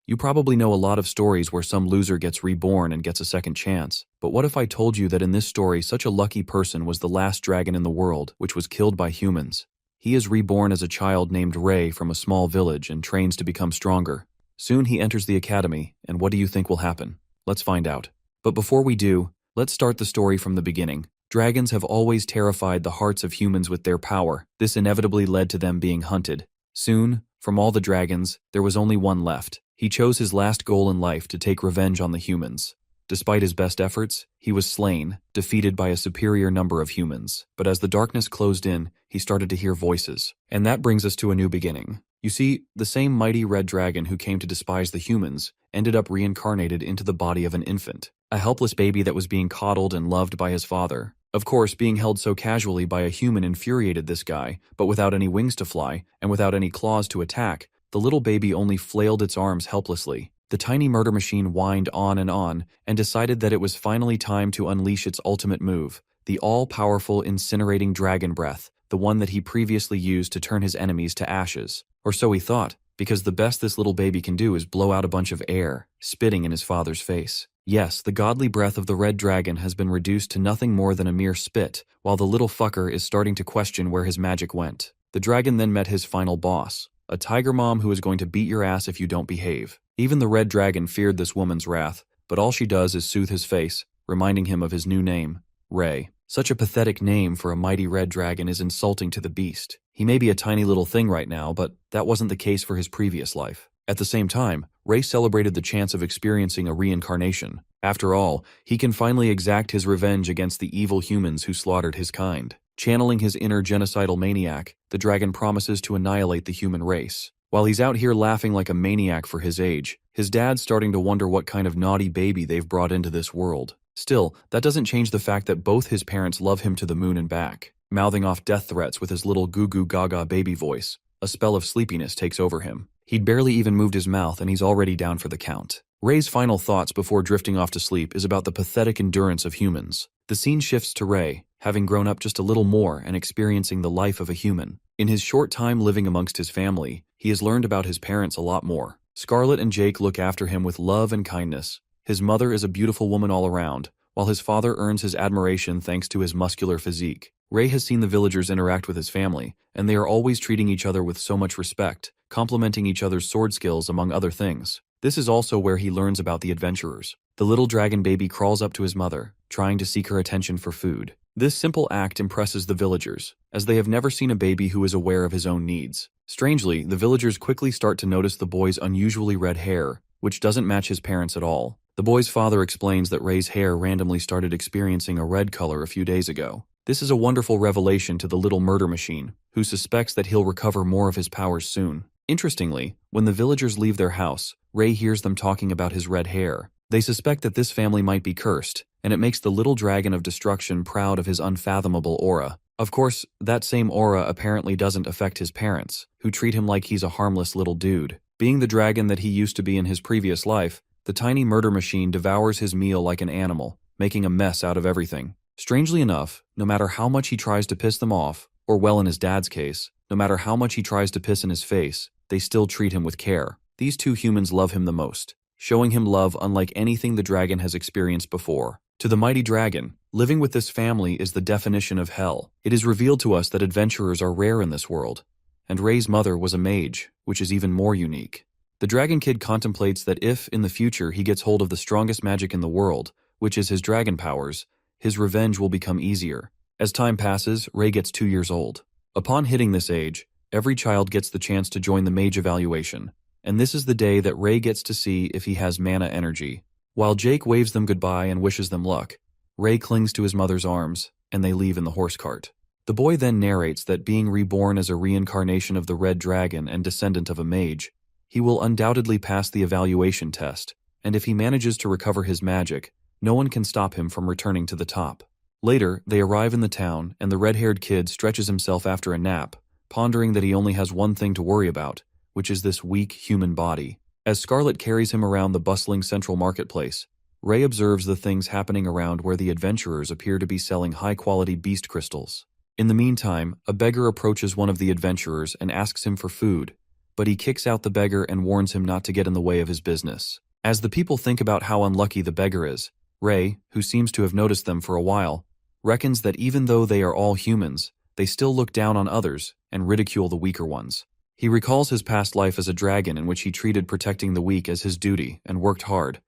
You probably know a lot of stories where some loser gets reborn and gets a second chance. But what if I told you that in this story such a lucky person was the last dragon in the world, which was killed by humans? He is reborn as a child named Ray from a small village and trains to become stronger. Soon he enters the academy, and what do you think will happen? Let's find out. But before we do, let's start the story from the beginning. Dragons have always terrified the hearts of humans with their power. This inevitably led to them being hunted. Soon, from all the dragons, there was only one left. He chose his last goal in life to take revenge on the humans. Despite his best efforts, he was slain, defeated by a superior number of humans. But as the darkness closed in, he started to hear voices. And that brings us to a new beginning. You see, the same mighty red dragon who came to despise the humans ended up reincarnated into the body of an infant, a helpless baby that was being coddled and loved by his father. Of course, being held so casually by a human infuriated this guy, but without any wings to fly, and without any claws to attack, the little baby only flailed its arms helplessly. The tiny murder machine whined on, and decided that it was finally time to unleash its ultimate move, the all-powerful incinerating dragon breath, the one that he previously used to turn his enemies to ashes. Or so he thought, because the best this little baby can do is blow out a bunch of air, spitting in his father's face. Yes, the godly breath of the red dragon has been reduced to nothing more than a mere spit, while the little fucker is starting to question where his magic went. The dragon then met his final boss, a tiger mom who is going to beat your ass if you don't behave. Even the red dragon feared this woman's wrath, but all she does is soothe his face, reminding him of his new name, Ray. Such a pathetic name for a mighty red dragon is insulting to the beast. He may be a tiny little thing right now, but that wasn't the case for his previous life. At the same time, Ray celebrated the chance of experiencing a reincarnation. After all, he can finally exact his revenge against the evil humans who slaughtered his kind. Channeling his inner genocidal maniac, the dragon promises to annihilate the human race. While he's out here laughing like a maniac for his age, his dad's starting to wonder what kind of naughty baby they've brought into this world. Still, that doesn't change the fact that both his parents love him to the moon and back. Mouthing off death threats with his little goo-goo gaga baby voice, a spell of sleepiness takes over him. He'd barely even moved his mouth and he's already down for the count. Ray's final thoughts before drifting off to sleep is about the pathetic endurance of humans. The scene shifts to Ray, having grown up just a little more and experiencing the life of a human. In his short time living amongst his family, he has learned about his parents a lot more. Scarlett and Jake look after him with love and kindness. His mother is a beautiful woman all around, while his father earns his admiration thanks to his muscular physique. Ray has seen the villagers interact with his family, and they are always treating each other with so much respect, complimenting each other's sword skills among other things. This is also where he learns about the adventurers. The little dragon baby crawls up to his mother, trying to seek her attention for food. This simple act impresses the villagers, as they have never seen a baby who is aware of his own needs. Strangely, the villagers quickly start to notice the boy's unusually red hair, which doesn't match his parents at all. The boy's father explains that Ray's hair randomly started experiencing a red color a few days ago. This is a wonderful revelation to the little murder machine, who suspects that he'll recover more of his powers soon. Interestingly, when the villagers leave their house, Ray hears them talking about his red hair. They suspect that this family might be cursed, and it makes the little dragon of destruction proud of his unfathomable aura. Of course, that same aura apparently doesn't affect his parents, who treat him like he's a harmless little dude. Being the dragon that he used to be in his previous life, the tiny murder machine devours his meal like an animal, making a mess out of everything. Strangely enough, no matter how much he tries to piss them off, or well in his dad's case, no matter how much he tries to piss in his face, they still treat him with care. These two humans love him the most, showing him love unlike anything the dragon has experienced before. To the mighty dragon, living with this family is the definition of hell. It is revealed to us that adventurers are rare in this world, and Ray's mother was a mage, which is even more unique. The Dragon Kid contemplates that if, in the future, he gets hold of the strongest magic in the world, which is his dragon powers, his revenge will become easier. As time passes, Ray gets 2 years old. Upon hitting this age, every child gets the chance to join the mage evaluation, and this is the day that Ray gets to see if he has mana energy. While Jake waves them goodbye and wishes them luck, Ray clings to his mother's arms, and they leave in the horse cart. The boy then narrates that being reborn as a reincarnation of the red dragon and descendant of a mage, he will undoubtedly pass the evaluation test, and if he manages to recover his magic, no one can stop him from returning to the top. Later, they arrive in the town, and the red-haired kid stretches himself after a nap, pondering that he only has one thing to worry about, which is this weak human body. As Scarlett carries him around the bustling central marketplace, Ray observes the things happening around where the adventurers appear to be selling high-quality beast crystals. In the meantime, a beggar approaches one of the adventurers and asks him for food, but he kicks out the beggar and warns him not to get in the way of his business. As the people think about how unlucky the beggar is, Ray, who seems to have noticed them for a while, reckons that even though they are all humans, they still look down on others and ridicule the weaker ones. He recalls his past life as a dragon in which he treated protecting the weak as his duty and worked hard,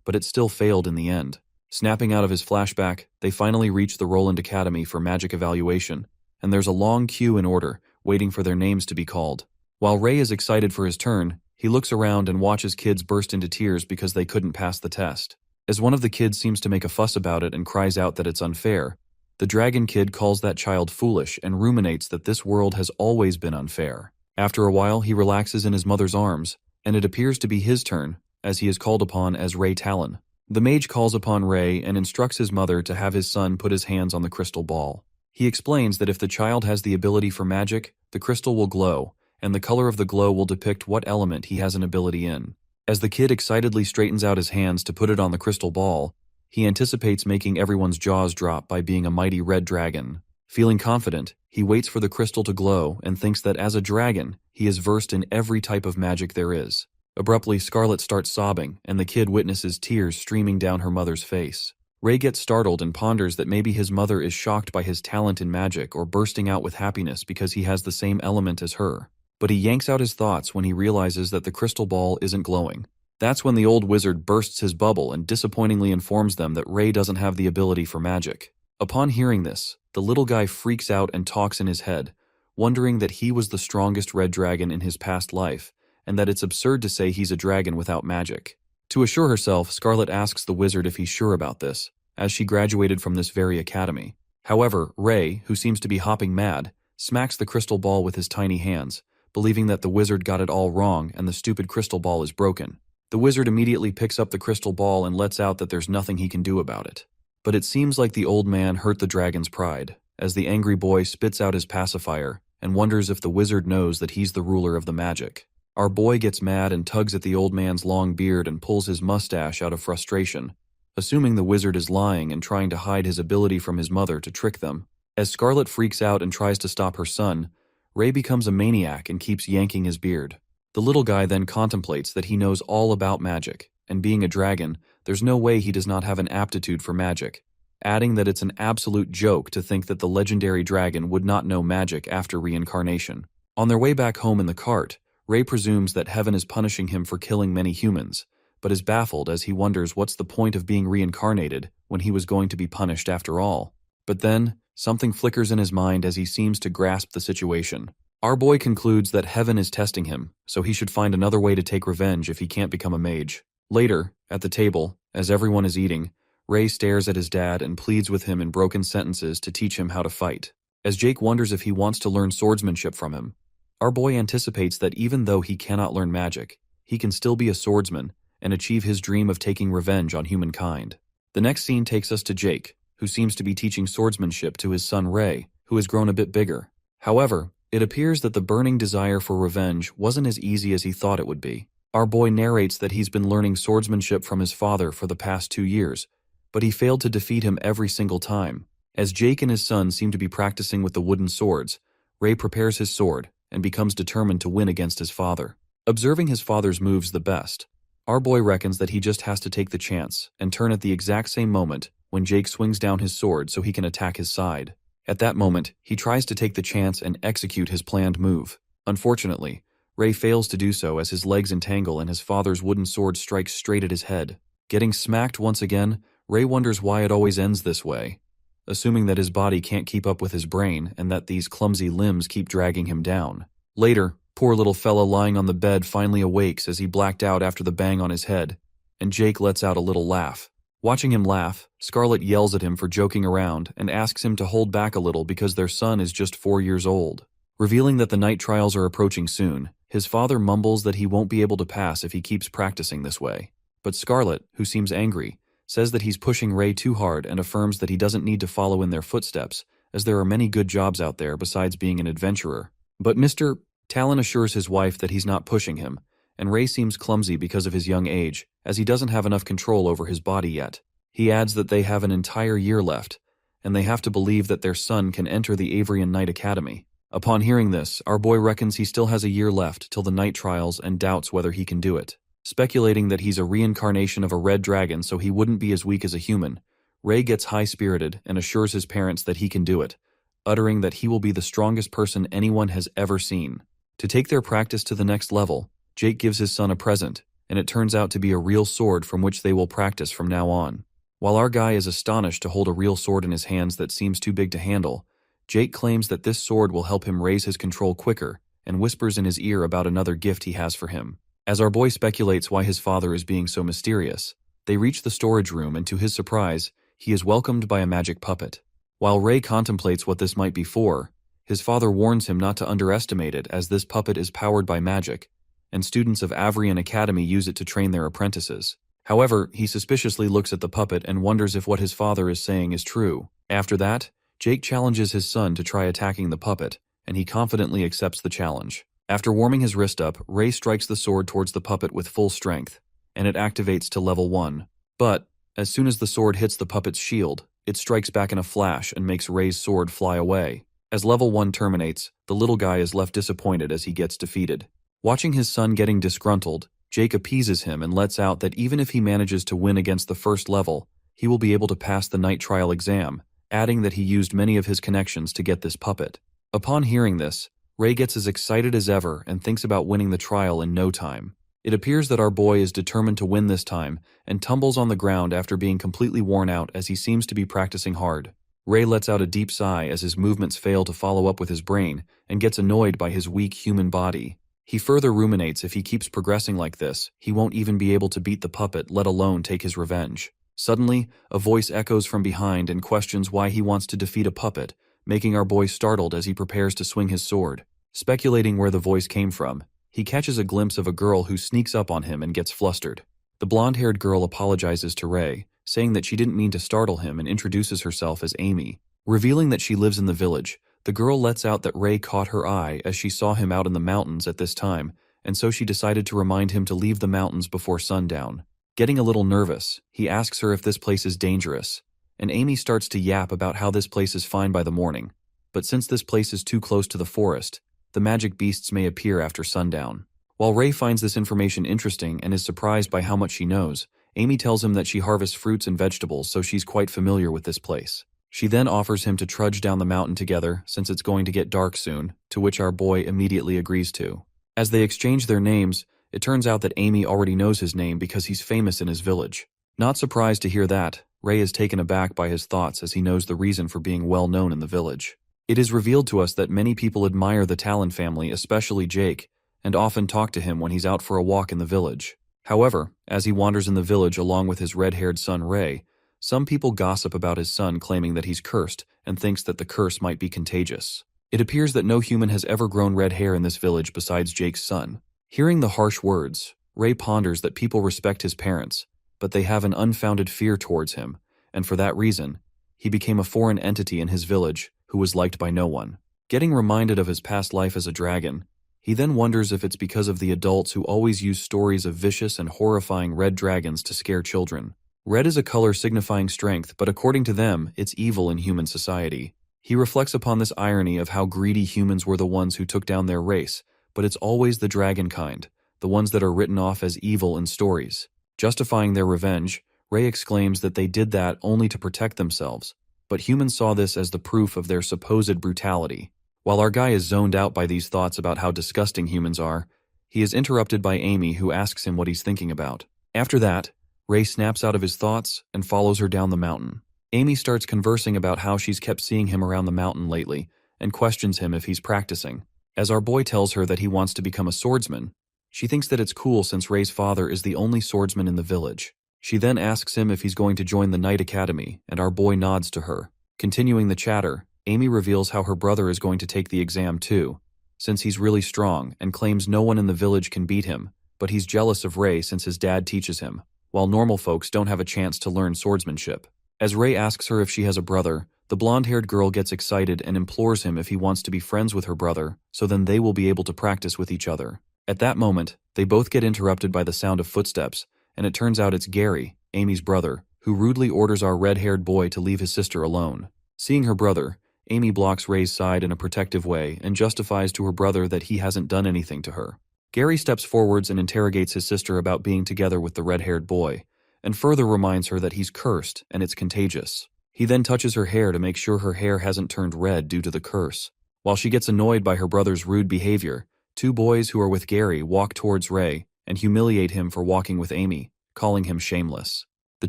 but it still failed in the end. Snapping out of his flashback, they finally reach the Roland Academy for magic evaluation, and there's a long queue in order, waiting for their names to be called. While Ray is excited for his turn, he looks around and watches kids burst into tears because they couldn't pass the test. As one of the kids seems to make a fuss about it and cries out that it's unfair, the dragon kid calls that child foolish and ruminates that this world has always been unfair. After a while, he relaxes in his mother's arms, and it appears to be his turn, as he is called upon as Ray Talon. The mage calls upon Ray and instructs his mother to have his son put his hands on the crystal ball. He explains that if the child has the ability for magic, the crystal will glow, and the color of the glow will depict what element he has an ability in. As the kid excitedly straightens out his hands to put it on the crystal ball, he anticipates making everyone's jaws drop by being a mighty red dragon. Feeling confident, he waits for the crystal to glow and thinks that as a dragon, he is versed in every type of magic there is. Abruptly, Scarlet starts sobbing, and the kid witnesses tears streaming down her mother's face. Ray gets startled and ponders that maybe his mother is shocked by his talent in magic or bursting out with happiness because he has the same element as her. But he yanks out his thoughts when he realizes that the crystal ball isn't glowing. That's when the old wizard bursts his bubble and disappointingly informs them that Ray doesn't have the ability for magic. Upon hearing this, the little guy freaks out and talks in his head, wondering that he was the strongest red dragon in his past life, and that it's absurd to say he's a dragon without magic. To assure herself, Scarlet asks the wizard if he's sure about this, as she graduated from this very academy. However, Ray, who seems to be hopping mad, smacks the crystal ball with his tiny hands, believing that the wizard got it all wrong and the stupid crystal ball is broken. The wizard immediately picks up the crystal ball and lets out that there's nothing he can do about it. But it seems like the old man hurt the dragon's pride, as the angry boy spits out his pacifier and wonders if the wizard knows that he's the ruler of the magic. Our boy gets mad and tugs at the old man's long beard and pulls his mustache out of frustration, assuming the wizard is lying and trying to hide his ability from his mother to trick them. As Scarlet freaks out and tries to stop her son, Ray becomes a maniac and keeps yanking his beard. The little guy then contemplates that he knows all about magic, and being a dragon, there's no way he does not have an aptitude for magic, adding that it's an absolute joke to think that the legendary dragon would not know magic after reincarnation. On their way back home in the cart, Ray presumes that heaven is punishing him for killing many humans, but is baffled as he wonders what's the point of being reincarnated when he was going to be punished after all. But then, something flickers in his mind as he seems to grasp the situation. Our boy concludes that heaven is testing him, so he should find another way to take revenge if he can't become a mage. Later, at the table, as everyone is eating, Ray stares at his dad and pleads with him in broken sentences to teach him how to fight. As Jake wonders if he wants to learn swordsmanship from him, our boy anticipates that even though he cannot learn magic, he can still be a swordsman and achieve his dream of taking revenge on humankind. The next scene takes us to Jake, who seems to be teaching swordsmanship to his son Ray, who has grown a bit bigger. However, it appears that the burning desire for revenge wasn't as easy as he thought it would be. Our boy narrates that he's been learning swordsmanship from his father for the past 2 years, but he failed to defeat him every single time. As Jake and his son seem to be practicing with the wooden swords, Ray prepares his sword and becomes determined to win against his father. Observing his father's moves the best, our boy reckons that he just has to take the chance and turn at the exact same moment when Jake swings down his sword so he can attack his side. At that moment, he tries to take the chance and execute his planned move. Unfortunately, Ray fails to do so as his legs entangle and his father's wooden sword strikes straight at his head. Getting smacked once again, Ray wonders why it always ends this way, assuming that his body can't keep up with his brain and that these clumsy limbs keep dragging him down. Later, poor little fella lying on the bed finally awakes as he blacked out after the bang on his head, and Jake lets out a little laugh. Watching him laugh, Scarlet yells at him for joking around and asks him to hold back a little because their son is just 4 years old. Revealing that the night trials are approaching soon, his father mumbles that he won't be able to pass if he keeps practicing this way. But Scarlet, who seems angry, says that he's pushing Ray too hard and affirms that he doesn't need to follow in their footsteps, as there are many good jobs out there besides being an adventurer. But Mr. Talon assures his wife that he's not pushing him, and Ray seems clumsy because of his young age, as he doesn't have enough control over his body yet. He adds that they have an entire year left, and they have to believe that their son can enter the Avrian Knight Academy. Upon hearing this, our boy reckons he still has a year left till the night trials and doubts whether he can do it. Speculating that he's a reincarnation of a red dragon so he wouldn't be as weak as a human, Ray gets high-spirited and assures his parents that he can do it, uttering that he will be the strongest person anyone has ever seen. To take their practice to the next level, Jake gives his son a present, and it turns out to be a real sword from which they will practice from now on. While our guy is astonished to hold a real sword in his hands that seems too big to handle, Jake claims that this sword will help him raise his control quicker and whispers in his ear about another gift he has for him. As our boy speculates why his father is being so mysterious, they reach the storage room and to his surprise, he is welcomed by a magic puppet. While Ray contemplates what this might be for, his father warns him not to underestimate it as this puppet is powered by magic, and students of Avrian Academy use it to train their apprentices. However, he suspiciously looks at the puppet and wonders if what his father is saying is true. After that, Jake challenges his son to try attacking the puppet, and he confidently accepts the challenge. After warming his wrist up, Ray strikes the sword towards the puppet with full strength, and it activates to level 1. But, as soon as the sword hits the puppet's shield, it strikes back in a flash and makes Ray's sword fly away. As level 1 terminates, the little guy is left disappointed as he gets defeated. Watching his son getting disgruntled, Jake appeases him and lets out that even if he manages to win against the first level, he will be able to pass the night trial exam, adding that he used many of his connections to get this puppet. Upon hearing this, Ray gets as excited as ever and thinks about winning the trial in no time. It appears that our boy is determined to win this time and tumbles on the ground after being completely worn out as he seems to be practicing hard. Ray lets out a deep sigh as his movements fail to follow up with his brain and gets annoyed by his weak human body. He further ruminates if he keeps progressing like this, he won't even be able to beat the puppet, let alone take his revenge. Suddenly, a voice echoes from behind and questions why he wants to defeat a puppet, making our boy startled as he prepares to swing his sword. Speculating where the voice came from, he catches a glimpse of a girl who sneaks up on him and gets flustered. The blonde-haired girl apologizes to Ray, saying that she didn't mean to startle him and introduces herself as Amy. Revealing that she lives in the village, the girl lets out that Ray caught her eye as she saw him out in the mountains at this time, and so she decided to remind him to leave the mountains before sundown. Getting a little nervous, he asks her if this place is dangerous, and Amy starts to yap about how this place is fine by the morning, but since this place is too close to the forest, the magic beasts may appear after sundown. While Ray finds this information interesting and is surprised by how much she knows, Amy tells him that she harvests fruits and vegetables, so she's quite familiar with this place. She then offers him to trudge down the mountain together since it's going to get dark soon, to which our boy immediately agrees to. As they exchange their names, it turns out that Amy already knows his name because he's famous in his village. Not surprised to hear that, Ray is taken aback by his thoughts as he knows the reason for being well known in the village. It is revealed to us that many people admire the Talon family, especially Jake, and often talk to him when he's out for a walk in the village. However, as he wanders in the village along with his red-haired son Ray, some people gossip about his son, claiming that he's cursed and thinks that the curse might be contagious. It appears that no human has ever grown red hair in this village besides Jake's son. Hearing the harsh words, Ray ponders that people respect his parents, but they have an unfounded fear towards him, and for that reason, he became a foreign entity in his village who was liked by no one. Getting reminded of his past life as a dragon, he then wonders if it's because of the adults who always use stories of vicious and horrifying red dragons to scare children. Red is a color signifying strength, but according to them, it's evil in human society. He reflects upon this irony of how greedy humans were the ones who took down their race, but it's always the dragon kind, the ones that are written off as evil in stories. Justifying their revenge, Ray exclaims that they did that only to protect themselves, but humans saw this as the proof of their supposed brutality. While our guy is zoned out by these thoughts about how disgusting humans are, he is interrupted by Amy, who asks him what he's thinking about. After that, Ray snaps out of his thoughts and follows her down the mountain. Amy starts conversing about how she's kept seeing him around the mountain lately and questions him if he's practicing. As our boy tells her that he wants to become a swordsman, she thinks that it's cool since Ray's father is the only swordsman in the village. She then asks him if he's going to join the Knight Academy, and our boy nods to her. Continuing the chatter, Amy reveals how her brother is going to take the exam too, since he's really strong and claims no one in the village can beat him, but he's jealous of Ray since his dad teaches him, while normal folks don't have a chance to learn swordsmanship. As Ray asks her if she has a brother, the blonde-haired girl gets excited and implores him if he wants to be friends with her brother, so then they will be able to practice with each other. At that moment, they both get interrupted by the sound of footsteps, and it turns out it's Gary, Amy's brother, who rudely orders our red-haired boy to leave his sister alone. Seeing her brother, Amy blocks Ray's side in a protective way and justifies to her brother that he hasn't done anything to her. Gary steps forwards and interrogates his sister about being together with the red-haired boy, and further reminds her that he's cursed and it's contagious. He then touches her hair to make sure her hair hasn't turned red due to the curse. While she gets annoyed by her brother's rude behavior, two boys who are with Gary walk towards Ray and humiliate him for walking with Amy, calling him shameless. The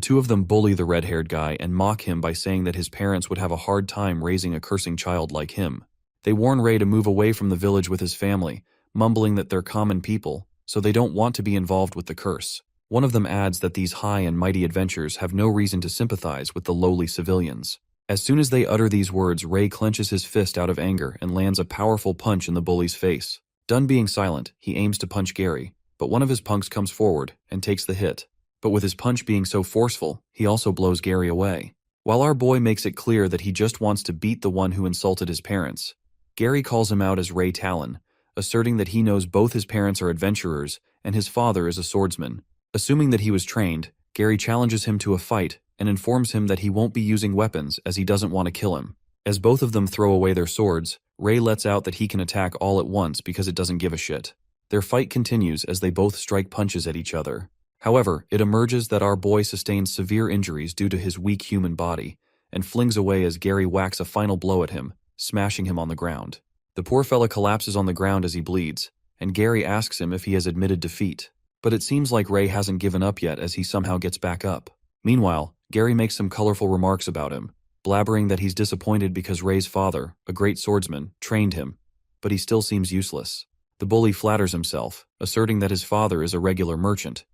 two of them bully the red-haired guy and mock him by saying that his parents would have a hard time raising a cursing child like him. They warn Ray to move away from the village with his family, mumbling that they're common people, so they don't want to be involved with the curse. One of them adds that these high and mighty adventures have no reason to sympathize with the lowly civilians. As soon as they utter these words, Ray clenches his fist out of anger and lands a powerful punch in the bully's face. Done being silent, he aims to punch Gary, but one of his punks comes forward and takes the hit. But with his punch being so forceful, he also blows Gary away. While our boy makes it clear that he just wants to beat the one who insulted his parents, Gary calls him out as Ray Talon, asserting that he knows both his parents are adventurers and his father is a swordsman. Assuming that he was trained, Gary challenges him to a fight and informs him that he won't be using weapons as he doesn't want to kill him. As both of them throw away their swords, Ray lets out that he can attack all at once because it doesn't give a shit. Their fight continues as they both strike punches at each other. However, it emerges that our boy sustains severe injuries due to his weak human body, and flings away as Gary whacks a final blow at him, smashing him on the ground. The poor fella collapses on the ground as he bleeds, and Gary asks him if he has admitted defeat. But it seems like Ray hasn't given up yet as he somehow gets back up. Meanwhile, Gary makes some colorful remarks about him, blabbering that he's disappointed because Ray's father, a great swordsman, trained him, but he still seems useless. The bully flatters himself, asserting that his father is a regular merchant.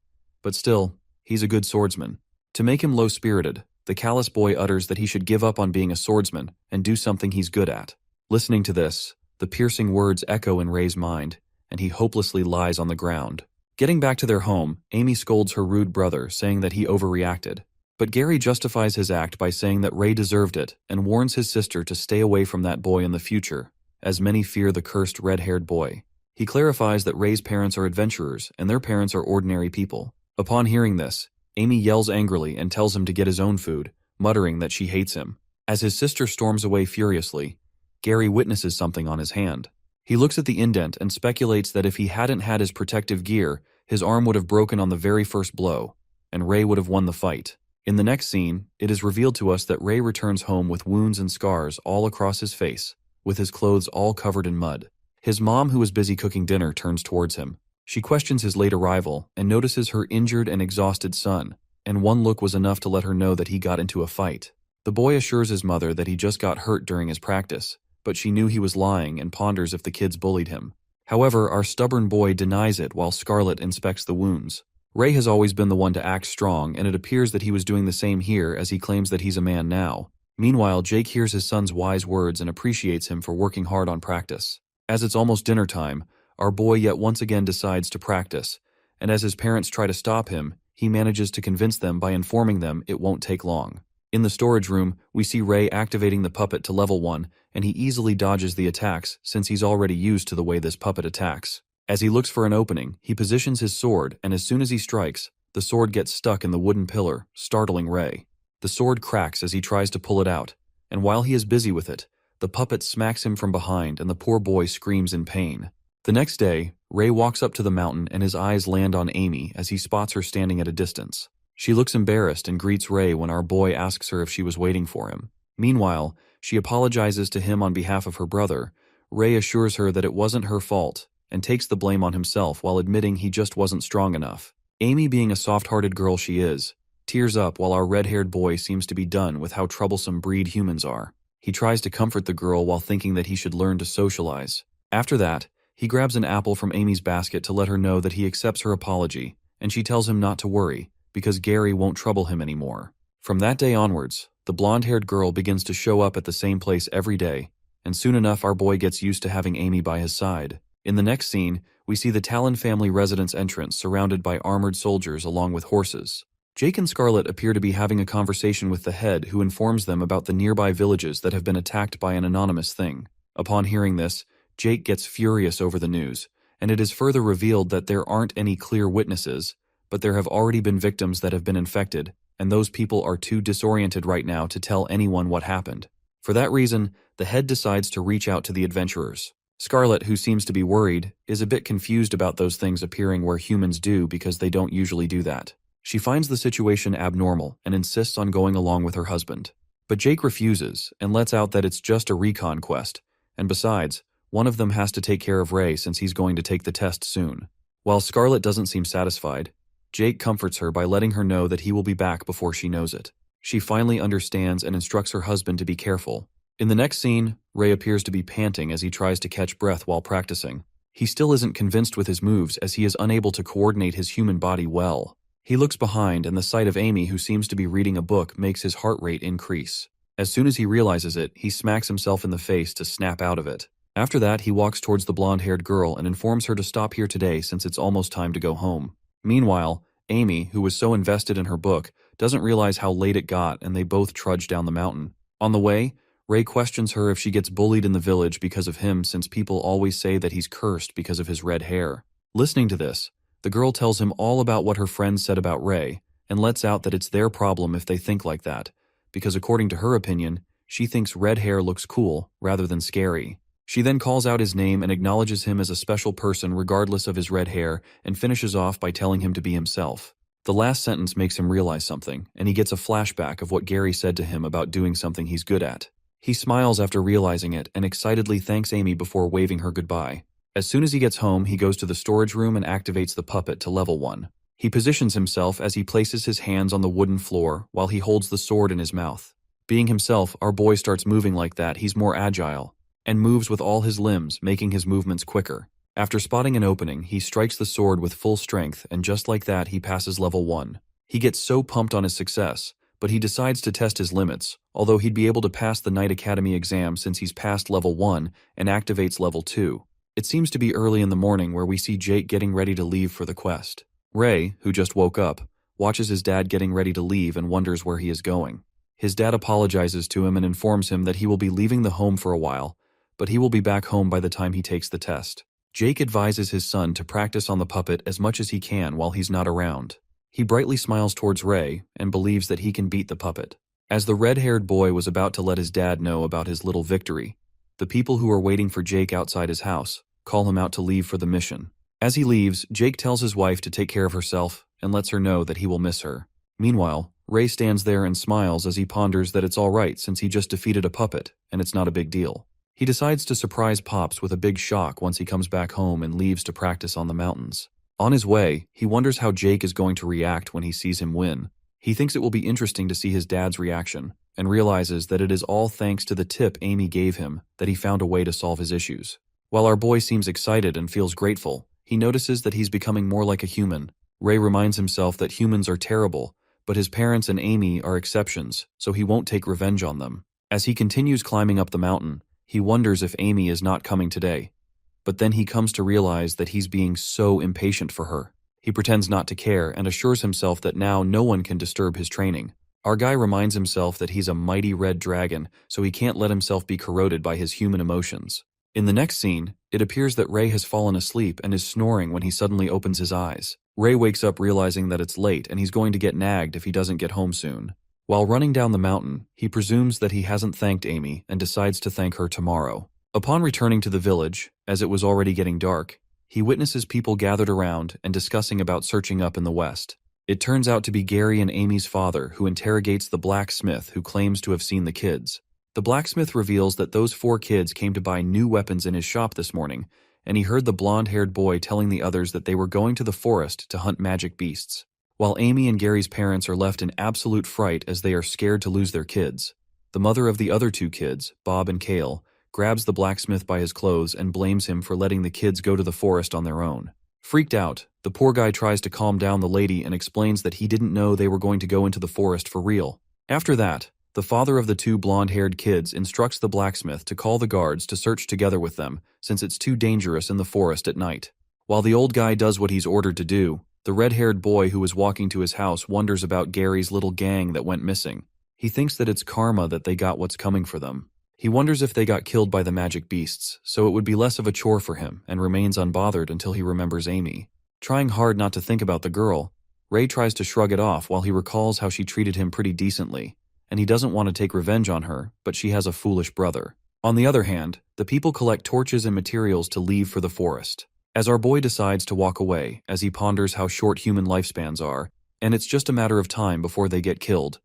But still, he's a good swordsman. To make him low-spirited, the callous boy utters that he should give up on being a swordsman and do something he's good at. Listening to this, the piercing words echo in Ray's mind, and he hopelessly lies on the ground. Getting back to their home, Amy scolds her rude brother, saying that he overreacted. But Gary justifies his act by saying that Ray deserved it and warns his sister to stay away from that boy in the future, as many fear the cursed red-haired boy. He clarifies that Ray's parents are adventurers and their parents are ordinary people. Upon hearing this, Amy yells angrily and tells him to get his own food, muttering that she hates him. As his sister storms away furiously, Gary witnesses something on his hand. He looks at the indent and speculates that if he hadn't had his protective gear, his arm would have broken on the very first blow, and Ray would have won the fight. In the next scene, it is revealed to us that Ray returns home with wounds and scars all across his face, with his clothes all covered in mud. His mom, who was busy cooking dinner, turns towards him. She questions his late arrival and notices her injured and exhausted son, and one look was enough to let her know that he got into a fight. The boy assures his mother that he just got hurt during his practice, but she knew he was lying and ponders if the kids bullied him. However, our stubborn boy denies it while Scarlet inspects the wounds. Ray has always been the one to act strong, and it appears that he was doing the same here as he claims that he's a man now. Meanwhile, Jake hears his son's wise words and appreciates him for working hard on practice. As it's almost dinner time, our boy yet once again decides to practice, and as his parents try to stop him, he manages to convince them by informing them it won't take long. In the storage room, we see Ray activating the puppet to level 1, and he easily dodges the attacks since he's already used to the way this puppet attacks. As he looks for an opening, he positions his sword, and as soon as he strikes, the sword gets stuck in the wooden pillar, startling Ray. The sword cracks as he tries to pull it out, and while he is busy with it, the puppet smacks him from behind and the poor boy screams in pain. The next day, Ray walks up to the mountain and his eyes land on Amy as he spots her standing at a distance. She looks embarrassed and greets Ray when our boy asks her if she was waiting for him. Meanwhile, she apologizes to him on behalf of her brother. Ray assures her that it wasn't her fault and takes the blame on himself while admitting he just wasn't strong enough. Amy, being a soft-hearted girl she is, tears up while our red-haired boy seems to be done with how troublesome breed humans are. He tries to comfort the girl while thinking that he should learn to socialize. After that, he grabs an apple from Amy's basket to let her know that he accepts her apology, and she tells him not to worry, because Gary won't trouble him anymore. From that day onwards, the blonde-haired girl begins to show up at the same place every day, and soon enough our boy gets used to having Amy by his side. In the next scene, we see the Talon family residence entrance surrounded by armored soldiers along with horses. Jake and Scarlet appear to be having a conversation with the head, who informs them about the nearby villages that have been attacked by an anonymous thing. Upon hearing this, Jake gets furious over the news, and it is further revealed that there aren't any clear witnesses, but there have already been victims that have been infected, and those people are too disoriented right now to tell anyone what happened. For that reason, the head decides to reach out to the adventurers. Scarlet, who seems to be worried, is a bit confused about those things appearing where humans do because they don't usually do that. She finds the situation abnormal and insists on going along with her husband. But Jake refuses and lets out that it's just a recon quest, and besides, one of them has to take care of Ray since he's going to take the test soon. While Scarlet doesn't seem satisfied, Jake comforts her by letting her know that he will be back before she knows it. She finally understands and instructs her husband to be careful. In the next scene, Ray appears to be panting as he tries to catch breath while practicing. He still isn't convinced with his moves as he is unable to coordinate his human body well. He looks behind and the sight of Amy, who seems to be reading a book, makes his heart rate increase. As soon as he realizes it, he smacks himself in the face to snap out of it. After that, he walks towards the blonde-haired girl and informs her to stop here today since it's almost time to go home. Meanwhile, Amy, who was so invested in her book, doesn't realize how late it got and they both trudge down the mountain. On the way, Ray questions her if she gets bullied in the village because of him since people always say that he's cursed because of his red hair. Listening to this, the girl tells him all about what her friends said about Ray and lets out that it's their problem if they think like that, because according to her opinion, she thinks red hair looks cool rather than scary. She then calls out his name and acknowledges him as a special person regardless of his red hair and finishes off by telling him to be himself. The last sentence makes him realize something, and he gets a flashback of what Gary said to him about doing something he's good at. He smiles after realizing it and excitedly thanks Amy before waving her goodbye. As soon as he gets home, he goes to the storage room and activates the puppet to level 1. He positions himself as he places his hands on the wooden floor while he holds the sword in his mouth. Being himself, our boy starts moving like that. He's more agile and moves with all his limbs, making his movements quicker. After spotting an opening, he strikes the sword with full strength, and just like that, he passes level 1. He gets so pumped on his success, but he decides to test his limits, although he'd be able to pass the Knight Academy exam since he's passed level 1 and activates level 2. It seems to be early in the morning where we see Jake getting ready to leave for the quest. Ray, who just woke up, watches his dad getting ready to leave and wonders where he is going. His dad apologizes to him and informs him that he will be leaving the home for a while, but he will be back home by the time he takes the test. Jake advises his son to practice on the puppet as much as he can while he's not around. He brightly smiles towards Ray and believes that he can beat the puppet. As the red-haired boy was about to let his dad know about his little victory, the people who are waiting for Jake outside his house call him out to leave for the mission. As he leaves, Jake tells his wife to take care of herself and lets her know that he will miss her. Meanwhile, Ray stands there and smiles as he ponders that it's all right since he just defeated a puppet and it's not a big deal. He decides to surprise Pops with a big shock once he comes back home and leaves to practice on the mountains. On his way, he wonders how Jake is going to react when he sees him win. He thinks it will be interesting to see his dad's reaction, and realizes that it is all thanks to the tip Amy gave him that he found a way to solve his issues. While our boy seems excited and feels grateful, he notices that he's becoming more like a human. Ray reminds himself that humans are terrible, but his parents and Amy are exceptions, so he won't take revenge on them. As he continues climbing up the mountain, he wonders if Amy is not coming today. But then he comes to realize that he's being so impatient for her. He pretends not to care and assures himself that now no one can disturb his training. Our guy reminds himself that he's a mighty red dragon, so he can't let himself be corroded by his human emotions. In the next scene, it appears that Ray has fallen asleep and is snoring when he suddenly opens his eyes. Ray wakes up realizing that it's late and he's going to get nagged if he doesn't get home soon. While running down the mountain, he presumes that he hasn't thanked Amy and decides to thank her tomorrow. Upon returning to the village, as it was already getting dark, he witnesses people gathered around and discussing about searching up in the west. It turns out to be Gary and Amy's father who interrogates the blacksmith who claims to have seen the kids. The blacksmith reveals that those 4 kids came to buy new weapons in his shop this morning, and he heard the blonde-haired boy telling the others that they were going to the forest to hunt magic beasts. While Amy and Gary's parents are left in absolute fright as they are scared to lose their kids, the mother of the other 2 kids, Bob and Cale, grabs the blacksmith by his clothes and blames him for letting the kids go to the forest on their own. Freaked out, the poor guy tries to calm down the lady and explains that he didn't know they were going to go into the forest for real. After that, the father of the 2 blonde-haired kids instructs the blacksmith to call the guards to search together with them since it's too dangerous in the forest at night. While the old guy does what he's ordered to do, the red-haired boy who was walking to his house wonders about Gary's little gang that went missing. He thinks that it's karma that they got what's coming for them. He wonders if they got killed by the magic beasts, so it would be less of a chore for him, and remains unbothered until he remembers Amy. Trying hard not to think about the girl, Ray tries to shrug it off while he recalls how she treated him pretty decently, and he doesn't want to take revenge on her, but she has a foolish brother. On the other hand, the people collect torches and materials to leave for the forest. As our boy decides to walk away, as he ponders how short human lifespans are, and it's just a matter of time before they get killed.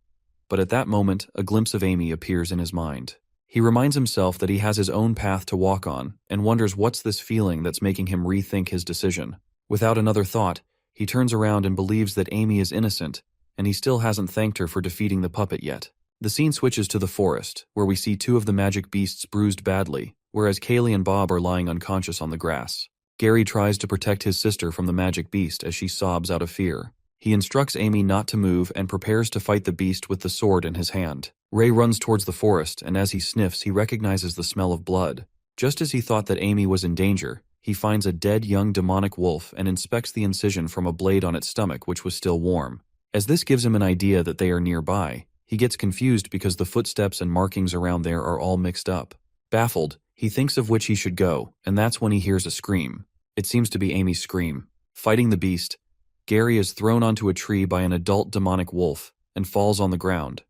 But at that moment, a glimpse of Amy appears in his mind. He reminds himself that he has his own path to walk on, and wonders what's this feeling that's making him rethink his decision. Without another thought, he turns around and believes that Amy is innocent, and he still hasn't thanked her for defeating the puppet yet. The scene switches to the forest, where we see two of the magic beasts bruised badly, whereas Kaylee and Bob are lying unconscious on the grass. Gary tries to protect his sister from the magic beast as she sobs out of fear. He instructs Amy not to move and prepares to fight the beast with the sword in his hand. Ray runs towards the forest, and as he sniffs, he recognizes the smell of blood. Just as he thought that Amy was in danger, he finds a dead young demonic wolf and inspects the incision from a blade on its stomach, which was still warm. As this gives him an idea that they are nearby, he gets confused because the footsteps and markings around there are all mixed up. Baffled, he thinks of which he should go, and that's when he hears a scream. It seems to be Amy's scream. Fighting the beast, Gary is thrown onto a tree by an adult demonic wolf and falls on the ground.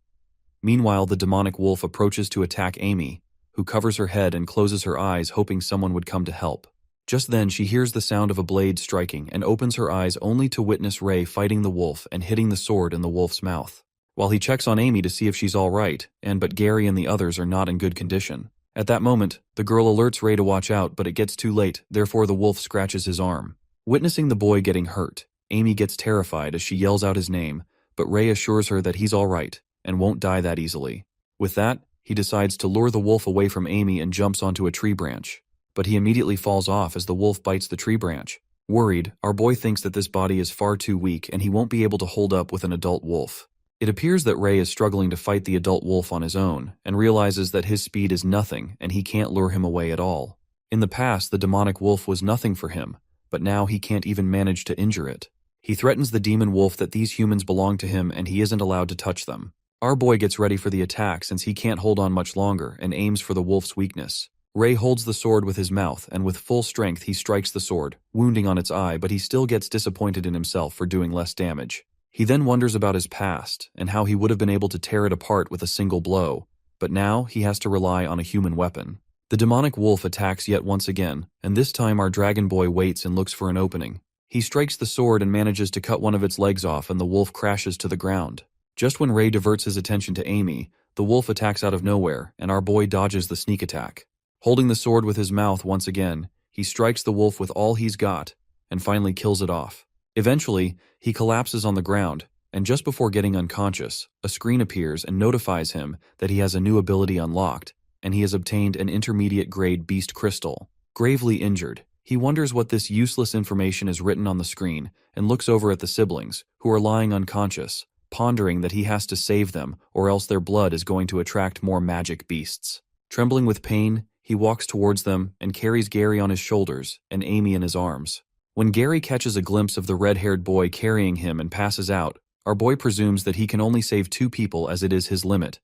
Meanwhile, the demonic wolf approaches to attack Amy, who covers her head and closes her eyes, hoping someone would come to help. Just then, she hears the sound of a blade striking and opens her eyes only to witness Ray fighting the wolf and hitting the sword in the wolf's mouth. While he checks on Amy to see if she's all right, but Gary and the others are not in good condition. At that moment, the girl alerts Ray to watch out, but it gets too late, therefore the wolf scratches his arm. Witnessing the boy getting hurt, Amy gets terrified as she yells out his name, but Ray assures her that he's all right and won't die that easily. With that, he decides to lure the wolf away from Amy and jumps onto a tree branch. But he immediately falls off as the wolf bites the tree branch. Worried, our boy thinks that this body is far too weak and he won't be able to hold up with an adult wolf. It appears that Ray is struggling to fight the adult wolf on his own, and realizes that his speed is nothing and he can't lure him away at all. In the past, the demonic wolf was nothing for him, but now he can't even manage to injure it. He threatens the demon wolf that these humans belong to him and he isn't allowed to touch them. Our boy gets ready for the attack since he can't hold on much longer and aims for the wolf's weakness. Ray holds the sword with his mouth, and with full strength he strikes the sword, wounding on its eye, but he still gets disappointed in himself for doing less damage. He then wonders about his past, and how he would have been able to tear it apart with a single blow, but now he has to rely on a human weapon. The demonic wolf attacks yet once again, and this time our dragon boy waits and looks for an opening. He strikes the sword and manages to cut one of its legs off, and the wolf crashes to the ground. Just when Ray diverts his attention to Amy, the wolf attacks out of nowhere, and our boy dodges the sneak attack. Holding the sword with his mouth once again, he strikes the wolf with all he's got, and finally kills it off. Eventually, he collapses on the ground, and just before getting unconscious, a screen appears and notifies him that he has a new ability unlocked, and he has obtained an intermediate-grade beast crystal. Gravely injured, he wonders what this useless information is written on the screen, and looks over at the siblings, who are lying unconscious, pondering that he has to save them, or else their blood is going to attract more magic beasts. Trembling with pain, he walks towards them and carries Gary on his shoulders and Amy in his arms. When Gary catches a glimpse of the red-haired boy carrying him and passes out, our boy presumes that he can only save 2 people as it is his limit,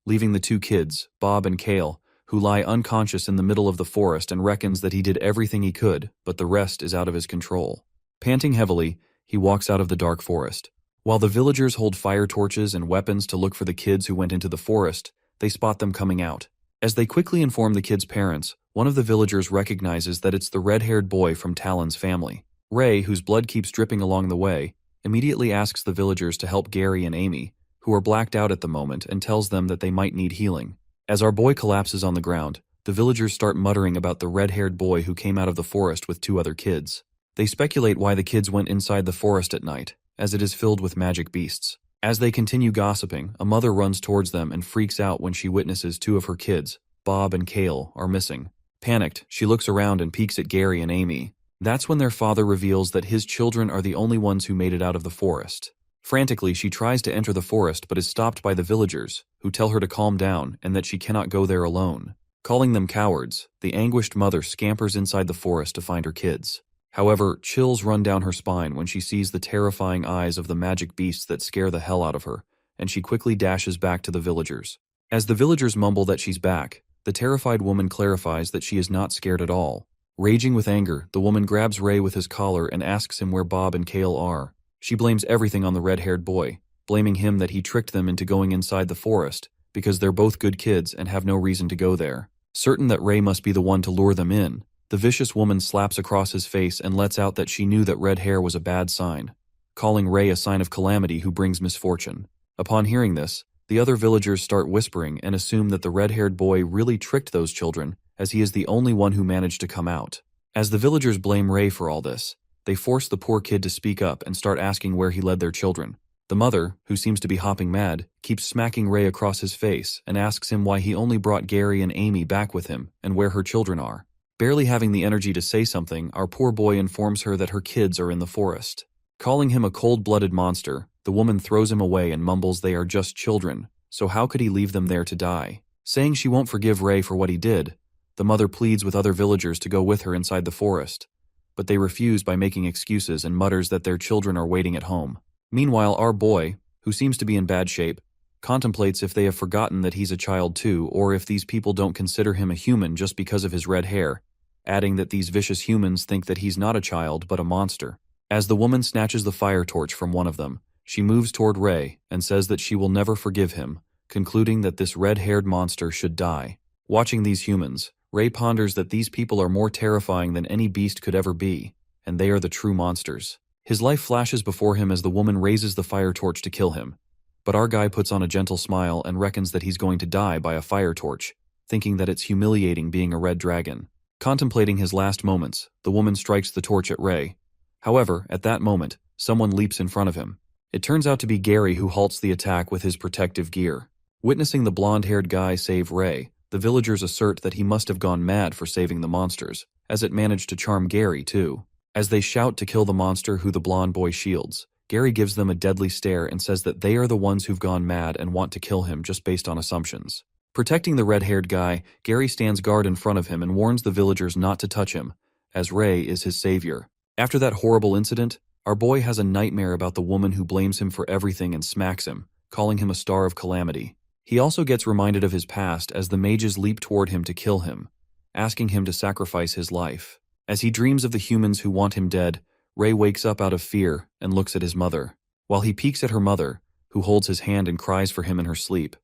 leaving the 2 kids, Bob and Kale, who lie unconscious in the middle of the forest, and reckons that he did everything he could, but the rest is out of his control. Panting heavily, he walks out of the dark forest. While the villagers hold fire torches and weapons to look for the kids who went into the forest, they spot them coming out. As they quickly inform the kids' parents, one of the villagers recognizes that it's the red-haired boy from Talon's family. Ray, whose blood keeps dripping along the way, immediately asks the villagers to help Gary and Amy, who are blacked out at the moment, and tells them that they might need healing. As our boy collapses on the ground, the villagers start muttering about the red-haired boy who came out of the forest with 2 other kids. They speculate why the kids went inside the forest at night, as it is filled with magic beasts. As they continue gossiping, a mother runs towards them and freaks out when she witnesses 2 of her kids, Bob and Kale, are missing. Panicked, she looks around and peeks at Gary and Amy. That's when their father reveals that his children are the only ones who made it out of the forest. Frantically, she tries to enter the forest but is stopped by the villagers, who tell her to calm down and that she cannot go there alone. Calling them cowards, the anguished mother scampers inside the forest to find her kids. However, chills run down her spine when she sees the terrifying eyes of the magic beasts that scare the hell out of her, and she quickly dashes back to the villagers. As the villagers mumble that she's back, the terrified woman clarifies that she is not scared at all. Raging with anger, the woman grabs Ray with his collar and asks him where Bob and Kale are. She blames everything on the red-haired boy, blaming him that he tricked them into going inside the forest, because they're both good kids and have no reason to go there. Certain that Ray must be the one to lure them in, the vicious woman slaps across his face and lets out that she knew that red hair was a bad sign, calling Ray a sign of calamity who brings misfortune. Upon hearing this, the other villagers start whispering and assume that the red-haired boy really tricked those children, as he is the only one who managed to come out. As the villagers blame Ray for all this, they force the poor kid to speak up and start asking where he led their children. The mother, who seems to be hopping mad, keeps smacking Ray across his face and asks him why he only brought Gary and Amy back with him and where her children are. Barely having the energy to say something, our poor boy informs her that her kids are in the forest. Calling him a cold-blooded monster, the woman throws him away and mumbles they are just children, so how could he leave them there to die? Saying she won't forgive Ray for what he did, the mother pleads with other villagers to go with her inside the forest, but they refuse by making excuses and mutters that their children are waiting at home. Meanwhile, our boy, who seems to be in bad shape, contemplates if they have forgotten that he's a child too, or if these people don't consider him a human just because of his red hair, adding that these vicious humans think that he's not a child but a monster. As the woman snatches the fire torch from one of them, she moves toward Ray and says that she will never forgive him, concluding that this red-haired monster should die. Watching these humans, Ray ponders that these people are more terrifying than any beast could ever be, and they are the true monsters. His life flashes before him as the woman raises the fire torch to kill him, but our guy puts on a gentle smile and reckons that he's going to die by a fire torch, thinking that it's humiliating being a red dragon. Contemplating his last moments, the woman strikes the torch at Ray. However, at that moment, someone leaps in front of him. It turns out to be Gary, who halts the attack with his protective gear. Witnessing the blonde-haired guy save Ray, the villagers assert that he must have gone mad for saving the monsters, as it managed to charm Gary too. As they shout to kill the monster who the blonde boy shields, Gary gives them a deadly stare and says that they are the ones who've gone mad and want to kill him just based on assumptions. Protecting the red-haired guy, Gary stands guard in front of him and warns the villagers not to touch him, as Ray is his savior. After that horrible incident, our boy has a nightmare about the woman who blames him for everything and smacks him, calling him a star of calamity. He also gets reminded of his past as the mages leap toward him to kill him, asking him to sacrifice his life. As he dreams of the humans who want him dead, Ray wakes up out of fear and looks at his mother. While he peeks at her mother, who holds his hand and cries for him in her sleep,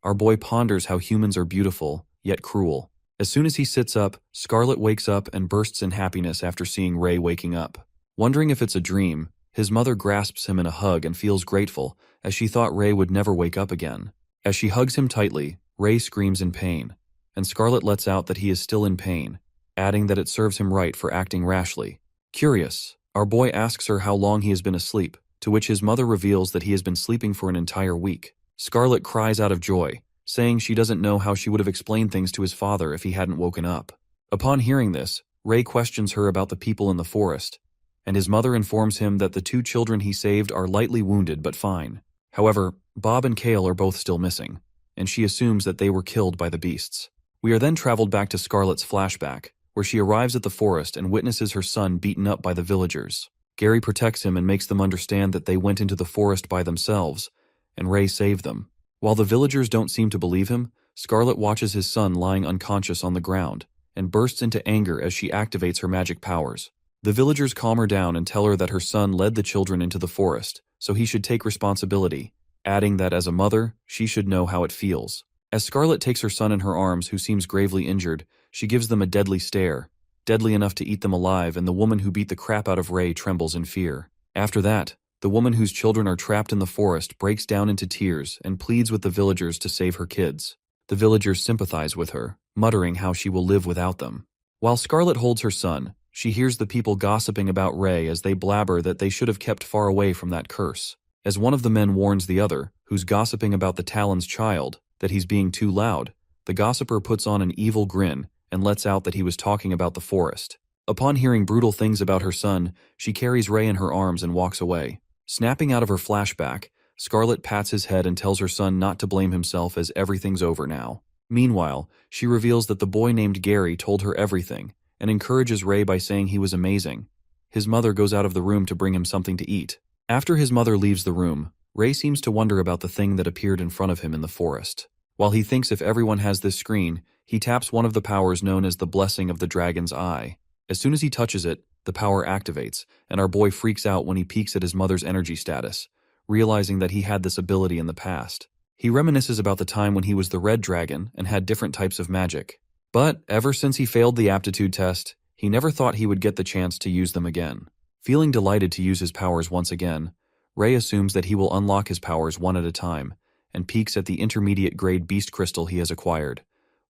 our boy ponders how humans are beautiful, yet cruel. As soon as he sits up, Scarlet wakes up and bursts in happiness after seeing Ray waking up. Wondering if it's a dream, his mother grasps him in a hug and feels grateful, as she thought Ray would never wake up again. As she hugs him tightly, Ray screams in pain, and Scarlet lets out that he is still in pain, adding that it serves him right for acting rashly. Curious, our boy asks her how long he has been asleep, to which his mother reveals that he has been sleeping for an entire week. Scarlet cries out of joy, saying she doesn't know how she would have explained things to his father if he hadn't woken up. Upon hearing this, Ray questions her about the people in the forest, and his mother informs him that the two children he saved are lightly wounded but fine. However, Bob and Kale are both still missing, and she assumes that they were killed by the beasts. We are then traveled back to Scarlet's flashback, where she arrives at the forest and witnesses her son beaten up by the villagers. Gary protects him and makes them understand that they went into the forest by themselves, and Ray saved them. While the villagers don't seem to believe him, Scarlet watches his son lying unconscious on the ground, and bursts into anger as she activates her magic powers. The villagers calm her down and tell her that her son led the children into the forest, so he should take responsibility, adding that as a mother, she should know how it feels. As Scarlet takes her son in her arms, who seems gravely injured, she gives them a deadly stare, deadly enough to eat them alive, and the woman who beat the crap out of Ray trembles in fear. After that, the woman whose children are trapped in the forest breaks down into tears and pleads with the villagers to save her kids. The villagers sympathize with her, muttering how she will live without them. While Scarlet holds her son, she hears the people gossiping about Ray as they blabber that they should have kept far away from that curse. As one of the men warns the other, who's gossiping about the Talon's child, that he's being too loud, the gossiper puts on an evil grin and lets out that he was talking about the forest. Upon hearing brutal things about her son, she carries Ray in her arms and walks away. Snapping out of her flashback, Scarlet pats his head and tells her son not to blame himself as everything's over now. Meanwhile, she reveals that the boy named Gary told her everything, and encourages Ray by saying he was amazing. His mother goes out of the room to bring him something to eat. After his mother leaves the room, Ray seems to wonder about the thing that appeared in front of him in the forest. While he thinks if everyone has this screen, he taps one of the powers known as the Blessing of the Dragon's Eye. As soon as he touches it, the power activates, and our boy freaks out when he peeks at his mother's energy status, realizing that he had this ability in the past. He reminisces about the time when he was the red dragon and had different types of magic. But ever since he failed the aptitude test, he never thought he would get the chance to use them again. Feeling delighted to use his powers once again, Ray assumes that he will unlock his powers one at a time, and peeks at the intermediate grade beast crystal he has acquired,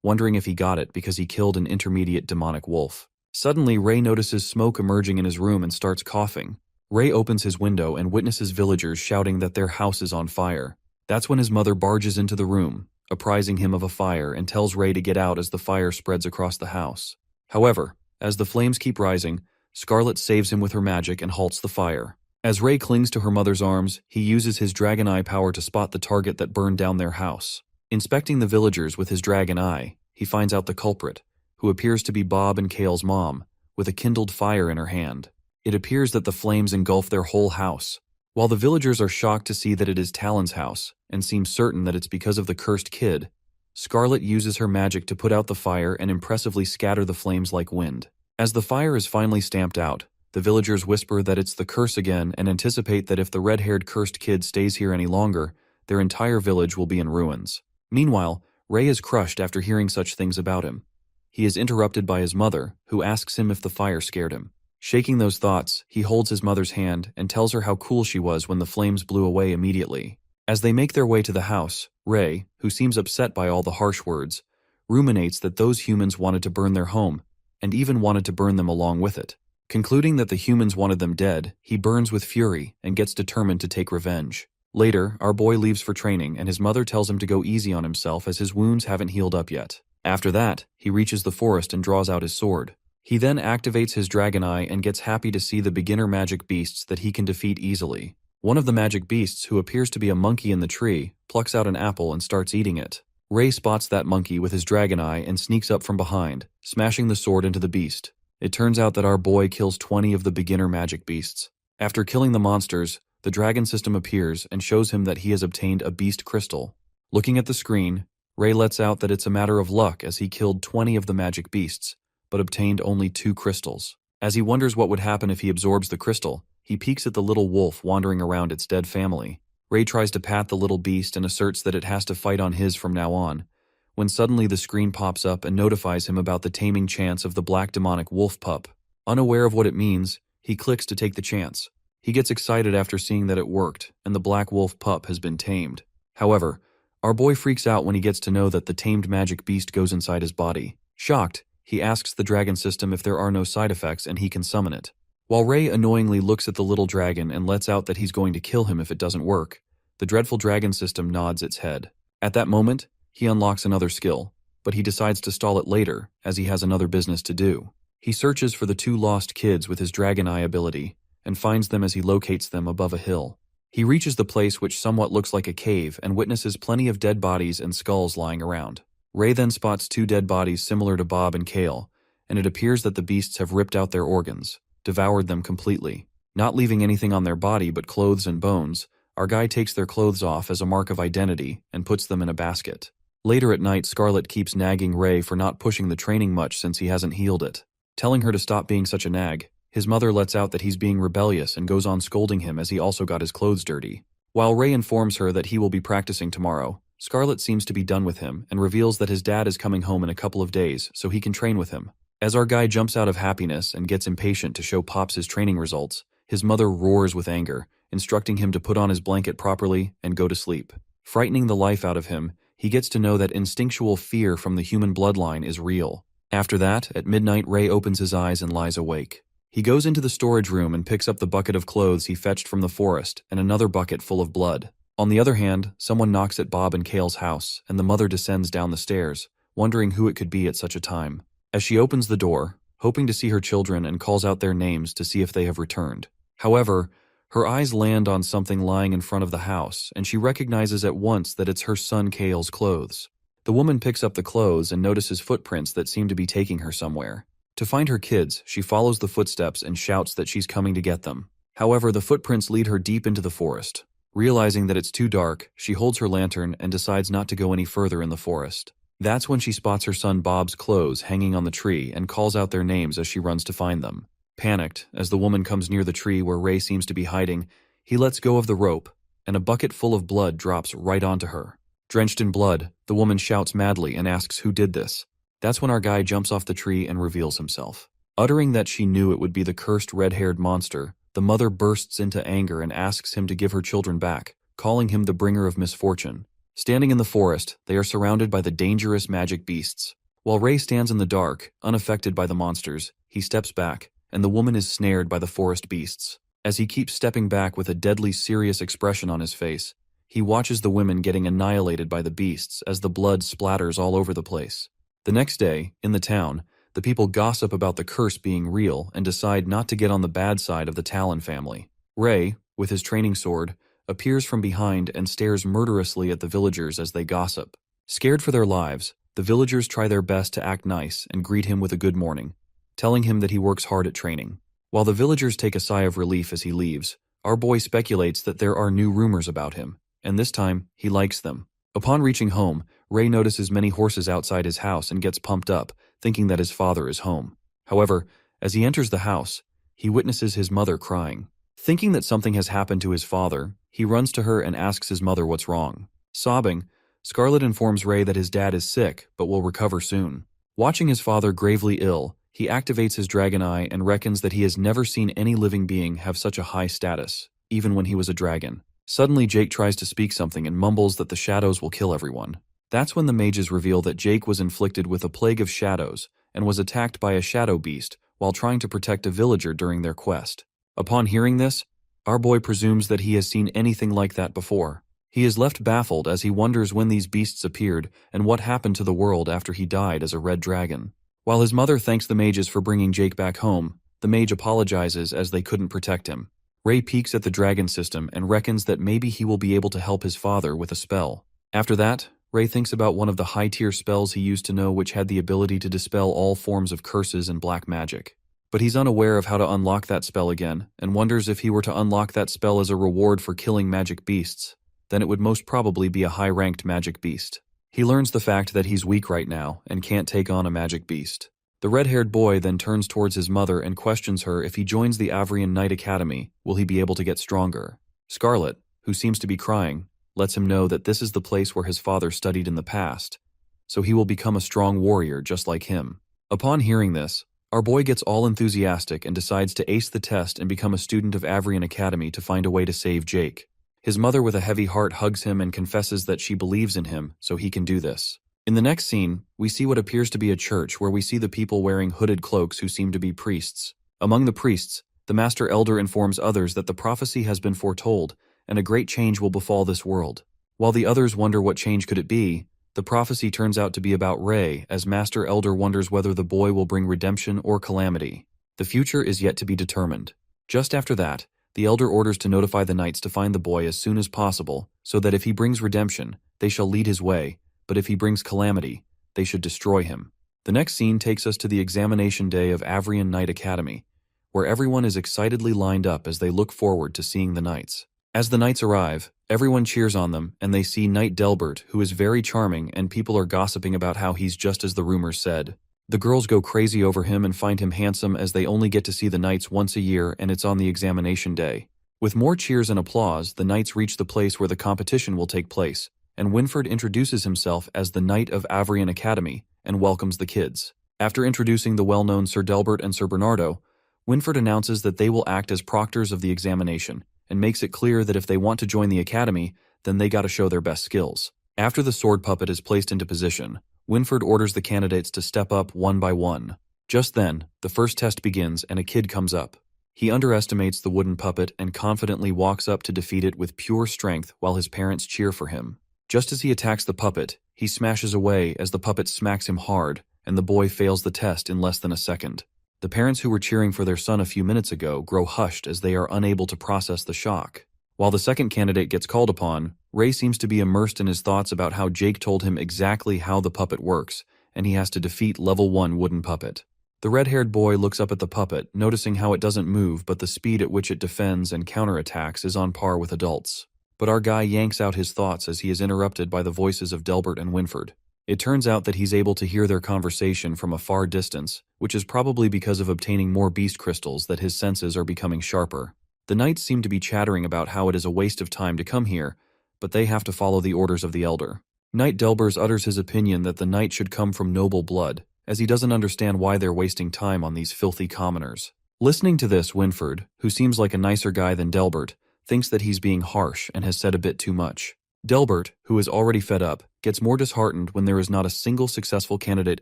wondering if he got it because he killed an intermediate demonic wolf. Suddenly, Ray notices smoke emerging in his room and starts coughing. Ray opens his window and witnesses villagers shouting that their house is on fire. That's when his mother barges into the room, apprising him of a fire and tells Ray to get out as the fire spreads across the house. However, as the flames keep rising, Scarlet saves him with her magic and halts the fire. As Ray clings to her mother's arms, he uses his dragon eye power to spot the target that burned down their house. Inspecting the villagers with his dragon eye, he finds out the culprit, who appears to be Bob and Kale's mom, with a kindled fire in her hand. It appears that the flames engulf their whole house. While the villagers are shocked to see that it is Talon's house, and seem certain that it's because of the cursed kid, Scarlet uses her magic to put out the fire and impressively scatter the flames like wind. As the fire is finally stamped out, the villagers whisper that it's the curse again and anticipate that if the red-haired cursed kid stays here any longer, their entire village will be in ruins. Meanwhile, Ray is crushed after hearing such things about him. He is interrupted by his mother, who asks him if the fire scared him. Shaking those thoughts, he holds his mother's hand and tells her how cool she was when the flames blew away immediately. As they make their way to the house, Ray, who seems upset by all the harsh words, ruminates that those humans wanted to burn their home, and even wanted to burn them along with it. Concluding that the humans wanted them dead, he burns with fury and gets determined to take revenge. Later, our boy leaves for training and his mother tells him to go easy on himself as his wounds haven't healed up yet. After that, he reaches the forest and draws out his sword. He then activates his dragon eye and gets happy to see the beginner magic beasts that he can defeat easily. One of the magic beasts, who appears to be a monkey in the tree, plucks out an apple and starts eating it. Ray spots that monkey with his dragon eye and sneaks up from behind, smashing the sword into the beast. It turns out that our boy kills 20 of the beginner magic beasts. After killing the monsters, the dragon system appears and shows him that he has obtained a beast crystal. Looking at the screen, Ray lets out that it's a matter of luck as he killed 20 of the magic beasts, but obtained only 2 crystals. As he wonders what would happen if he absorbs the crystal, he peeks at the little wolf wandering around its dead family. Ray tries to pat the little beast and asserts that it has to fight on his from now on, when suddenly the screen pops up and notifies him about the taming chance of the black demonic wolf pup. Unaware of what it means, he clicks to take the chance. He gets excited after seeing that it worked, and the black wolf pup has been tamed. However, our boy freaks out when he gets to know that the tamed magic beast goes inside his body. Shocked, he asks the dragon system if there are no side effects and he can summon it. While Ray annoyingly looks at the little dragon and lets out that he's going to kill him if it doesn't work, the dreadful dragon system nods its head. At that moment, he unlocks another skill, but he decides to stall it later as he has another business to do. He searches for the 2 lost kids with his dragon eye ability and finds them as he locates them above a hill. He reaches the place which somewhat looks like a cave and witnesses plenty of dead bodies and skulls lying around. Ray then spots 2 dead bodies similar to Bob and Kale, and it appears that the beasts have ripped out their organs, devoured them completely. Not leaving anything on their body but clothes and bones, our guy takes their clothes off as a mark of identity and puts them in a basket. Later at night, Scarlet keeps nagging Ray for not pushing the training much since he hasn't healed it. Telling her to stop being such a nag, his mother lets out that he's being rebellious and goes on scolding him as he also got his clothes dirty. While Ray informs her that he will be practicing tomorrow, Scarlet seems to be done with him and reveals that his dad is coming home in a couple of days so he can train with him. As our guy jumps out of happiness and gets impatient to show Pops his training results, his mother roars with anger, instructing him to put on his blanket properly and go to sleep. Frightening the life out of him, he gets to know that instinctual fear from the human bloodline is real. After that, at midnight, Ray opens his eyes and lies awake. He goes into the storage room and picks up the bucket of clothes he fetched from the forest and another bucket full of blood. On the other hand, someone knocks at Bob and Kale's house, and the mother descends down the stairs, wondering who it could be at such a time. As she opens the door, hoping to see her children and calls out their names to see if they have returned. However, her eyes land on something lying in front of the house, and she recognizes at once that it's her son Kale's clothes. The woman picks up the clothes and notices footprints that seem to be taking her somewhere. To find her kids, she follows the footsteps and shouts that she's coming to get them. However, the footprints lead her deep into the forest. Realizing that it's too dark, she holds her lantern and decides not to go any further in the forest. That's when she spots her son Bob's clothes hanging on the tree and calls out their names as she runs to find them. Panicked, as the woman comes near the tree where Ray seems to be hiding, he lets go of the rope, and a bucket full of blood drops right onto her. Drenched in blood, the woman shouts madly and asks who did this. That's when our guy jumps off the tree and reveals himself. Uttering that she knew it would be the cursed red-haired monster, the mother bursts into anger and asks him to give her children back, calling him the bringer of misfortune. Standing in the forest, they are surrounded by the dangerous magic beasts. While Ray stands in the dark, unaffected by the monsters, he steps back, and the woman is snared by the forest beasts. As he keeps stepping back with a deadly serious expression on his face, he watches the women getting annihilated by the beasts as the blood splatters all over the place. The next day, in the town, the people gossip about the curse being real and decide not to get on the bad side of the Talon family. Ray, with his training sword, appears from behind and stares murderously at the villagers as they gossip. Scared for their lives, the villagers try their best to act nice and greet him with a good morning, telling him that he works hard at training. While the villagers take a sigh of relief as he leaves, our boy speculates that there are new rumors about him, and this time, he likes them. Upon reaching home, Ray notices many horses outside his house and gets pumped up, thinking that his father is home. However, as he enters the house, he witnesses his mother crying. Thinking that something has happened to his father, he runs to her and asks his mother what's wrong. Sobbing, Scarlet informs Ray that his dad is sick but will recover soon. Watching his father gravely ill, he activates his dragon eye and reckons that he has never seen any living being have such a high status, even when he was a dragon. Suddenly, Jake tries to speak something and mumbles that the shadows will kill everyone. That's when the mages reveal that Jake was inflicted with a plague of shadows and was attacked by a shadow beast while trying to protect a villager during their quest. Upon hearing this, our boy presumes that he has seen anything like that before. He is left baffled as he wonders when these beasts appeared and what happened to the world after he died as a red dragon. While his mother thanks the mages for bringing Jake back home, the mage apologizes as they couldn't protect him. Ray peeks at the dragon system and reckons that maybe he will be able to help his father with a spell. After that, Ray thinks about one of the high-tier spells he used to know which had the ability to dispel all forms of curses and black magic. But he's unaware of how to unlock that spell again, and wonders if he were to unlock that spell as a reward for killing magic beasts, then it would most probably be a high-ranked magic beast. He learns the fact that he's weak right now and can't take on a magic beast. The red-haired boy then turns towards his mother and questions her if he joins the Avrian Knight Academy, will he be able to get stronger. Scarlet, who seems to be crying, lets him know that this is the place where his father studied in the past, so he will become a strong warrior just like him. Upon hearing this, our boy gets all enthusiastic and decides to ace the test and become a student of Avrian Academy to find a way to save Jake. His mother with a heavy heart hugs him and confesses that she believes in him, so he can do this. In the next scene, we see what appears to be a church where we see the people wearing hooded cloaks who seem to be priests. Among the priests, the Master Elder informs others that the prophecy has been foretold and a great change will befall this world. While the others wonder what change could it be, the prophecy turns out to be about Ray, as Master Elder wonders whether the boy will bring redemption or calamity. The future is yet to be determined. Just after that, the Elder orders to notify the knights to find the boy as soon as possible, so that if he brings redemption, they shall lead his way, but if he brings calamity, they should destroy him. The next scene takes us to the examination day of Avrian Knight Academy, where everyone is excitedly lined up as they look forward to seeing the knights. As the knights arrive, everyone cheers on them, and they see Knight Delbert, who is very charming, and people are gossiping about how he's just as the rumors said. The girls go crazy over him and find him handsome as they only get to see the knights once a year and it's on the examination day. With more cheers and applause, the knights reach the place where the competition will take place, and Winford introduces himself as the Knight of Avrian Academy and welcomes the kids. After introducing the well-known Sir Delbert and Sir Bernardo, Winford announces that they will act as proctors of the examination and makes it clear that if they want to join the academy, then they gotta show their best skills. After the sword puppet is placed into position, Winford orders the candidates to step up one by one. Just then, the first test begins and a kid comes up. He underestimates the wooden puppet and confidently walks up to defeat it with pure strength while his parents cheer for him. Just as he attacks the puppet, he smashes away as the puppet smacks him hard, and the boy fails the test in less than a second. The parents who were cheering for their son a few minutes ago grow hushed as they are unable to process the shock. While the second candidate gets called upon, Ray seems to be immersed in his thoughts about how Jake told him exactly how the puppet works, and he has to defeat level 1 wooden puppet. The red-haired boy looks up at the puppet, noticing how it doesn't move but the speed at which it defends and counterattacks is on par with adults. But our guy yanks out his thoughts as he is interrupted by the voices of Delbert and Winford. It turns out that he's able to hear their conversation from a far distance, which is probably because of obtaining more beast crystals that his senses are becoming sharper. The knights seem to be chattering about how it is a waste of time to come here, but they have to follow the orders of the Elder. Knight Delbers utters his opinion that the knight should come from noble blood, as he doesn't understand why they're wasting time on these filthy commoners. Listening to this, Winford, who seems like a nicer guy than Delbert, thinks that he's being harsh and has said a bit too much. Delbert, who is already fed up, gets more disheartened when there is not a single successful candidate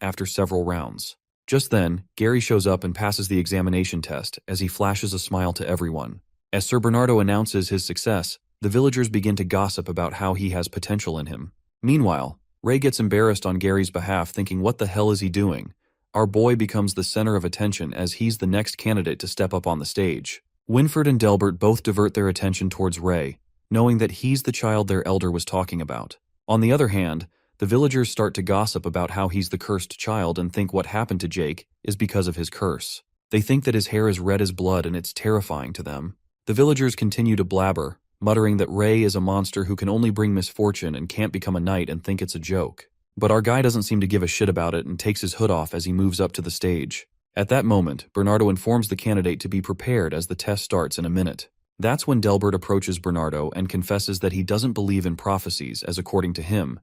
after several rounds. Just then, Gary shows up and passes the examination test as he flashes a smile to everyone. As Sir Bernardo announces his success, the villagers begin to gossip about how he has potential in him. Meanwhile, Ray gets embarrassed on Gary's behalf, thinking, what the hell is he doing? Our boy becomes the center of attention as he's the next candidate to step up on the stage. Winford and Delbert both divert their attention towards Ray, knowing that he's the child their elder was talking about. On the other hand, the villagers start to gossip about how he's the cursed child and think what happened to Jake is because of his curse. They think that his hair is red as blood and it's terrifying to them. The villagers continue to blabber, muttering that Ray is a monster who can only bring misfortune and can't become a knight, and think it's a joke. But our guy doesn't seem to give a shit about it and takes his hood off as he moves up to the stage. At that moment, Bernardo informs the candidate to be prepared as the test starts in a minute. That's when Delbert approaches Bernardo and confesses that he doesn't believe in prophecies, as according to him,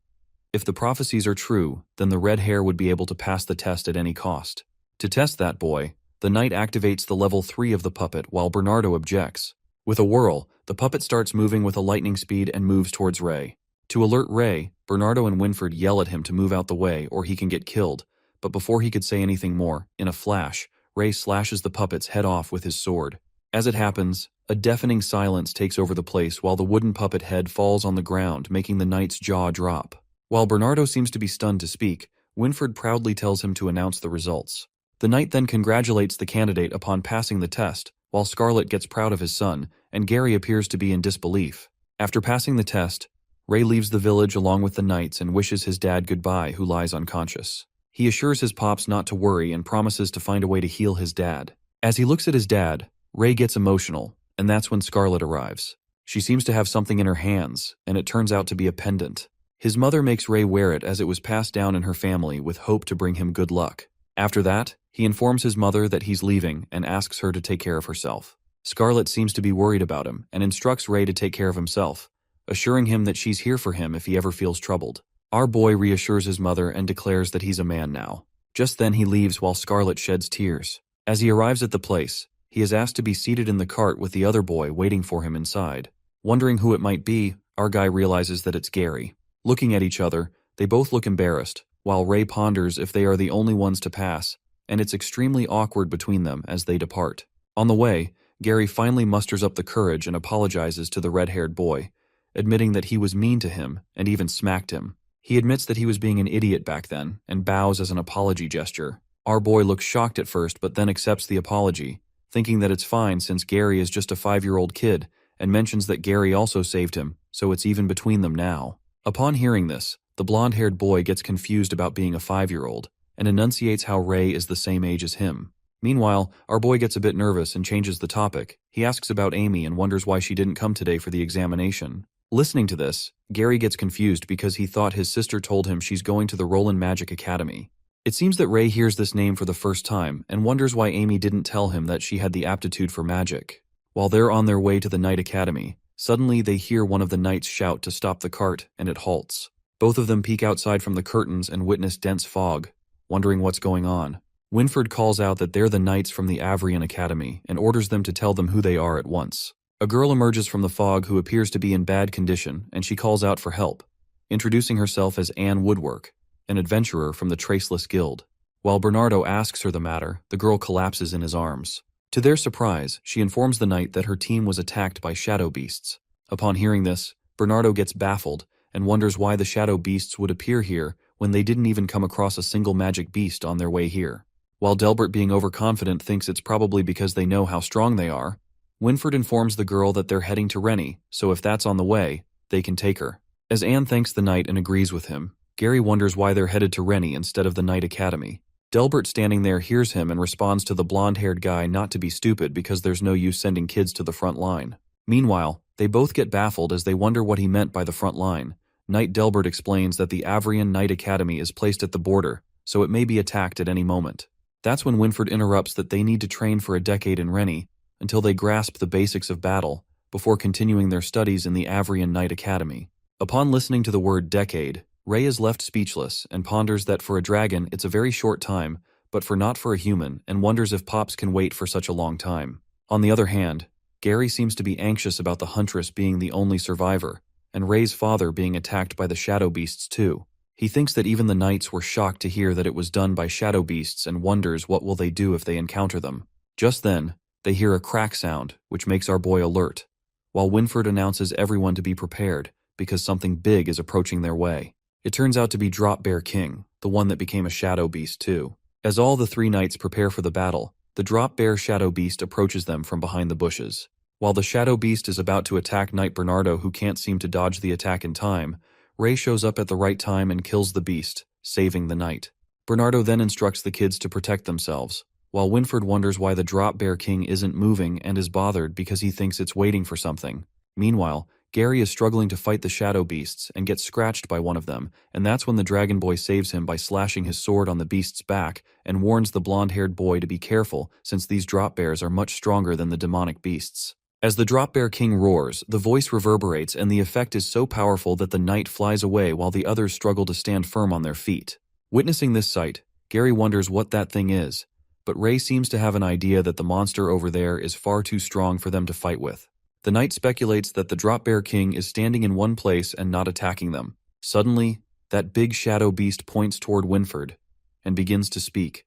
if the prophecies are true, then the red hair would be able to pass the test at any cost. To test that boy, the knight activates the level 3 of the puppet while Bernardo objects. With a whirl, the puppet starts moving with a lightning speed and moves towards Ray. To alert Ray, Bernardo and Winford yell at him to move out the way or he can get killed, but before he could say anything more, in a flash, Ray slashes the puppet's head off with his sword. As it happens, a deafening silence takes over the place while the wooden puppet head falls on the ground, making the knight's jaw drop. While Bernardo seems to be stunned to speak, Winford proudly tells him to announce the results. The knight then congratulates the candidate upon passing the test, while Scarlet gets proud of his son, and Gary appears to be in disbelief. After passing the test, Ray leaves the village along with the knights and wishes his dad goodbye, who lies unconscious. He assures his pops not to worry and promises to find a way to heal his dad. As he looks at his dad, Ray gets emotional, and that's when Scarlet arrives. She seems to have something in her hands, and it turns out to be a pendant. His mother makes Ray wear it as it was passed down in her family with hope to bring him good luck. After that, he informs his mother that he's leaving and asks her to take care of herself. Scarlet seems to be worried about him and instructs Ray to take care of himself, assuring him that she's here for him if he ever feels troubled. Our boy reassures his mother and declares that he's a man now. Just then he leaves while Scarlet sheds tears. As he arrives at the place, he is asked to be seated in the cart with the other boy waiting for him inside. Wondering who it might be, our guy realizes that it's Gary. Looking at each other, they both look embarrassed, while Ray ponders if they are the only ones to pass, and it's extremely awkward between them as they depart. On the way, Gary finally musters up the courage and apologizes to the red-haired boy, admitting that he was mean to him and even smacked him. He admits that he was being an idiot back then and bows as an apology gesture. Our boy looks shocked at first but then accepts the apology, thinking that it's fine since Gary is just a 5-year-old kid, and mentions that Gary also saved him, so it's even between them now. Upon hearing this, the blonde-haired boy gets confused about being a 5-year-old and enunciates how Ray is the same age as him. Meanwhile, our boy gets a bit nervous and changes the topic. He asks about Amy and wonders why she didn't come today for the examination. Listening to this, Gary gets confused because he thought his sister told him she's going to the Roland Magic Academy. It seems that Ray hears this name for the first time and wonders why Amy didn't tell him that she had the aptitude for magic. While they're on their way to the Knight Academy, suddenly they hear one of the knights shout to stop the cart, and it halts. Both of them peek outside from the curtains and witness dense fog, wondering what's going on. Winford calls out that they're the knights from the Avrian Academy and orders them to tell them who they are at once. A girl emerges from the fog who appears to be in bad condition, and she calls out for help, introducing herself as Anne Woodwork, an adventurer from the Traceless Guild. While Bernardo asks her the matter, the girl collapses in his arms. To their surprise, she informs the knight that her team was attacked by shadow beasts. Upon hearing this, Bernardo gets baffled and wonders why the shadow beasts would appear here when they didn't even come across a single magic beast on their way here. While Delbert, being overconfident, thinks it's probably because they know how strong they are, Winford informs the girl that they're heading to Rennie, so if that's on the way, they can take her. As Anne thanks the knight and agrees with him, Gary wonders why they're headed to Rennie instead of the Knight Academy. Delbert, standing there, hears him and responds to the blonde-haired guy not to be stupid because there's no use sending kids to the front line. Meanwhile, they both get baffled as they wonder what he meant by the front line. Knight Delbert explains that the Avrian Knight Academy is placed at the border, so it may be attacked at any moment. That's when Winford interrupts that they need to train for a decade in Rennie until they grasp the basics of battle before continuing their studies in the Avrian Knight Academy. Upon listening to the word decade, Ray is left speechless and ponders that for a dragon it's a very short time, but not for a human, and wonders if Pops can wait for such a long time. On the other hand, Gary seems to be anxious about the huntress being the only survivor, and Ray's father being attacked by the shadow beasts too. He thinks that even the knights were shocked to hear that it was done by shadow beasts and wonders what will they do if they encounter them. Just then, they hear a crack sound, which makes our boy alert, while Winford announces everyone to be prepared because something big is approaching their way. It turns out to be Drop Bear King, the one that became a shadow beast too. As all the three knights prepare for the battle, the Drop Bear shadow beast approaches them from behind the bushes. While the shadow beast is about to attack Knight Bernardo, who can't seem to dodge the attack in time, Ray shows up at the right time and kills the beast, saving the knight. Bernardo then instructs the kids to protect themselves, while Winford wonders why the Drop Bear King isn't moving and is bothered because he thinks it's waiting for something. Meanwhile, Gary is struggling to fight the shadow beasts and gets scratched by one of them, and that's when the Dragon Boy saves him by slashing his sword on the beast's back and warns the blonde-haired boy to be careful since these drop bears are much stronger than the demonic beasts. As the Drop Bear King roars, the voice reverberates and the effect is so powerful that the knight flies away while the others struggle to stand firm on their feet. Witnessing this sight, Gary wonders what that thing is, but Ray seems to have an idea that the monster over there is far too strong for them to fight with. The knight speculates that the Drop Bear King is standing in one place and not attacking them. Suddenly, that big shadow beast points toward Winford and begins to speak,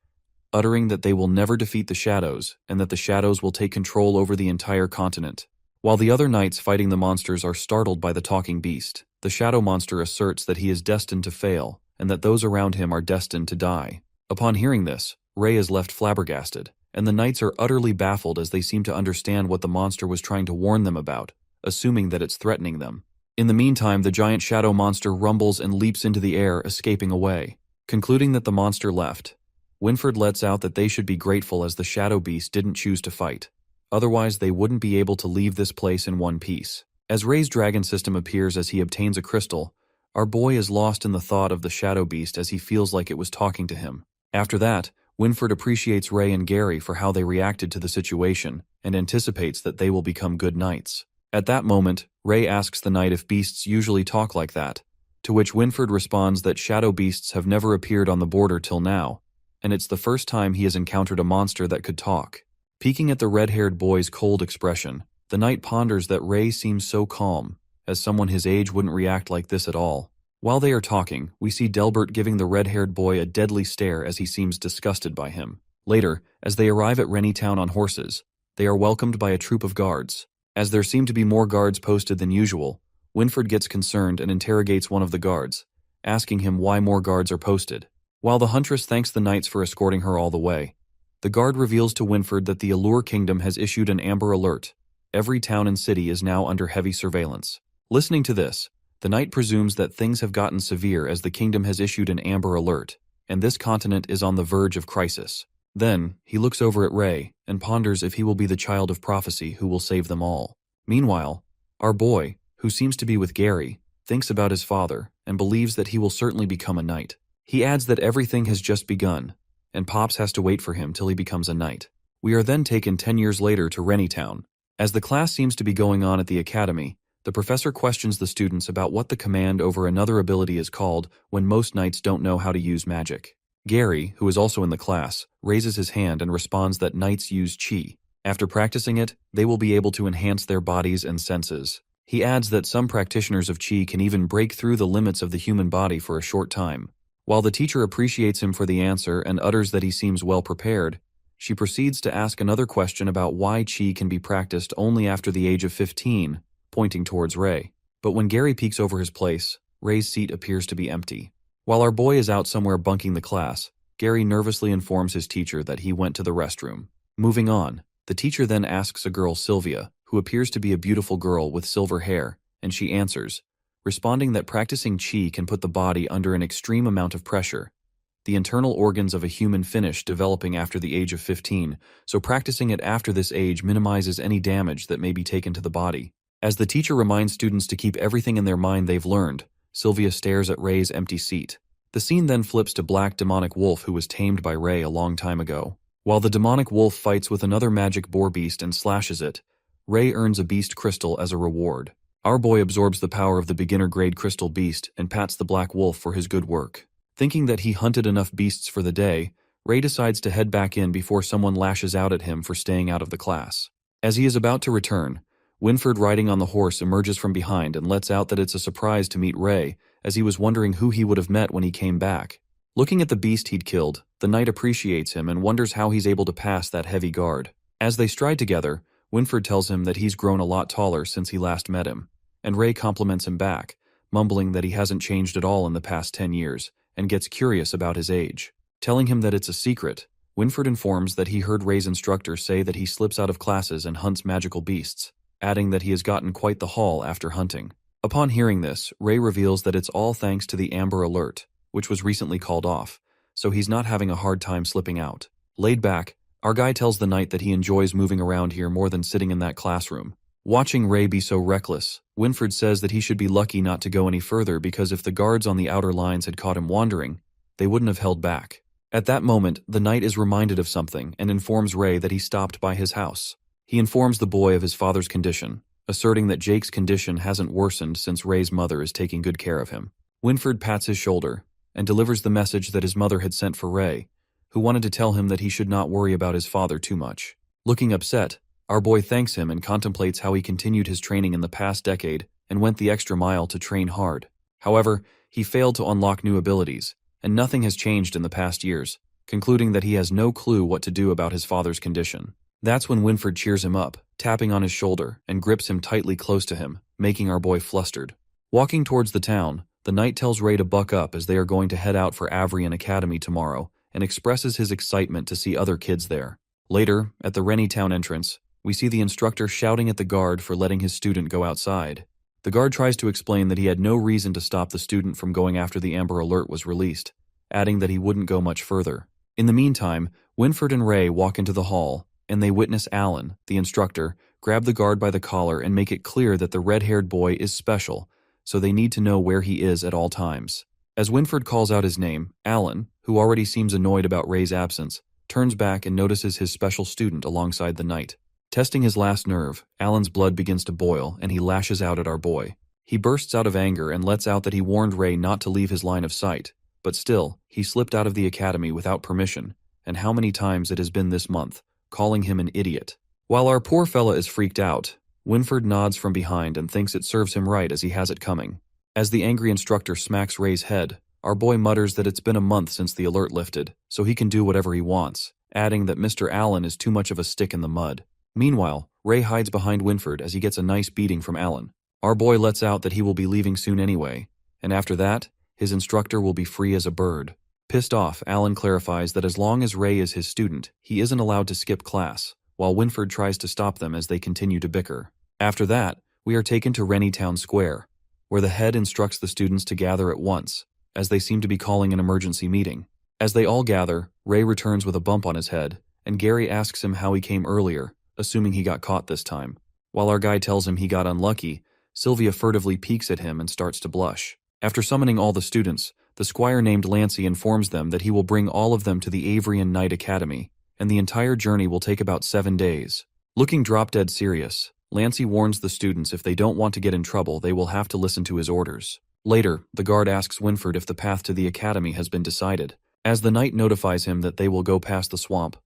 uttering that they will never defeat the shadows and that the shadows will take control over the entire continent. While the other knights fighting the monsters are startled by the talking beast, the shadow monster asserts that he is destined to fail and that those around him are destined to die. Upon hearing this, Ray is left flabbergasted, and the knights are utterly baffled as they seem to understand what the monster was trying to warn them about, assuming that it's threatening them. In the meantime, the giant shadow monster rumbles and leaps into the air, escaping away. Concluding that the monster left, Winford lets out that they should be grateful as the shadow beast didn't choose to fight. Otherwise, they wouldn't be able to leave this place in one piece. As Ray's dragon system appears as he obtains a crystal, our boy is lost in the thought of the shadow beast as he feels like it was talking to him. After that, Winford appreciates Ray and Gary for how they reacted to the situation and anticipates that they will become good knights. At that moment, Ray asks the knight if beasts usually talk like that, to which Winford responds that shadow beasts have never appeared on the border till now, and it's the first time he has encountered a monster that could talk. Peeking at the red-haired boy's cold expression, the knight ponders that Ray seems so calm, as someone his age wouldn't react like this at all. While they are talking, we see Delbert giving the red-haired boy a deadly stare as he seems disgusted by him. Later, as they arrive at Rennie Town on horses, they are welcomed by a troop of guards. As there seem to be more guards posted than usual, Winford gets concerned and interrogates one of the guards, asking him why more guards are posted. While the huntress thanks the knights for escorting her all the way, the guard reveals to Winford that the Allure Kingdom has issued an amber alert. Every town and city is now under heavy surveillance. Listening to this, the knight presumes that things have gotten severe as the kingdom has issued an amber alert, and this continent is on the verge of crisis. Then, he looks over at Ray and ponders if he will be the child of prophecy who will save them all. Meanwhile, our boy, who seems to be with Gary, thinks about his father and believes that he will certainly become a knight. He adds that everything has just begun, and Pops has to wait for him till he becomes a knight. We are then taken 10 years later to Rennie Town. As the class seems to be going on at the academy, the professor questions the students about what the command over another ability is called when most knights don't know how to use magic. Gary, who is also in the class, raises his hand and responds that knights use chi. After practicing it, they will be able to enhance their bodies and senses. He adds that some practitioners of chi can even break through the limits of the human body for a short time. While the teacher appreciates him for the answer and utters that he seems well prepared, she proceeds to ask another question about why chi can be practiced only after the age of 15, pointing towards Ray. But when Gary peeks over his place, Ray's seat appears to be empty. While our boy is out somewhere bunking the class, Gary nervously informs his teacher that he went to the restroom. Moving on, the teacher then asks a girl, Sylvia, who appears to be a beautiful girl with silver hair, and she answers, responding that practicing chi can put the body under an extreme amount of pressure. The internal organs of a human finish developing after the age of 15, so practicing it after this age minimizes any damage that may be taken to the body. As the teacher reminds students to keep everything in their mind they've learned, Sylvia stares at Ray's empty seat. The scene then flips to Black Demonic Wolf, who was tamed by Ray a long time ago. While the demonic wolf fights with another magic boar beast and slashes it, Ray earns a beast crystal as a reward. Our boy absorbs the power of the beginner-grade crystal beast and pats the black wolf for his good work. Thinking that he hunted enough beasts for the day, Ray decides to head back in before someone lashes out at him for staying out of the class. As he is about to return, Winford riding on the horse emerges from behind and lets out that it's a surprise to meet Ray, as he was wondering who he would have met when he came back. Looking at the beast he'd killed, the knight appreciates him and wonders how he's able to pass that heavy guard. As they stride together, Winford tells him that he's grown a lot taller since he last met him, and Ray compliments him back, mumbling that he hasn't changed at all in the past 10 years, and gets curious about his age. Telling him that it's a secret, Winford informs that he heard Ray's instructor say that he slips out of classes and hunts magical beasts, adding that he has gotten quite the haul after hunting. Upon hearing this, Ray reveals that it's all thanks to the Amber Alert, which was recently called off, so he's not having a hard time slipping out. Laid back, our guy tells the knight that he enjoys moving around here more than sitting in that classroom. Watching Ray be so reckless, Winford says that he should be lucky not to go any further because if the guards on the outer lines had caught him wandering, they wouldn't have held back. At that moment, the knight is reminded of something and informs Ray that he stopped by his house. He informs the boy of his father's condition, asserting that Jake's condition hasn't worsened since Ray's mother is taking good care of him. Winford pats his shoulder and delivers the message that his mother had sent for Ray, who wanted to tell him that he should not worry about his father too much. Looking upset, our boy thanks him and contemplates how he continued his training in the past decade and went the extra mile to train hard. However, he failed to unlock new abilities, and nothing has changed in the past years, concluding that he has no clue what to do about his father's condition. That's when Winford cheers him up, tapping on his shoulder, and grips him tightly close to him, making our boy flustered. Walking towards the town, the knight tells Ray to buck up as they are going to head out for Avrian Academy tomorrow, and expresses his excitement to see other kids there. Later, at the Rennie town entrance, we see the instructor shouting at the guard for letting his student go outside. The guard tries to explain that he had no reason to stop the student from going after the Amber Alert was released, adding that he wouldn't go much further. In the meantime, Winford and Ray walk into the hall, and they witness Alan, the instructor, grab the guard by the collar and make it clear that the red-haired boy is special, so they need to know where he is at all times. As Winford calls out his name, Alan, who already seems annoyed about Ray's absence, turns back and notices his special student alongside the knight. Testing his last nerve, Alan's blood begins to boil and he lashes out at our boy. He bursts out of anger and lets out that he warned Ray not to leave his line of sight, but still, he slipped out of the academy without permission, and how many times it has been this month, calling him an idiot. While our poor fella is freaked out, Winford nods from behind and thinks it serves him right as he has it coming. As the angry instructor smacks Ray's head, our boy mutters that it's been a month since the alert lifted, so he can do whatever he wants, adding that Mr. Allen is too much of a stick in the mud. Meanwhile, Ray hides behind Winford as he gets a nice beating from Alan. Our boy lets out that he will be leaving soon anyway, and after that, his instructor will be free as a bird. Pissed off, Alan clarifies that as long as Ray is his student, he isn't allowed to skip class, while Winford tries to stop them as they continue to bicker. After that, we are taken to Rennie Town Square, where the head instructs the students to gather at once, as they seem to be calling an emergency meeting. As they all gather, Ray returns with a bump on his head, and Gary asks him how he came earlier, assuming he got caught this time. While our guy tells him he got unlucky, Sylvia furtively peeks at him and starts to blush. After summoning all the students, the squire named Lancey informs them that he will bring all of them to the Avrian Knight Academy, and the entire journey will take about 7 days. Looking drop-dead serious, Lancey warns the students if they don't want to get in trouble, they will have to listen to his orders. Later, the guard asks Winford if the path to the academy has been decided. As the knight notifies him that they will go past the swamp,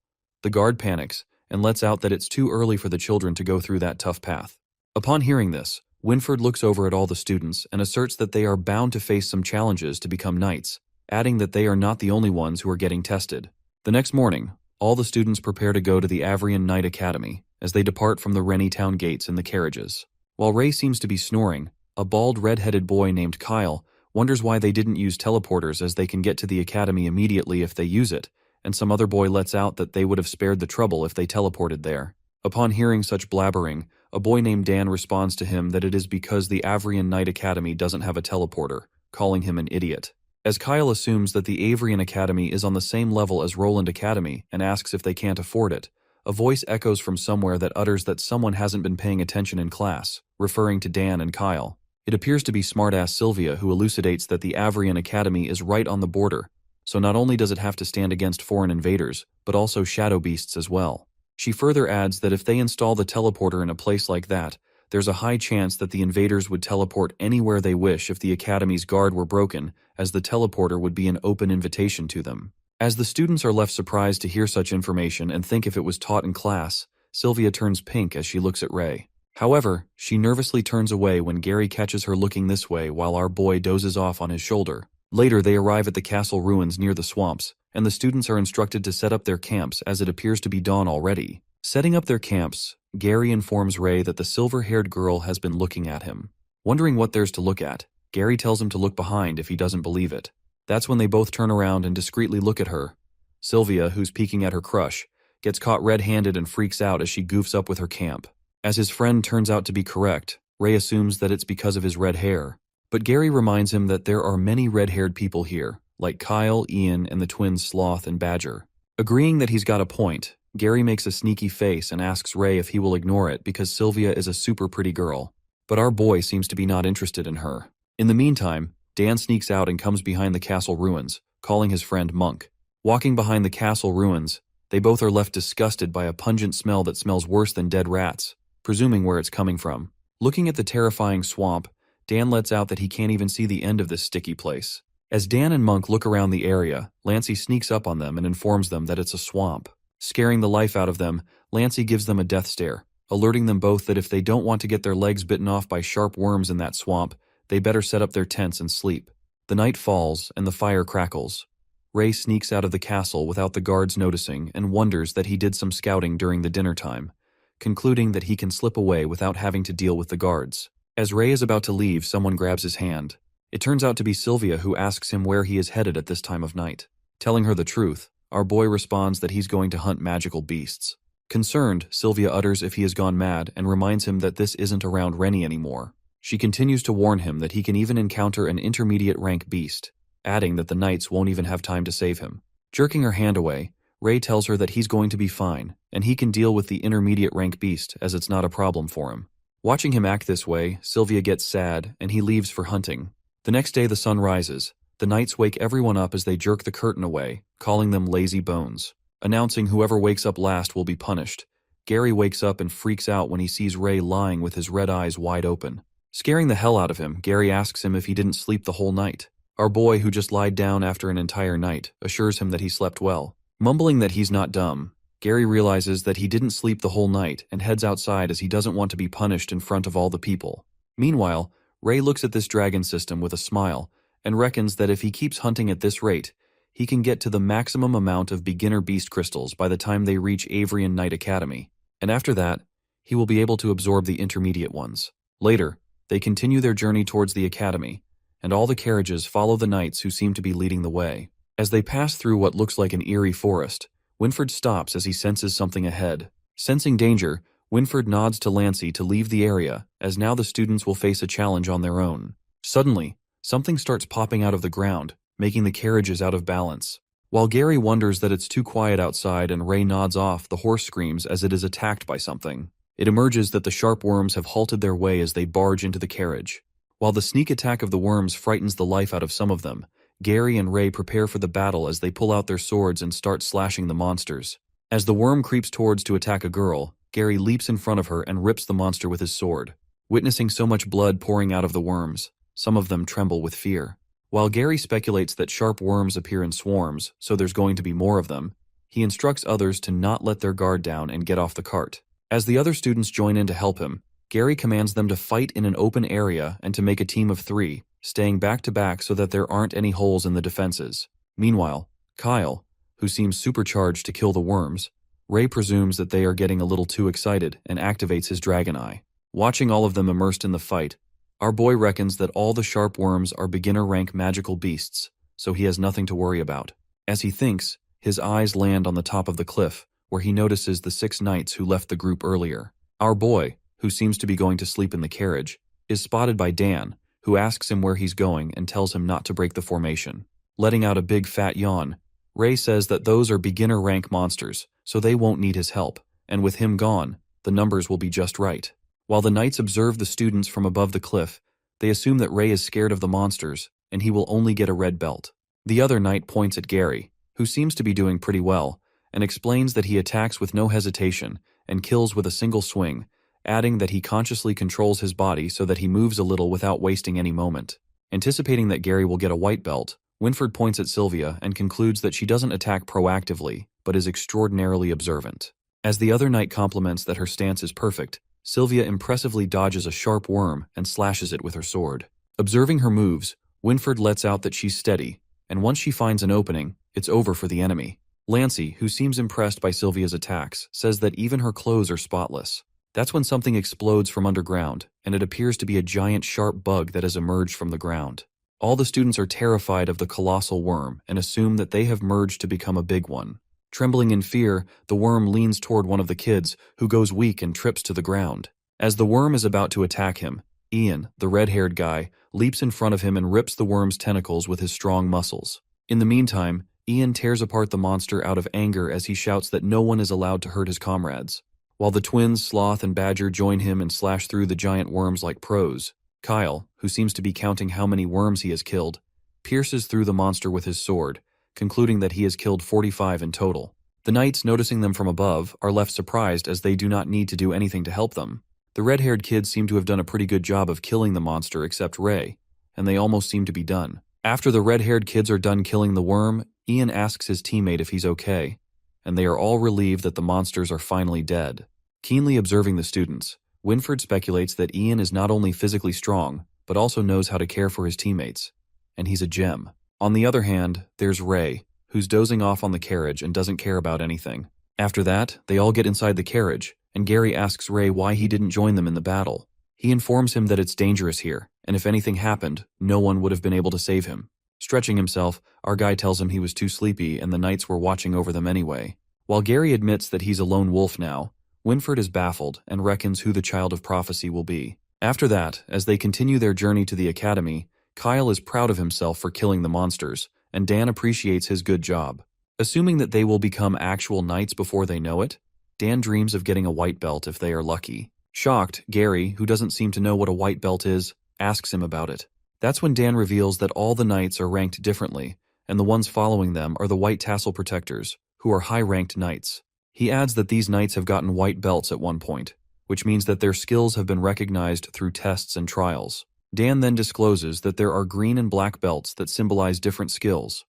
the guard panics and lets out that it's too early for the children to go through that tough path. Upon hearing this, Winford looks over at all the students and asserts that they are bound to face some challenges to become knights, adding that they are not the only ones who are getting tested. The next morning, all the students prepare to go to the Avrian Knight Academy as they depart from the Rennie Town gates in the carriages. While Ray seems to be snoring, a bald red-headed boy named Kyle wonders why they didn't use teleporters as they can get to the academy immediately if they use it, and some other boy lets out that they would have spared the trouble if they teleported there. Upon hearing such blabbering, a boy named Dan responds to him that it is because the Avrian Knight Academy doesn't have a teleporter, calling him an idiot. As Kyle assumes that the Avrian Academy is on the same level as Roland Academy and asks if they can't afford it, a voice echoes from somewhere that utters that someone hasn't been paying attention in class, referring to Dan and Kyle. It appears to be smartass Sylvia who elucidates that the Avrian Academy is right on the border, so not only does it have to stand against foreign invaders, but also shadow beasts as well. She further adds that if they install the teleporter in a place like that, there's a high chance that the invaders would teleport anywhere they wish if the Academy's guard were broken, as the teleporter would be an open invitation to them. As the students are left surprised to hear such information and think if it was taught in class, Sylvia turns pink as she looks at Ray. However, she nervously turns away when Gary catches her looking this way while our boy dozes off on his shoulder. Later, they arrive at the castle ruins near the swamps, and the students are instructed to set up their camps as it appears to be dawn already. Setting up their camps, Gary informs Ray that the silver-haired girl has been looking at him. Wondering what there's to look at, Gary tells him to look behind if he doesn't believe it. That's when they both turn around and discreetly look at her. Sylvia, who's peeking at her crush, gets caught red-handed and freaks out as she goofs up with her camp. As his friend turns out to be correct, Ray assumes that it's because of his red hair. But Gary reminds him that there are many red-haired people here, like Kyle, Ian, and the twins Sloth and Badger. Agreeing that he's got a point, Gary makes a sneaky face and asks Ray if he will ignore it because Sylvia is a super pretty girl. But our boy seems to be not interested in her. In the meantime, Dan sneaks out and comes behind the castle ruins, calling his friend Monk. Walking behind the castle ruins, they both are left disgusted by a pungent smell that smells worse than dead rats, presuming where it's coming from. Looking at the terrifying swamp, Dan lets out that he can't even see the end of this sticky place. As Dan and Monk look around the area, Lancey sneaks up on them and informs them that it's a swamp. Scaring the life out of them, Lancey gives them a death stare, alerting them both that if they don't want to get their legs bitten off by sharp worms in that swamp, they better set up their tents and sleep. The night falls and the fire crackles. Ray sneaks out of the castle without the guards noticing and wonders that he did some scouting during the dinner time, concluding that he can slip away without having to deal with the guards. As Ray is about to leave, someone grabs his hand. It turns out to be Sylvia, who asks him where he is headed at this time of night. Telling her the truth, our boy responds that he's going to hunt magical beasts. Concerned, Sylvia utters if he has gone mad and reminds him that this isn't around Rennie anymore. She continues to warn him that he can even encounter an intermediate rank beast, adding that the knights won't even have time to save him. Jerking her hand away, Ray tells her that he's going to be fine, and he can deal with the intermediate rank beast as it's not a problem for him. Watching him act this way, Sylvia gets sad and he leaves for hunting. The next day the sun rises. The knights wake everyone up as they jerk the curtain away, calling them lazy bones. Announcing whoever wakes up last will be punished. Gary wakes up and freaks out when he sees Ray lying with his red eyes wide open. Scaring the hell out of him, Gary asks him if he didn't sleep the whole night. Our boy, who just lied down after an entire night, assures him that he slept well. Mumbling that he's not dumb, Gary realizes that he didn't sleep the whole night and heads outside as he doesn't want to be punished in front of all the people. Meanwhile, Ray looks at this dragon system with a smile and reckons that if he keeps hunting at this rate, he can get to the maximum amount of beginner beast crystals by the time they reach Avrian Knight Academy, and after that, he will be able to absorb the intermediate ones. Later, they continue their journey towards the academy, and all the carriages follow the knights who seem to be leading the way. As they pass through what looks like an eerie forest, Winford stops as he senses something ahead. Sensing danger, Winford nods to Lancey to leave the area, as now the students will face a challenge on their own. Suddenly, something starts popping out of the ground, making the carriages out of balance. While Gary wonders that it's too quiet outside and Ray nods off, the horse screams as it is attacked by something. It emerges that the sharp worms have halted their way as they barge into the carriage. While the sneak attack of the worms frightens the life out of some of them, Gary and Ray prepare for the battle as they pull out their swords and start slashing the monsters. As the worm creeps towards to attack a girl, Gary leaps in front of her and rips the monster with his sword. Witnessing so much blood pouring out of the worms, some of them tremble with fear. While Gary speculates that sharp worms appear in swarms, so there's going to be more of them, he instructs others to not let their guard down and get off the cart. As the other students join in to help him, Gary commands them to fight in an open area and to make a team of 3, staying back to back so that there aren't any holes in the defenses. Meanwhile, Kyle, who seems supercharged to kill the worms, Ray presumes that they are getting a little too excited and activates his dragon eye. Watching all of them immersed in the fight, our boy reckons that all the sharp worms are beginner-rank magical beasts, so he has nothing to worry about. As he thinks, his eyes land on the top of the cliff, where he notices the 6 knights who left the group earlier. Our boy, who seems to be going to sleep in the carriage, is spotted by Dan, who asks him where he's going and tells him not to break the formation. Letting out a big fat yawn, Ray says that those are beginner-rank monsters, so they won't need his help, and with him gone, the numbers will be just right. While the knights observe the students from above the cliff, they assume that Ray is scared of the monsters, and he will only get a red belt. The other knight points at Gary, who seems to be doing pretty well, and explains that he attacks with no hesitation and kills with a single swing, adding that he consciously controls his body so that he moves a little without wasting any moment. Anticipating that Gary will get a white belt, Winfred points at Sylvia and concludes that she doesn't attack proactively, but is extraordinarily observant. As the other knight compliments that her stance is perfect, Sylvia impressively dodges a sharp worm and slashes it with her sword. Observing her moves, Winfred lets out that she's steady, and once she finds an opening, it's over for the enemy. Lancey, who seems impressed by Sylvia's attacks, says that even her clothes are spotless. That's when something explodes from underground, and it appears to be a giant sharp bug that has emerged from the ground. All the students are terrified of the colossal worm and assume that they have merged to become a big one. Trembling in fear, the worm leans toward one of the kids, who goes weak and trips to the ground. As the worm is about to attack him, Ian, the red-haired guy, leaps in front of him and rips the worm's tentacles with his strong muscles. In the meantime, Ian tears apart the monster out of anger as he shouts that no one is allowed to hurt his comrades. While the twins, Sloth and Badger, join him and slash through the giant worms like pros, Kyle, who seems to be counting how many worms he has killed, pierces through the monster with his sword, concluding that he has killed 45 in total. The knights, noticing them from above, are left surprised as they do not need to do anything to help them. The red-haired kids seem to have done a pretty good job of killing the monster except Ray, and they almost seem to be done. After the red-haired kids are done killing the worm, Ian asks his teammate if he's okay, and they are all relieved that the monsters are finally dead. Keenly observing the students, Winfred speculates that Ian is not only physically strong, but also knows how to care for his teammates, and he's a gem. On the other hand, there's Ray, who's dozing off on the carriage and doesn't care about anything. After that, they all get inside the carriage, and Gary asks Ray why he didn't join them in the battle. He informs him that it's dangerous here, and if anything happened, no one would have been able to save him. Stretching himself, our guy tells him he was too sleepy and the knights were watching over them anyway. While Gary admits that he's a lone wolf now, Winfred is baffled and reckons who the child of prophecy will be. After that, as they continue their journey to the academy, Kyle is proud of himself for killing the monsters, and Dan appreciates his good job. Assuming that they will become actual knights before they know it, Dan dreams of getting a white belt if they are lucky. Shocked, Gary, who doesn't seem to know what a white belt is, asks him about it. That's when Dan reveals that all the knights are ranked differently, and the ones following them are the White Tassel Protectors, who are high-ranked knights. He adds that these knights have gotten white belts at one point, which means that their skills have been recognized through tests and trials. Dan then discloses that there are green and black belts that symbolize different skills.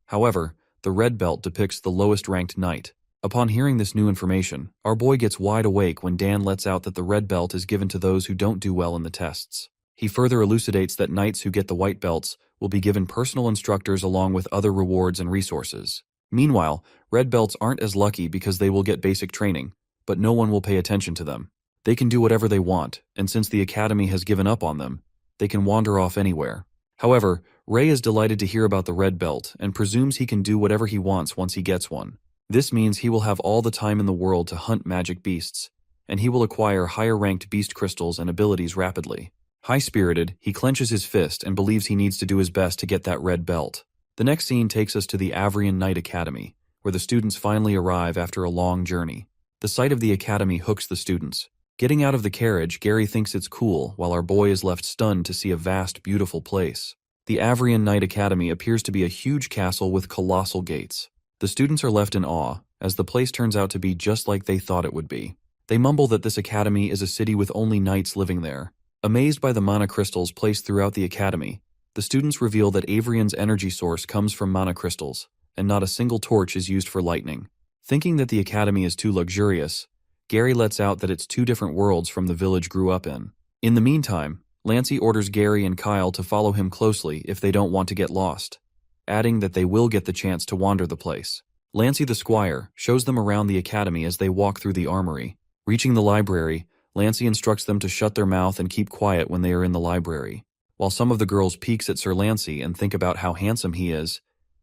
However, the red belt depicts the lowest-ranked knight. Upon hearing this new information, our boy gets wide awake when Dan lets out that the red belt is given to those who don't do well in the tests. He further elucidates that knights who get the white belts will be given personal instructors along with other rewards and resources. Meanwhile, red belts aren't as lucky because they will get basic training, but no one will pay attention to them. They can do whatever they want, and since the academy has given up on them, they can wander off anywhere. However, Ray is delighted to hear about the red belt and presumes he can do whatever he wants once he gets one. This means he will have all the time in the world to hunt magic beasts, and he will acquire higher-ranked beast crystals and abilities rapidly. High-spirited, he clenches his fist and believes he needs to do his best to get that red belt. The next scene takes us to the Avrian Knight Academy, where the students finally arrive after a long journey. The sight of the academy hooks the students. Getting out of the carriage, Gary thinks it's cool, while our boy is left stunned to see a vast, beautiful place. The Avrian Knight Academy appears to be a huge castle with colossal gates. The students are left in awe, as the place turns out to be just like they thought it would be. They mumble that this academy is a city with only knights living there. Amazed by the mana crystals placed throughout the academy, the students reveal that Avrian's energy source comes from mana crystals, and not a single torch is used for lightning. Thinking that the academy is too luxurious, Gary lets out that it's two different worlds from the village grew up in. In the meantime, Lancey orders Gary and Kyle to follow him closely if they don't want to get lost, adding that they will get the chance to wander the place. Lancey the squire shows them around the academy as they walk through the armory. Reaching the library, Lancey instructs them to shut their mouth and keep quiet when they are in the library. While some of the girls peeks at Sir Lancey and think about how handsome he is,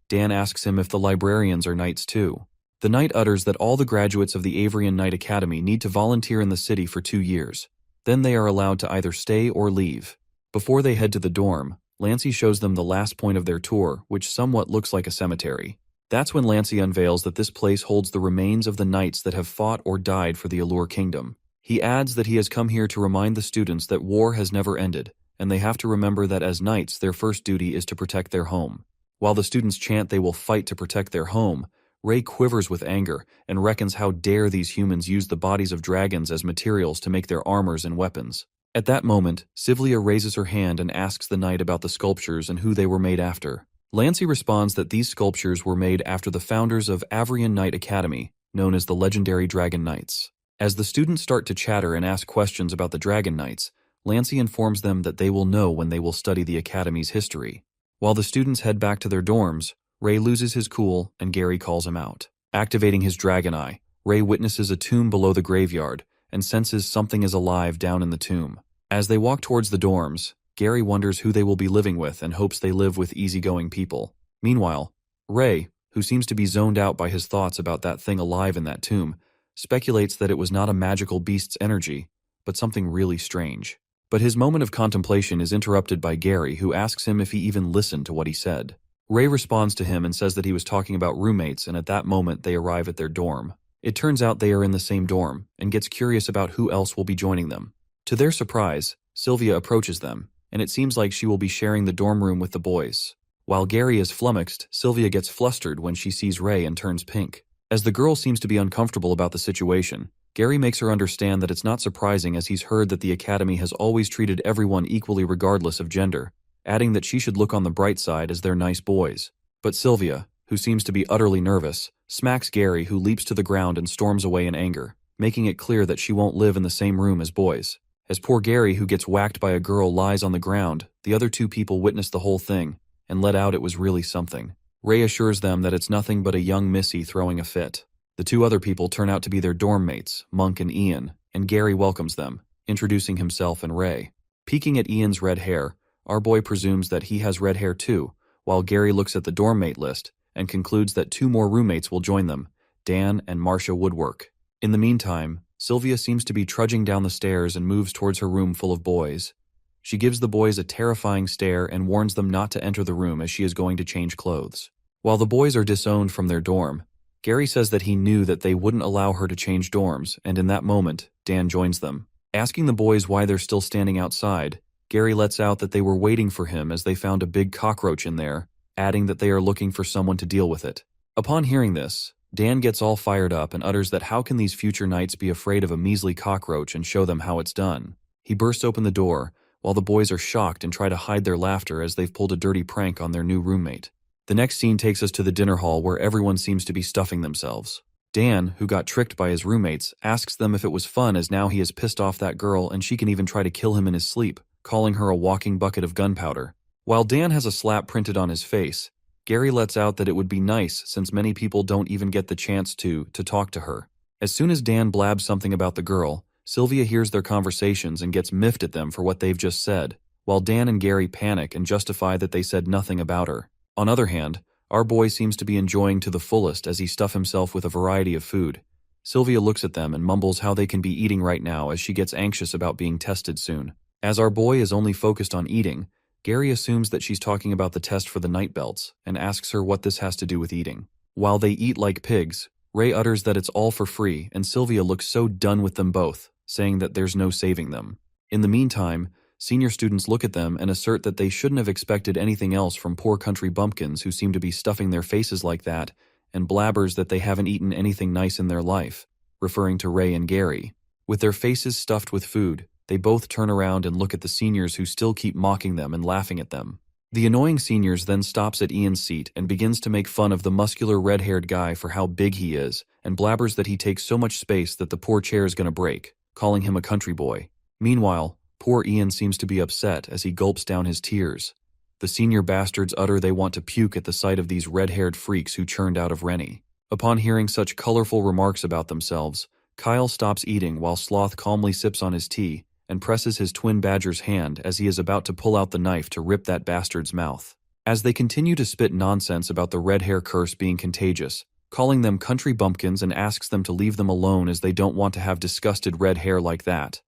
Dan asks him if the librarians are knights too. The knight utters that all the graduates of the Avrian Knight Academy need to volunteer in the city for 2 years. Then they are allowed to either stay or leave. Before they head to the dorm, Lancey shows them the last point of their tour, which somewhat looks like a cemetery. That's when Lancey unveils that this place holds the remains of the knights that have fought or died for the Allure Kingdom. He adds that he has come here to remind the students that war has never ended, and they have to remember that as knights, their first duty is to protect their home. While the students chant they will fight to protect their home, Ray quivers with anger and reckons how dare these humans use the bodies of dragons as materials to make their armors and weapons. At that moment, Sivlia raises her hand and asks the knight about the sculptures and who they were made after. Lancey responds that these sculptures were made after the founders of Avrian Knight Academy, known as the legendary Dragon Knights. As the students start to chatter and ask questions about the Dragon Knights, Lancey informs them that they will know when they will study the Academy's history. While the students head back to their dorms, Ray loses his cool and Gary calls him out. Activating his dragon eye, Ray witnesses a tomb below the graveyard and senses something is alive down in the tomb. As they walk towards the dorms, Gary wonders who they will be living with and hopes they live with easygoing people. Meanwhile, Ray, who seems to be zoned out by his thoughts about that thing alive in that tomb, speculates that it was not a magical beast's energy, but something really strange. But his moment of contemplation is interrupted by Gary, who asks him if he even listened to what he said. Ray responds to him and says that he was talking about roommates, and at that moment they arrive at their dorm. It turns out they are in the same dorm, and gets curious about who else will be joining them. To their surprise, Sylvia approaches them, and it seems like she will be sharing the dorm room with the boys. While Gary is flummoxed, Sylvia gets flustered when she sees Ray and turns pink. As the girl seems to be uncomfortable about the situation, Gary makes her understand that it's not surprising as he's heard that the Academy has always treated everyone equally regardless of gender, adding that she should look on the bright side as they're nice boys. But Sylvia, who seems to be utterly nervous, smacks Gary, who leaps to the ground and storms away in anger, making it clear that she won't live in the same room as boys. As poor Gary, who gets whacked by a girl, lies on the ground, the other two people witness the whole thing and let out it was really something. Ray assures them that it's nothing but a young Missy throwing a fit. The two other people turn out to be their dorm mates, Monk and Ian, and Gary welcomes them, introducing himself and Ray. Peeking at Ian's red hair, our boy presumes that he has red hair too, while Gary looks at the dorm mate list and concludes that two more roommates will join them, Dan and Marcia Woodwork. In the meantime, Sylvia seems to be trudging down the stairs and moves towards her room full of boys. She gives the boys a terrifying stare and warns them not to enter the room as she is going to change clothes. While the boys are disowned from their dorm, Gary says that he knew that they wouldn't allow her to change dorms, and in that moment, Dan joins them. Asking the boys why they're still standing outside, Gary lets out that they were waiting for him as they found a big cockroach in there, adding that they are looking for someone to deal with it. Upon hearing this, Dan gets all fired up and utters that how can these future knights be afraid of a measly cockroach and show them how it's done. He bursts open the door, while the boys are shocked and try to hide their laughter as they've pulled a dirty prank on their new roommate. The next scene takes us to the dinner hall where everyone seems to be stuffing themselves. Dan, who got tricked by his roommates, asks them if it was fun as now he has pissed off that girl and she can even try to kill him in his sleep, calling her a walking bucket of gunpowder. While Dan has a slap printed on his face, Gary lets out that it would be nice since many people don't even get the chance to talk to her. As soon as Dan blabs something about the girl, Sylvia hears their conversations and gets miffed at them for what they've just said, while Dan and Gary panic and justify that they said nothing about her. On the other hand, our boy seems to be enjoying to the fullest as he stuffs himself with a variety of food. Sylvia looks at them and mumbles how they can be eating right now as she gets anxious about being tested soon. As our boy is only focused on eating, Gary assumes that she's talking about the test for the night belts and asks her what this has to do with eating. While they eat like pigs, Ray utters that it's all for free and Sylvia looks so done with them both, saying that there's no saving them. In the meantime, senior students look at them and assert that they shouldn't have expected anything else from poor country bumpkins who seem to be stuffing their faces like that, and blabbers that they haven't eaten anything nice in their life, referring to Ray and Gary. With their faces stuffed with food, they both turn around and look at the seniors who still keep mocking them and laughing at them. The annoying seniors then stops at Ian's seat and begins to make fun of the muscular red-haired guy for how big he is, and blabbers that he takes so much space that the poor chair is gonna break, calling him a country boy. Meanwhile, poor Ian seems to be upset as he gulps down his tears. The senior bastards utter they want to puke at the sight of these red-haired freaks who churned out of Rennie. Upon hearing such colorful remarks about themselves, Kyle stops eating while Sloth calmly sips on his tea and presses his twin badger's hand as he is about to pull out the knife to rip that bastard's mouth. As they continue to spit nonsense about the red hair curse being contagious, calling them country bumpkins and asks them to leave them alone as they don't want to have disgusted red hair like that.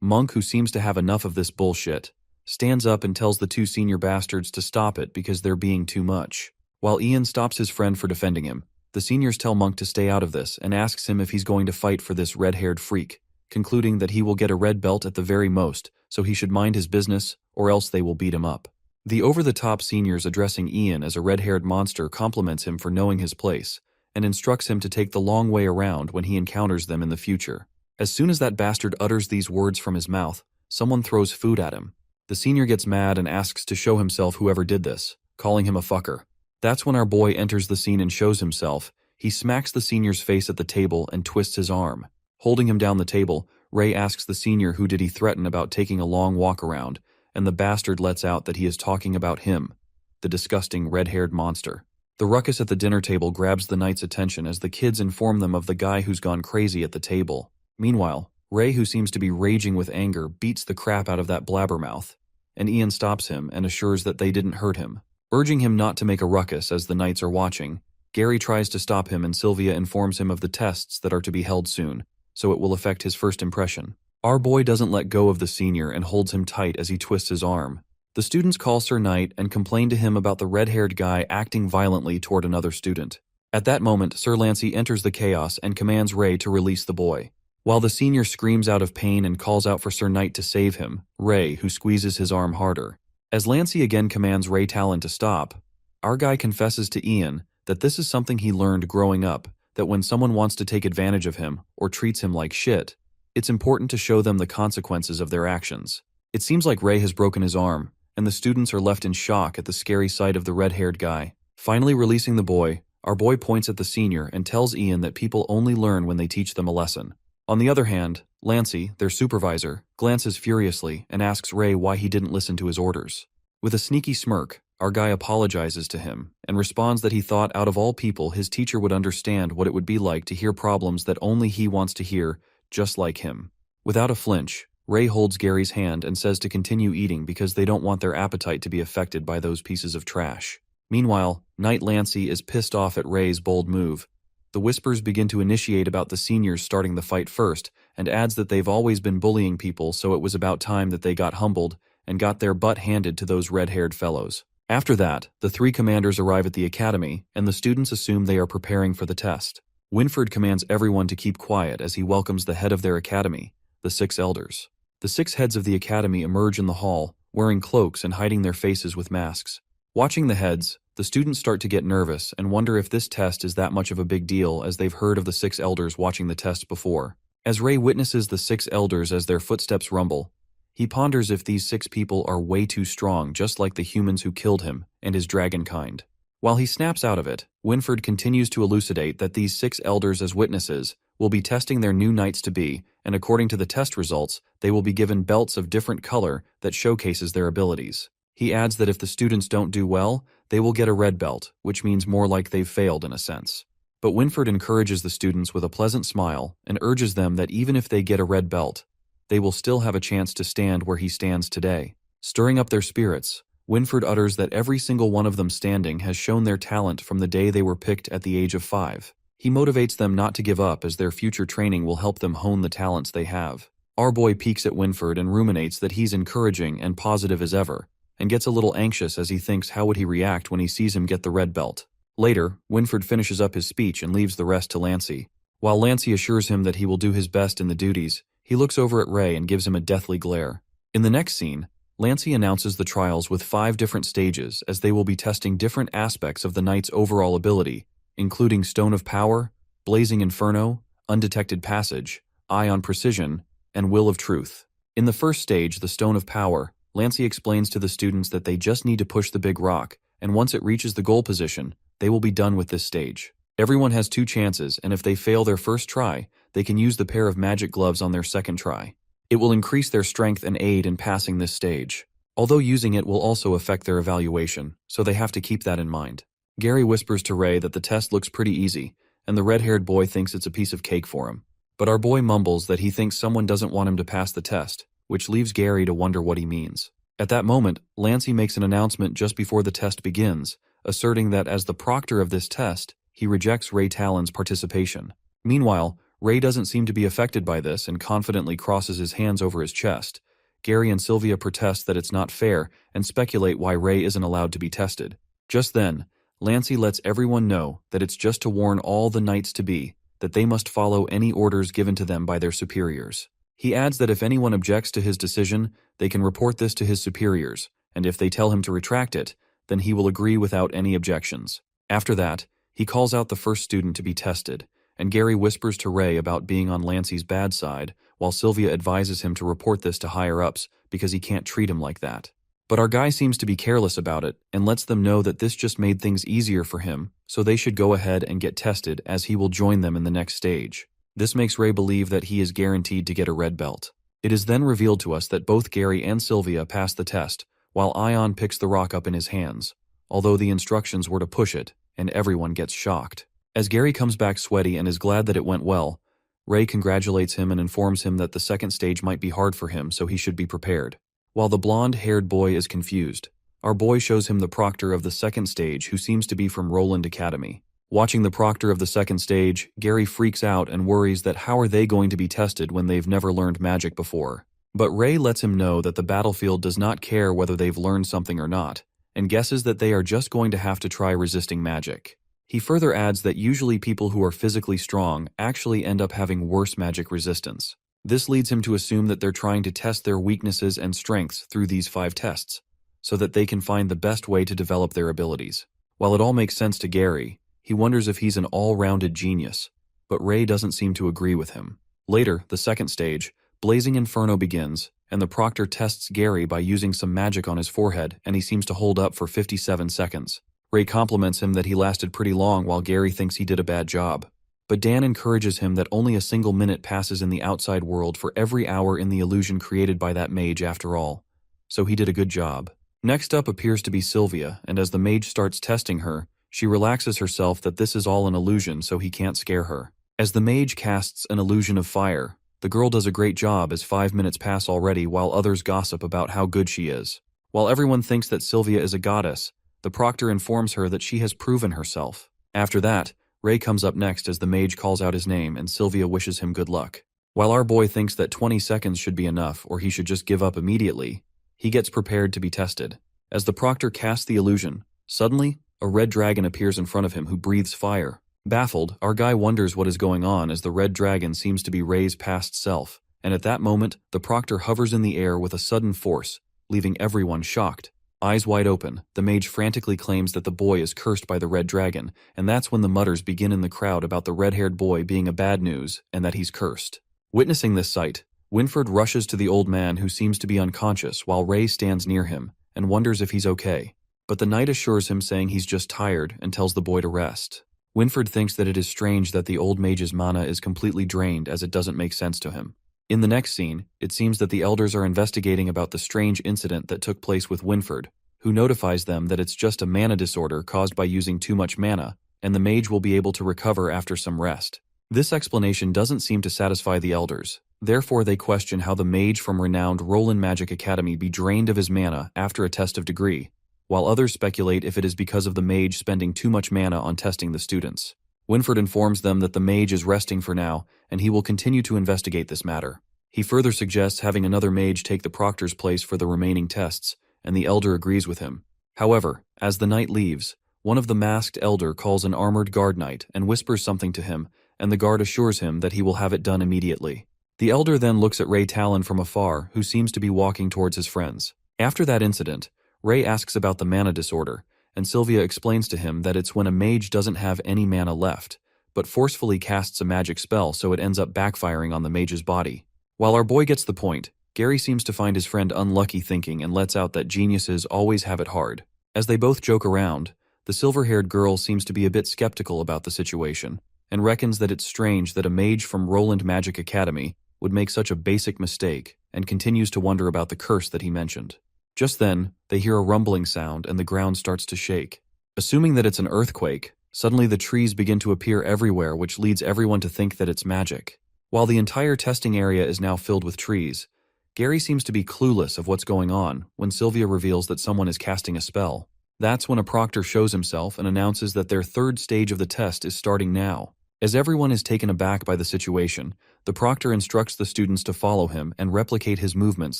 Monk, who seems to have enough of this bullshit, stands up and tells the two senior bastards to stop it because they're being too much. While Ian stops his friend for defending him, the seniors tell Monk to stay out of this and asks him if he's going to fight for this red-haired freak, concluding that he will get a red belt at the very most, so he should mind his business or else they will beat him up. The over-the-top seniors addressing Ian as a red-haired monster compliments him for knowing his place, and instructs him to take the long way around when he encounters them in the future. As soon as that bastard utters these words from his mouth, someone throws food at him. The senior gets mad and asks to show himself whoever did this, calling him a fucker. That's when our boy enters the scene and shows himself. He smacks the senior's face at the table and twists his arm. Holding him down the table, Ray asks the senior who did he threaten about taking a long walk around, and the bastard lets out that he is talking about him, the disgusting red-haired monster. The ruckus at the dinner table grabs the knight's attention as the kids inform them of the guy who's gone crazy at the table. Meanwhile, Ray, who seems to be raging with anger, beats the crap out of that blabbermouth, and Ian stops him and assures that they didn't hurt him. Urging him not to make a ruckus as the knights are watching, Gary tries to stop him and Sylvia informs him of the tests that are to be held soon, so it will affect his first impression. Our boy doesn't let go of the senior and holds him tight as he twists his arm. The students call Sir Knight and complain to him about the red-haired guy acting violently toward another student. At that moment, Sir Lancey enters the chaos and commands Ray to release the boy. While the senior screams out of pain and calls out for Sir Knight to save him, Ray, who squeezes his arm harder. As Lancey again commands Ray Talon to stop, our guy confesses to Ian that this is something he learned growing up, that when someone wants to take advantage of him or treats him like shit, it's important to show them the consequences of their actions. It seems like Ray has broken his arm, and the students are left in shock at the scary sight of the red-haired guy. Finally releasing the boy, our boy points at the senior and tells Ian that people only learn when they teach them a lesson. On the other hand, Lancey, their supervisor, glances furiously and asks Ray why he didn't listen to his orders. With a sneaky smirk, our guy apologizes to him and responds that he thought out of all people his teacher would understand what it would be like to hear problems that only he wants to hear, just like him. Without a flinch, Ray holds Gary's hand and says to continue eating because they don't want their appetite to be affected by those pieces of trash. Meanwhile, Knight Lancey is pissed off at Ray's bold move. The whispers begin to initiate about the seniors starting the fight first, and adds that they've always been bullying people, so it was about time that they got humbled and got their butt handed to those red-haired fellows. After that, the three commanders arrive at the academy, and the students assume they are preparing for the test. Winford commands everyone to keep quiet as he welcomes the head of their academy, the 6 elders. The 6 heads of the academy emerge in the hall, wearing cloaks and hiding their faces with masks. Watching the heads, the students start to get nervous and wonder if this test is that much of a big deal as they've heard of the 6 elders watching the test before. As Ray witnesses the 6 elders as their footsteps rumble, he ponders if these 6 people are way too strong, just like the humans who killed him and his dragon kind. While he snaps out of it, Winford continues to elucidate that these 6 elders as witnesses will be testing their new knights-to-be, and according to the test results, they will be given belts of different color that showcases their abilities. He adds that if the students don't do well, they will get a red belt, which means more like they've failed in a sense. But Winford encourages the students with a pleasant smile and urges them that even if they get a red belt, they will still have a chance to stand where he stands today. Stirring up their spirits, Winford utters that every single one of them standing has shown their talent from the day they were picked at the age of 5. He motivates them not to give up as their future training will help them hone the talents they have. Our boy peeks at Winford and ruminates that he's encouraging and positive as ever, and gets a little anxious as he thinks how would he react when he sees him get the red belt. Later, Winford finishes up his speech and leaves the rest to Lancey. While Lancey assures him that he will do his best in the duties, he looks over at Ray and gives him a deathly glare. In the next scene, Lancey announces the trials with 5 different stages as they will be testing different aspects of the knight's overall ability, including Stone of Power, Blazing Inferno, Undetected Passage, Eye on Precision, and Will of Truth. In the first stage, the Stone of Power, Lancey explains to the students that they just need to push the big rock, and once it reaches the goal position, they will be done with this stage. Everyone has 2 chances, and if they fail their first try, they can use the pair of magic gloves on their second try. It will increase their strength and aid in passing this stage, although using it will also affect their evaluation, so they have to keep that in mind. Gary whispers to Ray that the test looks pretty easy, and the red-haired boy thinks it's a piece of cake for him. But our boy mumbles that he thinks someone doesn't want him to pass the test, which leaves Gary to wonder what he means. At that moment, Lancey makes an announcement just before the test begins, asserting that as the proctor of this test, he rejects Ray Talon's participation. Meanwhile, Ray doesn't seem to be affected by this and confidently crosses his hands over his chest. Gary and Sylvia protest that it's not fair and speculate why Ray isn't allowed to be tested. Just then, Lancey lets everyone know that it's just to warn all the knights-to-be that they must follow any orders given to them by their superiors. He adds that if anyone objects to his decision, they can report this to his superiors, and if they tell him to retract it, then he will agree without any objections. After that, He calls out the first student to be tested, and Gary whispers to Ray about being on Lancey's bad side, while Sylvia advises him to report this to higher-ups because he can't treat him like that. But our guy seems to be careless about it and lets them know that this just made things easier for him, so they should go ahead and get tested as he will join them in the next stage. This makes Ray believe that he is guaranteed to get a red belt. It is then revealed to us that both Gary and Sylvia pass the test, while Ion picks the rock up in his hands, although the instructions were to push it, and everyone gets shocked. As Gary comes back sweaty and is glad that it went well, Ray congratulates him and informs him that the second stage might be hard for him, so he should be prepared. While the blonde-haired boy is confused, our boy shows him the proctor of the second stage, who seems to be from Roland Academy. Watching the proctor of the second stage, Gary freaks out and worries that how are they going to be tested when they've never learned magic before. But Ray lets him know that the battlefield does not care whether they've learned something or not, and guesses that they are just going to have to try resisting magic. He further adds that usually people who are physically strong actually end up having worse magic resistance. This leads him to assume that they're trying to test their weaknesses and strengths through these 5 tests, so that they can find the best way to develop their abilities. While it all makes sense to Gary, he wonders if he's an all-rounded genius, but Ray doesn't seem to agree with him. Later, the second stage, Blazing Inferno, begins, and the proctor tests Gary by using some magic on his forehead, and he seems to hold up for 57 seconds. Ray compliments him that he lasted pretty long while Gary thinks he did a bad job. But Dan encourages him that only a single minute passes in the outside world for every hour in the illusion created by that mage after all. So he did a good job. Next up appears to be Sylvia, and as the mage starts testing her, she relaxes herself that this is all an illusion so he can't scare her. As the mage casts an illusion of fire, the girl does a great job as 5 minutes pass already while others gossip about how good she is. While everyone thinks that Sylvia is a goddess, the proctor informs her that she has proven herself. After that, Ray comes up next as the mage calls out his name and Sylvia wishes him good luck. While our boy thinks that 20 seconds should be enough or he should just give up immediately, he gets prepared to be tested. As the proctor casts the illusion, suddenly, a red dragon appears in front of him who breathes fire. Baffled, our guy wonders what is going on as the red dragon seems to be Ray's past self, and at that moment, the proctor hovers in the air with a sudden force, leaving everyone shocked. Eyes wide open, the mage frantically claims that the boy is cursed by the red dragon, and that's when the mutters begin in the crowd about the red-haired boy being a bad news and that he's cursed. Witnessing this sight, Winford rushes to the old man who seems to be unconscious while Ray stands near him and wonders if he's okay. But the knight assures him, saying he's just tired, and tells the boy to rest. Winford thinks that it is strange that the old mage's mana is completely drained, as it doesn't make sense to him. In the next scene, it seems that the elders are investigating about the strange incident that took place with Winford, who notifies them that it's just a mana disorder caused by using too much mana, and the mage will be able to recover after some rest. This explanation doesn't seem to satisfy the elders, therefore they question how the mage from renowned Roland Magic Academy be drained of his mana after a test of degree, while others speculate if it is because of the mage spending too much mana on testing the students. Winford informs them that the mage is resting for now, and he will continue to investigate this matter. He further suggests having another mage take the proctor's place for the remaining tests, and the elder agrees with him. However, as the knight leaves, one of the masked elder calls an armored guard knight and whispers something to him, and the guard assures him that he will have it done immediately. The elder then looks at Ray Talon from afar, who seems to be walking towards his friends. After that incident, Ray asks about the mana disorder, and Sylvia explains to him that it's when a mage doesn't have any mana left, but forcefully casts a magic spell so it ends up backfiring on the mage's body. While our boy gets the point, Gary seems to find his friend unlucky thinking and lets out that geniuses always have it hard. As they both joke around, the silver-haired girl seems to be a bit skeptical about the situation, and reckons that it's strange that a mage from Roland Magic Academy would make such a basic mistake, and continues to wonder about the curse that he mentioned. Just then, they hear a rumbling sound and the ground starts to shake. Assuming that it's an earthquake, suddenly the trees begin to appear everywhere, which leads everyone to think that it's magic. While the entire testing area is now filled with trees, Gary seems to be clueless of what's going on when Sylvia reveals that someone is casting a spell. That's when a proctor shows himself and announces that their third stage of the test is starting now. As everyone is taken aback by the situation, the proctor instructs the students to follow him and replicate his movements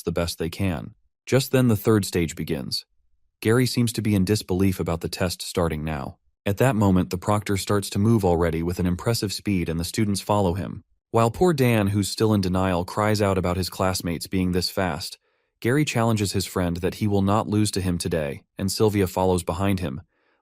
the best they can. Just then the third stage begins. Gary seems to be in disbelief about the test starting now. At that moment, the proctor starts to move already with an impressive speed and the students follow him. While poor Dan, who's still in denial, cries out about his classmates being this fast, Gary challenges his friend that he will not lose to him today, and Sylvia follows behind him,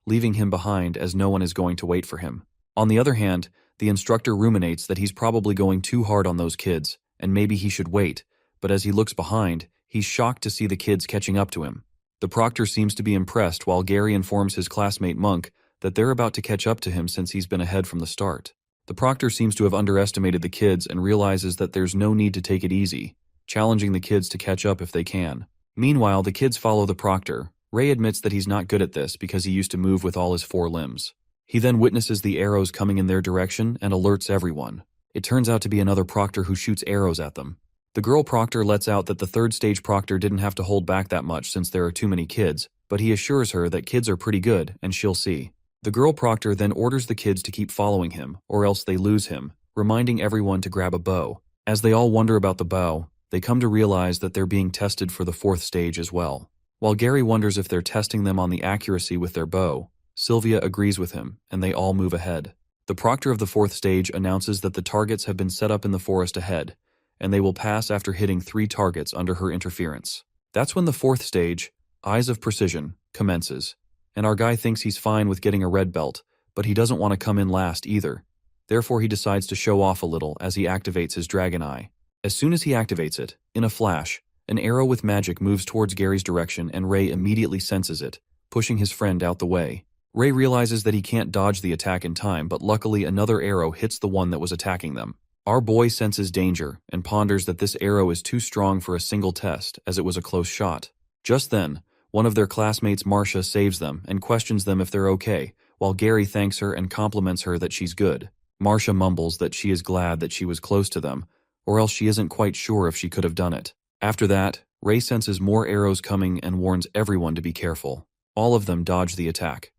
leaving him behind as no one is going to wait for him. On the other hand, the instructor ruminates that he's probably going too hard on those kids, and maybe he should wait, but as he looks behind, he's shocked to see the kids catching up to him. The proctor seems to be impressed while Gary informs his classmate Monk that they're about to catch up to him since he's been ahead from the start. The proctor seems to have underestimated the kids and realizes that there's no need to take it easy, challenging the kids to catch up if they can. Meanwhile, the kids follow the proctor. Ray admits that he's not good at this because he used to move with all his 4 limbs. He then witnesses the arrows coming in their direction and alerts everyone. It turns out to be another proctor who shoots arrows at them. The girl proctor lets out that the 3rd stage proctor didn't have to hold back that much since there are too many kids, but he assures her that kids are pretty good and she'll see. The girl proctor then orders the kids to keep following him, or else they lose him, reminding everyone to grab a bow. As they all wonder about the bow, they come to realize that they're being tested for the 4th stage as well. While Gary wonders if they're testing them on the accuracy with their bow, Sylvia agrees with him, and they all move ahead. The proctor of the 4th stage announces that the targets have been set up in the forest ahead, and they will pass after hitting 3 targets under her interference. That's when the 4th stage, Eyes of Precision, commences, and our guy thinks he's fine with getting a red belt, but he doesn't want to come in last either. Therefore, he decides to show off a little as he activates his dragon eye. As soon as he activates it, in a flash, an arrow with magic moves towards Gary's direction and Ray immediately senses it, pushing his friend out the way. Ray realizes that he can't dodge the attack in time, but luckily another arrow hits the one that was attacking them. Our boy senses danger and ponders that this arrow is too strong for a single test, as it was a close shot. Just then, one of their classmates, Marcia, saves them and questions them if they're okay, while Gary thanks her and compliments her that she's good. Marcia mumbles that she is glad that she was close to them, or else she isn't quite sure if she could have done it. After that, Ray senses more arrows coming and warns everyone to be careful. All of them dodge the attack.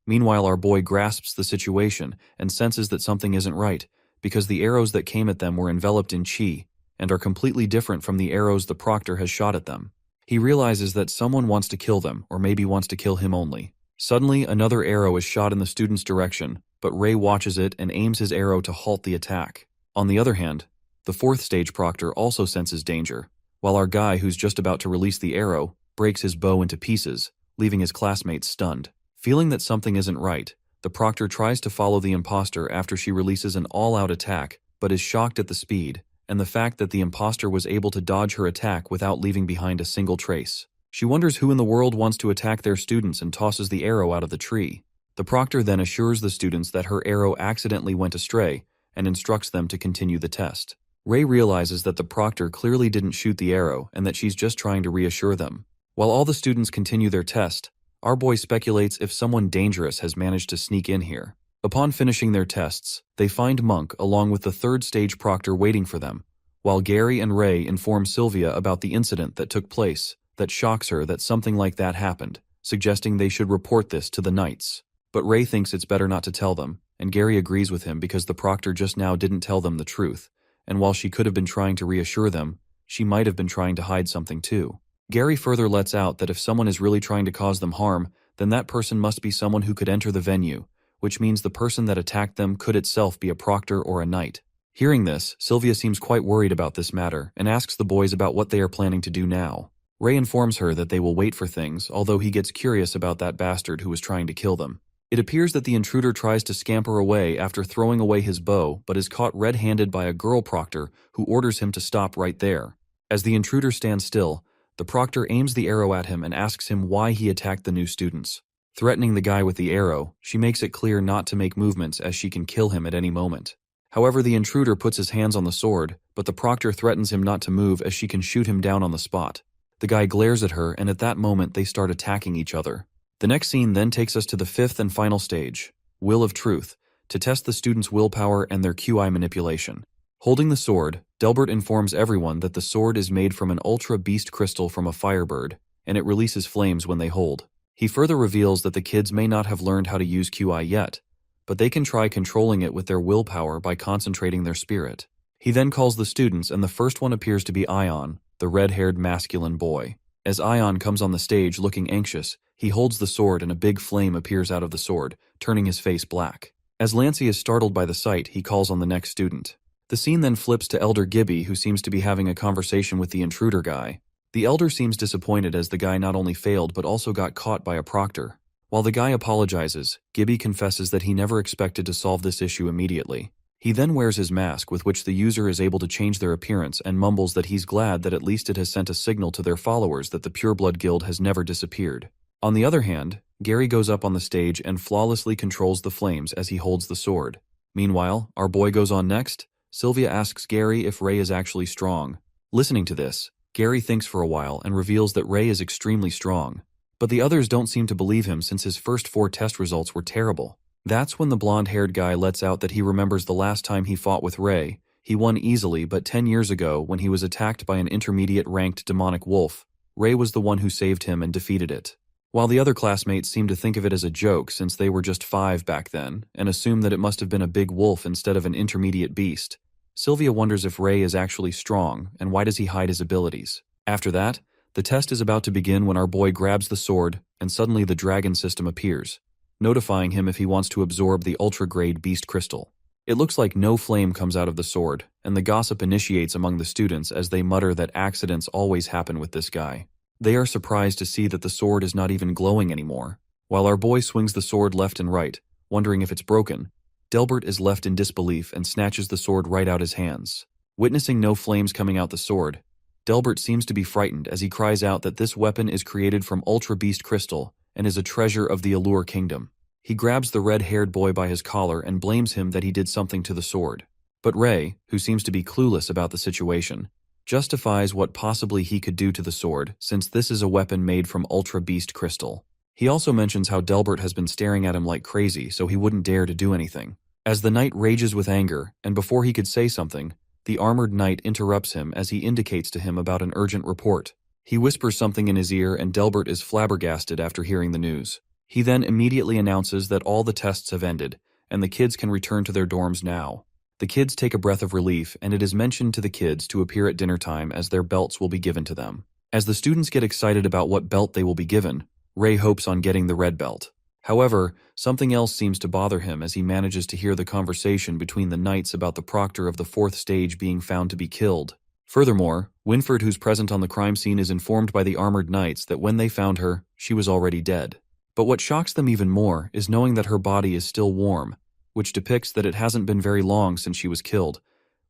Meanwhile, our boy grasps the situation and senses that something isn't right, because the arrows that came at them were enveloped in chi and are completely different from the arrows the proctor has shot at them. He realizes that someone wants to kill them, or maybe wants to kill him only. Suddenly, another arrow is shot in the student's direction, but Ray watches it and aims his arrow to halt the attack. On the other hand, the 4th stage proctor also senses danger, while our guy, who's just about to release the arrow, breaks his bow into pieces, leaving his classmates stunned. Feeling that something isn't right, the proctor tries to follow the imposter after she releases an all-out attack, but is shocked at the speed and the fact that the imposter was able to dodge her attack without leaving behind a single trace. She wonders who in the world wants to attack their students and tosses the arrow out of the tree. The proctor then assures the students that her arrow accidentally went astray and instructs them to continue the test. Ray realizes that the proctor clearly didn't shoot the arrow and that she's just trying to reassure them. While all the students continue their test, our boy speculates if someone dangerous has managed to sneak in here. Upon finishing their tests, they find Monk along with the 3rd stage proctor waiting for them, while Gary and Ray inform Sylvia about the incident that took place that shocks her that something like that happened, suggesting they should report this to the Knights. But Ray thinks it's better not to tell them, and Gary agrees with him because the proctor just now didn't tell them the truth, and while she could have been trying to reassure them, she might have been trying to hide something too. Gary further lets out that if someone is really trying to cause them harm, then that person must be someone who could enter the venue, which means the person that attacked them could itself be a proctor or a knight. Hearing this, Sylvia seems quite worried about this matter and asks the boys about what they are planning to do now. Ray informs her that they will wait for things, although he gets curious about that bastard who was trying to kill them. It appears that the intruder tries to scamper away after throwing away his bow, but is caught red-handed by a girl proctor who orders him to stop right there. As the intruder stands still, the proctor aims the arrow at him and asks him why he attacked the new students. Threatening the guy with the arrow, she makes it clear not to make movements as she can kill him at any moment. However, the intruder puts his hands on the sword, but the proctor threatens him not to move as she can shoot him down on the spot. The guy glares at her, and at that moment they start attacking each other. The next scene then takes us to the 5th and final stage, Will of Truth, to test the students' willpower and their QI manipulation. Holding the sword, Delbert informs everyone that the sword is made from an ultra beast crystal from a firebird, and it releases flames when they hold. He further reveals that the kids may not have learned how to use QI yet, but they can try controlling it with their willpower by concentrating their spirit. He then calls the students, and the first one appears to be Ion, the red-haired masculine boy. As Ion comes on the stage looking anxious, he holds the sword and a big flame appears out of the sword, turning his face black. As Lancey is startled by the sight, he calls on the next student. The scene then flips to Elder Gibby, who seems to be having a conversation with the intruder guy. The elder seems disappointed as the guy not only failed but also got caught by a proctor. While the guy apologizes, Gibby confesses that he never expected to solve this issue immediately. He then wears his mask, with which the user is able to change their appearance, and mumbles that he's glad that at least it has sent a signal to their followers that the Pureblood Guild has never disappeared. On the other hand, Gary goes up on the stage and flawlessly controls the flames as he holds the sword. Meanwhile, our boy goes on next. Sylvia asks Gary if Ray is actually strong. Listening to this, Gary thinks for a while and reveals that Ray is extremely strong. But the others don't seem to believe him since his first 4 test results were terrible. That's when the blonde-haired guy lets out that he remembers the last time he fought with Ray. He won easily, but 10 years ago, when he was attacked by an intermediate-ranked demonic wolf, Ray was the one who saved him and defeated it. While the other classmates seem to think of it as a joke since they were just 5 back then, and assume that it must have been a big wolf instead of an intermediate beast, Sylvia wonders if Ray is actually strong, and why does he hide his abilities. After that, the test is about to begin when our boy grabs the sword, and suddenly the dragon system appears, notifying him if he wants to absorb the ultra-grade beast crystal. It looks like no flame comes out of the sword, and the gossip initiates among the students as they mutter that accidents always happen with this guy. They are surprised to see that the sword is not even glowing anymore. While our boy swings the sword left and right, wondering if it's broken, Delbert is left in disbelief and snatches the sword right out his hands. Witnessing no flames coming out the sword, Delbert seems to be frightened as he cries out that this weapon is created from Ultra Beast Crystal and is a treasure of the Allure Kingdom. He grabs the red-haired boy by his collar and blames him that he did something to the sword. But Ray, who seems to be clueless about the situation, justifies what possibly he could do to the sword, since this is a weapon made from Ultra Beast Crystal. He also mentions how Delbert has been staring at him like crazy, so he wouldn't dare to do anything. As the knight rages with anger, and before he could say something, the armored knight interrupts him as he indicates to him about an urgent report. He whispers something in his ear and Delbert is flabbergasted after hearing the news. He then immediately announces that all the tests have ended, and the kids can return to their dorms now. The kids take a breath of relief, and it is mentioned to the kids to appear at dinner time as their belts will be given to them. As the students get excited about what belt they will be given, Ray hopes on getting the red belt. However, something else seems to bother him as he manages to hear the conversation between the knights about the proctor of the 4th stage being found to be killed. Furthermore, Winfred, who's present on the crime scene, is informed by the armored knights that when they found her, she was already dead. But what shocks them even more is knowing that her body is still warm, which depicts that it hasn't been very long since she was killed,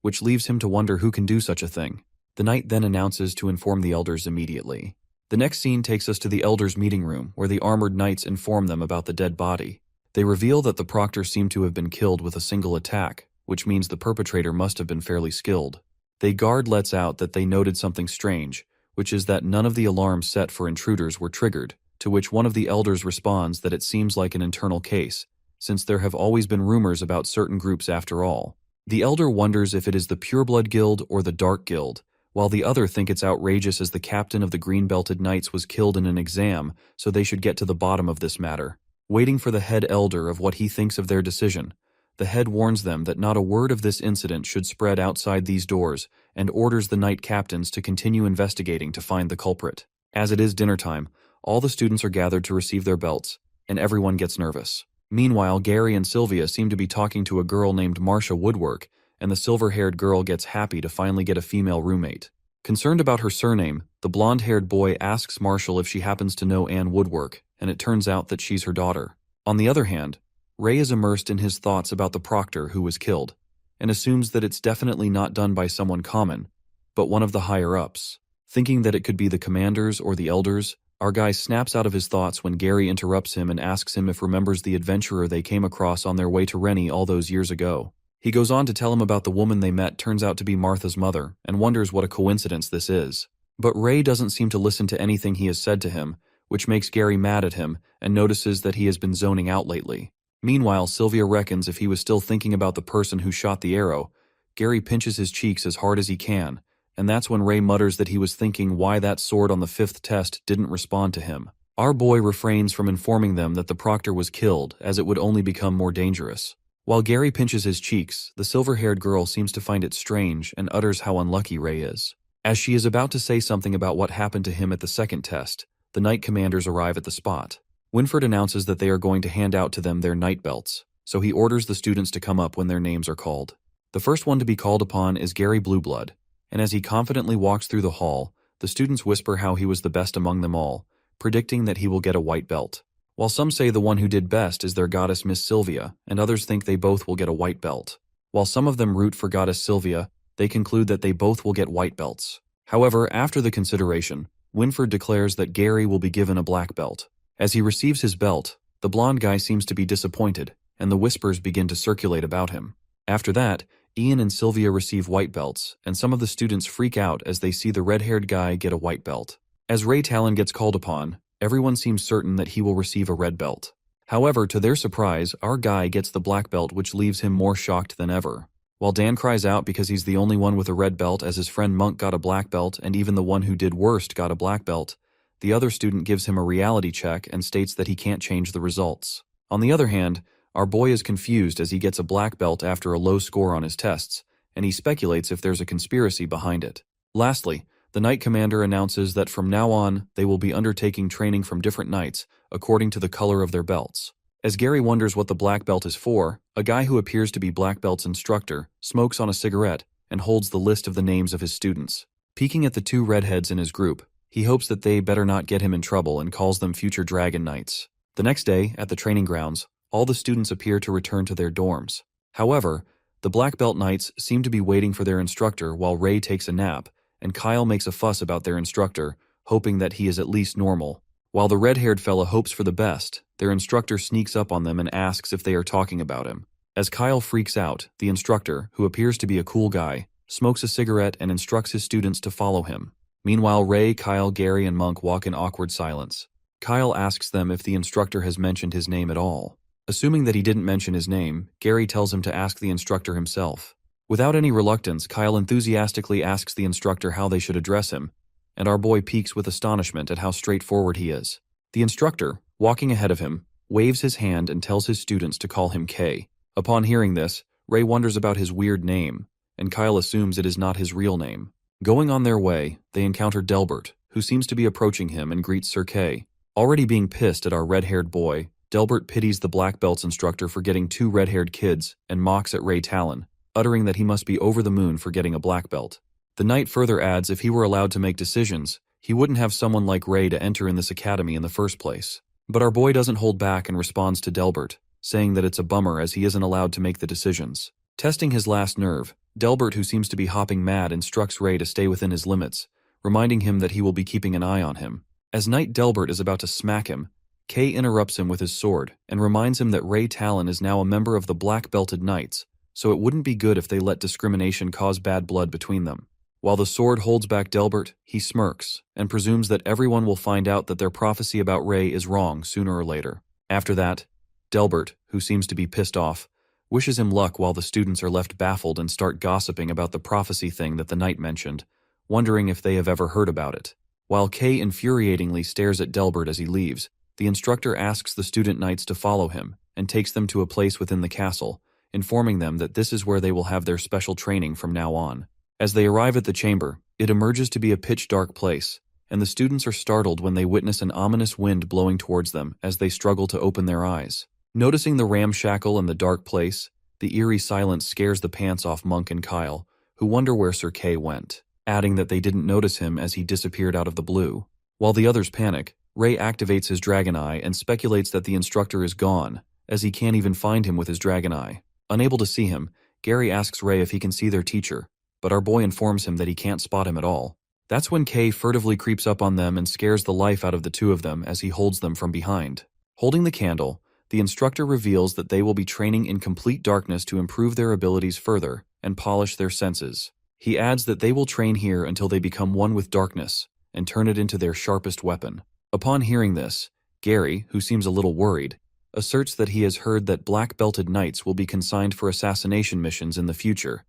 which leaves him to wonder who can do such a thing. The knight then announces to inform the elders immediately. The next scene takes us to the elders' meeting room, where the armored knights inform them about the dead body. They reveal that the proctor seemed to have been killed with a single attack, which means the perpetrator must have been fairly skilled. The guard lets out that they noted something strange, which is that none of the alarms set for intruders were triggered, to which one of the elders responds that it seems like an internal case, since there have always been rumors about certain groups after all. The elder wonders if it is the Pureblood Guild or the Dark Guild, while the other think it's outrageous as the captain of the Green-Belted Knights was killed in an exam, so they should get to the bottom of this matter. Waiting for the head elder of what he thinks of their decision, the head warns them that not a word of this incident should spread outside these doors and orders the knight captains to continue investigating to find the culprit. As it is dinner time, all the students are gathered to receive their belts, and everyone gets nervous. Meanwhile, Gary and Sylvia seem to be talking to a girl named Marcia Woodwork, and the silver-haired girl gets happy to finally get a female roommate. Concerned about her surname, the blonde-haired boy asks Marshall if she happens to know Anne Woodwork, and it turns out that she's her daughter. On the other hand, Ray is immersed in his thoughts about the proctor who was killed, and assumes that it's definitely not done by someone common, but one of the higher-ups. Thinking that it could be the commanders or the elders, our guy snaps out of his thoughts when Gary interrupts him and asks him if remembers the adventurer they came across on their way to Rennie all those years ago. He goes on to tell him about the woman they met turns out to be Martha's mother, and wonders what a coincidence this is. But Ray doesn't seem to listen to anything he has said to him, which makes Gary mad at him and notices that he has been zoning out lately. Meanwhile, Sylvia reckons if he was still thinking about the person who shot the arrow, Gary pinches his cheeks as hard as he can, and that's when Ray mutters that he was thinking why that sword on the 5th test didn't respond to him. Our boy refrains from informing them that the proctor was killed, as it would only become more dangerous. While Gary pinches his cheeks, the silver-haired girl seems to find it strange and utters how unlucky Ray is. As she is about to say something about what happened to him at the 2nd test, the knight commanders arrive at the spot. Winfred announces that they are going to hand out to them their knight belts, so he orders the students to come up when their names are called. The first one to be called upon is Gary Blueblood, and as he confidently walks through the hall, the students whisper how he was the best among them all, predicting that he will get a white belt. While some say the one who did best is their goddess Miss Sylvia, and others think they both will get a white belt. While some of them root for goddess Sylvia, they conclude that they both will get white belts. However, after the consideration, Winford declares that Gary will be given a black belt. As he receives his belt, the blonde guy seems to be disappointed, and the whispers begin to circulate about him. After that, Ian and Sylvia receive white belts, and some of the students freak out as they see the red-haired guy get a white belt. As Ray Talon gets called upon, everyone seems certain that he will receive a red belt. However, to their surprise, our guy gets the black belt, which leaves him more shocked than ever. While Dan cries out because he's the only one with a red belt, as his friend Monk got a black belt and even the one who did worst got a black belt, the other student gives him a reality check and states that he can't change the results. On the other hand, our boy is confused as he gets a black belt after a low score on his tests, and he speculates if there's a conspiracy behind it. Lastly, the Knight Commander announces that from now on, they will be undertaking training from different knights, according to the color of their belts. As Gary wonders what the black belt is for, a guy who appears to be Black Belt's instructor smokes on a cigarette and holds the list of the names of his students. Peeking at the two redheads in his group, he hopes that they better not get him in trouble and calls them future Dragon Knights. The next day, at the training grounds, all the students appear to return to their dorms. However, the Black Belt Knights seem to be waiting for their instructor while Ray takes a nap, and Kyle makes a fuss about their instructor, hoping that he is at least normal. While the red-haired fella hopes for the best, their instructor sneaks up on them and asks if they are talking about him. As Kyle freaks out, the instructor, who appears to be a cool guy, smokes a cigarette and instructs his students to follow him. Meanwhile, Ray, Kyle, Gary, and Monk walk in awkward silence. Kyle asks them if the instructor has mentioned his name at all. Assuming that he didn't mention his name, Gary tells him to ask the instructor himself. Without any reluctance, Kyle enthusiastically asks the instructor how they should address him, and our boy peeks with astonishment at how straightforward he is. The instructor, walking ahead of him, waves his hand and tells his students to call him K. Upon hearing this, Ray wonders about his weird name, and Kyle assumes it is not his real name. Going on their way, they encounter Delbert, who seems to be approaching him and greets Sir K. Already being pissed at our red-haired boy, Delbert pities the Black Belt's instructor for getting two red-haired kids and mocks at Ray Talon, uttering that he must be over the moon for getting a black belt. The knight further adds if he were allowed to make decisions, he wouldn't have someone like Ray to enter in this academy in the first place. But our boy doesn't hold back and responds to Delbert, saying that it's a bummer as he isn't allowed to make the decisions. Testing his last nerve, Delbert, who seems to be hopping mad, instructs Ray to stay within his limits, reminding him that he will be keeping an eye on him. As Knight Delbert is about to smack him, Kay interrupts him with his sword and reminds him that Ray Talon is now a member of the Black Belted Knights, so it wouldn't be good if they let discrimination cause bad blood between them. While the sword holds back Delbert, he smirks and presumes that everyone will find out that their prophecy about Ray is wrong sooner or later. After that, Delbert, who seems to be pissed off, wishes him luck while the students are left baffled and start gossiping about the prophecy thing that the knight mentioned, wondering if they have ever heard about it. While Kay infuriatingly stares at Delbert as he leaves, the instructor asks the student knights to follow him and takes them to a place within the castle, informing them that this is where they will have their special training from now on. As they arrive at the chamber, it emerges to be a pitch-dark place, and the students are startled when they witness an ominous wind blowing towards them as they struggle to open their eyes. Noticing the ramshackle and the dark place, the eerie silence scares the pants off Monk and Kyle, who wonder where Sir Kay went, adding that they didn't notice him as he disappeared out of the blue. While the others panic, Ray activates his dragon eye and speculates that the instructor is gone, as he can't even find him with his dragon eye. Unable to see him, Gary asks Ray if he can see their teacher, but our boy informs him that he can't spot him at all. That's when Kay furtively creeps up on them and scares the life out of the two of them as he holds them from behind. Holding the candle, the instructor reveals that they will be training in complete darkness to improve their abilities further and polish their senses. He adds that they will train here until they become one with darkness and turn it into their sharpest weapon. Upon hearing this, Gary, who seems a little worried, asserts that he has heard that black-belted knights will be consigned for assassination missions in the future,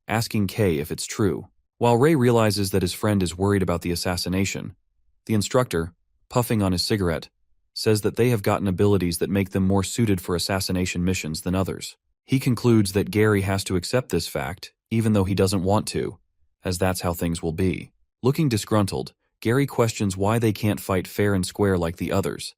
asking Kay if it's true. While Ray realizes that his friend is worried about the assassination, the instructor, puffing on his cigarette, says that they have gotten abilities that make them more suited for assassination missions than others. He concludes that Gary has to accept this fact, even though he doesn't want to, as that's how things will be. Looking disgruntled, Gary questions why they can't fight fair and square like the others.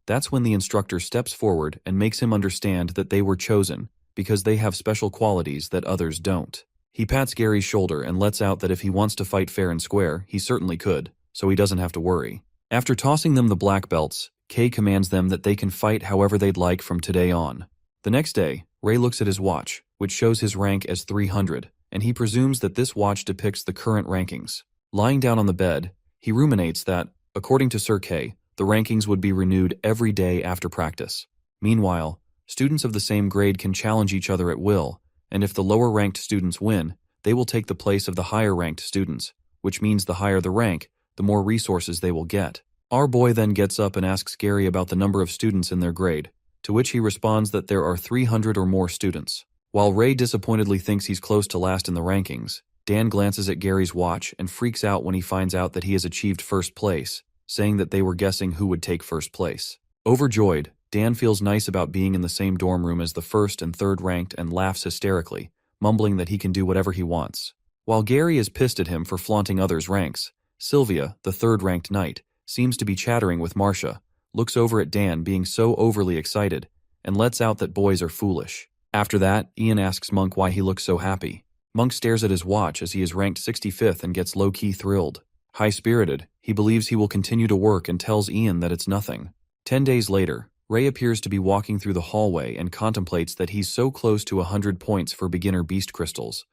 That's when the instructor steps forward and makes him understand that they were chosen because they have special qualities that others don't. He pats Gary's shoulder and lets out that if he wants to fight fair and square, he certainly could, so he doesn't have to worry. After tossing them the black belts, Kay commands them that they can fight however they'd like from today on. The next day, Ray looks at his watch, which shows his rank as 300, and he presumes that this watch depicts the current rankings. Lying down on the bed, he ruminates that, according to Sir Kay, the rankings would be renewed every day after practice. Meanwhile, students of the same grade can challenge each other at will, and if the lower-ranked students win, they will take the place of the higher-ranked students, which means the higher the rank, the more resources they will get. Our boy then gets up and asks Gary about the number of students in their grade, to which he responds that there are 300 or more students. While Ray disappointedly thinks he's close to last in the rankings, Dan glances at Gary's watch and freaks out when he finds out that he has achieved first place, saying that they were guessing who would take first place. Overjoyed, Dan feels nice about being in the same dorm room as the first and third ranked and laughs hysterically, mumbling that he can do whatever he wants. While Gary is pissed at him for flaunting others' ranks, Sylvia, the third-ranked knight, seems to be chattering with Marcia, looks over at Dan being so overly excited, and lets out that boys are foolish. After that, Ian asks Monk why he looks so happy. Monk stares at his watch as he is ranked 65th and gets low-key thrilled. High-spirited, he believes he will continue to work and tells Ian that it's nothing. 10 days later, Ray appears to be walking through the hallway and contemplates that he's so close to 100 points for beginner beast crystals,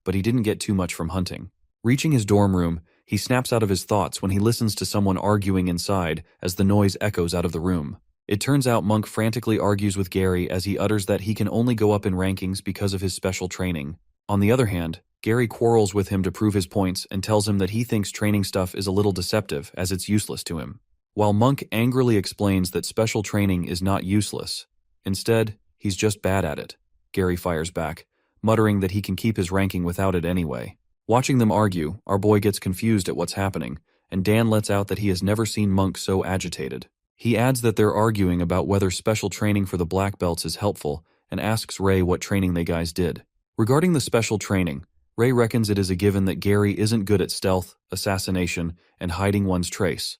but he didn't get too much from hunting. Reaching his dorm room, he snaps out of his thoughts when he listens to someone arguing inside as the noise echoes out of the room. It turns out Monk frantically argues with Gary as he utters that he can only go up in rankings because of his special training. On the other hand, Gary quarrels with him to prove his points and tells him that he thinks training stuff is a little deceptive as it's useless to him. While Monk angrily explains that special training is not useless, instead, he's just bad at it, Gary fires back, muttering that he can keep his ranking without it anyway. Watching them argue, our boy gets confused at what's happening, and Dan lets out that he has never seen Monk so agitated. He adds that they're arguing about whether special training for the black belts is helpful and asks Ray what training they guys did. Regarding the special training, Ray reckons it is a given that Gary isn't good at stealth, assassination, and hiding one's trace,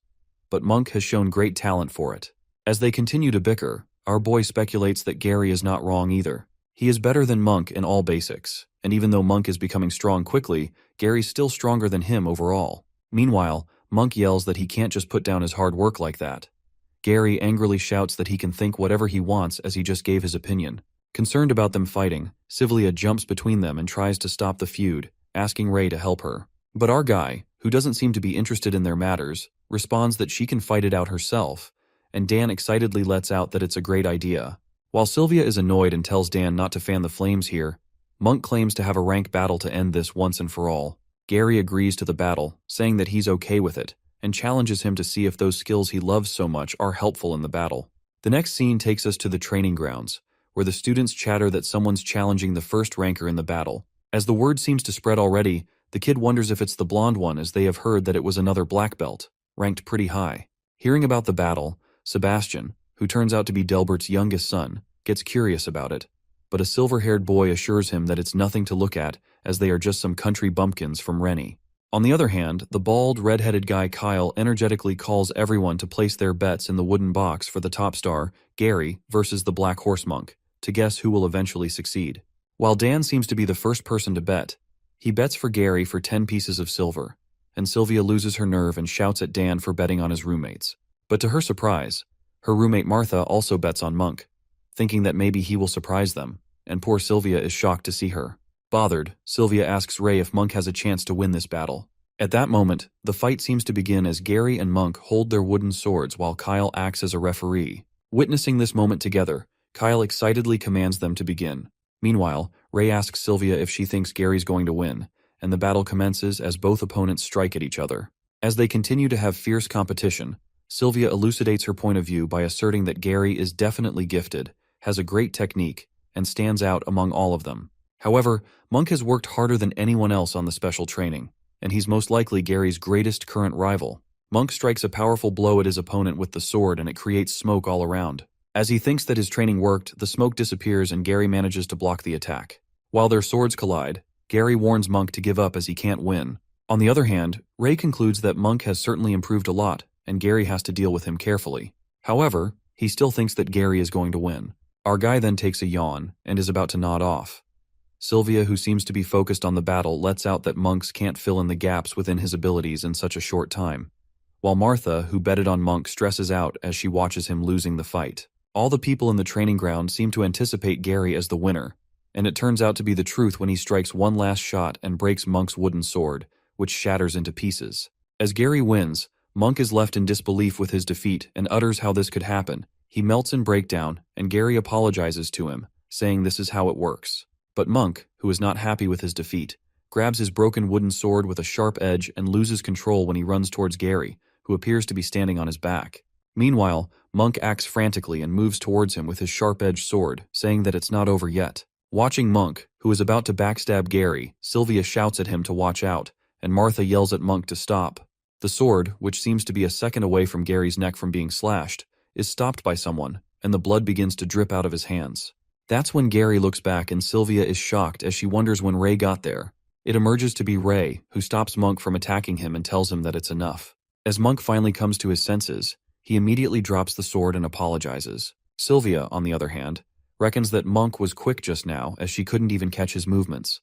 but Monk has shown great talent for it. As they continue to bicker, our boy speculates that Gary is not wrong either. He is better than Monk in all basics, and even though Monk is becoming strong quickly, Gary's still stronger than him overall. Meanwhile, Monk yells that he can't just put down his hard work like that. Gary angrily shouts that he can think whatever he wants as he just gave his opinion. Concerned about them fighting, Sylvia jumps between them and tries to stop the feud, asking Ray to help her. But our guy, who doesn't seem to be interested in their matters, responds that she can fight it out herself, and Dan excitedly lets out that it's a great idea. While Sylvia is annoyed and tells Dan not to fan the flames here, Monk claims to have a rank battle to end this once and for all. Gary agrees to the battle, saying that he's okay with it, and challenges him to see if those skills he loves so much are helpful in the battle. The next scene takes us to the training grounds, where the students chatter that someone's challenging the first ranker in the battle. As the word seems to spread already, the kid wonders if it's the blonde one as they have heard that it was another black belt, ranked pretty high. Hearing about the battle, Sebastian, who turns out to be Delbert's youngest son, gets curious about it, but a silver-haired boy assures him that it's nothing to look at as they are just some country bumpkins from Rennie. On the other hand, the bald, red-headed guy Kyle energetically calls everyone to place their bets in the wooden box for the top star, Gary, versus the Black Horse Monk, to guess who will eventually succeed. While Dan seems to be the first person to bet, he bets for Gary for 10 pieces of silver, and Sylvia loses her nerve and shouts at Dan for betting on his roommates. But to her surprise, her roommate Martha also bets on Monk, thinking that maybe he will surprise them, and poor Sylvia is shocked to see her. Bothered, Sylvia asks Ray if Monk has a chance to win this battle. At that moment, the fight seems to begin as Gary and Monk hold their wooden swords while Kyle acts as a referee. Witnessing this moment together, Kyle excitedly commands them to begin. Meanwhile, Ray asks Sylvia if she thinks Gary's going to win, and the battle commences as both opponents strike at each other. As they continue to have fierce competition, Sylvia elucidates her point of view by asserting that Gary is definitely gifted, has a great technique, and stands out among all of them. However, Monk has worked harder than anyone else on the special training, and he's most likely Gary's greatest current rival. Monk strikes a powerful blow at his opponent with the sword and it creates smoke all around. As he thinks that his training worked, the smoke disappears and Gary manages to block the attack. While their swords collide, Gary warns Monk to give up as he can't win. On the other hand, Ray concludes that Monk has certainly improved a lot, and Gary has to deal with him carefully. However, he still thinks that Gary is going to win. Our guy then takes a yawn and is about to nod off. Sylvia, who seems to be focused on the battle, lets out that Monks can't fill in the gaps within his abilities in such a short time. while Martha, who betted on Monk, stresses out as she watches him losing the fight. All the people in the training ground seem to anticipate Gary as the winner, and it turns out to be the truth when he strikes one last shot and breaks Monk's wooden sword, which shatters into pieces. As Gary wins, Monk is left in disbelief with his defeat and utters how this could happen. He melts in breakdown, and Gary apologizes to him, saying this is how it works. But Monk, who is not happy with his defeat, grabs his broken wooden sword with a sharp edge and loses control when he runs towards Gary, who appears to be standing on his back. Meanwhile, Monk acts frantically and moves towards him with his sharp-edged sword, saying that it's not over yet. Watching Monk, who is about to backstab Gary, Sylvia shouts at him to watch out, and Martha yells at Monk to stop. The sword, which seems to be a second away from Gary's neck from being slashed, is stopped by someone, and the blood begins to drip out of his hands. That's when Gary looks back and Sylvia is shocked as she wonders when Ray got there. It emerges to be Ray, who stops Monk from attacking him and tells him that it's enough. As Monk finally comes to his senses, he immediately drops the sword and apologizes. Sylvia, on the other hand, reckons that Monk was quick just now as she couldn't even catch his movements.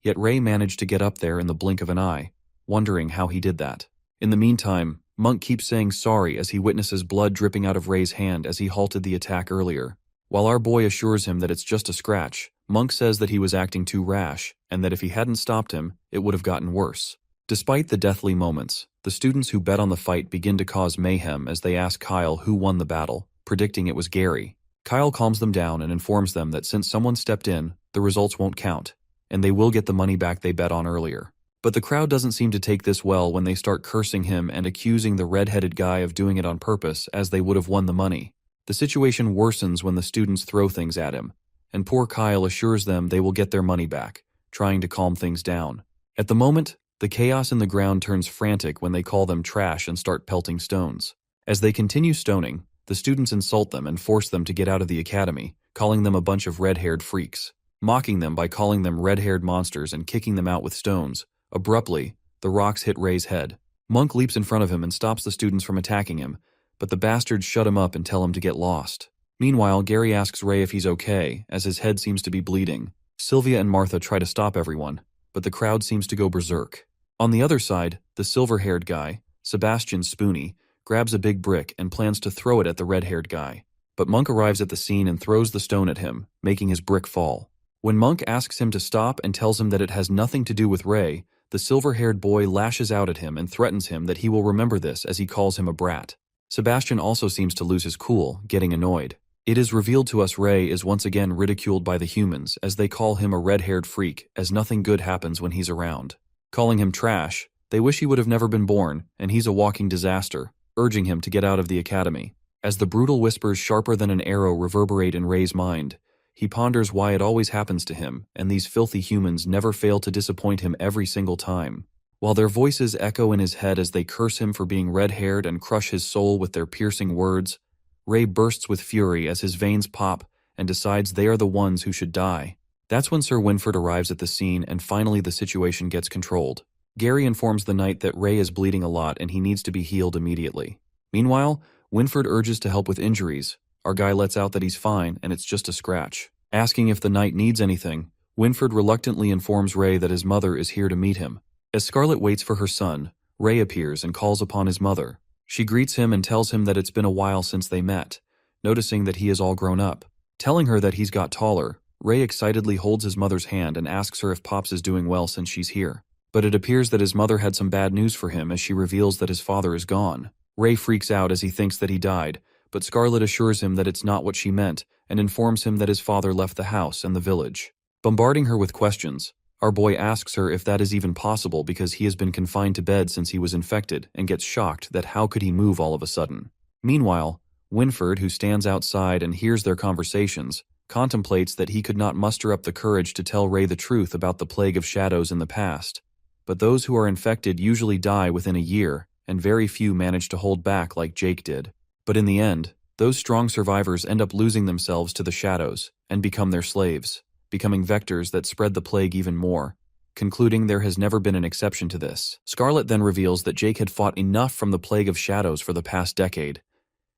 Yet Ray managed to get up there in the blink of an eye, wondering how he did that. In the meantime, Monk keeps saying sorry as he witnesses blood dripping out of Ray's hand as he halted the attack earlier. While our boy assures him that it's just a scratch, Monk says that he was acting too rash and that if he hadn't stopped him, it would have gotten worse. Despite the deathly moments, the students who bet on the fight begin to cause mayhem as they ask Kyle who won the battle, predicting it was Gary. Kyle calms them down and informs them that since someone stepped in, the results won't count, and they will get the money back they bet on earlier. But the crowd doesn't seem to take this well when they start cursing him and accusing the red-headed guy of doing it on purpose as they would have won the money. The situation worsens when the students throw things at him, and poor Kyle assures them they will get their money back, trying to calm things down. At the moment, the chaos in the ground turns frantic when they call them trash and start pelting stones. As they continue stoning, the students insult them and force them to get out of the academy, calling them a bunch of red-haired freaks, mocking them by calling them red-haired monsters and kicking them out with stones. Abruptly, the rocks hit Ray's head. Monk leaps in front of him and stops the students from attacking him, but the bastards shut him up and tell him to get lost. Meanwhile, Gary asks Ray if he's okay, as his head seems to be bleeding. Sylvia and Martha try to stop everyone, but the crowd seems to go berserk. On the other side, the silver-haired guy, Sebastian Spoony, grabs a big brick and plans to throw it at the red-haired guy. But Monk arrives at the scene and throws the stone at him, making his brick fall. When Monk asks him to stop and tells him that it has nothing to do with Ray, the silver-haired boy lashes out at him and threatens him that he will remember this as he calls him a brat. Sebastian also seems to lose his cool, getting annoyed. It is revealed to us Ray is once again ridiculed by the humans as they call him a red-haired freak as nothing good happens when he's around. Calling him trash, they wish he would have never been born and he's a walking disaster, urging him to get out of the academy. As the brutal whispers sharper than an arrow reverberate in Ray's mind, he ponders why it always happens to him, and these filthy humans never fail to disappoint him every single time. While their voices echo in his head as they curse him for being red-haired and crush his soul with their piercing words, Ray bursts with fury as his veins pop and decides they are the ones who should die. That's when Sir Winford arrives at the scene and finally the situation gets controlled. Gary informs the knight that Ray is bleeding a lot and he needs to be healed immediately. Meanwhile, Winford urges to help with injuries. Our guy lets out that he's fine and it's just a scratch. Asking if the knight needs anything, Winford reluctantly informs Ray that his mother is here to meet him. As Scarlet waits for her son, Ray appears and calls upon his mother. She greets him and tells him that it's been a while since they met, noticing that he is all grown up. Telling her that he's got taller, Ray excitedly holds his mother's hand and asks her if Pops is doing well since she's here. But it appears that his mother had some bad news for him as she reveals that his father is gone. Ray freaks out as he thinks that he died, but Scarlet assures him that it's not what she meant and informs him that his father left the house and the village. Bombarding her with questions, our boy asks her if that is even possible because he has been confined to bed since he was infected and gets shocked that how could he move all of a sudden. Meanwhile, Winford, who stands outside and hears their conversations, contemplates that he could not muster up the courage to tell Ray the truth about the plague of shadows in the past. But those who are infected usually die within a year, and very few manage to hold back like Jake did. But in the end, those strong survivors end up losing themselves to the shadows and become their slaves, becoming vectors that spread the plague even more, concluding there has never been an exception to this. Scarlet then reveals that Jake had fought enough from the plague of shadows for the past decade.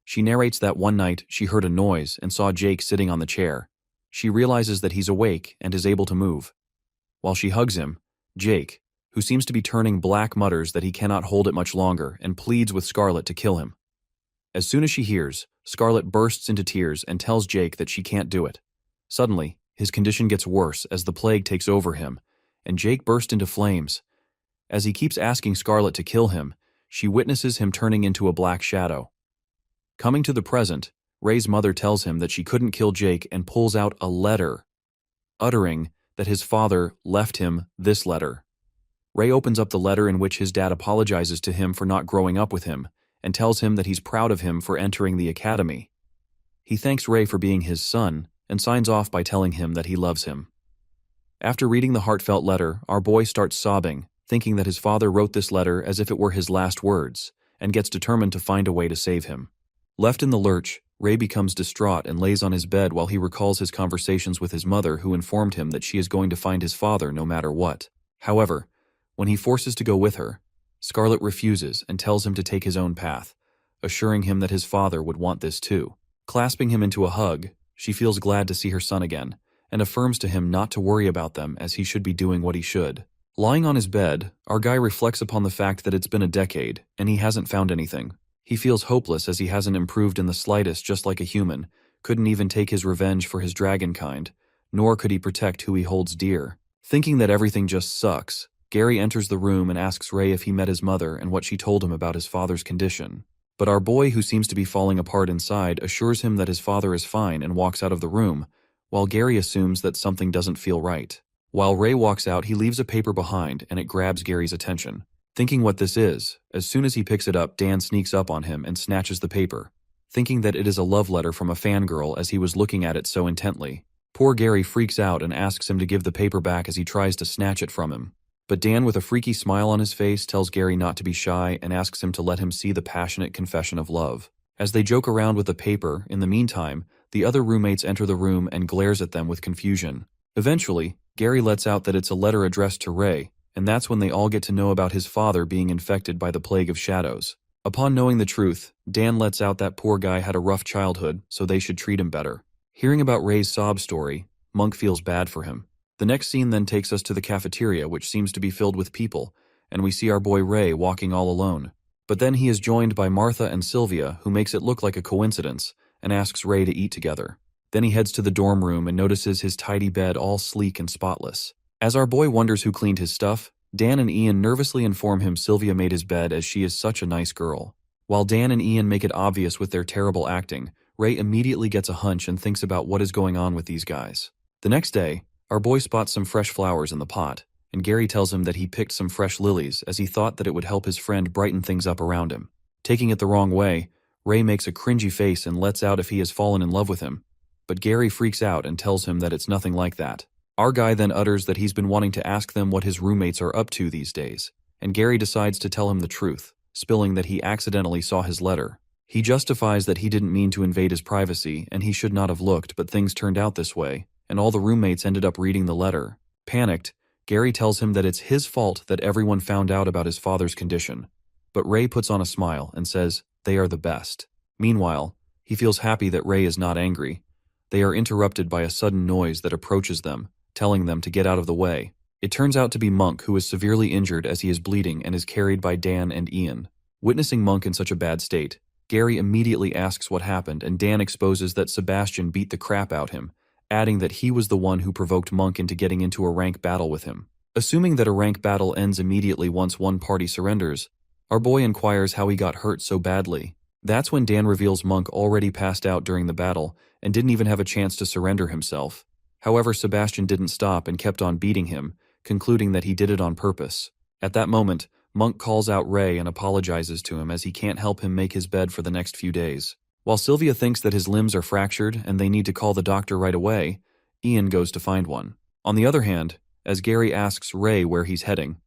She narrates that one night she heard a noise and saw Jake sitting on the chair. She realizes that he's awake and is able to move. While she hugs him, Jake, who seems to be turning black, mutters that he cannot hold it much longer and pleads with Scarlet to kill him. As soon as she hears, Scarlet bursts into tears and tells Jake that she can't do it. Suddenly, his condition gets worse as the plague takes over him, and Jake bursts into flames. As he keeps asking Scarlet to kill him, she witnesses him turning into a black shadow. Coming to the present, Ray's mother tells him that she couldn't kill Jake and pulls out a letter, uttering that his father left him this letter. Ray opens up the letter in which his dad apologizes to him for not growing up with him and tells him that he's proud of him for entering the academy. He thanks Ray for being his son and signs off by telling him that he loves him. After reading the heartfelt letter, our boy starts sobbing, thinking that his father wrote this letter as if it were his last words, and gets determined to find a way to save him. Left in the lurch, Ray becomes distraught and lays on his bed while he recalls his conversations with his mother, who informed him that she is going to find his father no matter what. However, when he forces to go with her, Scarlet refuses and tells him to take his own path, assuring him that his father would want this too. Clasping him into a hug, she feels glad to see her son again, and affirms to him not to worry about them as he should be doing what he should. Lying on his bed, our guy reflects upon the fact that it's been a decade, and he hasn't found anything. He feels hopeless as he hasn't improved in the slightest, just like a human, couldn't even take his revenge for his dragon kind, nor could he protect who he holds dear. Thinking that everything just sucks, Gary enters the room and asks Ray if he met his mother and what she told him about his father's condition. But our boy, who seems to be falling apart inside, assures him that his father is fine and walks out of the room, while Gary assumes that something doesn't feel right. While Ray walks out, he leaves a paper behind and it grabs Gary's attention. Thinking what this is, as soon as he picks it up, Dan sneaks up on him and snatches the paper, thinking that it is a love letter from a fangirl as he was looking at it so intently. Poor Gary freaks out and asks him to give the paper back as he tries to snatch it from him. But Dan, with a freaky smile on his face, tells Gary not to be shy and asks him to let him see the passionate confession of love. As they joke around with the paper, in the meantime, the other roommates enter the room and glares at them with confusion. Eventually, Gary lets out that it's a letter addressed to Ray, and that's when they all get to know about his father being infected by the plague of shadows. Upon knowing the truth, Dan lets out that poor guy had a rough childhood, so they should treat him better. Hearing about Ray's sob story, Monk feels bad for him. The next scene then takes us to the cafeteria, which seems to be filled with people, and we see our boy Ray walking all alone. But then he is joined by Martha and Sylvia, who makes it look like a coincidence, and asks Ray to eat together. Then he heads to the dorm room and notices his tidy bed all sleek and spotless. As our boy wonders who cleaned his stuff, Dan and Ian nervously inform him Sylvia made his bed as she is such a nice girl. While Dan and Ian make it obvious with their terrible acting, Ray immediately gets a hunch and thinks about what is going on with these guys. The next day, our boy spots some fresh flowers in the pot, and Gary tells him that he picked some fresh lilies as he thought that it would help his friend brighten things up around him. Taking it the wrong way, Ray makes a cringy face and lets out if he has fallen in love with him, but Gary freaks out and tells him that it's nothing like that. Our guy then utters that he's been wanting to ask them what his roommates are up to these days, and Gary decides to tell him the truth, spilling that he accidentally saw his letter. He justifies that he didn't mean to invade his privacy and he should not have looked, but things turned out this way, and all the roommates ended up reading the letter. Panicked, Gary tells him that it's his fault that everyone found out about his father's condition, but Ray puts on a smile and says they are the best. Meanwhile, he feels happy that Ray is not angry. They are interrupted by a sudden noise that approaches them, telling them to get out of the way. It turns out to be Monk, who is severely injured as he is bleeding and is carried by Dan and Ian. Witnessing Monk in such a bad state, Gary immediately asks what happened, and Dan exposes that Sebastian beat the crap out him, adding that he was the one who provoked Monk into getting into a rank battle with him. Assuming that a rank battle ends immediately once one party surrenders, our boy inquires how he got hurt so badly. That's when Dan reveals Monk already passed out during the battle and didn't even have a chance to surrender himself. However, Sebastian didn't stop and kept on beating him, concluding that he did it on purpose. At that moment, Monk calls out Ray and apologizes to him as he can't help him make his bed for the next few days. While Sylvia thinks that his limbs are fractured and they need to call the doctor right away, Ian goes to find one. On the other hand, as Gary asks Ray where he's heading,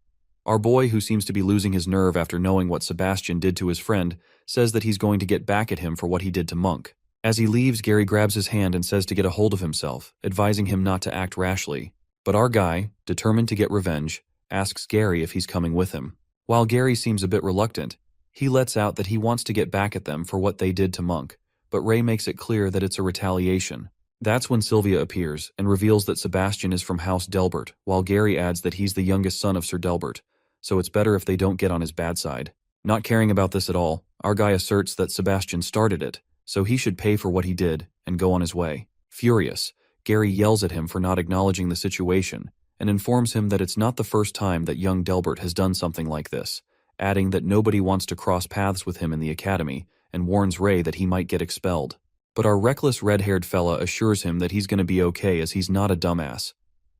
our boy, who seems to be losing his nerve after knowing what Sebastian did to his friend, says that he's going to get back at him for what he did to Monk. As he leaves, Gary grabs his hand and says to get a hold of himself, advising him not to act rashly. But our guy, determined to get revenge, asks Gary if he's coming with him. While Gary seems a bit reluctant, he lets out that he wants to get back at them for what they did to Monk, but Ray makes it clear that it's a retaliation. That's when Sylvia appears and reveals that Sebastian is from House Delbert, while Gary adds that he's the youngest son of Sir Delbert, so it's better if they don't get on his bad side. Not caring about this at all, our guy asserts that Sebastian started it, so he should pay for what he did and go on his way. Furious, Gary yells at him for not acknowledging the situation and informs him that it's not the first time that young Delbert has done something like this, adding that nobody wants to cross paths with him in the academy and warns Ray that he might get expelled. But our reckless red-haired fella assures him that he's going to be okay as he's not a dumbass,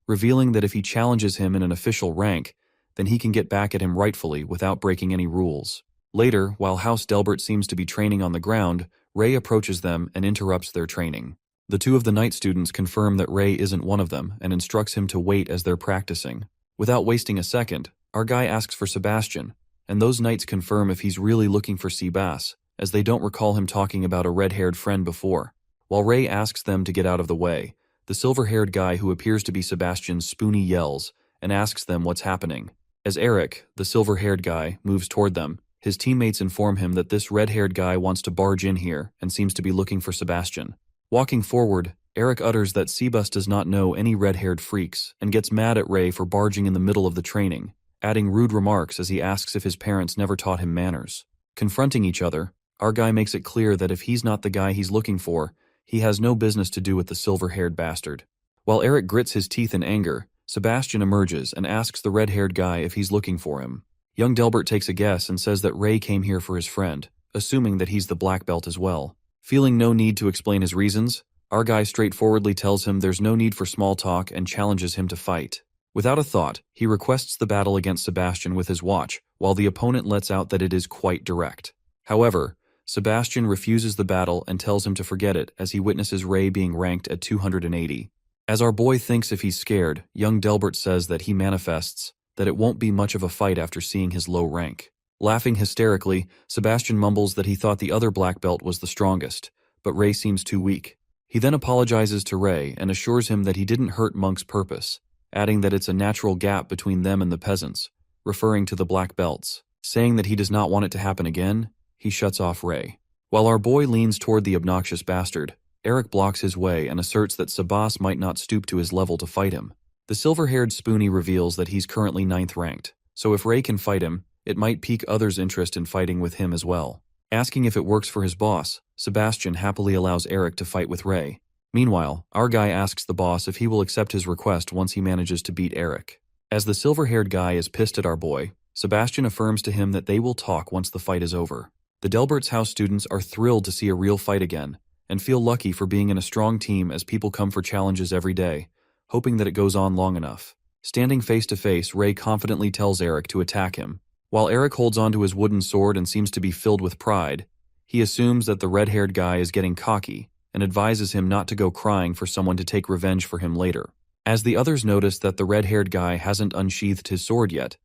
revealing that if he challenges him in an official rank, then he can get back at him rightfully without breaking any rules. Later, while House Delbert seems to be training on the ground, Ray approaches them and interrupts their training. The two of the night students confirm that Ray isn't one of them and instructs him to wait as they're practicing. Without wasting a second, our guy asks for Sebastian, and those knights confirm if he's really looking for Seabass, as they don't recall him talking about a red-haired friend before. While Ray asks them to get out of the way, the silver-haired guy who appears to be Sebastian's Spoonie yells and asks them what's happening. As Eric, the silver-haired guy, moves toward them, his teammates inform him that this red-haired guy wants to barge in here and seems to be looking for Sebastian. Walking forward, Eric utters that Seabass does not know any red-haired freaks and gets mad at Ray for barging in the middle of the training, adding rude remarks as he asks if his parents never taught him manners. Confronting each other, our guy makes it clear that if he's not the guy he's looking for, he has no business to do with the silver-haired bastard. While Eric grits his teeth in anger, Sebastian emerges and asks the red-haired guy if he's looking for him. Young Delbert takes a guess and says that Ray came here for his friend, assuming that he's the black belt as well. Feeling no need to explain his reasons, our guy straightforwardly tells him there's no need for small talk and challenges him to fight. Without a thought, he requests the battle against Sebastian with his watch, while the opponent lets out that it is quite direct. However, Sebastian refuses the battle and tells him to forget it as he witnesses Ray being ranked at 280. As our boy thinks if he's scared, young Delbert says that he manifests that it won't be much of a fight after seeing his low rank. Laughing hysterically, Sebastian mumbles that he thought the other black belt was the strongest, but Ray seems too weak. He then apologizes to Ray and assures him that he didn't hurt Monk's purpose, adding that it's a natural gap between them and the peasants, referring to the black belts. Saying that he does not want it to happen again, he shuts off Ray. While our boy leans toward the obnoxious bastard, Eric blocks his way and asserts that Sebastian might not stoop to his level to fight him. The silver-haired Spoonie reveals that he's currently 9th ranked, so if Ray can fight him, it might pique others' interest in fighting with him as well. Asking if it works for his boss, Sebastian happily allows Eric to fight with Ray. Meanwhile, our guy asks the boss if he will accept his request once he manages to beat Eric. As the silver-haired guy is pissed at our boy, Sebastian affirms to him that they will talk once the fight is over. The Delbert's house students are thrilled to see a real fight again, and feel lucky for being in a strong team as people come for challenges every day, hoping that it goes on long enough. Standing face to face, Ray confidently tells Eric to attack him. While Eric holds onto his wooden sword and seems to be filled with pride, he assumes that the red-haired guy is getting cocky and advises him not to go crying for someone to take revenge for him later. As the others notice that the red-haired guy hasn't unsheathed his sword yet,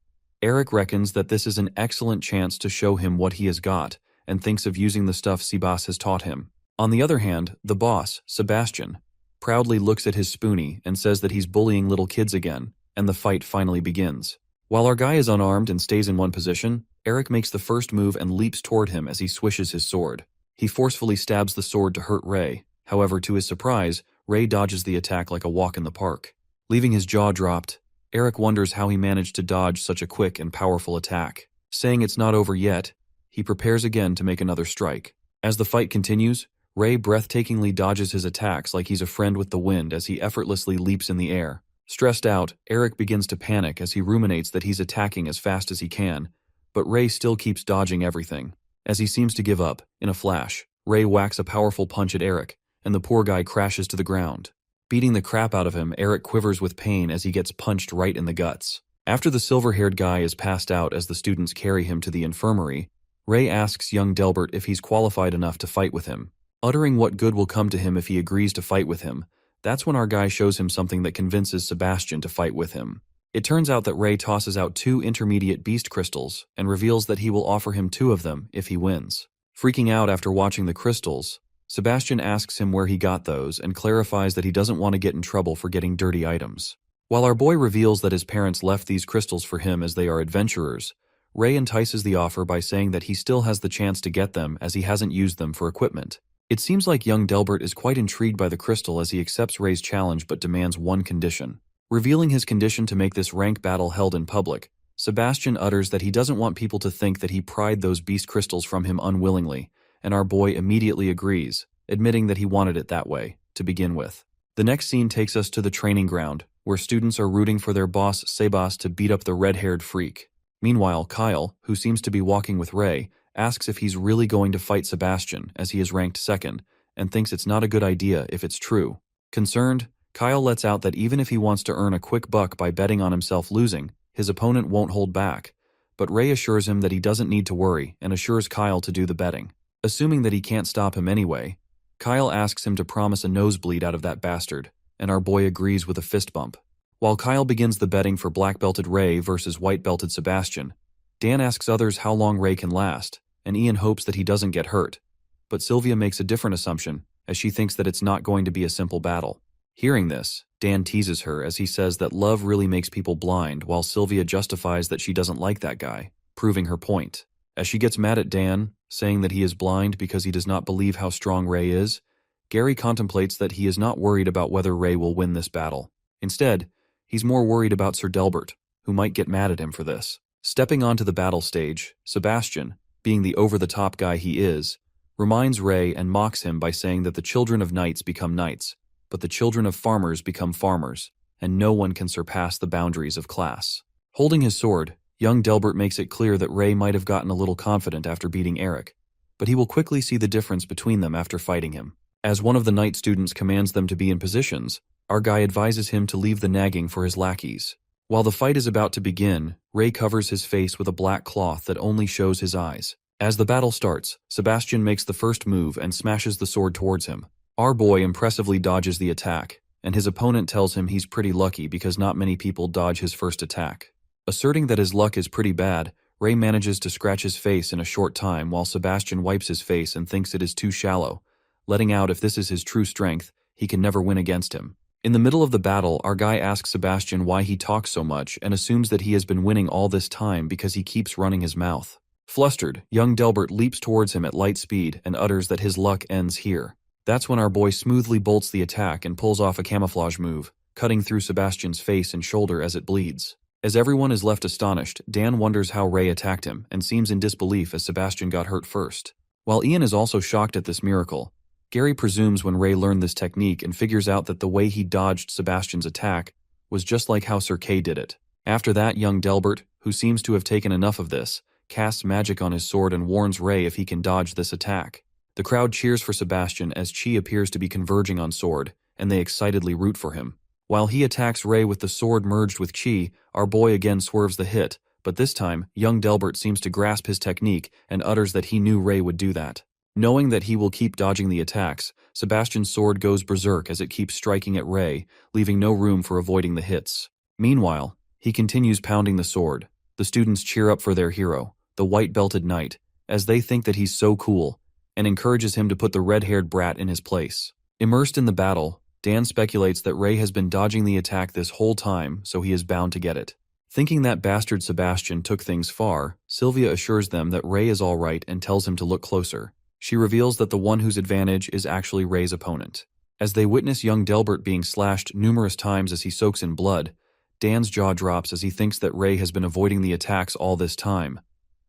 Eric reckons that this is an excellent chance to show him what he has got and thinks of using the stuff Seabass has taught him. On the other hand, the boss, Sebastian, proudly looks at his Spoonie and says that he's bullying little kids again, and the fight finally begins. While our guy is unarmed and stays in one position, Eric makes the first move and leaps toward him as he swishes his sword. He forcefully stabs the sword to hurt Ray. However, to his surprise, Ray dodges the attack like a walk in the park. Leaving his jaw dropped, Eric wonders how he managed to dodge such a quick and powerful attack. Saying it's not over yet, he prepares again to make another strike. As the fight continues, Ray breathtakingly dodges his attacks like he's a friend with the wind as he effortlessly leaps in the air. Stressed out, Eric begins to panic as he ruminates that he's attacking as fast as he can, but Ray still keeps dodging everything. As he seems to give up, in a flash, Ray whacks a powerful punch at Eric, and the poor guy crashes to the ground. Beating the crap out of him, Eric quivers with pain as he gets punched right in the guts. After the silver-haired guy is passed out as the students carry him to the infirmary, Ray asks young Delbert if he's qualified enough to fight with him. Uttering what good will come to him if he agrees to fight with him, that's when our guy shows him something that convinces Sebastian to fight with him. It turns out that Ray tosses out 2 intermediate beast crystals and reveals that he will offer him 2 of them if he wins. Freaking out after watching the crystals, Sebastian asks him where he got those and clarifies that he doesn't want to get in trouble for getting dirty items. While our boy reveals that his parents left these crystals for him as they are adventurers, Ray entices the offer by saying that he still has the chance to get them as he hasn't used them for equipment. It seems like young Delbert is quite intrigued by the crystal as he accepts Ray's challenge but demands one condition. Revealing his condition to make this rank battle held in public, Sebastian utters that he doesn't want people to think that he pried those beast crystals from him unwillingly, and our boy immediately agrees, admitting that he wanted it that way, to begin with. The next scene takes us to the training ground, where students are rooting for their boss Sebas to beat up the red-haired freak. Meanwhile, Kyle, who seems to be walking with Ray, asks if he's really going to fight Sebastian, as he is ranked second, and thinks it's not a good idea if it's true. Concerned, Kyle lets out that even if he wants to earn a quick buck by betting on himself losing, his opponent won't hold back. But Ray assures him that he doesn't need to worry and assures Kyle to do the betting. Assuming that he can't stop him anyway, Kyle asks him to promise a nosebleed out of that bastard, and our boy agrees with a fist bump. While Kyle begins the betting for black-belted Ray versus white-belted Sebastian, Dan asks others how long Ray can last, and Ian hopes that he doesn't get hurt. But Sylvia makes a different assumption, as she thinks that it's not going to be a simple battle. Hearing this, Dan teases her as he says that love really makes people blind, while Sylvia justifies that she doesn't like that guy, proving her point. As she gets mad at Dan, saying that he is blind because he does not believe how strong Ray is, Gary contemplates that he is not worried about whether Ray will win this battle. Instead, he's more worried about Sir Delbert, who might get mad at him for this. Stepping onto the battle stage, Sebastian, being the over-the-top guy he is, reminds Ray and mocks him by saying that the children of knights become knights, but the children of farmers become farmers, and no one can surpass the boundaries of class. Holding his sword, young Delbert makes it clear that Ray might have gotten a little confident after beating Eric, but he will quickly see the difference between them after fighting him. As one of the knight students commands them to be in positions, our guy advises him to leave the nagging for his lackeys. While the fight is about to begin, Ray covers his face with a black cloth that only shows his eyes. As the battle starts, Sebastian makes the first move and smashes the sword towards him. Our boy impressively dodges the attack, and his opponent tells him he's pretty lucky because not many people dodge his first attack. Asserting that his luck is pretty bad, Ray manages to scratch his face in a short time while Sebastian wipes his face and thinks it is too shallow, letting out if this is his true strength, he can never win against him. In the middle of the battle, our guy asks Sebastian why he talks so much and assumes that he has been winning all this time because he keeps running his mouth. Flustered, young Delbert leaps towards him at light speed and utters that his luck ends here. That's when our boy smoothly bolts the attack and pulls off a camouflage move, cutting through Sebastian's face and shoulder as it bleeds. As everyone is left astonished, Dan wonders how Ray attacked him and seems in disbelief as Sebastian got hurt first. While Ian is also shocked at this miracle, Gary presumes when Ray learned this technique and figures out that the way he dodged Sebastian's attack was just like how Sir Kay did it. After that, young Delbert, who seems to have taken enough of this, casts magic on his sword and warns Ray if he can dodge this attack. The crowd cheers for Sebastian as Chi appears to be converging on sword, and they excitedly root for him. While he attacks Ray with the sword merged with Chi, our boy again swerves the hit, but this time, young Delbert seems to grasp his technique and utters that he knew Ray would do that. Knowing that he will keep dodging the attacks, Sebastian's sword goes berserk as it keeps striking at Ray, leaving no room for avoiding the hits. Meanwhile, he continues pounding the sword. The students cheer up for their hero, the white-belted knight, as they think that he's so cool, and encourages him to put the red-haired brat in his place. Immersed in the battle, Dan speculates that Ray has been dodging the attack this whole time, so he is bound to get it. Thinking that bastard Sebastian took things far, Sylvia assures them that Ray is all right and tells him to look closer. She reveals that the one whose advantage is actually Ray's opponent. As they witness young Delbert being slashed numerous times as he soaks in blood, Dan's jaw drops as he thinks that Ray has been avoiding the attacks all this time.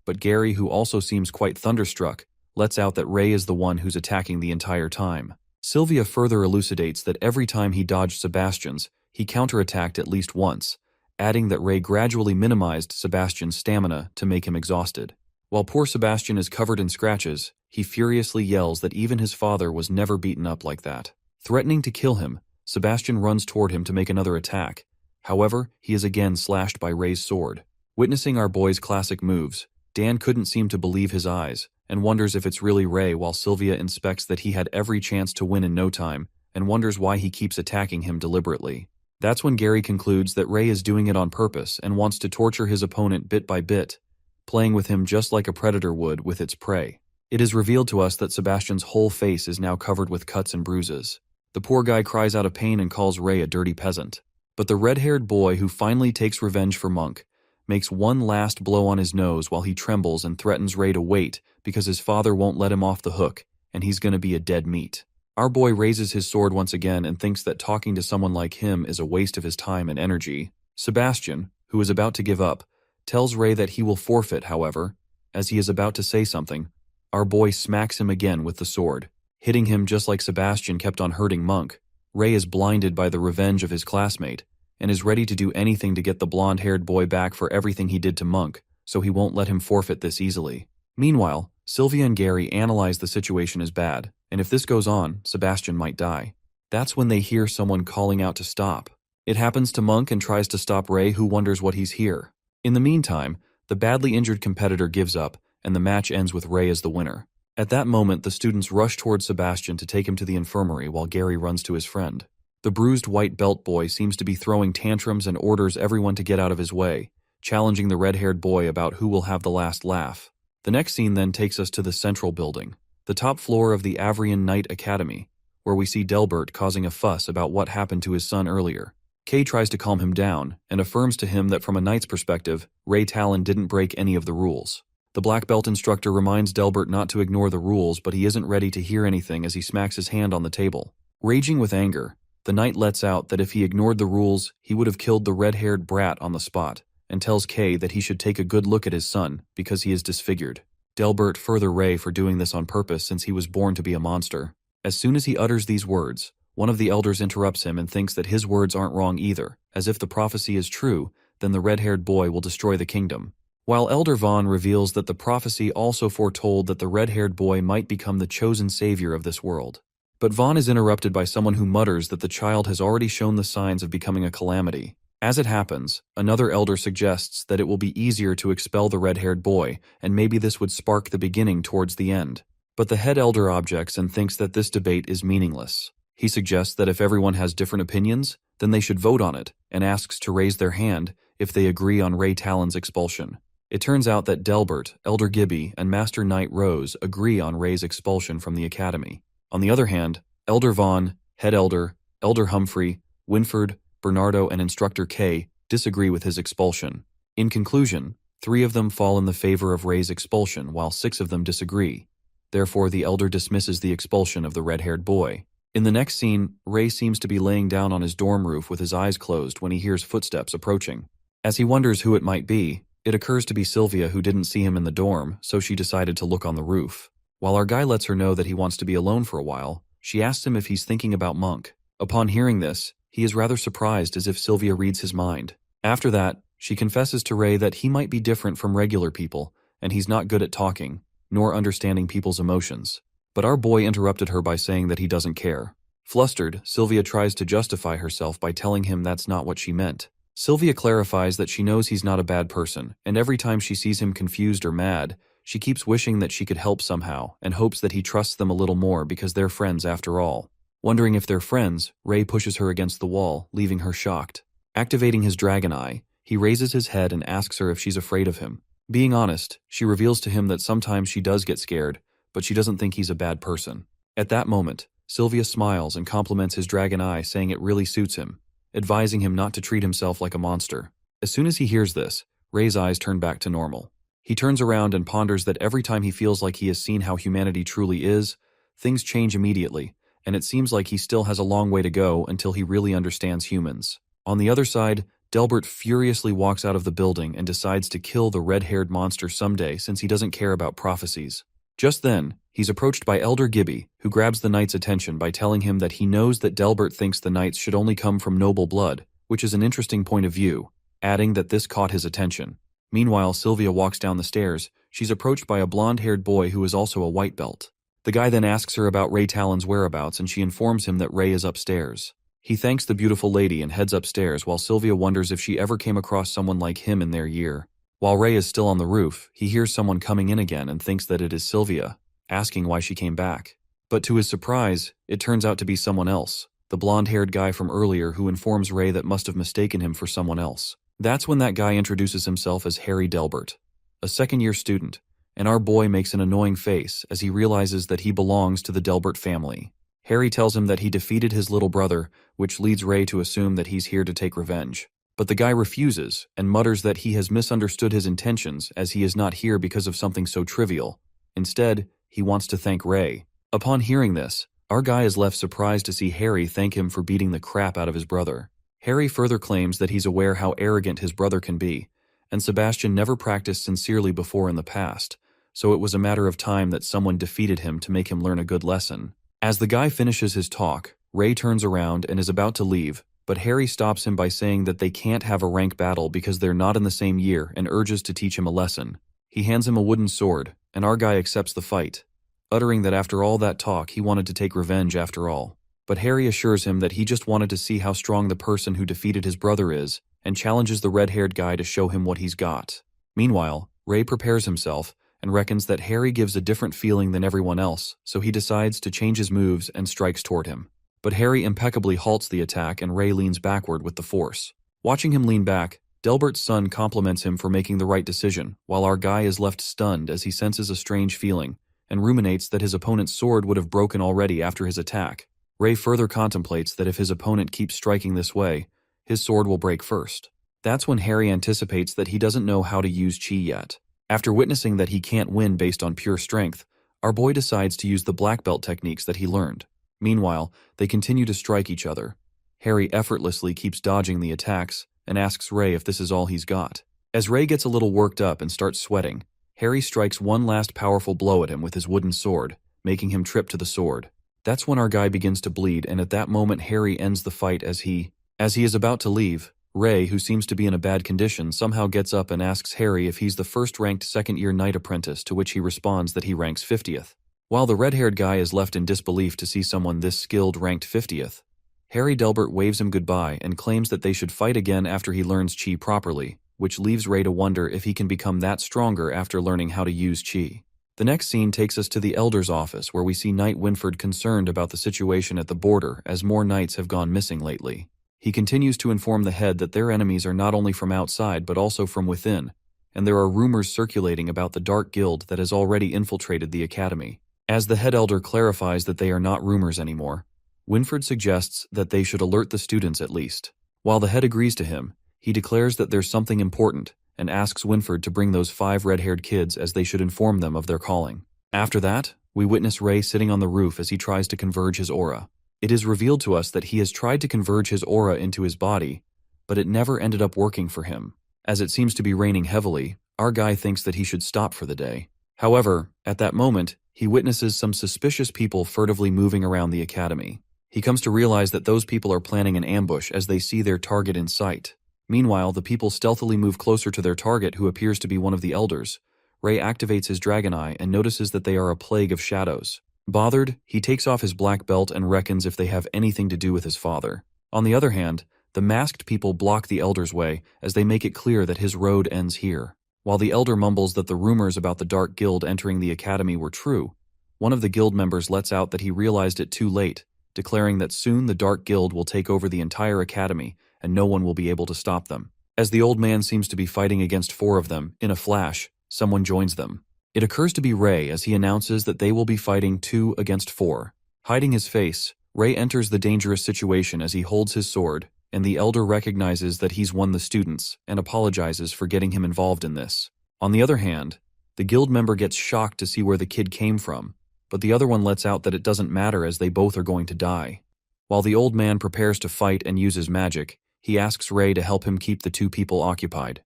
But Gary, who also seems quite thunderstruck, lets out that Ray is the one who's attacking the entire time. Sylvia further elucidates that every time he dodged Sebastian's, he counterattacked at least once, adding that Ray gradually minimized Sebastian's stamina to make him exhausted. While poor Sebastian is covered in scratches, he furiously yells that even his father was never beaten up like that. Threatening to kill him, Sebastian runs toward him to make another attack. However, he is again slashed by Ray's sword. Witnessing our boy's classic moves, Dan couldn't seem to believe his eyes, and wonders if it's really Ray, while Sylvia inspects that he had every chance to win in no time, and wonders why he keeps attacking him deliberately. That's when Gary concludes that Ray is doing it on purpose and wants to torture his opponent bit by bit, playing with him just like a predator would with its prey. It is revealed to us that Sebastian's whole face is now covered with cuts and bruises. The poor guy cries out of pain and calls Ray a dirty peasant. But the red-haired boy who finally takes revenge for Monk makes one last blow on his nose while he trembles and threatens Ray to wait because his father won't let him off the hook and he's gonna be a dead meat. Our boy raises his sword once again and thinks that talking to someone like him is a waste of his time and energy. Sebastian, who is about to give up, tells Ray that he will forfeit. However, as he is about to say something, our boy smacks him again with the sword, hitting him just like Sebastian kept on hurting Monk. Ray is blinded by the revenge of his classmate, and is ready to do anything to get the blonde-haired boy back for everything he did to Monk, so he won't let him forfeit this easily. Meanwhile, Sylvia and Gary analyze the situation as bad, and if this goes on, Sebastian might die. That's when they hear someone calling out to stop. It happens to Monk and tries to stop Ray, who wonders what he's here. In the meantime, the badly injured competitor gives up, and the match ends with Ray as the winner. At that moment, the students rush towards Sebastian to take him to the infirmary while Gary runs to his friend. The bruised white belt boy seems to be throwing tantrums and orders everyone to get out of his way, challenging the red-haired boy about who will have the last laugh. The next scene then takes us to the central building, the top floor of the Avrian Knight Academy, where we see Delbert causing a fuss about what happened to his son earlier. Kay tries to calm him down and affirms to him that from a knight's perspective, Ray Talon didn't break any of the rules. The black belt instructor reminds Delbert not to ignore the rules, but he isn't ready to hear anything as he smacks his hand on the table. Raging with anger, the knight lets out that if he ignored the rules, he would have killed the red-haired brat on the spot, and tells Kay that he should take a good look at his son because he is disfigured. Delbert further Ray for doing this on purpose since he was born to be a monster. As soon as he utters these words, one of the elders interrupts him and thinks that his words aren't wrong either, as if the prophecy is true, then the red-haired boy will destroy the kingdom. While Elder Vaughn reveals that the prophecy also foretold that the red-haired boy might become the chosen savior of this world. But Vaughn is interrupted by someone who mutters that the child has already shown the signs of becoming a calamity. As it happens, another elder suggests that it will be easier to expel the red-haired boy, and maybe this would spark the beginning towards the end. But the head elder objects and thinks that this debate is meaningless. He suggests that if everyone has different opinions, then they should vote on it, and asks to raise their hand if they agree on Ray Talon's expulsion. It turns out that Delbert, Elder Gibby, and Master Knight Rose agree on Ray's expulsion from the academy. On the other hand, Elder Vaughn, Head Elder, Elder Humphrey, Winford, Bernardo, and Instructor K disagree with his expulsion. In conclusion, 3 of them fall in the favor of Ray's expulsion, while 6 of them disagree. Therefore, the elder dismisses the expulsion of the red-haired boy. In the next scene, Ray seems to be laying down on his dorm roof with his eyes closed when he hears footsteps approaching. As he wonders who it might be, it occurs to be Sylvia, who didn't see him in the dorm, so she decided to look on the roof. While our guy lets her know that he wants to be alone for a while, she asks him if he's thinking about Monk. Upon hearing this, he is rather surprised, as if Sylvia reads his mind. After that, she confesses to Ray that he might be different from regular people, and he's not good at talking, nor understanding people's emotions. But our boy interrupted her by saying that he doesn't care. Flustered, Sylvia tries to justify herself by telling him that's not what she meant. Sylvia clarifies that she knows he's not a bad person, and every time she sees him confused or mad, she keeps wishing that she could help somehow, and hopes that he trusts them a little more because they're friends after all. Wondering if they're friends, Ray pushes her against the wall, leaving her shocked. Activating his dragon eye, he raises his head and asks her if she's afraid of him. Being honest, she reveals to him that sometimes she does get scared, but she doesn't think he's a bad person. At that moment, Sylvia smiles and compliments his dragon eye, saying it really suits him, advising him not to treat himself like a monster. As soon as he hears this, Ray's eyes turn back to normal. He turns around and ponders that every time he feels like he has seen how humanity truly is, things change immediately, and it seems like he still has a long way to go until he really understands humans. On the other side, Delbert furiously walks out of the building and decides to kill the red-haired monster someday since he doesn't care about prophecies. Just then, he's approached by Elder Gibby, who grabs the knight's attention by telling him that he knows that Delbert thinks the knights should only come from noble blood, which is an interesting point of view, adding that this caught his attention. Meanwhile, Sylvia walks down the stairs. She's approached by a blonde-haired boy who is also a white belt. The guy then asks her about Ray Talon's whereabouts, and she informs him that Ray is upstairs. He thanks the beautiful lady and heads upstairs, while Sylvia wonders if she ever came across someone like him in their year. While Ray is still on the roof, he hears someone coming in again and thinks that it is Sylvia, asking why she came back. But to his surprise, it turns out to be someone else, the blonde-haired guy from earlier, who informs Ray that must have mistaken him for someone else. That's when that guy introduces himself as Harry Delbert, a second-year student, and our boy makes an annoying face as he realizes that he belongs to the Delbert family. Harry tells him that he defeated his little brother, which leads Ray to assume that he's here to take revenge. But the guy refuses and mutters that he has misunderstood his intentions, as he is not here because of something so trivial. Instead, he wants to thank Ray. Upon hearing this, our guy is left surprised to see Harry thank him for beating the crap out of his brother. Harry further claims that he's aware how arrogant his brother can be, and Sebastian never practiced sincerely before in the past, so it was a matter of time that someone defeated him to make him learn a good lesson. As the guy finishes his talk, Ray turns around and is about to leave, but Harry stops him by saying that they can't have a rank battle because they're not in the same year and urges to teach him a lesson. He hands him a wooden sword, and our guy accepts the fight, uttering that after all that talk he wanted to take revenge after all. But Harry assures him that he just wanted to see how strong the person who defeated his brother is, and challenges the red-haired guy to show him what he's got. Meanwhile, Ray prepares himself, and reckons that Harry gives a different feeling than everyone else, so he decides to change his moves and strikes toward him. But Harry impeccably halts the attack and Ray leans backward with the force. Watching him lean back, Delbert's son compliments him for making the right decision, while our guy is left stunned as he senses a strange feeling, and ruminates that his opponent's sword would have broken already after his attack. Ray further contemplates that if his opponent keeps striking this way, his sword will break first. That's when Harry anticipates that he doesn't know how to use chi yet. After witnessing that he can't win based on pure strength, our boy decides to use the black belt techniques that he learned. Meanwhile, they continue to strike each other. Harry effortlessly keeps dodging the attacks and asks Ray if this is all he's got. As Ray gets a little worked up and starts sweating, Harry strikes one last powerful blow at him with his wooden sword, making him trip to the sword. That's when our guy begins to bleed, and at that moment Harry ends the fight as he is about to leave. Ray, who seems to be in a bad condition, somehow gets up and asks Harry if he's the first-ranked second-year knight apprentice, to which he responds that he ranks 50th. While the red-haired guy is left in disbelief to see someone this skilled ranked 50th, Harry Delbert waves him goodbye and claims that they should fight again after he learns chi properly, which leaves Ray to wonder if he can become that stronger after learning how to use chi. The next scene takes us to the Elder's office, where we see Knight Winford concerned about the situation at the border as more knights have gone missing lately. He continues to inform the head that their enemies are not only from outside but also from within, and there are rumors circulating about the Dark Guild that has already infiltrated the academy. As the head elder clarifies that they are not rumors anymore, Winford suggests that they should alert the students at least. While the head agrees to him, he declares that there's something important and asks Winford to bring those 5 red-haired kids as they should inform them of their calling. After that, we witness Ray sitting on the roof as he tries to converge his aura. It is revealed to us that he has tried to converge his aura into his body, but it never ended up working for him. As it seems to be raining heavily, our guy thinks that he should stop for the day. However, at that moment, he witnesses some suspicious people furtively moving around the academy. He comes to realize that those people are planning an ambush as they see their target in sight. Meanwhile, the people stealthily move closer to their target, who appears to be one of the elders. Ray activates his dragon eye and notices that they are a plague of shadows. Bothered, he takes off his black belt and reckons if they have anything to do with his father. On the other hand, the masked people block the elder's way as they make it clear that his road ends here. While the elder mumbles that the rumors about the Dark Guild entering the academy were true, one of the guild members lets out that he realized it too late, declaring that soon the Dark Guild will take over the entire academy and no one will be able to stop them. As the old man seems to be fighting against 4 of them, in a flash, someone joins them. It occurs to be Ray as he announces that they will be fighting 2 against 4. Hiding his face, Ray enters the dangerous situation as he holds his sword, and the elder recognizes that he's won the students and apologizes for getting him involved in this. On the other hand, the guild member gets shocked to see where the kid came from, but the other one lets out that it doesn't matter as they both are going to die. While the old man prepares to fight and uses magic, he asks Ray to help him keep the 2 people occupied.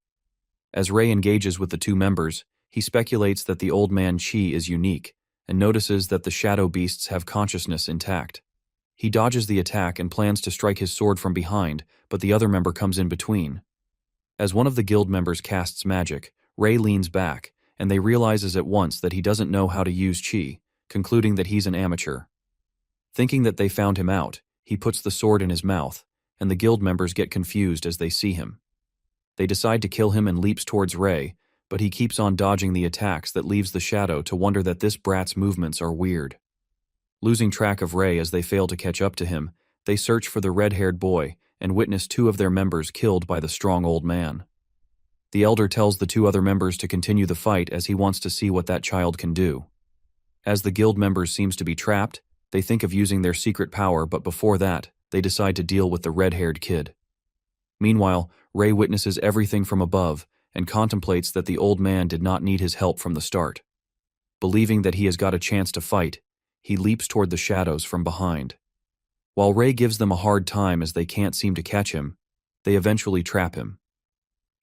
As Ray engages with the 2 members, he speculates that the old man chi is unique, and notices that the shadow beasts have consciousness intact. He dodges the attack and plans to strike his sword from behind, but the other member comes in between. As one of the guild members casts magic, Ray leans back, and they realizes at once that he doesn't know how to use chi, concluding that he's an amateur. Thinking that they found him out, he puts the sword in his mouth, and the guild members get confused as they see him. They decide to kill him and leaps towards Ray, but he keeps on dodging the attacks that leaves the shadow to wonder that this brat's movements are weird. Losing track of Ray as they fail to catch up to him, they search for the red-haired boy and witness 2 of their members killed by the strong old man. The elder tells the 2 other members to continue the fight as he wants to see what that child can do. As the guild members seems to be trapped, they think of using their secret power, but before that, they decide to deal with the red-haired kid. Meanwhile, Ray witnesses everything from above and contemplates that the old man did not need his help from the start. Believing that he has got a chance to fight, he leaps toward the shadows from behind. While Ray gives them a hard time as they can't seem to catch him, they eventually trap him.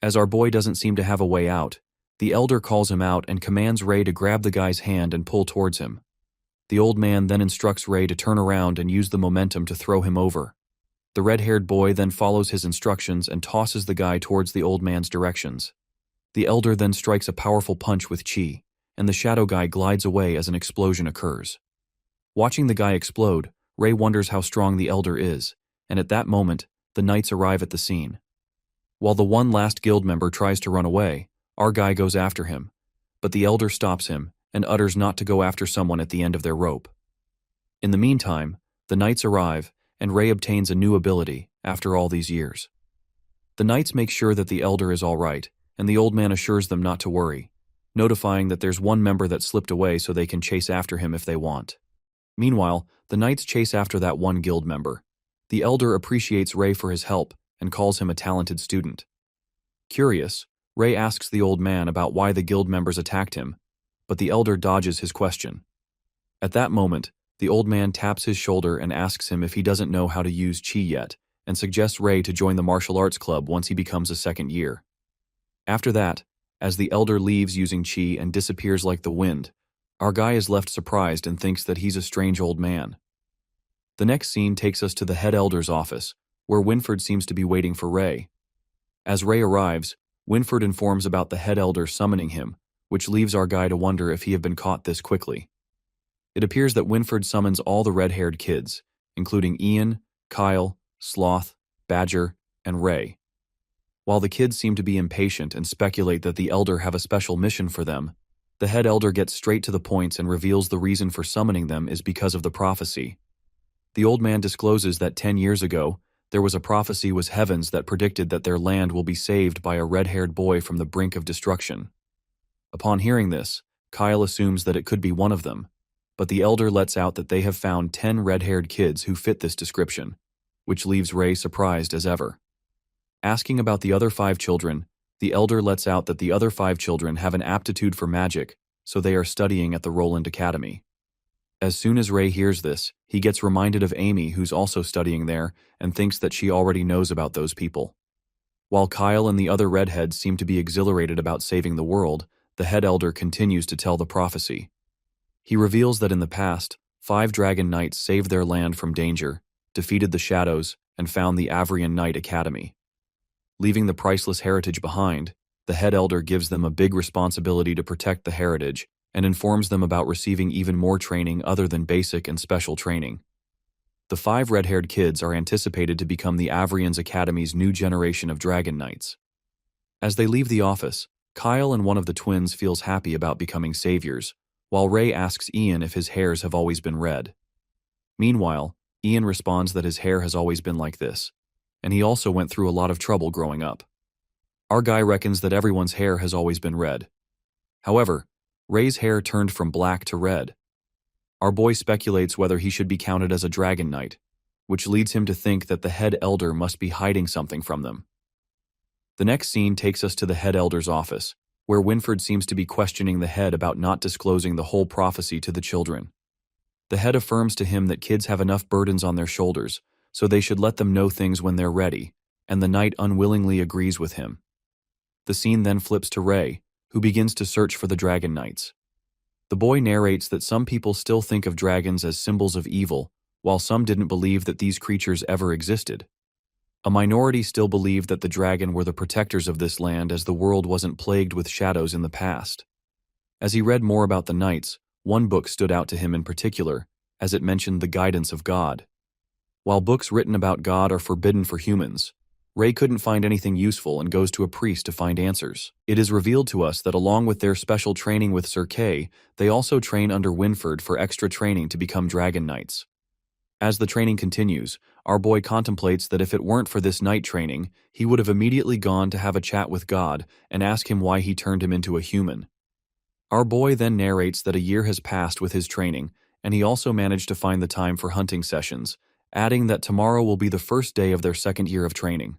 As our boy doesn't seem to have a way out, the elder calls him out and commands Ray to grab the guy's hand and pull towards him. The old man then instructs Ray to turn around and use the momentum to throw him over. The red-haired boy then follows his instructions and tosses the guy towards the old man's directions. The elder then strikes a powerful punch with chi, and the shadow guy glides away as an explosion occurs. Watching the guy explode, Ray wonders how strong the elder is, and at that moment, the knights arrive at the scene. While the one last guild member tries to run away, our guy goes after him, but the elder stops him and utters not to go after someone at the end of their rope. In the meantime, the knights arrive, and Ray obtains a new ability after all these years. The knights make sure that the elder is all right, and the old man assures them not to worry, notifying that there's one member that slipped away so they can chase after him if they want. Meanwhile, the knights chase after that one guild member. The elder appreciates Ray for his help and calls him a talented student. Curious, Ray asks the old man about why the guild members attacked him, but the elder dodges his question. At that moment, the old man taps his shoulder and asks him if he doesn't know how to use chi yet, and suggests Ray to join the martial arts club once he becomes a second year. After that, as the elder leaves using chi and disappears like the wind, our guy is left surprised and thinks that he's a strange old man. The next scene takes us to the head elder's office, where Winford seems to be waiting for Ray. As Ray arrives, Winford informs about the head elder summoning him, which leaves our guy to wonder if he had been caught this quickly. It appears that Winford summons all the red-haired kids, including Ian, Kyle, Sloth, Badger, and Ray. While the kids seem to be impatient and speculate that the elder have a special mission for them, the head elder gets straight to the point and reveals the reason for summoning them is because of the prophecy. The old man discloses that 10 years ago, there was a prophecy was heavens that predicted that their land will be saved by a red-haired boy from the brink of destruction. Upon hearing this, Kyle assumes that it could be one of them, but the elder lets out that they have found 10 red-haired kids who fit this description, which leaves Ray surprised as ever. Asking about the other 5 children, the elder lets out that the other 5 children have an aptitude for magic, so they are studying at the Roland Academy. As soon as Ray hears this, he gets reminded of Amy, who's also studying there, and thinks that she already knows about those people. While Kyle and the other redheads seem to be exhilarated about saving the world, the head elder continues to tell the prophecy. He reveals that in the past, 5 dragon knights saved their land from danger, defeated the shadows, and found the Avrian Knight Academy. Leaving the priceless heritage behind, the head elder gives them a big responsibility to protect the heritage and informs them about receiving even more training other than basic and special training. The 5 red-haired kids are anticipated to become the Avrian's Academy's new generation of dragon knights. As they leave the office, Kyle and one of the twins feels happy about becoming saviors, while Ray asks Ian if his hairs have always been red. Meanwhile, Ian responds that his hair has always been like this, and he also went through a lot of trouble growing up. Our guy reckons that everyone's hair has always been red. However, Ray's hair turned from black to red. Our boy speculates whether he should be counted as a dragon knight, which leads him to think that the head elder must be hiding something from them. The next scene takes us to the head elder's office, where Winford seems to be questioning the head about not disclosing the whole prophecy to the children. The head affirms to him that kids have enough burdens on their shoulders, so they should let them know things when they're ready, and the knight unwillingly agrees with him. The scene then flips to Ray, who begins to search for the dragon knights. The boy narrates that some people still think of dragons as symbols of evil, while some didn't believe that these creatures ever existed. A minority still believed that the dragon were the protectors of this land as the world wasn't plagued with shadows in the past. As he read more about the knights, one book stood out to him in particular, as it mentioned the guidance of God. While books written about God are forbidden for humans, Ray couldn't find anything useful and goes to a priest to find answers. It is revealed to us that along with their special training with Sir Kay, they also train under Winford for extra training to become dragon knights. As the training continues, our boy contemplates that if it weren't for this knight training, he would have immediately gone to have a chat with God and ask him why he turned him into a human. Our boy then narrates that a year has passed with his training, and he also managed to find the time for hunting sessions, adding that tomorrow will be the first day of their second year of training.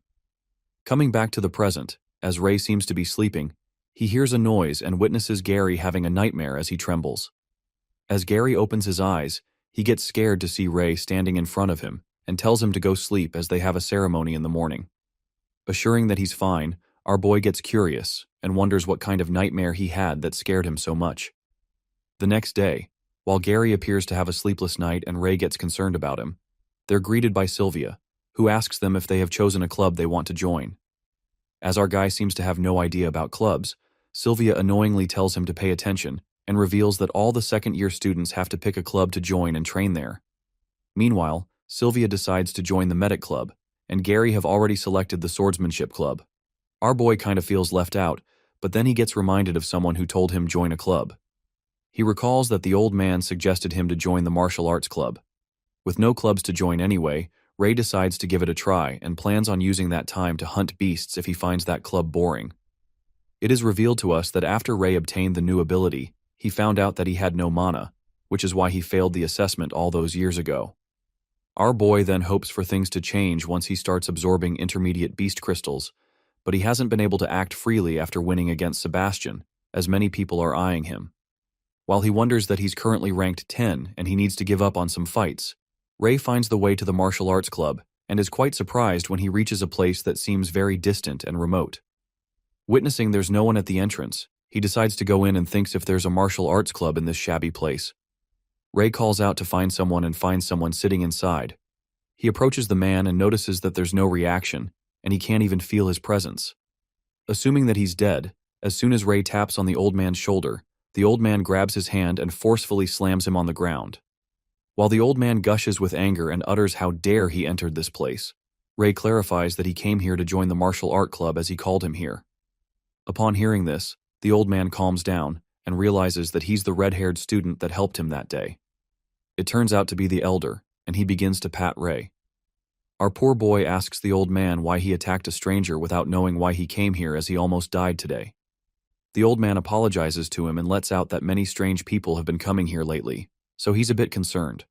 Coming back to the present, as Ray seems to be sleeping, he hears a noise and witnesses Gary having a nightmare as he trembles. As Gary opens his eyes, he gets scared to see Ray standing in front of him and tells him to go sleep as they have a ceremony in the morning. Assuring that he's fine, our boy gets curious and wonders what kind of nightmare he had that scared him so much. The next day, while Gary appears to have a sleepless night and Ray gets concerned about him, they're greeted by Sylvia, who asks them if they have chosen a club they want to join. As our guy seems to have no idea about clubs, Sylvia annoyingly tells him to pay attention and reveals that all the second-year students have to pick a club to join and train there. Meanwhile, Sylvia decides to join the medic club, and Gary have already selected the swordsmanship club. Our boy kind of feels left out, but then he gets reminded of someone who told him join a club. He recalls that the old man suggested him to join the martial arts club. With no clubs to join anyway, Ray decides to give it a try and plans on using that time to hunt beasts if he finds that club boring. It is revealed to us that after Ray obtained the new ability, he found out that he had no mana, which is why he failed the assessment all those years ago. Our boy then hopes for things to change once he starts absorbing intermediate beast crystals, but he hasn't been able to act freely after winning against Sebastian, as many people are eyeing him. While he wonders that he's currently ranked 10 and he needs to give up on some fights, Ray finds the way to the martial arts club and is quite surprised when he reaches a place that seems very distant and remote. Witnessing there's no one at the entrance, he decides to go in and thinks if there's a martial arts club in this shabby place. Ray calls out to find someone and finds someone sitting inside. He approaches the man and notices that there's no reaction, and he can't even feel his presence. Assuming that he's dead, as soon as Ray taps on the old man's shoulder, the old man grabs his hand and forcefully slams him on the ground. While the old man gushes with anger and utters how dare he entered this place, Ray clarifies that he came here to join the martial art club as he called him here. Upon hearing this, the old man calms down and realizes that he's the red-haired student that helped him that day. It turns out to be the elder, and he begins to pat Ray. Our poor boy asks the old man why he attacked a stranger without knowing why he came here as he almost died today. The old man apologizes to him and lets out that many strange people have been coming here lately, so he's a bit concerned.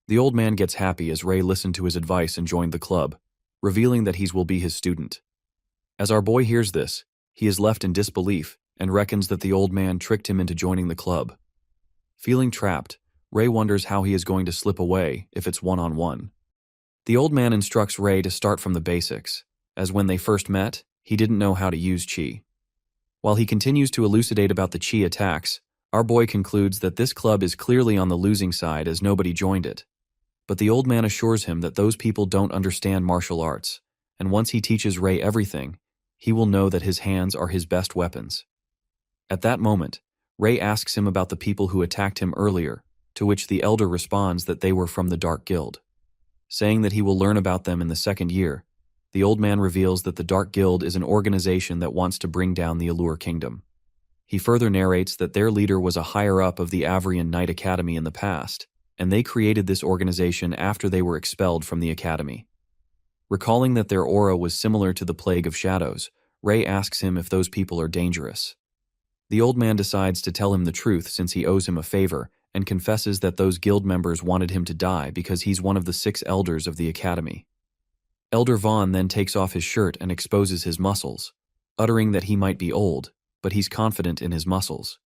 The old man gets happy as Ray listened to his advice and joined the club, revealing that he will be his student. As our boy hears this, he is left in disbelief and reckons that the old man tricked him into joining the club. Feeling trapped, Ray wonders how he is going to slip away if it's one-on-one. The old man instructs Ray to start from the basics, as when they first met, he didn't know how to use chi. While he continues to elucidate about the chi attacks, our boy concludes that this club is clearly on the losing side as nobody joined it. But the old man assures him that those people don't understand martial arts, and once he teaches Ray everything, he will know that his hands are his best weapons. At that moment, Ray asks him about the people who attacked him earlier, to which the elder responds that they were from the Dark Guild. Saying that he will learn about them in the second year, the old man reveals that the Dark Guild is an organization that wants to bring down the Allure Kingdom. He further narrates that their leader was a higher-up of the Avrian Knight Academy in the past, and they created this organization after they were expelled from the academy. Recalling that their aura was similar to the Plague of Shadows, Ray asks him if those people are dangerous. The old man decides to tell him the truth since he owes him a favor, and confesses that those guild members wanted him to die because he's one of the 6 elders of the academy. Elder Vaughn then takes off his shirt and exposes his muscles, uttering that he might be old, but he's confident in his muscles.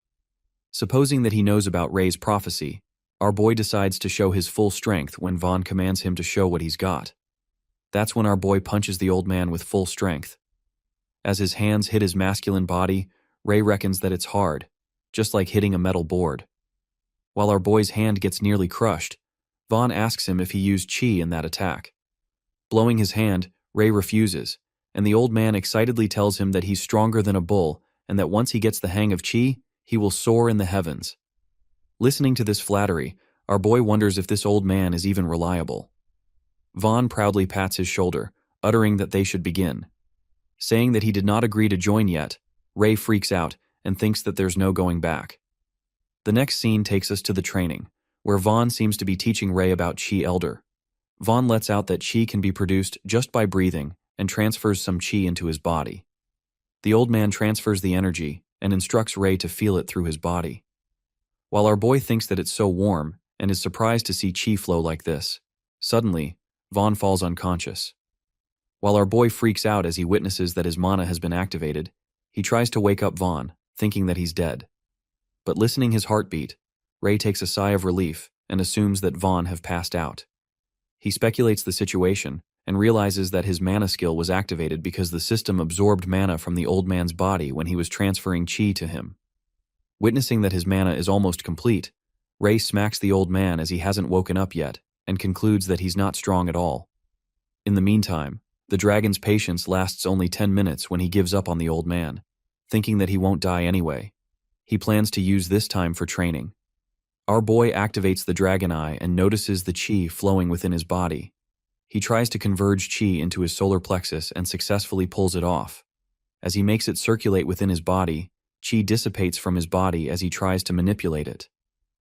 Supposing that he knows about Ray's prophecy, our boy decides to show his full strength when Vaughn commands him to show what he's got. That's when our boy punches the old man with full strength. As his hands hit his masculine body, Ray reckons that it's hard, just like hitting a metal board. While our boy's hand gets nearly crushed, Vaughn asks him if he used chi in that attack. Blowing his hand, Ray refuses, and the old man excitedly tells him that he's stronger than a bull and that once he gets the hang of chi, he will soar in the heavens. Listening to this flattery, our boy wonders if this old man is even reliable. Vaughn proudly pats his shoulder, uttering that they should begin. Saying that he did not agree to join yet, Ray freaks out and thinks that there's no going back. The next scene takes us to the training, where Vaughn seems to be teaching Ray about Chi Elder. Vaughn lets out that Chi can be produced just by breathing and transfers some Chi into his body. The old man transfers the energy and instructs Ray to feel it through his body. While our boy thinks that it's so warm and is surprised to see Chi flow like this, suddenly, Vaughn falls unconscious. While our boy freaks out as he witnesses that his mana has been activated, he tries to wake up Vaughn, thinking that he's dead. But listening his heartbeat, Ray takes a sigh of relief and assumes that Vaughn have passed out. He speculates the situation and realizes that his mana skill was activated because the system absorbed mana from the old man's body when he was transferring chi to him. Witnessing that his mana is almost complete, Ray smacks the old man as he hasn't woken up yet, and concludes that he's not strong at all. In the meantime, the dragon's patience lasts only 10 minutes when he gives up on the old man, thinking that he won't die anyway. He plans to use this time for training. Our boy activates the dragon eye and notices the chi flowing within his body. He tries to converge chi into his solar plexus and successfully pulls it off. As he makes it circulate within his body, chi dissipates from his body as he tries to manipulate it.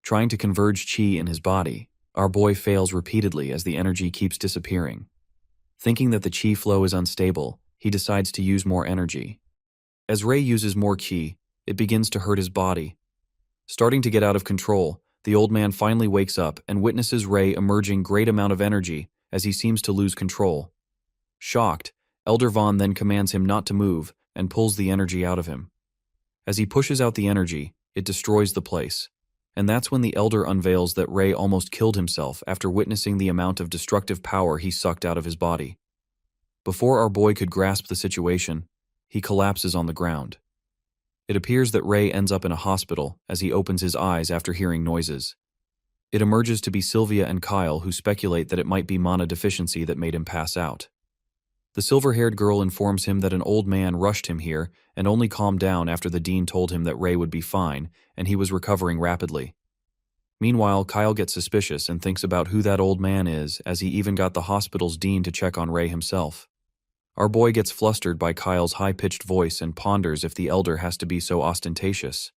Trying to converge chi in his body, our boy fails repeatedly as the energy keeps disappearing. Thinking that the chi flow is unstable, he decides to use more energy. As Ray uses more chi, it begins to hurt his body. Starting to get out of control, the old man finally wakes up and witnesses Ray emerging great amount of energy as he seems to lose control. Shocked, Elder Vaughn then commands him not to move and pulls the energy out of him. As he pushes out the energy, it destroys the place. And that's when the Elder unveils that Ray almost killed himself after witnessing the amount of destructive power he sucked out of his body. Before our boy could grasp the situation, he collapses on the ground. It appears that Ray ends up in a hospital as he opens his eyes after hearing noises. It emerges to be Sylvia and Kyle who speculate that it might be mana deficiency that made him pass out. The silver-haired girl informs him that an old man rushed him here and only calmed down after the dean told him that Ray would be fine and he was recovering rapidly. Meanwhile, Kyle gets suspicious and thinks about who that old man is as he even got the hospital's dean to check on Ray himself. Our boy gets flustered by Kyle's high-pitched voice and ponders if the elder has to be so ostentatious.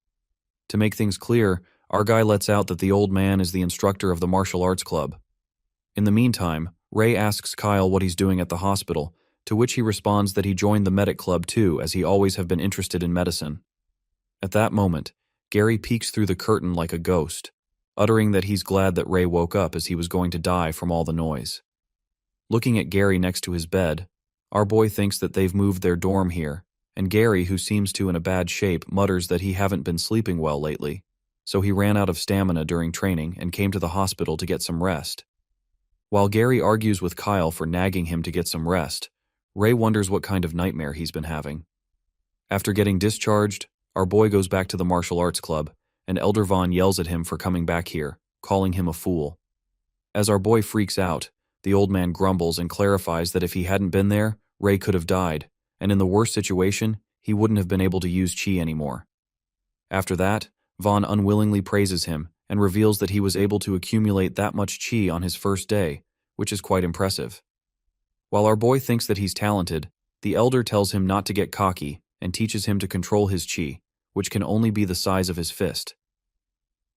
To make things clear, our guy lets out that the old man is the instructor of the martial arts club. In the meantime, Ray asks Kyle what he's doing at the hospital, to which he responds that he joined the medic club too, as he always have been interested in medicine. At that moment, Gary peeks through the curtain like a ghost, uttering that he's glad that Ray woke up as he was going to die from all the noise. Looking at Gary next to his bed, our boy thinks that they've moved their dorm here, and Gary, who seems to in a bad shape, mutters that he haven't been sleeping well lately, so he ran out of stamina during training and came to the hospital to get some rest. While Gary argues with Kyle for nagging him to get some rest, Ray wonders what kind of nightmare he's been having. After getting discharged, our boy goes back to the martial arts club, and Elder Vaughn yells at him for coming back here, calling him a fool. As our boy freaks out, the old man grumbles and clarifies that if he hadn't been there, Ray could have died, and in the worst situation, he wouldn't have been able to use chi anymore. After that, Vaughn unwillingly praises him and reveals that he was able to accumulate that much chi on his first day, which is quite impressive. While our boy thinks that he's talented, the elder tells him not to get cocky and teaches him to control his chi, which can only be the size of his fist.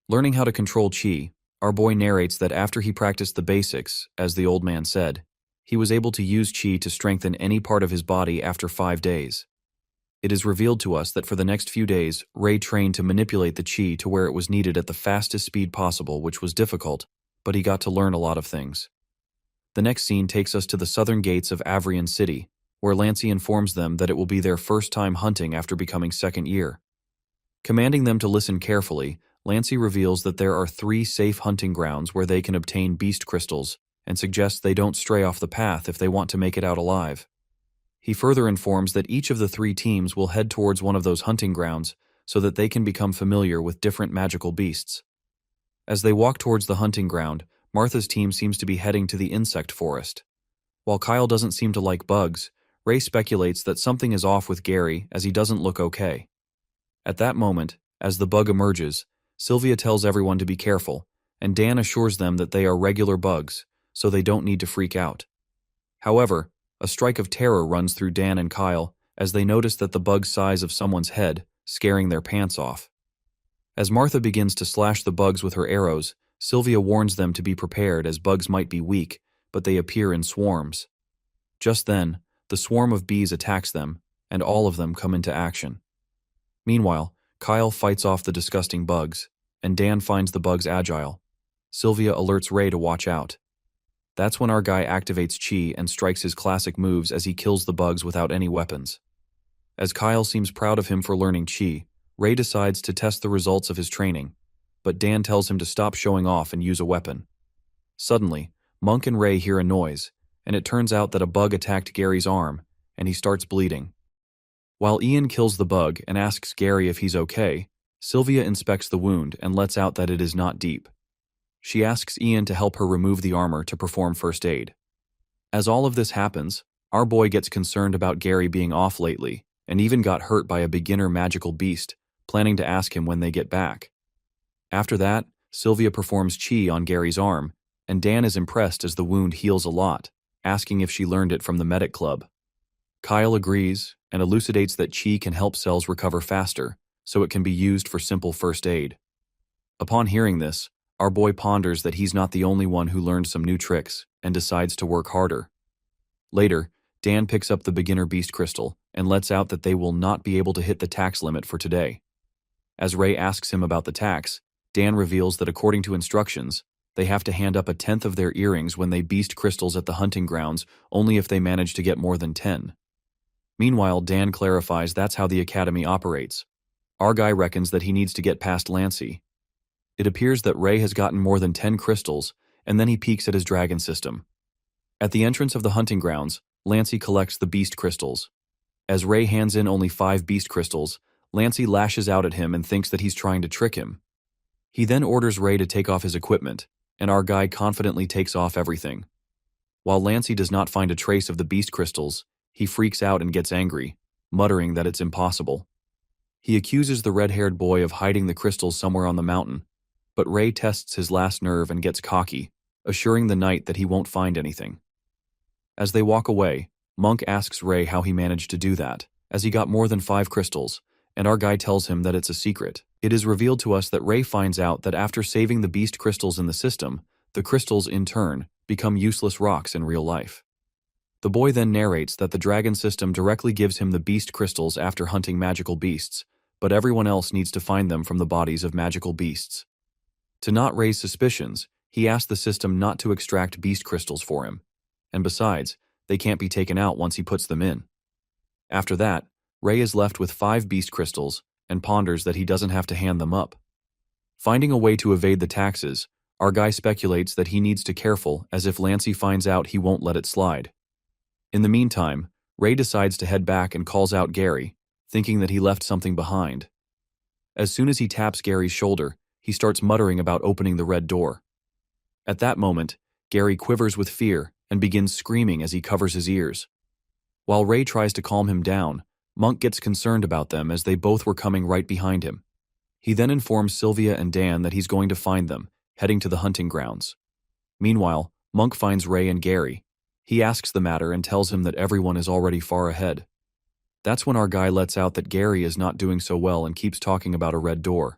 Learning how to control chi, our boy narrates that after he practiced the basics, as the old man said, he was able to use chi to strengthen any part of his body after 5 days. It is revealed to us that for the next few days, Ray trained to manipulate the chi to where it was needed at the fastest speed possible, which was difficult, but he got to learn a lot of things. The next scene takes us to the southern gates of Avrian City, where Lancey informs them that it will be their first time hunting after becoming second year. Commanding them to listen carefully, Lancey reveals that there are 3 safe hunting grounds where they can obtain beast crystals, and suggests they don't stray off the path if they want to make it out alive. He further informs that each of the 3 teams will head towards one of those hunting grounds so that they can become familiar with different magical beasts. As they walk towards the hunting ground, Martha's team seems to be heading to the insect forest. While Kyle doesn't seem to like bugs, Ray speculates that something is off with Gary as he doesn't look okay. At that moment, as the bug emerges, Sylvia tells everyone to be careful, and Dan assures them that they are regular bugs, so they don't need to freak out. However, a strike of terror runs through Dan and Kyle as they notice that the bug's size of someone's head, scaring their pants off. As Martha begins to slash the bugs with her arrows, Sylvia warns them to be prepared as bugs might be weak, but they appear in swarms. Just then, the swarm of bees attacks them, and all of them come into action. Meanwhile, Kyle fights off the disgusting bugs, and Dan finds the bugs agile. Sylvia alerts Ray to watch out. That's when our guy activates chi and strikes his classic moves as he kills the bugs without any weapons. As Kyle seems proud of him for learning chi, Ray decides to test the results of his training, but Dan tells him to stop showing off and use a weapon. Suddenly, Monk and Ray hear a noise, and it turns out that a bug attacked Gary's arm, and he starts bleeding. While Ian kills the bug and asks Gary if he's okay, Sylvia inspects the wound and lets out that it is not deep. She asks Ian to help her remove the armor to perform first aid. As all of this happens, our boy gets concerned about Gary being off lately, and even got hurt by a beginner magical beast, planning to ask him when they get back. After that, Sylvia performs chi on Gary's arm, and Dan is impressed as the wound heals a lot, asking if she learned it from the medic club. Kyle agrees and elucidates that chi can help cells recover faster, so it can be used for simple first aid. Upon hearing this, our boy ponders that he's not the only one who learned some new tricks and decides to work harder. Later, Dan picks up the beginner beast crystal and lets out that they will not be able to hit the tax limit for today. As Ray asks him about the tax, Dan reveals that according to instructions, they have to hand up 1/10 of their earrings when they beast crystals at the hunting grounds only if they manage to get more than 10. Meanwhile, Dan clarifies that's how the academy operates. Our guy reckons that he needs to get past Lancey. It appears that Ray has gotten more than 10 crystals, and then he peeks at his dragon system. At the entrance of the hunting grounds, Lancey collects the beast crystals. As Ray hands in only 5 beast crystals, Lancey lashes out at him and thinks that he's trying to trick him. He then orders Ray to take off his equipment, and our guy confidently takes off everything. While Lancey does not find a trace of the beast crystals, he freaks out and gets angry, muttering that it's impossible. He accuses the red-haired boy of hiding the crystals somewhere on the mountain, but Ray tests his last nerve and gets cocky, assuring the knight that he won't find anything. As they walk away, Monk asks Ray how he managed to do that, as he got more than 5 crystals, and our guy tells him that it's a secret. It is revealed to us that Ray finds out that after saving the beast crystals in the system, the crystals, in turn, become useless rocks in real life. The boy then narrates that the dragon system directly gives him the beast crystals after hunting magical beasts, but everyone else needs to find them from the bodies of magical beasts. To not raise suspicions, he asked the system not to extract beast crystals for him, and besides, they can't be taken out once he puts them in. After that, Ray is left with 5 beast crystals and ponders that he doesn't have to hand them up. Finding a way to evade the taxes, our guy speculates that he needs to careful as if Lancey finds out he won't let it slide. In the meantime, Ray decides to head back and calls out Gary, thinking that he left something behind. As soon as he taps Gary's shoulder, he starts muttering about opening the red door. At that moment, Gary quivers with fear and begins screaming as he covers his ears. While Ray tries to calm him down, Monk gets concerned about them as they both were coming right behind him. He then informs Sylvia and Dan that he's going to find them, heading to the hunting grounds. Meanwhile, Monk finds Ray and Gary. He asks the matter and tells him that everyone is already far ahead. That's when our guy lets out that Gary is not doing so well and keeps talking about a red door.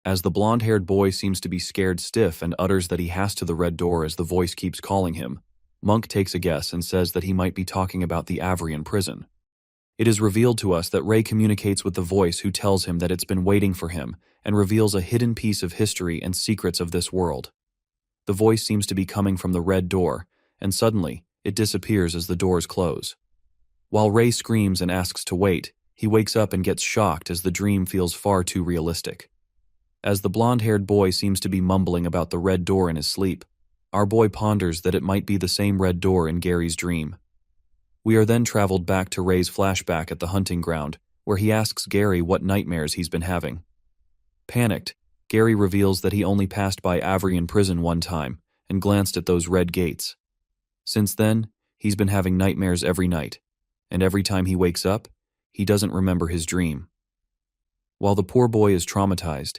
As the blonde-haired boy seems to be scared stiff and utters that he has to the red door as the voice keeps calling him, Monk takes a guess and says that he might be talking about the Avrian prison. It is revealed to us that Ray communicates with the voice who tells him that it's been waiting for him and reveals a hidden piece of history and secrets of this world. The voice seems to be coming from the red door, and suddenly, it disappears as the doors close. While Ray screams and asks to wait, he wakes up and gets shocked as the dream feels far too realistic. As the blonde-haired boy seems to be mumbling about the red door in his sleep, our boy ponders that it might be the same red door in Gary's dream. We are then traveled back to Ray's flashback at the hunting ground, where he asks Gary what nightmares he's been having. Panicked, Gary reveals that he only passed by Avrian prison one time and glanced at those red gates. Since then, he's been having nightmares every night, and every time he wakes up, he doesn't remember his dream. While the poor boy is traumatized,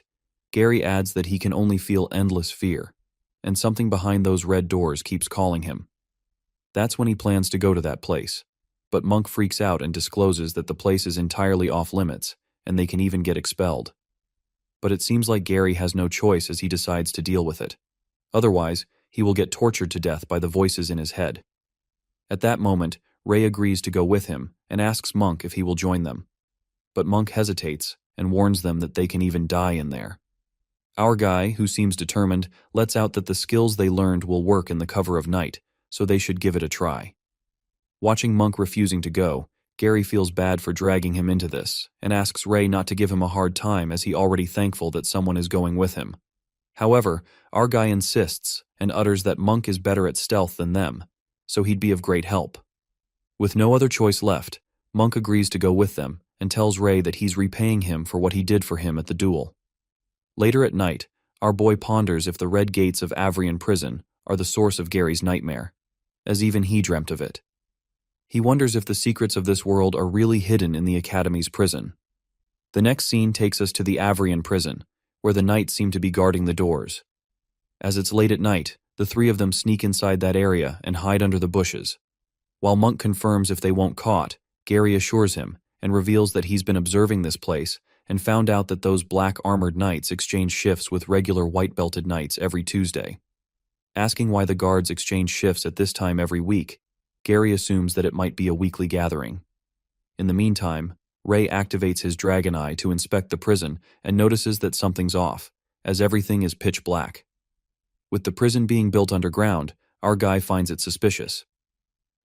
Gary adds that he can only feel endless fear, and something behind those red doors keeps calling him. That's when he plans to go to that place, but Monk freaks out and discloses that the place is entirely off limits, and they can even get expelled. But it seems like Gary has no choice as he decides to deal with it. Otherwise, he will get tortured to death by the voices in his head. At that moment, Ray agrees to go with him and asks Monk if he will join them. But Monk hesitates and warns them that they can even die in there. Our guy, who seems determined, lets out that the skills they learned will work in the cover of night, so they should give it a try. Watching Monk refusing to go, Gary feels bad for dragging him into this and asks Ray not to give him a hard time as he already thankful that someone is going with him. However, our guy insists and utters that Monk is better at stealth than them, so he'd be of great help. With no other choice left, Monk agrees to go with them and tells Ray that he's repaying him for what he did for him at the duel. Later at night, our boy ponders if the red gates of Avrian prison are the source of Gary's nightmare, as even he dreamt of it. He wonders if the secrets of this world are really hidden in the Academy's prison. The next scene takes us to the Avrian prison, where the knights seem to be guarding the doors. As it's late at night, the three of them sneak inside that area and hide under the bushes. While Monk confirms if they won't caught, Gary assures him and reveals that he's been observing this place and found out that those black armored knights exchange shifts with regular white-belted knights every Tuesday. Asking why the guards exchange shifts at this time every week, Gary assumes that it might be a weekly gathering. In the meantime, Ray activates his dragon eye to inspect the prison and notices that something's off, as everything is pitch black. With the prison being built underground, our guy finds it suspicious.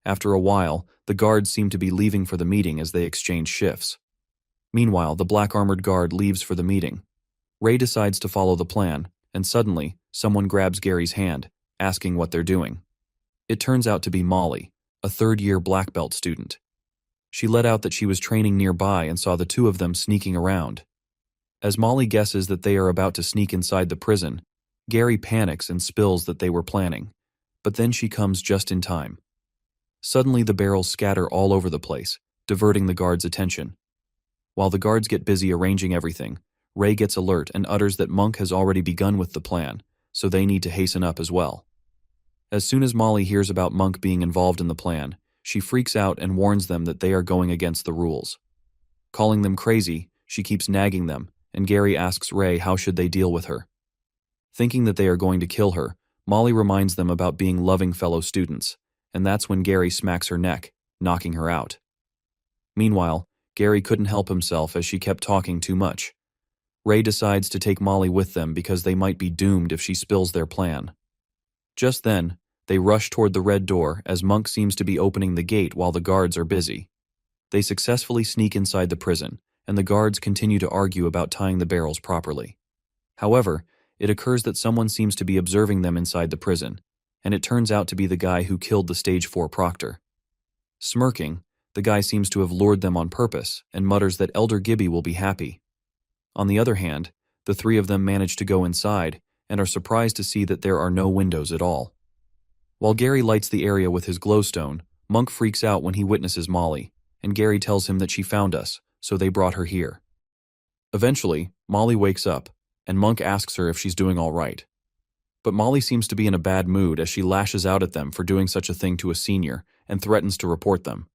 After a while, the guards seem to be leaving for the meeting as they exchange shifts. Meanwhile, the black armored guard leaves for the meeting. Ray decides to follow the plan, and suddenly, someone grabs Gary's hand, asking what they're doing. It turns out to be Molly, a third-year black belt student. She let out that she was training nearby and saw the two of them sneaking around. As Molly guesses that they are about to sneak inside the prison, Gary panics and spills that they were planning, but then she comes just in time. Suddenly the barrels scatter all over the place, diverting the guards' attention. While the guards get busy arranging everything, Ray gets alert and utters that Monk has already begun with the plan, so they need to hasten up as well. As soon as Molly hears about Monk being involved in the plan, she freaks out and warns them that they are going against the rules. Calling them crazy, she keeps nagging them, and Gary asks Ray how should they deal with her. Thinking that they are going to kill her, Molly reminds them about being loving fellow students, and that's when Gary smacks her neck, knocking her out. Meanwhile, Gary couldn't help himself as she kept talking too much. Ray decides to take Molly with them because they might be doomed if she spills their plan. Just then, they rush toward the red door as Monk seems to be opening the gate while the guards are busy. They successfully sneak inside the prison, and the guards continue to argue about tying the barrels properly. However, it occurs that someone seems to be observing them inside the prison, and it turns out to be the guy who killed the Stage 4 proctor. Smirking, the guy seems to have lured them on purpose and mutters that Elder Gibby will be happy. On the other hand, the three of them manage to go inside and are surprised to see that there are no windows at all. While Gary lights the area with his glowstone, Monk freaks out when he witnesses Molly, and Gary tells him that she found us, so they brought her here. Eventually, Molly wakes up, and Monk asks her if she's doing all right. But Molly seems to be in a bad mood as she lashes out at them for doing such a thing to a senior and threatens to report them.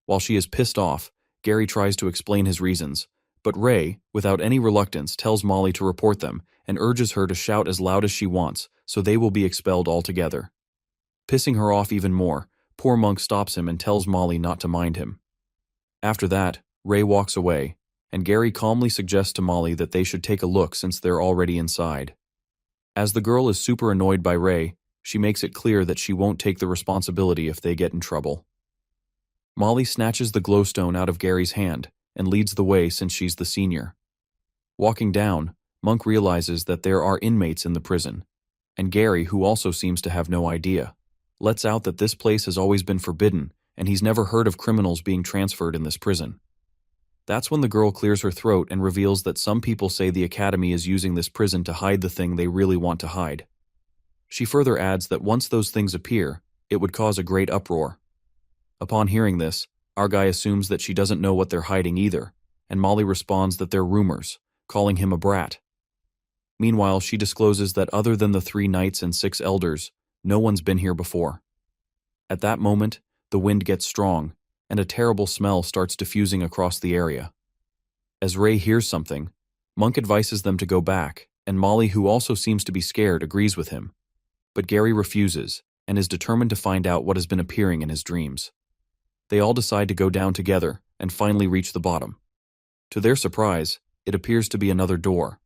While she is pissed off, Gary tries to explain his reasons, but Ray, without any reluctance, tells Molly to report them and urges her to shout as loud as she wants so they will be expelled altogether. Pissing her off even more, poor Monk stops him and tells Molly not to mind him. After that, Ray walks away, and Gary calmly suggests to Molly that they should take a look since they're already inside. As the girl is super annoyed by Ray, she makes it clear that she won't take the responsibility if they get in trouble. Molly snatches the glowstone out of Gary's hand and leads the way since she's the senior. Walking down, Monk realizes that there are inmates in the prison, and Gary, who also seems to have no idea, lets out that this place has always been forbidden and he's never heard of criminals being transferred in this prison. That's when the girl clears her throat and reveals that some people say the Academy is using this prison to hide the thing they really want to hide. She further adds that once those things appear, it would cause a great uproar. Upon hearing this, our guy assumes that she doesn't know what they're hiding either, and Molly responds that they're rumors, calling him a brat. Meanwhile, she discloses that other than the 3 knights and 6 elders, no one's been here before. At that moment, the wind gets strong, and a terrible smell starts diffusing across the area. As Ray hears something, Monk advises them to go back, and Molly, who also seems to be scared, agrees with him. But Gary refuses, and is determined to find out what has been appearing in his dreams. They all decide to go down together, and finally reach the bottom. To their surprise, it appears to be another door.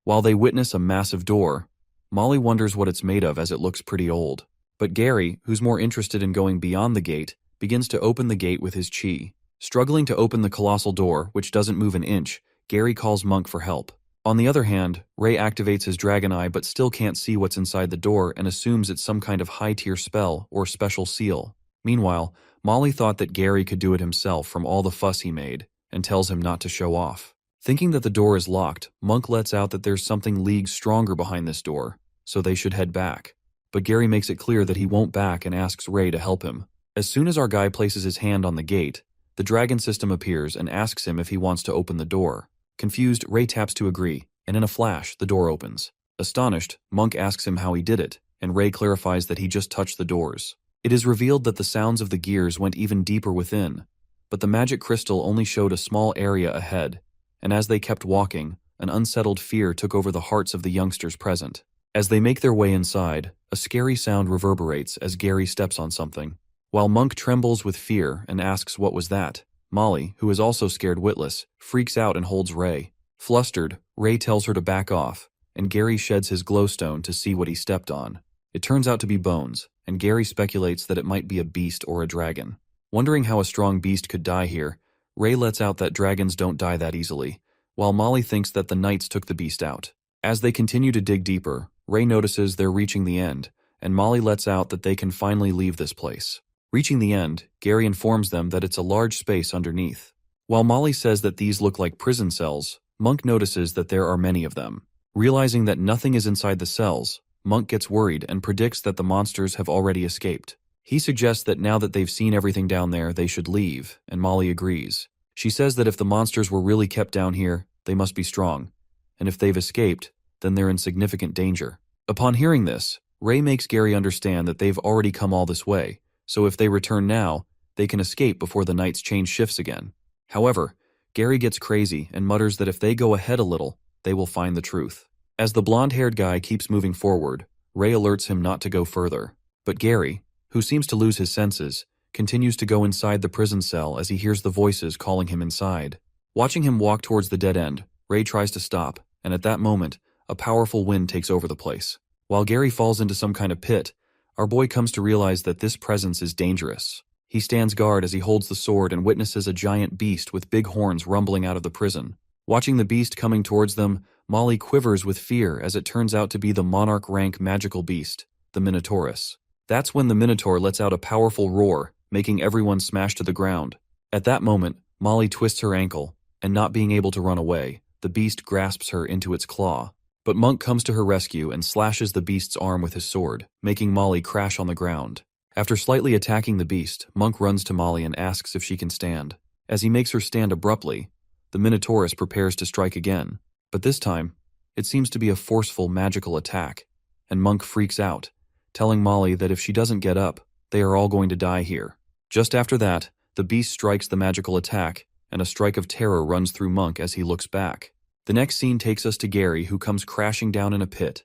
While they witness a massive door, Molly wonders what it's made of as it looks pretty old. But Gary, who's more interested in going beyond the gate, begins to open the gate with his chi. Struggling to open the colossal door, which doesn't move an inch, Gary calls Monk for help. On the other hand, Ray activates his dragon eye but still can't see what's inside the door and assumes it's some kind of high-tier spell or special seal. Meanwhile, Molly thought that Gary could do it himself from all the fuss he made, and tells him not to show off. Thinking that the door is locked, Monk lets out that there's something leagues stronger behind this door, so they should head back. But Gary makes it clear that he won't back and asks Ray to help him. As soon as our guy places his hand on the gate, the dragon system appears and asks him if he wants to open the door. Confused, Ray taps to agree, and in a flash, the door opens. Astonished, Monk asks him how he did it, and Ray clarifies that he just touched the doors. It is revealed that the sounds of the gears went even deeper within, but the magic crystal only showed a small area ahead, and as they kept walking, an unsettled fear took over the hearts of the youngsters present. As they make their way inside, a scary sound reverberates as Gary steps on something. While Monk trembles with fear and asks what was that, Molly, who is also scared witless, freaks out and holds Ray. Flustered, Ray tells her to back off, and Gary sheds his glowstone to see what he stepped on. It turns out to be bones, and Gary speculates that it might be a beast or a dragon. Wondering how a strong beast could die here, Ray lets out that dragons don't die that easily, while Molly thinks that the knights took the beast out. As they continue to dig deeper, Ray notices they're reaching the end, and Molly lets out that they can finally leave this place. Reaching the end, Gary informs them that it's a large space underneath. While Molly says that these look like prison cells, Monk notices that there are many of them. Realizing that nothing is inside the cells, Monk gets worried and predicts that the monsters have already escaped. He suggests that now that they've seen everything down there, they should leave, and Molly agrees. She says that if the monsters were really kept down here, they must be strong, and if they've escaped, then they're in significant danger. Upon hearing this, Ray makes Gary understand that they've already come all this way, so if they return now, they can escape before the knights change shifts again. However, Gary gets crazy and mutters that if they go ahead a little, they will find the truth. As the blonde-haired guy keeps moving forward, Ray alerts him not to go further. But Gary, who seems to lose his senses, continues to go inside the prison cell as he hears the voices calling him inside. Watching him walk towards the dead end, Ray tries to stop, and at that moment, a powerful wind takes over the place. While Gary falls into some kind of pit, our boy comes to realize that this presence is dangerous. He stands guard as he holds the sword and witnesses a giant beast with big horns rumbling out of the prison. Watching the beast coming towards them, Molly quivers with fear as it turns out to be the monarch-rank magical beast, the Minotaurus. That's when the Minotaur lets out a powerful roar, making everyone smash to the ground. At that moment, Molly twists her ankle, and not being able to run away, the beast grasps her into its claw. But Monk comes to her rescue and slashes the beast's arm with his sword, making Molly crash on the ground. After slightly attacking the beast, Monk runs to Molly and asks if she can stand. As he makes her stand abruptly, the Minotaurus prepares to strike again. But this time, it seems to be a forceful magical attack, and Monk freaks out, telling Molly that if she doesn't get up, they are all going to die here. Just after that, the beast strikes the magical attack, and a strike of terror runs through Monk as he looks back. The next scene takes us to Gary, who comes crashing down in a pit,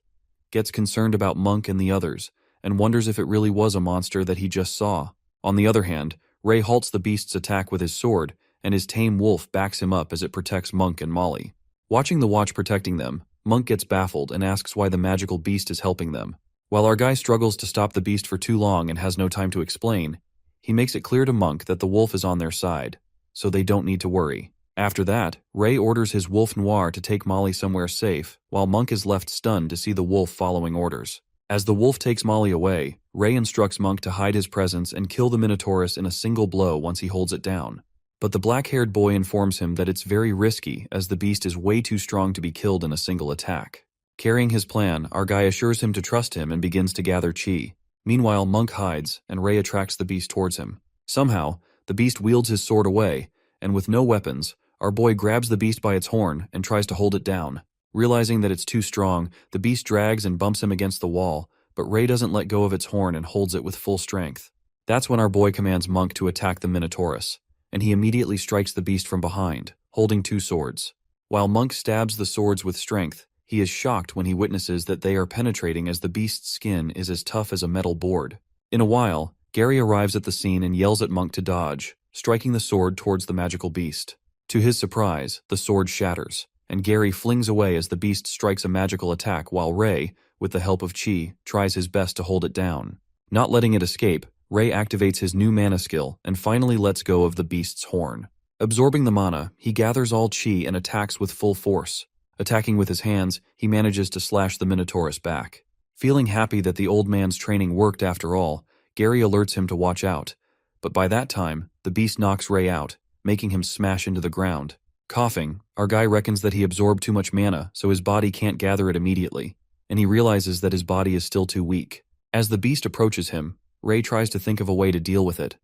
gets concerned about Monk and the others, and wonders if it really was a monster that he just saw. On the other hand, Ray halts the beast's attack with his sword, and his tame wolf backs him up as it protects Monk and Molly. Watching the watch protecting them, Monk gets baffled and asks why the magical beast is helping them. While our guy struggles to stop the beast for too long and has no time to explain, he makes it clear to Monk that the wolf is on their side, so they don't need to worry. After that, Ray orders his wolf Noir to take Molly somewhere safe, while Monk is left stunned to see the wolf following orders. As the wolf takes Molly away, Ray instructs Monk to hide his presence and kill the Minotaurus in a single blow once he holds it down. But the black-haired boy informs him that it's very risky as the beast is way too strong to be killed in a single attack. Carrying his plan, our guy assures him to trust him and begins to gather chi. Meanwhile, Monk hides, and Ray attracts the beast towards him. Somehow, the beast wields his sword away, and with no weapons, our boy grabs the beast by its horn and tries to hold it down. Realizing that it's too strong, the beast drags and bumps him against the wall, but Ray doesn't let go of its horn and holds it with full strength. That's when our boy commands Monk to attack the Minotaurus, and he immediately strikes the beast from behind, holding two swords. While Monk stabs the swords with strength, he is shocked when he witnesses that they are penetrating as the beast's skin is as tough as a metal board. In a while, Gary arrives at the scene and yells at Monk to dodge, striking the sword towards the magical beast. To his surprise, the sword shatters, and Gary flings away as the beast strikes a magical attack while Ray, with the help of Chi, tries his best to hold it down. Not letting it escape, Ray activates his new mana skill and finally lets go of the beast's horn. Absorbing the mana, he gathers all Chi and attacks with full force. Attacking with his hands, he manages to slash the Minotaurus back. Feeling happy that the old man's training worked after all, Gary alerts him to watch out. But by that time, the beast knocks Ray out, making him smash into the ground. Coughing, our guy reckons that he absorbed too much mana, so his body can't gather it immediately, and he realizes that his body is still too weak. As the beast approaches him, Ray tries to think of a way to deal with it,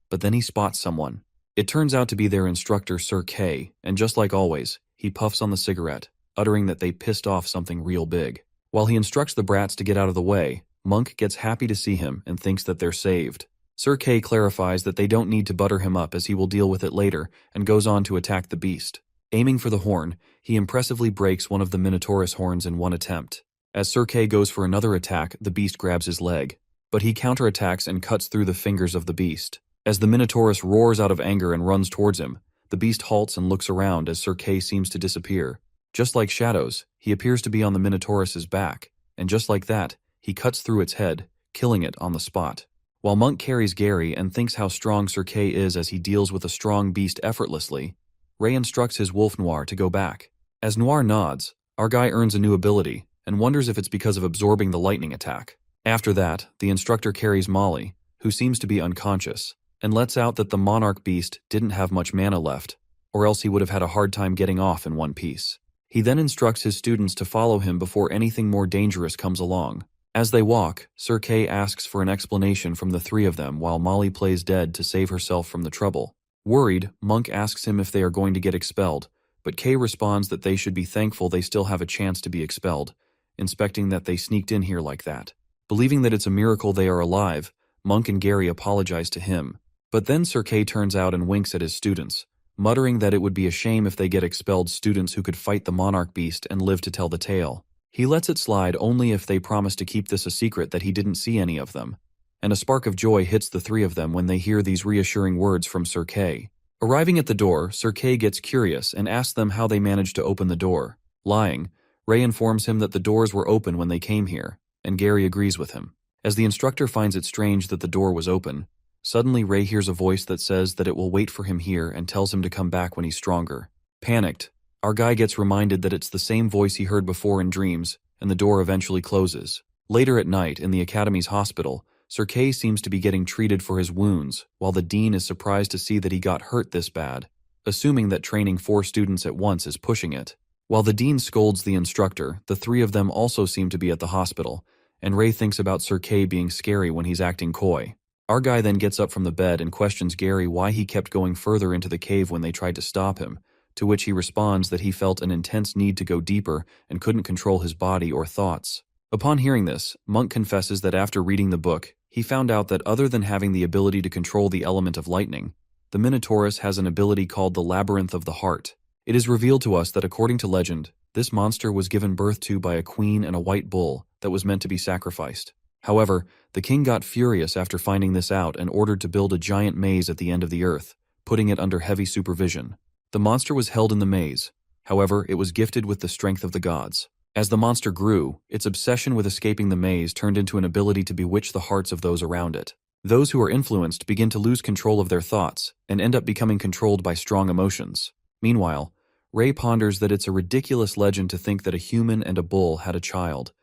but then he spots someone. It turns out to be their instructor, Sir K, and just like always, he puffs on the cigarette, uttering that they pissed off something real big. While he instructs the brats to get out of the way, Monk gets happy to see him and thinks that they're saved. Sir K clarifies that they don't need to butter him up as he will deal with it later and goes on to attack the beast. Aiming for the horn, he impressively breaks one of the Minotaurus horns in one attempt. As Sir K goes for another attack, the beast grabs his leg, but he counterattacks and cuts through the fingers of the beast. As the Minotaurus roars out of anger and runs towards him, the beast halts and looks around as Sir K seems to disappear. Just like shadows, he appears to be on the Minotaurus's back, and just like that, he cuts through its head, killing it on the spot. While Monk carries Gary and thinks how strong Sir K is as he deals with a strong beast effortlessly, Ray instructs his wolf Noir to go back. As Noir nods, our guy earns a new ability and wonders if it's because of absorbing the lightning attack. After that, the instructor carries Molly, who seems to be unconscious, and lets out that the monarch beast didn't have much mana left, or else he would have had a hard time getting off in one piece. He then instructs his students to follow him before anything more dangerous comes along. As they walk, Sir K asks for an explanation from the three of them while Molly plays dead to save herself from the trouble. Worried, Monk asks him if they are going to get expelled, but K responds that they should be thankful they still have a chance to be expelled, inspecting that they sneaked in here like that. Believing that it's a miracle they are alive, Monk and Gary apologize to him. But then Sir K turns out and winks at his students, muttering that it would be a shame if they get expelled students who could fight the monarch beast and live to tell the tale. He lets it slide only if they promise to keep this a secret that he didn't see any of them. And a spark of joy hits the three of them when they hear these reassuring words from Sir K. Arriving at the door, Sir K gets curious and asks them how they managed to open the door. Lying, Ray informs him that the doors were open when they came here, and Gary agrees with him. As the instructor finds it strange that the door was open, suddenly Ray hears a voice that says that it will wait for him here and tells him to come back when he's stronger. Panicked, our guy gets reminded that it's the same voice he heard before in dreams, and the door eventually closes. Later at night, in the Academy's hospital, Sir K seems to be getting treated for his wounds, while the dean is surprised to see that he got hurt this bad, assuming that training 4 students at once is pushing it. While the dean scolds the instructor, the three of them also seem to be at the hospital, and Ray thinks about Sir K being scary when he's acting coy. Our guy then gets up from the bed and questions Gary why he kept going further into the cave when they tried to stop him, to which he responds that he felt an intense need to go deeper and couldn't control his body or thoughts. Upon hearing this, Monk confesses that after reading the book, he found out that other than having the ability to control the element of lightning, the Minotaurus has an ability called the Labyrinth of the Heart. It is revealed to us that according to legend, this monster was given birth to by a queen and a white bull that was meant to be sacrificed. However, the king got furious after finding this out and ordered to build a giant maze at the end of the earth, putting it under heavy supervision. The monster was held in the maze. However, it was gifted with the strength of the gods. As the monster grew, its obsession with escaping the maze turned into an ability to bewitch the hearts of those around it. Those who are influenced begin to lose control of their thoughts and end up becoming controlled by strong emotions. Meanwhile, Ray ponders that it's a ridiculous legend to think that a human and a bull had a child.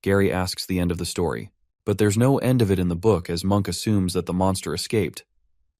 Gary asks the end of the story, but there's no end of it in the book as Monk assumes that the monster escaped.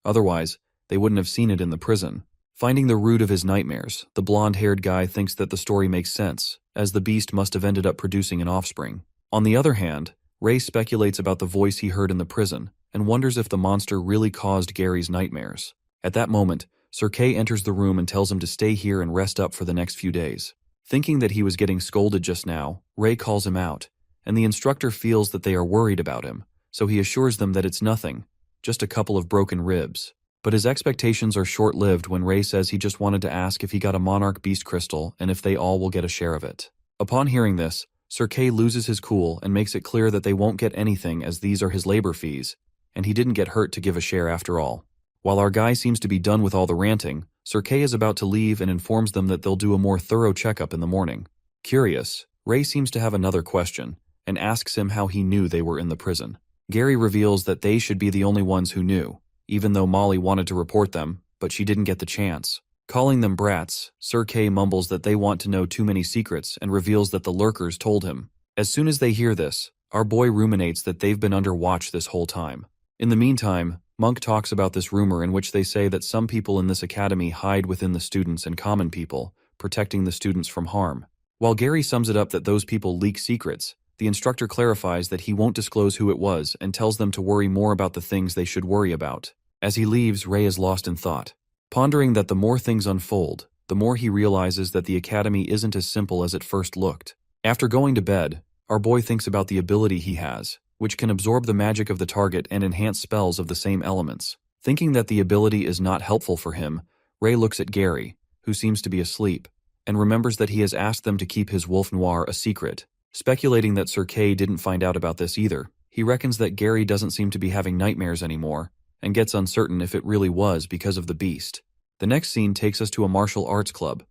Otherwise, they wouldn't have seen it in the prison. Finding the root of his nightmares, the blonde-haired guy thinks that the story makes sense, as the beast must have ended up producing an offspring. On the other hand, Ray speculates about the voice he heard in the prison and wonders if the monster really caused Gary's nightmares. At that moment, Sir K enters the room and tells him to stay here and rest up for the next few days. Thinking that he was getting scolded just now, Ray calls him out, and the instructor feels that they are worried about him, so he assures them that it's nothing, just a couple of broken ribs. But his expectations are short-lived when Ray says he just wanted to ask if he got a monarch beast crystal and if they all will get a share of it. Upon hearing this, Sir K loses his cool and makes it clear that they won't get anything as these are his labor fees, and he didn't get hurt to give a share after all. While our guy seems to be done with all the ranting, Sir K is about to leave and informs them that they'll do a more thorough checkup in the morning. Curious, Ray seems to have another question and asks him how he knew they were in the prison. Gary reveals that they should be the only ones who knew, even though Molly wanted to report them, but she didn't get the chance. Calling them brats, Sir Kay mumbles that they want to know too many secrets and reveals that the lurkers told him. As soon as they hear this, our boy ruminates that they've been under watch this whole time. In the meantime, Monk talks about this rumor in which they say that some people in this academy hide within the students and common people, protecting the students from harm. While Gary sums it up that those people leak secrets, the instructor clarifies that he won't disclose who it was and tells them to worry more about the things they should worry about. As he leaves, Ray is lost in thought, pondering that the more things unfold, the more he realizes that the academy isn't as simple as it first looked. After going to bed, our boy thinks about the ability he has, which can absorb the magic of the target and enhance spells of the same elements. Thinking that the ability is not helpful for him, Ray looks at Gary, who seems to be asleep, and remembers that he has asked them to keep his wolf noir a secret. Speculating that Sir Kay didn't find out about this either, he reckons that Gary doesn't seem to be having nightmares anymore, and gets uncertain if it really was because of the beast. The next scene takes us to a martial arts club.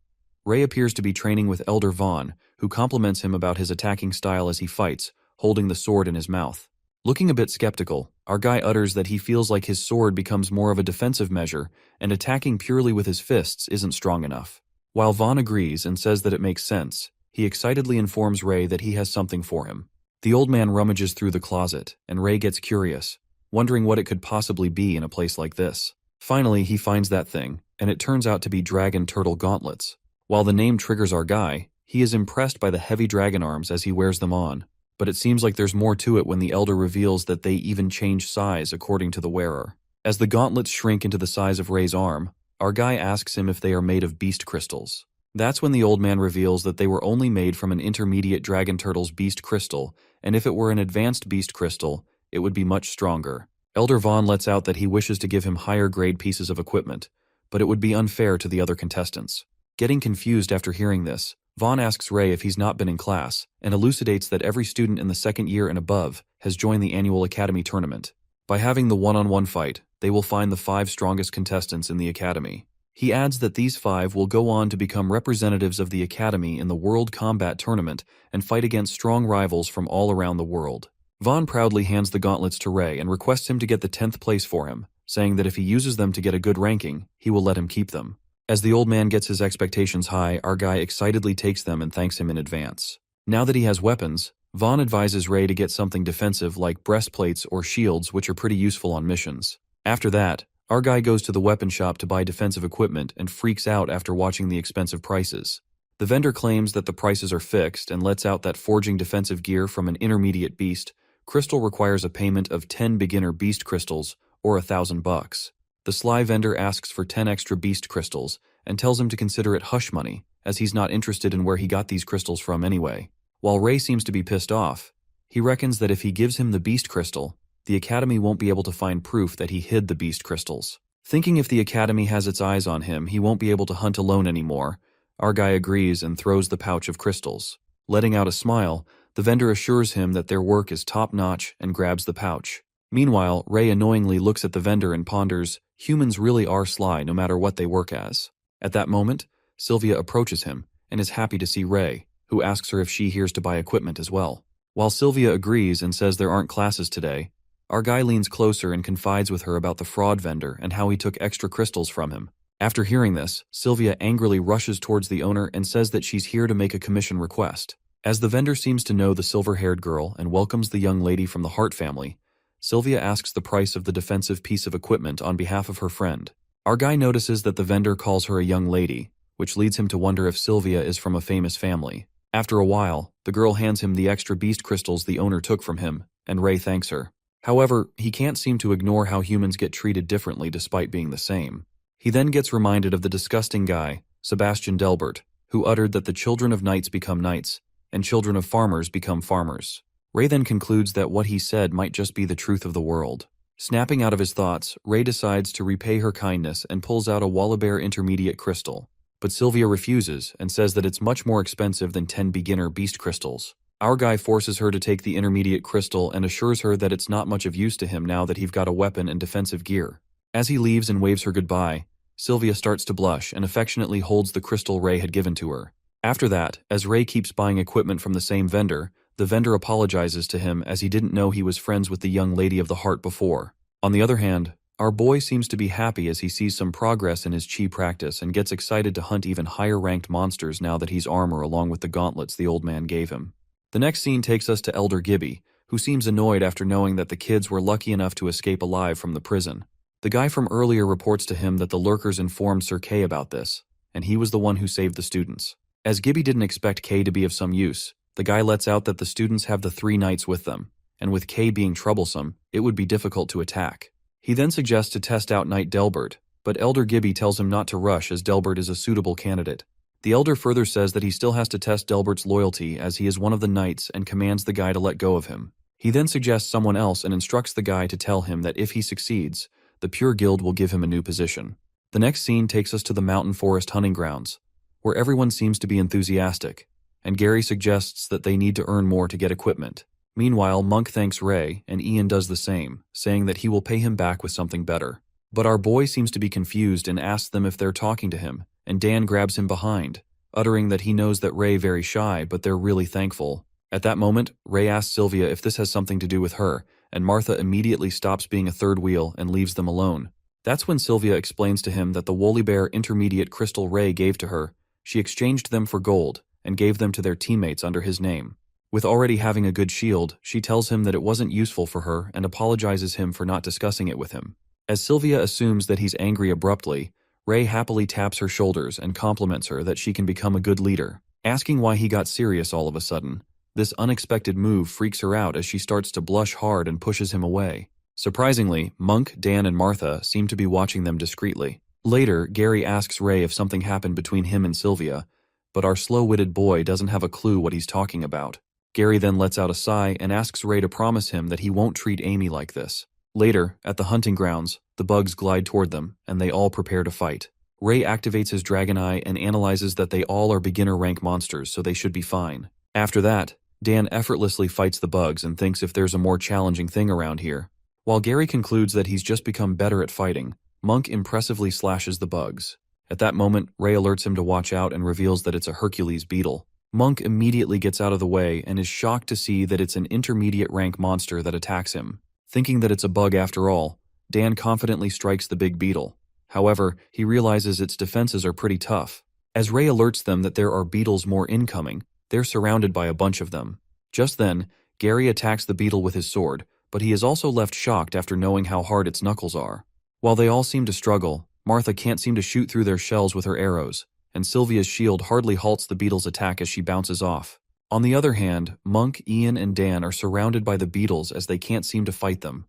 Ray appears to be training with Elder Vaughn, who compliments him about his attacking style as he fights, holding the sword in his mouth. Looking a bit skeptical, our guy utters that he feels like his sword becomes more of a defensive measure, and attacking purely with his fists isn't strong enough. While Vaughn agrees and says that it makes sense, he excitedly informs Ray that he has something for him. The old man rummages through the closet, and Ray gets curious, wondering what it could possibly be in a place like this. Finally, he finds that thing, and it turns out to be dragon turtle gauntlets. While the name triggers our guy, he is impressed by the heavy dragon arms as he wears them on, but it seems like there's more to it when the elder reveals that they even change size according to the wearer. As the gauntlets shrink into the size of Ray's arm, our guy asks him if they are made of beast crystals. That's when the old man reveals that they were only made from an intermediate dragon turtle's beast crystal, and if it were an advanced beast crystal, it would be much stronger. Elder Vaughn lets out that he wishes to give him higher grade pieces of equipment, but it would be unfair to the other contestants. Getting confused after hearing this, Vaughn asks Ray if he's not been in class, and elucidates that every student in the second year and above has joined the annual academy tournament. By having the one-on-one fight, they will find the 5 strongest contestants in the academy. He adds that these 5 will go on to become representatives of the academy in the World Combat Tournament and fight against strong rivals from all around the world. Vaughn proudly hands the gauntlets to Ray and requests him to get the 10th place for him, saying that if he uses them to get a good ranking, he will let him keep them. As the old man gets his expectations high, our guy excitedly takes them and thanks him in advance. Now that he has weapons, Vaughn advises Ray to get something defensive like breastplates or shields, which are pretty useful on missions. After that, our guy goes to the weapon shop to buy defensive equipment and freaks out after watching the expensive prices. The vendor claims that the prices are fixed and lets out that forging defensive gear from an intermediate beast crystal requires a payment of 10 beginner beast crystals or $1,000. The sly vendor asks for 10 extra beast crystals and tells him to consider it hush money, as he's not interested in where he got these crystals from anyway. While Ray seems to be pissed off, he reckons that if he gives him the beast crystal, the academy won't be able to find proof that he hid the beast crystals. Thinking if the academy has its eyes on him, he won't be able to hunt alone anymore, our guy agrees and throws the pouch of crystals. Letting out a smile, the vendor assures him that their work is top-notch and grabs the pouch. Meanwhile, Ray annoyingly looks at the vendor and ponders, humans really are sly no matter what they work as. At that moment, Sylvia approaches him and is happy to see Ray, who asks her if she here's to buy equipment as well. While Sylvia agrees and says there aren't classes today, our guy leans closer and confides with her about the fraud vendor and how he took extra crystals from him. After hearing this, Sylvia angrily rushes towards the owner and says that she's here to make a commission request. As the vendor seems to know the silver-haired girl and welcomes the young lady from the Hart family, Sylvia asks the price of the defensive piece of equipment on behalf of her friend. Our guy notices that the vendor calls her a young lady, which leads him to wonder if Sylvia is from a famous family. After a while, the girl hands him the extra beast crystals the owner took from him, and Ray thanks her. However, he can't seem to ignore how humans get treated differently despite being the same. He then gets reminded of the disgusting guy, Sebastian Delbert, who uttered that the children of knights become knights, and children of farmers become farmers. Ray then concludes that what he said might just be the truth of the world. Snapping out of his thoughts, Ray decides to repay her kindness and pulls out a Wallabear intermediate crystal. But Sylvia refuses and says that it's much more expensive than 10 beginner beast crystals. Our guy forces her to take the intermediate crystal and assures her that it's not much of use to him now that he's got a weapon and defensive gear. As he leaves and waves her goodbye, Sylvia starts to blush and affectionately holds the crystal Ray had given to her. After that, as Ray keeps buying equipment from the same vendor, the vendor apologizes to him as he didn't know he was friends with the young lady of the heart before. On the other hand, Our boy seems to be happy as he sees some progress in his chi practice and gets excited to hunt even higher ranked monsters now that he's armor along with the gauntlets the old man gave him. The next scene takes us to Elder Gibby, who seems annoyed after knowing that the kids were lucky enough to escape alive from the prison. The guy from earlier reports to him that the lurkers informed Sir Kay about this, and he was the one who saved the students. As Gibby didn't expect Kay to be of some use, the guy lets out that the students have the 3 knights with them, and with Kay being troublesome, it would be difficult to attack. He then suggests to test out Knight Delbert, but Elder Gibby tells him not to rush as Delbert is a suitable candidate. The Elder further says that he still has to test Delbert's loyalty as he is one of the knights and commands the guy to let go of him. He then suggests someone else and instructs the guy to tell him that if he succeeds, the Pure Guild will give him a new position. The next scene takes us to the mountain forest hunting grounds, where everyone seems to be enthusiastic, and Gary suggests that they need to earn more to get equipment. Meanwhile, Monk thanks Ray, and Ian does the same, saying that he will pay him back with something better. But our boy seems to be confused and asks them if they're talking to him, and Dan grabs him behind, uttering that he knows that Ray very shy, but they're really thankful. At that moment, Ray asks Sylvia if this has something to do with her, and Martha immediately stops being a third wheel and leaves them alone. That's when Sylvia explains to him that the Woolly Bear intermediate crystal Ray gave to her, she exchanged them for gold, and gave them to their teammates under his name. With already having a good shield, she tells him that it wasn't useful for her and apologizes him for not discussing it with him. As Sylvia assumes that he's angry abruptly, Ray happily taps her shoulders and compliments her that she can become a good leader. Asking why he got serious all of a sudden, this unexpected move freaks her out as she starts to blush hard and pushes him away. Surprisingly, Monk, Dan, and Martha seem to be watching them discreetly. Later, Gary asks Ray if something happened between him and Sylvia, but our slow-witted boy doesn't have a clue what he's talking about. Gary then lets out a sigh and asks Ray to promise him that he won't treat Amy like this. Later, at the hunting grounds, the bugs glide toward them, and they all prepare to fight. Ray activates his dragon eye and analyzes that they all are beginner rank monsters, so they should be fine. After that, Dan effortlessly fights the bugs and thinks if there's a more challenging thing around here. While Gary concludes that he's just become better at fighting, Monk impressively slashes the bugs. At that moment, Ray alerts him to watch out and reveals that it's a Hercules beetle. Monk immediately gets out of the way and is shocked to see that it's an intermediate rank monster that attacks him. Thinking that it's a bug after all, Dan confidently strikes the big beetle. However, he realizes its defenses are pretty tough. As Ray alerts them that there are beetles more incoming, they're surrounded by a bunch of them. Just then, Gary attacks the beetle with his sword, but he is also left shocked after knowing how hard its knuckles are. While they all seem to struggle, Martha can't seem to shoot through their shells with her arrows, and Sylvia's shield hardly halts the beetle's attack as she bounces off. On the other hand, Monk, Ian, and Dan are surrounded by the beetles as they can't seem to fight them.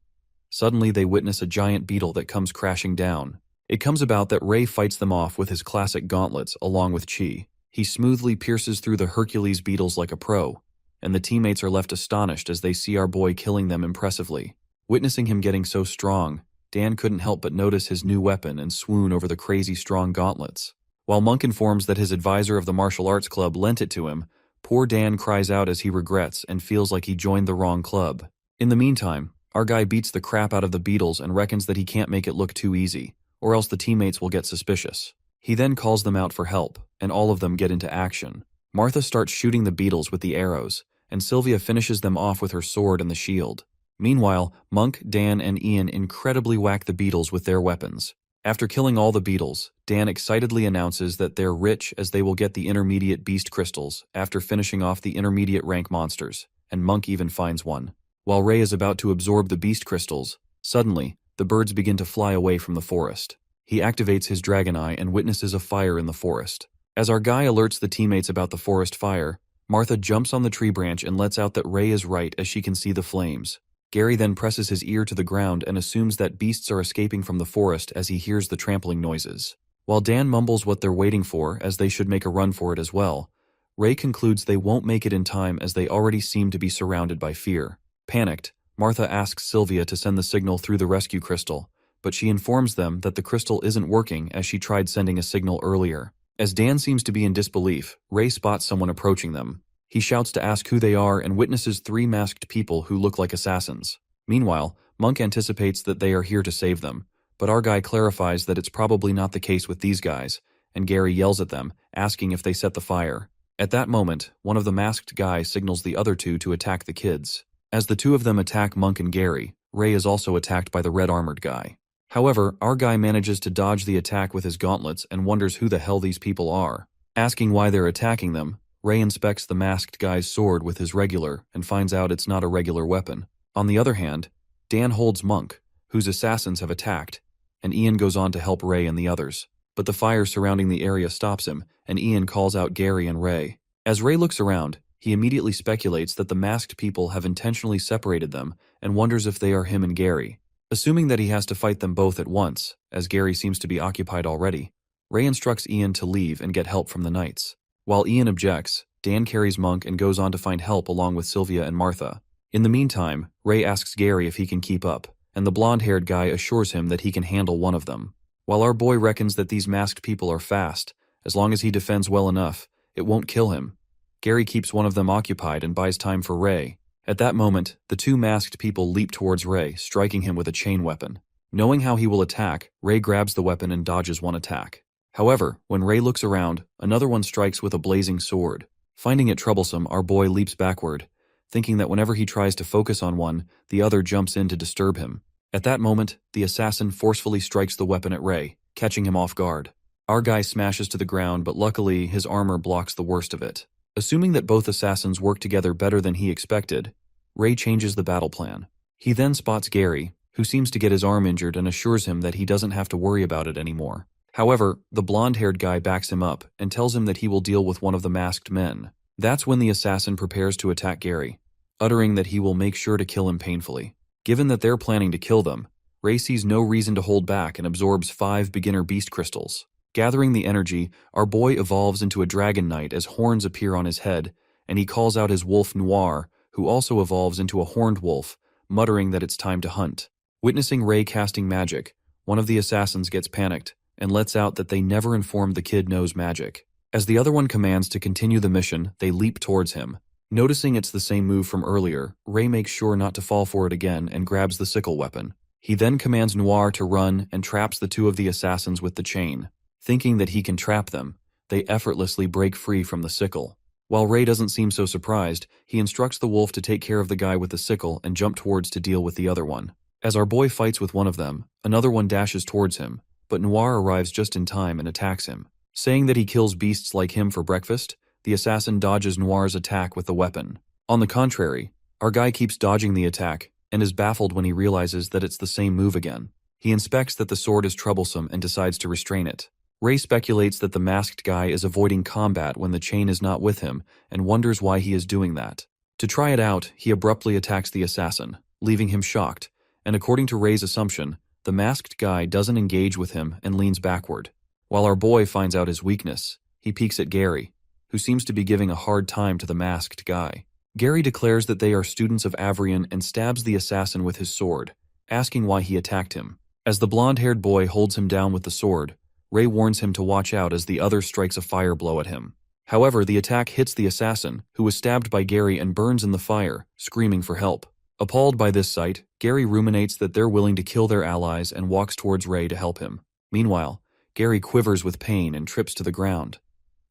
Suddenly they witness a giant beetle that comes crashing down. It comes about that Ray fights them off with his classic gauntlets along with Chi. He smoothly pierces through the Hercules beetles like a pro, and the teammates are left astonished as they see our boy killing them impressively. Witnessing him getting so strong, Dan couldn't help but notice his new weapon and swoon over the crazy strong gauntlets. While Monk informs that his advisor of the martial arts club lent it to him, poor Dan cries out as he regrets and feels like he joined the wrong club. In the meantime, our guy beats the crap out of the beetles and reckons that he can't make it look too easy, or else the teammates will get suspicious. He then calls them out for help, and all of them get into action. Martha starts shooting the beetles with the arrows, and Sylvia finishes them off with her sword and the shield. Meanwhile, Monk, Dan, and Ian incredibly whack the beetles with their weapons. After killing all the beetles, Dan excitedly announces that they're rich as they will get the intermediate beast crystals after finishing off the intermediate rank monsters, and Monk even finds one. While Ray is about to absorb the beast crystals, suddenly, the birds begin to fly away from the forest. He activates his dragon eye and witnesses a fire in the forest. As our guy alerts the teammates about the forest fire, Martha jumps on the tree branch and lets out that Ray is right as she can see the flames. Gary then presses his ear to the ground and assumes that beasts are escaping from the forest as he hears the trampling noises. While Dan mumbles what they're waiting for as they should make a run for it as well, Ray concludes they won't make it in time as they already seem to be surrounded by fear. Panicked, Martha asks Sylvia to send the signal through the rescue crystal, but she informs them that the crystal isn't working as she tried sending a signal earlier. As Dan seems to be in disbelief, Ray spots someone approaching them. He shouts to ask who they are and witnesses 3 masked people who look like assassins. Meanwhile, Monk anticipates that they are here to save them, but our guy clarifies that it's probably not the case with these guys, and Gary yells at them, asking if they set the fire. At that moment, one of the masked guys signals the other 2 to attack the kids. As the 2 of them attack Monk and Gary, Ray is also attacked by the red-armored guy. However, our guy manages to dodge the attack with his gauntlets and wonders who the hell these people are. Asking why they're attacking them, Ray inspects the masked guy's sword with his regular and finds out it's not a regular weapon. On the other hand, Dan holds Monk, whose assassins have attacked, and Ian goes on to help Ray and the others. But the fire surrounding the area stops him, and Ian calls out Gary and Ray. As Ray looks around, he immediately speculates that the masked people have intentionally separated them and wonders if they are him and Gary. Assuming that he has to fight them both at once, as Gary seems to be occupied already, Ray instructs Ian to leave and get help from the knights. While Ian objects, Dan carries Monk and goes on to find help along with Sylvia and Martha. In the meantime, Ray asks Gary if he can keep up, and the blonde-haired guy assures him that he can handle one of them. While our boy reckons that these masked people are fast, as long as he defends well enough, it won't kill him. Gary keeps one of them occupied and buys time for Ray. At that moment, the two masked people leap towards Ray, striking him with a chain weapon. Knowing how he will attack, Ray grabs the weapon and dodges one attack. However, when Ray looks around, another one strikes with a blazing sword. Finding it troublesome, our boy leaps backward, thinking that whenever he tries to focus on one, the other jumps in to disturb him. At that moment, the assassin forcefully strikes the weapon at Ray, catching him off guard. Our guy smashes to the ground, but luckily his armor blocks the worst of it. Assuming that both assassins work together better than he expected, Ray changes the battle plan. He then spots Gary, who seems to get his arm injured and assures him that he doesn't have to worry about it anymore. However, the blonde-haired guy backs him up and tells him that he will deal with one of the masked men. That's when the assassin prepares to attack Gary, uttering that he will make sure to kill him painfully. Given that they're planning to kill them, Ray sees no reason to hold back and absorbs 5 beginner beast crystals. Gathering the energy, our boy evolves into a dragon knight as horns appear on his head, and he calls out his wolf Noir, who also evolves into a horned wolf, muttering that it's time to hunt. Witnessing Ray casting magic, one of the assassins gets panicked and lets out that they never informed the kid knows magic. As the other one commands to continue the mission, they leap towards him. Noticing it's the same move from earlier, Ray makes sure not to fall for it again and grabs the sickle weapon. He then commands Noir to run and traps the two of the assassins with the chain. Thinking that he can trap them, they effortlessly break free from the sickle. While Ray doesn't seem so surprised, he instructs the wolf to take care of the guy with the sickle and jump towards to deal with the other one. As our boy fights with one of them, another one dashes towards him, but Noir arrives just in time and attacks him. Saying that he kills beasts like him for breakfast, the assassin dodges Noir's attack with the weapon. On the contrary, our guy keeps dodging the attack and is baffled when he realizes that it's the same move again. He inspects that the sword is troublesome and decides to restrain it. Ray speculates that the masked guy is avoiding combat when the chain is not with him and wonders why he is doing that. To try it out, he abruptly attacks the assassin, leaving him shocked, and according to Ray's assumption, the masked guy doesn't engage with him and leans backward. While our boy finds out his weakness, he peeks at Gary, who seems to be giving a hard time to the masked guy. Gary declares that they are students of Avrian and stabs the assassin with his sword, asking why he attacked him. As the blonde-haired boy holds him down with the sword, Ray warns him to watch out as the other strikes a fire blow at him. However, the attack hits the assassin, who was stabbed by Gary and burns in the fire, screaming for help. Appalled by this sight, Gary ruminates that they're willing to kill their allies and walks towards Ray to help him. Meanwhile, Gary quivers with pain and trips to the ground.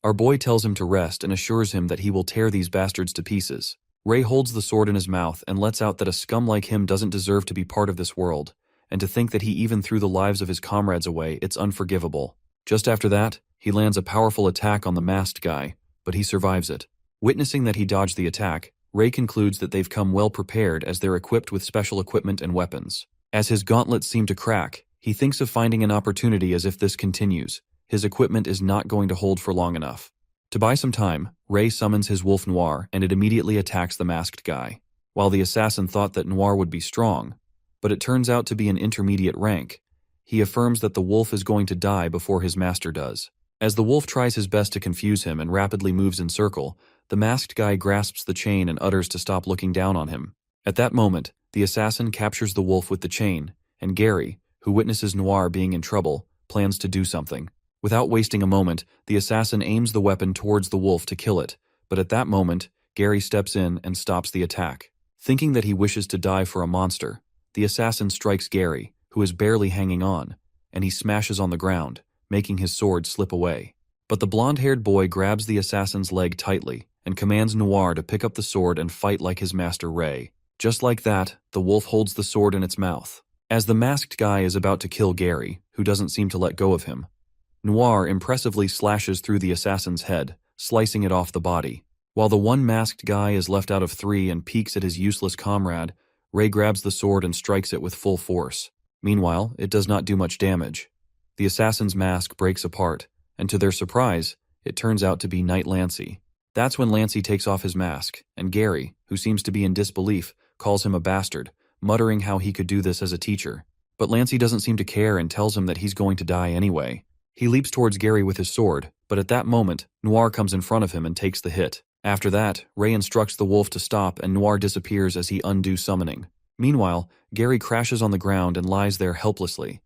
Our boy tells him to rest and assures him that he will tear these bastards to pieces. Ray holds the sword in his mouth and lets out that a scum like him doesn't deserve to be part of this world, and to think that he even threw the lives of his comrades away, it's unforgivable. Just after that, he lands a powerful attack on the masked guy, but he survives it. Witnessing that he dodged the attack, Ray concludes that they've come well prepared as they're equipped with special equipment and weapons. As his gauntlets seem to crack, he thinks of finding an opportunity as if this continues. His equipment is not going to hold for long enough. To buy some time, Ray summons his wolf Noir and it immediately attacks the masked guy. While the assassin thought that Noir would be strong, but it turns out to be an intermediate rank, he affirms that the wolf is going to die before his master does. As the wolf tries his best to confuse him and rapidly moves in circle, the masked guy grasps the chain and utters to stop looking down on him. At that moment, the assassin captures the wolf with the chain, and Gary, who witnesses Noir being in trouble, plans to do something. Without wasting a moment, the assassin aims the weapon towards the wolf to kill it, but at that moment, Gary steps in and stops the attack. Thinking that he wishes to die for a monster, the assassin strikes Gary, who is barely hanging on, and he smashes on the ground, making his sword slip away. But the blonde-haired boy grabs the assassin's leg tightly and commands Noir to pick up the sword and fight like his master Ray. Just like that, the wolf holds the sword in its mouth. As the masked guy is about to kill Gary, who doesn't seem to let go of him, Noir impressively slashes through the assassin's head, slicing it off the body. While the one masked guy is left out of 3 and peeks at his useless comrade, Ray grabs the sword and strikes it with full force. Meanwhile, it does not do much damage. The assassin's mask breaks apart, and to their surprise, it turns out to be Knight Lancey. That's when Lancey takes off his mask, and Gary, who seems to be in disbelief, calls him a bastard, muttering how he could do this as a teacher. But Lancey doesn't seem to care and tells him that he's going to die anyway. He leaps towards Gary with his sword, but at that moment, Noir comes in front of him and takes the hit. After that, Ray instructs the wolf to stop and Noir disappears as he undoes summoning. Meanwhile, Gary crashes on the ground and lies there helplessly.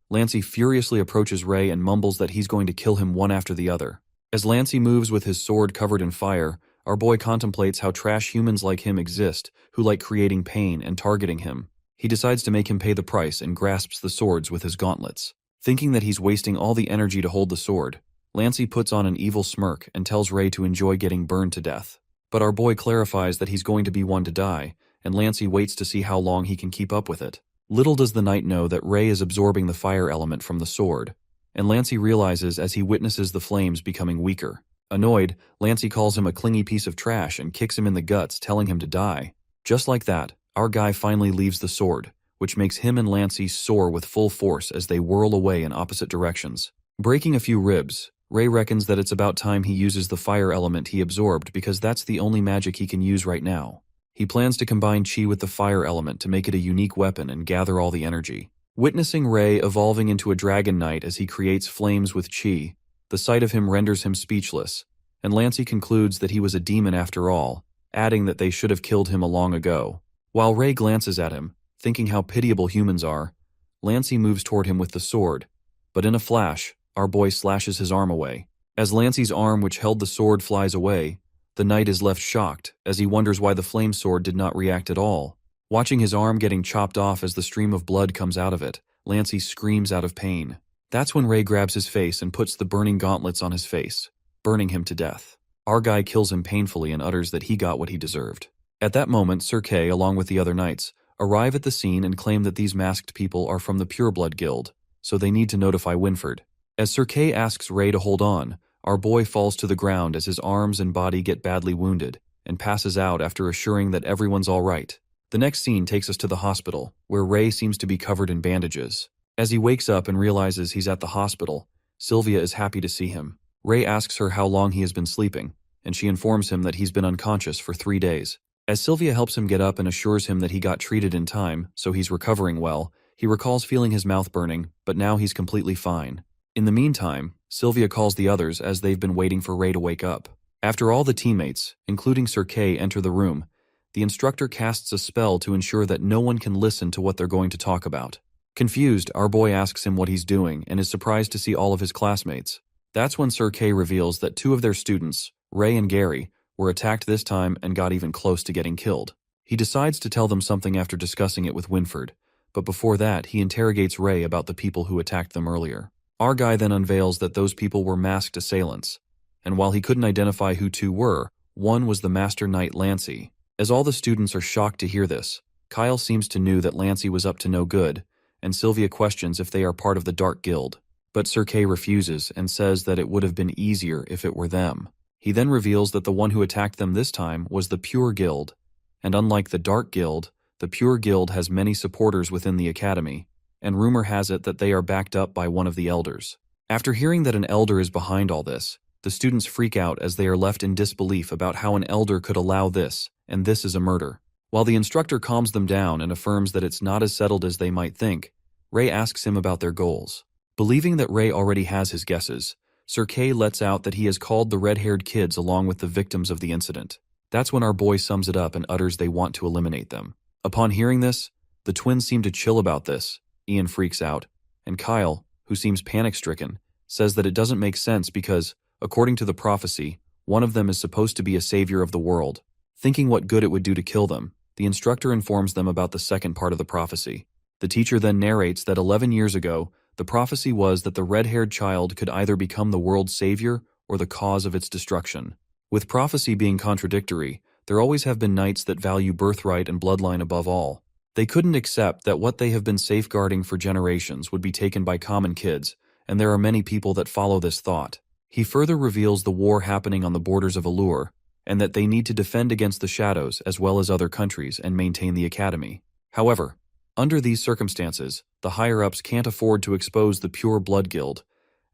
Lancey furiously approaches Ray and mumbles that he's going to kill him one after the other. As Lancey moves with his sword covered in fire, our boy contemplates how trash humans like him exist, who like creating pain and targeting him. He decides to make him pay the price and grasps the swords with his gauntlets. Thinking that he's wasting all the energy to hold the sword, Lancey puts on an evil smirk and tells Ray to enjoy getting burned to death. But our boy clarifies that he's going to be one to die, and Lancey waits to see how long he can keep up with it. Little does the knight know that Ray is absorbing the fire element from the sword, and Lancey realizes as he witnesses the flames becoming weaker. Annoyed, Lancey calls him a clingy piece of trash and kicks him in the guts, telling him to die. Just like that, our guy finally leaves the sword, which makes him and Lancey soar with full force as they whirl away in opposite directions. Breaking a few ribs, Ray reckons that it's about time he uses the fire element he absorbed because that's the only magic he can use right now. He plans to combine chi with the fire element to make it a unique weapon and gather all the energy. Witnessing Ray evolving into a dragon knight as he creates flames with chi, the sight of him renders him speechless, and Lancey concludes that he was a demon after all, adding that they should have killed him long ago. While Ray glances at him, thinking how pitiable humans are, Lancey moves toward him with the sword, but in a flash, our boy slashes his arm away. As Lancey's arm which held the sword flies away, the knight is left shocked as he wonders why the flame sword did not react at all. Watching his arm getting chopped off as the stream of blood comes out of it, Lancey screams out of pain. That's when Ray grabs his face and puts the burning gauntlets on his face, burning him to death. Our guy kills him painfully and utters that he got what he deserved. At that moment, Sir Kay, along with the other knights, arrive at the scene and claim that these masked people are from the Pureblood Guild, so they need to notify Winford. As Sir Kay asks Ray to hold on, our boy falls to the ground as his arms and body get badly wounded, and passes out after assuring that everyone's all right. The next scene takes us to the hospital, where Ray seems to be covered in bandages. As he wakes up and realizes he's at the hospital, Sylvia is happy to see him. Ray asks her how long he has been sleeping, and she informs him that he's been unconscious for 3 days. As Sylvia helps him get up and assures him that he got treated in time, so he's recovering well, he recalls feeling his mouth burning, but now he's completely fine. In the meantime, Sylvia calls the others as they've been waiting for Ray to wake up. After all the teammates, including Sir Kay, enter the room, the instructor casts a spell to ensure that no one can listen to what they're going to talk about. Confused, our boy asks him what he's doing and is surprised to see all of his classmates. That's when Sir Kay reveals that 2 of their students, Ray and Gary, were attacked this time and got even close to getting killed. He decides to tell them something after discussing it with Winford, but before that he interrogates Ray about the people who attacked them earlier. Our guy then unveils that those people were masked assailants, and while he couldn't identify who 2 were, one was the Master Knight Lancey. As all the students are shocked to hear this, Kyle seems to know that Lancey was up to no good, and Sylvia questions if they are part of the Dark Guild. But Sir Kay refuses and says that it would have been easier if it were them. He then reveals that the one who attacked them this time was the Pure Guild, and unlike the Dark Guild, the Pure Guild has many supporters within the academy, and rumor has it that they are backed up by one of the elders. After hearing that an elder is behind all this, the students freak out as they are left in disbelief about how an elder could allow this, and this is a murder. While the instructor calms them down and affirms that it's not as settled as they might think, Ray asks him about their goals. Believing that Ray already has his guesses, Sir Kay lets out that he has called the red-haired kids along with the victims of the incident. That's when our boy sums it up and utters they want to eliminate them. Upon hearing this, the twins seem to chill about this. Ian freaks out, and Kyle, who seems panic-stricken, says that it doesn't make sense because, according to the prophecy, one of them is supposed to be a savior of the world. Thinking what good it would do to kill them, the instructor informs them about the second part of the prophecy. The teacher then narrates that 11 years ago, the prophecy was that the red-haired child could either become the world's savior or the cause of its destruction. With prophecy being contradictory, there always have been knights that value birthright and bloodline above all. They couldn't accept that what they have been safeguarding for generations would be taken by common kids, and there are many people that follow this thought. He further reveals the war happening on the borders of Allure, and that they need to defend against the shadows as well as other countries and maintain the academy. However, under these circumstances, the higher-ups can't afford to expose the Pure Blood Guild,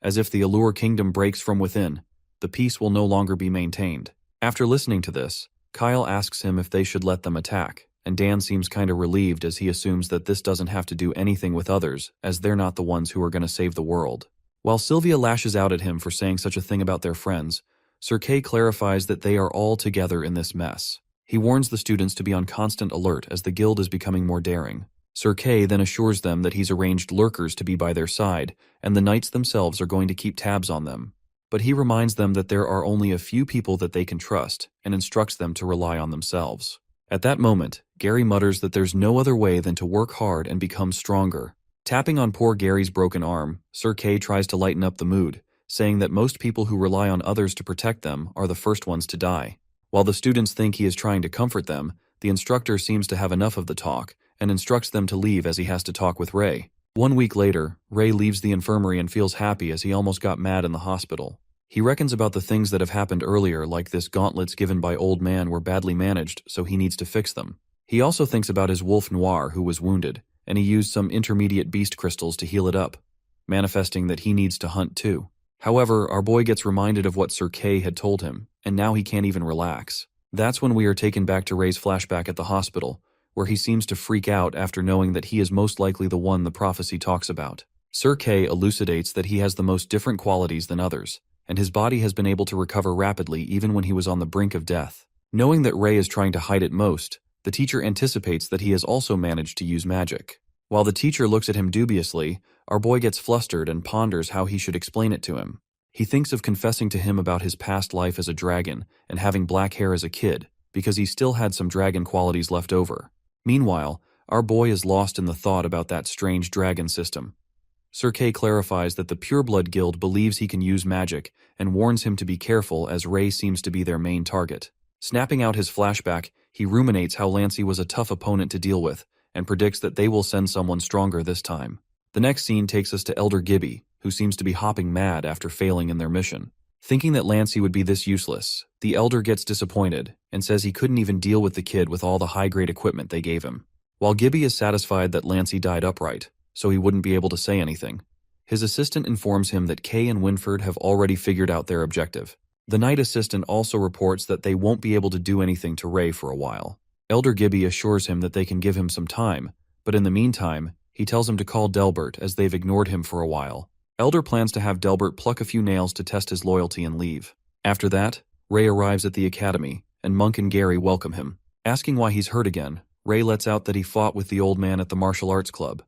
as if the Allure Kingdom breaks from within, the peace will no longer be maintained. After listening to this, Kyle asks him if they should let them attack, and Dan seems kinda relieved as he assumes that this doesn't have to do anything with others, as they're not the ones who are gonna save the world. While Sylvia lashes out at him for saying such a thing about their friends, Sir Kay clarifies that they are all together in this mess. He warns the students to be on constant alert as the guild is becoming more daring. Sir Kay then assures them that he's arranged lurkers to be by their side, and the knights themselves are going to keep tabs on them. But he reminds them that there are only a few people that they can trust, and instructs them to rely on themselves. At that moment, Gary mutters that there's no other way than to work hard and become stronger. Tapping on poor Gary's broken arm, Sir Kay tries to lighten up the mood, saying that most people who rely on others to protect them are the first ones to die. While the students think he is trying to comfort them, the instructor seems to have enough of the talk and instructs them to leave as he has to talk with Ray. 1 week later, Ray leaves the infirmary and feels happy as he almost got mad in the hospital. He reckons about the things that have happened earlier, like this gauntlets given by Old Man were badly managed, so he needs to fix them. He also thinks about his wolf Noir who was wounded, and he used some intermediate beast crystals to heal it up, manifesting that he needs to hunt too. However, our boy gets reminded of what Sir Kay had told him, and now he can't even relax. That's when we are taken back to Ray's flashback at the hospital, where he seems to freak out after knowing that he is most likely the one the prophecy talks about. Sir Kay elucidates that he has the most different qualities than others, and his body has been able to recover rapidly even when he was on the brink of death. Knowing that Ray is trying to hide it most, the teacher anticipates that he has also managed to use magic. While the teacher looks at him dubiously, our boy gets flustered and ponders how he should explain it to him. He thinks of confessing to him about his past life as a dragon and having black hair as a kid, because he still had some dragon qualities left over. Meanwhile, our boy is lost in the thought about that strange dragon system. Sir Kay clarifies that the Pure Blood Guild believes he can use magic and warns him to be careful as Ray seems to be their main target. Snapping out his flashback, he ruminates how Lancey was a tough opponent to deal with and predicts that they will send someone stronger this time. The next scene takes us to Elder Gibby, who seems to be hopping mad after failing in their mission. Thinking that Lancey would be this useless, the Elder gets disappointed and says he couldn't even deal with the kid with all the high-grade equipment they gave him. While Gibby is satisfied that Lancey died upright, so he wouldn't be able to say anything, his assistant informs him that Kay and Winford have already figured out their objective. The night assistant also reports that they won't be able to do anything to Ray for a while. Elder Gibby assures him that they can give him some time, but in the meantime, he tells him to call Delbert as they've ignored him for a while. Elder plans to have Delbert pluck a few nails to test his loyalty and leave. After that, Ray arrives at the academy, and Monk and Gary welcome him. Asking why he's hurt again, Ray lets out that he fought with the old man at the martial arts club.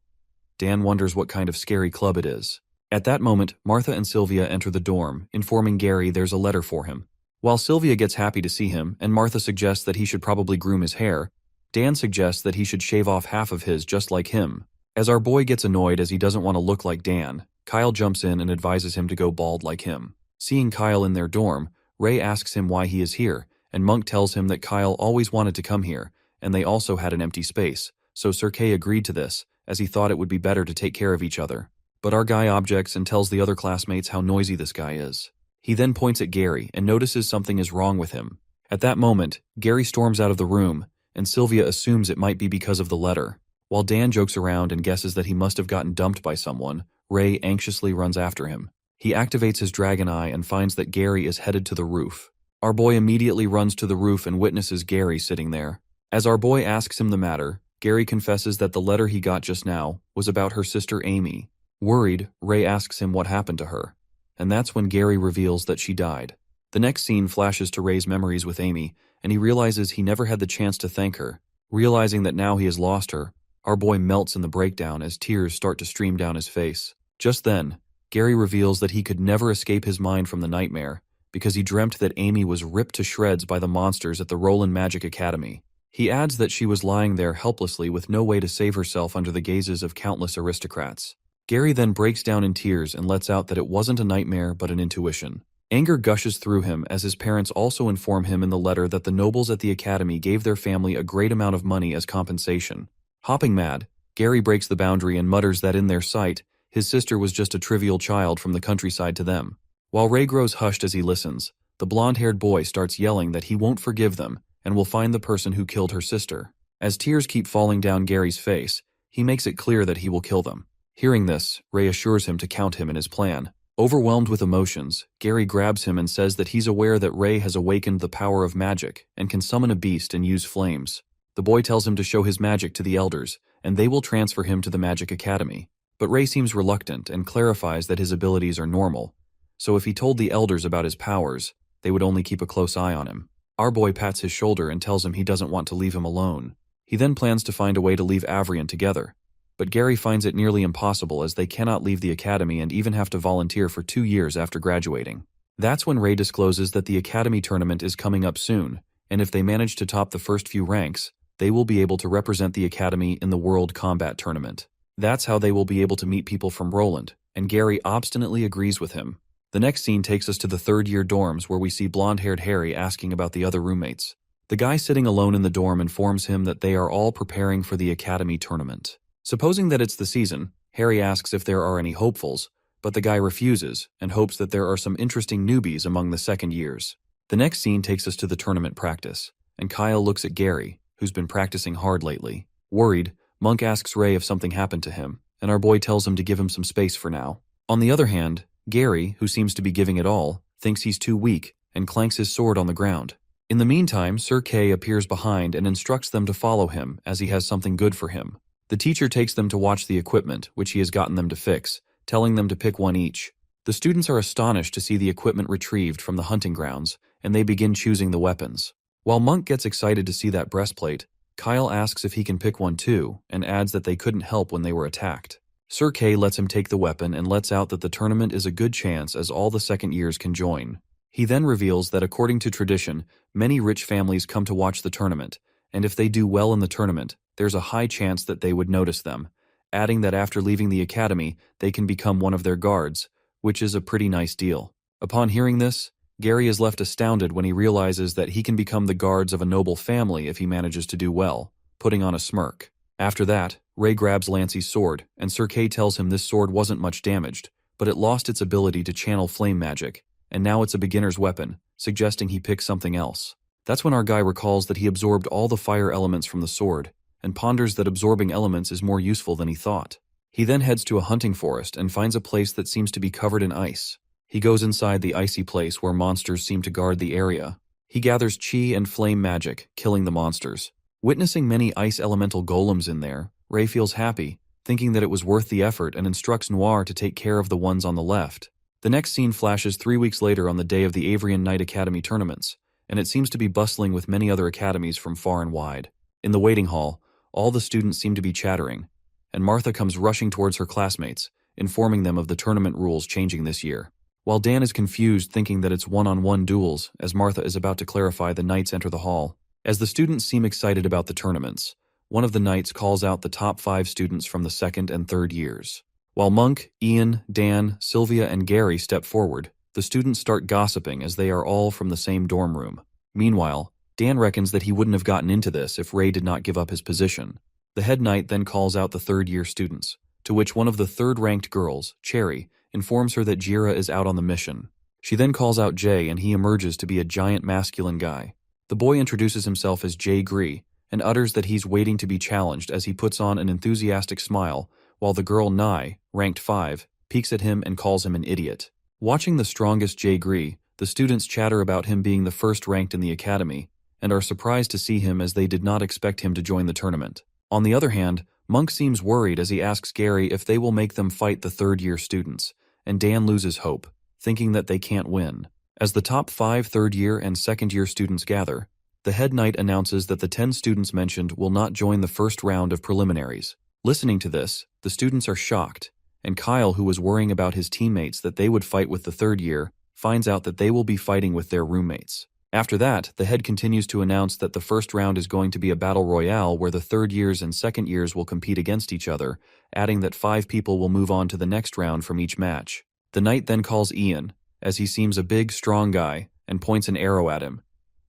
Dan wonders what kind of scary club it is. At that moment, Martha and Sylvia enter the dorm, informing Gary there's a letter for him. While Sylvia gets happy to see him, and Martha suggests that he should probably groom his hair, Dan suggests that he should shave off half of his just like him. As our boy gets annoyed as he doesn't want to look like Dan, Kyle jumps in and advises him to go bald like him. Seeing Kyle in their dorm, Ray asks him why he is here, and Monk tells him that Kyle always wanted to come here, and they also had an empty space, so Sir Kay agreed to this, as he thought it would be better to take care of each other. But our guy objects and tells the other classmates how noisy this guy is. He then points at Gary and notices something is wrong with him. At that moment, Gary storms out of the room, and Sylvia assumes it might be because of the letter. While Dan jokes around and guesses that he must have gotten dumped by someone, Ray anxiously runs after him. He activates his dragon eye and finds that Gary is headed to the roof. Our boy immediately runs to the roof and witnesses Gary sitting there. As our boy asks him the matter, Gary confesses that the letter he got just now was about her sister Amy. Worried, Ray asks him what happened to her, and that's when Gary reveals that she died. The next scene flashes to Ray's memories with Amy, and he realizes he never had the chance to thank her. Realizing that now he has lost her, our boy melts in the breakdown as tears start to stream down his face. Just then, Gary reveals that he could never escape his mind from the nightmare, because he dreamt that Amy was ripped to shreds by the monsters at the Roland Magic Academy. He adds that she was lying there helplessly with no way to save herself under the gazes of countless aristocrats. Gary then breaks down in tears and lets out that it wasn't a nightmare but an intuition. Anger gushes through him as his parents also inform him in the letter that the nobles at the academy gave their family a great amount of money as compensation. Hopping mad, Gary breaks the boundary and mutters that in their sight, his sister was just a trivial child from the countryside to them. While Ray grows hushed as he listens, the blonde-haired boy starts yelling that he won't forgive them and will find the person who killed her sister. As tears keep falling down Gary's face, he makes it clear that he will kill them. Hearing this, Ray assures him to count him in his plan. Overwhelmed with emotions, Gary grabs him and says that he's aware that Ray has awakened the power of magic and can summon a beast and use flames. The boy tells him to show his magic to the elders, and they will transfer him to the Magic Academy. But Ray seems reluctant and clarifies that his abilities are normal, so if he told the elders about his powers, they would only keep a close eye on him. Our boy pats his shoulder and tells him he doesn't want to leave him alone. He then plans to find a way to leave Avrian together, but Gary finds it nearly impossible as they cannot leave the academy and even have to volunteer for 2 years after graduating. That's when Ray discloses that the academy tournament is coming up soon, and if they manage to top the first few ranks, they will be able to represent the academy in the World Combat Tournament. That's how they will be able to meet people from Roland, and Gary obstinately agrees with him. The next scene takes us to the third-year dorms where we see blonde-haired Harry asking about the other roommates. The guy sitting alone in the dorm informs him that they are all preparing for the academy tournament. Supposing that it's the season, Harry asks if there are any hopefuls, but the guy refuses and hopes that there are some interesting newbies among the second years. The next scene takes us to the tournament practice, and Kyle looks at Gary, who's been practicing hard lately. Worried, Monk asks Ray if something happened to him, and our boy tells him to give him some space for now. On the other hand, Gary, who seems to be giving it all, thinks he's too weak and clanks his sword on the ground. In the meantime, Sir Kay appears behind and instructs them to follow him as he has something good for him. The teacher takes them to watch the equipment, which he has gotten them to fix, telling them to pick one each. The students are astonished to see the equipment retrieved from the hunting grounds, and they begin choosing the weapons. While Monk gets excited to see that breastplate, Kyle asks if he can pick one too, and adds that they couldn't help when they were attacked. Sir Kay lets him take the weapon and lets out that the tournament is a good chance as all the second years can join. He then reveals that according to tradition, many rich families come to watch the tournament, and if they do well in the tournament, there's a high chance that they would notice them, adding that after leaving the academy, they can become one of their guards, which is a pretty nice deal. Upon hearing this, Gary is left astounded when he realizes that he can become the guards of a noble family if he manages to do well, putting on a smirk. After that, Ray grabs Lancey's sword, and Sir Kay tells him this sword wasn't much damaged, but it lost its ability to channel flame magic, and now it's a beginner's weapon, suggesting he pick something else. That's when our guy recalls that he absorbed all the fire elements from the sword, and ponders that absorbing elements is more useful than he thought. He then heads to a hunting forest and finds a place that seems to be covered in ice. He goes inside the icy place where monsters seem to guard the area. He gathers chi and flame magic, killing the monsters. Witnessing many ice elemental golems in there, Ray feels happy, thinking that it was worth the effort and instructs Noir to take care of the ones on the left. The next scene flashes 3 weeks later on the day of the Avrian Night Academy tournaments, and it seems to be bustling with many other academies from far and wide. In the waiting hall, all the students seem to be chattering, and Martha comes rushing towards her classmates, informing them of the tournament rules changing this year. While Dan is confused thinking that it's one-on-one duels, as Martha is about to clarify, the knights enter the hall. As the students seem excited about the tournaments, one of the knights calls out the top 5 students from the second and third years. While Monk, Ian, Dan, Sylvia, and Gary step forward, the students start gossiping as they are all from the same dorm room. Meanwhile, Dan reckons that he wouldn't have gotten into this if Ray did not give up his position. The head knight then calls out the third-year students, to which one of the third-ranked girls, Cherry, informs her that Jira is out on the mission. She then calls out Jay and he emerges to be a giant masculine guy. The boy introduces himself as Jay Gree and utters that he's waiting to be challenged as he puts on an enthusiastic smile, while the girl Nye, ranked 5, peeks at him and calls him an idiot. Watching the strongest Jay Gree, the students chatter about him being the first ranked in the academy, and are surprised to see him as they did not expect him to join the tournament. On the other hand, Monk seems worried as he asks Gary if they will make them fight the third-year students, and Dan loses hope, thinking that they can't win. As the top 5 third-year and second-year students gather, the head knight announces that the 10 students mentioned will not join the first round of preliminaries. Listening to this, the students are shocked, and Kyle, who was worrying about his teammates that they would fight with the third year, finds out that they will be fighting with their roommates. After that, the head continues to announce that the first round is going to be a battle royale where the third years and second years will compete against each other, adding that 5 people will move on to the next round from each match. The knight then calls Ian, as he seems a big, strong guy, and points an arrow at him,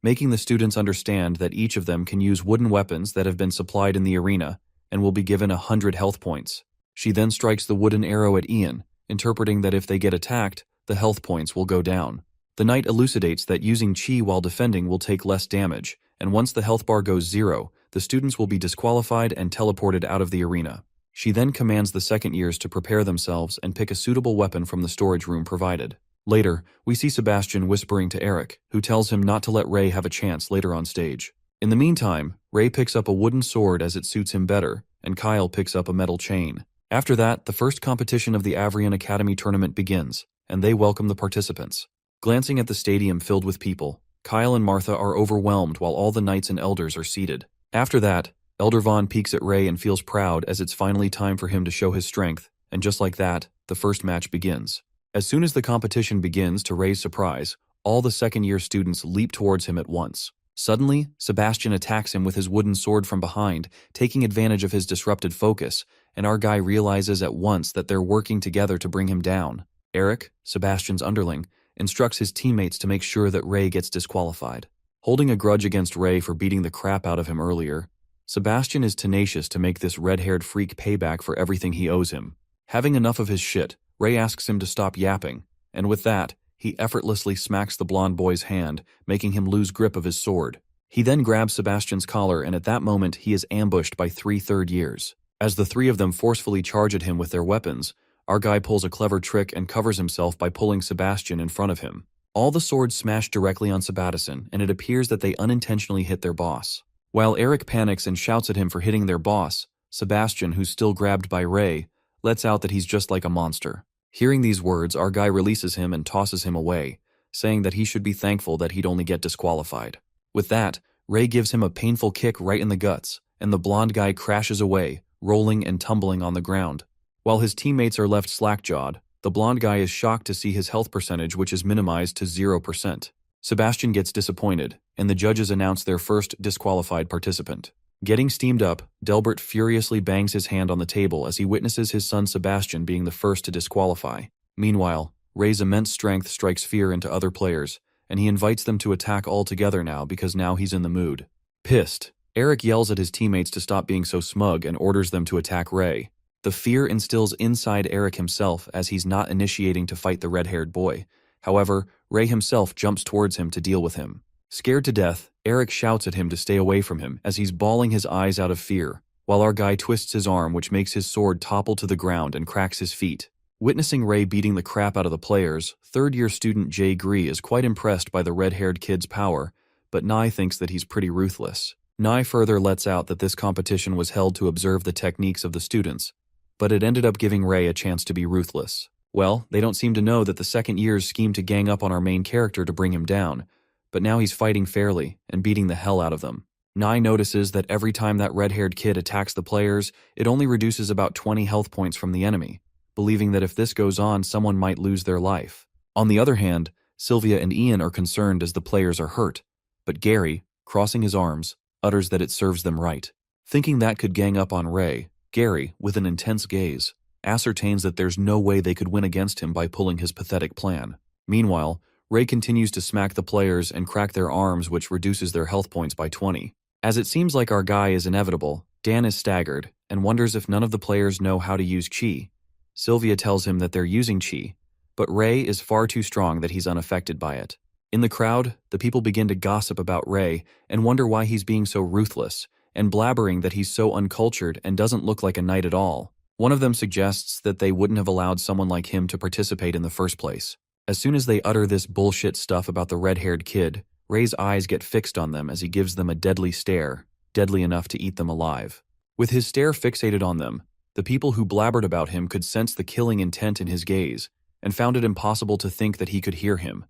making the students understand that each of them can use wooden weapons that have been supplied in the arena, and will be given 100 health points. She then strikes the wooden arrow at Ian, interpreting that if they get attacked, the health points will go down. The knight elucidates that using chi while defending will take less damage, and once the health bar goes 0, the students will be disqualified and teleported out of the arena. She then commands the second years to prepare themselves and pick a suitable weapon from the storage room provided. Later, we see Sebastian whispering to Eric, who tells him not to let Ray have a chance later on stage. In the meantime, Ray picks up a wooden sword as it suits him better, and Kyle picks up a metal chain. After that, the first competition of the Avrian Academy tournament begins, and they welcome the participants. Glancing at the stadium filled with people, Kyle and Martha are overwhelmed while all the knights and elders are seated. After that, Elder Vaughn peeks at Ray and feels proud as it's finally time for him to show his strength, and just like that, the first match begins. As soon as the competition begins, to Ray's surprise, all the second-year students leap towards him at once. Suddenly, Sebastian attacks him with his wooden sword from behind, taking advantage of his disrupted focus, and our guy realizes at once that they're working together to bring him down. Eric, Sebastian's underling, instructs his teammates to make sure that Ray gets disqualified. Holding a grudge against Ray for beating the crap out of him earlier, Sebastian is tenacious to make this red-haired freak pay back for everything he owes him. Having enough of his shit, Ray asks him to stop yapping, and with that, he effortlessly smacks the blonde boy's hand, making him lose grip of his sword. He then grabs Sebastian's collar, and at that moment he is ambushed by 3 third years. As the 3 of them forcefully charge at him with their weapons, our guy pulls a clever trick and covers himself by pulling Sebastian in front of him. All the swords smash directly on Sebastian, and it appears that they unintentionally hit their boss. While Eric panics and shouts at him for hitting their boss, Sebastian, who's still grabbed by Ray, lets out that he's just like a monster. Hearing these words, our guy releases him and tosses him away, saying that he should be thankful that he'd only get disqualified. With that, Ray gives him a painful kick right in the guts, and the blonde guy crashes away, rolling and tumbling on the ground. While his teammates are left slack-jawed, the blonde guy is shocked to see his health percentage, which is minimized to 0%. Sebastian gets disappointed, and the judges announce their first disqualified participant. Getting steamed up, Delbert furiously bangs his hand on the table as he witnesses his son Sebastian being the first to disqualify. Meanwhile, Ray's immense strength strikes fear into other players, and he invites them to attack all together now because now he's in the mood. Pissed, Eric yells at his teammates to stop being so smug and orders them to attack Ray. The fear instills inside Eric himself as he's not initiating to fight the red-haired boy. However, Ray himself jumps towards him to deal with him. Scared to death, Eric shouts at him to stay away from him as he's bawling his eyes out of fear, while our guy twists his arm, which makes his sword topple to the ground and cracks his feet. Witnessing Ray beating the crap out of the players, third-year student Jay Gree is quite impressed by the red-haired kid's power, but Nye thinks that he's pretty ruthless. Nye further lets out that this competition was held to observe the techniques of the students, but it ended up giving Ray a chance to be ruthless. Well, they don't seem to know that the second years schemed to gang up on our main character to bring him down, but now he's fighting fairly and beating the hell out of them. Nye notices that every time that red-haired kid attacks the players, it only reduces about 20 health points from the enemy, believing that if this goes on, someone might lose their life. On the other hand, Sylvia and Ian are concerned as the players are hurt, but Gary, crossing his arms, utters that it serves them right. Thinking that could gang up on Ray, Gary, with an intense gaze, ascertains that there's no way they could win against him by pulling his pathetic plan. Meanwhile, Ray continues to smack the players and crack their arms, which reduces their health points by 20. As it seems like our guy is inevitable, Dan is staggered and wonders if none of the players know how to use chi. Sylvia tells him that they're using chi, but Ray is far too strong that he's unaffected by it. In the crowd, the people begin to gossip about Ray and wonder why he's being so ruthless, and blabbering that he's so uncultured and doesn't look like a knight at all. One of them suggests that they wouldn't have allowed someone like him to participate in the first place. As soon as they utter this bullshit stuff about the red-haired kid, Ray's eyes get fixed on them as he gives them a deadly stare, deadly enough to eat them alive. With his stare fixated on them, the people who blabbered about him could sense the killing intent in his gaze, and found it impossible to think that he could hear him,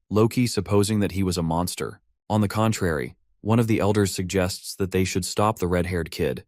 Loki supposing that he was a monster. On the contrary, one of the elders suggests that they should stop the red-haired kid,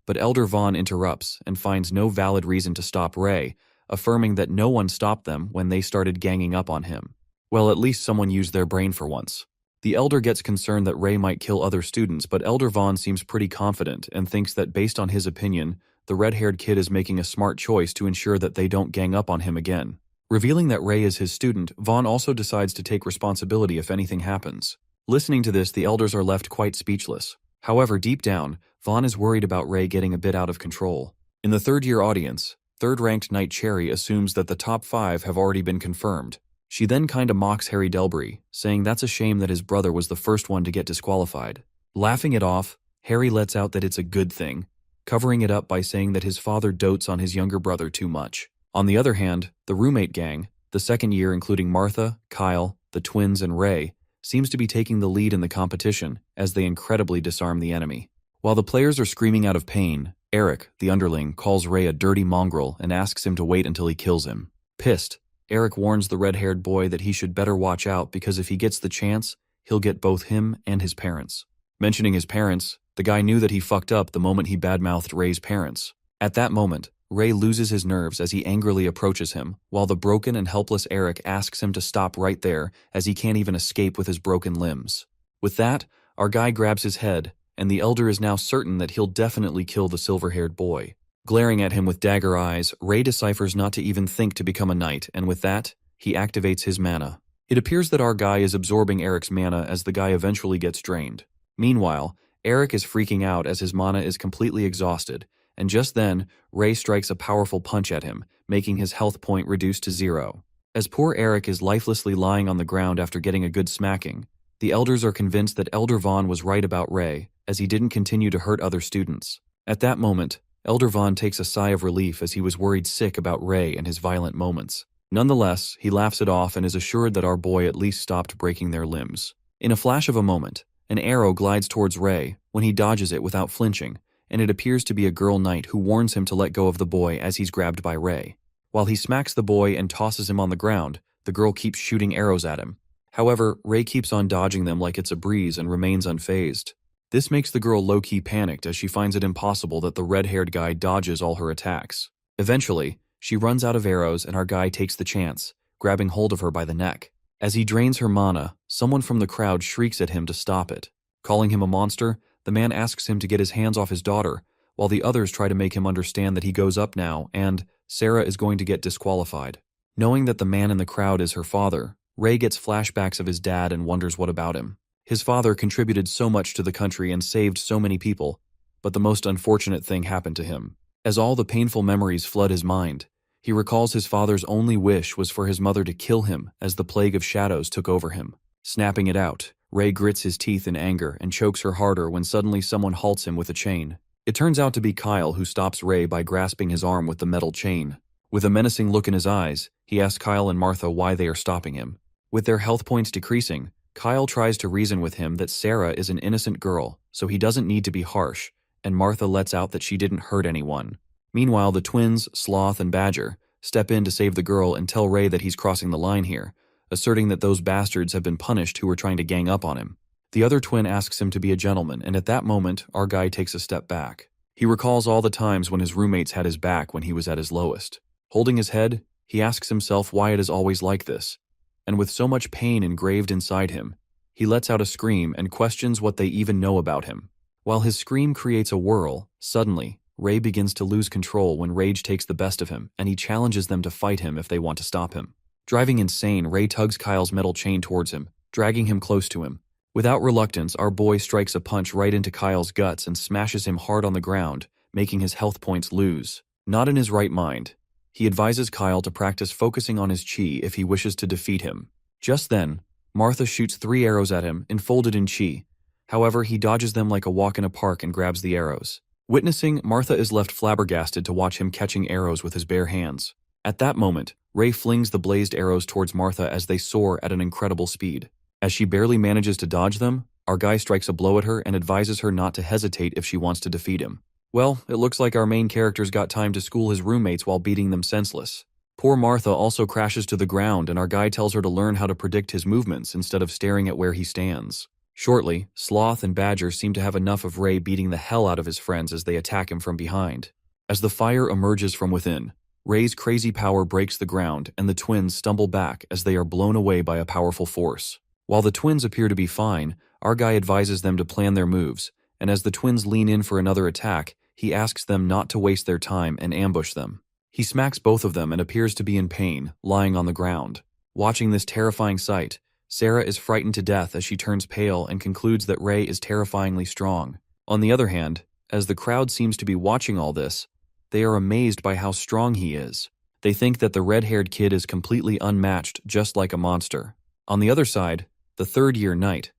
but Elder Vaughn interrupts and finds no valid reason to stop Ray, affirming that no one stopped them when they started ganging up on him. Well, at least someone used their brain for once. The elder gets concerned that Ray might kill other students, but Elder Vaughn seems pretty confident and thinks that based on his opinion, the red-haired kid is making a smart choice to ensure that they don't gang up on him again. Revealing that Ray is his student, Vaughn also decides to take responsibility if anything happens. Listening to this, the elders are left quite speechless. However, deep down, Vaughn is worried about Ray getting a bit out of control. In the third-year audience, third-ranked Knight Cherry assumes that the top 5 have already been confirmed. She then kinda mocks Harry Delbury, saying that's a shame that his brother was the first one to get disqualified. Laughing it off, Harry lets out that it's a good thing, covering it up by saying that his father dotes on his younger brother too much. On the other hand, the roommate gang, the second year including Martha, Kyle, the twins, and Ray, seems to be taking the lead in the competition as they incredibly disarm the enemy. While the players are screaming out of pain, Eric, the underling, calls Ray a dirty mongrel and asks him to wait until he kills him. Pissed, Eric warns the red-haired boy that he should better watch out because if he gets the chance, he'll get both him and his parents. Mentioning his parents, the guy knew that he fucked up the moment he badmouthed Ray's parents. At that moment, Ray loses his nerves as he angrily approaches him, while the broken and helpless Eric asks him to stop right there as he can't even escape with his broken limbs. With that, our guy grabs his head, and the elder is now certain that he'll definitely kill the silver-haired boy. Glaring at him with dagger eyes, Ray deciphers not to even think to become a knight, and with that, he activates his mana. It appears that our guy is absorbing Eric's mana as the guy eventually gets drained. Meanwhile, Eric is freaking out as his mana is completely exhausted, and just then, Ray strikes a powerful punch at him, making his health point reduced to 0. As poor Eric is lifelessly lying on the ground after getting a good smacking, the elders are convinced that Elder Vaughn was right about Ray, as he didn't continue to hurt other students. At that moment, Elder Vaughn takes a sigh of relief as he was worried sick about Ray and his violent moments. Nonetheless, he laughs it off and is assured that our boy at least stopped breaking their limbs. In a flash of a moment, an arrow glides towards Ray when he dodges it without flinching, and it appears to be a girl knight who warns him to let go of the boy as he's grabbed by Ray. While he smacks the boy and tosses him on the ground, the girl keeps shooting arrows at him. However, Ray keeps on dodging them like it's a breeze and remains unfazed. This makes the girl low-key panicked as she finds it impossible that the red-haired guy dodges all her attacks. Eventually, she runs out of arrows and our guy takes the chance, grabbing hold of her by the neck. As he drains her mana, someone from the crowd shrieks at him to stop it. Calling him a monster, the man asks him to get his hands off his daughter, while the others try to make him understand that he goes up now and Sarah is going to get disqualified. Knowing that the man in the crowd is her father, Ray gets flashbacks of his dad and wonders what about him. His father contributed so much to the country and saved so many people, but the most unfortunate thing happened to him. As all the painful memories flood his mind, he recalls his father's only wish was for his mother to kill him as the plague of shadows took over him. Snapping it out, Ray grits his teeth in anger and chokes her harder when suddenly someone halts him with a chain. It turns out to be Kyle who stops Ray by grasping his arm with the metal chain. With a menacing look in his eyes, he asks Kyle and Martha why they are stopping him. With their health points decreasing, Kyle tries to reason with him that Sarah is an innocent girl, so he doesn't need to be harsh, and Martha lets out that she didn't hurt anyone. Meanwhile, the twins, Sloth and Badger, step in to save the girl and tell Ray that he's crossing the line here, asserting that those bastards have been punished who were trying to gang up on him. The other twin asks him to be a gentleman, and at that moment, our guy takes a step back. He recalls all the times when his roommates had his back when he was at his lowest. Holding his head, he asks himself why it is always like this, and with so much pain engraved inside him, he lets out a scream and questions what they even know about him. While his scream creates a whirl, suddenly, Ray begins to lose control when rage takes the best of him, and he challenges them to fight him if they want to stop him. Driving insane, Ray tugs Kyle's metal chain towards him, dragging him close to him. Without reluctance, our boy strikes a punch right into Kyle's guts and smashes him hard on the ground, making his health points lose. Not in his right mind, he advises Kyle to practice focusing on his chi if he wishes to defeat him. Just then, Martha shoots 3 arrows at him, enfolded in chi. However, he dodges them like a walk in a park and grabs the arrows. Witnessing, Martha is left flabbergasted to watch him catching arrows with his bare hands. At that moment, Ray flings the blazed arrows towards Martha as they soar at an incredible speed. As she barely manages to dodge them, our guy strikes a blow at her and advises her not to hesitate if she wants to defeat him. Well, it looks like our main character's got time to school his roommates while beating them senseless. Poor Martha also crashes to the ground and our guy tells her to learn how to predict his movements instead of staring at where he stands. Shortly, Sloth and Badger seem to have enough of Ray beating the hell out of his friends as they attack him from behind. As the fire emerges from within, Ray's crazy power breaks the ground and the twins stumble back as they are blown away by a powerful force. While the twins appear to be fine, our guy advises them to plan their moves, and as the twins lean in for another attack, he asks them not to waste their time and ambush them. He smacks both of them and appears to be in pain, lying on the ground. Watching this terrifying sight, Sarah is frightened to death as she turns pale and concludes that Ray is terrifyingly strong. On the other hand, As the crowd seems to be watching all this, they are amazed by how strong he is. They think that the red-haired kid is completely unmatched, just like a monster. On the other side, the third-year knight,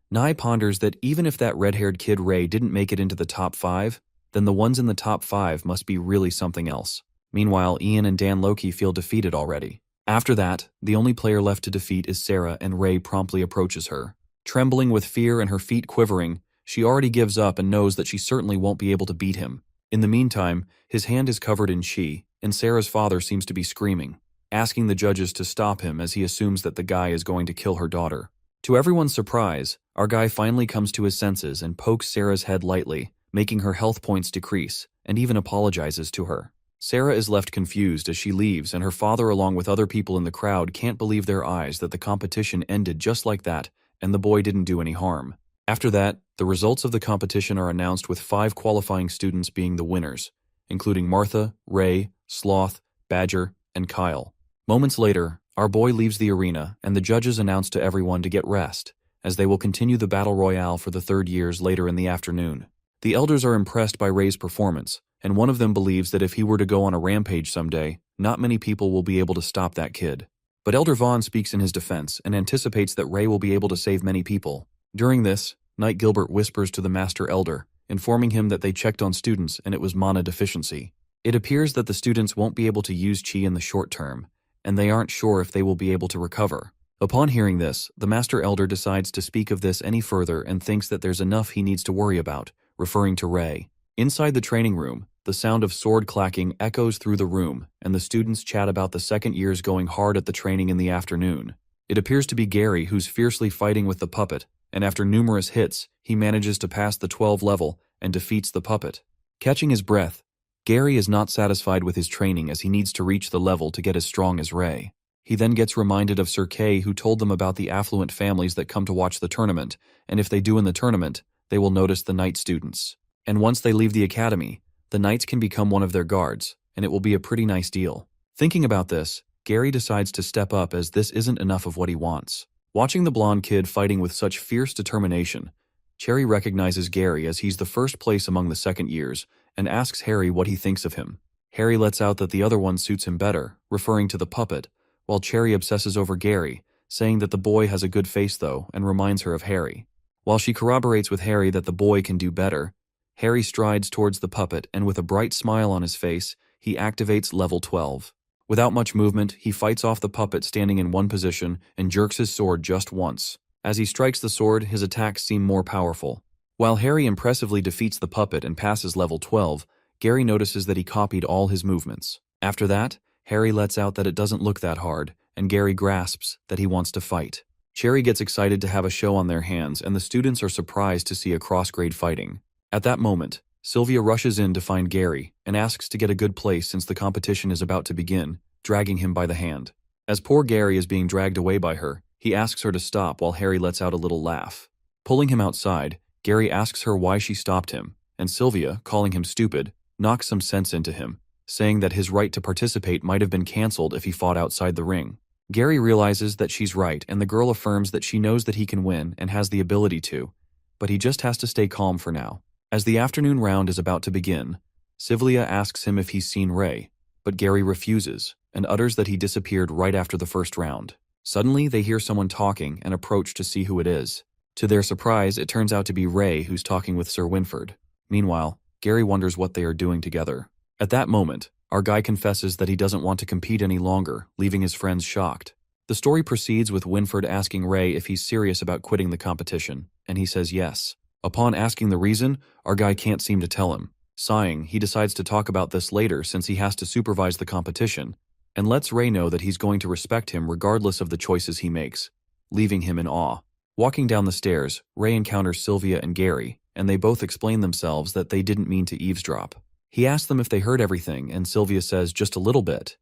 Nai ponders that even if that red-haired kid Ray didn't make it into the top 5, then the ones in the top 5 must be really something else. Meanwhile, Ian and Dan Loki feel defeated already. After that, the only player left to defeat is Sarah, and Ray promptly approaches her. Trembling with fear and her feet quivering, she already gives up and knows that she certainly won't be able to beat him. In the meantime, his hand is covered in chi, and Sarah's father seems to be screaming, asking the judges to stop him as he assumes that the guy is going to kill her daughter. To everyone's surprise, our guy finally comes to his senses and pokes Sarah's head lightly, making her health points decrease, and even apologizes to her. Sarah is left confused as she leaves, and her father along with other people in the crowd can't believe their eyes that the competition ended just like that, and the boy didn't do any harm. After that, the results of the competition are announced with 5 qualifying students being the winners, including Martha, Ray, Sloth, Badger, and Kyle. Moments later, our boy leaves the arena, and the judges announce to everyone to get rest, as they will continue the battle royale for the 3rd years later in the afternoon. The elders are impressed by Ray's performance, and one of them believes that if he were to go on a rampage someday, not many people will be able to stop that kid. But Elder Vaughn speaks in his defense and anticipates that Ray will be able to save many people. During this, Knight Gilbert whispers to the Master Elder, informing him that they checked on students and it was mana deficiency. It appears that the students won't be able to use chi in the short term, and they aren't sure if they will be able to recover. Upon hearing this, the Master Elder decides to speak of this any further and thinks that there's enough he needs to worry about, referring to Ray. Inside the training room, the sound of sword clacking echoes through the room, and the students chat about the 2nd years going hard at the training in the afternoon. It appears to be Gary who's fiercely fighting with the puppet, and after numerous hits, he manages to pass the 12 level and defeats the puppet. Catching his breath, Gary is not satisfied with his training as he needs to reach the level to get as strong as Ray. He then gets reminded of Sir Kay, who told them about the affluent families that come to watch the tournament, and if they do in the tournament, they will notice the knight students. And once they leave the academy, the knights can become one of their guards, and it will be a pretty nice deal. Thinking about this, Gary decides to step up as this isn't enough of what he wants. Watching the blonde kid fighting with such fierce determination, Cherry recognizes Gary as he's the first place among the 2nd years and asks Harry what he thinks of him. Harry lets out that the other one suits him better, referring to the puppet, while Cherry obsesses over Gary, saying that the boy has a good face though and reminds her of Harry. While she corroborates with Harry that the boy can do better, Harry strides towards the puppet and with a bright smile on his face, he activates level 12. Without much movement, he fights off the puppet standing in one position and jerks his sword just once. As he strikes the sword, his attacks seem more powerful. While Harry impressively defeats the puppet and passes level 12, Gary notices that he copied all his movements. After that, Harry lets out that it doesn't look that hard, and Gary grasps that he wants to fight. Cherry gets excited to have a show on their hands, and the students are surprised to see a cross-grade fighting. At that moment, Sylvia rushes in to find Gary and asks to get a good place since the competition is about to begin, dragging him by the hand. As poor Gary is being dragged away by her, he asks her to stop while Harry lets out a little laugh. Pulling him outside, Gary asks her why she stopped him, and Sylvia, calling him stupid, knocks some sense into him, saying that his right to participate might have been cancelled if he fought outside the ring. Gary realizes that she's right, and the girl affirms that she knows that he can win and has the ability to, but he just has to stay calm for now. As the afternoon round is about to begin, Sylvia asks him if he's seen Ray, but Gary refuses and utters that he disappeared right after the first round. Suddenly, they hear someone talking and approach to see who it is. To their surprise, it turns out to be Ray who's talking with Sir Winford. Meanwhile, Gary wonders what they are doing together. At that moment, our guy confesses that he doesn't want to compete any longer, leaving his friends shocked. The story proceeds with Winford asking Ray if he's serious about quitting the competition, and he says yes. Upon asking the reason, our guy can't seem to tell him. Sighing, he decides to talk about this later since he has to supervise the competition, and lets Ray know that he's going to respect him regardless of the choices he makes, leaving him in awe. Walking down the stairs, Ray encounters Sylvia and Gary, and they both explain themselves that they didn't mean to eavesdrop. He asks them if they heard everything, and Sylvia says just a little bit.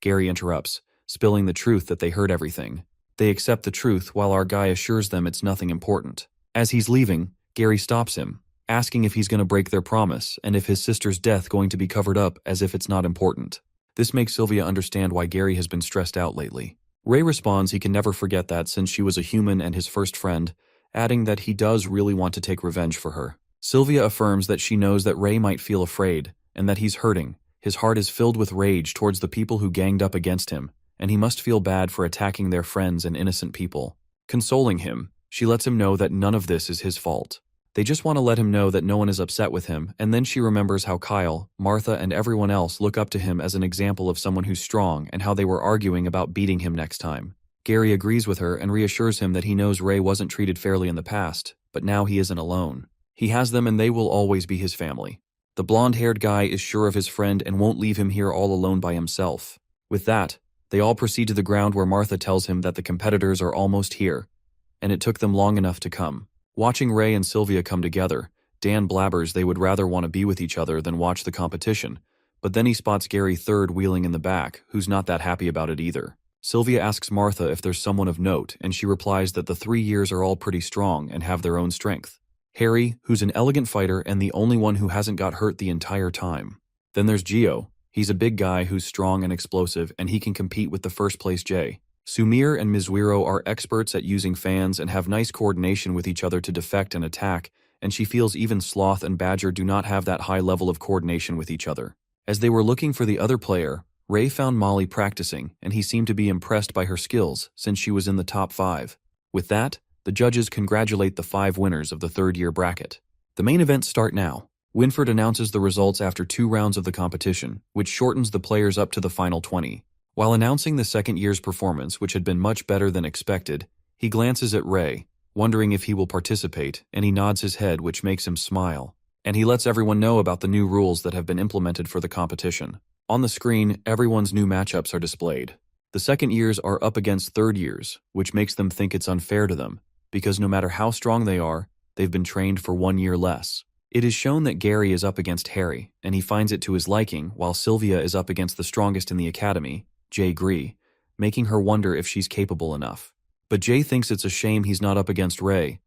Gary interrupts, spilling the truth that they heard everything. They accept the truth while our guy assures them it's nothing important. As he's leaving, Gary stops him, asking if he's going to break their promise and if his sister's death going to be covered up as if it's not important. This makes Sylvia understand why Gary has been stressed out lately. Ray responds he can never forget that since she was a human and his first friend, adding that he does really want to take revenge for her. Sylvia affirms that she knows that Ray might feel afraid, and that he's hurting. His heart is filled with rage towards the people who ganged up against him, and he must feel bad for attacking their friends and innocent people. Consoling him, she lets him know that none of this is his fault. They just want to let him know that no one is upset with him, and then she remembers how Kyle, Martha, and everyone else look up to him as an example of someone who's strong and how they were arguing about beating him next time. Gary agrees with her and reassures him that he knows Ray wasn't treated fairly in the past, but now he isn't alone. He has them and they will always be his family. The blonde-haired guy is sure of his friend and won't leave him here all alone by himself. With that, they all proceed to the ground where Martha tells him that the competitors are almost here, and it took them long enough to come. Watching Ray and Sylvia come together, Dan blabbers they would rather want to be with each other than watch the competition, but then he spots Gary third-wheeling in the back, who's not that happy about it either. Sylvia asks Martha if there's someone of note, and she replies that the 3 years are all pretty strong and have their own strength. Harry, who's an elegant fighter and the only one who hasn't got hurt the entire time. Then there's Gio. He's a big guy who's strong and explosive, and he can compete with the first-place Jay. Sumir and Mizuiro are experts at using fans and have nice coordination with each other to defect and attack, and she feels even Sloth and Badger do not have that high level of coordination with each other. As they were looking for the other player, Ray found Molly practicing, and he seemed to be impressed by her skills since she was in the top 5. With that, the judges congratulate the 5 winners of the third-year bracket. The main events start now. Winford announces the results after 2 rounds of the competition, which shortens the players up to the final 20. While announcing the second year's performance, which had been much better than expected, he glances at Ray, wondering if he will participate, and he nods his head, which makes him smile. And he lets everyone know about the new rules that have been implemented for the competition. On the screen, everyone's new matchups are displayed. The second years are up against third years, which makes them think it's unfair to them, because no matter how strong they are, they've been trained for 1 year less. It is shown that Gary is up against Harry, and he finds it to his liking, while Sylvia is up against the strongest in the academy, Jay Gree, making her wonder if she's capable enough. But Jay thinks it's a shame he's not up against Ray,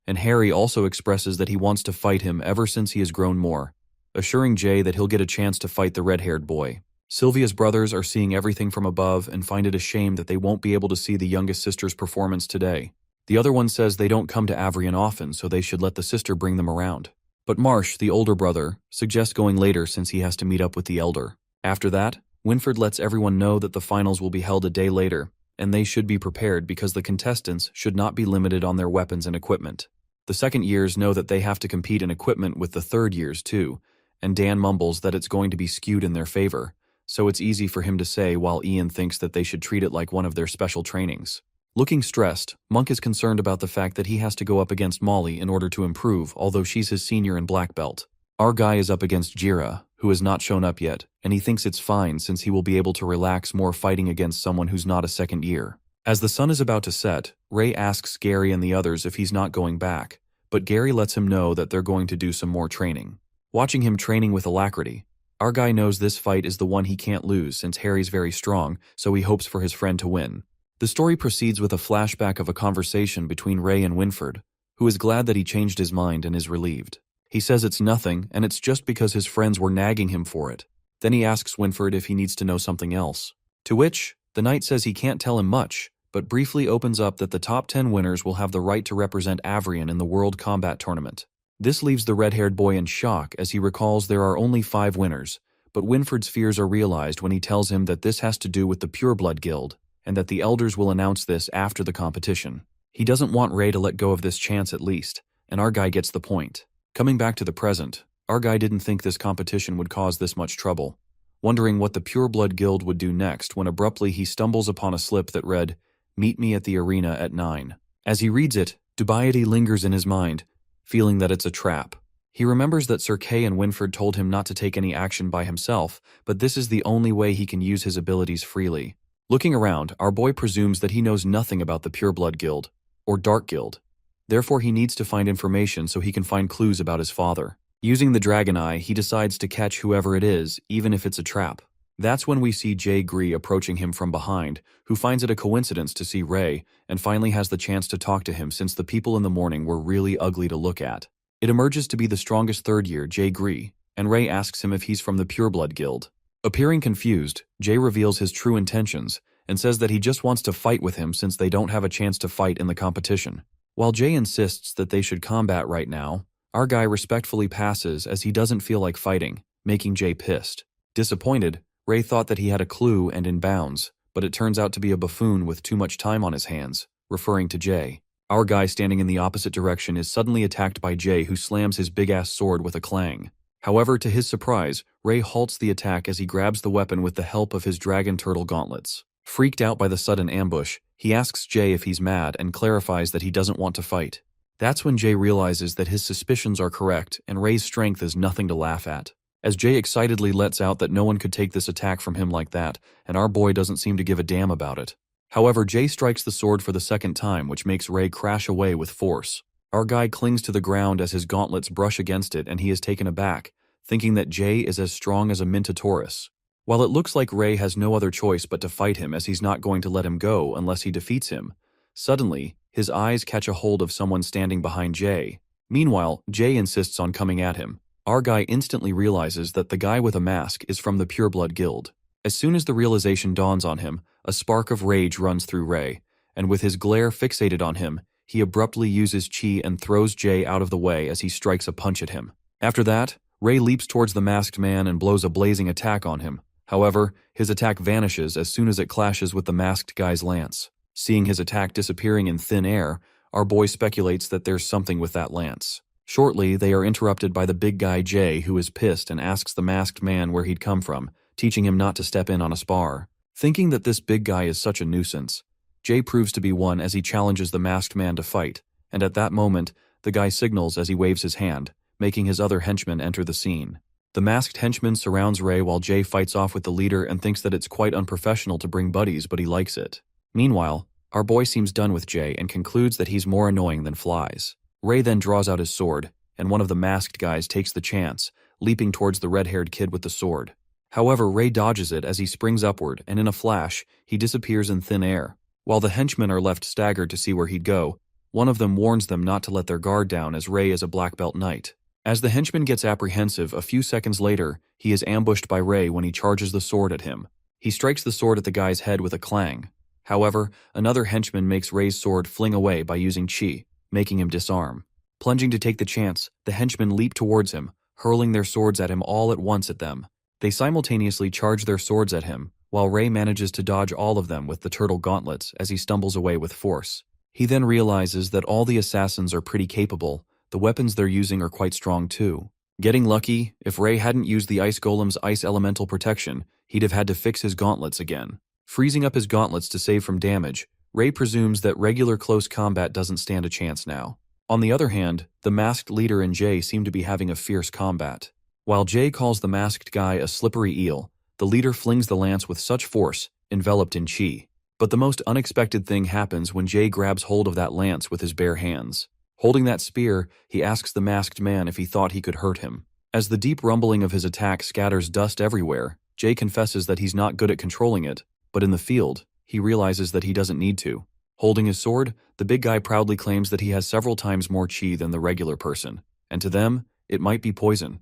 and Harry also expresses that he wants to fight him ever since he has grown more, assuring Jay that he'll get a chance to fight the red-haired boy. Sylvia's brothers are seeing everything from above and find it a shame that they won't be able to see the youngest sister's performance today. The other one says they don't come to Avrion often, so they should let the sister bring them around. But Marsh, the older brother, suggests going later since he has to meet up with the elder. After that, Winford lets everyone know that the finals will be held a day later, and they should be prepared because the contestants should not be limited on their weapons and equipment. The second years know that they have to compete in equipment with the third years too, and Dan mumbles that it's going to be skewed in their favor, so it's easy for him to say while Ian thinks that they should treat it like one of their special trainings. Looking stressed, Monk is concerned about the fact that he has to go up against Molly in order to improve, although she's his senior in black belt. Our guy is up against Jira, who has not shown up yet, and he thinks it's fine since he will be able to relax more fighting against someone who's not a second year. As the sun is about to set, Ray asks Gary and the others if he's not going back, but Gary lets him know that they're going to do some more training. Watching him training with alacrity, our guy knows this fight is the one he can't lose since Harry's very strong, so he hopes for his friend to win. The story proceeds with a flashback of a conversation between Ray and Winford, who is glad that he changed his mind and is relieved. He says it's nothing, and it's just because his friends were nagging him for it. Then he asks Winford if he needs to know something else. To which, the knight says he can't tell him much, but briefly opens up that the top 10 winners will have the right to represent Avrion in the World Combat Tournament. This leaves the red-haired boy in shock as he recalls there are only 5 winners, but Winford's fears are realized when he tells him that this has to do with the Pureblood Guild, and that the elders will announce this after the competition. He doesn't want Ray to let go of this chance at least, and our guy gets the point. Coming back to the present, our guy didn't think this competition would cause this much trouble, wondering what the Pureblood Guild would do next when abruptly he stumbles upon a slip that read, "Meet me at the arena at 9. As he reads it, dubiety lingers in his mind, feeling that it's a trap. He remembers that Sir Kay and Winford told him not to take any action by himself, but this is the only way he can use his abilities freely. Looking around, our boy presumes that he knows nothing about the Pureblood Guild, or Dark Guild. Therefore he needs to find information so he can find clues about his father. Using the Dragon Eye, he decides to catch whoever it is, even if it's a trap. That's when we see Jay Gree approaching him from behind, who finds it a coincidence to see Ray, and finally has the chance to talk to him since the people in the morning were really ugly to look at. It emerges to be the strongest third year, Jay Gree, and Ray asks him if he's from the Pureblood Guild. Appearing confused, Jay reveals his true intentions, and says that he just wants to fight with him since they don't have a chance to fight in the competition. While Jay insists that they should combat right now, Our guy respectfully passes as he doesn't feel like fighting, making Jay pissed. Disappointed, Ray thought that he had a clue and in bounds, but it turns out to be a buffoon with too much time on his hands, referring to Jay. Our guy standing in the opposite direction is suddenly attacked by Jay, who slams his big-ass sword with a clang. However, to his surprise, Ray halts the attack as he grabs the weapon with the help of his dragon turtle gauntlets. Freaked out by the sudden ambush, he asks Jay if he's mad and clarifies that he doesn't want to fight. That's when Jay realizes that his suspicions are correct and Ray's strength is nothing to laugh at. As Jay excitedly lets out that no one could take this attack from him like that, and our boy doesn't seem to give a damn about it. However, Jay strikes the sword for the second time, which makes Ray crash away with force. Our guy clings to the ground as his gauntlets brush against it and he is taken aback, thinking that Jay is as strong as a Minotaurus. While it looks like Ray has no other choice but to fight him, as he's not going to let him go unless he defeats him, suddenly, his eyes catch a hold of someone standing behind Jay. Meanwhile, Jay insists on coming at him. Our guy instantly realizes that the guy with a mask is from the Pureblood Guild. As soon as the realization dawns on him, a spark of rage runs through Ray, and with his glare fixated on him, he abruptly uses chi and throws Jay out of the way as he strikes a punch at him. After that, Ray leaps towards the masked man and blows a blazing attack on him. However, his attack vanishes as soon as it clashes with the masked guy's lance. Seeing his attack disappearing in thin air, our boy speculates that there's something with that lance. Shortly, they are interrupted by the big guy Jay, who is pissed and asks the masked man where he'd come from, teaching him not to step in on a spar. Thinking that this big guy is such a nuisance, Jay proves to be one as he challenges the masked man to fight, and at that moment, the guy signals as he waves his hand, making his other henchman enter the scene. The masked henchman surrounds Ray while Jay fights off with the leader and thinks that it's quite unprofessional to bring buddies, but he likes it. Meanwhile, our boy seems done with Jay and concludes that he's more annoying than flies. Ray then draws out his sword, and one of the masked guys takes the chance, leaping towards the red-haired kid with the sword. However, Ray dodges it as he springs upward, and in a flash, he disappears in thin air. While the henchmen are left staggered to see where he'd go, one of them warns them not to let their guard down as Ray is a black belt knight. As the henchman gets apprehensive, a few seconds later, he is ambushed by Ray when he charges the sword at him. He strikes the sword at the guy's head with a clang. However, another henchman makes Ray's sword fling away by using chi, making him disarm. Plunging to take the chance, the henchmen leap towards him, hurling their swords at him all at once at them. They simultaneously charge their swords at him, while Ray manages to dodge all of them with the turtle gauntlets as he stumbles away with force. He then realizes that all the assassins are pretty capable. The weapons they're using are quite strong too. Getting lucky, if Ray hadn't used the ice golem's ice elemental protection, he'd have had to fix his gauntlets again. Freezing up his gauntlets to save from damage, Ray presumes that regular close combat doesn't stand a chance now. On the other hand, the masked leader and Jay seem to be having a fierce combat. While Jay calls the masked guy a slippery eel, the leader flings the lance with such force, enveloped in chi. But the most unexpected thing happens when Jay grabs hold of that lance with his bare hands. Holding that spear, he asks the masked man if he thought he could hurt him. As the deep rumbling of his attack scatters dust everywhere, Jay confesses that he's not good at controlling it, but in the field, he realizes that he doesn't need to. Holding his sword, the big guy proudly claims that he has several times more chi than the regular person, and to them, it might be poison.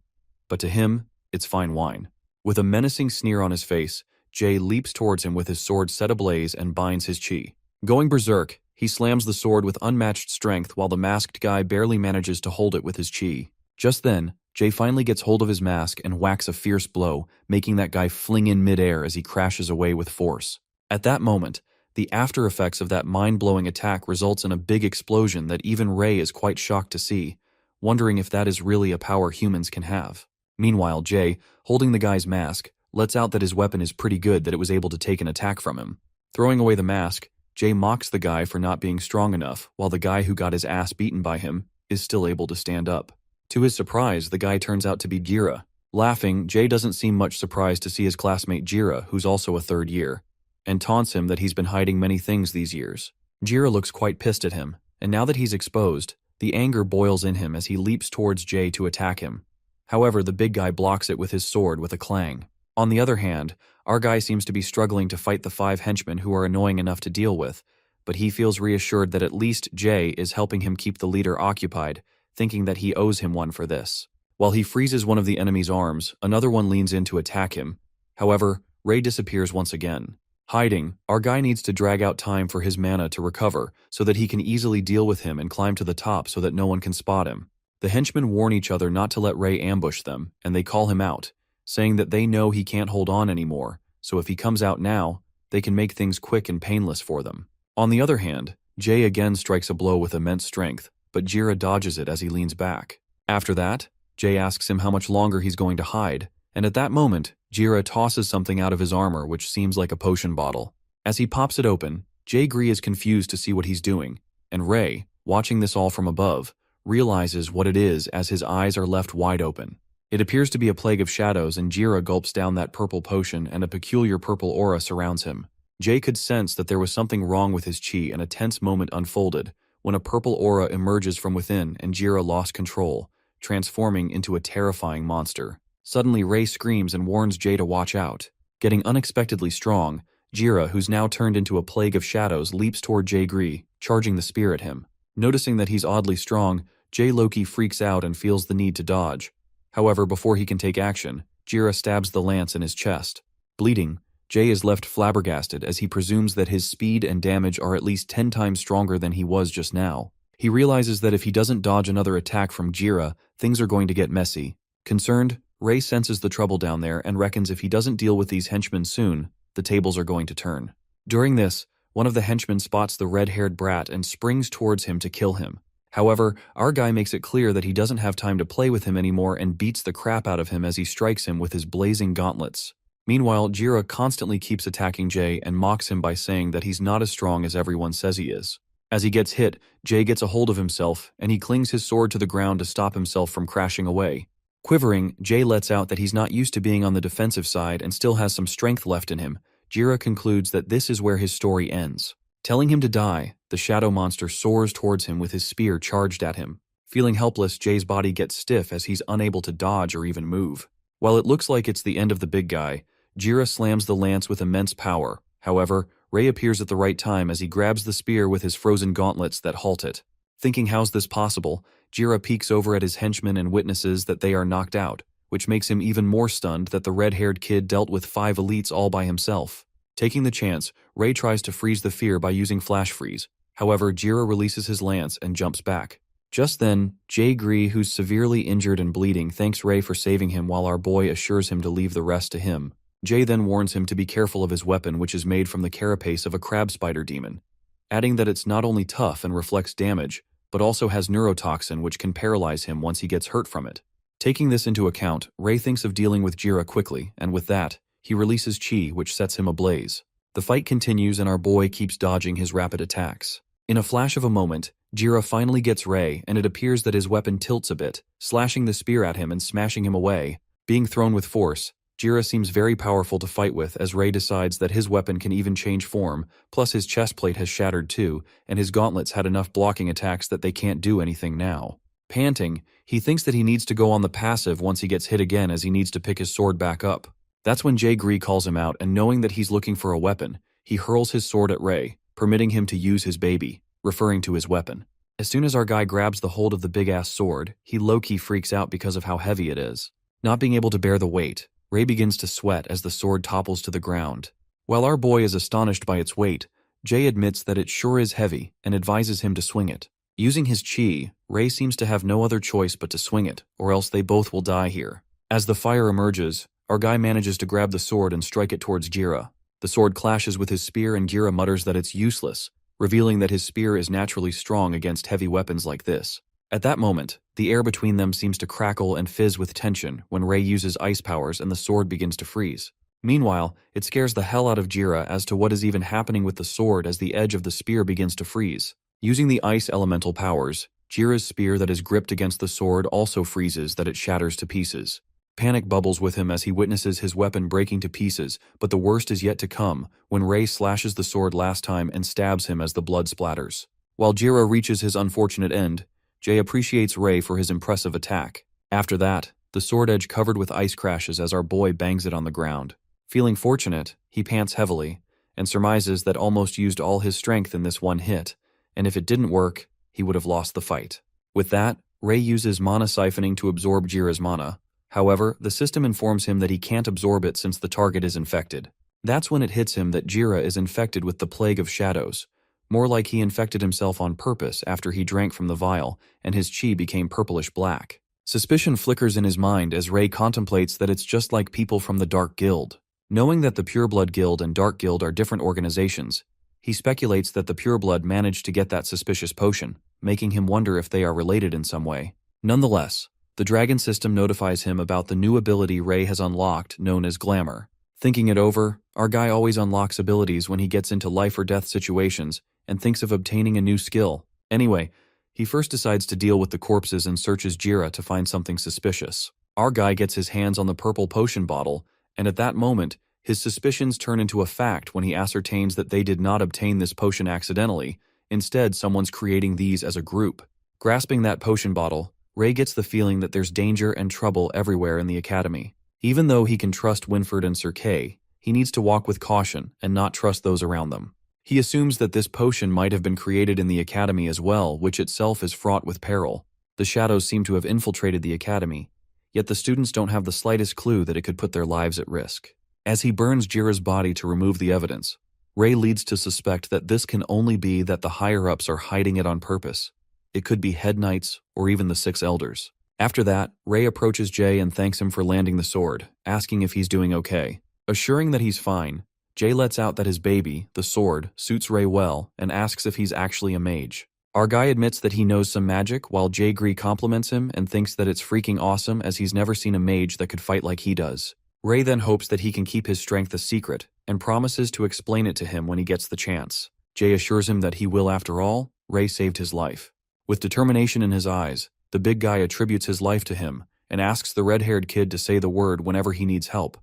But to him, it's fine wine. With a menacing sneer on his face, Jay leaps towards him with his sword set ablaze and binds his chi. Going berserk, he slams the sword with unmatched strength while the masked guy barely manages to hold it with his chi. Just then, Jay finally gets hold of his mask and whacks a fierce blow, making that guy fling in midair as he crashes away with force. At that moment, the after effects of that mind-blowing attack results in a big explosion that even Ray is quite shocked to see, wondering if that is really a power humans can have. Meanwhile, Jay, holding the guy's mask, lets out that his weapon is pretty good that it was able to take an attack from him. Throwing away the mask, Jay mocks the guy for not being strong enough, while the guy who got his ass beaten by him is still able to stand up. To his surprise, the guy turns out to be Gira. Laughing, Jay doesn't seem much surprised to see his classmate Gira, who's also a third year, and taunts him that he's been hiding many things these years. Gira looks quite pissed at him, and now that he's exposed, the anger boils in him as he leaps towards Jay to attack him. However, the big guy blocks it with his sword with a clang. On the other hand, our guy seems to be struggling to fight the 5 henchmen who are annoying enough to deal with, but he feels reassured that at least Jay is helping him keep the leader occupied, thinking that he owes him one for this. While he freezes one of the enemy's arms, another one leans in to attack him. However, Ray disappears once again. Hiding, our guy needs to drag out time for his mana to recover so that he can easily deal with him and climb to the top so that no one can spot him. The henchmen warn each other not to let Ray ambush them, and they call him out, saying that they know he can't hold on anymore, so if he comes out now, they can make things quick and painless for them. On the other hand, Jay again strikes a blow with immense strength, but Jira dodges it as he leans back. After that, Jay asks him how much longer he's going to hide, and at that moment, Jira tosses something out of his armor which seems like a potion bottle. As he pops it open, Jay Gree is confused to see what he's doing, and Ray, watching this all from above, realizes what it is as his eyes are left wide open. It appears to be a plague of shadows, and Jira gulps down that purple potion and a peculiar purple aura surrounds him. Jay could sense that there was something wrong with his chi, and a tense moment unfolded when a purple aura emerges from within and Jira lost control, transforming into a terrifying monster. Suddenly Ray screams and warns Jay to watch out. Getting unexpectedly strong, Jira, who's now turned into a plague of shadows, leaps toward Jay Gree, charging the spear at him. Noticing that he's oddly strong, Jay Loki freaks out and feels the need to dodge. However, before he can take action, Jira stabs the lance in his chest. Bleeding, Jay is left flabbergasted as he presumes that his speed and damage are at least 10 times stronger than he was just now. He realizes that if he doesn't dodge another attack from Jira, things are going to get messy. Concerned, Ray senses the trouble down there and reckons if he doesn't deal with these henchmen soon, the tables are going to turn. During this, one of the henchmen spots the red-haired brat and springs towards him to kill him. However, our guy makes it clear that he doesn't have time to play with him anymore and beats the crap out of him as he strikes him with his blazing gauntlets. Meanwhile, Jira constantly keeps attacking Jay and mocks him by saying that he's not as strong as everyone says he is. As he gets hit, Jay gets a hold of himself, and he clings his sword to the ground to stop himself from crashing away. Quivering, Jay lets out that he's not used to being on the defensive side and still has some strength left in him. Jira concludes that this is where his story ends. Telling him to die, the shadow monster soars towards him with his spear charged at him. Feeling helpless, Jay's body gets stiff as he's unable to dodge or even move. While it looks like it's the end of the big guy, Jira slams the lance with immense power. However, Ray appears at the right time as he grabs the spear with his frozen gauntlets that halt it. Thinking how's this possible, Jira peeks over at his henchmen and witnesses that they are knocked out, which makes him even more stunned that the red-haired kid dealt with 5 elites all by himself. Taking the chance, Ray tries to freeze the fear by using flash freeze. However, Jira releases his lance and jumps back. Just then, Jay Gree, who's severely injured and bleeding, thanks Ray for saving him while our boy assures him to leave the rest to him. Jay then warns him to be careful of his weapon, which is made from the carapace of a crab spider demon, adding that it's not only tough and reflects damage, but also has neurotoxin which can paralyze him once he gets hurt from it. Taking this into account, Ray thinks of dealing with Jira quickly, and with that, he releases chi, which sets him ablaze. The fight continues and our boy keeps dodging his rapid attacks. In a flash of a moment, Jira finally gets Ray, and it appears that his weapon tilts a bit, slashing the spear at him and smashing him away. Being thrown with force, Jira seems very powerful to fight with as Ray decides that his weapon can even change form, plus his chest plate has shattered too, and his gauntlets had enough blocking attacks that they can't do anything now. Panting, he thinks that he needs to go on the passive once he gets hit again as he needs to pick his sword back up. That's when Jay Gree calls him out, and knowing that he's looking for a weapon, he hurls his sword at Ray, permitting him to use his baby, referring to his weapon. As soon as our guy grabs the hold of the big-ass sword, he low-key freaks out because of how heavy it is. Not being able to bear the weight, Ray begins to sweat as the sword topples to the ground. While our boy is astonished by its weight, Jay admits that it sure is heavy and advises him to swing it. Using his chi, Ray seems to have no other choice but to swing it, or else they both will die here. As the fire emerges, our guy manages to grab the sword and strike it towards Jira. The sword clashes with his spear and Jira mutters that it's useless, revealing that his spear is naturally strong against heavy weapons like this. At that moment, the air between them seems to crackle and fizz with tension when Ray uses ice powers and the sword begins to freeze. Meanwhile, it scares the hell out of Jira as to what is even happening with the sword as the edge of the spear begins to freeze. Using the ice elemental powers, Jira's spear that is gripped against the sword also freezes that it shatters to pieces. Panic bubbles with him as he witnesses his weapon breaking to pieces, but the worst is yet to come when Ray slashes the sword last time and stabs him as the blood splatters. While Jira reaches his unfortunate end, Jay appreciates Ray for his impressive attack. After that, the sword edge covered with ice crashes as our boy bangs it on the ground. Feeling fortunate, he pants heavily, and surmises that almost used all his strength in this one hit, and if it didn't work, he would have lost the fight. With that, Ray uses mana siphoning to absorb Jira's mana. However, the system informs him that he can't absorb it since the target is infected. That's when it hits him that Jira is infected with the Plague of Shadows. More like he infected himself on purpose after he drank from the vial, and his chi became purplish-black. Suspicion flickers in his mind as Ray contemplates that it's just like people from the Dark Guild. Knowing that the Pureblood Guild and Dark Guild are different organizations, he speculates that the Pureblood managed to get that suspicious potion, making him wonder if they are related in some way. Nonetheless, the dragon system notifies him about the new ability Ray has unlocked known as Glamour. Thinking it over, our guy always unlocks abilities when he gets into life or death situations and thinks of obtaining a new skill. Anyway, he first decides to deal with the corpses and searches Jira to find something suspicious. Our guy gets his hands on the purple potion bottle, and at that moment, his suspicions turn into a fact when he ascertains that they did not obtain this potion accidentally. Instead, someone's creating these as a group. Grasping that potion bottle, Ray gets the feeling that there's danger and trouble everywhere in the academy. Even though he can trust Winford and Sir Kay, he needs to walk with caution and not trust those around them. He assumes that this potion might have been created in the academy as well, which itself is fraught with peril. The shadows seem to have infiltrated the academy, yet the students don't have the slightest clue that it could put their lives at risk. As he burns Jira's body to remove the evidence, Ray leads to suspect that this can only be that the higher-ups are hiding it on purpose. It could be head knights or even the 6 elders. After that, Ray approaches Jay and thanks him for landing the sword, asking if he's doing okay. Assuring that he's fine, Jay lets out that his baby, the sword, suits Ray well and asks if he's actually a mage. Our guy admits that he knows some magic while Jay Gree compliments him and thinks that it's freaking awesome as he's never seen a mage that could fight like he does. Ray then hopes that he can keep his strength a secret and promises to explain it to him when he gets the chance. Jay assures him that he will after all. Ray saved his life. With determination in his eyes, the big guy attributes his life to him and asks the red-haired kid to say the word whenever he needs help,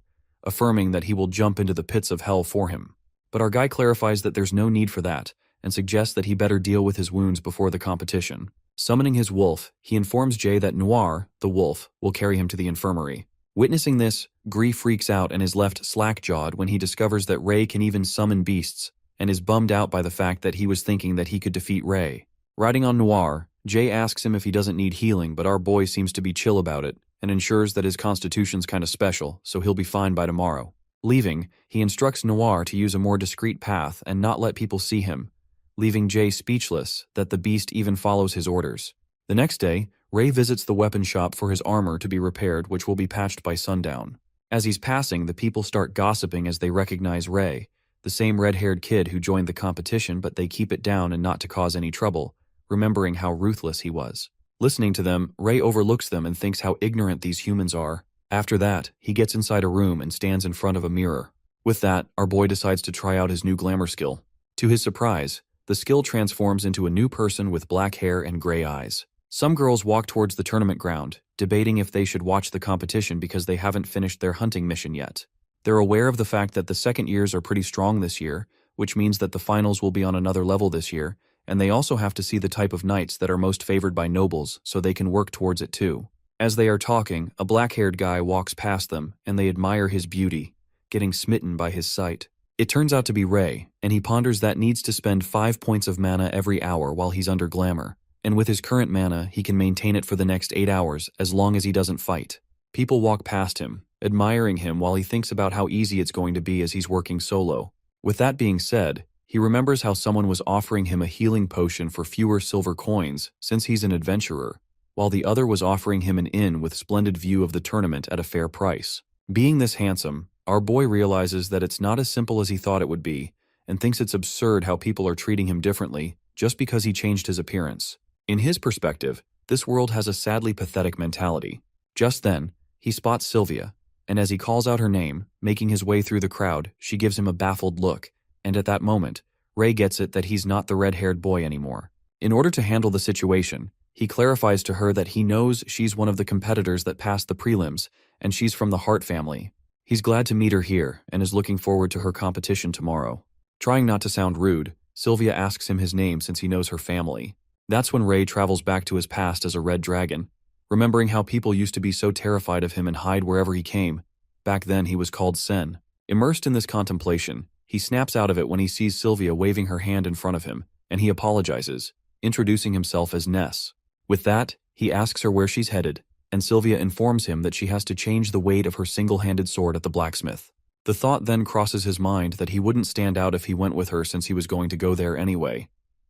affirming that he will jump into the pits of hell for him. But our guy clarifies that there's no need for that and suggests that he better deal with his wounds before the competition. Summoning his wolf, he informs Jay that Noir, the wolf, will carry him to the infirmary. Witnessing this, Gree freaks out and is left slack-jawed when he discovers that Ray can even summon beasts and is bummed out by the fact that he was thinking that he could defeat Ray. Riding on Noir, Jay asks him if he doesn't need healing, but our boy seems to be chill about it and ensures that his constitution's kinda special, so he'll be fine by tomorrow. Leaving, he instructs Noir to use a more discreet path and not let people see him, leaving Jay speechless that the beast even follows his orders. The next day, Ray visits the weapon shop for his armor to be repaired, which will be patched by sundown. As he's passing, the people start gossiping as they recognize Ray, the same red-haired kid who joined the competition, but they keep it down and not to cause any trouble, remembering how ruthless he was. Listening to them, Ray overlooks them and thinks how ignorant these humans are. After that, he gets inside a room and stands in front of a mirror. With that, our boy decides to try out his new glamour skill. To his surprise, the skill transforms into a new person with black hair and gray eyes. Some girls walk towards the tournament ground, debating if they should watch the competition because they haven't finished their hunting mission yet. They're aware of the fact that the second years are pretty strong this year, which means that the finals will be on another level this year, and they also have to see the type of knights that are most favored by nobles so they can work towards it too. As they are talking, a black-haired guy walks past them, and they admire his beauty, getting smitten by his sight. It turns out to be Ray, and he ponders that needs to spend 5 points of mana every hour while he's under glamour, and with his current mana, he can maintain it for the next 8 hours as long as he doesn't fight. People walk past him, admiring him while he thinks about how easy it's going to be as he's working solo. With that being said, he remembers how someone was offering him a healing potion for fewer silver coins since he's an adventurer, while the other was offering him an inn with splendid view of the tournament at a fair price. Being this handsome, our boy realizes that it's not as simple as he thought it would be, and thinks it's absurd how people are treating him differently just because he changed his appearance. In his perspective, this world has a sadly pathetic mentality. Just then, he spots Sylvia, and as he calls out her name, making his way through the crowd, she gives him a baffled look, and at that moment, Ray gets it that he's not the red-haired boy anymore. In order to handle the situation, he clarifies to her that he knows she's one of the competitors that passed the prelims, and she's from the Hart family. He's glad to meet her here, and is looking forward to her competition tomorrow. Trying not to sound rude, Sylvia asks him his name since he knows her family. That's when Ray travels back to his past as a red dragon, remembering how people used to be so terrified of him and hide wherever he came. Back then he was called Sen. Immersed in this contemplation, he snaps out of it when he sees Sylvia waving her hand in front of him, and he apologizes, introducing himself as Ness. With that, he asks her where she's headed, and Sylvia informs him that she has to change the weight of her single-handed sword at the blacksmith. The thought then crosses his mind that he wouldn't stand out if he went with her since he was going to go there anyway.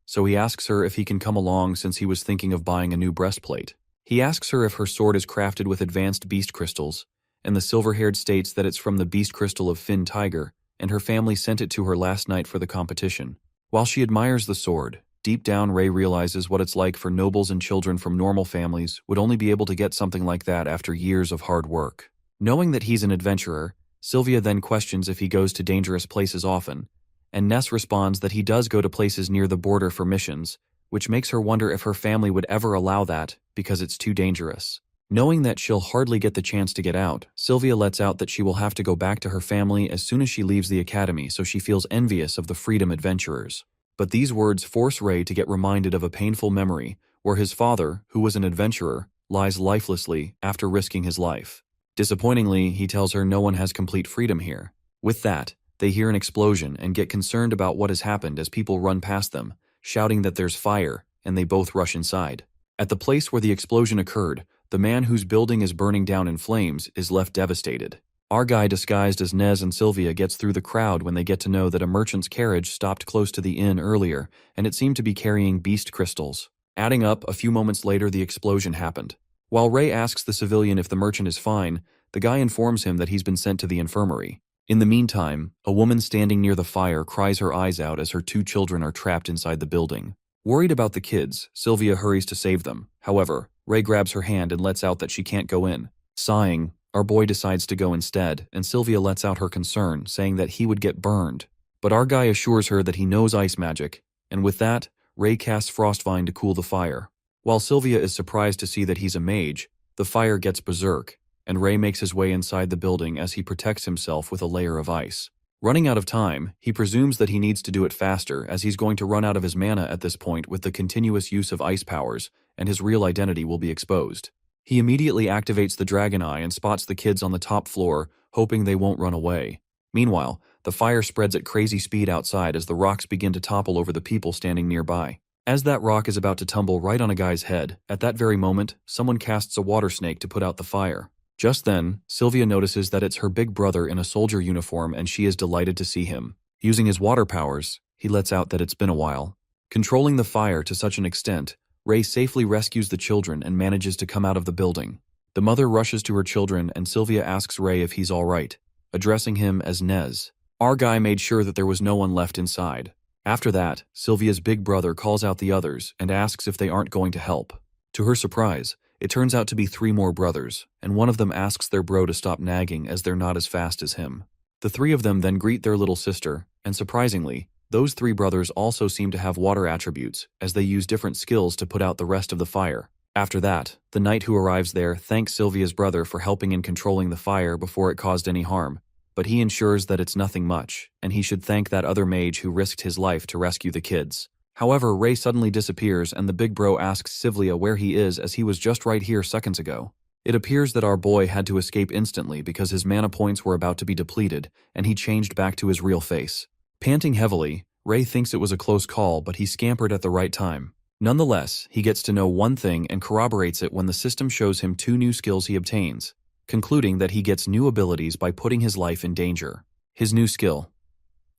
so he asks her if he can come along since he was thinking of buying a new breastplate. He asks her if her sword is crafted with advanced beast crystals, and the silver-haired states that it's from the beast crystal of Finn Tiger, and her family sent it to her last night for the competition. While she admires the sword, deep down Rei realizes what it's like for nobles and children from normal families would only be able to get something like that after years of hard work. Knowing that he's an adventurer, Sylvia then questions if he goes to dangerous places often, and Ness responds that he does go to places near the border for missions, which makes her wonder if her family would ever allow that because it's too dangerous. Knowing that she'll hardly get the chance to get out, Sylvia lets out that she will have to go back to her family as soon as she leaves the academy, so she feels envious of the freedom adventurers. But these words force Rei to get reminded of a painful memory where his father, who was an adventurer, lies lifelessly after risking his life. Disappointingly, he tells her no one has complete freedom here. With that, they hear an explosion and get concerned about what has happened as people run past them, shouting that there's fire, and they both rush inside. At the place where the explosion occurred, the man whose building is burning down in flames is left devastated. Our guy disguised as Nez and Sylvia gets through the crowd when they get to know that a merchant's carriage stopped close to the inn earlier, and it seemed to be carrying beast crystals. Adding up, a few moments later the explosion happened. While Rei asks the civilian if the merchant is fine, the guy informs him that he's been sent to the infirmary. In the meantime, a woman standing near the fire cries her eyes out as her 2 children are trapped inside the building. Worried about the kids, Sylvia hurries to save them. However, Rei grabs her hand and lets out that she can't go in. Sighing, our boy decides to go instead, and Sylvia lets out her concern, saying that he would get burned. But our guy assures her that he knows ice magic, and with that, Rei casts Frostvine to cool the fire. While Sylvia is surprised to see that he's a mage, the fire gets berserk, and Rei makes his way inside the building as he protects himself with a layer of ice. Running out of time, he presumes that he needs to do it faster as he's going to run out of his mana at this point with the continuous use of ice powers, and his real identity will be exposed. He immediately activates the Dragon Eye and spots the kids on the top floor, hoping they won't run away. Meanwhile, the fire spreads at crazy speed outside as the rocks begin to topple over the people standing nearby. As that rock is about to tumble right on a guy's head, at that very moment, someone casts a water snake to put out the fire. Just then, Sylvia notices that it's her big brother in a soldier uniform and she is delighted to see him. Using his water powers, he lets out that it's been a while. Controlling the fire to such an extent, Rei safely rescues the children and manages to come out of the building. The mother rushes to her children and Sylvia asks Rei if he's alright, addressing him as Nez. Our guy made sure that there was no one left inside. After that, Sylvia's big brother calls out the others and asks if they aren't going to help. To her surprise, it turns out to be 3 more brothers, and one of them asks their bro to stop nagging as they're not as fast as him. The 3 of them then greet their little sister, and surprisingly, those 3 brothers also seem to have water attributes, as they use different skills to put out the rest of the fire. After that, the knight who arrives there thanks Sylvia's brother for helping in controlling the fire before it caused any harm, but he ensures that it's nothing much, and he should thank that other mage who risked his life to rescue the kids. However, Rei suddenly disappears and the big bro asks Sylvia where he is as he was just right here seconds ago. It appears that our boy had to escape instantly because his mana points were about to be depleted, and he changed back to his real face. Panting heavily, Rei thinks it was a close call, but he scampered at the right time. Nonetheless, he gets to know one thing and corroborates it when the system shows him 2 new skills he obtains, concluding that he gets new abilities by putting his life in danger. His new skill.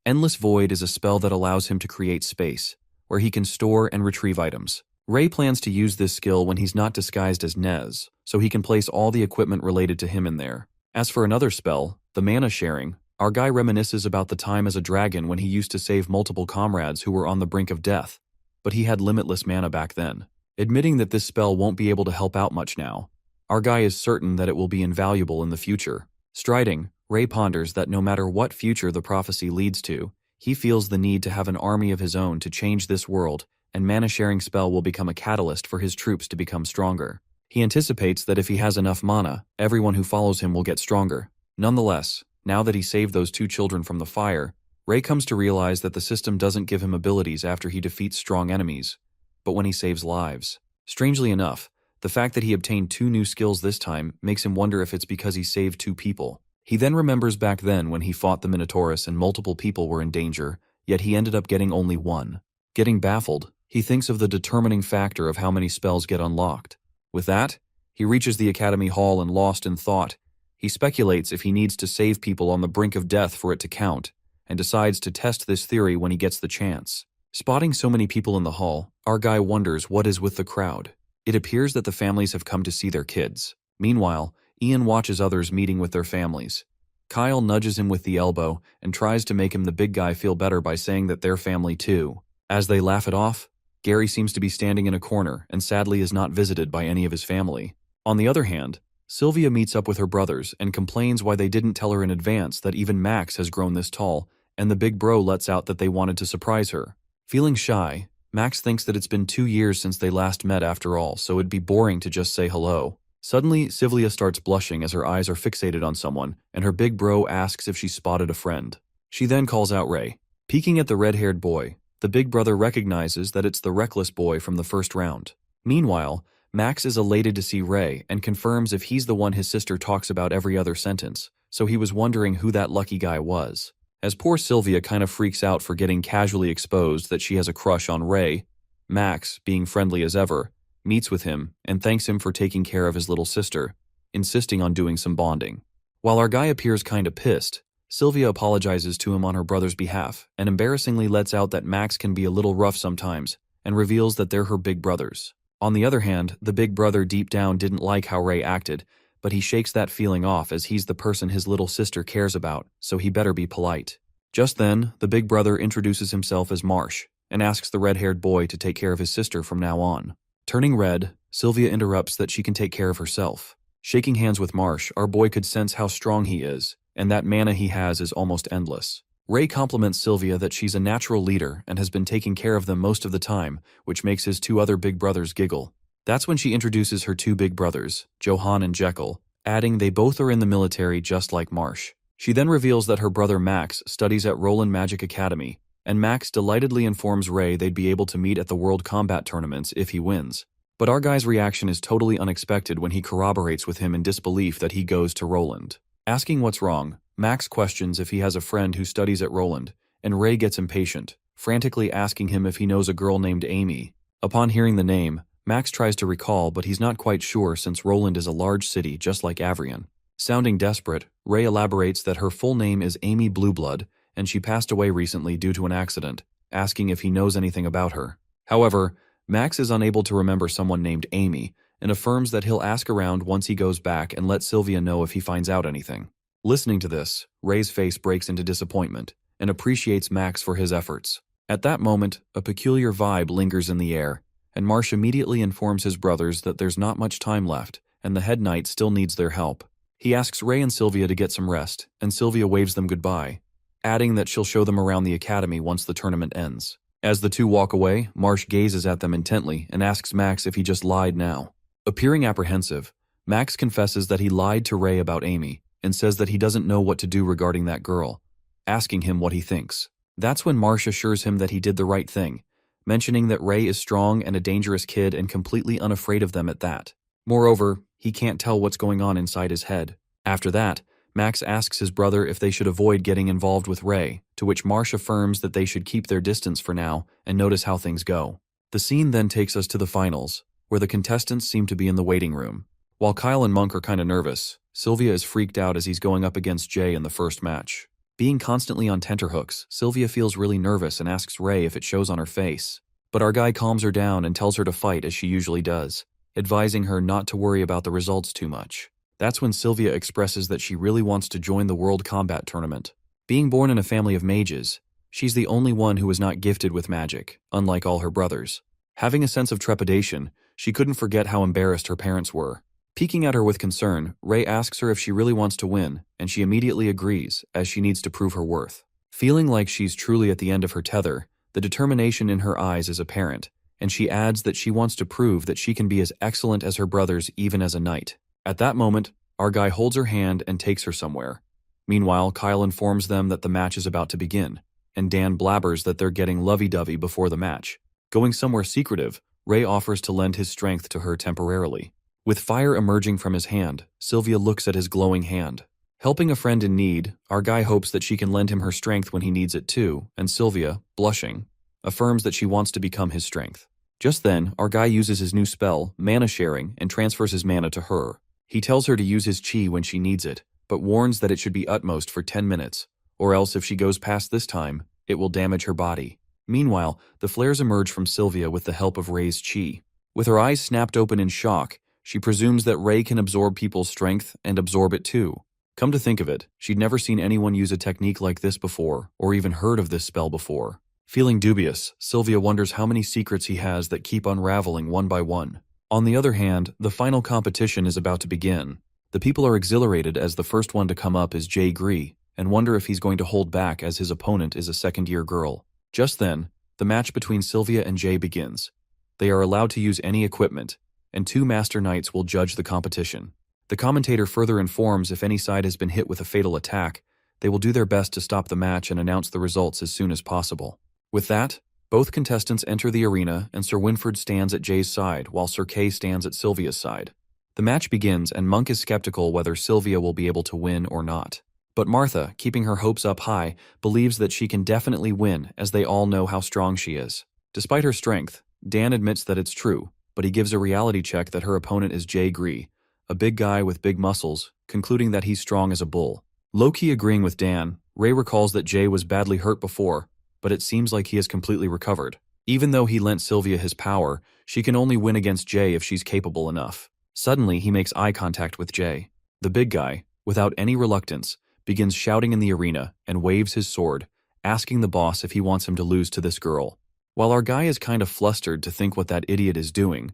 Endless Void is a spell that allows him to create space, where he can store and retrieve items. Rei plans to use this skill when he's not disguised as Nez, so he can place all the equipment related to him in there. As for another spell, the Mana Sharing, our guy reminisces about the time as a dragon when he used to save multiple comrades who were on the brink of death, but he had limitless mana back then. Admitting that this spell won't be able to help out much now, our guy is certain that it will be invaluable in the future. Striding, Rei ponders that no matter what future the prophecy leads to, he feels the need to have an army of his own to change this world, and Mana Sharing spell will become a catalyst for his troops to become stronger. He anticipates that if he has enough mana, everyone who follows him will get stronger. Nonetheless, now that he saved those 2 children from the fire, Rei comes to realize that the system doesn't give him abilities after he defeats strong enemies, but when he saves lives. Strangely enough, the fact that he obtained 2 new skills this time makes him wonder if it's because he saved 2 people. He then remembers back then when he fought the Minotaurus and multiple people were in danger, yet he ended up getting only 1. Getting baffled, he thinks of the determining factor of how many spells get unlocked. With that, he reaches the Academy Hall and lost in thought, he speculates if he needs to save people on the brink of death for it to count, and decides to test this theory when he gets the chance. Spotting so many people in the hall, our guy wonders what is with the crowd. It appears that the families have come to see their kids. Meanwhile, Ian watches others meeting with their families. Kyle nudges him with the elbow and tries to make him the big guy feel better by saying that they're family too. As they laugh it off, Gary seems to be standing in a corner and sadly is not visited by any of his family. On the other hand, Sylvia meets up with her brothers and complains why they didn't tell her in advance that even Max has grown this tall, and the big bro lets out that they wanted to surprise her. Feeling shy, Max thinks that it's been 2 years since they last met after all, so it'd be boring to just say hello. Suddenly, Sylvia starts blushing as her eyes are fixated on someone, and her big bro asks if she spotted a friend. She then calls out Ray. Peeking at the red-haired boy, the big brother recognizes that it's the reckless boy from the first round. Meanwhile, Max is elated to see Ray and confirms if he's the one his sister talks about every other sentence, so he was wondering who that lucky guy was. As poor Sylvia kind of freaks out for getting casually exposed that she has a crush on Ray, Max, being friendly as ever, meets with him and thanks him for taking care of his little sister, insisting on doing some bonding. While our guy appears kinda pissed, Sylvia apologizes to him on her brother's behalf and embarrassingly lets out that Max can be a little rough sometimes and reveals that they're her big brothers. On the other hand, the big brother deep down didn't like how Ray acted, but he shakes that feeling off as he's the person his little sister cares about, so he better be polite. Just then, the big brother introduces himself as Marsh and asks the red-haired boy to take care of his sister from now on. Turning red, Sylvia interrupts that she can take care of herself. Shaking hands with Marsh, our boy could sense how strong he is, and that mana he has is almost endless. Ray compliments Sylvia that she's a natural leader and has been taking care of them most of the time, which makes his 2 other big brothers giggle. That's when she introduces her 2 big brothers, Johan and Jekyll, adding they both are in the military just like Marsh. She then reveals that her brother Max studies at Roland Magic Academy, and Max delightedly informs Ray they'd be able to meet at the World Combat Tournaments if he wins. But our guy's reaction is totally unexpected when he corroborates with him in disbelief that he goes to Roland. Asking what's wrong, Max questions if he has a friend who studies at Roland, and Ray gets impatient, frantically asking him if he knows a girl named Amy. Upon hearing the name, Max tries to recall, but he's not quite sure since Roland is a large city just like Avrion. Sounding desperate, Ray elaborates that her full name is Amy Blueblood, and she passed away recently due to an accident, asking if he knows anything about her. However, Max is unable to remember someone named Amy, and affirms that he'll ask around once he goes back and let Sylvia know if he finds out anything. Listening to this, Ray's face breaks into disappointment, and appreciates Max for his efforts. At that moment, a peculiar vibe lingers in the air, and Marsh immediately informs his brothers that there's not much time left, and the head knight still needs their help. He asks Ray and Sylvia to get some rest, and Sylvia waves them goodbye, adding that she'll show them around the academy once the tournament ends. As the 2 walk away, Marsh gazes at them intently and asks Max if he just lied now. Appearing apprehensive, Max confesses that he lied to Ray about Amy, and says that he doesn't know what to do regarding that girl, asking him what he thinks. That's when Marsh assures him that he did the right thing, mentioning that Ray is strong and a dangerous kid and completely unafraid of them at that. Moreover, he can't tell what's going on inside his head. After that, Max asks his brother if they should avoid getting involved with Ray, to which Marsh affirms that they should keep their distance for now and notice how things go. The scene then takes us to the finals, where the contestants seem to be in the waiting room. While Kyle and Monk are kinda nervous, Sylvia is freaked out as he's going up against Jay in the first match. Being constantly on tenterhooks, Sylvia feels really nervous and asks Ray if it shows on her face. But our guy calms her down and tells her to fight as she usually does, advising her not to worry about the results too much. That's when Sylvia expresses that she really wants to join the World Combat Tournament. Being born in a family of mages, she's the only one who is not gifted with magic, unlike all her brothers. Having a sense of trepidation, she couldn't forget how embarrassed her parents were. Peeking at her with concern, Ray asks her if she really wants to win, and she immediately agrees, as she needs to prove her worth. Feeling like she's truly at the end of her tether, the determination in her eyes is apparent, and she adds that she wants to prove that she can be as excellent as her brothers even as a knight. At that moment, our guy holds her hand and takes her somewhere. Meanwhile, Kyle informs them that the match is about to begin, and Dan blabbers that they're getting lovey-dovey before the match. Going somewhere secretive, Ray offers to lend his strength to her temporarily. With fire emerging from his hand, Sylvia looks at his glowing hand. Helping a friend in need, our guy hopes that she can lend him her strength when he needs it too, and Sylvia, blushing, affirms that she wants to become his strength. Just then, our guy uses his new spell, Mana Sharing, and transfers his mana to her. He tells her to use his chi when she needs it, but warns that it should be utmost for 10 minutes, or else if she goes past this time, it will damage her body. Meanwhile, the flares emerge from Sylvia with the help of Ray's chi. With her eyes snapped open in shock, she presumes that Ray can absorb people's strength and absorb it too. Come to think of it, she'd never seen anyone use a technique like this before, or even heard of this spell before. Feeling dubious, Sylvia wonders how many secrets he has that keep unraveling one by one. On the other hand, the final competition is about to begin. The people are exhilarated as the first one to come up is Jay Gree, and wonder if he's going to hold back as his opponent is a second-year girl. Just then, the match between Sylvia and Jay begins. They are allowed to use any equipment, and 2 Master Knights will judge the competition. The commentator further informs if any side has been hit with a fatal attack, they will do their best to stop the match and announce the results as soon as possible. With that, both contestants enter the arena and Sir Winford stands at Jay's side while Sir Kay stands at Sylvia's side. The match begins and Monk is skeptical whether Sylvia will be able to win or not. But Martha, keeping her hopes up high, believes that she can definitely win as they all know how strong she is. Despite her strength, Dan admits that it's true, but he gives a reality check that her opponent is Jay Gree, a big guy with big muscles, concluding that he's strong as a bull. Low-key agreeing with Dan, Ray recalls that Jay was badly hurt before, but it seems like he has completely recovered. Even though he lent Sylvia his power, she can only win against Jay if she's capable enough. Suddenly, he makes eye contact with Jay. The big guy, without any reluctance, begins shouting in the arena and waves his sword, asking the boss if he wants him to lose to this girl. While our guy is kind of flustered to think what that idiot is doing,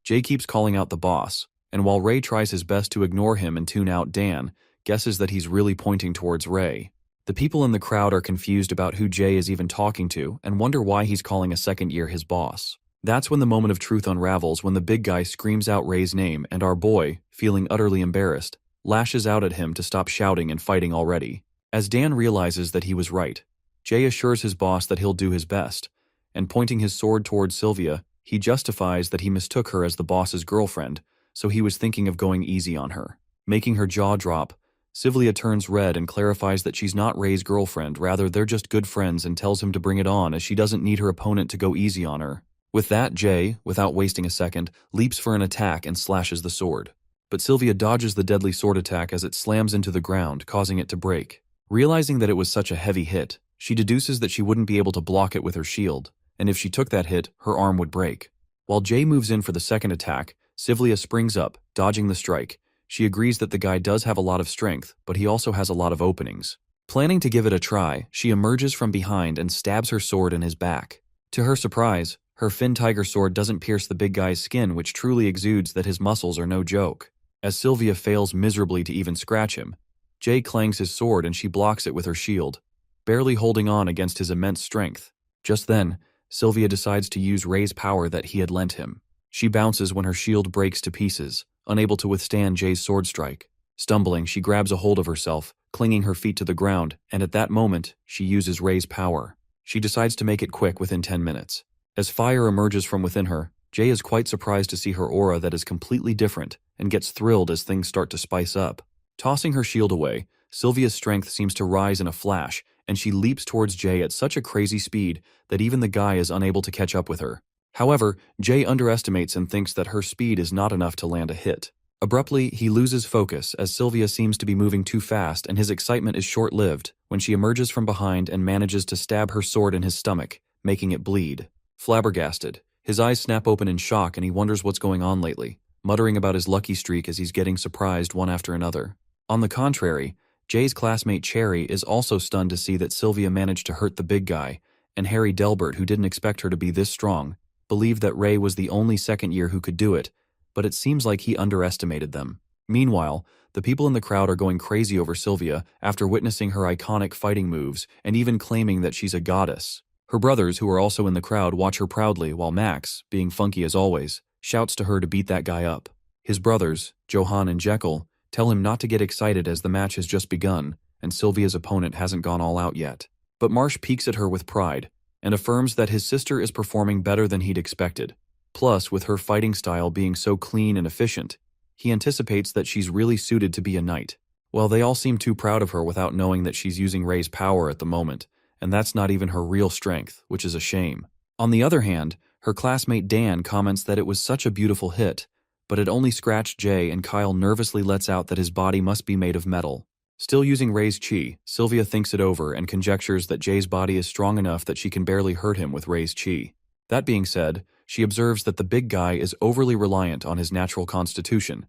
Jay keeps calling out the boss, and while Ray tries his best to ignore him and tune out Dan, guesses that he's really pointing towards Ray. The people in the crowd are confused about who Jay is even talking to and wonder why he's calling a second year his boss. That's when the moment of truth unravels when the big guy screams out Ray's name and our boy, feeling utterly embarrassed, lashes out at him to stop shouting and fighting already. As Dan realizes that he was right, Jay assures his boss that he'll do his best, and pointing his sword towards Sylvia, he justifies that he mistook her as the boss's girlfriend, so he was thinking of going easy on her. Making her jaw drop, Sylvia turns red and clarifies that she's not Ray's girlfriend, rather they're just good friends, and tells him to bring it on as she doesn't need her opponent to go easy on her. With that, Jay, without wasting a second, leaps for an attack and slashes the sword. But Sylvia dodges the deadly sword attack as it slams into the ground, causing it to break. Realizing that it was such a heavy hit, she deduces that she wouldn't be able to block it with her shield, and if she took that hit, her arm would break. While Jay moves in for the second attack, Sylvia springs up, dodging the strike. She agrees that the guy does have a lot of strength, but he also has a lot of openings. Planning to give it a try, she emerges from behind and stabs her sword in his back. To her surprise, her Fin Tiger sword doesn't pierce the big guy's skin, which truly exudes that his muscles are no joke. As Sylvia fails miserably to even scratch him, Jay clangs his sword and she blocks it with her shield, barely holding on against his immense strength. Just then, Sylvia decides to use Ray's power that he had lent him. She bounces when her shield breaks to pieces, unable to withstand Jay's sword strike. Stumbling, she grabs a hold of herself, clinging her feet to the ground, and at that moment, she uses Ray's power. She decides to make it quick within 10 minutes. As fire emerges from within her, Jay is quite surprised to see her aura that is completely different and gets thrilled as things start to spice up. Tossing her shield away, Sylvia's strength seems to rise in a flash, and she leaps towards Jay at such a crazy speed that even the guy is unable to catch up with her. However, Jay underestimates and thinks that her speed is not enough to land a hit. Abruptly, he loses focus as Sylvia seems to be moving too fast, and his excitement is short-lived when she emerges from behind and manages to stab her sword in his stomach, making it bleed. Flabbergasted, his eyes snap open in shock and he wonders what's going on lately, muttering about his lucky streak as he's getting surprised one after another. On the contrary, Jay's classmate Cherry is also stunned to see that Sylvia managed to hurt the big guy, and Harry Delbert, who didn't expect her to be this strong, believed that Ray was the only second year who could do it, but it seems like he underestimated them. Meanwhile, the people in the crowd are going crazy over Sylvia after witnessing her iconic fighting moves and even claiming that she's a goddess. Her brothers, who are also in the crowd, watch her proudly while Max, being funky as always, shouts to her to beat that guy up. His brothers, Johan and Jekyll, tell him not to get excited as the match has just begun and Sylvia's opponent hasn't gone all out yet. But Marsh peeks at her with pride and affirms that his sister is performing better than he'd expected. Plus, with her fighting style being so clean and efficient, he anticipates that she's really suited to be a knight. Well, they all seem too proud of her without knowing that she's using Ray's power at the moment, and that's not even her real strength, which is a shame. On the other hand, her classmate Dan comments that it was such a beautiful hit, but it only scratched Jay, and Kyle nervously lets out that his body must be made of metal. Still using Ray's chi, Sylvia thinks it over and conjectures that Jay's body is strong enough that she can barely hurt him with Ray's chi. That being said, she observes that the big guy is overly reliant on his natural constitution,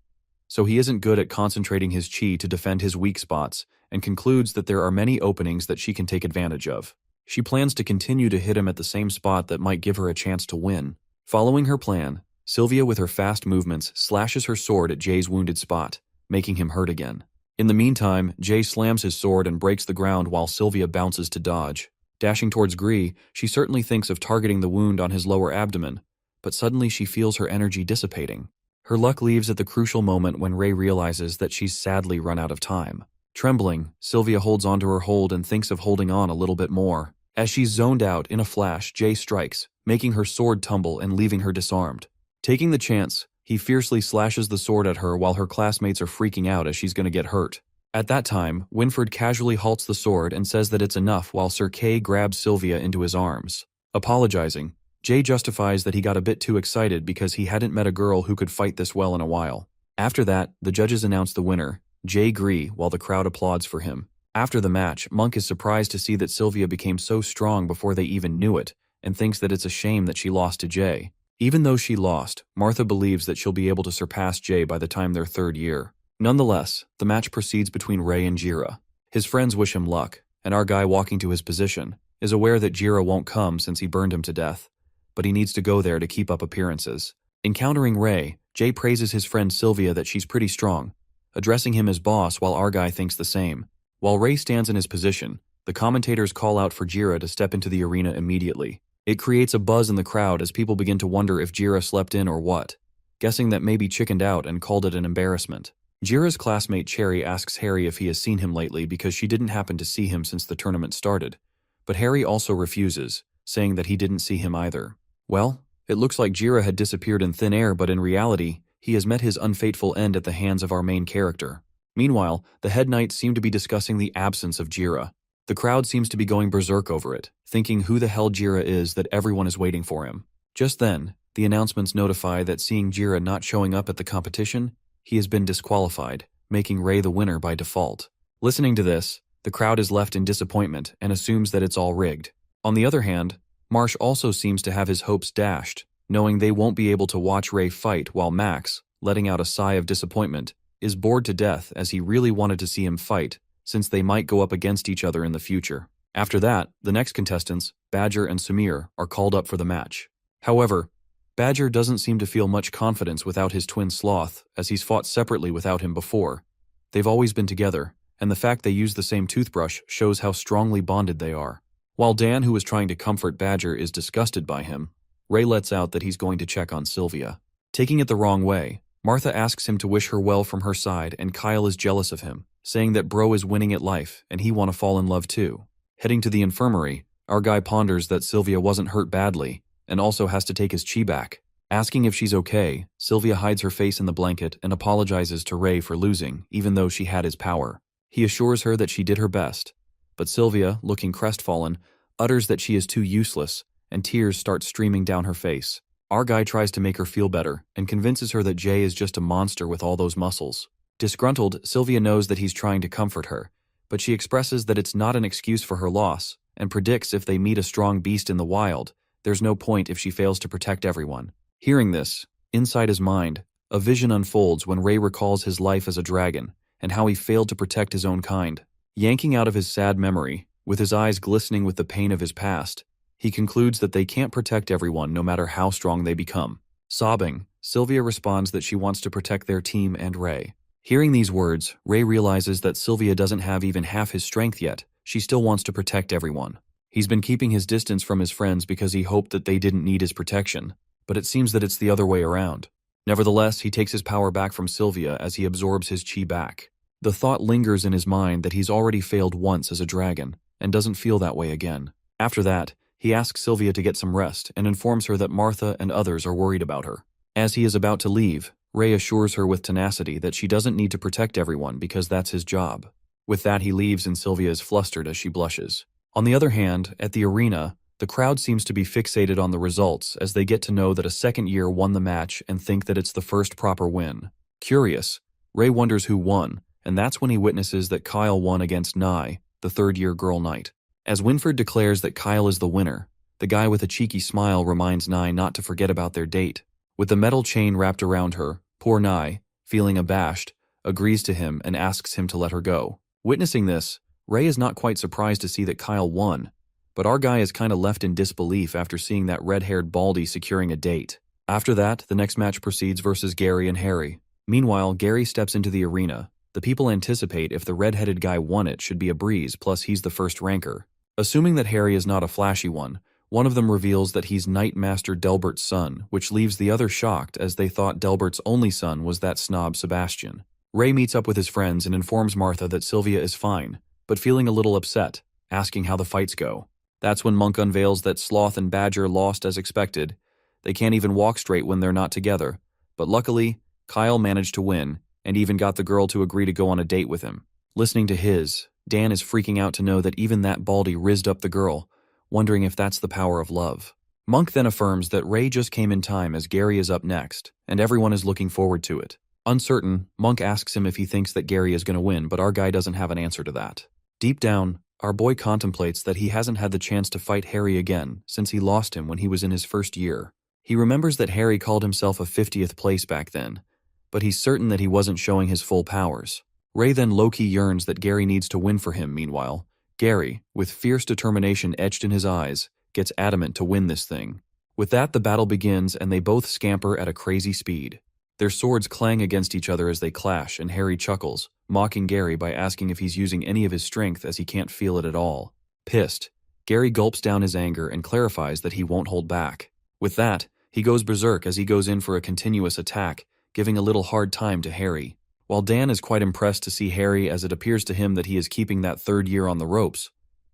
so he isn't good at concentrating his chi to defend his weak spots, and concludes that there are many openings that she can take advantage of. She plans to continue to hit him at the same spot that might give her a chance to win. Following her plan, Sylvia with her fast movements slashes her sword at Jay's wounded spot, making him hurt again. In the meantime, Jay slams his sword and breaks the ground while Sylvia bounces to dodge. Dashing towards Gree, she certainly thinks of targeting the wound on his lower abdomen, but suddenly she feels her energy dissipating. Her luck leaves at the crucial moment when Ray realizes that she's sadly run out of time. Trembling, Sylvia holds onto her hold and thinks of holding on a little bit more. As she's zoned out, in a flash, Jay strikes, making her sword tumble and leaving her disarmed. Taking the chance, he fiercely slashes the sword at her while her classmates are freaking out as she's going to get hurt. At that time, Winford casually halts the sword and says that it's enough while Sir Kay grabs Sylvia into his arms. Apologizing, Jay justifies that he got a bit too excited because he hadn't met a girl who could fight this well in a while. After that, the judges announce the winner, Jay Gree, while the crowd applauds for him. After the match, Monk is surprised to see that Sylvia became so strong before they even knew it, and thinks that it's a shame that she lost to Jay. Even though she lost, Martha believes that she'll be able to surpass Jay by the time their third year. Nonetheless, the match proceeds between Ray and Jira. His friends wish him luck, and our guy walking to his position is aware that Jira won't come since he burned him to death, but he needs to go there to keep up appearances. Encountering Ray, Jay praises his friend Sylvia that she's pretty strong, addressing him as boss while our guy thinks the same. While Ray stands in his position, the commentators call out for Jira to step into the arena immediately. It creates a buzz in the crowd as people begin to wonder if Jira slept in or what, guessing that maybe chickened out and called it an embarrassment. Jira's classmate Cherry asks Harry if he has seen him lately because she didn't happen to see him since the tournament started, but Harry also refuses, saying that he didn't see him either. Well, it looks like Jira had disappeared in thin air, but in reality, he has met his unfateful end at the hands of our main character. Meanwhile, the head knights seem to be discussing the absence of Jira. The crowd seems to be going berserk over it, thinking who the hell Jira is that everyone is waiting for him. Just then, the announcements notify that seeing Jira not showing up at the competition, he has been disqualified, making Ray the winner by default. Listening to this, the crowd is left in disappointment and assumes that it's all rigged. On the other hand, Marsh also seems to have his hopes dashed, knowing they won't be able to watch Ray fight while Max, letting out a sigh of disappointment, is bored to death as he really wanted to see him fight, since they might go up against each other in the future. After that, the next contestants, Badger and Samir, are called up for the match. However, Badger doesn't seem to feel much confidence without his twin Sloth, as he's fought separately without him before. They've always been together, and the fact they use the same toothbrush shows how strongly bonded they are. While Dan, who is trying to comfort Badger, is disgusted by him, Ray lets out that he's going to check on Sylvia. Taking it the wrong way, Martha asks him to wish her well from her side, and Kyle is jealous of him, saying that bro is winning at life and he want to fall in love too. Heading to the infirmary, our guy ponders that Sylvia wasn't hurt badly and also has to take his chi back. Asking if she's okay, Sylvia hides her face in the blanket and apologizes to Ray for losing, even though she had his power. He assures her that she did her best, but Sylvia, looking crestfallen, utters that she is too useless, and tears start streaming down her face. Our guy tries to make her feel better and convinces her that Jay is just a monster with all those muscles. Disgruntled, Sylvia knows that he's trying to comfort her, but she expresses that it's not an excuse for her loss and predicts if they meet a strong beast in the wild, there's no point if she fails to protect everyone. Hearing this, inside his mind, a vision unfolds when Ray recalls his life as a dragon and how he failed to protect his own kind. Yanking out of his sad memory, with his eyes glistening with the pain of his past, he concludes that they can't protect everyone no matter how strong they become. Sobbing, Sylvia responds that she wants to protect their team and Ray. Hearing these words, Ray realizes that Sylvia doesn't have even half his strength yet. She still wants to protect everyone. He's been keeping his distance from his friends because he hoped that they didn't need his protection, but it seems that it's the other way around. Nevertheless, he takes his power back from Sylvia as he absorbs his chi back. The thought lingers in his mind that he's already failed once as a dragon, and doesn't feel that way again. After that, he asks Sylvia to get some rest and informs her that Martha and others are worried about her. As he is about to leave, Ray assures her with tenacity that she doesn't need to protect everyone because that's his job. With that, he leaves and Sylvia is flustered as she blushes. On the other hand, at the arena, the crowd seems to be fixated on the results as they get to know that a second year won the match and think that it's the first proper win. Curious, Ray wonders who won, and that's when he witnesses that Kyle won against Nye, the third-year girl knight. As Winford declares that Kyle is the winner, the guy with a cheeky smile reminds Nye not to forget about their date. With the metal chain wrapped around her, poor Nye, feeling abashed, agrees to him and asks him to let her go. Witnessing this, Ray is not quite surprised to see that Kyle won, but our guy is kinda left in disbelief after seeing that red-haired baldy securing a date. After that, the next match proceeds versus Gary and Harry. Meanwhile, Gary steps into the arena. The people anticipate if the red-headed guy won it should be a breeze, plus he's the first ranker. Assuming that Harry is not a flashy one of them reveals that he's Knight Master Delbert's son, which leaves the other shocked as they thought Delbert's only son was that snob Sebastian. Ray meets up with his friends and informs Martha that Sylvia is fine, but feeling a little upset, asking how the fights go. That's when Monk unveils that Sloth and Badger lost as expected. They can't even walk straight when they're not together, but luckily, Kyle managed to win, and even got the girl to agree to go on a date with him. Listening to his, Dan is freaking out to know that even that baldy rizzed up the girl, wondering if that's the power of love. Monk then affirms that Ray just came in time as Gary is up next, and everyone is looking forward to it. Uncertain, Monk asks him if he thinks that Gary is going to win, but our guy doesn't have an answer to that. Deep down, our boy contemplates that he hasn't had the chance to fight Harry again since he lost him when he was in his first year. He remembers that Harry called himself a 50th place back then, but he's certain that he wasn't showing his full powers. Ray then low-key yearns that Gary needs to win for him. Meanwhile, Gary, with fierce determination etched in his eyes, gets adamant to win this thing. With that, the battle begins and they both scamper at a crazy speed. Their swords clang against each other as they clash, and Harry chuckles, mocking Gary by asking if he's using any of his strength as he can't feel it at all. Pissed, Gary gulps down his anger and clarifies that he won't hold back. With that, he goes berserk as he goes in for a continuous attack, giving a little hard time to Harry. While Dan is quite impressed to see Harry as it appears to him that he is keeping that third year on the ropes,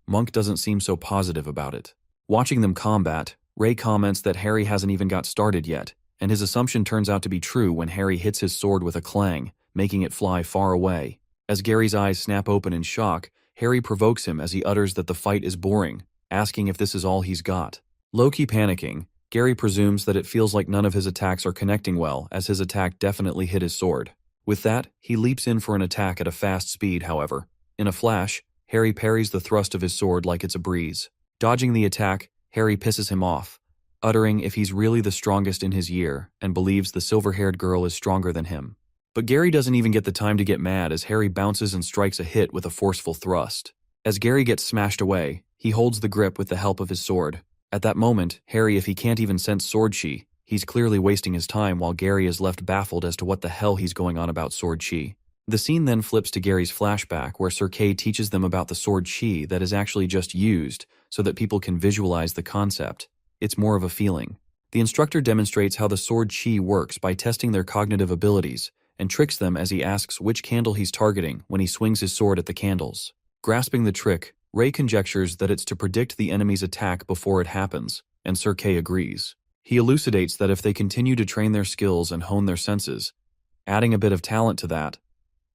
Monk doesn't seem so positive about it. Watching them combat, Ray comments that Harry hasn't even got started yet, and his assumption turns out to be true when Harry hits his sword with a clang, making it fly far away. As Gary's eyes snap open in shock, Harry provokes him as he utters that the fight is boring, asking if this is all he's got. Low-key panicking, Gary presumes that it feels like none of his attacks are connecting well, as his attack definitely hit his sword. With that, he leaps in for an attack at a fast speed, however. In a flash, Harry parries the thrust of his sword like it's a breeze. Dodging the attack, Harry pisses him off, uttering if he's really the strongest in his year and believes the silver-haired girl is stronger than him. But Gary doesn't even get the time to get mad as Harry bounces and strikes a hit with a forceful thrust. As Gary gets smashed away, he holds the grip with the help of his sword. At that moment, Harry, if he can't even sense sword chi, he's clearly wasting his time while Gary is left baffled as to what the hell he's going on about sword chi. The scene then flips to Gary's flashback where Sir Kay teaches them about the sword chi that is actually just used so that people can visualize the concept. It's more of a feeling. The instructor demonstrates how the sword chi works by testing their cognitive abilities and tricks them as he asks which candle he's targeting when he swings his sword at the candles. Grasping the trick, Ray conjectures that it's to predict the enemy's attack before it happens, and Sir Kay agrees. He elucidates that if they continue to train their skills and hone their senses, adding a bit of talent to that,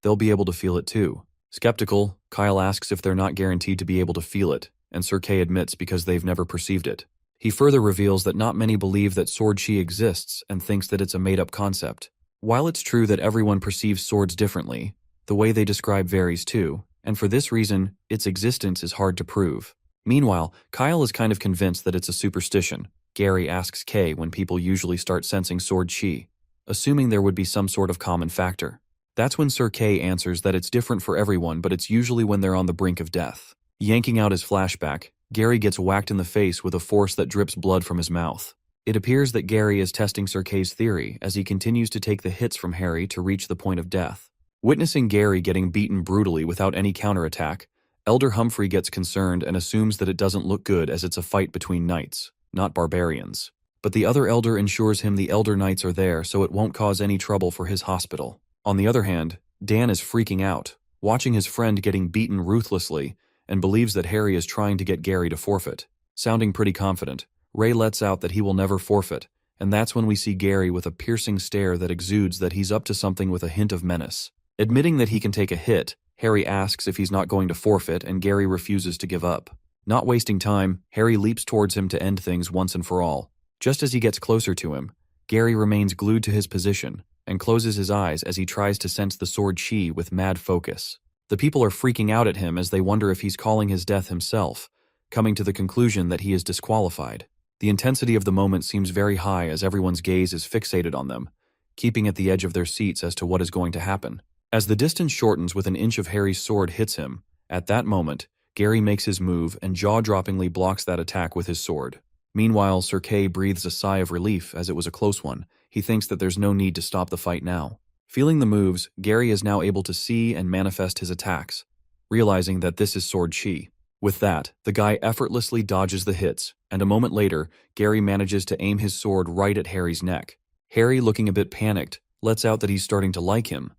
they'll be able to feel it too. Skeptical, Kyle asks if they're not guaranteed to be able to feel it, and Sir Kay admits because they've never perceived it. He further reveals that not many believe that sword chi exists and thinks that it's a made-up concept. While it's true that everyone perceives swords differently, the way they describe varies too, and for this reason, its existence is hard to prove. Meanwhile, Kyle is kind of convinced that it's a superstition. Gary asks Kay when people usually start sensing sword chi, assuming there would be some sort of common factor. That's when Sir Kay answers that it's different for everyone, but it's usually when they're on the brink of death. Yanking out his flashback, Gary gets whacked in the face with a force that drips blood from his mouth. It appears that Gary is testing Sir Kay's theory as he continues to take the hits from Harry to reach the point of death. Witnessing Gary getting beaten brutally without any counterattack, Elder Humphrey gets concerned and assumes that it doesn't look good as it's a fight between knights, not barbarians. But the other elder ensures him the elder knights are there so it won't cause any trouble for his hospital. On the other hand, Dan is freaking out, watching his friend getting beaten ruthlessly, and believes that Harry is trying to get Gary to forfeit. Sounding pretty confident, Ray lets out that he will never forfeit, and that's when we see Gary with a piercing stare that exudes that he's up to something with a hint of menace. Admitting that he can take a hit, Harry asks if he's not going to forfeit, and Gary refuses to give up. Not wasting time, Harry leaps towards him to end things once and for all. Just as he gets closer to him, Gary remains glued to his position, and closes his eyes as he tries to sense the sword chi with mad focus. The people are freaking out at him as they wonder if he's calling his death himself, coming to the conclusion that he is disqualified. The intensity of the moment seems very high as everyone's gaze is fixated on them, keeping at the edge of their seats as to what is going to happen. As the distance shortens with an inch of Harry's sword hits him, at that moment, Gary makes his move and jaw-droppingly blocks that attack with his sword. Meanwhile, Sir Kay breathes a sigh of relief as it was a close one. He thinks that there's no need to stop the fight now. Feeling the moves, Gary is now able to see and manifest his attacks, realizing that this is sword chi. With that, the guy effortlessly dodges the hits, and a moment later, Gary manages to aim his sword right at Harry's neck. Harry, looking a bit panicked, lets out that he's starting to like him,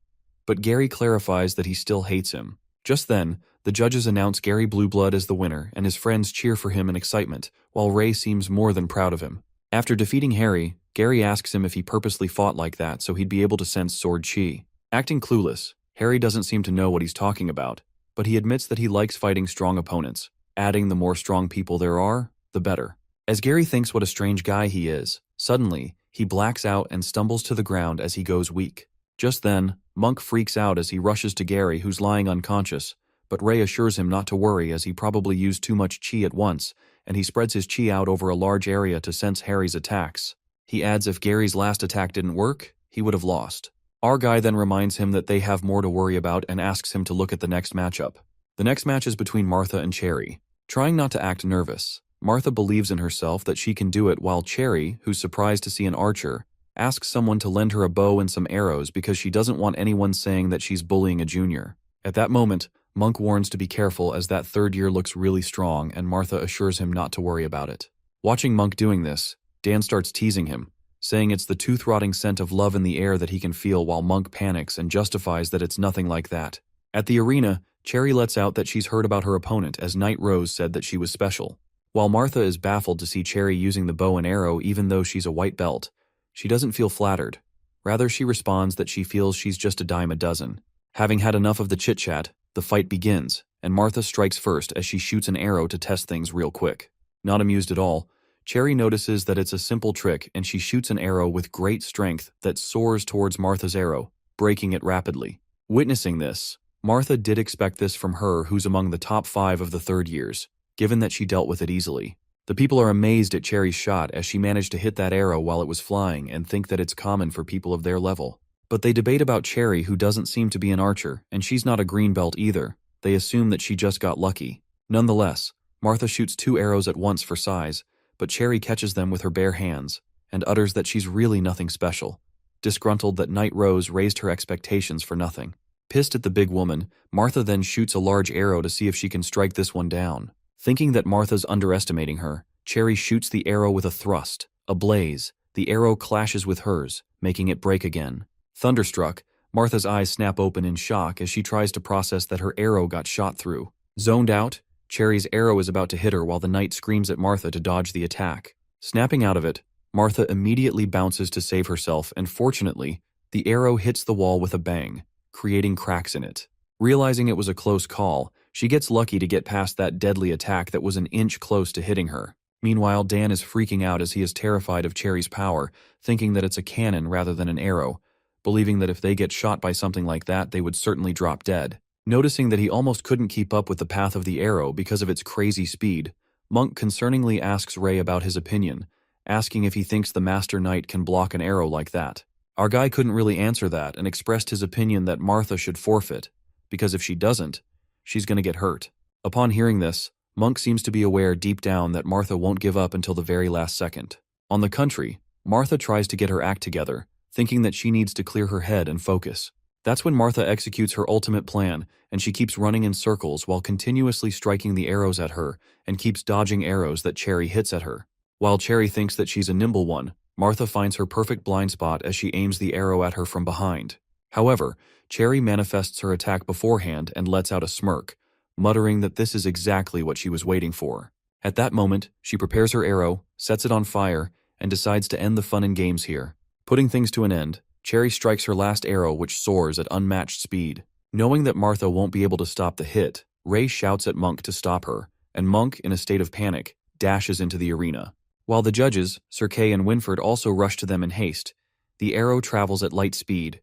but Gary clarifies that he still hates him. Just then, the judges announce Gary Blueblood as the winner, and his friends cheer for him in excitement, while Ray seems more than proud of him. After defeating Harry, Gary asks him if he purposely fought like that so he'd be able to sense sword chi. Acting clueless, Harry doesn't seem to know what he's talking about, but he admits that he likes fighting strong opponents, adding the more strong people there are, the better. As Gary thinks what a strange guy he is, suddenly, he blacks out and stumbles to the ground as he goes weak. Just then, Monk freaks out as he rushes to Gary, who's lying unconscious, but Ray assures him not to worry as he probably used too much chi at once, and he spreads his chi out over a large area to sense Harry's attacks. He adds if Gary's last attack didn't work, he would have lost. Our guy then reminds him that they have more to worry about and asks him to look at the next matchup. The next match is between Martha and Cherry. Trying not to act nervous, Martha believes in herself that she can do it, while Cherry, who's surprised to see an archer, asks someone to lend her a bow and some arrows because she doesn't want anyone saying that she's bullying a junior. At that moment, Monk warns to be careful as that third year looks really strong, and Martha assures him not to worry about it. Watching Monk doing this, Dan starts teasing him, saying it's the tooth-rotting scent of love in the air that he can feel, while Monk panics and justifies that it's nothing like that. At the arena, Cherry lets out that she's heard about her opponent as Night Rose said that she was special. While Martha is baffled to see Cherry using the bow and arrow even though she's a white belt, she doesn't feel flattered. Rather, she responds that she feels she's just a dime a dozen. Having had enough of the chit-chat, the fight begins, and Martha strikes first as she shoots an arrow to test things real quick. Not amused at all, Cherry notices that it's a simple trick and she shoots an arrow with great strength that soars towards Martha's arrow, breaking it rapidly. Witnessing this, Martha did expect this from her, who's among the top 5 of the third years, given that she dealt with it easily. The people are amazed at Cherry's shot as she managed to hit that arrow while it was flying and think that it's common for people of their level. But they debate about Cherry, who doesn't seem to be an archer, and she's not a green belt either. They assume that she just got lucky. Nonetheless, Martha shoots 2 arrows at once for size, but Cherry catches them with her bare hands and utters that she's really nothing special, disgruntled that Night Rose raised her expectations for nothing. Pissed at the big woman, Martha then shoots a large arrow to see if she can strike this one down. Thinking that Martha's underestimating her, Cherry shoots the arrow with a thrust. Ablaze, the arrow clashes with hers, making it break again. Thunderstruck, Martha's eyes snap open in shock as she tries to process that her arrow got shot through. Zoned out, Cherry's arrow is about to hit her while the knight screams at Martha to dodge the attack. Snapping out of it, Martha immediately bounces to save herself, and fortunately, the arrow hits the wall with a bang, creating cracks in it. Realizing it was a close call, she gets lucky to get past that deadly attack that was an inch close to hitting her. Meanwhile, Dan is freaking out as he is terrified of Cherry's power, thinking that it's a cannon rather than an arrow, believing that if they get shot by something like that, they would certainly drop dead. Noticing that he almost couldn't keep up with the path of the arrow because of its crazy speed, Monk concerningly asks Ray about his opinion, asking if he thinks the Master Knight can block an arrow like that. Our guy couldn't really answer that and expressed his opinion that Martha should forfeit, because if she doesn't, she's going to get hurt. Upon hearing this, Monk seems to be aware deep down that Martha won't give up until the very last second. On the contrary, Martha tries to get her act together, thinking that she needs to clear her head and focus. That's when Martha executes her ultimate plan, and she keeps running in circles while continuously striking the arrows at her and keeps dodging arrows that Cherry hits at her. While Cherry thinks that she's a nimble one, Martha finds her perfect blind spot as she aims the arrow at her from behind. However, Cherry manifests her attack beforehand and lets out a smirk, muttering that this is exactly what she was waiting for. At that moment, she prepares her arrow, sets it on fire, and decides to end the fun and games here. Putting things to an end, Cherry strikes her last arrow, which soars at unmatched speed. Knowing that Martha won't be able to stop the hit, Ray shouts at Monk to stop her, and Monk, in a state of panic, dashes into the arena. While the judges, Sir Kay and Winford, also rush to them in haste, The arrow travels at light speed.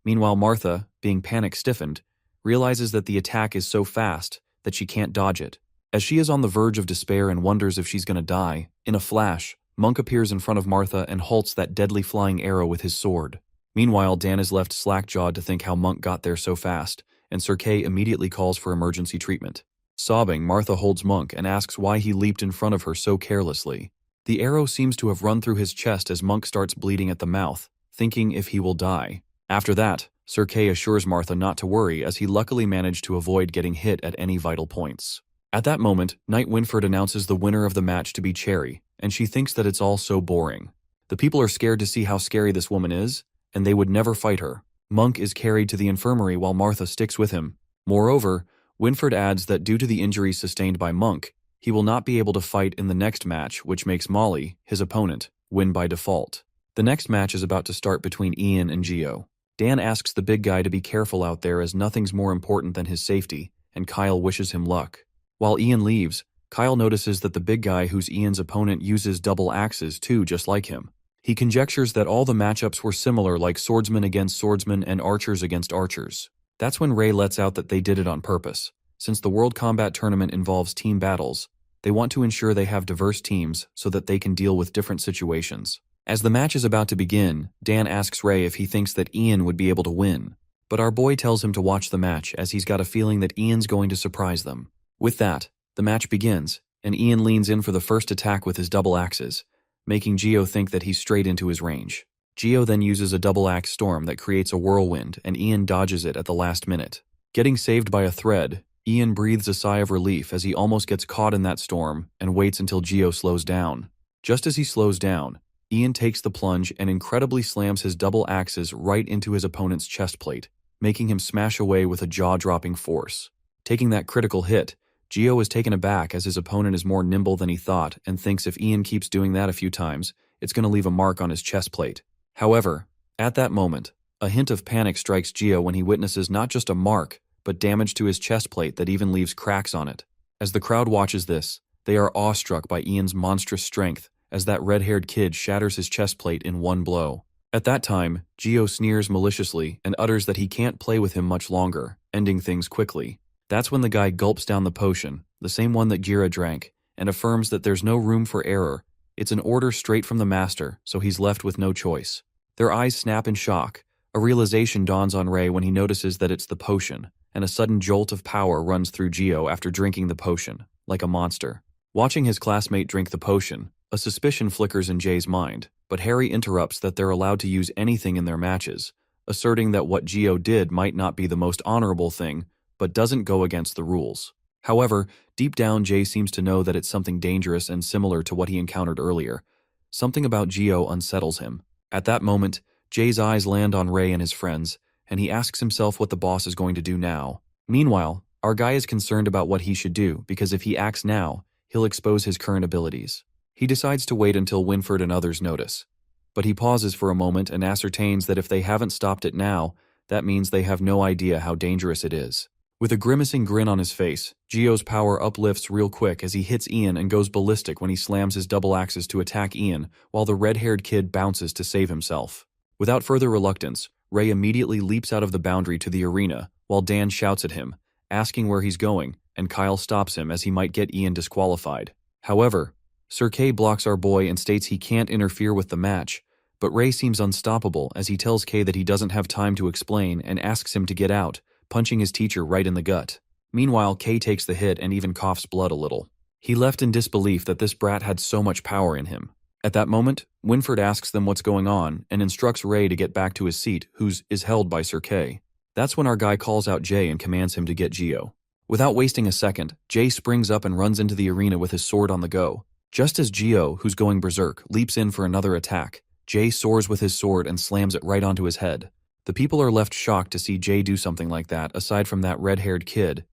Meanwhile, Martha, being panic-stiffened, realizes that the attack is so fast that she can't dodge it. As she is on the verge of despair and wonders if she's gonna die, in a flash, Monk appears in front of Martha and halts that deadly flying arrow with his sword. Meanwhile, Dan is left slack-jawed to think how Monk got there so fast, and Sir Kay immediately calls for emergency treatment. Sobbing, Martha holds Monk and asks why he leaped in front of her so carelessly. The arrow seems to have run through his chest as Monk starts bleeding at the mouth, thinking if he will die. After that, Sir Kay assures Martha not to worry as he luckily managed to avoid getting hit at any vital points. At that moment, Knight Winford announces the winner of the match to be Cherry, and she thinks that it's all so boring. The people are scared to see how scary this woman is, and they would never fight her. Monk is carried to the infirmary while Martha sticks with him. Moreover, Winford adds that due to the injuries sustained by Monk, he will not be able to fight in the next match, which makes Molly, his opponent, win by default. The next match is about to start between Ian and Geo. Dan asks the big guy to be careful out there as nothing's more important than his safety, and Kyle wishes him luck. While Ian leaves, Kyle notices that the big guy who's Ian's opponent uses double axes too, just like him. He conjectures that all the matchups were similar, like swordsman against swordsman and archers against archers. That's when Ray lets out that they did it on purpose. Since the World Combat Tournament involves team battles, they want to ensure they have diverse teams so that they can deal with different situations. As the match is about to begin, Dan asks Ray if he thinks that Ian would be able to win. But our boy tells him to watch the match as he's got a feeling that Ian's going to surprise them. With that, the match begins, and Ian leans in for the first attack with his double axes, making Geo think that he's straight into his range. Geo then uses a double axe storm that creates a whirlwind, and Ian dodges it at the last minute. Getting saved by a thread, Ian breathes a sigh of relief as he almost gets caught in that storm and waits until Geo slows down. Just as he slows down, Ian takes the plunge and incredibly slams his double axes right into his opponent's chest plate, making him smash away with a jaw-dropping force. Taking that critical hit, Geo is taken aback as his opponent is more nimble than he thought and thinks if Ian keeps doing that a few times, it's going to leave a mark on his chest plate. However, at that moment, a hint of panic strikes Geo when he witnesses not just a mark, but damage to his chest plate that even leaves cracks on it. As the crowd watches this, they are awestruck by Ian's monstrous strength as that red-haired kid shatters his chest plate in one blow. At that time, Geo sneers maliciously and utters that he can't play with him much longer, ending things quickly. That's when the guy gulps down the potion, the same one that Gira drank, and affirms that there's no room for error. It's an order straight from the master, so he's left with no choice. Their eyes snap in shock. A realization dawns on Ray when he notices that it's the potion, and a sudden jolt of power runs through Geo after drinking the potion, like a monster. Watching his classmate drink the potion, a suspicion flickers in Jay's mind, but Harry interrupts that they're allowed to use anything in their matches, asserting that what Geo did might not be the most honorable thing, but doesn't go against the rules. However, deep down Jay seems to know that it's something dangerous and similar to what he encountered earlier. Something about Geo unsettles him. At that moment, Jay's eyes land on Ray and his friends, and he asks himself what the boss is going to do now. Meanwhile, our guy is concerned about what he should do because if he acts now, he'll expose his current abilities. He decides to wait until Winford and others notice. But he pauses for a moment and ascertains that if they haven't stopped it now, that means they have no idea how dangerous it is. With a grimacing grin on his face, Geo's power uplifts real quick as he hits Ian and goes ballistic when he slams his double axes to attack Ian, while the red-haired kid bounces to save himself. Without further reluctance, Ray immediately leaps out of the boundary to the arena, while Dan shouts at him, asking where he's going, and Kyle stops him as he might get Ian disqualified. However, Sir Kay blocks our boy and states he can't interfere with the match, but Ray seems unstoppable as he tells Kay that he doesn't have time to explain and asks him to get out, punching his teacher right in the gut. Meanwhile, Kay takes the hit and even coughs blood a little. He left in disbelief that this brat had so much power in him. At that moment, Winford asks them what's going on and instructs Ray to get back to his seat, whose is held by Sir Kay. That's when our guy calls out Jay and commands him to get Geo. Without wasting a second, Jay springs up and runs into the arena with his sword on the go. Just as Geo, who's going berserk, leaps in for another attack, Jay soars with his sword and slams it right onto his head. The people are left shocked to see Jay do something like that, aside from that red-haired kid.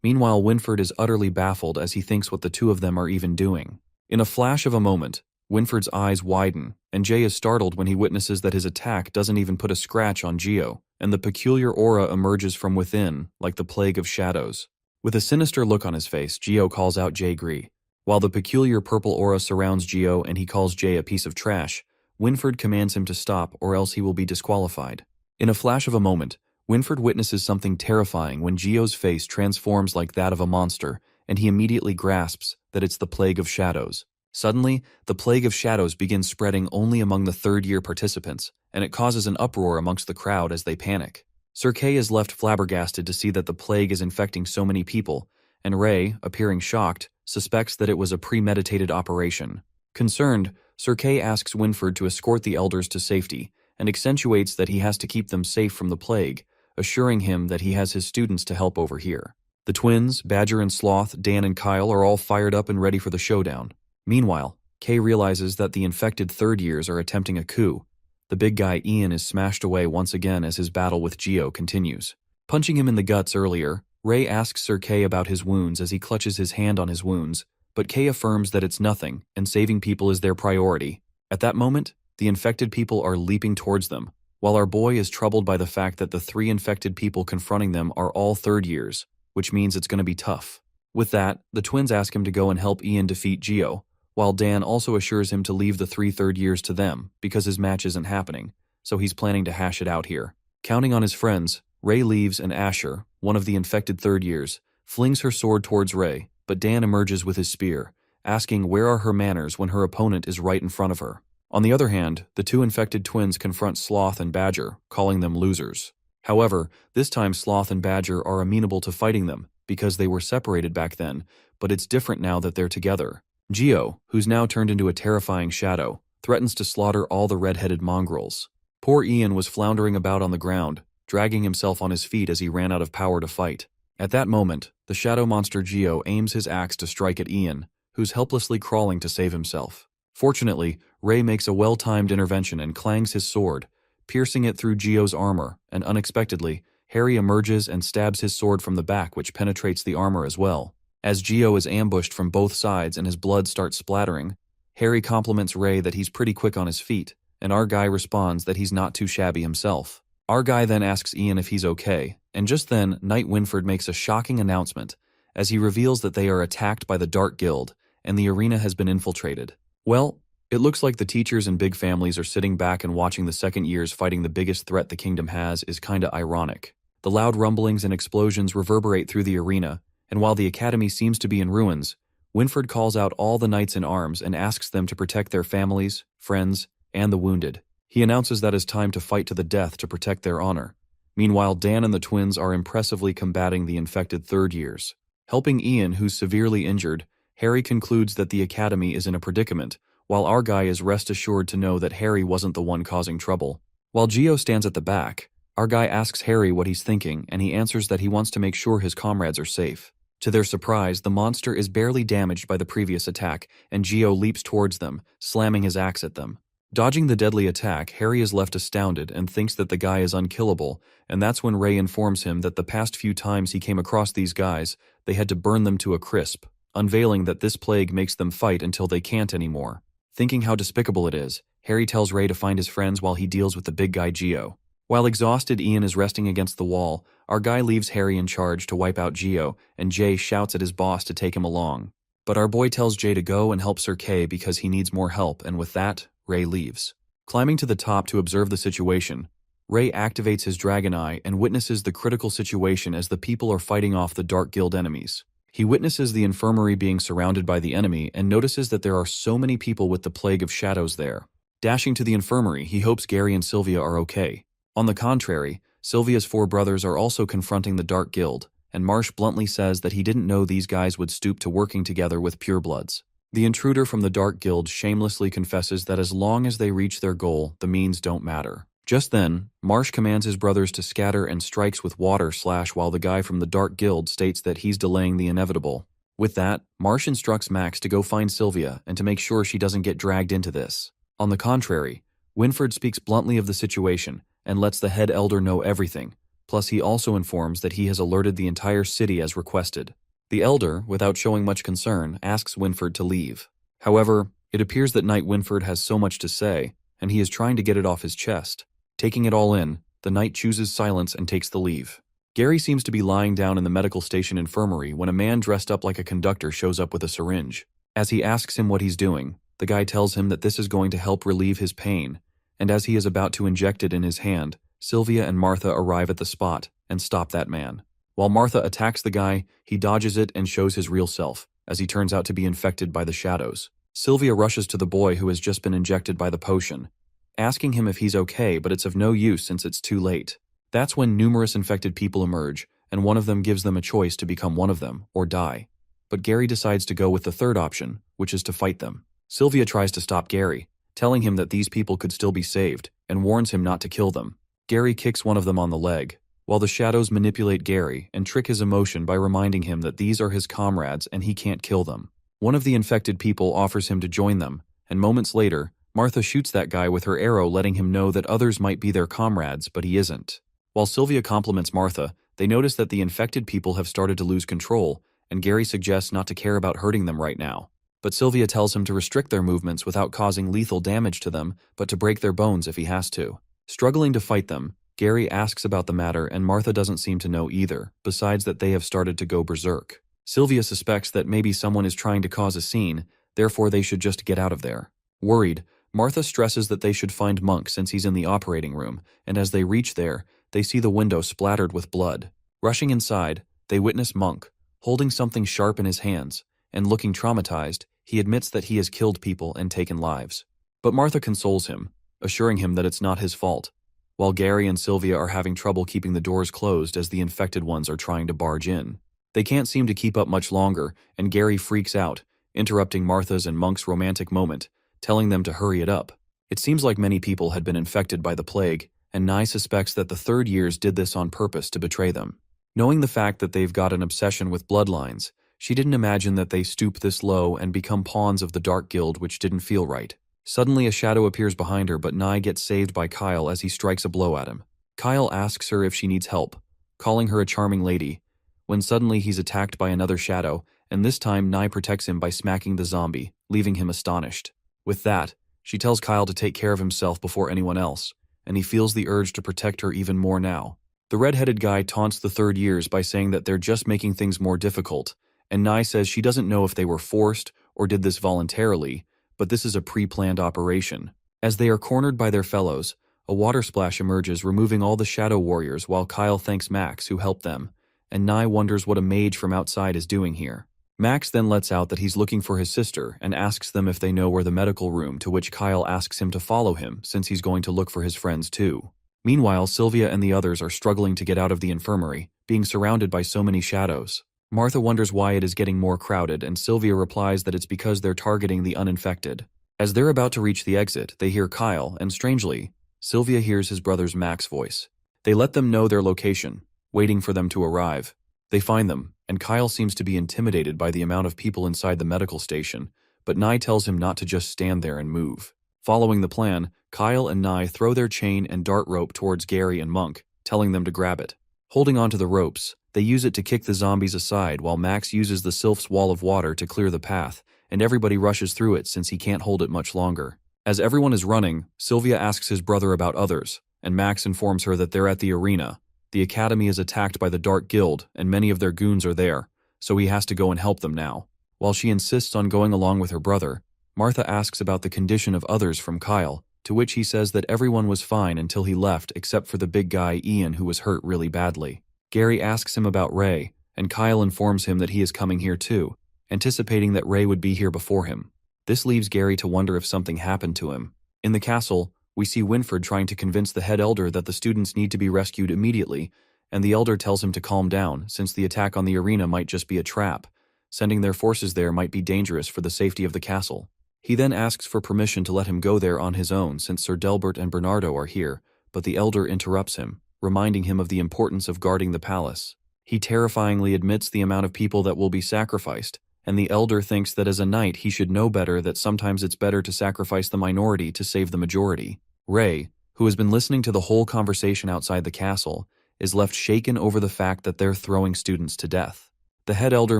Meanwhile, Winford is utterly baffled as he thinks what the two of them are even doing. In a flash of a moment, Winford's eyes widen, and Jay is startled when he witnesses that his attack doesn't even put a scratch on Geo, and the peculiar aura emerges from within, like the plague of shadows. With a sinister look on his face, Geo calls out Jay Gree. While the peculiar purple aura surrounds Geo and he calls Jay a piece of trash, Winford commands him to stop or else he will be disqualified. In a flash of a moment, Winford witnesses something terrifying when Gio's face transforms like that of a monster, and he immediately grasps that it's the Plague of Shadows. Suddenly, the Plague of Shadows begins spreading only among the third-year participants, and it causes an uproar amongst the crowd as they panic. Sir Kay is left flabbergasted to see that the plague is infecting so many people, and Ray, appearing shocked, suspects that it was a premeditated operation. Concerned, Sir Kay asks Winford to escort the elders to safety, and accentuates that he has to keep them safe from the plague, assuring him that he has his students to help over here. The twins, Badger and Sloth, Dan and Kyle, are all fired up and ready for the showdown. Meanwhile, Kay realizes that the infected third years are attempting a coup. The big guy Ian is smashed away once again as his battle with Gio continues. Punching him in the guts earlier, Ray asks Sir Kay about his wounds as he clutches his hand on his wounds, but Kay affirms that it's nothing and saving people is their priority. At that moment, the infected people are leaping towards them, while our boy is troubled by the fact that the 3 infected people confronting them are all third years, which means it's going to be tough. With that, the twins ask him to go and help Ian defeat Gio, while Dan also assures him to leave the 3 third years to them because his match isn't happening, so he's planning to hash it out here. Counting on his friends, Ray leaves and Asher, one of the infected third years, flings her sword towards Ray, but Dan emerges with his spear, asking where are her manners when her opponent is right in front of her. On the other hand, the 2 infected twins confront Sloth and Badger, calling them losers. However, this time Sloth and Badger are amenable to fighting them because they were separated back then, but it's different now that they're together. Gio, who's now turned into a terrifying shadow, threatens to slaughter all the red-headed mongrels. Poor Ian was floundering about on the ground, dragging himself on his feet as he ran out of power to fight. At that moment, the shadow monster Gio aims his axe to strike at Ian, who's helplessly crawling to save himself. Fortunately, Ray makes a well-timed intervention and clangs his sword, piercing it through Gio's armor, and unexpectedly, Harry emerges and stabs his sword from the back, which penetrates the armor as well. As Gio is ambushed from both sides and his blood starts splattering, Harry compliments Ray that he's pretty quick on his feet, and our guy responds that he's not too shabby himself. Our guy then asks Ian if he's okay, and just then, Knight Winford makes a shocking announcement as he reveals that they are attacked by the Dark Guild, and the arena has been infiltrated. Well, it looks like the teachers and big families are sitting back and watching the second years fighting the biggest threat the kingdom has is kinda ironic. The loud rumblings and explosions reverberate through the arena, and while the academy seems to be in ruins, Winford calls out all the knights in arms and asks them to protect their families, friends, and the wounded. He announces that it's time to fight to the death to protect their honor. Meanwhile, Dan and the twins are impressively combating the infected third years. Helping Ian, who's severely injured, Harry concludes that the academy is in a predicament, while our guy is rest assured to know that Harry wasn't the one causing trouble. While Gio stands at the back, our guy asks Harry what he's thinking, and he answers that he wants to make sure his comrades are safe. To their surprise, the monster is barely damaged by the previous attack, and Gio leaps towards them, slamming his axe at them. Dodging the deadly attack, Harry is left astounded and thinks that the guy is unkillable, and that's when Ray informs him that the past few times he came across these guys, they had to burn them to a crisp, unveiling that this plague makes them fight until they can't anymore. Thinking how despicable it is, Harry tells Ray to find his friends while he deals with the big guy Gio. While exhausted, Ian is resting against the wall. Our guy leaves Harry in charge to wipe out Gio, and Jay shouts at his boss to take him along. But our boy tells Jay to go and help Sir Kay because he needs more help, and with that, Ray leaves. Climbing to the top to observe the situation, Ray activates his dragon eye and witnesses the critical situation as the people are fighting off the Dark Guild enemies. He witnesses the infirmary being surrounded by the enemy and notices that there are so many people with the Plague of Shadows there. Dashing to the infirmary, he hopes Gary and Sylvia are okay. On the contrary, Sylvia's 4 brothers are also confronting the Dark Guild, and Marsh bluntly says that he didn't know these guys would stoop to working together with purebloods. The intruder from the Dark Guild shamelessly confesses that as long as they reach their goal, the means don't matter. Just then, Marsh commands his brothers to scatter and strikes with water while the guy from the Dark Guild states that he's delaying the inevitable. With that, Marsh instructs Max to go find Sylvia and to make sure she doesn't get dragged into this. On the contrary, Winford speaks bluntly of the situation and lets the head elder know everything, plus he also informs that he has alerted the entire city as requested. The elder, without showing much concern, asks Winford to leave. However, it appears that Knight Winford has so much to say, and he is trying to get it off his chest. Taking it all in, the knight chooses silence and takes the leave. Gary seems to be lying down in the medical station infirmary when a man dressed up like a conductor shows up with a syringe. As he asks him what he's doing, The guy tells him that this is going to help relieve his pain, and as he is about to inject it in his hand, Sylvia and Martha arrive at the spot and stop that man. While Martha attacks the guy, he dodges it and shows his real self, as he turns out to be infected by the shadows. Sylvia rushes to the boy who has just been injected by the potion, asking him if he's okay, but it's of no use since it's too late. That's when numerous infected people emerge, and one of them gives them a choice to become one of them or die. But Gary decides to go with the third option, which is to fight them. Sylvia tries to stop Gary, telling him that these people could still be saved, and warns him not to kill them. Gary kicks one of them on the leg, while the shadows manipulate Gary and trick his emotion by reminding him that these are his comrades and he can't kill them. One of the infected people offers him to join them, and moments later, Martha shoots that guy with her arrow, letting him know that others might be their comrades, but he isn't. While Sylvia compliments Martha, they notice that the infected people have started to lose control, and Gary suggests not to care about hurting them right now. But Sylvia tells him to restrict their movements without causing lethal damage to them, but to break their bones if he has to. Struggling to fight them, Gary asks about the matter and Martha doesn't seem to know either, besides that they have started to go berserk. Sylvia suspects that maybe someone is trying to cause a scene, therefore they should just get out of there. Worried, Martha stresses that they should find Monk since he's in the operating room, and as they reach there, they see the window splattered with blood. Rushing inside, they witness Monk, holding something sharp in his hands, and looking traumatized, he admits that he has killed people and taken lives. But Martha consoles him, assuring him that it's not his fault, while Gary and Sylvia are having trouble keeping the doors closed as the infected ones are trying to barge in. They can't seem to keep up much longer, and Gary freaks out, interrupting Martha's and Monk's romantic moment, telling them to hurry it up. It seems like many people had been infected by the plague, and Nye suspects that the Third Years did this on purpose to betray them. Knowing the fact that they've got an obsession with bloodlines, she didn't imagine that they stoop this low and become pawns of the Dark Guild, which didn't feel right. Suddenly a shadow appears behind her, but Nye gets saved by Kyle as he strikes a blow at him. Kyle asks her if she needs help, calling her a charming lady, when suddenly he's attacked by another shadow, and this time Nye protects him by smacking the zombie, leaving him astonished. With that, she tells Kyle to take care of himself before anyone else, and he feels the urge to protect her even more now. The red-headed guy taunts the Third Years by saying that they're just making things more difficult, and Nye says she doesn't know if they were forced or did this voluntarily, but this is a pre-planned operation. As they are cornered by their fellows, a water splash emerges, removing all the shadow warriors, while Kyle thanks Max, who helped them, and Nye wonders what a mage from outside is doing here. Max then lets out that he's looking for his sister and asks them if they know where the medical room, to which Kyle asks him to follow him since he's going to look for his friends too. Meanwhile, Sylvia and the others are struggling to get out of the infirmary, being surrounded by so many shadows. Martha wonders why it is getting more crowded, and Sylvia replies that it's because they're targeting the uninfected. As they're about to reach the exit, they hear Kyle, and strangely, Sylvia hears his brother's Max voice. They let them know their location, waiting for them to arrive. They find them, and Kyle seems to be intimidated by the amount of people inside the medical station, but Nye tells him not to just stand there and move. Following the plan, Kyle and Nye throw their chain and dart rope towards Gary and Monk, telling them to grab it. Holding onto the ropes, they use it to kick the zombies aside while Max uses the Sylph's wall of water to clear the path, and everybody rushes through it since he can't hold it much longer. As everyone is running, Sylvia asks his brother about others, and Max informs her that they're at the arena. The academy is attacked by the Dark Guild, and many of their goons are there, so he has to go and help them now. While she insists on going along with her brother, Martha asks about the condition of others from Kyle, to which he says that everyone was fine until he left except for the big guy Ian, who was hurt really badly. Gary asks him about Ray, and Kyle informs him that he is coming here too, anticipating that Ray would be here before him. This leaves Gary to wonder if something happened to him. In the castle, we see Winfred trying to convince the head elder that the students need to be rescued immediately, and the elder tells him to calm down since the attack on the arena might just be a trap. Sending their forces there might be dangerous for the safety of the castle. He then asks for permission to let him go there on his own since Sir Delbert and Bernardo are here, but the elder interrupts him, reminding him of the importance of guarding the palace. He terrifyingly admits the amount of people that will be sacrificed, and the elder thinks that as a knight he should know better that sometimes it's better to sacrifice the minority to save the majority. Ray, who has been listening to the whole conversation outside the castle, is left shaken over the fact that they're throwing students to death. The head elder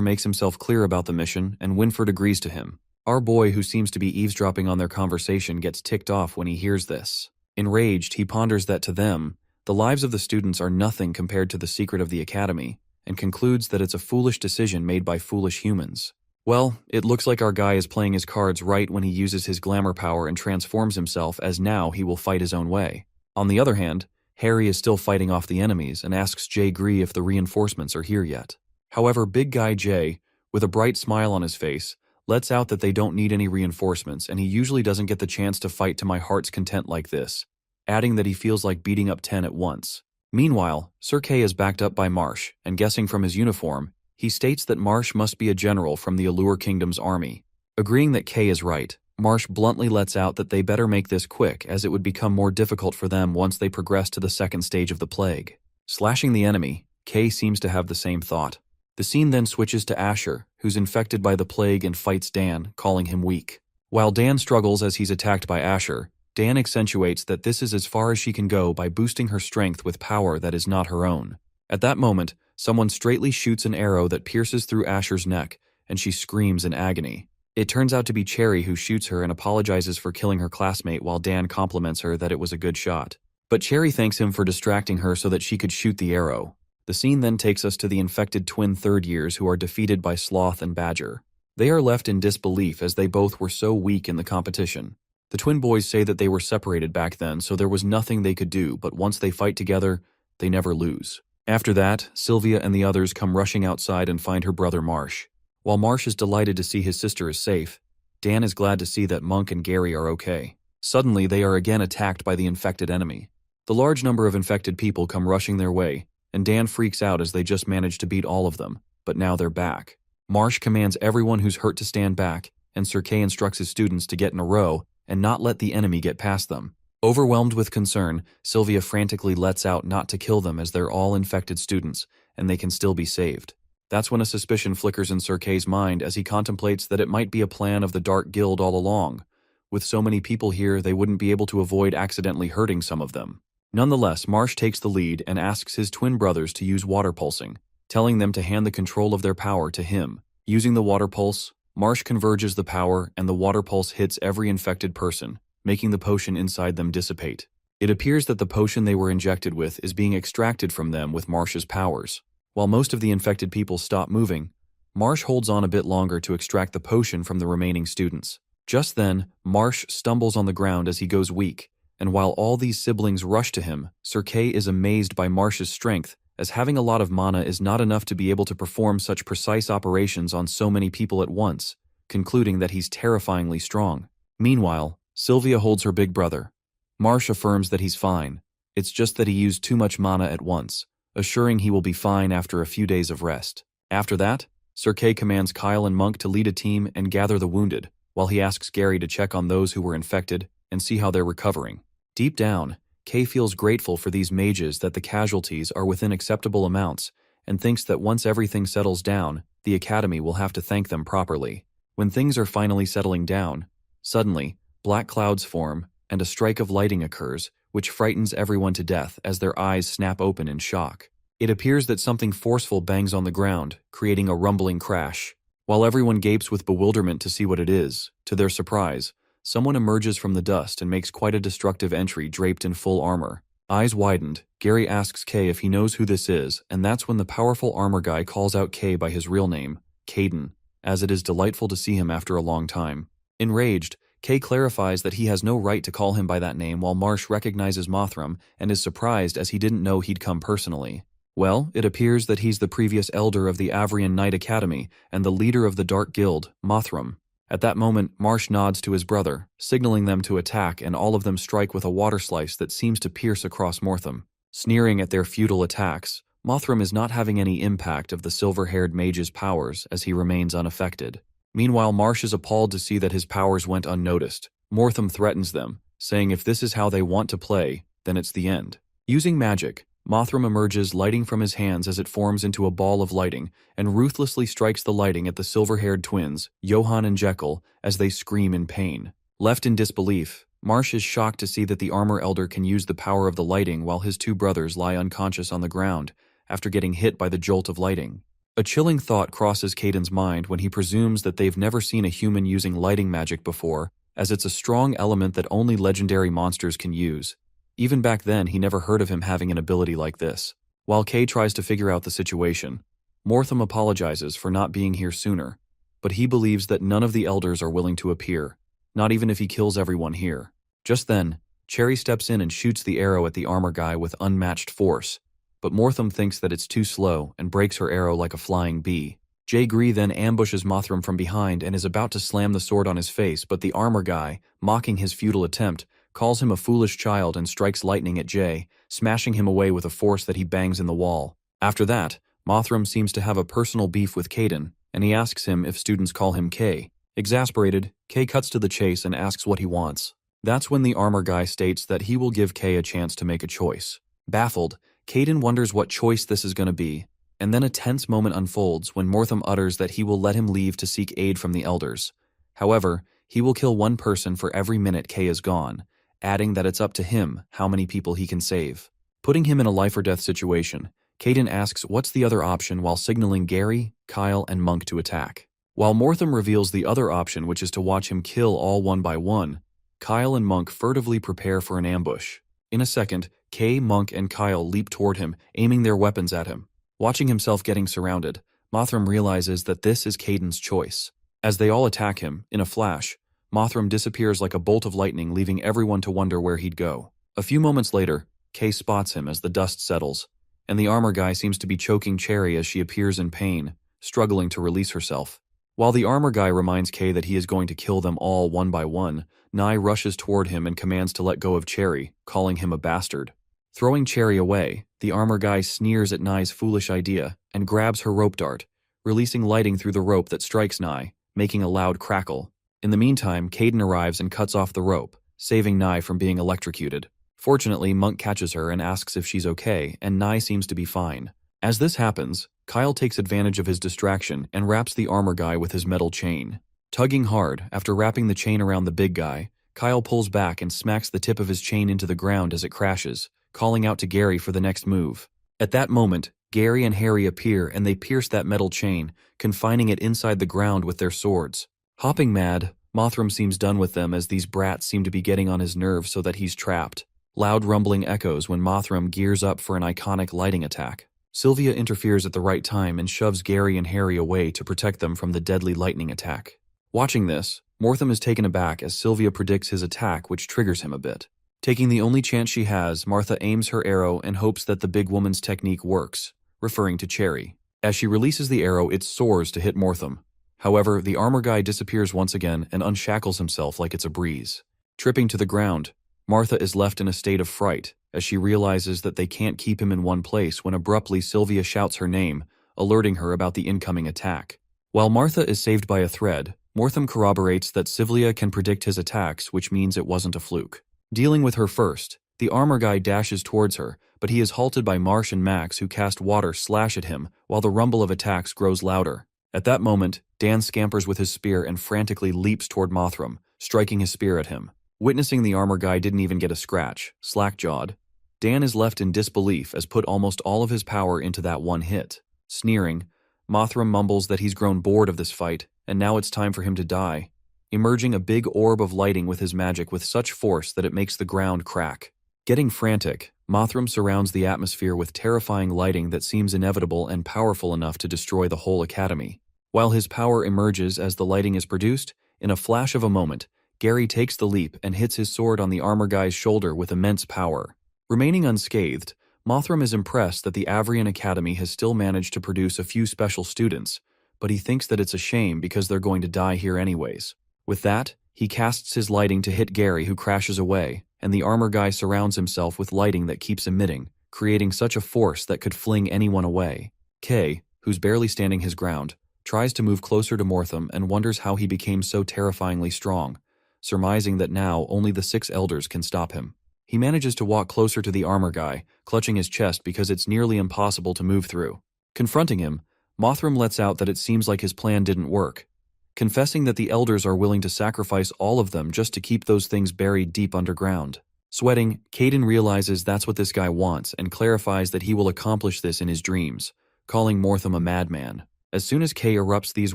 makes himself clear about the mission, and Winfred agrees to him. Our boy, who seems to be eavesdropping on their conversation, gets ticked off when he hears this. Enraged, he ponders that to them, the lives of the students are nothing compared to the secret of the academy, and concludes that it's a foolish decision made by foolish humans. Well, it looks like our guy is playing his cards right when he uses his glamour power and transforms himself, as now he will fight his own way. On the other hand, Harry is still fighting off the enemies and asks Jay Gree if the reinforcements are here yet. However, big guy Jay, with a bright smile on his face, lets out that they don't need any reinforcements, and he usually doesn't get the chance to fight to my heart's content like this, adding that he feels like beating up 10 at once. Meanwhile, Sir Kay is backed up by Marsh, and guessing from his uniform, he states that Marsh must be a general from the Allure Kingdom's army. Agreeing that Kay is right, Marsh bluntly lets out that they better make this quick, as it would become more difficult for them once they progress to the second stage of the plague. Slashing the enemy, Kay seems to have the same thought. The scene then switches to Asher, who's infected by the plague and fights Dan, calling him weak. While Dan struggles as he's attacked by Asher, Dan accentuates that this is as far as she can go by boosting her strength with power that is not her own. At that moment, someone straightly shoots an arrow that pierces through Asher's neck, and she screams in agony. It turns out to be Cherry who shoots her and apologizes for killing her classmate, while Dan compliments her that it was a good shot. But Cherry thanks him for distracting her so that she could shoot the arrow. The scene then takes us to the infected twin third years who are defeated by Sloth and Badger. They are left in disbelief as they both were so weak in the competition. The twin boys say that they were separated back then, so there was nothing they could do, but once they fight together, they never lose. After that, Sylvia and the others come rushing outside and find her brother Marsh. While Marsh is delighted to see his sister is safe, Dan is glad to see that Monk and Gary are okay. Suddenly, they are again attacked by the infected enemy. The large number of infected people come rushing their way, and Dan freaks out as they just managed to beat all of them, but now they're back. Marsh commands everyone who's hurt to stand back, and Sir Kay instructs his students to get in a row and not let the enemy get past them. Overwhelmed with concern, Sylvia frantically lets out not to kill them as they're all infected students, and they can still be saved. That's when a suspicion flickers in Sir Kay's mind as he contemplates that it might be a plan of the Dark Guild all along. With so many people here, they wouldn't be able to avoid accidentally hurting some of them. Nonetheless, Marsh takes the lead and asks his twin brothers to use water pulsing, telling them to hand the control of their power to him. Using the water pulse, Marsh converges the power and the water pulse hits every infected person, making the potion inside them dissipate. It appears that the potion they were injected with is being extracted from them with Marsh's powers. While most of the infected people stop moving, Marsh holds on a bit longer to extract the potion from the remaining students. Just then, Marsh stumbles on the ground as he goes weak, and while all these siblings rush to him, Sir Kay is amazed by Marsh's strength, as having a lot of mana is not enough to be able to perform such precise operations on so many people at once, concluding that he's terrifyingly strong. Meanwhile, Sylvia holds her big brother. Marsh affirms that he's fine. It's just that he used too much mana at once, assuring he will be fine after a few days of rest. After that, Sir Kay commands Kyle and Monk to lead a team and gather the wounded, while he asks Gary to check on those who were infected and see how they're recovering. Deep down, Kay feels grateful for these mages that the casualties are within acceptable amounts, and thinks that once everything settles down, the Academy will have to thank them properly. When things are finally settling down, suddenly, black clouds form, and a strike of lightning occurs, which frightens everyone to death as their eyes snap open in shock. It appears that something forceful bangs on the ground, creating a rumbling crash. While everyone gapes with bewilderment to see what it is, to their surprise, someone emerges from the dust and makes quite a destructive entry draped in full armor. Eyes widened, Gary asks Kay if he knows who this is, and that's when the powerful armor guy calls out Kay by his real name, Caden, as it is delightful to see him after a long time. Enraged, Kay clarifies that he has no right to call him by that name, while Marsh recognizes Mothram and is surprised as he didn't know he'd come personally. Well, it appears that he's the previous elder of the Avrian Knight Academy and the leader of the Dark Guild, Mothram. At that moment, Marsh nods to his brother, signaling them to attack, and all of them strike with a water slice that seems to pierce across Mortham. Sneering at their futile attacks, Mothram is not having any impact of the silver-haired mage's powers as he remains unaffected. Meanwhile, Marsh is appalled to see that his powers went unnoticed. Mortham threatens them, saying if this is how they want to play, then it's the end. Using magic, Mothram emerges, lighting from his hands as it forms into a ball of lighting, and ruthlessly strikes the lighting at the silver-haired twins, Johann and Jekyll, as they scream in pain. Left in disbelief, Marsh is shocked to see that the armor elder can use the power of the lighting while his two brothers lie unconscious on the ground after getting hit by the jolt of lighting. A chilling thought crosses Caden's mind when he presumes that they've never seen a human using lighting magic before, as it's a strong element that only legendary monsters can use. Even back then, he never heard of him having an ability like this. While Kay tries to figure out the situation, Mortham apologizes for not being here sooner, but he believes that none of the elders are willing to appear, not even if he kills everyone here. Just then, Cherry steps in and shoots the arrow at the armor guy with unmatched force, but Mortham thinks that it's too slow and breaks her arrow like a flying bee. Jae-Gree then ambushes Mothram from behind and is about to slam the sword on his face, but the armor guy, mocking his futile attempt, calls him a foolish child and strikes lightning at Jae, smashing him away with a force that he bangs in the wall. After that, Mothram seems to have a personal beef with Caden, and he asks him if students call him K. Exasperated, K cuts to the chase and asks what he wants. That's when the armor guy states that he will give K a chance to make a choice. Baffled, Caden wonders what choice this is going to be, and then a tense moment unfolds when Mortham utters that he will let him leave to seek aid from the elders. However, he will kill one person for every minute K is gone, adding that it's up to him how many people he can save. Putting him in a life-or-death situation, Caden asks what's the other option while signaling Gary, Kyle, and Monk to attack. While Mortham reveals the other option, which is to watch him kill all one by one, Kyle and Monk furtively prepare for an ambush. In a second, K, Monk, and Kyle leap toward him, aiming their weapons at him. Watching himself getting surrounded, Mothram realizes that this is Caden's choice. As they all attack him, in a flash, Mothram disappears like a bolt of lightning, leaving everyone to wonder where he'd go. A few moments later, K spots him as the dust settles, and the armor guy seems to be choking Cherry as she appears in pain, struggling to release herself. While the armor guy reminds K that he is going to kill them all one by one, Nai rushes toward him and commands to let go of Cherry, calling him a bastard. Throwing Cherry away, the armor guy sneers at Nai's foolish idea and grabs her rope dart, releasing lighting through the rope that strikes Nai, making a loud crackle. In the meantime, Caden arrives and cuts off the rope, saving Nai from being electrocuted. Fortunately, Monk catches her and asks if she's okay, and Nai seems to be fine. As this happens, Kyle takes advantage of his distraction and wraps the armor guy with his metal chain. Tugging hard, after wrapping the chain around the big guy, Kyle pulls back and smacks the tip of his chain into the ground as it crashes, calling out to Gary for the next move. At that moment, Gary and Harry appear and they pierce that metal chain, confining it inside the ground with their swords. Hopping mad, Mothram seems done with them as these brats seem to be getting on his nerves so that he's trapped. Loud rumbling echoes when Mothram gears up for an iconic lighting attack. Sylvia interferes at the right time and shoves Gary and Harry away to protect them from the deadly lightning attack. Watching this, Mortham is taken aback as Sylvia predicts his attack, which triggers him a bit. Taking the only chance she has, Martha aims her arrow and hopes that the big woman's technique works, referring to Cherry. As she releases the arrow, it soars to hit Mortham. However, the armor guy disappears once again and unshackles himself like it's a breeze. Tripping to the ground, Martha is left in a state of fright as she realizes that they can't keep him in one place when abruptly Sylvia shouts her name, alerting her about the incoming attack. While Martha is saved by a thread, Mortham corroborates that Sylvia can predict his attacks, which means it wasn't a fluke. Dealing with her first, the armor guy dashes towards her, but he is halted by Marsh and Max, who cast water slash at him while the rumble of attacks grows louder. At that moment, Dan scampers with his spear and frantically leaps toward Mothram, striking his spear at him. Witnessing the armor guy didn't even get a scratch, slack-jawed, Dan is left in disbelief as put almost all of his power into that one hit. Sneering, Mothram mumbles that he's grown bored of this fight, and now it's time for him to die, emerging a big orb of lighting with his magic with such force that it makes the ground crack. Getting frantic, Mothram surrounds the atmosphere with terrifying lighting that seems inevitable and powerful enough to destroy the whole academy. While his power emerges as the lighting is produced, in a flash of a moment, Gary takes the leap and hits his sword on the armor guy's shoulder with immense power. Remaining unscathed, Mothram is impressed that the Avrian Academy has still managed to produce a few special students, but he thinks that it's a shame because they're going to die here anyways. With that, he casts his lighting to hit Gary, who crashes away, and the armor guy surrounds himself with lighting that keeps emitting, creating such a force that could fling anyone away. Kay, who's barely standing his ground, tries to move closer to Mortham and wonders how he became so terrifyingly strong, surmising that now only the 6 elders can stop him. He manages to walk closer to the armor guy, clutching his chest because it's nearly impossible to move through. Confronting him, Mothram lets out that it seems like his plan didn't work, confessing that the elders are willing to sacrifice all of them just to keep those things buried deep underground. Sweating, Caden realizes that's what this guy wants and clarifies that he will accomplish this in his dreams, calling Mortham a madman. As soon as Kay erupts these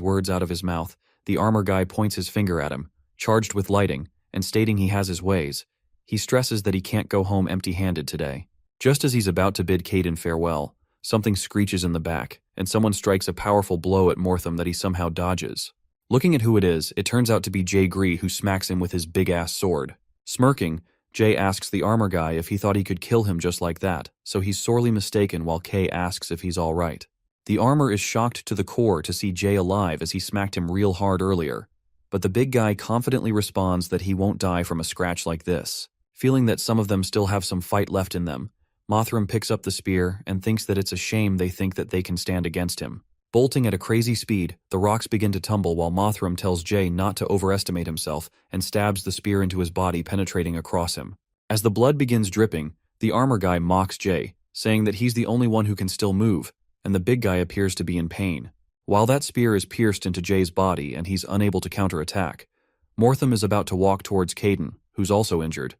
words out of his mouth, the armor guy points his finger at him, charged with lighting, and stating he has his ways. He stresses that he can't go home empty-handed today. Just as he's about to bid Caden farewell, something screeches in the back, and someone strikes a powerful blow at Mortham that he somehow dodges. Looking at who it is, it turns out to be Jay Gree, who smacks him with his big-ass sword. Smirking, Jay asks the armor guy if he thought he could kill him just like that, so he's sorely mistaken while Kay asks if he's alright. The armor is shocked to the core to see Jay alive as he smacked him real hard earlier, but the big guy confidently responds that he won't die from a scratch like this. Feeling that some of them still have some fight left in them, Mothram picks up the spear and thinks that it's a shame they think that they can stand against him. Bolting at a crazy speed, the rocks begin to tumble while Mothram tells Jay not to overestimate himself and stabs the spear into his body, penetrating across him. As the blood begins dripping, the armor guy mocks Jay, saying that he's the only one who can still move, and the big guy appears to be in pain. While that spear is pierced into Jay's body and he's unable to counterattack, Mothram is about to walk towards Caden, who's also injured,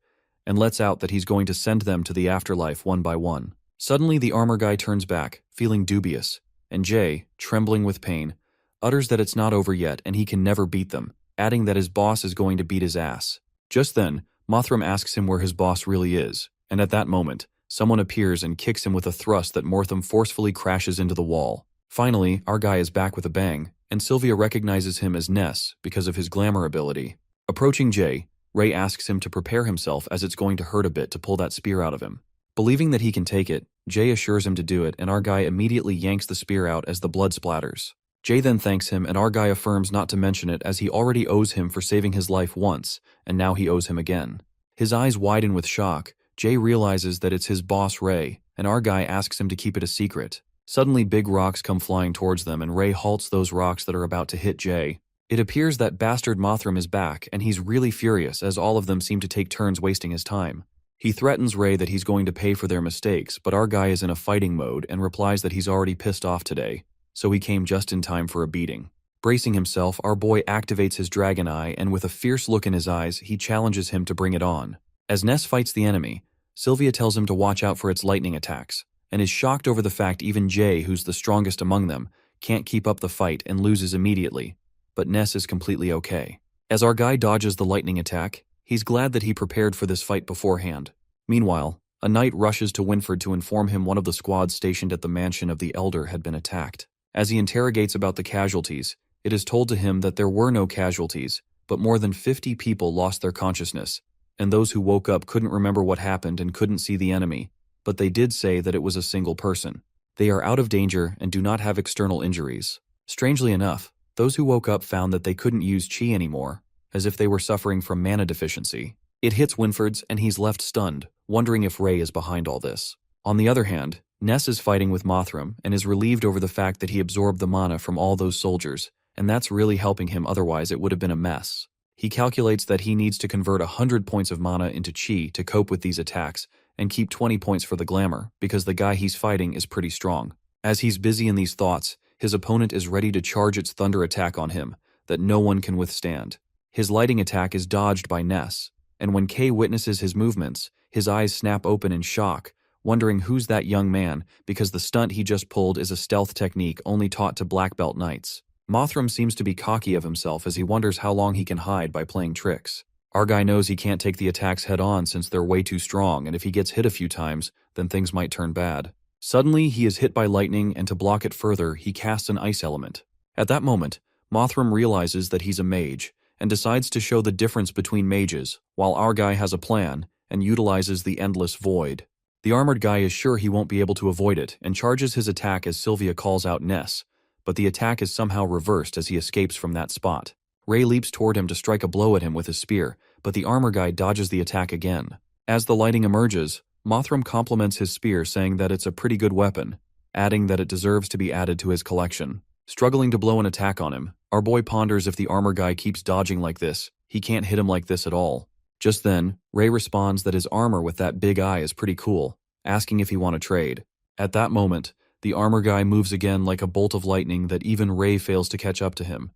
and lets out that he's going to send them to the afterlife one by one. Suddenly, the armor guy turns back, feeling dubious, and Jay, trembling with pain, utters that it's not over yet and he can never beat them, adding that his boss is going to beat his ass. Just then, Mothram asks him where his boss really is, and at that moment, someone appears and kicks him with a thrust that Mothram forcefully crashes into the wall. Finally, our guy is back with a bang, and Sylvia recognizes him as Ness because of his glamour ability. Approaching Jay, Ray asks him to prepare himself as it's going to hurt a bit to pull that spear out of him. Believing that he can take it, Jay assures him to do it, and our guy immediately yanks the spear out as the blood splatters. Jay then thanks him, and our guy affirms not to mention it as he already owes him for saving his life once, and now he owes him again. His eyes widen with shock. Jay realizes that it's his boss Ray, and our guy asks him to keep it a secret. Suddenly, big rocks come flying towards them, and Ray halts those rocks that are about to hit Jay. It appears that bastard Mothram is back, and he's really furious as all of them seem to take turns wasting his time. He threatens Ray that he's going to pay for their mistakes, but our guy is in a fighting mode and replies that he's already pissed off today, so he came just in time for a beating. Bracing himself, our boy activates his dragon eye, and with a fierce look in his eyes, he challenges him to bring it on. As Ness fights the enemy, Sylvia tells him to watch out for its lightning attacks, and is shocked over the fact even Jay, who's the strongest among them, can't keep up the fight and loses immediately, but Ness is completely okay. As our guy dodges the lightning attack, he's glad that he prepared for this fight beforehand. Meanwhile, a knight rushes to Winford to inform him one of the squads stationed at the mansion of the Elder had been attacked. As he interrogates about the casualties, it is told to him that there were no casualties, but more than 50 people lost their consciousness, and those who woke up couldn't remember what happened and couldn't see the enemy, but they did say that it was a single person. They are out of danger and do not have external injuries. Strangely enough, those who woke up found that they couldn't use chi anymore, as if they were suffering from mana deficiency. It hits Winford's and he's left stunned, wondering if Ray is behind all this. On the other hand, Ness is fighting with Mothram and is relieved over the fact that he absorbed the mana from all those soldiers, and that's really helping him, otherwise it would have been a mess. He calculates that he needs to convert 100 points of mana into chi to cope with these attacks, and keep 20 points for the glamour, because the guy he's fighting is pretty strong. As he's busy in these thoughts, his opponent is ready to charge its thunder attack on him, that no one can withstand. His lighting attack is dodged by Ness, and when Kay witnesses his movements, his eyes snap open in shock, wondering who's that young man, because the stunt he just pulled is a stealth technique only taught to black belt knights. Mothram seems to be cocky of himself as he wonders how long he can hide by playing tricks. Our guy knows he can't take the attacks head on since they're way too strong, and if he gets hit a few times, then things might turn bad. Suddenly, he is hit by lightning, and to block it further, he casts an ice element. At that moment, Mothram realizes that he's a mage, and decides to show the difference between mages, while our guy has a plan, and utilizes the Endless Void. The armored guy is sure he won't be able to avoid it, and charges his attack as Sylvia calls out Ness, but the attack is somehow reversed as he escapes from that spot. Ray leaps toward him to strike a blow at him with his spear, but the armor guy dodges the attack again. As the lighting emerges, Mothram compliments his spear, saying that it's a pretty good weapon, adding that it deserves to be added to his collection. Struggling to blow an attack on him, our boy ponders if the armor guy keeps dodging like this, he can't hit him like this at all. Just then, Ray responds that his armor with that big eye is pretty cool, asking if he want to trade. At that moment, the armor guy moves again like a bolt of lightning that even Ray fails to catch up to him.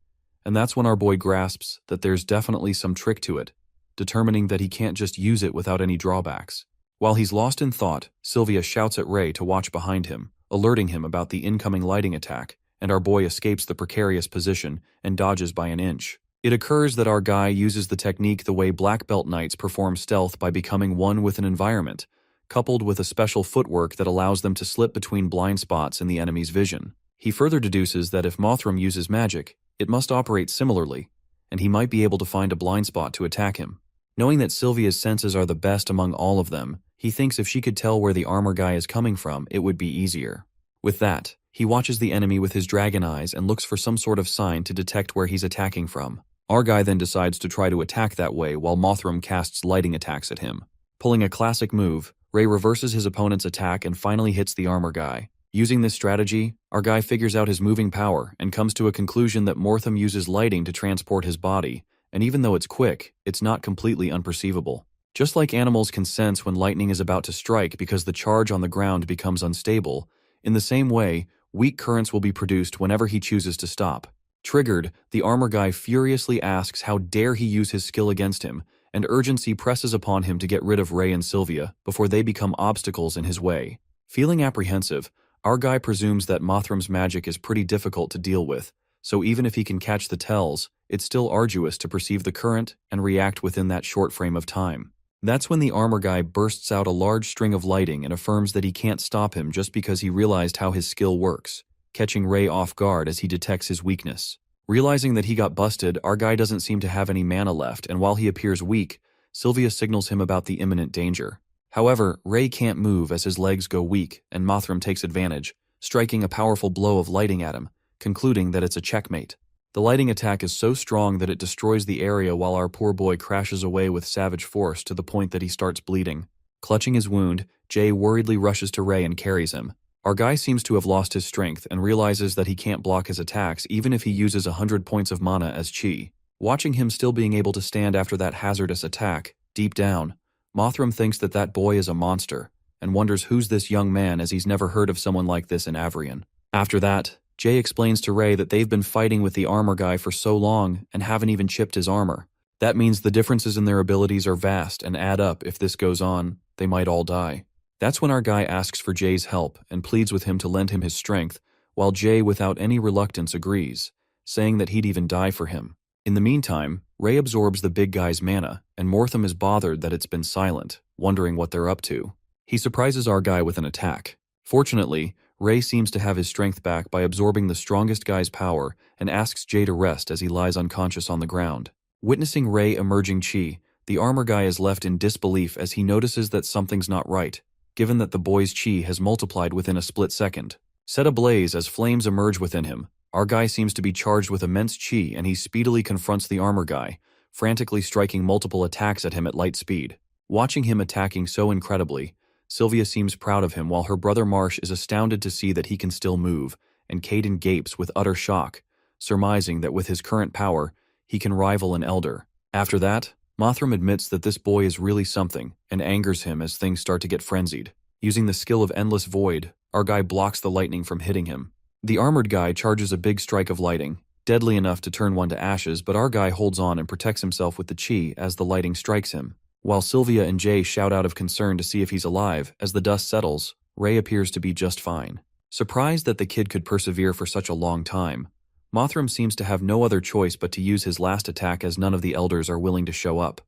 And that's when our boy grasps that there's definitely some trick to it, determining that he can't just use it without any drawbacks. While he's lost in thought, Sylvia shouts at Ray to watch behind him, alerting him about the incoming lighting attack, and our boy escapes the precarious position and dodges by an inch. It occurs that our guy uses the technique the way black belt knights perform stealth by becoming one with an environment, coupled with a special footwork that allows them to slip between blind spots in the enemy's vision. He further deduces that if Mothram uses magic, It must operate similarly, and he might be able to find a blind spot to attack him. Knowing that Sylvia's senses are the best among all of them, he thinks if she could tell where the armor guy is coming from, it would be easier. With that, he watches the enemy with his dragon eyes and looks for some sort of sign to detect where he's attacking from. Our guy then decides to try to attack that way while Mothram casts lighting attacks at him. Pulling a classic move, Ray reverses his opponent's attack and finally hits the armor guy. Using this strategy, our guy figures out his moving power and comes to a conclusion that Mothram uses lighting to transport his body, and even though it's quick, it's not completely unperceivable. Just like animals can sense when lightning is about to strike because the charge on the ground becomes unstable, in the same way, weak currents will be produced whenever he chooses to stop. Triggered, the armor guy furiously asks how dare he use his skill against him, and urgency presses upon him to get rid of Ray and Sylvia before they become obstacles in his way. Feeling apprehensive, our guy presumes that Mothram's magic is pretty difficult to deal with, so even if he can catch the tells, it's still arduous to perceive the current and react within that short frame of time. That's when the armor guy bursts out a large string of lighting and affirms that he can't stop him just because he realized how his skill works, catching Ray off guard as he detects his weakness. Realizing that he got busted, our guy doesn't seem to have any mana left, and while he appears weak, Sylvia signals him about the imminent danger. However, Ray can't move as his legs go weak, and Mothram takes advantage, striking a powerful blow of lighting at him, concluding that it's a checkmate. The lighting attack is so strong that it destroys the area while our poor boy crashes away with savage force to the point that he starts bleeding. Clutching his wound, Jay worriedly rushes to Ray and carries him. Our guy seems to have lost his strength and realizes that he can't block his attacks even if he uses 100 points of mana as chi. Watching him still being able to stand after that hazardous attack, deep down, Mothram thinks that that boy is a monster, and wonders who's this young man as he's never heard of someone like this in Avrian. After that, Jay explains to Ray that they've been fighting with the armor guy for so long and haven't even chipped his armor. That means the differences in their abilities are vast and add up. If this goes on, they might all die. That's when our guy asks for Jay's help and pleads with him to lend him his strength, while Jay without any reluctance agrees, saying that he'd even die for him. In the meantime, Ray absorbs the big guy's mana, and Mothram is bothered that it's been silent, wondering what they're up to. He surprises our guy with an attack. Fortunately, Ray seems to have his strength back by absorbing the strongest guy's power and asks Jay to rest as he lies unconscious on the ground. Witnessing Ray emerging chi, the armor guy is left in disbelief as he notices that something's not right, given that the boy's chi has multiplied within a split second. Set ablaze as flames emerge within him, our guy seems to be charged with immense chi and he speedily confronts the armor guy, frantically striking multiple attacks at him at light speed. Watching him attacking so incredibly, Sylvia seems proud of him while her brother Marsh is astounded to see that he can still move, and Caden gapes with utter shock, surmising that with his current power, he can rival an elder. After that, Mothram admits that this boy is really something, and angers him as things start to get frenzied. Using the skill of Endless Void, our guy blocks the lightning from hitting him. The armored guy charges a big strike of lighting, deadly enough to turn one to ashes, but our guy holds on and protects himself with the chi as the lighting strikes him. While Sylvia and Jay shout out of concern to see if he's alive, as the dust settles, Ray appears to be just fine. Surprised that the kid could persevere for such a long time, Mothram seems to have no other choice but to use his last attack as none of the elders are willing to show up.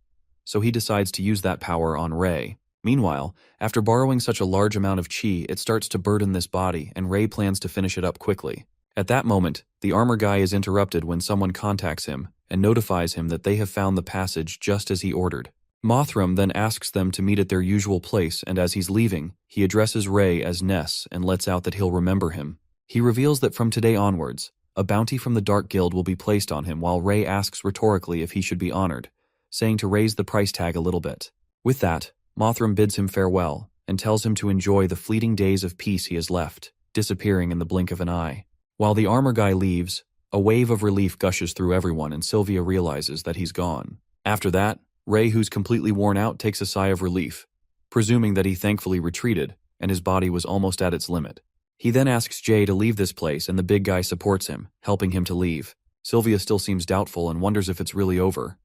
So he decides to use that power on Ray. Meanwhile, after borrowing such a large amount of chi, it starts to burden this body, and Ray plans to finish it up quickly. At that moment, the armor guy is interrupted when someone contacts him and notifies him that they have found the passage just as he ordered. Mothram then asks them to meet at their usual place, and as he's leaving, he addresses Ray as Ness and lets out that he'll remember him. He reveals that from today onwards, a bounty from the Dark Guild will be placed on him while Ray asks rhetorically if he should be honored, saying to raise the price tag a little bit. With that, Mothram bids him farewell and tells him to enjoy the fleeting days of peace he has left, disappearing in the blink of an eye. While the armor guy leaves, a wave of relief gushes through everyone and Sylvia realizes that he's gone. After that, Ray, who's completely worn out, takes a sigh of relief, presuming that he thankfully retreated and his body was almost at its limit. He then asks Jay to leave this place and the big guy supports him, helping him to leave. Sylvia still seems doubtful and wonders if it's really over.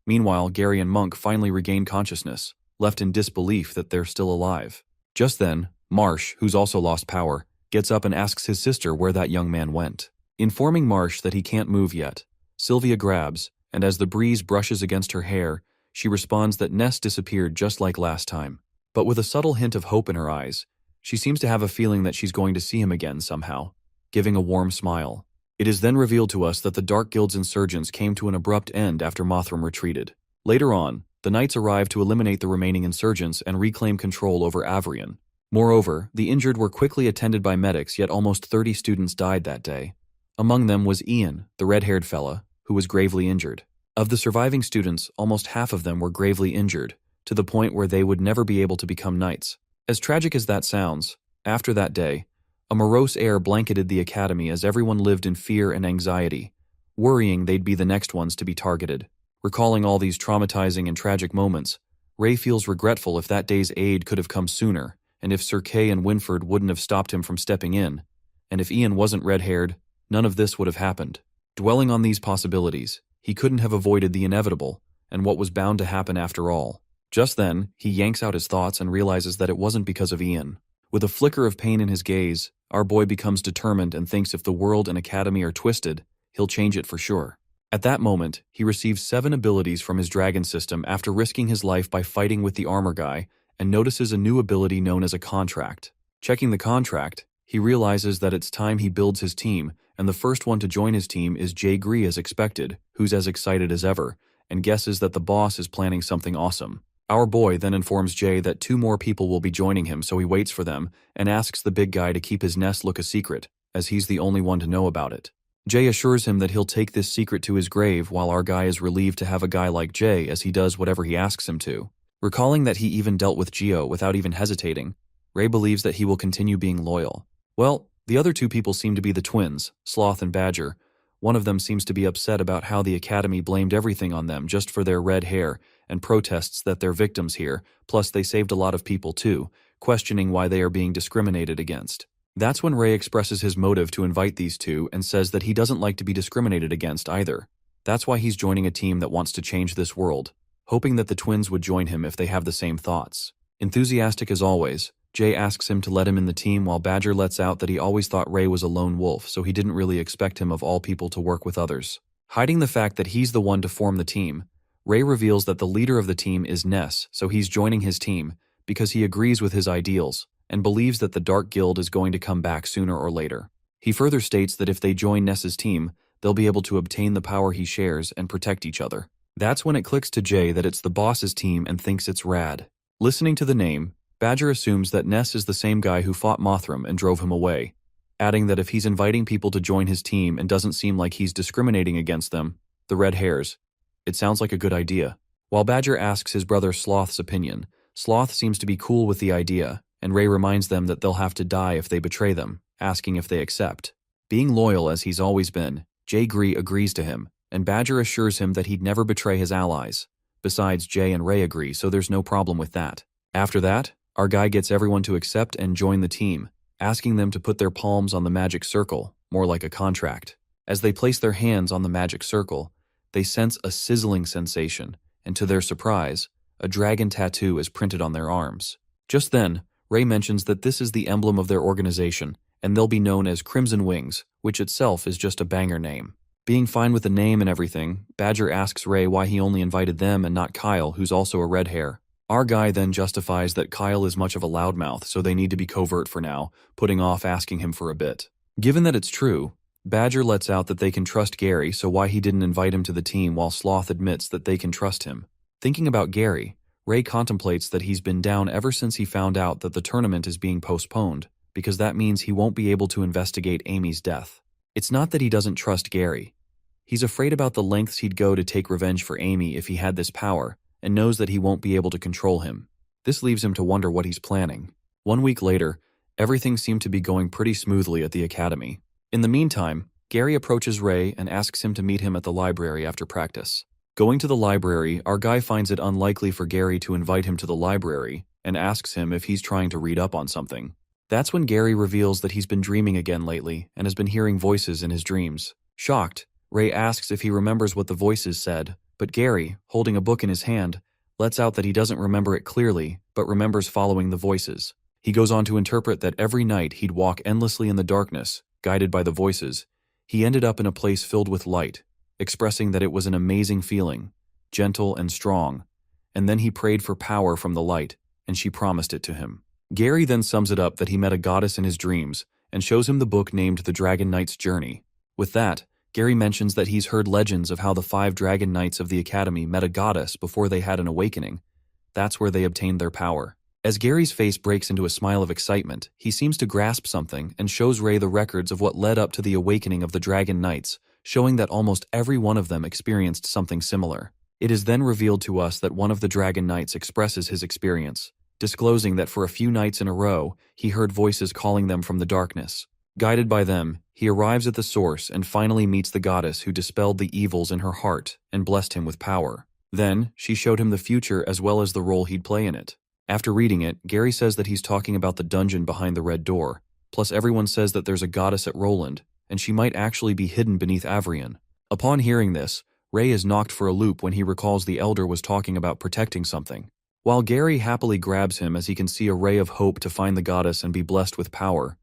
Meanwhile, Gary and Monk finally regain consciousness, left in disbelief that they're still alive. Just then, Marsh, who's also lost power, gets up and asks his sister where that young man went. Informing Marsh that he can't move yet, Sylvia grabs, and as the breeze brushes against her hair, she responds that Ness disappeared just like last time. But with a subtle hint of hope in her eyes, she seems to have a feeling that she's going to see him again somehow, giving a warm smile. It is then revealed to us that the Dark Guild's insurgents came to an abrupt end after Mothram retreated. Later on, the knights arrived to eliminate the remaining insurgents and reclaim control over Avrion. Moreover, the injured were quickly attended by medics, yet almost 30 students died that day. Among them was Ian, the red-haired fella, who was gravely injured. Of the surviving students, almost half of them were gravely injured, to the point where they would never be able to become knights. As tragic as that sounds, after that day, a morose air blanketed the academy as everyone lived in fear and anxiety, worrying they'd be the next ones to be targeted. Recalling all these traumatizing and tragic moments, Ray feels regretful if that day's aid could have come sooner, and if Sir Kay and Winford wouldn't have stopped him from stepping in, and if Ian wasn't red-haired, none of this would have happened. Dwelling on these possibilities, he couldn't have avoided the inevitable, and what was bound to happen after all. Just then, he yanks out his thoughts and realizes that it wasn't because of Ian. With a flicker of pain in his gaze, our boy becomes determined and thinks if the world and academy are twisted, he'll change it for sure. At that moment, he receives 7 abilities from his dragon system after risking his life by fighting with the armor guy, and notices a new ability known as a contract. Checking the contract, he realizes that it's time he builds his team, and the first one to join his team is Jay Gree as expected, who's as excited as ever, and guesses that the boss is planning something awesome. Our boy then informs Jay that 2 more people will be joining him, so he waits for them and asks the big guy to keep his nest look a secret, as he's the only one to know about it. Jay assures him that he'll take this secret to his grave, while our guy is relieved to have a guy like Jay, as he does whatever he asks him to. Recalling that he even dealt with Geo without even hesitating, Ray believes that he will continue being loyal. Well, the other 2 people seem to be the twins, Sloth and Badger. One of them seems to be upset about how the academy blamed everything on them just for their red hair, and protests that they're victims here, plus they saved a lot of people too, questioning why they are being discriminated against. That's when Ray expresses his motive to invite these 2 and says that he doesn't like to be discriminated against either. That's why he's joining a team that wants to change this world, hoping that the twins would join him if they have the same thoughts. Enthusiastic as always, Jay asks him to let him in the team, while Badger lets out that he always thought Ray was a lone wolf, so he didn't really expect him of all people to work with others. Hiding the fact that he's the one to form the team, Ray reveals that the leader of the team is Ness, so he's joining his team because he agrees with his ideals and believes that the Dark Guild is going to come back sooner or later. He further states that if they join Ness's team, they'll be able to obtain the power he shares and protect each other. That's when it clicks to Jay that it's the boss's team and thinks it's rad. Listening to the name, Badger assumes that Ness is the same guy who fought Mothram and drove him away, adding that if he's inviting people to join his team and doesn't seem like he's discriminating against them, the red hairs, it sounds like a good idea. While Badger asks his brother Sloth's opinion, Sloth seems to be cool with the idea, and Ray reminds them that they'll have to die if they betray them, asking if they accept. Being loyal as he's always been, Jay Gree agrees to him, and Badger assures him that he'd never betray his allies. Besides, Jay and Ray agree, so there's no problem with that. After that, our guy gets everyone to accept and join the team, asking them to put their palms on the magic circle, more like a contract. As they place their hands on the magic circle, they sense a sizzling sensation, and to their surprise, a dragon tattoo is printed on their arms. Just then, Ray mentions that this is the emblem of their organization, and they'll be known as Crimson Wings, which itself is just a banger name. Being fine with the name and everything, Badger asks Ray why he only invited them and not Kyle, who's also a red hair. Our guy then justifies that Kyle is much of a loudmouth, so they need to be covert for now, putting off asking him for a bit. Given that it's true, Badger lets out that they can trust Gary, so why he didn't invite him to the team, while Sloth admits that they can trust him. Thinking about Gary, Ray contemplates that he's been down ever since he found out that the tournament is being postponed, because that means he won't be able to investigate Amy's death. It's not that he doesn't trust Gary. He's afraid about the lengths he'd go to take revenge for Amy if he had this power, and knows that he won't be able to control him. This leaves him to wonder what he's planning. 1 week later, everything seemed to be going pretty smoothly at the academy. In the meantime, Gary approaches Ray and asks him to meet him at the library after practice. Going to the library, our guy finds it unlikely for Gary to invite him to the library and asks him if he's trying to read up on something. That's when Gary reveals that he's been dreaming again lately and has been hearing voices in his dreams. Shocked, Ray asks if he remembers what the voices said, but Gary, holding a book in his hand, lets out that he doesn't remember it clearly, but remembers following the voices. He goes on to interpret that every night he'd walk endlessly in the darkness, guided by the voices. He ended up in a place filled with light, expressing that it was an amazing feeling, gentle and strong, and then he prayed for power from the light, and she promised it to him. Gary then sums it up that he met a goddess in his dreams and shows him the book named The Dragon Knight's Journey. With that, Gary mentions that he's heard legends of how the 5 dragon knights of the academy met a goddess before they had an awakening. That's where they obtained their power. As Gary's face breaks into a smile of excitement, he seems to grasp something and shows Ray the records of what led up to the awakening of the dragon knights, showing that almost every one of them experienced something similar. It is then revealed to us that one of the dragon knights expresses his experience, disclosing that for a few nights in a row, he heard voices calling them from the darkness. Guided by them, he arrives at the source and finally meets the goddess who dispelled the evils in her heart and blessed him with power. Then, she showed him the future as well as the role he'd play in it. After reading it, Gary says that he's talking about the dungeon behind the red door, plus everyone says that there's a goddess at Roland, and she might actually be hidden beneath Avrian. Upon hearing this, Ray is knocked for a loop when he recalls the elder was talking about protecting something. While Gary happily grabs him as he can see a ray of hope to find the goddess and be blessed with power,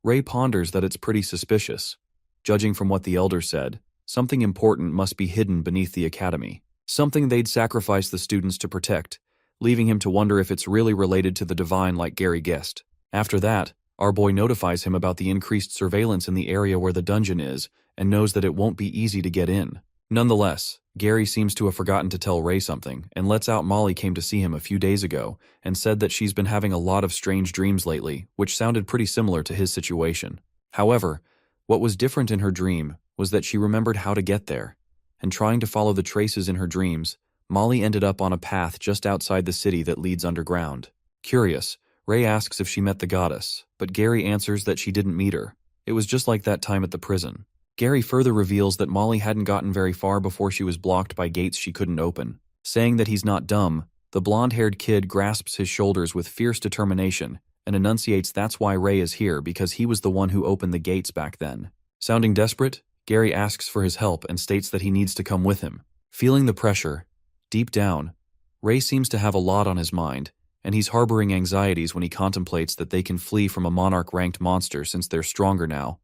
Ray ponders that it's pretty suspicious. Judging from what the elder said, something important must be hidden beneath the academy. Something they'd sacrifice the students to protect, leaving him to wonder if it's really related to the divine like Gary guessed. After that, our boy notifies him about the increased surveillance in the area where the dungeon is and knows that it won't be easy to get in. Nonetheless, Gary seems to have forgotten to tell Ray something and lets out Molly came to see him a few days ago and said that she's been having a lot of strange dreams lately, which sounded pretty similar to his situation. However, what was different in her dream was that she remembered how to get there, and trying to follow the traces in her dreams, Molly ended up on a path just outside the city that leads underground. Curious, Ray asks if she met the goddess, but Gary answers that she didn't meet her. It was just like that time at the prison. Gary further reveals that Molly hadn't gotten very far before she was blocked by gates she couldn't open. Saying that he's not dumb, the blonde-haired kid grasps his shoulders with fierce determination and enunciates that's why Ray is here because he was the one who opened the gates back then. Sounding desperate, Gary asks for his help and states that he needs to come with him. Feeling the pressure, deep down, Ray seems to have a lot on his mind, and he's harboring anxieties when he contemplates that they can flee from a monarch-ranked monster since they're stronger now.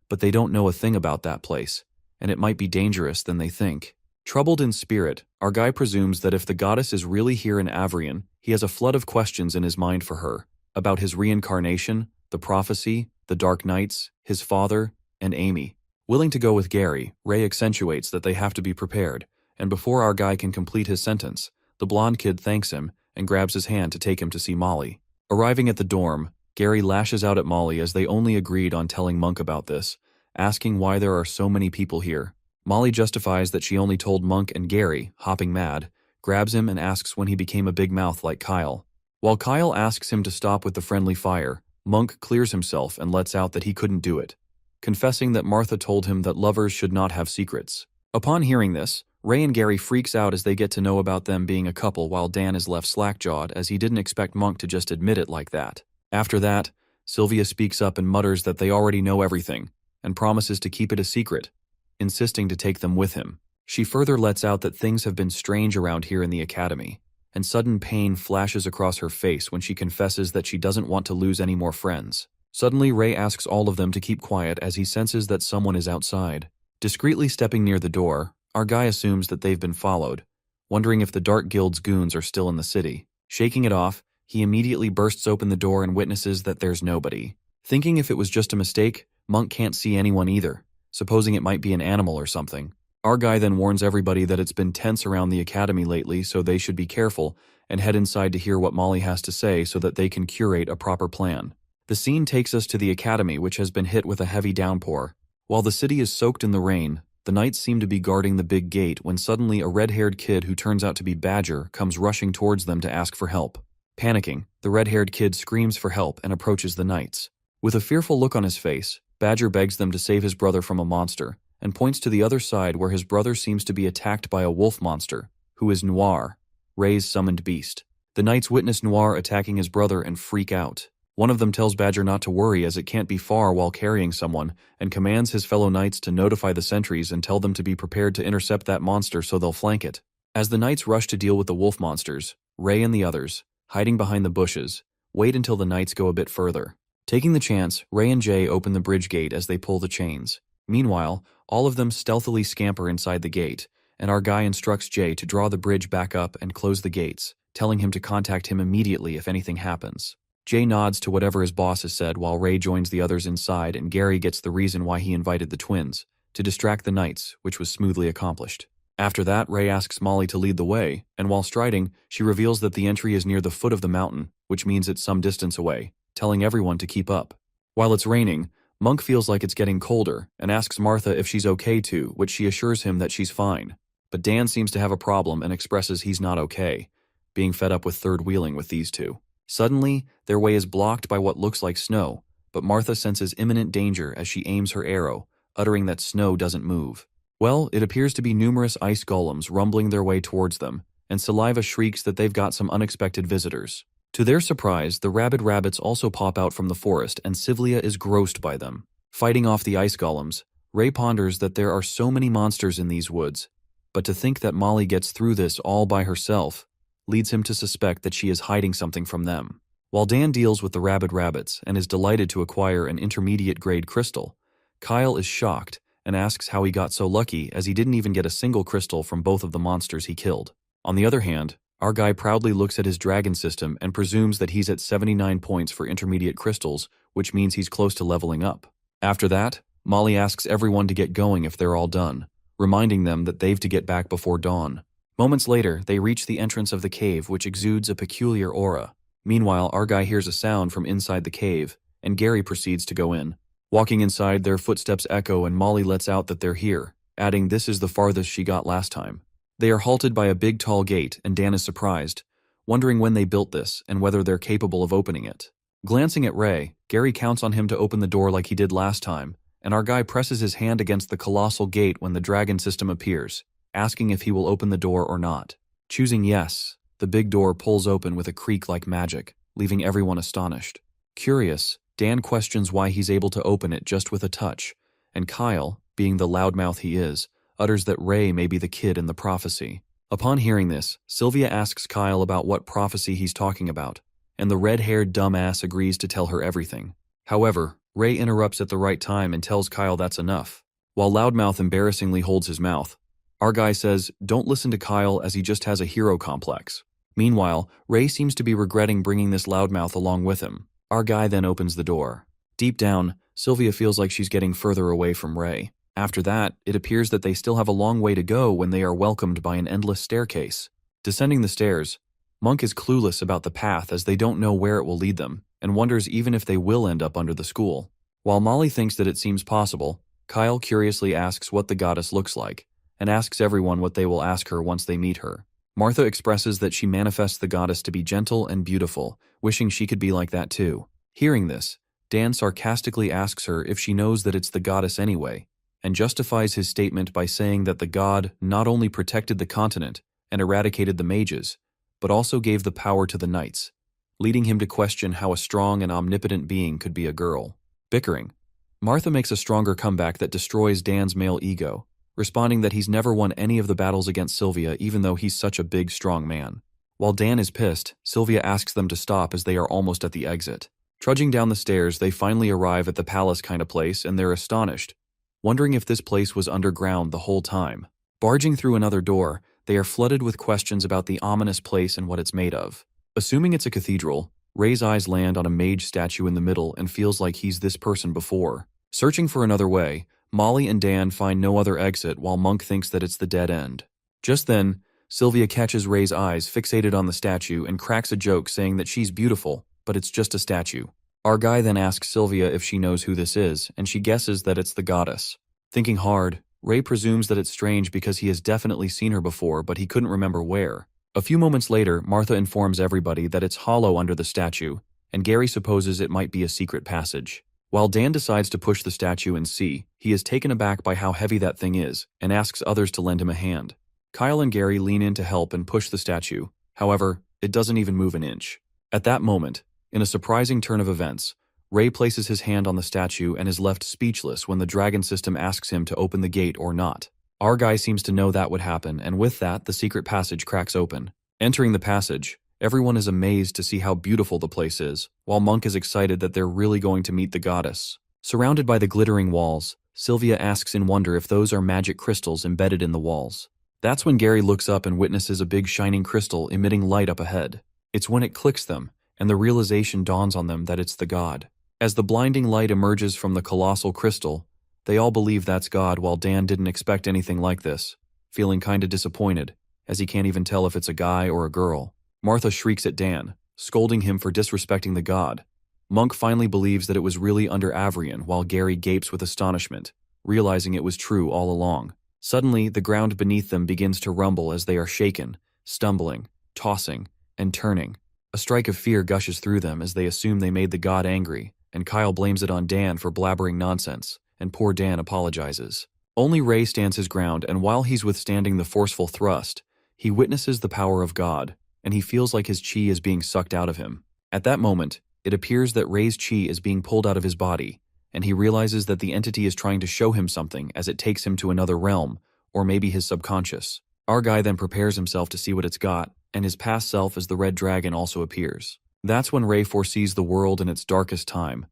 But they don't know a thing about that place, and it might be dangerous than they think. Troubled in spirit, our guy presumes that if the goddess is really here in Avrian, he has a flood of questions in his mind for her, about his reincarnation, the prophecy, the Dark Knights, his father, and Amy. Willing to go with Gary, Ray accentuates that they have to be prepared, and before our guy can complete his sentence, the blonde kid thanks him and grabs his hand to take him to see Molly. Arriving at the dorm, Gary lashes out at Molly as they only agreed on telling Monk about this, asking why there are so many people here. Molly justifies that she only told Monk, and Gary, hopping mad, grabs him and asks when he became a big mouth like Kyle. While Kyle asks him to stop with the friendly fire, Monk clears himself and lets out that he couldn't do it, confessing that Martha told him that lovers should not have secrets. Upon hearing this, Ray and Gary freaks out as they get to know about them being a couple while Dan is left slack-jawed as he didn't expect Monk to just admit it like that. After that, Sylvia speaks up and mutters that they already know everything, and promises to keep it a secret, insisting to take them with him. She further lets out that things have been strange around here in the academy, and sudden pain flashes across her face when she confesses that she doesn't want to lose any more friends. Suddenly, Ray asks all of them to keep quiet as he senses that someone is outside. Discreetly stepping near the door, our guy assumes that they've been followed, wondering if the Dark Guild's goons are still in the city. Shaking it off, he immediately bursts open the door and witnesses that there's nobody. Thinking if it was just a mistake, Monk can't see anyone either, supposing it might be an animal or something. Our guy then warns everybody that it's been tense around the academy lately, so they should be careful and head inside to hear what Molly has to say so that they can curate a proper plan. The scene takes us to the academy, which has been hit with a heavy downpour. While the city is soaked in the rain, the knights seem to be guarding the big gate when suddenly a red-haired kid who turns out to be Badger comes rushing towards them to ask for help. Panicking, the red-haired kid screams for help and approaches the knights. With a fearful look on his face, Badger begs them to save his brother from a monster, and points to the other side where his brother seems to be attacked by a wolf monster, who is Noir, Ray's summoned beast. The knights witness Noir attacking his brother and freak out. One of them tells Badger not to worry as it can't be far while carrying someone, and commands his fellow knights to notify the sentries and tell them to be prepared to intercept that monster so they'll flank it. As the knights rush to deal with the wolf monsters, Ray and the others, hiding behind the bushes, wait until the knights go a bit further. Taking the chance, Ray and Jay open the bridge gate as they pull the chains. Meanwhile, all of them stealthily scamper inside the gate, and our guy instructs Jay to draw the bridge back up and close the gates, telling him to contact him immediately if anything happens. Jay nods to whatever his boss has said while Ray joins the others inside and Gary gets the reason why he invited the twins, to distract the knights, which was smoothly accomplished. After that, Ray asks Molly to lead the way, and while striding, she reveals that the entry is near the foot of the mountain, which means it's some distance away, telling everyone to keep up. While it's raining, Monk feels like it's getting colder and asks Martha if she's okay too, which she assures him that she's fine. But Dan seems to have a problem and expresses he's not okay, being fed up with third-wheeling with these two. Suddenly, their way is blocked by what looks like snow, but Martha senses imminent danger as she aims her arrow, uttering that snow doesn't move. Well, it appears to be numerous ice golems rumbling their way towards them, and Saliva shrieks that they've got some unexpected visitors. To their surprise, the rabid rabbits also pop out from the forest, and Sylvia is grossed by them. Fighting off the ice golems, Ray ponders that there are so many monsters in these woods, but to think that Molly gets through this all by herself leads him to suspect that she is hiding something from them. While Dan deals with the rabid rabbits and is delighted to acquire an intermediate-grade crystal, Kyle is shocked and asks how he got so lucky as he didn't even get a single crystal from both of the monsters he killed. On the other hand, our guy proudly looks at his dragon system and presumes that he's at 79 points for intermediate crystals, which means he's close to leveling up. After that, Molly asks everyone to get going if they're all done, reminding them that they've to get back before dawn. Moments later, they reach the entrance of the cave, which exudes a peculiar aura. Meanwhile, our guy hears a sound from inside the cave, and Gary proceeds to go in. Walking inside, their footsteps echo and Molly lets out that they're here, adding this is the farthest she got last time. They are halted by a big tall gate and Dan is surprised, wondering when they built this and whether they're capable of opening it. Glancing at Ray, Gary counts on him to open the door like he did last time, and our guy presses his hand against the colossal gate when the dragon system appears, asking if he will open the door or not. Choosing yes, the big door pulls open with a creak like magic, leaving everyone astonished. Curious, Dan questions why he's able to open it just with a touch, and Kyle, being the loudmouth he is, utters that Ray may be the kid in the prophecy. Upon hearing this, Sylvia asks Kyle about what prophecy he's talking about, and the red-haired dumbass agrees to tell her everything. However, Ray interrupts at the right time and tells Kyle that's enough. While Loudmouth embarrassingly holds his mouth, our guy says, don't listen to Kyle as he just has a hero complex. Meanwhile, Ray seems to be regretting bringing this Loudmouth along with him. Our guy then opens the door. Deep down, Sylvia feels like she's getting further away from Ray. After that, it appears that they still have a long way to go when they are welcomed by an endless staircase. Descending the stairs, Monk is clueless about the path as they don't know where it will lead them, and wonders even if they will end up under the school. While Molly thinks that it seems possible, Kyle curiously asks what the goddess looks like, and asks everyone what they will ask her once they meet her. Martha expresses that she manifests the goddess to be gentle and beautiful, wishing she could be like that too. Hearing this, Dan sarcastically asks her if she knows that it's the goddess anyway, and justifies his statement by saying that the god not only protected the continent and eradicated the mages, but also gave the power to the knights, leading him to question how a strong and omnipotent being could be a girl. Bickering, Martha makes a stronger comeback that destroys Dan's male ego, responding that he's never won any of the battles against Sylvia even though he's such a big, strong man. While Dan is pissed, Sylvia asks them to stop as they are almost at the exit. Trudging down the stairs, they finally arrive at the palace kind of place and they're astonished, wondering if this place was underground the whole time. Barging through another door, they are flooded with questions about the ominous place and what it's made of. Assuming it's a cathedral, Ray's eyes land on a mage statue in the middle and feels like he's this person before. Searching for another way, Molly and Dan find no other exit while Monk thinks that it's the dead end. Just then, Sylvia catches Ray's eyes fixated on the statue and cracks a joke saying that she's beautiful, but it's just a statue. Our guy then asks Sylvia if she knows who this is, and she guesses that it's the goddess. Thinking hard, Ray presumes that it's strange because he has definitely seen her before, but he couldn't remember where. A few moments later, Martha informs everybody that it's hollow under the statue, and Gary supposes it might be a secret passage. While Dan decides to push the statue and see, he is taken aback by how heavy that thing is, and asks others to lend him a hand. Kyle and Gary lean in to help and push the statue. However, it doesn't even move an inch. At that moment, in a surprising turn of events, Ray places his hand on the statue and is left speechless when the dragon system asks him to open the gate or not. Our guy seems to know that would happen, and with that, the secret passage cracks open. Entering the passage, everyone is amazed to see how beautiful the place is, while Monk is excited that they're really going to meet the goddess. Surrounded by the glittering walls, Sylvia asks in wonder if those are magic crystals embedded in the walls. That's when Gary looks up and witnesses a big shining crystal emitting light up ahead. It's when it clicks them, and the realization dawns on them that it's the god. As the blinding light emerges from the colossal crystal, They all believe that's God, while Dan didn't expect anything like this, feeling kinda disappointed, as he can't even tell if it's a guy or a girl. Martha shrieks at Dan, scolding him for disrespecting the god. Monk finally believes that it was really under Avrian, while Gary gapes with astonishment, realizing it was true all along. Suddenly, the ground beneath them begins to rumble as they are shaken, stumbling, tossing, and turning. A strike of fear gushes through them as they assume they made the god angry, and Kyle blames it on Dan for blabbering nonsense, and poor Dan apologizes. Only Ray stands his ground, and while he's withstanding the forceful thrust, he witnesses the power of God, and he feels like his chi is being sucked out of him. At that moment, it appears that Ray's chi is being pulled out of his body, and he realizes that the entity is trying to show him something as it takes him to another realm, or maybe his subconscious. Our guy then prepares himself to see what it's got, and his past self as the red dragon also appears. That's when Ray foresees the world in its darkest time.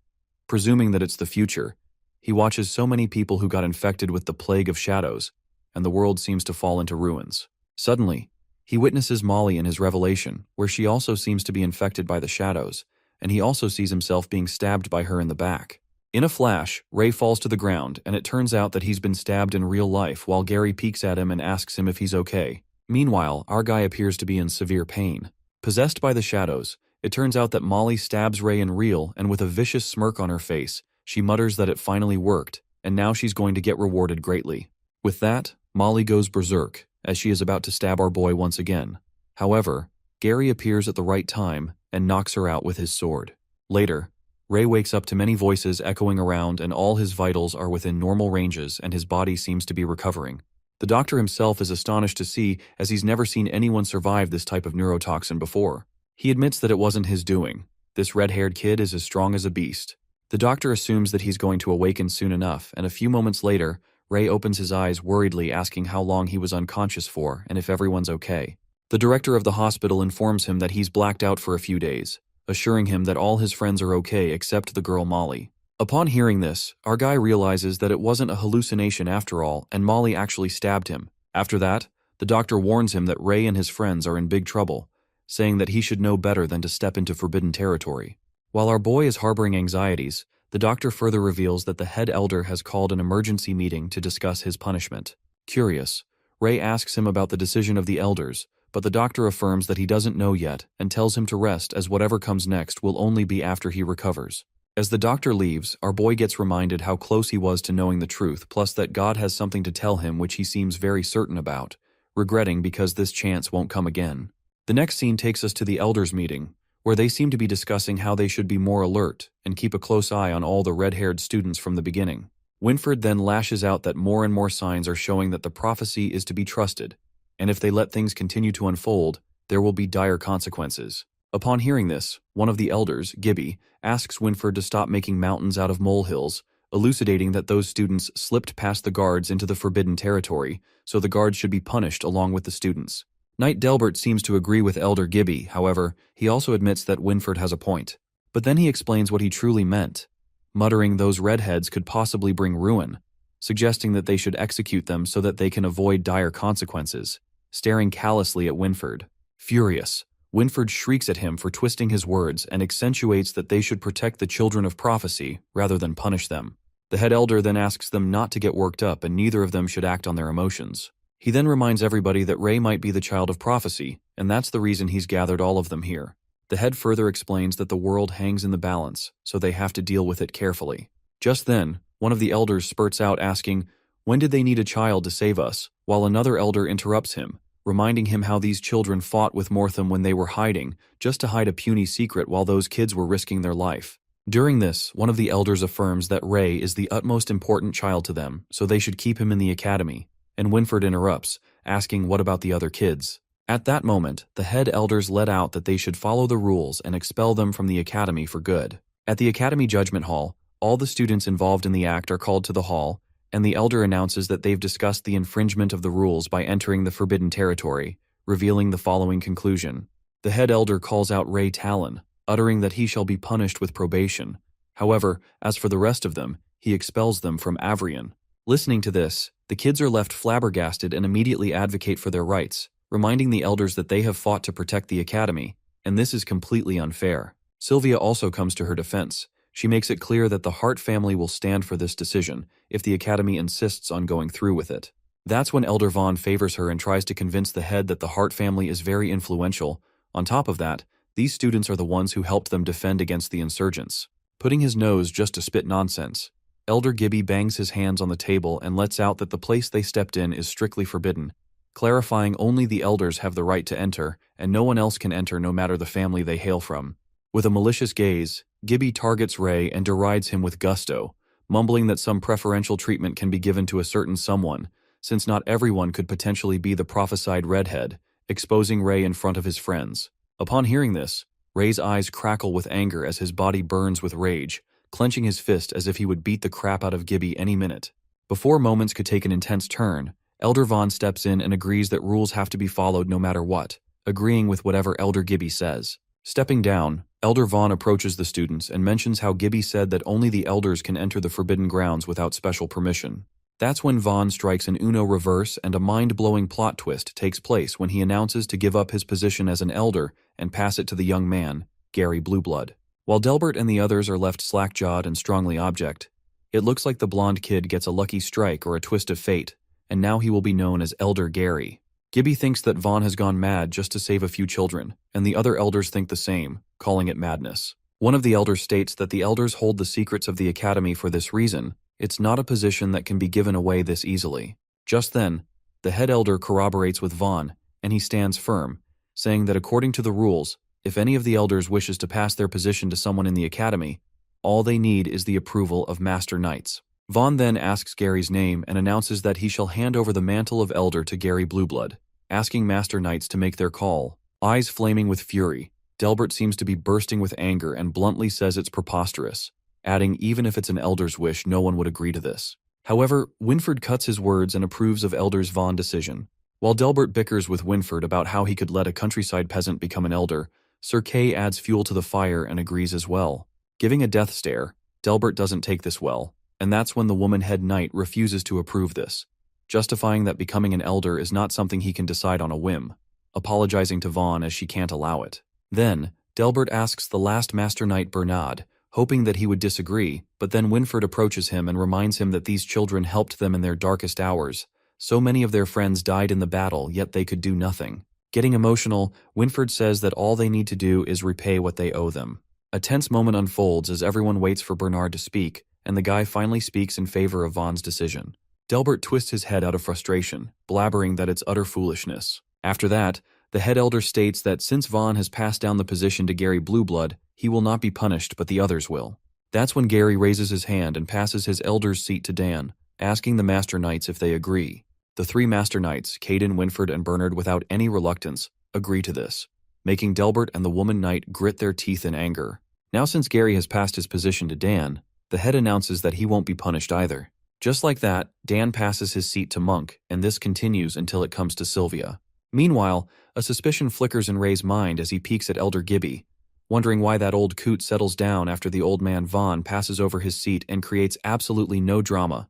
Presuming that it's the future, he watches so many people who got infected with the plague of shadows, and the world seems to fall into ruins. Suddenly, he witnesses Molly in his revelation, where she also seems to be infected by the shadows, and he also sees himself being stabbed by her in the back. In a flash, Ray falls to the ground, and it turns out that he's been stabbed in real life while Gary peeks at him and asks him if he's okay. Meanwhile, our guy appears to be in severe pain. Possessed by the shadows, it turns out that Molly stabs Ray in real, and with a vicious smirk on her face, she mutters that it finally worked, and now she's going to get rewarded greatly. With that, Molly goes berserk, as she is about to stab our boy once again. However, Gary appears at the right time and knocks her out with his sword. Later, Ray wakes up to many voices echoing around, and all his vitals are within normal ranges and his body seems to be recovering. The doctor himself is astonished to see, as he's never seen anyone survive this type of neurotoxin before. He admits that it wasn't his doing. This red-haired kid is as strong as a beast. The doctor assumes that he's going to awaken soon enough, and a few moments later, Ray opens his eyes worriedly, asking how long he was unconscious for and if everyone's okay. The director of the hospital informs him that he's blacked out for a few days, assuring him that all his friends are okay except the girl Molly. Upon hearing this, our guy realizes that it wasn't a hallucination after all, and Molly actually stabbed him. After that, the doctor warns him that Ray and his friends are in big trouble, saying that he should know better than to step into forbidden territory. While our boy is harboring anxieties, the doctor further reveals that the head elder has called an emergency meeting to discuss his punishment. Curious, Ray asks him about the decision of the elders, but the doctor affirms that he doesn't know yet and tells him to rest, as whatever comes next will only be after he recovers. As the doctor leaves, our boy gets reminded how close he was to knowing the truth, plus that God has something to tell him which he seems very certain about, regretting because this chance won't come again. The next scene takes us to the elders' meeting, where they seem to be discussing how they should be more alert and keep a close eye on all the red-haired students from the beginning. Winfred then lashes out that more and more signs are showing that the prophecy is to be trusted, and if they let things continue to unfold, there will be dire consequences. Upon hearing this, one of the elders, Gibby, asks Winfred to stop making mountains out of molehills, elucidating that those students slipped past the guards into the forbidden territory, so the guards should be punished along with the students. Knight Delbert seems to agree with Elder Gibby, however, he also admits that Winfred has a point. But then he explains what he truly meant, muttering those redheads could possibly bring ruin, suggesting that they should execute them so that they can avoid dire consequences, staring callously at Winfred. Furious, Winfred shrieks at him for twisting his words and accentuates that they should protect the children of prophecy rather than punish them. The head elder then asks them not to get worked up, and neither of them should act on their emotions. He then reminds everybody that Ray might be the child of prophecy, and that's the reason he's gathered all of them here. The head further explains that the world hangs in the balance, so they have to deal with it carefully. Just then, one of the elders spurts out asking, "When did they need a child to save us?" while another elder interrupts him, reminding him how these children fought with Mortham when they were hiding, just to hide a puny secret while those kids were risking their life. During this, one of the elders affirms that Ray is the utmost important child to them, so they should keep him in the academy, and Winfred interrupts, asking what about the other kids. At that moment, the head elders let out that they should follow the rules and expel them from the academy for good. At the academy judgment hall, all the students involved in the act are called to the hall, and the elder announces that they've discussed the infringement of the rules by entering the forbidden territory, revealing the following conclusion. The head elder calls out Ray Talon, uttering that he shall be punished with probation. However, as for the rest of them, he expels them from Avrian. Listening to this, the kids are left flabbergasted and immediately advocate for their rights, reminding the elders that they have fought to protect the academy, and this is completely unfair. Sylvia also comes to her defense, She makes it clear that the Hart family will stand for this decision if the Academy insists on going through with it. That's when Elder Vaughn favors her and tries to convince the head that the Hart family is very influential. On top of that, these students are the ones who helped them defend against the insurgents. Putting his nose just to spit nonsense, Elder Gibby bangs his hands on the table and lets out that the place they stepped in is strictly forbidden, clarifying only the elders have the right to enter, and no one else can enter no matter the family they hail from. With a malicious gaze, Gibby targets Ray and derides him with gusto, mumbling that some preferential treatment can be given to a certain someone, since not everyone could potentially be the prophesied redhead, exposing Ray in front of his friends. Upon hearing this, Ray's eyes crackle with anger as his body burns with rage, clenching his fist as if he would beat the crap out of Gibby any minute. Before moments could take an intense turn, Elder Vaughn steps in and agrees that rules have to be followed no matter what, agreeing with whatever Elder Gibby says. Stepping down, Elder Vaughn approaches the students and mentions how Gibby said that only the elders can enter the forbidden grounds without special permission. That's when Vaughn strikes an Uno reverse and a mind-blowing plot twist takes place when he announces to give up his position as an elder and pass it to the young man, Gary Blueblood. While Delbert and the others are left slack-jawed and strongly object, it looks like the blonde kid gets a lucky strike or a twist of fate, and now he will be known as Elder Gary. Gibby thinks that Vaughn has gone mad just to save a few children, and the other elders think the same, calling it madness. One of the elders states that the elders hold the secrets of the Academy for this reason. It's not a position that can be given away this easily. Just then, the head elder corroborates with Vaughn, and he stands firm, saying that according to the rules, if any of the elders wishes to pass their position to someone in the Academy, all they need is the approval of Master Knights. Vaughn then asks Gary's name and announces that he shall hand over the mantle of elder to Gary Blueblood, asking Master Knights to make their call. Eyes flaming with fury, Delbert seems to be bursting with anger and bluntly says it's preposterous, adding even if it's an elder's wish, no one would agree to this. However, Winford cuts his words and approves of Elder's Vaughn's decision. While Delbert bickers with Winford about how he could let a countryside peasant become an elder, Sir Kay adds fuel to the fire and agrees as well. Giving a death stare, Delbert doesn't take this well, and that's when the woman head knight refuses to approve this, justifying that becoming an elder is not something he can decide on a whim, apologizing to Vaughn as she can't allow it. Then, Delbert asks the last Master Knight Bernard, hoping that he would disagree, but then Winford approaches him and reminds him that these children helped them in their darkest hours. So many of their friends died in the battle, yet they could do nothing. Getting emotional, Winford says that all they need to do is repay what they owe them. A tense moment unfolds as everyone waits for Bernard to speak, and the guy finally speaks in favor of Vaughn's decision. Delbert twists his head out of frustration, blabbering that it's utter foolishness. After that, the head elder states that since Vaughn has passed down the position to Gary Blueblood, he will not be punished, but the others will. That's when Gary raises his hand and passes his elder's seat to Dan, asking the Master Knights if they agree. The three Master Knights, Caden, Winford, and Bernard, without any reluctance, agree to this, making Delbert and the woman knight grit their teeth in anger. Now since Gary has passed his position to Dan, the head announces that he won't be punished either. Just like that, Dan passes his seat to Monk, and this continues until it comes to Sylvia. Meanwhile, a suspicion flickers in Ray's mind as he peeks at Elder Gibby, wondering why that old coot settles down after the old man Vaughn passes over his seat and creates absolutely no drama,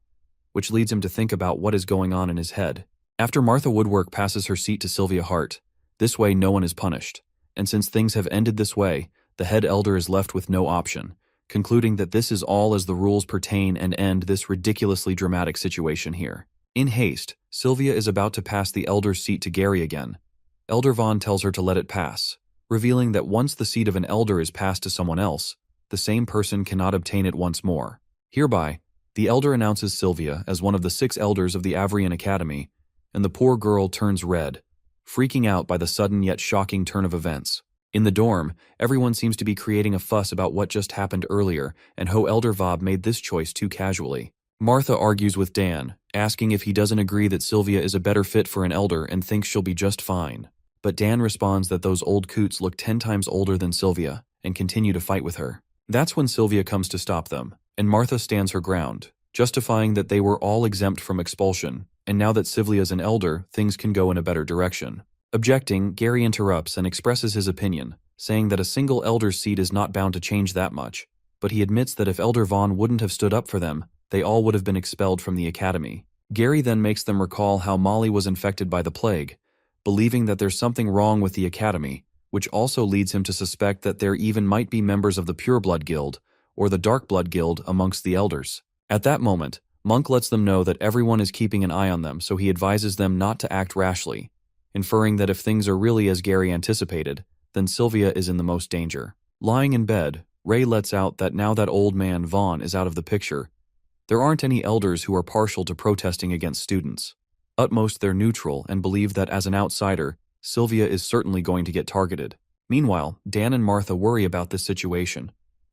which leads him to think about what is going on in his head. After Martha Woodwork passes her seat to Sylvia Hart, this way no one is punished, and since things have ended this way, the head elder is left with no option, concluding that this is all as the rules pertain and end this ridiculously dramatic situation here. In haste, Sylvia is about to pass the elder's seat to Gary again. Elder Vaughn tells her to let it pass, revealing that once the seat of an elder is passed to someone else, the same person cannot obtain it once more. Hereby, the elder announces Sylvia as one of the 6 elders of the Avrian Academy, and the poor girl turns red, freaking out by the sudden yet shocking turn of events. In the dorm, everyone seems to be creating a fuss about what just happened earlier and how Elder Vob made this choice too casually. Martha argues with Dan, asking if he doesn't agree that Sylvia is a better fit for an elder and thinks she'll be just fine. But Dan responds that those old coots look 10 times older than Sylvia and continue to fight with her. That's when Sylvia comes to stop them, and Martha stands her ground, justifying that they were all exempt from expulsion, and now that Sylvia's an elder, things can go in a better direction. Objecting, Gary interrupts and expresses his opinion, saying that a single elder's seat is not bound to change that much, but he admits that if Elder Vaughn wouldn't have stood up for them, they all would have been expelled from the academy. Gary then makes them recall how Molly was infected by the plague, believing that there's something wrong with the academy, which also leads him to suspect that there even might be members of the Pureblood Guild, or the Dark Blood Guild amongst the elders. At that moment, Monk lets them know that everyone is keeping an eye on them, so he advises them not to act rashly, inferring that if things are really as Gary anticipated, then Sylvia is in the most danger. Lying in bed, Ray lets out that now that old man Vaughn is out of the picture, there aren't any elders who are partial to protesting against students. At most, they're neutral and believe that as an outsider, Sylvia is certainly going to get targeted. Meanwhile, Dan and Martha worry about this situation.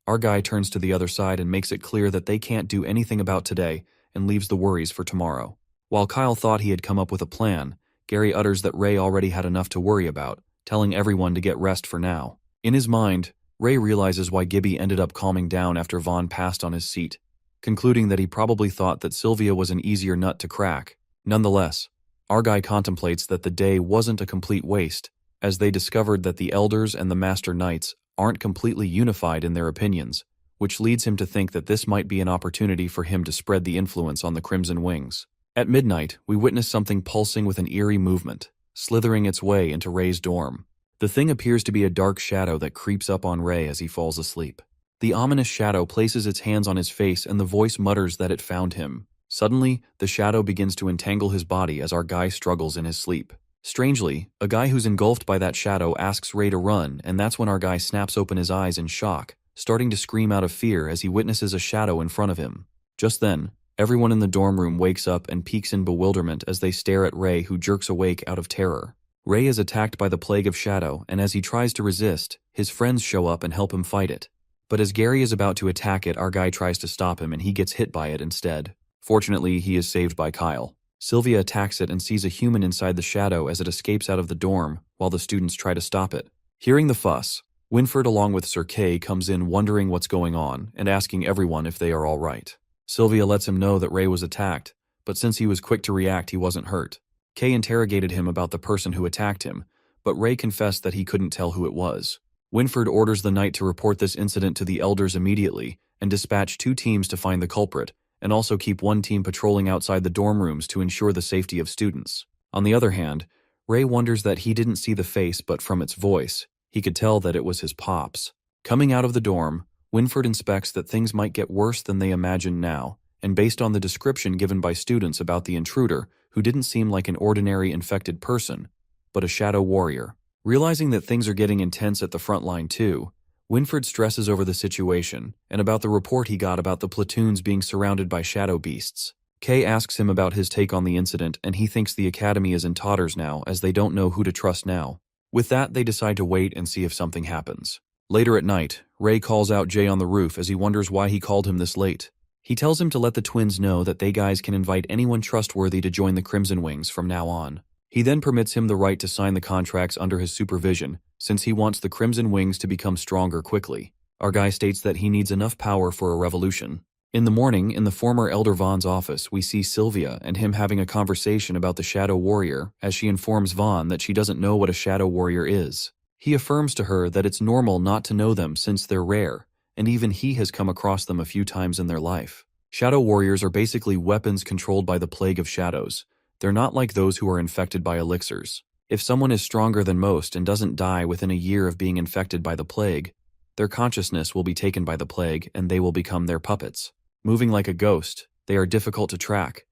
Our guy turns to the other side and makes it clear that they can't do anything about today and leaves the worries for tomorrow. While Kyle thought he had come up with a plan, Gary utters that Ray already had enough to worry about, telling everyone to get rest for now. In his mind, Ray realizes why Gibby ended up calming down after Vaughn passed on his seat, concluding that he probably thought that Sylvia was an easier nut to crack. Nonetheless, our guy contemplates that the day wasn't a complete waste, as they discovered that the elders and the master knights aren't completely unified in their opinions, which leads him to think that this might be an opportunity for him to spread the influence on the Crimson Wings. At midnight, we witness something pulsing with an eerie movement, slithering its way into Ray's dorm. The thing appears to be a dark shadow that creeps up on Ray as he falls asleep. The ominous shadow places its hands on his face and the voice mutters that it found him. Suddenly, the shadow begins to entangle his body as our guy struggles in his sleep. Strangely, a guy who's engulfed by that shadow asks Ray to run, and that's when our guy snaps open his eyes in shock, starting to scream out of fear as he witnesses a shadow in front of him. Just then, everyone in the dorm room wakes up and peeks in bewilderment as they stare at Ray, who jerks awake out of terror. Ray is attacked by the plague of shadow, and as he tries to resist, his friends show up and help him fight it. But as Gary is about to attack it, our guy tries to stop him and he gets hit by it instead. Fortunately, he is saved by Kyle. Sylvia attacks it and sees a human inside the shadow as it escapes out of the dorm while the students try to stop it. Hearing the fuss, Winford along with Sir Kay comes in wondering what's going on and asking everyone if they are all right. Sylvia lets him know that Ray was attacked, but since he was quick to react, he wasn't hurt. Kay interrogated him about the person who attacked him, but Ray confessed that he couldn't tell who it was. Winford orders the knight to report this incident to the elders immediately and dispatch 2 teams to find the culprit, and also keep 1 team patrolling outside the dorm rooms to ensure the safety of students. On the other hand, Ray wonders that he didn't see the face, but from its voice, he could tell that it was his pops. Coming out of the dorm, Winford inspects that things might get worse than they imagine now, and based on the description given by students about the intruder, who didn't seem like an ordinary infected person, but a shadow warrior. Realizing that things are getting intense at the front line too, Winford stresses over the situation and about the report he got about the platoons being surrounded by shadow beasts. Kay asks him about his take on the incident, and he thinks the academy is in tatters now as they don't know who to trust now. With that, they decide to wait and see if something happens. Later at night, Ray calls out Jay on the roof as he wonders why he called him this late. He tells him to let the twins know that they guys can invite anyone trustworthy to join the Crimson Wings from now on. He then permits him the right to sign the contracts under his supervision, since he wants the Crimson Wings to become stronger quickly. Our guy states that he needs enough power for a revolution. In the morning, in the former Elder Vaughn's office, we see Sylvia and him having a conversation about the Shadow Warrior as she informs Vaughn that she doesn't know what a Shadow Warrior is. He affirms to her that it's normal not to know them since they're rare, and even he has come across them a few times in their life. Shadow Warriors are basically weapons controlled by the plague of shadows. They're not like those who are infected by elixirs. If someone is stronger than most and doesn't die within a year of being infected by the plague, their consciousness will be taken by the plague and they will become their puppets. Moving like a ghost, they are difficult to track,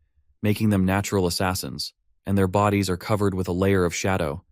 making them natural assassins, and their bodies are covered with a layer of shadow,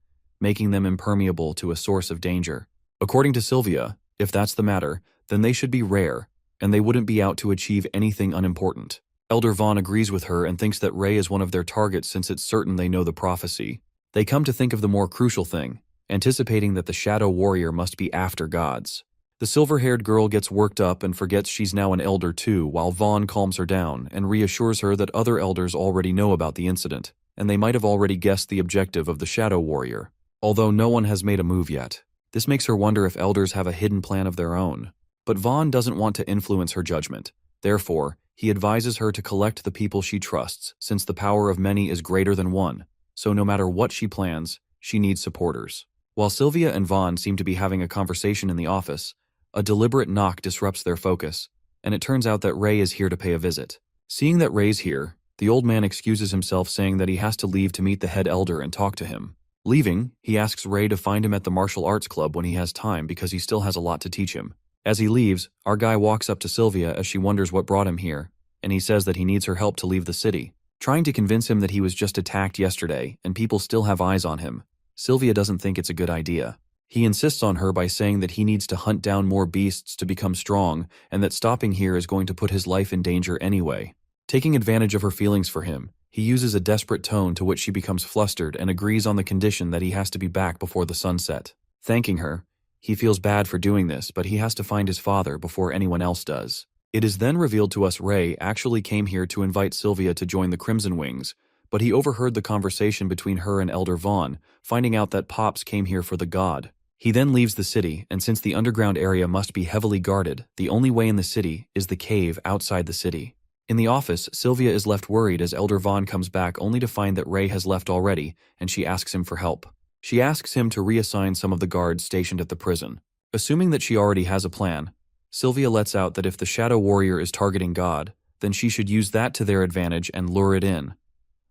making them impermeable to a source of danger. According to Sylvia, if that's the matter, then they should be rare, and they wouldn't be out to achieve anything unimportant. Elder Vaughn agrees with her and thinks that Ray is one of their targets since it's certain they know the prophecy. They come to think of the more crucial thing, anticipating that the Shadow Warrior must be after gods. The silver-haired girl gets worked up and forgets she's now an elder too, while Vaughn calms her down and reassures her that other elders already know about the incident, and they might have already guessed the objective of the Shadow Warrior, although no one has made a move yet. This makes her wonder if elders have a hidden plan of their own. But Vaughn doesn't want to influence her judgment. Therefore, he advises her to collect the people she trusts, since the power of many is greater than one, so no matter what she plans, she needs supporters. While Sylvia and Vaughn seem to be having a conversation in the office, a deliberate knock disrupts their focus, and it turns out that Ray is here to pay a visit. Seeing that Ray's here, the old man excuses himself, saying that he has to leave to meet the head elder and talk to him. Leaving, he asks Ray to find him at the martial arts club when he has time because he still has a lot to teach him. As he leaves, our guy walks up to Sylvia as she wonders what brought him here, and he says that he needs her help to leave the city. Trying to convince him that he was just attacked yesterday and people still have eyes on him, Sylvia doesn't think it's a good idea. He insists on her by saying that he needs to hunt down more beasts to become strong and that stopping here is going to put his life in danger anyway. Taking advantage of her feelings for him, he uses a desperate tone to which she becomes flustered and agrees on the condition that he has to be back before the sunset. Thanking her, he feels bad for doing this, but he has to find his father before anyone else does. It is then revealed to us Ray actually came here to invite Sylvia to join the Crimson Wings, but he overheard the conversation between her and Elder Vaughn, finding out that Pops came here for the god. He then leaves the city, and since the underground area must be heavily guarded, the only way in the city is the cave outside the city. In the office, Sylvia is left worried as Elder Vaughn comes back only to find that Ray has left already, and she asks him for help. She asks him to reassign some of the guards stationed at the prison. Assuming that she already has a plan, Sylvia lets out that if the Shadow Warrior is targeting God, then she should use that to their advantage and lure it in,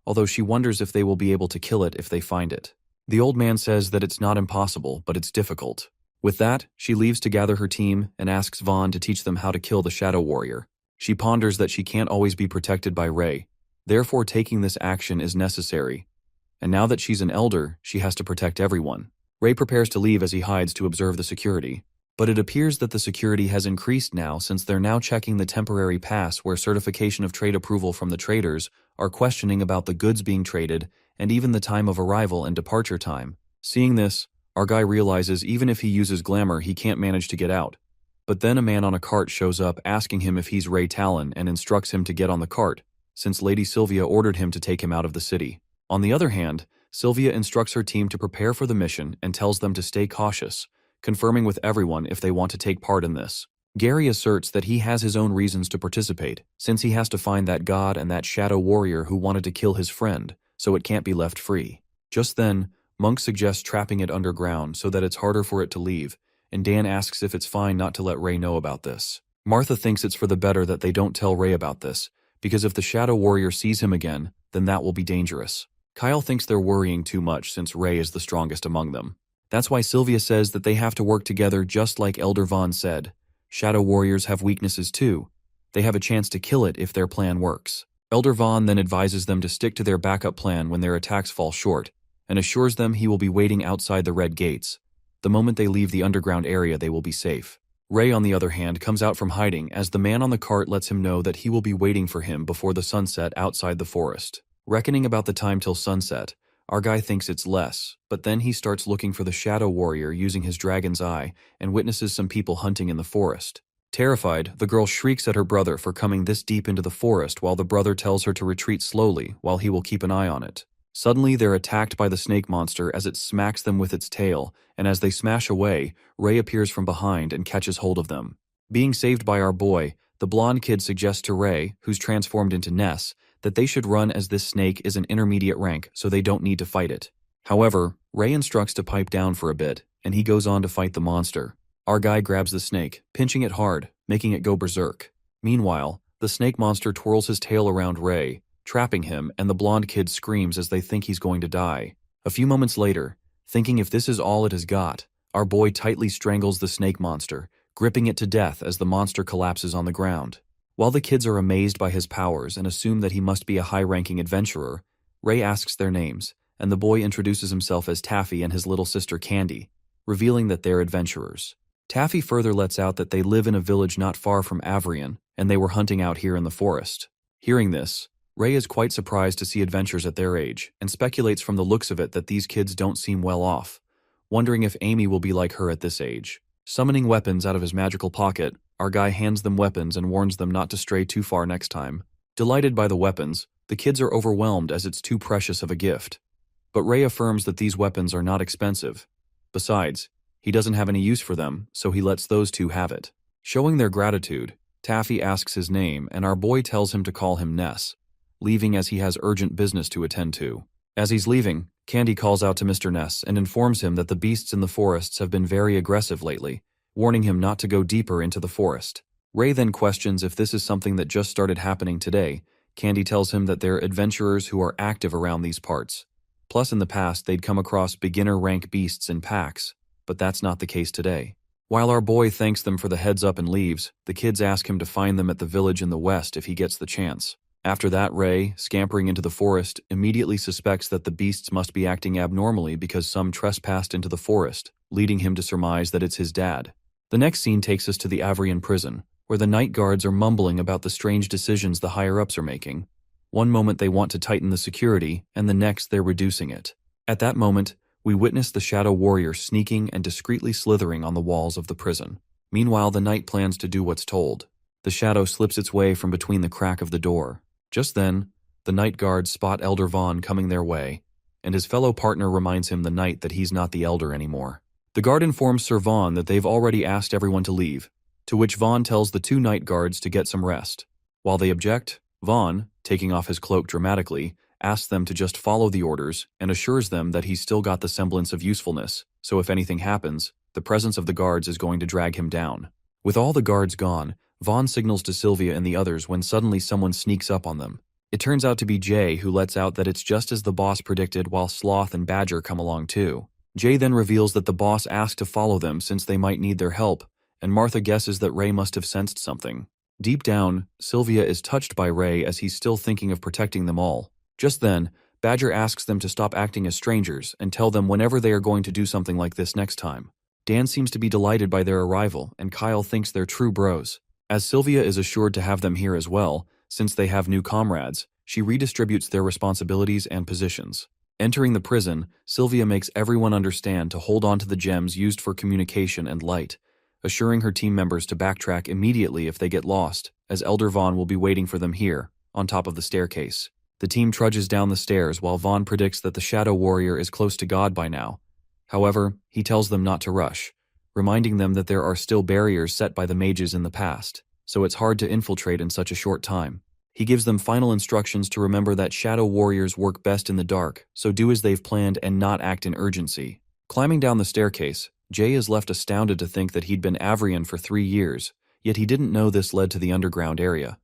although she wonders if they will be able to kill it if they find it. The old man says that it's not impossible, but it's difficult. With that, she leaves to gather her team and asks Vaughn to teach them how to kill the Shadow Warrior. She ponders that she can't always be protected by Ray, therefore taking this action is necessary. And now that she's an elder, she has to protect everyone. Ray prepares to leave as he hides to observe the security. But it appears that the security has increased now since they're now checking the temporary pass where certification of trade approval from the traders are questioning about the goods being traded and even the time of arrival and departure time. Seeing this, our guy realizes even if he uses glamour he can't manage to get out. But then a man on a cart shows up asking him if he's Ray Talon and instructs him to get on the cart, since Lady Sylvia ordered him to take him out of the city. On the other hand, Sylvia instructs her team to prepare for the mission and tells them to stay cautious, confirming with everyone if they want to take part in this. Gary asserts that he has his own reasons to participate, since he has to find that god and that shadow warrior who wanted to kill his friend, so it can't be left free. Just then, Monk suggests trapping it underground so that it's harder for it to leave, and Dan asks if it's fine not to let Ray know about this. Martha thinks it's for the better that they don't tell Ray about this, because if the shadow warrior sees him again, then that will be dangerous. Kyle thinks they're worrying too much since Ray is the strongest among them. That's why Sylvia says that they have to work together just like Elder Vaughn said. Shadow warriors have weaknesses too. They have a chance to kill it if their plan works. Elder Vaughn then advises them to stick to their backup plan when their attacks fall short, and assures them he will be waiting outside the red gates. The moment they leave the underground area, they will be safe. Ray, on the other hand, comes out from hiding as the man on the cart lets him know that he will be waiting for him before the sunset outside the forest. Reckoning about the time till sunset, our guy thinks it's less, but then he starts looking for the shadow warrior using his dragon's eye and witnesses some people hunting in the forest. Terrified, the girl shrieks at her brother for coming this deep into the forest while the brother tells her to retreat slowly while he will keep an eye on it. Suddenly, they're attacked by the snake monster as it smacks them with its tail, and as they smash away, Ray appears from behind and catches hold of them. Being saved by our boy, the blonde kid suggests to Ray, who's transformed into Ness, that they should run as this snake is an intermediate rank so they don't need to fight it. However, Ray instructs to pipe down for a bit, and he goes on to fight the monster. Our guy grabs the snake, pinching it hard, making it go berserk. Meanwhile, the snake monster twirls his tail around Ray, trapping him, and the blonde kid screams as they think he's going to die. A few moments later, thinking if this is all it has got, our boy tightly strangles the snake monster, gripping it to death as the monster collapses on the ground. While the kids are amazed by his powers and assume that he must be a high-ranking adventurer, Ray asks their names, and the boy introduces himself as Taffy and his little sister Candy, revealing that they're adventurers. Taffy further lets out that they live in a village not far from Avrion, and they were hunting out here in the forest. Hearing this, Ray is quite surprised to see adventures at their age, and speculates from the looks of it that these kids don't seem well off, wondering if Amy will be like her at this age. Summoning weapons out of his magical pocket, our guy hands them weapons and warns them not to stray too far next time. Delighted by the weapons, the kids are overwhelmed as it's too precious of a gift. But Ray affirms that these weapons are not expensive. Besides, he doesn't have any use for them, so he lets those two have it. Showing their gratitude, Taffy asks his name and our boy tells him to call him Ness, leaving as he has urgent business to attend to. As he's leaving, Candy calls out to Mr. Ness and informs him that the beasts in the forests have been very aggressive lately, warning him not to go deeper into the forest. Ray then questions if this is something that just started happening today. Candy tells him that they're adventurers who are active around these parts. Plus in the past they'd come across beginner rank beasts in packs, but that's not the case today. While our boy thanks them for the heads up and leaves, the kids ask him to find them at the village in the west if he gets the chance. After that, Ray, scampering into the forest, immediately suspects that the beasts must be acting abnormally because some trespassed into the forest, leading him to surmise that it's his dad. The next scene takes us to the Avrian prison, where the night guards are mumbling about the strange decisions the higher-ups are making. One moment they want to tighten the security, and the next they're reducing it. At that moment, we witness the Shadow Warrior sneaking and discreetly slithering on the walls of the prison. Meanwhile, the knight plans to do what's told. The shadow slips its way from between the crack of the door. Just then, the night guards spot Elder Vaughn coming their way, and his fellow partner reminds him the knight that he's not the elder anymore. The guard informs Sir Vaughn that they've already asked everyone to leave, to which Vaughn tells the two night guards to get some rest. While they object, Vaughn, taking off his cloak dramatically, asks them to just follow the orders and assures them that he's still got the semblance of usefulness, so if anything happens, the presence of the guards is going to drag him down. With all the guards gone, Vaughn signals to Sylvia and the others when suddenly someone sneaks up on them. It turns out to be Jay, who lets out that it's just as the boss predicted, while Sloth and Badger come along too. Jay then reveals that the boss asked to follow them since they might need their help, and Martha guesses that Ray must have sensed something. Deep down, Sylvia is touched by Ray as he's still thinking of protecting them all. Just then, Badger asks them to stop acting as strangers and tell them whenever they are going to do something like this next time. Dan seems to be delighted by their arrival, and Kyle thinks they're true bros. As Sylvia is assured to have them here as well, since they have new comrades, she redistributes their responsibilities and positions. Entering the prison, Sylvia makes everyone understand to hold on to the gems used for communication and light, assuring her team members to backtrack immediately if they get lost, as Elder Vaughn will be waiting for them here, on top of the staircase. The team trudges down the stairs while Vaughn predicts that the Shadow Warrior is close to God by now. However, he tells them not to rush, reminding them that there are still barriers set by the mages in the past, so it's hard to infiltrate in such a short time. He gives them final instructions to remember that Shadow Warriors work best in the dark, so do as they've planned and not act in urgency. Climbing down the staircase, Jay is left astounded to think that he'd been Avrian for 3 years, yet he didn't know this led to the underground area.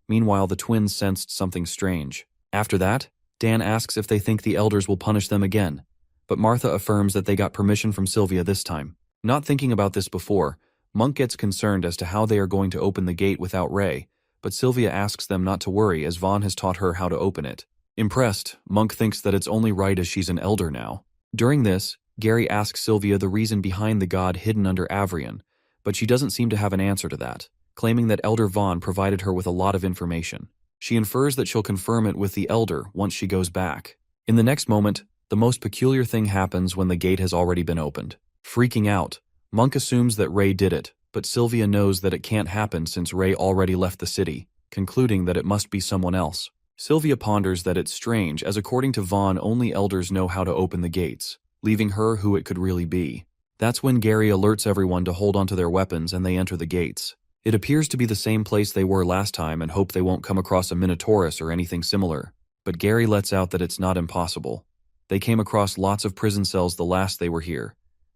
Meanwhile, the twins sensed something strange. After that, Dan asks if they think the elders will punish them again, but Martha affirms that they got permission from Sylvia this time. Not thinking about this before, Monk gets concerned as to how they are going to open the gate without Ray, but Sylvia asks them not to worry as Vaughn has taught her how to open it. Impressed, Monk thinks that it's only right as she's an elder now. During this, Gary asks Sylvia the reason behind the god hidden under Avrian, but she doesn't seem to have an answer to that, claiming that Elder Vaughn provided her with a lot of information. She infers that she'll confirm it with the elder once she goes back. In the next moment, the most peculiar thing happens when the gate has already been opened. Freaking out, Monk assumes that Ray did it, but Sylvia knows that it can't happen since Ray already left the city, concluding that it must be someone else. Sylvia ponders that it's strange, as according to Vaughn, only elders know how to open the gates, leaving her who it could really be. That's when Gary alerts everyone to hold onto their weapons and they enter the gates. It appears to be the same place they were last time and hope they won't come across a Minotaurus or anything similar, but Gary lets out that it's not impossible. They came across lots of prison cells the last they were here,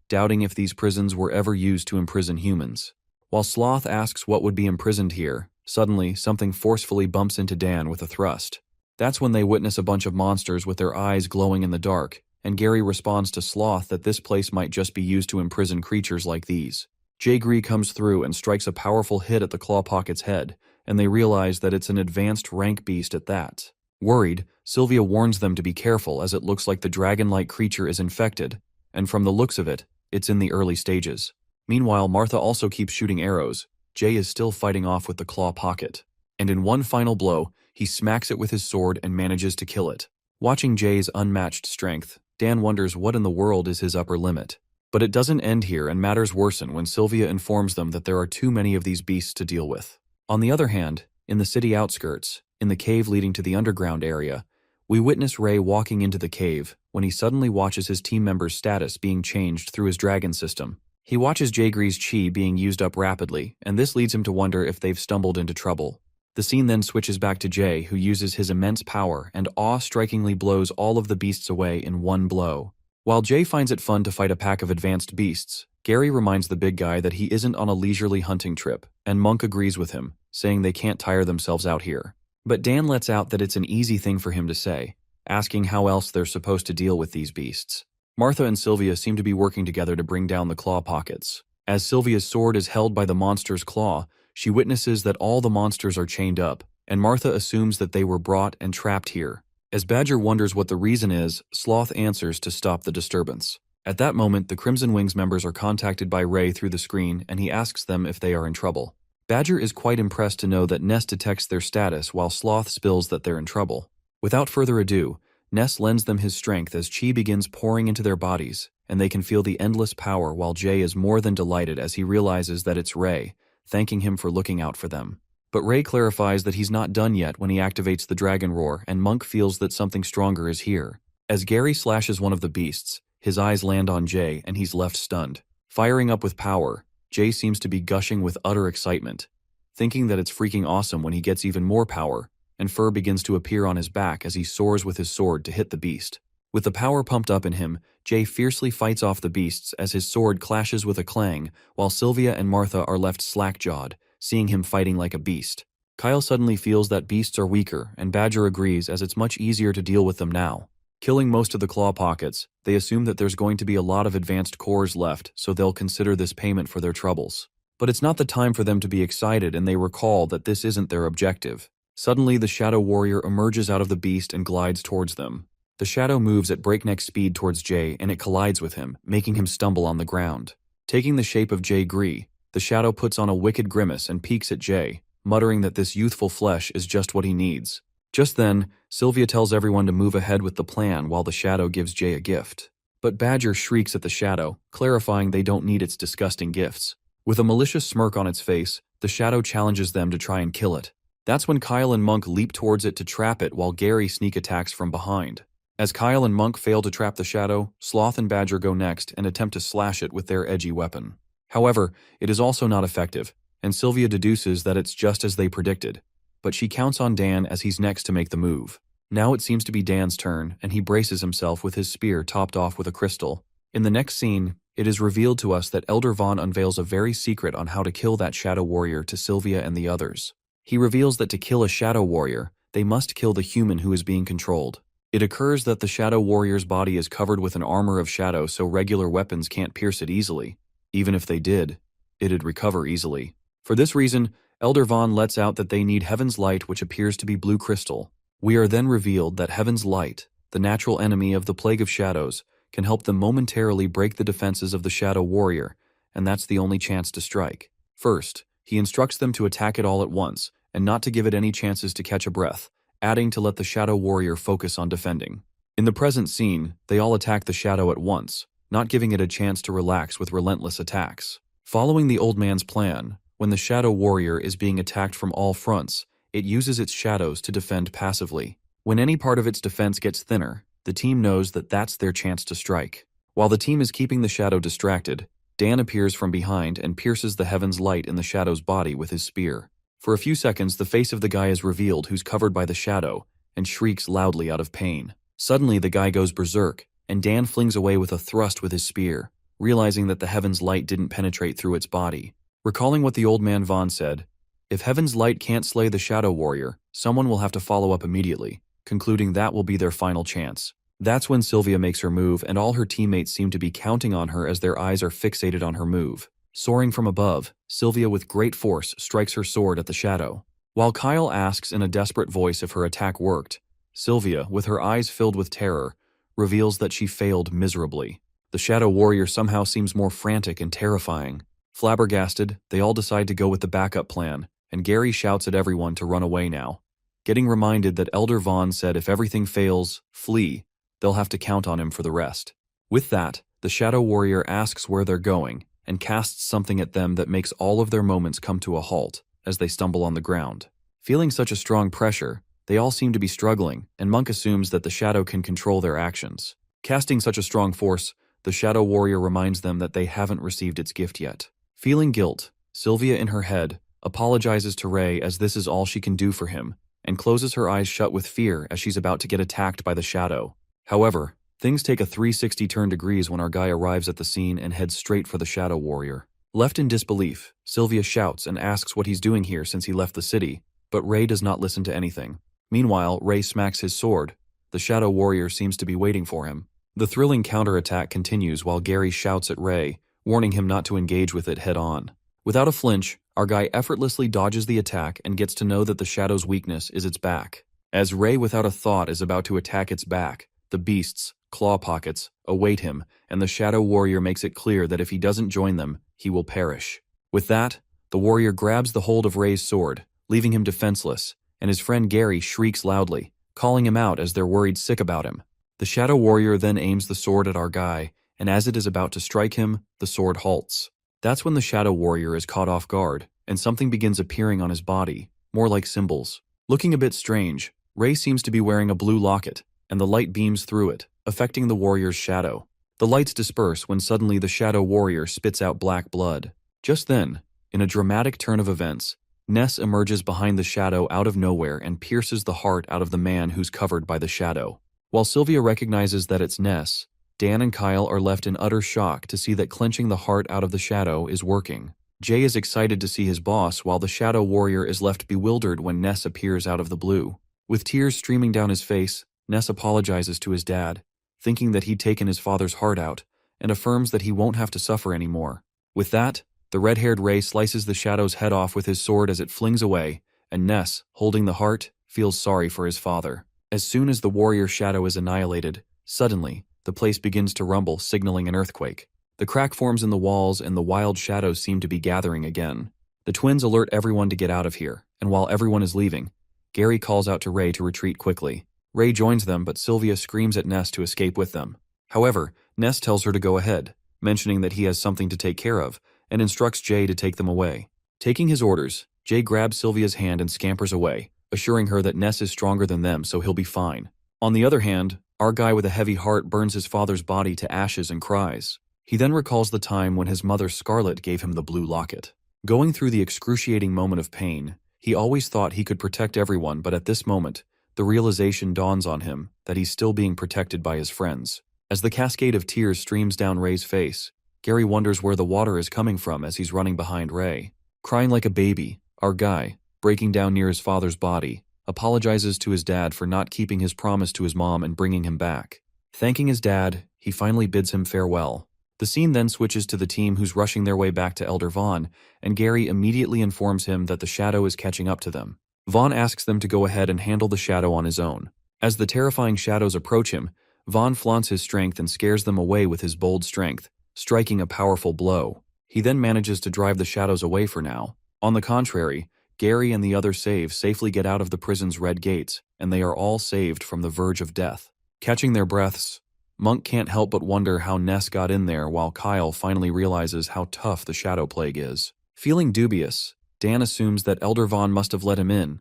doubting if these prisons were ever used to imprison humans. While Sloth asks what would be imprisoned here, suddenly something forcefully bumps into Dan with a thrust. That's when they witness a bunch of monsters with their eyes glowing in the dark, and Gary responds to Sloth that this place might just be used to imprison creatures like these. Jay Gree comes through and strikes a powerful hit at the Clawpocket's head, and they realize that it's an advanced rank beast at that. Worried, Sylvia warns them to be careful as it looks like the dragon-like creature is infected, and from the looks of it, it's in the early stages. Meanwhile, Martha also keeps shooting arrows. Jay is still fighting off with the Clawpocket, and in one final blow, he smacks it with his sword and manages to kill it. Watching Jay's unmatched strength, Dan wonders what in the world is his upper limit. But it doesn't end here, and matters worsen when Sylvia informs them that there are too many of these beasts to deal with. On the other hand, in the city outskirts, in the cave leading to the underground area, we witness Ray walking into the cave when he suddenly watches his team member's status being changed through his dragon system. He watches Jay Gree's chi being used up rapidly, and this leads him to wonder if they've stumbled into trouble. The scene then switches back to Jay, who uses his immense power and awe-strikingly blows all of the beasts away in one blow. While Jay finds it fun to fight a pack of advanced beasts, Gary reminds the big guy that he isn't on a leisurely hunting trip, and Monk agrees with him, saying they can't tire themselves out here. But Dan lets out that it's an easy thing for him to say, asking how else they're supposed to deal with these beasts. Martha and Sylvia seem to be working together to bring down the Clawpockets. As Sylvia's sword is held by the monster's claw, she witnesses that all the monsters are chained up, and Martha assumes that they were brought and trapped here. As Badger wonders what the reason is, Sloth answers to stop the disturbance. At that moment, the Crimson Wings members are contacted by Ray through the screen, and he asks them if they are in trouble. Badger is quite impressed to know that Ness detects their status while Sloth spills that they're in trouble. Without further ado, Ness lends them his strength as chi begins pouring into their bodies, and they can feel the endless power while Jay is more than delighted as he realizes that it's Ray, thanking him for looking out for them. But Ray clarifies that he's not done yet when he activates the Dragon Roar, and Monk feels that something stronger is here. As Gary slashes one of the beasts, his eyes land on Jay and he's left stunned. Firing up with power, Jay seems to be gushing with utter excitement, thinking that it's freaking awesome when he gets even more power, and fur begins to appear on his back as he soars with his sword to hit the beast. With the power pumped up in him, Jay fiercely fights off the beasts as his sword clashes with a clang, while Sylvia and Martha are left slack-jawed, seeing him fighting like a beast. Kyle suddenly feels that beasts are weaker, and Badger agrees as it's much easier to deal with them now. Killing most of the claw pockets, they assume that there's going to be a lot of advanced cores left, so they'll consider this payment for their troubles. But it's not the time for them to be excited, and they recall that this isn't their objective. Suddenly, the Shadow Warrior emerges out of the beast and glides towards them. The shadow moves at breakneck speed towards Jay, and it collides with him, making him stumble on the ground. Taking the shape of Jay Gree, the shadow puts on a wicked grimace and peeks at Jay, muttering that this youthful flesh is just what he needs. Just then, Sylvia tells everyone to move ahead with the plan while the shadow gives Jay a gift. But Badger shrieks at the shadow, clarifying they don't need its disgusting gifts. With a malicious smirk on its face, the shadow challenges them to try and kill it. That's when Kyle and Monk leap towards it to trap it while Gary sneak attacks from behind. As Kyle and Monk fail to trap the shadow, Sloth and Badger go next and attempt to slash it with their edgy weapon. However, it is also not effective, and Sylvia deduces that it's just as they predicted. But she counts on Dan as he's next to make the move. Now it seems to be Dan's turn, and he braces himself with his spear topped off with a crystal. In the next scene, it is revealed to us that Elder Vaughn unveils a very secret on how to kill that Shadow Warrior to Sylvia and the others. He reveals that to kill a Shadow Warrior, they must kill the human who is being controlled. It occurs that the Shadow Warrior's body is covered with an armor of shadow so regular weapons can't pierce it easily. Even if they did, it'd recover easily. For this reason, Elder Vaughn lets out that they need Heaven's Light, which appears to be blue crystal. We are then revealed that Heaven's Light, the natural enemy of the Plague of Shadows, can help them momentarily break the defenses of the Shadow Warrior, and that's the only chance to strike. First, he instructs them to attack it all at once, and not to give it any chances to catch a breath, adding to let the Shadow Warrior focus on defending. In the present scene, they all attack the Shadow at once, not giving it a chance to relax with relentless attacks. Following the old man's plan, when the Shadow Warrior is being attacked from all fronts, it uses its shadows to defend passively. When any part of its defense gets thinner, the team knows that that's their chance to strike. While the team is keeping the Shadow distracted, Dan appears from behind and pierces the Heaven's Light in the Shadow's body with his spear. For a few seconds, the face of the guy is revealed who's covered by the Shadow, and shrieks loudly out of pain. Suddenly, the guy goes berserk, and Dan flings away with a thrust with his spear, realizing that the Heaven's Light didn't penetrate through its body. Recalling what the old man Vaughn said, if Heaven's Light can't slay the Shadow Warrior, someone will have to follow up immediately, concluding that will be their final chance. That's when Sylvia makes her move, and all her teammates seem to be counting on her as their eyes are fixated on her move. Soaring from above, Sylvia with great force strikes her sword at the Shadow. While Kyle asks in a desperate voice if her attack worked, Sylvia, with her eyes filled with terror, reveals that she failed miserably. The Shadow Warrior somehow seems more frantic and terrifying. Flabbergasted, they all decide to go with the backup plan, and Gary shouts at everyone to run away now. Getting reminded that Elder Vaughn said if everything fails, flee, they'll have to count on him for the rest. With that, the Shadow Warrior asks where they're going, and casts something at them that makes all of their moments come to a halt as they stumble on the ground. Feeling such a strong pressure, they all seem to be struggling, and Monk assumes that the Shadow can control their actions. Casting such a strong force, the Shadow Warrior reminds them that they haven't received its gift yet. Feeling guilt, Sylvia in her head apologizes to Ray as this is all she can do for him, and closes her eyes shut with fear as she's about to get attacked by the Shadow. However, things take a 360 turn degrees when our guy arrives at the scene and heads straight for the Shadow Warrior. Left in disbelief, Sylvia shouts and asks what he's doing here since he left the city, but Ray does not listen to anything. Meanwhile, Ray smacks his sword. The Shadow Warrior seems to be waiting for him. The thrilling counterattack continues while Gary shouts at Ray, warning him not to engage with it head-on. Without a flinch, our guy effortlessly dodges the attack and gets to know that the shadow's weakness is its back. As Ray without a thought is about to attack its back, the beast's claw pockets await him, and the shadow warrior makes it clear that if he doesn't join them, he will perish. With that, the warrior grabs the hold of Ray's sword, leaving him defenseless, and his friend Gary shrieks loudly, calling him out as they're worried sick about him. The shadow warrior then aims the sword at our guy, and as it is about to strike him, the sword halts. That's when the shadow warrior is caught off guard, and something begins appearing on his body, more like symbols. Looking a bit strange, Ray seems to be wearing a blue locket, and the light beams through it, affecting the warrior's shadow. The lights disperse when suddenly the shadow warrior spits out black blood. Just then, in a dramatic turn of events, Ness emerges behind the shadow out of nowhere and pierces the heart out of the man who's covered by the shadow. While Sylvia recognizes that it's Ness, Dan and Kyle are left in utter shock to see that clenching the heart out of the shadow is working. Jay is excited to see his boss while the shadow warrior is left bewildered when Ness appears out of the blue. With tears streaming down his face, Ness apologizes to his dad, thinking that he'd taken his father's heart out, and affirms that he won't have to suffer anymore. With that, the red-haired Ray slices the shadow's head off with his sword as it flings away, and Ness, holding the heart, feels sorry for his father. As soon as the warrior shadow is annihilated, suddenly, the place begins to rumble, signaling an earthquake. The crack forms in the walls and the wild shadows seem to be gathering again. The twins alert everyone to get out of here, and while everyone is leaving, Gary calls out to Ray to retreat quickly. Ray joins them, but Sylvia screams at Ness to escape with them. However, Ness tells her to go ahead, mentioning that he has something to take care of, and instructs Jay to take them away. Taking his orders, Jay grabs Sylvia's hand and scampers away, assuring her that Ness is stronger than them so he'll be fine. On the other hand, our guy with a heavy heart burns his father's body to ashes and cries. He then recalls the time when his mother Scarlet gave him the blue locket. Going through the excruciating moment of pain, he always thought he could protect everyone, but at this moment, the realization dawns on him that he's still being protected by his friends. As the cascade of tears streams down Ray's face, Gary wonders where the water is coming from as he's running behind Ray. Crying like a baby, our guy, breaking down near his father's body, apologizes to his dad for not keeping his promise to his mom and bringing him back. Thanking his dad, he finally bids him farewell. The scene then switches to the team who's rushing their way back to Elder Vaughn, and Gary immediately informs him that the shadow is catching up to them. Vaughn asks them to go ahead and handle the shadow on his own. As the terrifying shadows approach him, Vaughn flaunts his strength and scares them away with his bold strength, striking a powerful blow. He then manages to drive the shadows away for now. On the contrary, Gary and the other saves safely get out of the prison's red gates, and they are all saved from the verge of death. Catching their breaths, Monk can't help but wonder how Ness got in there while Kyle finally realizes how tough the Shadow Plague is. Feeling dubious, Dan assumes that Elder Vaughn must have let him in.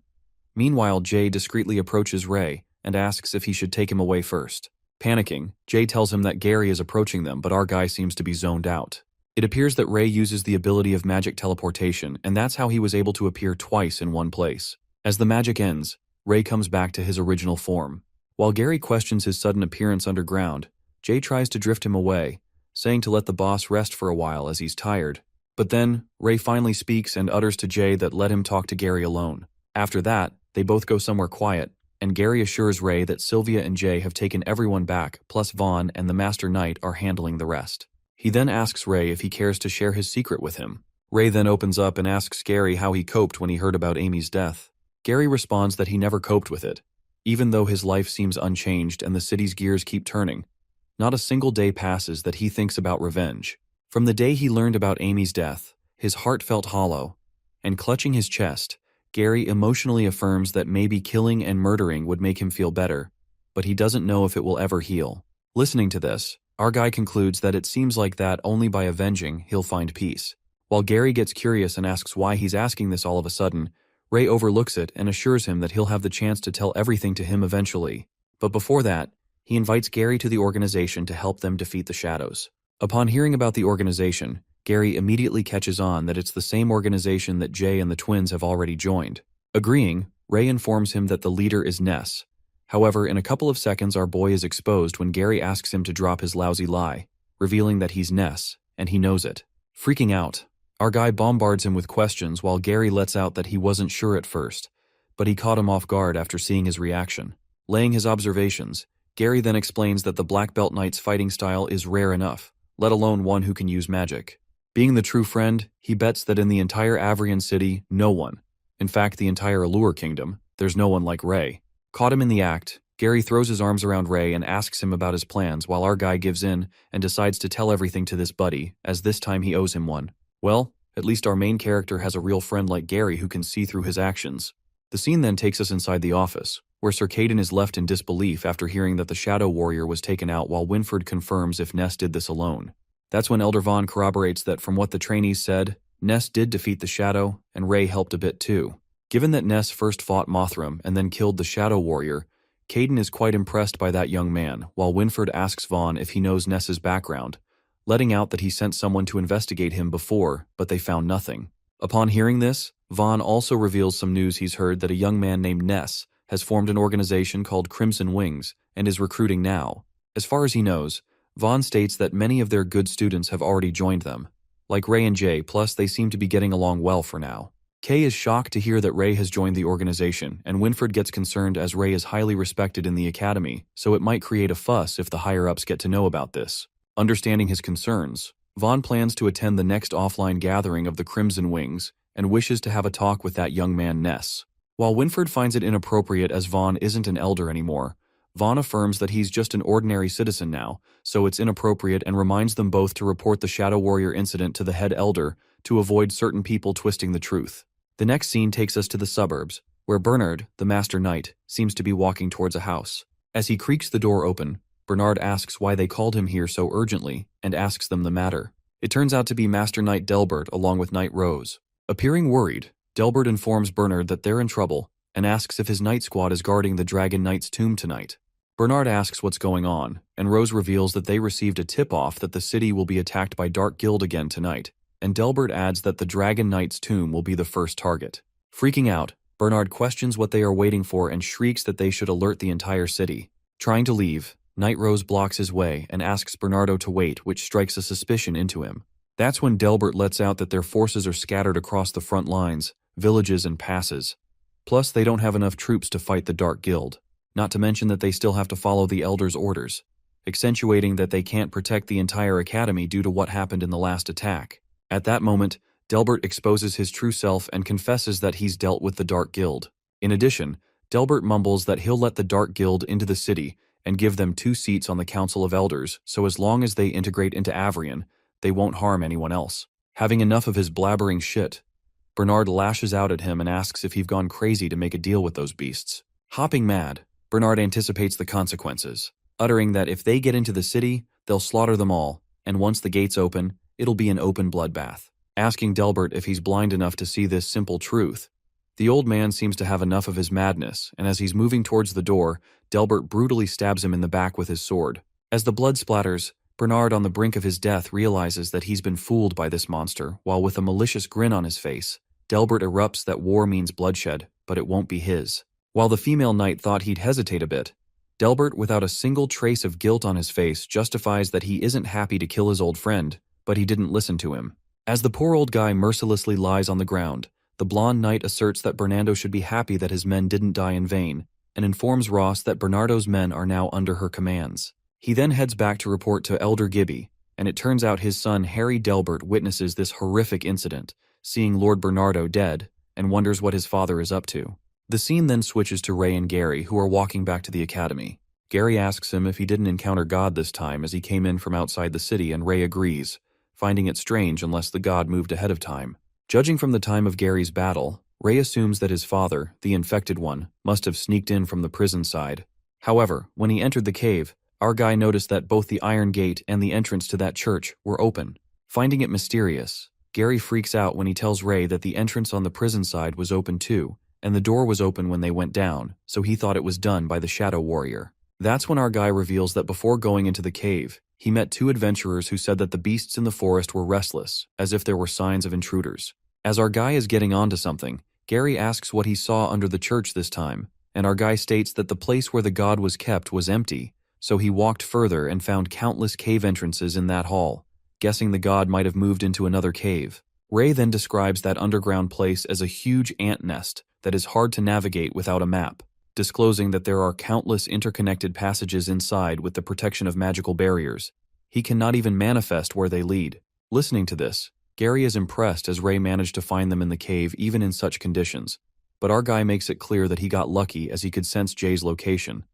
Meanwhile, Jay discreetly approaches Ray and asks if he should take him away first. Panicking, Jay tells him that Gary is approaching them, but our guy seems to be zoned out. It appears that Ray uses the ability of magic teleportation, and that's how he was able to appear twice in one place. As the magic ends, Ray comes back to his original form. While Gary questions his sudden appearance underground, Jay tries to drift him away, saying to let the boss rest for a while as he's tired. But then, Ray finally speaks and utters to Jay that let him talk to Gary alone. After that, they both go somewhere quiet, and Gary assures Ray that Sylvia and Jay have taken everyone back, plus Vaughn and the Master Knight are handling the rest. He then asks Ray if he cares to share his secret with him. Ray then opens up and asks Gary how he coped when he heard about Amy's death. Gary responds that he never coped with it. Even though his life seems unchanged and the city's gears keep turning, not a single day passes that he thinks about revenge. From the day he learned about Amy's death, his heart felt hollow, and clutching his chest, Gary emotionally affirms that maybe killing and murdering would make him feel better, but he doesn't know if it will ever heal. Listening to this, our guy concludes that it seems like that only by avenging he'll find peace. While Gary gets curious and asks why he's asking this all of a sudden, Ray overlooks it and assures him that he'll have the chance to tell everything to him eventually. But before that, he invites Gary to the organization to help them defeat the shadows. Upon hearing about the organization, Gary immediately catches on that it's the same organization that Jay and the twins have already joined. Agreeing, Ray informs him that the leader is Ness. However, in a couple of seconds our boy is exposed when Gary asks him to drop his lousy lie, revealing that he's Ness, and he knows it. Freaking out, our guy bombards him with questions while Gary lets out that he wasn't sure at first, but he caught him off guard after seeing his reaction. Laying his observations, Gary then explains that the Black Belt Knight's fighting style is rare enough, let alone one who can use magic. Being the true friend, he bets that in the entire Avrian city, no one, in fact the entire Allure kingdom, there's no one like Ray. Caught him in the act, Gary throws his arms around Ray and asks him about his plans while our guy gives in and decides to tell everything to this buddy, as this time he owes him one. Well, at least our main character has a real friend like Gary who can see through his actions. The scene then takes us inside the office, where Sir Caden is left in disbelief after hearing that the Shadow Warrior was taken out while Winford confirms if Ness did this alone. That's when Elder Vaughn corroborates that from what the trainees said, Ness did defeat the Shadow, and Ray helped a bit too. Given that Ness first fought Mothram and then killed the Shadow Warrior, Caden is quite impressed by that young man, while Winford asks Vaughn if he knows Ness's background, letting out that he sent someone to investigate him before, but they found nothing. Upon hearing this, Vaughn also reveals some news he's heard that a young man named Ness has formed an organization called Crimson Wings and is recruiting now. As far as he knows, Vaughn states that many of their good students have already joined them. Like Ray and Jay, plus they seem to be getting along well for now. Kay is shocked to hear that Ray has joined the organization, and Winford gets concerned as Ray is highly respected in the academy, so it might create a fuss if the higher-ups get to know about this. Understanding his concerns, Vaughn plans to attend the next offline gathering of the Crimson Wings and wishes to have a talk with that young man Ness. While Winford finds it inappropriate as Vaughn isn't an elder anymore, Vaughn affirms that he's just an ordinary citizen now, so it's inappropriate and reminds them both to report the Shadow Warrior incident to the head elder to avoid certain people twisting the truth. The next scene takes us to the suburbs, where Bernard, the Master Knight, seems to be walking towards a house. As he creaks the door open, Bernard asks why they called him here so urgently and asks them the matter. It turns out to be Master Knight Delbert along with Knight Rose. Appearing worried, Delbert informs Bernard that they're in trouble and asks if his Knight Squad is guarding the Dragon Knight's tomb tonight. Bernard asks what's going on, and Rose reveals that they received a tip-off that the city will be attacked by Dark Guild again tonight, and Delbert adds that the Dragon Knight's tomb will be the first target. Freaking out, Bernard questions what they are waiting for and shrieks that they should alert the entire city. Trying to leave, Knight Rose blocks his way and asks Bernardo to wait, which strikes a suspicion into him. That's when Delbert lets out that their forces are scattered across the front lines, villages and passes. Plus, they don't have enough troops to fight the Dark Guild, not to mention that they still have to follow the Elder's orders, accentuating that they can't protect the entire academy due to what happened in the last attack. At that moment, Delbert exposes his true self and confesses that he's dealt with the Dark Guild. In addition, Delbert mumbles that he'll let the Dark Guild into the city and give them 2 seats on the Council of Elders, so as long as they integrate into Avrian, they won't harm anyone else. Having enough of his blabbering shit, Bernard lashes out at him and asks if he's gone crazy to make a deal with those beasts. Hopping mad, Bernard anticipates the consequences, uttering that if they get into the city, they'll slaughter them all, and once the gates open, it'll be an open bloodbath. Asking Delbert if he's blind enough to see this simple truth. The old man seems to have enough of his madness, and as he's moving towards the door, Delbert brutally stabs him in the back with his sword. As the blood splatters, Bernard on the brink of his death realizes that he's been fooled by this monster, while with a malicious grin on his face, Delbert erupts that war means bloodshed, but it won't be his. While the female knight thought he'd hesitate a bit, Delbert, without a single trace of guilt on his face, justifies that he isn't happy to kill his old friend, but he didn't listen to him. As the poor old guy mercilessly lies on the ground, the blonde knight asserts that Bernardo should be happy that his men didn't die in vain, and informs Ross that Bernardo's men are now under her commands. He then heads back to report to Elder Gibby, and it turns out his son Harry Delbert witnesses this horrific incident, seeing Lord Bernardo dead, and wonders what his father is up to. The scene then switches to Ray and Gary, who are walking back to the academy. Gary asks him if he didn't encounter God this time as he came in from outside the city, and Ray agrees, finding it strange unless the god moved ahead of time. Judging from the time of Gary's battle, Ray assumes that his father, the infected one, must have sneaked in from the prison side. However, when he entered the cave, our guy noticed that both the iron gate and the entrance to that church were open. Finding it mysterious, Gary freaks out when he tells Ray that the entrance on the prison side was open too, and the door was open when they went down, so he thought it was done by the Shadow Warrior. That's when our guy reveals that before going into the cave, he met 2 adventurers who said that the beasts in the forest were restless, as if there were signs of intruders. As our guy is getting onto something, Gary asks what he saw under the church this time, and our guy states that the place where the god was kept was empty, so he walked further and found countless cave entrances in that hall, guessing the god might have moved into another cave. Ray then describes that underground place as a huge ant nest that is hard to navigate without a map, disclosing that there are countless interconnected passages inside with the protection of magical barriers. He cannot even manifest where they lead. Listening to this, Gary is impressed as Ray managed to find them in the cave even in such conditions. But our guy makes it clear that he got lucky as he could sense Jay's location.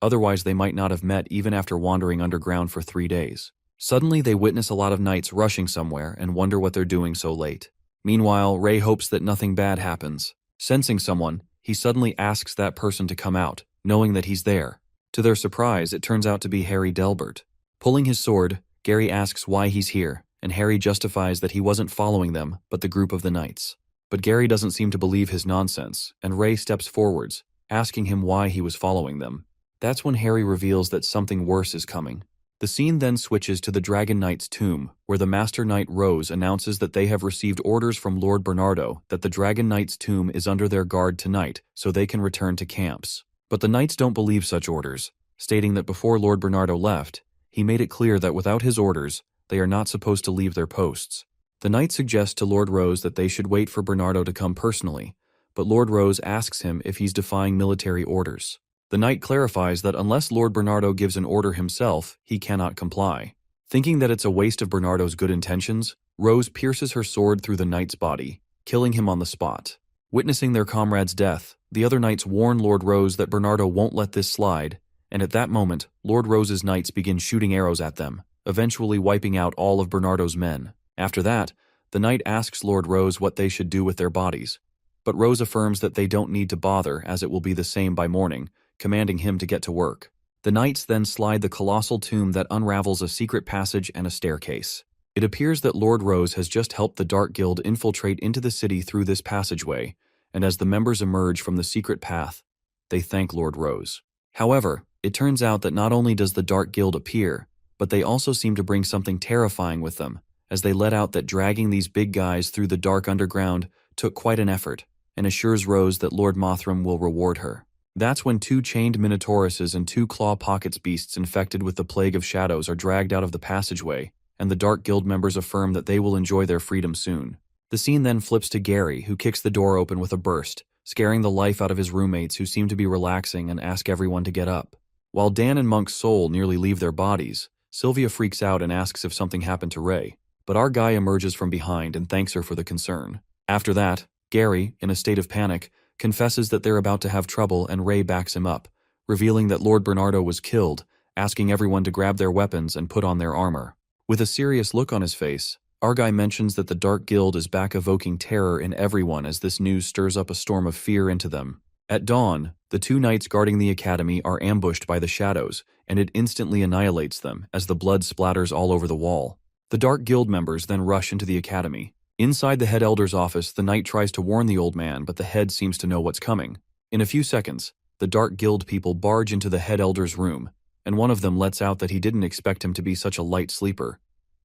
Otherwise they might not have met even after wandering underground for 3 days. Suddenly they witness a lot of knights rushing somewhere and wonder what they're doing so late. Meanwhile, Ray hopes that nothing bad happens. Sensing someone, he suddenly asks that person to come out, knowing that he's there. To their surprise, it turns out to be Harry Delbert. Pulling his sword, Gary asks why he's here, and Harry justifies that he wasn't following them, but the group of the knights. But Gary doesn't seem to believe his nonsense, and Ray steps forwards, asking him why he was following them. That's when Harry reveals that something worse is coming. The scene then switches to the Dragon Knight's tomb, where the Master Knight Rose announces that they have received orders from Lord Bernardo that the Dragon Knight's tomb is under their guard tonight so they can return to camps. But the knights don't believe such orders, stating that before Lord Bernardo left, he made it clear that without his orders, they are not supposed to leave their posts. The knights suggest to Lord Rose that they should wait for Bernardo to come personally, but Lord Rose asks him if he's defying military orders. The knight clarifies that unless Lord Bernardo gives an order himself, he cannot comply. Thinking that it's a waste of Bernardo's good intentions, Rose pierces her sword through the knight's body, killing him on the spot. Witnessing their comrade's death, the other knights warn Lord Rose that Bernardo won't let this slide, and at that moment, Lord Rose's knights begin shooting arrows at them, eventually wiping out all of Bernardo's men. After that, the knight asks Lord Rose what they should do with their bodies, but Rose affirms that they don't need to bother as it will be the same by morning, commanding him to get to work. The knights then slide the colossal tomb that unravels a secret passage and a staircase. It appears that Lord Rose has just helped the Dark Guild infiltrate into the city through this passageway, and as the members emerge from the secret path, they thank Lord Rose. However, it turns out that not only does the Dark Guild appear, but they also seem to bring something terrifying with them, as they let out that dragging these big guys through the dark underground took quite an effort, and assures Rose that Lord Mothram will reward her. That's when 2 chained Minotauruses and 2 Claw Pockets beasts infected with the Plague of Shadows are dragged out of the passageway, and the Dark Guild members affirm that they will enjoy their freedom soon. The scene then flips to Gary, who kicks the door open with a burst, scaring the life out of his roommates who seem to be relaxing and ask everyone to get up. While Dan and Monk's soul nearly leave their bodies, Sylvia freaks out and asks if something happened to Ray, but our guy emerges from behind and thanks her for the concern. After that, Gary, in a state of panic, confesses that they're about to have trouble and Ray backs him up, revealing that Lord Bernardo was killed, asking everyone to grab their weapons and put on their armor. With a serious look on his face, our guy mentions that the Dark Guild is back evoking terror in everyone as this news stirs up a storm of fear into them. At dawn, the 2 knights guarding the academy are ambushed by the shadows, and it instantly annihilates them as the blood splatters all over the wall. The Dark Guild members then rush into the academy. Inside the head elder's office, the knight tries to warn the old man, but the head seems to know what's coming. In a few seconds, the Dark Guild people barge into the head elder's room, and one of them lets out that he didn't expect him to be such a light sleeper,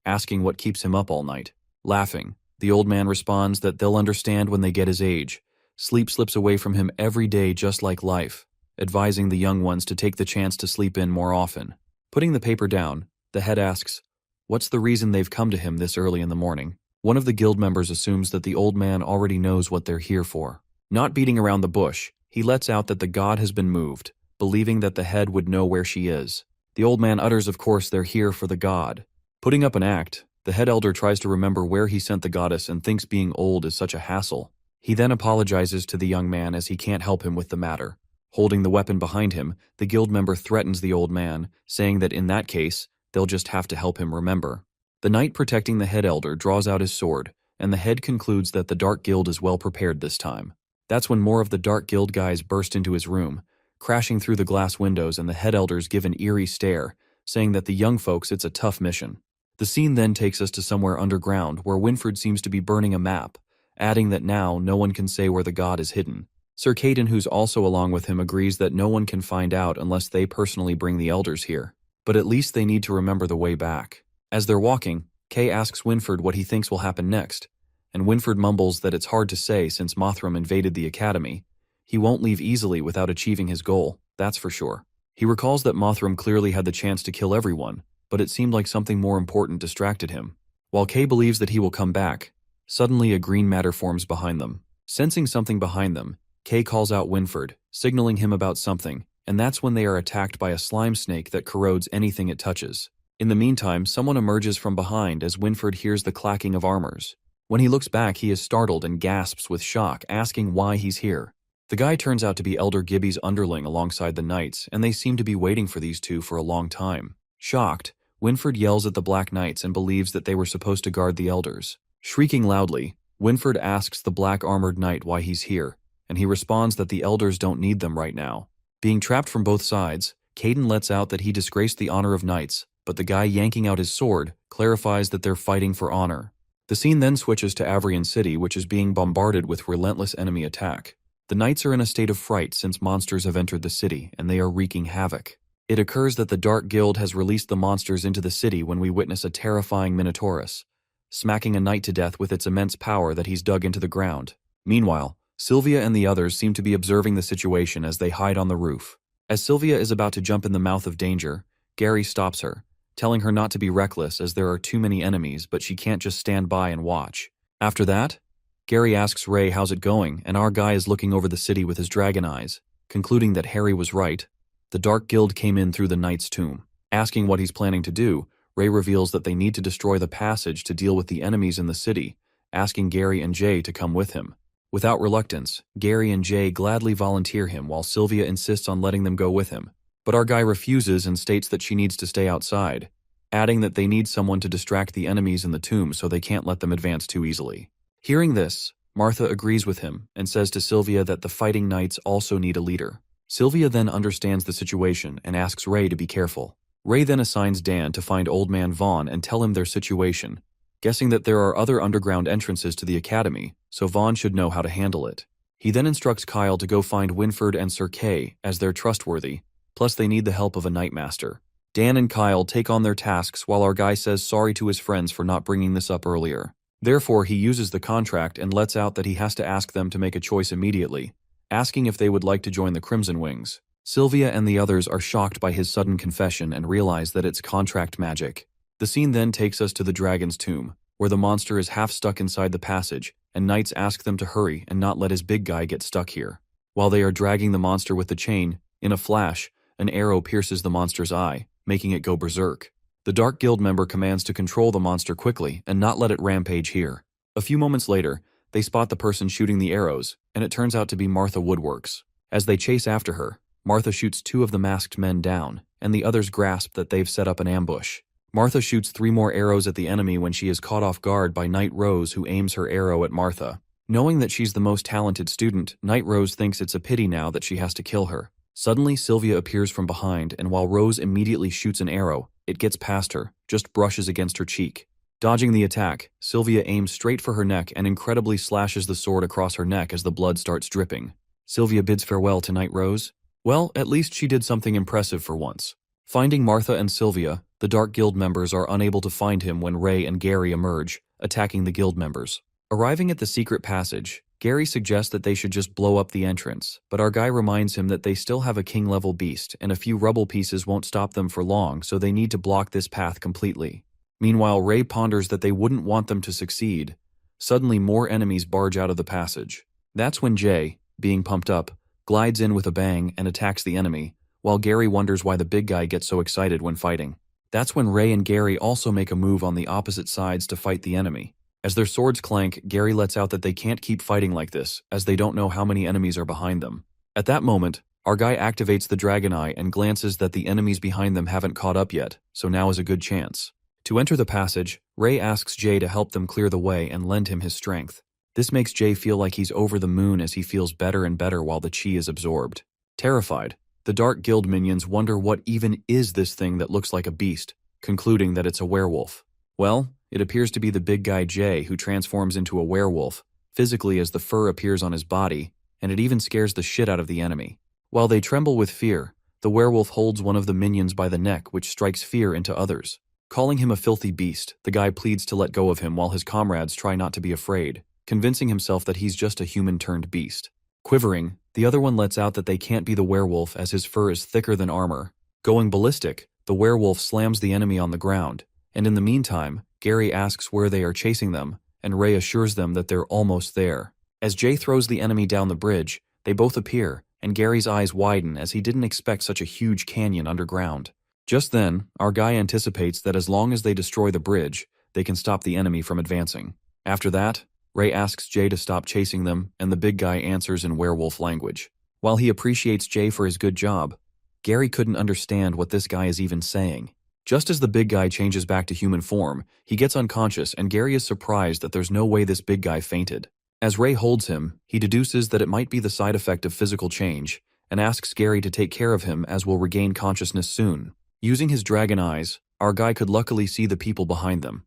asking what keeps him up all night. Laughing, the old man responds that they'll understand when they get his age. Sleep slips away from him every day just like life, advising the young ones to take the chance to sleep in more often. Putting the paper down, the head asks, what's the reason they've come to him this early in the morning? One of the guild members assumes that the old man already knows what they're here for. Not beating around the bush, he lets out that the god has been moved, believing that the head would know where she is. The old man utters, of course, they're here for the god. Putting up an act, the head elder tries to remember where he sent the goddess and thinks being old is such a hassle. He then apologizes to the young man as he can't help him with the matter. Holding the weapon behind him, the guild member threatens the old man, saying that in that case, they'll just have to help him remember. The knight protecting the head elder draws out his sword, and the head concludes that the Dark Guild is well prepared this time. That's when more of the Dark Guild guys burst into his room, crashing through the glass windows, and the head elders give an eerie stare, saying that the young folks, it's a tough mission. The scene then takes us to somewhere underground where Winfred seems to be burning a map, adding that now no one can say where the god is hidden. Sir Caden, who's also along with him, agrees that no one can find out unless they personally bring the elders here, but at least they need to remember the way back. As they're walking, Kay asks Winfred what he thinks will happen next, and Winfred mumbles that it's hard to say since Mothram invaded the academy. He won't leave easily without achieving his goal, that's for sure. He recalls that Mothram clearly had the chance to kill everyone, but it seemed like something more important distracted him. While Kay believes that he will come back, suddenly a green matter forms behind them. Sensing something behind them, Kay calls out Winfred, signaling him about something, and that's when they are attacked by a slime snake that corrodes anything it touches. In the meantime, someone emerges from behind as Winford hears the clacking of armors. When he looks back, he is startled and gasps with shock, asking why he's here. The guy turns out to be Elder Gibby's underling alongside the knights, and they seem to be waiting for these two for a long time. Shocked, Winford yells at the Black Knights and believes that they were supposed to guard the elders. Shrieking loudly, Winford asks the black-armored knight why he's here, and he responds that the elders don't need them right now. Being trapped from both sides, Caden lets out that he disgraced the honor of knights, but the guy yanking out his sword clarifies that they're fighting for honor. The scene then switches to Avrian City, which is being bombarded with relentless enemy attack. The knights are in a state of fright since monsters have entered the city, and they are wreaking havoc. It occurs that the Dark Guild has released the monsters into the city when we witness a terrifying Minotaurus, smacking a knight to death with its immense power that he's dug into the ground. Meanwhile, Sylvia and the others seem to be observing the situation as they hide on the roof. As Sylvia is about to jump in the mouth of danger, Gary stops her, telling her not to be reckless as there are too many enemies, but she can't just stand by and watch. After that, Gary asks Ray how's it going, and our guy is looking over the city with his dragon eyes, concluding that Harry was right. The Dark Guild came in through the Knight's tomb. Asking what he's planning to do, Ray reveals that they need to destroy the passage to deal with the enemies in the city, asking Gary and Jay to come with him. Without reluctance, Gary and Jay gladly volunteer him while Sylvia insists on letting them go with him. But our guy refuses and states that she needs to stay outside, adding that they need someone to distract the enemies in the tomb so they can't let them advance too easily. Hearing this, Martha agrees with him and says to Sylvia that the fighting knights also need a leader. Sylvia then understands the situation and asks Ray to be careful. Ray then assigns Dan to find Old Man Vaughn and tell him their situation, guessing that there are other underground entrances to the academy, so Vaughn should know how to handle it. He then instructs Kyle to go find Winford and Sir Kay, as they're trustworthy, plus they need the help of a Knightmaster. Dan and Kyle take on their tasks while our guy says sorry to his friends for not bringing this up earlier. Therefore, he uses the contract and lets out that he has to ask them to make a choice immediately, asking if they would like to join the Crimson Wings. Sylvia and the others are shocked by his sudden confession and realize that it's contract magic. The scene then takes us to the dragon's tomb, where the monster is half stuck inside the passage, and knights ask them to hurry and not let his big guy get stuck here. While they are dragging the monster with the chain, in a flash, an arrow pierces the monster's eye, making it go berserk. The Dark Guild member commands to control the monster quickly and not let it rampage here. A few moments later, they spot the person shooting the arrows, and it turns out to be Martha Woodworks. As they chase after her, Martha shoots 2 of the masked men down, and the others grasp that they've set up an ambush. Martha shoots 3 more arrows at the enemy when she is caught off guard by Knight Rose, who aims her arrow at Martha. Knowing that she's the most talented student, Knight Rose thinks it's a pity now that she has to kill her. Suddenly, Sylvia appears from behind, and while Rose immediately shoots an arrow, it gets past her, just brushes against her cheek. Dodging the attack, Sylvia aims straight for her neck and incredibly slashes the sword across her neck as the blood starts dripping. Sylvia bids farewell to Knight Rose. Well, at least she did something impressive for once. Finding Martha and Sylvia, the Dark Guild members are unable to find him when Ray and Gary emerge, attacking the guild members. Arriving at the secret passage, Gary suggests that they should just blow up the entrance, but our guy reminds him that they still have a king-level beast, and a few rubble pieces won't stop them for long, so they need to block this path completely. Meanwhile, Ray ponders that they wouldn't want them to succeed. Suddenly, more enemies barge out of the passage. That's when Jay, being pumped up, glides in with a bang and attacks the enemy, while Gary wonders why the big guy gets so excited when fighting. That's when Ray and Gary also make a move on the opposite sides to fight the enemy. As their swords clank, Gary lets out that they can't keep fighting like this, as they don't know how many enemies are behind them. At that moment, our guy activates the Dragon Eye and glances that the enemies behind them haven't caught up yet, so now is a good chance. To enter the passage, Ray asks Jay to help them clear the way and lend him his strength. This makes Jay feel like he's over the moon as he feels better and better while the chi is absorbed. Terrified, the Dark Guild minions wonder what even is this thing that looks like a beast, concluding that it's a werewolf. Well, it appears to be the big guy Jay who transforms into a werewolf, physically as the fur appears on his body, and it even scares the shit out of the enemy. While they tremble with fear, the werewolf holds one of the minions by the neck, which strikes fear into others. Calling him a filthy beast, the guy pleads to let go of him while his comrades try not to be afraid, convincing himself that he's just a human-turned beast. Quivering, the other one lets out that they can't be the werewolf as his fur is thicker than armor. Going ballistic, the werewolf slams the enemy on the ground, and in the meantime, Gary asks where they are chasing them, and Ray assures them that they're almost there. As Jay throws the enemy down the bridge, they both appear, and Gary's eyes widen as he didn't expect such a huge canyon underground. Just then, our guy anticipates that as long as they destroy the bridge, they can stop the enemy from advancing. After that, Ray asks Jay to stop chasing them, and the big guy answers in werewolf language. While he appreciates Jay for his good job, Gary couldn't understand what this guy is even saying. Just as the big guy changes back to human form, he gets unconscious and Gary is surprised that there's no way this big guy fainted. As Ray holds him, he deduces that it might be the side effect of physical change, and asks Gary to take care of him as will regain consciousness soon. Using his dragon eyes, our guy could luckily see the people behind them.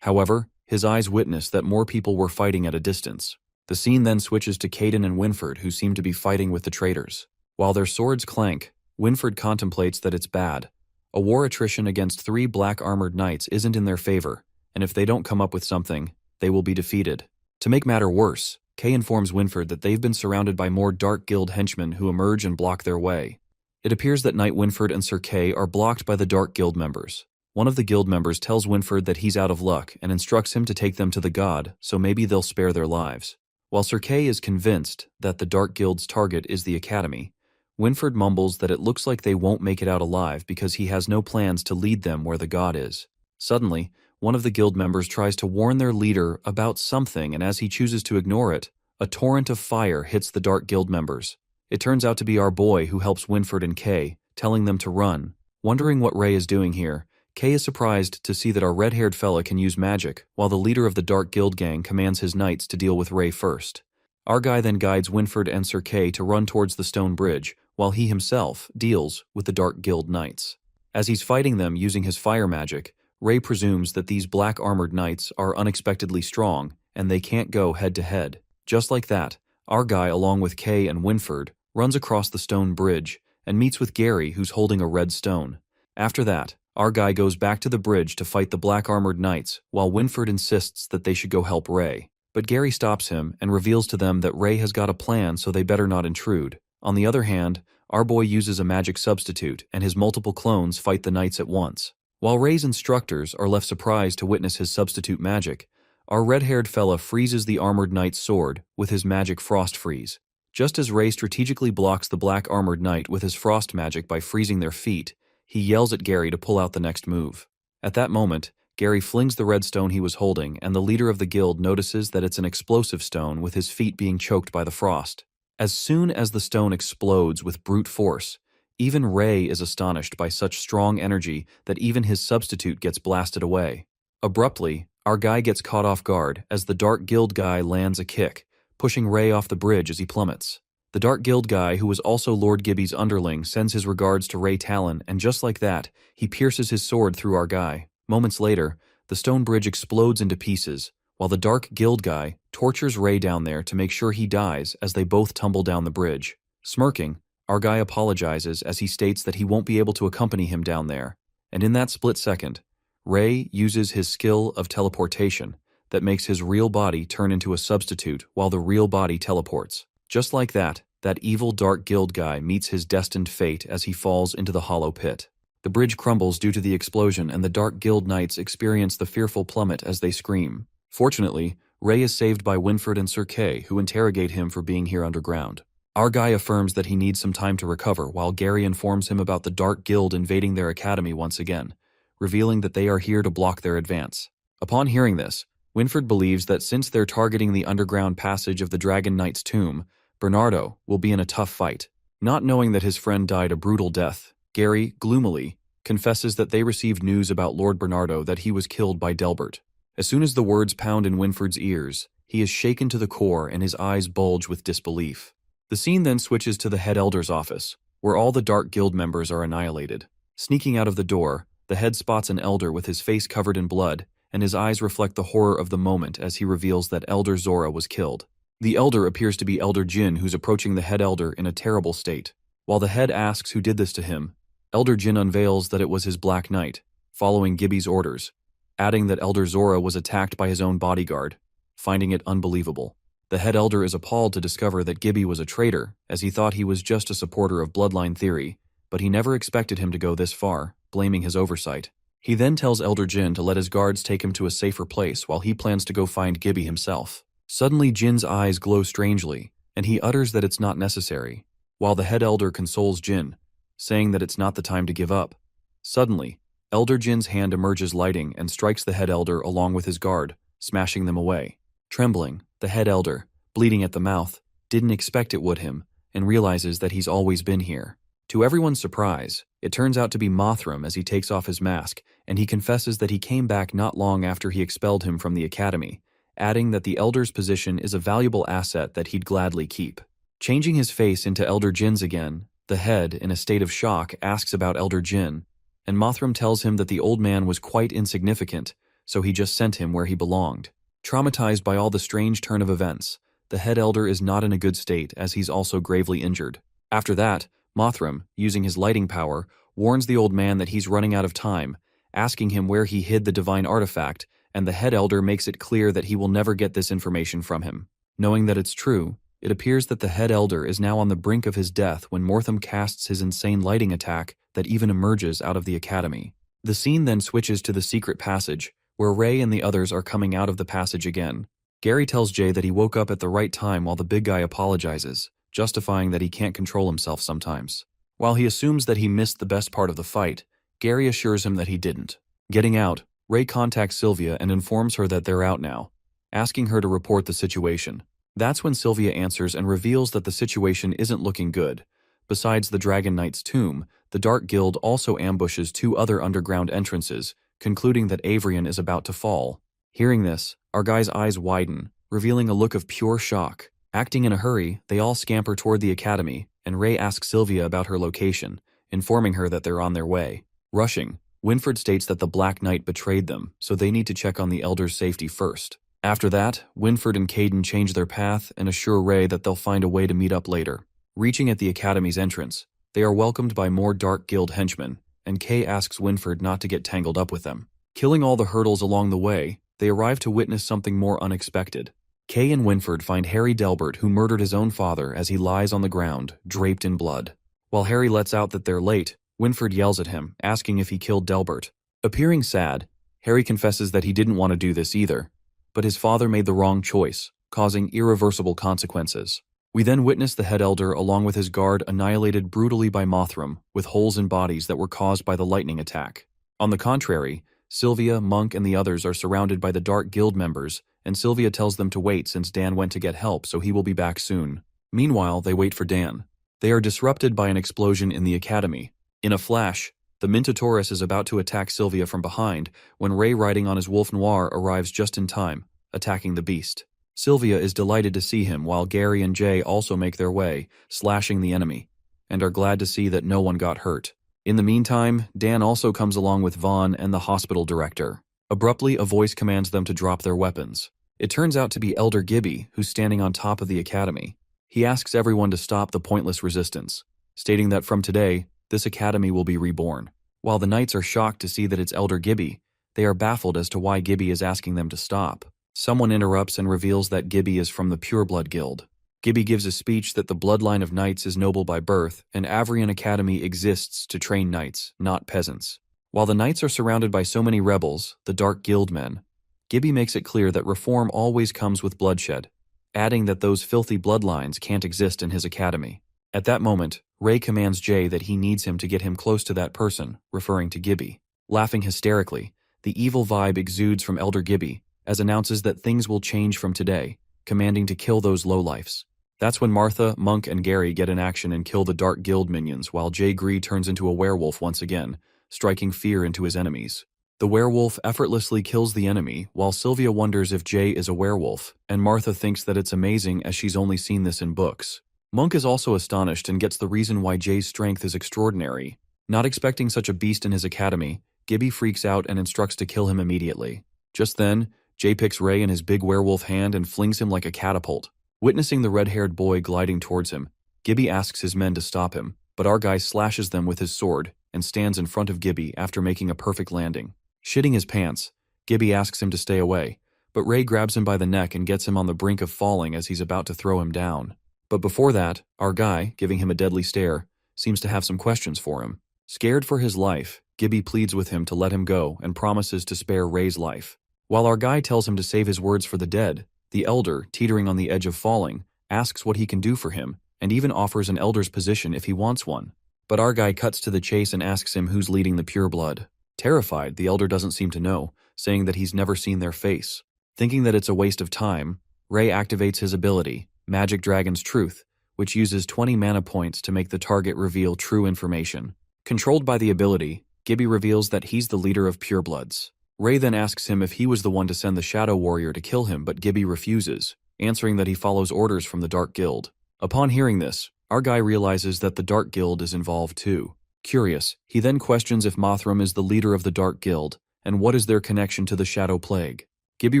However, his eyes witnessed that more people were fighting at a distance. The scene then switches to Caden and Winford, who seem to be fighting with the traitors. While their swords clank, Winford contemplates that it's bad. A war attrition against 3 black armored knights isn't in their favor, and if they don't come up with something, they will be defeated. To make matter worse, Kay informs Winford that they've been surrounded by more Dark Guild henchmen who emerge and block their way. It appears that Knight Winford and Sir Kay are blocked by the Dark Guild members. One of the guild members tells Winford that he's out of luck and instructs him to take them to the god, so maybe they'll spare their lives. While Sir Kay is convinced that the Dark Guild's target is the academy, Winford mumbles that it looks like they won't make it out alive because he has no plans to lead them where the god is. Suddenly, one of the guild members tries to warn their leader about something, and as he chooses to ignore it, a torrent of fire hits the Dark Guild members. It turns out to be our boy who helps Winford and Kay, telling them to run. Wondering what Ray is doing here, Kay is surprised to see that our red-haired fella can use magic, while the leader of the Dark Guild gang commands his knights to deal with Ray first. Our guy then guides Winford and Sir Kay to run towards the stone bridge, while he himself deals with the Dark Guild knights. As he's fighting them using his fire magic, Ray presumes that these black armored knights are unexpectedly strong, and they can't go head-to-head. Just like that, our guy, along with Kay and Winford, runs across the stone bridge and meets with Gary, who's holding a red stone. After that, our guy goes back to the bridge to fight the black armored knights, while Winford insists that they should go help Ray. But Gary stops him and reveals to them that Ray has got a plan, so they better not intrude. On the other hand, our boy uses a magic substitute, and his multiple clones fight the knights at once. While Ray's instructors are left surprised to witness his substitute magic, our red-haired fella freezes the armored knight's sword with his magic frost freeze. Just as Ray strategically blocks the black armored knight with his frost magic by freezing their feet, he yells at Gary to pull out the next move. At that moment, Gary flings the red stone he was holding, and the leader of the guild notices that it's an explosive stone with his feet being choked by the frost. As soon as the stone explodes with brute force, even Ray is astonished by such strong energy that even his substitute gets blasted away. Abruptly, our guy gets caught off guard as the Dark Guild guy lands a kick, pushing Ray off the bridge as he plummets. The Dark Guild guy, who was also Lord Gibby's underling, sends his regards to Ray Talon, and just like that, he pierces his sword through our guy. Moments later, the stone bridge explodes into pieces, while the Dark Guild guy tortures Ray down there to make sure he dies as they both tumble down the bridge. Smirking, our guy apologizes as he states that he won't be able to accompany him down there, and in that split second, Ray uses his skill of teleportation that makes his real body turn into a substitute while the real body teleports. Just like that, that evil Dark Guild guy meets his destined fate as he falls into the hollow pit. The bridge crumbles due to the explosion, and the Dark Guild knights experience the fearful plummet as they scream. Fortunately, Ray is saved by Winford and Sir Kay, who interrogate him for being here underground. Our guy affirms that he needs some time to recover, while Gary informs him about the Dark Guild invading their academy once again, revealing that they are here to block their advance. Upon hearing this, Winford believes that since they're targeting the underground passage of the Dragon Knight's tomb, Bernardo will be in a tough fight. Not knowing that his friend died a brutal death, Gary, gloomily, confesses that they received news about Lord Bernardo that he was killed by Delbert. As soon as the words pound in Winford's ears, he is shaken to the core and his eyes bulge with disbelief. The scene then switches to the head elder's office, where all the Dark Guild members are annihilated. Sneaking out of the door, the head spots an elder with his face covered in blood, and his eyes reflect the horror of the moment as he reveals that Elder Zora was killed. The elder appears to be Elder Jin, who's approaching the head elder in a terrible state. While the head asks who did this to him, Elder Jin unveils that it was his Black Knight, following Gibby's orders, adding that Elder Zora was attacked by his own bodyguard, finding it unbelievable. The head elder is appalled to discover that Gibby was a traitor, as he thought he was just a supporter of bloodline theory, but he never expected him to go this far, blaming his oversight. He then tells Elder Jin to let his guards take him to a safer place while he plans to go find Gibby himself. Suddenly Jin's eyes glow strangely, and he utters that it's not necessary, while the head elder consoles Jin, saying that it's not the time to give up. Suddenly, Elder Jin's hand emerges lighting and strikes the head elder along with his guard, smashing them away. Trembling, the head elder, bleeding at the mouth, didn't expect it would him, and realizes that he's always been here. To everyone's surprise, it turns out to be Mothram as he takes off his mask, and he confesses that he came back not long after he expelled him from the academy, adding that the elder's position is a valuable asset that he'd gladly keep. Changing his face into Elder Jin's again, the head, in a state of shock, asks about Elder Jin, and Mothram tells him that the old man was quite insignificant, so he just sent him where he belonged. Traumatized by all the strange turn of events, the head elder is not in a good state as he's also gravely injured. After that, Mothram, using his lighting power, warns the old man that he's running out of time, asking him where he hid the divine artifact, and the head elder makes it clear that he will never get this information from him. Knowing that it's true, it appears that the head elder is now on the brink of his death when Mothram casts his insane lighting attack that even emerges out of the academy. The scene then switches to the secret passage, where Ray and the others are coming out of the passage again. Gary tells Jay that he woke up at the right time while the big guy apologizes, justifying that he can't control himself sometimes. While he assumes that he missed the best part of the fight, Gary assures him that he didn't. Getting out, Ray contacts Sylvia and informs her that they're out now, asking her to report the situation. That's when Sylvia answers and reveals that the situation isn't looking good. Besides the Dragon Knight's tomb, the Dark Guild also ambushes 2 other underground entrances, concluding that Avrian is about to fall. Hearing this, our guy's eyes widen, revealing a look of pure shock. Acting in a hurry, they all scamper toward the academy, and Ray asks Sylvia about her location, informing her that they're on their way. Rushing, Winfred states that the Black Knight betrayed them, so they need to check on the Elder's safety first. After that, Winfred and Caden change their path and assure Ray that they'll find a way to meet up later. Reaching at the academy's entrance, they are welcomed by more Dark Guild henchmen, and Kay asks Winfred not to get tangled up with them. Killing all the hurdles along the way, they arrive to witness something more unexpected. Kay and Winfred find Harry Delbert, who murdered his own father, as he lies on the ground, draped in blood. While Harry lets out that they're late, Winfred yells at him, asking if he killed Delbert. Appearing sad, Harry confesses that he didn't want to do this either, but his father made the wrong choice, causing irreversible consequences. We then witness the head elder along with his guard annihilated brutally by Mothram, with holes in bodies that were caused by the lightning attack. On the contrary, Sylvia, Monk, and the others are surrounded by the Dark Guild members, and Sylvia tells them to wait since Dan went to get help, so he will be back soon. Meanwhile, they wait for Dan. They are disrupted by an explosion in the academy. In a flash, the Minotaurus is about to attack Sylvia from behind when Ray, riding on his Wolf Noir, arrives just in time, attacking the beast. Sylvia is delighted to see him while Gary and Jay also make their way, slashing the enemy, and are glad to see that no one got hurt. In the meantime, Dan also comes along with Vaughn and the hospital director. Abruptly, a voice commands them to drop their weapons. It turns out to be Elder Gibby, who's standing on top of the academy. He asks everyone to stop the pointless resistance, stating that from today, this academy will be reborn. While the knights are shocked to see that it's Elder Gibby, they are baffled as to why Gibby is asking them to stop. Someone interrupts and reveals that Gibby is from the Pureblood Guild. Gibby gives a speech that the bloodline of knights is noble by birth, and Avrian Academy exists to train knights, not peasants. While the knights are surrounded by so many rebels, the Dark Guild men, Gibby makes it clear that reform always comes with bloodshed, adding that those filthy bloodlines can't exist in his academy. At that moment, Ray commands Jay that he needs him to get him close to that person, referring to Gibby. Laughing hysterically, the evil vibe exudes from Elder Gibby, as announces that things will change from today, commanding to kill those lowlifes. That's when Martha, Monk, and Gary get in action and kill the Dark Guild minions, while Jay Gree turns into a werewolf once again, striking fear into his enemies. The werewolf effortlessly kills the enemy, while Sylvia wonders if Jay is a werewolf, and Martha thinks that it's amazing as she's only seen this in books. Monk is also astonished and gets the reason why Jay's strength is extraordinary. Not expecting such a beast in his academy, Gibby freaks out and instructs to kill him immediately. Just then, Jay picks Ray in his big werewolf hand and flings him like a catapult. Witnessing the red-haired boy gliding towards him, Gibby asks his men to stop him, but our guy slashes them with his sword and stands in front of Gibby after making a perfect landing. Shitting his pants, Gibby asks him to stay away, but Ray grabs him by the neck and gets him on the brink of falling as he's about to throw him down. But before that, our guy, giving him a deadly stare, seems to have some questions for him. Scared for his life, Gibby pleads with him to let him go and promises to spare Ray's life. While our guy tells him to save his words for the dead, the elder, teetering on the edge of falling, asks what he can do for him, and even offers an elder's position if he wants one. But our guy cuts to the chase and asks him who's leading the pureblood. Terrified, the elder doesn't seem to know, saying that he's never seen their face. Thinking that it's a waste of time, Ray activates his ability, Magic Dragon's Truth, which uses 20 mana points to make the target reveal true information. Controlled by the ability, Gibby reveals that he's the leader of purebloods. Ray then asks him if he was the one to send the Shadow Warrior to kill him, but Gibby refuses, answering that he follows orders from the Dark Guild. Upon hearing this, our guy realizes that the Dark Guild is involved too. Curious, he then questions if Mothram is the leader of the Dark Guild, and what is their connection to the Shadow Plague. Gibby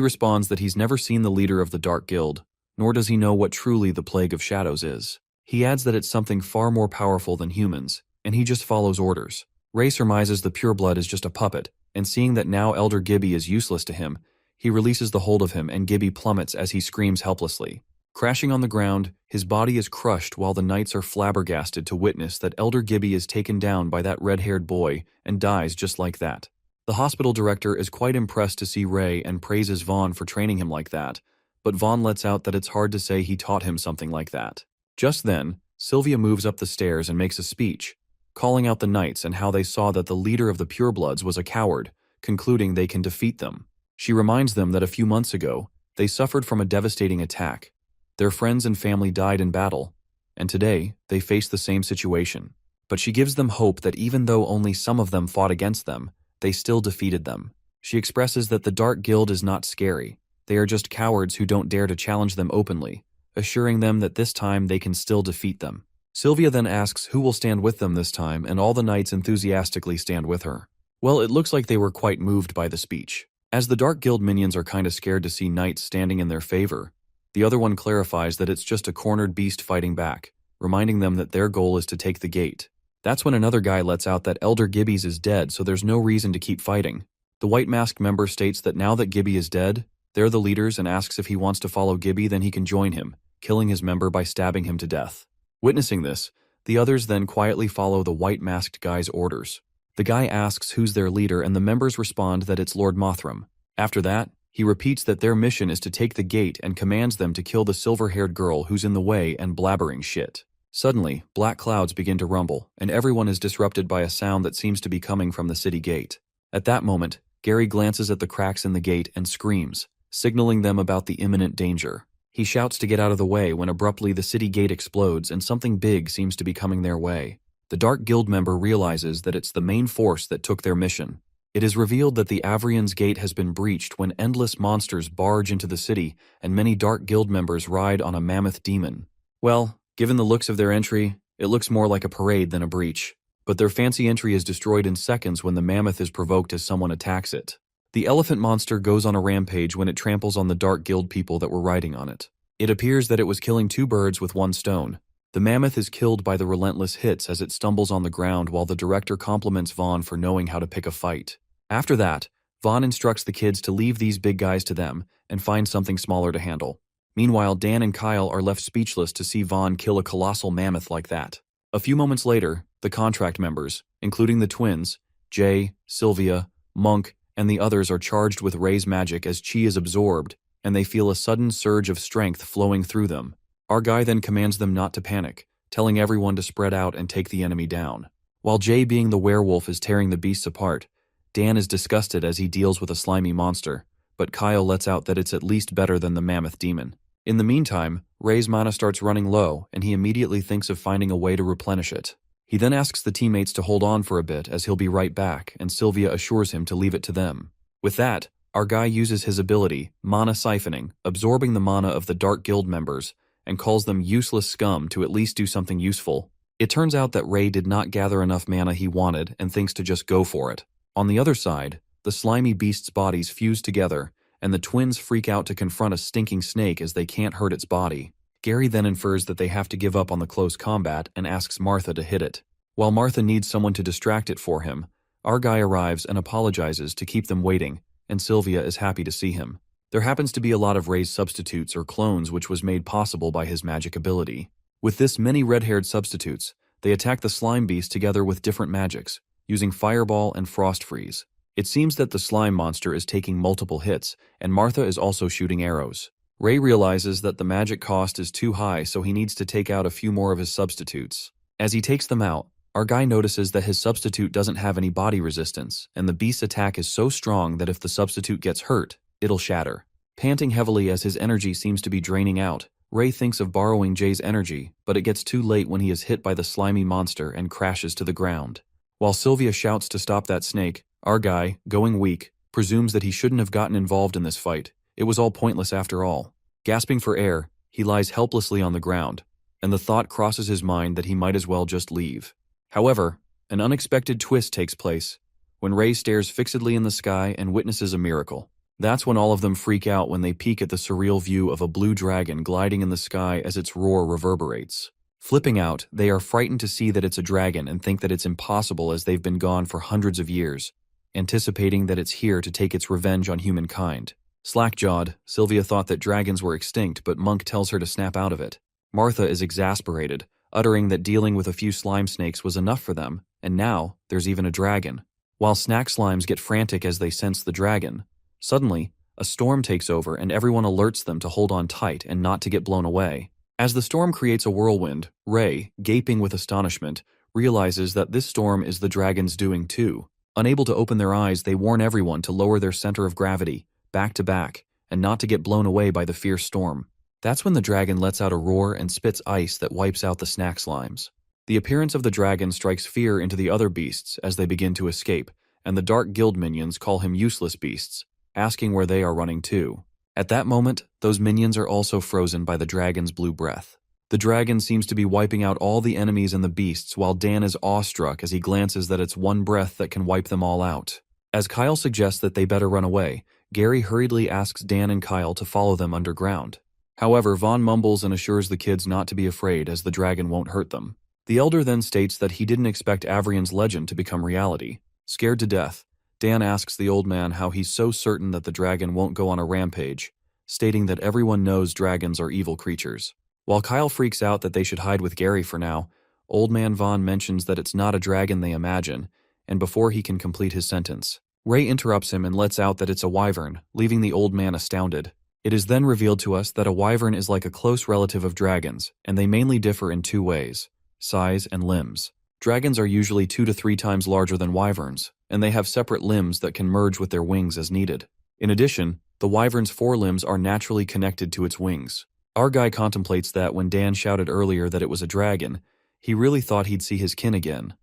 responds that he's never seen the leader of the Dark Guild, nor does he know what truly the Plague of Shadows is. He adds that it's something far more powerful than humans, and he just follows orders. Ray surmises the pureblood is just a puppet, and seeing that now Elder Gibby is useless to him, he releases the hold of him and Gibby plummets as he screams helplessly. Crashing on the ground, his body is crushed while the knights are flabbergasted to witness that Elder Gibby is taken down by that red-haired boy and dies just like that. The hospital director is quite impressed to see Ray and praises Vaughn for training him like that, but Vaughn lets out that it's hard to say he taught him something like that. Just then, Sylvia moves up the stairs and makes a speech, calling out the knights and how they saw that the leader of the purebloods was a coward, concluding they can defeat them. She reminds them that a few months ago, they suffered from a devastating attack. Their friends and family died in battle, and today, they face the same situation. But she gives them hope that even though only some of them fought against them, they still defeated them. She expresses that the Dark Guild is not scary. They are just cowards who don't dare to challenge them openly, assuring them that this time they can still defeat them. Sylvia then asks who will stand with them this time, and all the knights enthusiastically stand with her. Well, it looks like they were quite moved by the speech. As the Dark Guild minions are kinda scared to see knights standing in their favor, the other one clarifies that it's just a cornered beast fighting back, reminding them that their goal is to take the gate. That's when another guy lets out that Elder Gibby's is dead, so there's no reason to keep fighting. The White Mask member states that now that Gibby is dead, they're the leaders, and asks if he wants to follow Gibby, then he can join him, killing his member by stabbing him to death. Witnessing this, the others then quietly follow the white masked guy's orders. The guy asks who's their leader, and the members respond that it's Lord Mothram. After that, he repeats that their mission is to take the gate and commands them to kill the silver-haired girl who's in the way and blabbering shit. Suddenly, black clouds begin to rumble, and everyone is disrupted by a sound that seems to be coming from the city gate. At that moment, Gary glances at the cracks in the gate and screams, signaling them about the imminent danger. He shouts to get out of the way when abruptly the city gate explodes and something big seems to be coming their way. The Dark Guild member realizes that it's the main force that took their mission. It is revealed that the Avrian's gate has been breached when endless monsters barge into the city and many Dark Guild members ride on a mammoth demon. Well, given the looks of their entry, it looks more like a parade than a breach. But their fancy entry is destroyed in seconds when the mammoth is provoked as someone attacks it. The elephant monster goes on a rampage when it tramples on the Dark Guild people that were riding on it. It appears that it was killing two birds with one stone. The mammoth is killed by the relentless hits as it stumbles on the ground while the director compliments Vaughn for knowing how to pick a fight. After that, Vaughn instructs the kids to leave these big guys to them and find something smaller to handle. Meanwhile, Dan and Kyle are left speechless to see Vaughn kill a colossal mammoth like that. A few moments later, the contract members, including the twins, Jay, Sylvia, Monk, and the others are charged with Ray's magic as chi is absorbed, and they feel a sudden surge of strength flowing through them. Our guy then commands them not to panic, telling everyone to spread out and take the enemy down. While Jay, being the werewolf, is tearing the beasts apart, Dan is disgusted as he deals with a slimy monster, but Kyle lets out that it's at least better than the mammoth demon. In the meantime, Ray's mana starts running low, and he immediately thinks of finding a way to replenish it. He then asks the teammates to hold on for a bit as he'll be right back, and Sylvia assures him to leave it to them. With that, our guy uses his ability, mana siphoning, absorbing the mana of the Dark Guild members, and calls them useless scum to at least do something useful. It turns out that Ray did not gather enough mana he wanted and thinks to just go for it. On the other side, the slimy beast's bodies fuse together, and the twins freak out to confront a stinking snake as they can't hurt its body. Gary then infers that they have to give up on the close combat and asks Martha to hit it. While Martha needs someone to distract it for him, our guy arrives and apologizes to keep them waiting, and Sylvia is happy to see him. There happens to be a lot of Ray's substitutes or clones, which was made possible by his magic ability. With this many red-haired substitutes, they attack the slime beast together with different magics, using Fireball and Frost Freeze. It seems that the slime monster is taking multiple hits, and Martha is also shooting arrows. Ray realizes that the magic cost is too high, so he needs to take out a few more of his substitutes. As he takes them out, Our guy notices that his substitute doesn't have any body resistance, and the beast's attack is so strong that if the substitute gets hurt, it'll shatter. Panting heavily as his energy seems to be draining out, Ray thinks of borrowing Jay's energy, but it gets too late when he is hit by the slimy monster and crashes to the ground. While Sylvia shouts to stop that snake, our guy, going weak, presumes that he shouldn't have gotten involved in this fight. It was all pointless after all. Gasping for air, he lies helplessly on the ground, and the thought crosses his mind that he might as well just leave. However, an unexpected twist takes place when Ray stares fixedly in the sky and witnesses a miracle. That's when all of them freak out when they peek at the surreal view of a blue dragon gliding in the sky as its roar reverberates. Flipping out, they are frightened to see that it's a dragon and think that it's impossible as they've been gone for hundreds of years, anticipating that it's here to take its revenge on humankind. Slack-jawed, Sylvia thought that dragons were extinct, but Monk tells her to snap out of it. Martha is exasperated, uttering that dealing with a few slime snakes was enough for them, and now there's even a dragon. While snack slimes get frantic as they sense the dragon, suddenly, a storm takes over and everyone alerts them to hold on tight and not to get blown away. As the storm creates a whirlwind, Ray, gaping with astonishment, realizes that this storm is the dragon's doing too. Unable to open their eyes, they warn everyone to lower their center of gravity, back to back, and not to get blown away by the fierce storm. That's when the dragon lets out a roar and spits ice that wipes out the snack slimes. The appearance of the dragon strikes fear into the other beasts as they begin to escape, and the Dark Guild minions call him useless beasts, asking where they are running to. At that moment, those minions are also frozen by the dragon's blue breath. The dragon seems to be wiping out all the enemies and the beasts, while Dan is awestruck as he glances that it's one breath that can wipe them all out. As Kyle suggests that they better run away, Gary hurriedly asks Dan and Kyle to follow them underground. However, Vaughn mumbles and assures the kids not to be afraid as the dragon won't hurt them. The elder then states that he didn't expect Avrian's legend to become reality. Scared to death, Dan asks the old man how he's so certain that the dragon won't go on a rampage, stating that everyone knows dragons are evil creatures. While Kyle freaks out that they should hide with Gary for now, old man Vaughn mentions that it's not a dragon they imagine, and before he can complete his sentence, Ray interrupts him and lets out that it's a wyvern, leaving the old man astounded. It is then revealed to us that a wyvern is like a close relative of dragons, and they mainly differ in two ways: size and limbs. Dragons are usually 2 to 3 times larger than wyverns, and they have separate limbs that can merge with their wings as needed. In addition, the wyvern's forelimbs are naturally connected to its wings. Our guy contemplates that when Dan shouted earlier that it was a dragon, he really thought he'd see his kin again.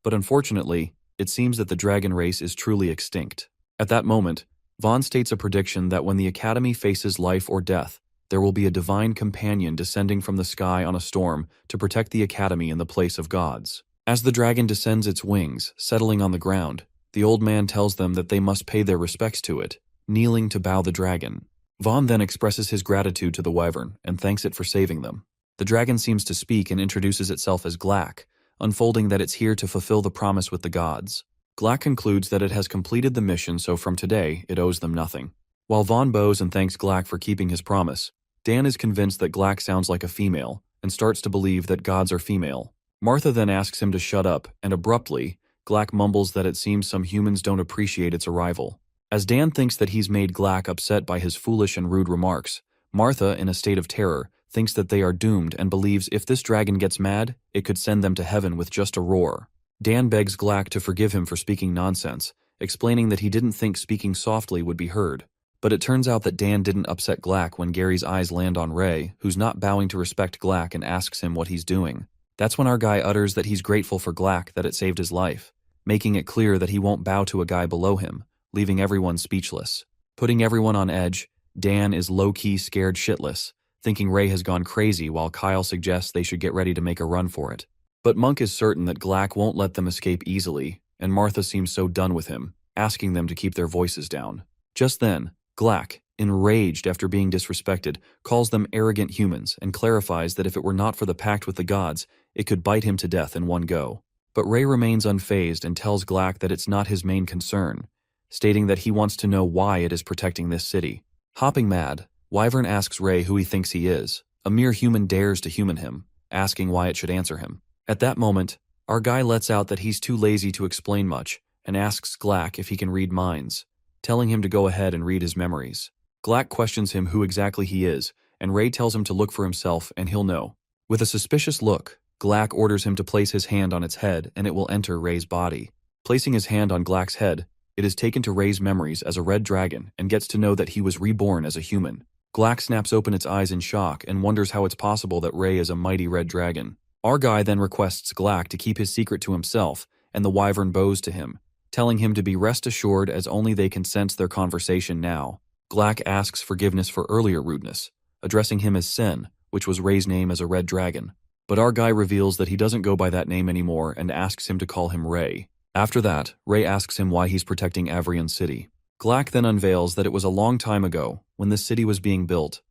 But unfortunately, it seems that the dragon race is truly extinct. At that moment, Vaughn states a prediction that when the Academy faces life or death, there will be a divine companion descending from the sky on a storm to protect the Academy in the place of gods. As the dragon descends its wings, settling on the ground, the old man tells them that they must pay their respects to it, kneeling to bow the dragon. Vaughn then expresses his gratitude to the wyvern and thanks it for saving them. The dragon seems to speak and introduces itself as Glack, unfolding that it's here to fulfill the promise with the gods. Glack concludes that it has completed the mission, so from today, it owes them nothing. While Vaughn bows and thanks Glack for keeping his promise, Dan is convinced that Glack sounds like a female and starts to believe that gods are female. Martha then asks him to shut up, and abruptly, Glack mumbles that it seems some humans don't appreciate its arrival. As Dan thinks that he's made Glack upset by his foolish and rude remarks, Martha, in a state of terror, thinks that they are doomed and believes if this dragon gets mad, it could send them to heaven with just a roar. Dan begs Glack to forgive him for speaking nonsense, explaining that he didn't think speaking softly would be heard. But it turns out that Dan didn't upset Glack when Gary's eyes land on Ray, who's not bowing to respect Glack and asks him what he's doing. That's when our guy utters that he's grateful for Glack that it saved his life, making it clear that he won't bow to a guy below him, leaving everyone speechless. Putting everyone on edge, Dan is low-key scared shitless, thinking Ray has gone crazy while Kyle suggests they should get ready to make a run for it. But Monk is certain that Glack won't let them escape easily, and Martha seems so done with him, asking them to keep their voices down. Just then, Glack, enraged after being disrespected, calls them arrogant humans and clarifies that if it were not for the pact with the gods, it could bite him to death in one go. But Ray remains unfazed and tells Glack that it's not his main concern, stating that he wants to know why it is protecting this city. Hopping mad, Wyvern asks Ray who he thinks he is. A mere human dares to human him, asking why it should answer him. At that moment, our guy lets out that he's too lazy to explain much and asks Glack if he can read minds, telling him to go ahead and read his memories. Glack questions him who exactly he is, and Ray tells him to look for himself and he'll know. With a suspicious look, Glack orders him to place his hand on its head and it will enter Ray's body. Placing his hand on Glack's head, it is taken to Ray's memories as a red dragon and gets to know that he was reborn as a human. Glack snaps open its eyes in shock and wonders how it's possible that Ray is a mighty red dragon. Our guy then requests Glack to keep his secret to himself, and the wyvern bows to him, telling him to be rest assured as only they can sense their conversation now. Glack asks forgiveness for earlier rudeness, addressing him as Sen, which was Ray's name as a red dragon. But our guy reveals that he doesn't go by that name anymore and asks him to call him Ray. After that, Ray asks him why he's protecting Avrian City. Glack then unveils that it was a long time ago, when the city was being built.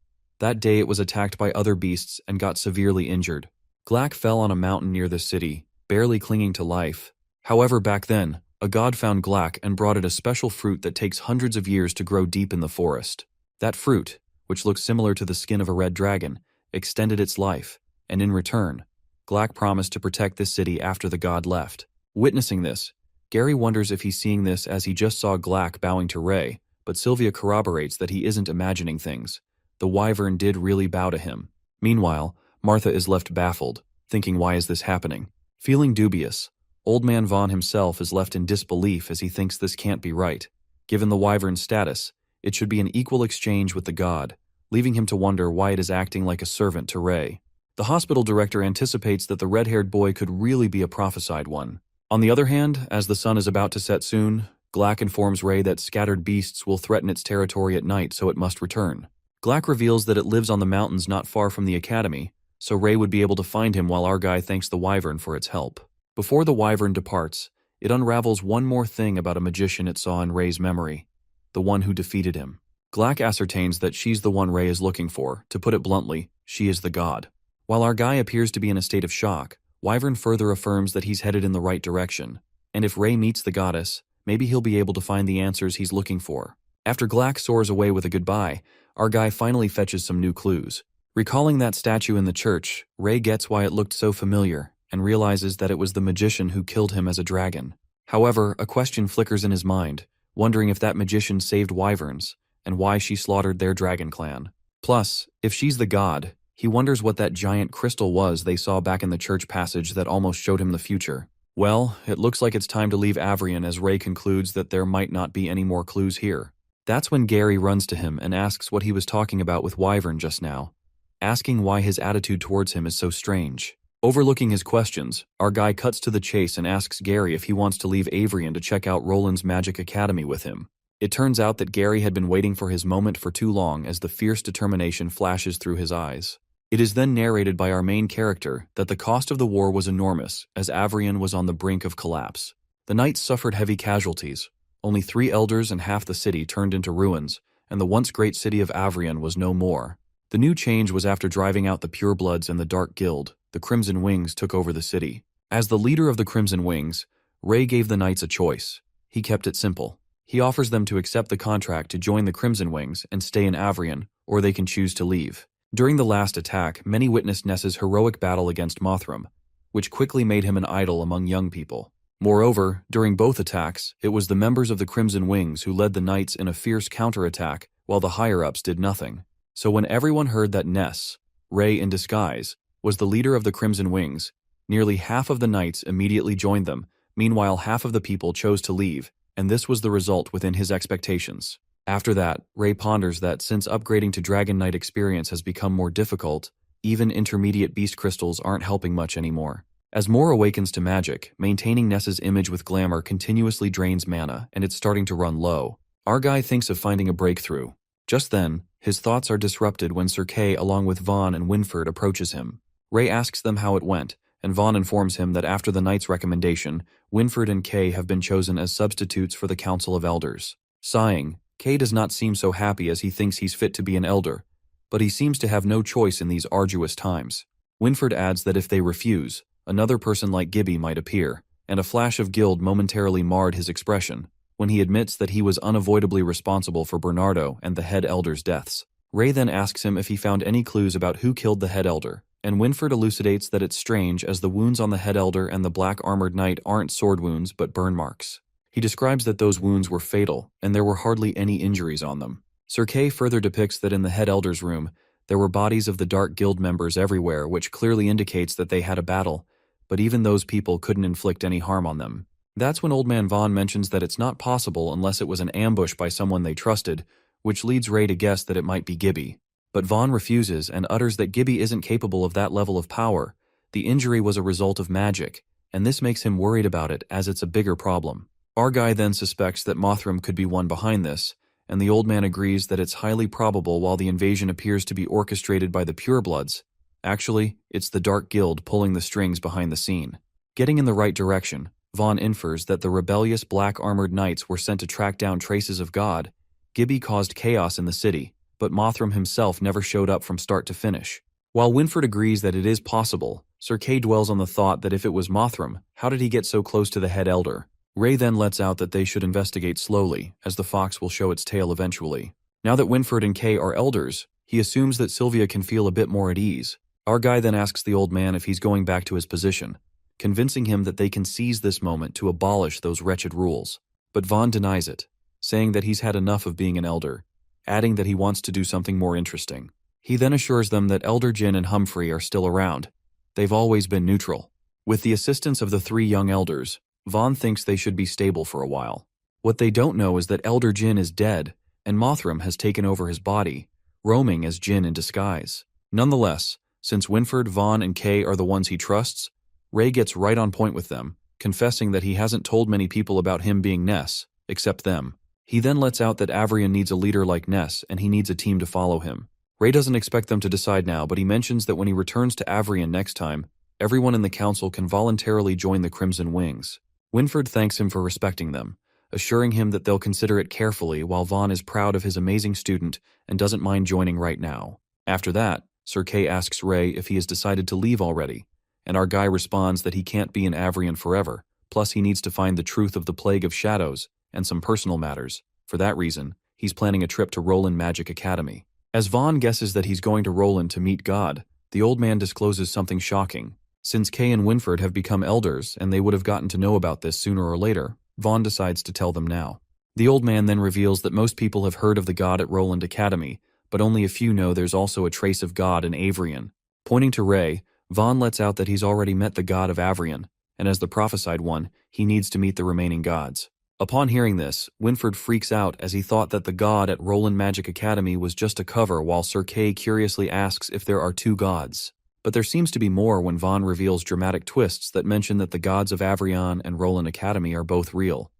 That day it was attacked by other beasts and got severely injured. Glack fell on a mountain near the city, barely clinging to life. However, back then, a god found Glack and brought it a special fruit that takes hundreds of years to grow deep in the forest. That fruit, which looks similar to the skin of a red dragon, extended its life, and in return, Glack promised to protect this city after the god left. Witnessing this, Gary wonders if he's seeing this as he just saw Glack bowing to Ray, but Sylvia corroborates that he isn't imagining things. The wyvern did really bow to him. Meanwhile, Martha is left baffled, thinking why is this happening? Feeling dubious, Old Man Vaughn himself is left in disbelief as he thinks this can't be right. Given the wyvern's status, it should be an equal exchange with the god, leaving him to wonder why it is acting like a servant to Ray. The hospital director anticipates that the red-haired boy could really be a prophesied one. On the other hand, as the sun is about to set soon, Glack informs Ray that scattered beasts will threaten its territory at night, so it must return. Glack reveals that it lives on the mountains not far from the academy, so Ray would be able to find him while our guy thanks the wyvern for its help. Before the wyvern departs, it unravels one more thing about a magician it saw in Ray's memory, the one who defeated him. Glack ascertains that she's the one Ray is looking for. To put it bluntly, she is the god. While our guy appears to be in a state of shock, Wyvern further affirms that he's headed in the right direction, and if Ray meets the goddess, maybe he'll be able to find the answers he's looking for. After Glack soars away with a goodbye, our guy finally fetches some new clues. Recalling that statue in the church, Ray gets why it looked so familiar, and realizes that it was the magician who killed him as a dragon. However, a question flickers in his mind, wondering if that magician saved wyverns, and why she slaughtered their dragon clan. Plus, if she's the god, he wonders what that giant crystal was they saw back in the church passage that almost showed him the future. Well, it looks like it's time to leave Avrian as Ray concludes that there might not be any more clues here. That's when Gary runs to him and asks what he was talking about with Wyvern just now, asking why his attitude towards him is so strange. Overlooking his questions, our guy cuts to the chase and asks Gary if he wants to leave Avrian to check out Roland's Magic Academy with him. It turns out that Gary had been waiting for his moment for too long as the fierce determination flashes through his eyes. It is then narrated by our main character that the cost of the war was enormous as Avrian was on the brink of collapse. The knights suffered heavy casualties. Only 3 elders and half the city turned into ruins, and the once great city of Avrian was no more. The new change was after driving out the Purebloods and the Dark Guild, the Crimson Wings took over the city. As the leader of the Crimson Wings, Ray gave the knights a choice. He kept it simple. He offers them to accept the contract to join the Crimson Wings and stay in Avrian, or they can choose to leave. During the last attack, many witnessed Ness's heroic battle against Mothram, which quickly made him an idol among young people. Moreover, during both attacks, it was the members of the Crimson Wings who led the knights in a fierce counterattack, while the higher-ups did nothing. So when everyone heard that Ness, Ray in disguise, was the leader of the Crimson Wings, nearly half of the knights immediately joined them. Meanwhile, half of the people chose to leave, and this was the result within his expectations. After that, Ray ponders that since upgrading to Dragon Knight experience has become more difficult, even intermediate beast crystals aren't helping much anymore. As Moore awakens to magic, maintaining Ness's image with glamour continuously drains mana, and it's starting to run low. Our guy thinks of finding a breakthrough. Just then, his thoughts are disrupted when Sir Kay along with Vaughn and Winford approaches him. Ray asks them how it went, and Vaughn informs him that after the knight's recommendation, Winford and Kay have been chosen as substitutes for the Council of Elders. Sighing, Kay does not seem so happy as he thinks he's fit to be an elder, but he seems to have no choice in these arduous times. Winford adds that if they refuse, another person like Gibby might appear, and a flash of guilt momentarily marred his expression when he admits that he was unavoidably responsible for Bernardo and the head elder's deaths. Ray then asks him if he found any clues about who killed the head elder, and Winford elucidates that it's strange as the wounds on the head elder and the black-armored knight aren't sword wounds but burn marks. He describes that those wounds were fatal, and there were hardly any injuries on them. Sir Kay further depicts that in the head elder's room, There were bodies of the Dark Guild members everywhere, which clearly indicates that they had a battle, but even those people couldn't inflict any harm on them. That's when Old Man Vaughn mentions that it's not possible unless it was an ambush by someone they trusted, which leads Ray to guess that it might be Gibby. But Vaughn refuses and utters that Gibby isn't capable of that level of power. The injury was a result of magic, and this makes him worried about it as it's a bigger problem. Our guy then suspects that Mothram could be one behind this, and the old man agrees that it's highly probable while the invasion appears to be orchestrated by the Purebloods. Actually, it's the Dark Guild pulling the strings behind the scene. Getting in the right direction, Vaughn infers that the rebellious black-armored knights were sent to track down traces of God. Gibby caused chaos in the city, but Mothram himself never showed up from start to finish. While Winford agrees that it is possible, Sir Kay dwells on the thought that if it was Mothram, how did he get so close to the head elder? Ray then lets out that they should investigate slowly, as the fox will show its tail eventually. Now that Winford and Kay are elders, he assumes that Sylvia can feel a bit more at ease. Our guy then asks the old man if he's going back to his position, convincing him that they can seize this moment to abolish those wretched rules. But Vaughn denies it, saying that he's had enough of being an elder, adding that he wants to do something more interesting. He then assures them that Elder Jin and Humphrey are still around. They've always been neutral. With the assistance of the 3 young elders, Vaughn thinks they should be stable for a while. What they don't know is that Elder Jin is dead, and Mothram has taken over his body, roaming as Jin in disguise. Nonetheless, since Winford, Vaughn, and Kay are the ones he trusts, Ray gets right on point with them, confessing that he hasn't told many people about him being Ness, except them. He then lets out that Avrion needs a leader like Ness, and he needs a team to follow him. Ray doesn't expect them to decide now, but he mentions that when he returns to Avrion next time, everyone in the council can voluntarily join the Crimson Wings. Winford thanks him for respecting them, assuring him that they'll consider it carefully while Vaughn is proud of his amazing student and doesn't mind joining right now. After that, Sir Kay asks Ray if he has decided to leave already, and our guy responds that he can't be in Avrion forever, plus he needs to find the truth of the Plague of Shadows and some personal matters. For that reason, he's planning a trip to Roland Magic Academy. As Vaughn guesses that he's going to Roland to meet God, the old man discloses something shocking. Since Kay and Winford have become elders and they would have gotten to know about this sooner or later, Vaughn decides to tell them now. The old man then reveals that most people have heard of the god at Roland Academy, but only a few know there's also a trace of God in Avrion. Pointing to Ray, Vaughn lets out that he's already met the god of Avrion, and as the prophesied one, he needs to meet the remaining gods. Upon hearing this, Winford freaks out as he thought that the god at Roland Magic Academy was just a cover, while Sir Kay curiously asks if there are 2 gods. But there seems to be more when Vaughn reveals dramatic twists that mention that the gods of Avrion and Roland Academy are both real,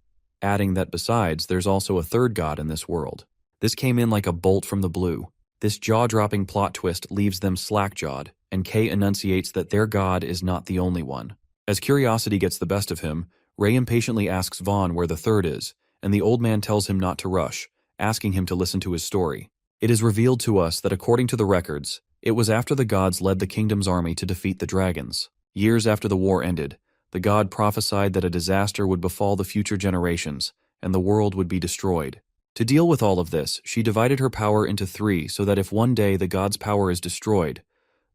adding that besides, there's also a 3rd god in this world. This came in like a bolt from the blue. This jaw-dropping plot twist leaves them slack-jawed, and Kay enunciates that their god is not the only one. As curiosity gets the best of him, Ray impatiently asks Vaughn where the 3rd is, and the old man tells him not to rush, asking him to listen to his story. It is revealed to us that according to the records, it was after the gods led the kingdom's army to defeat the dragons. Years after the war ended, the god prophesied that a disaster would befall the future generations, and the world would be destroyed. To deal with all of this, she divided her power into 3 so that if one day the god's power is destroyed,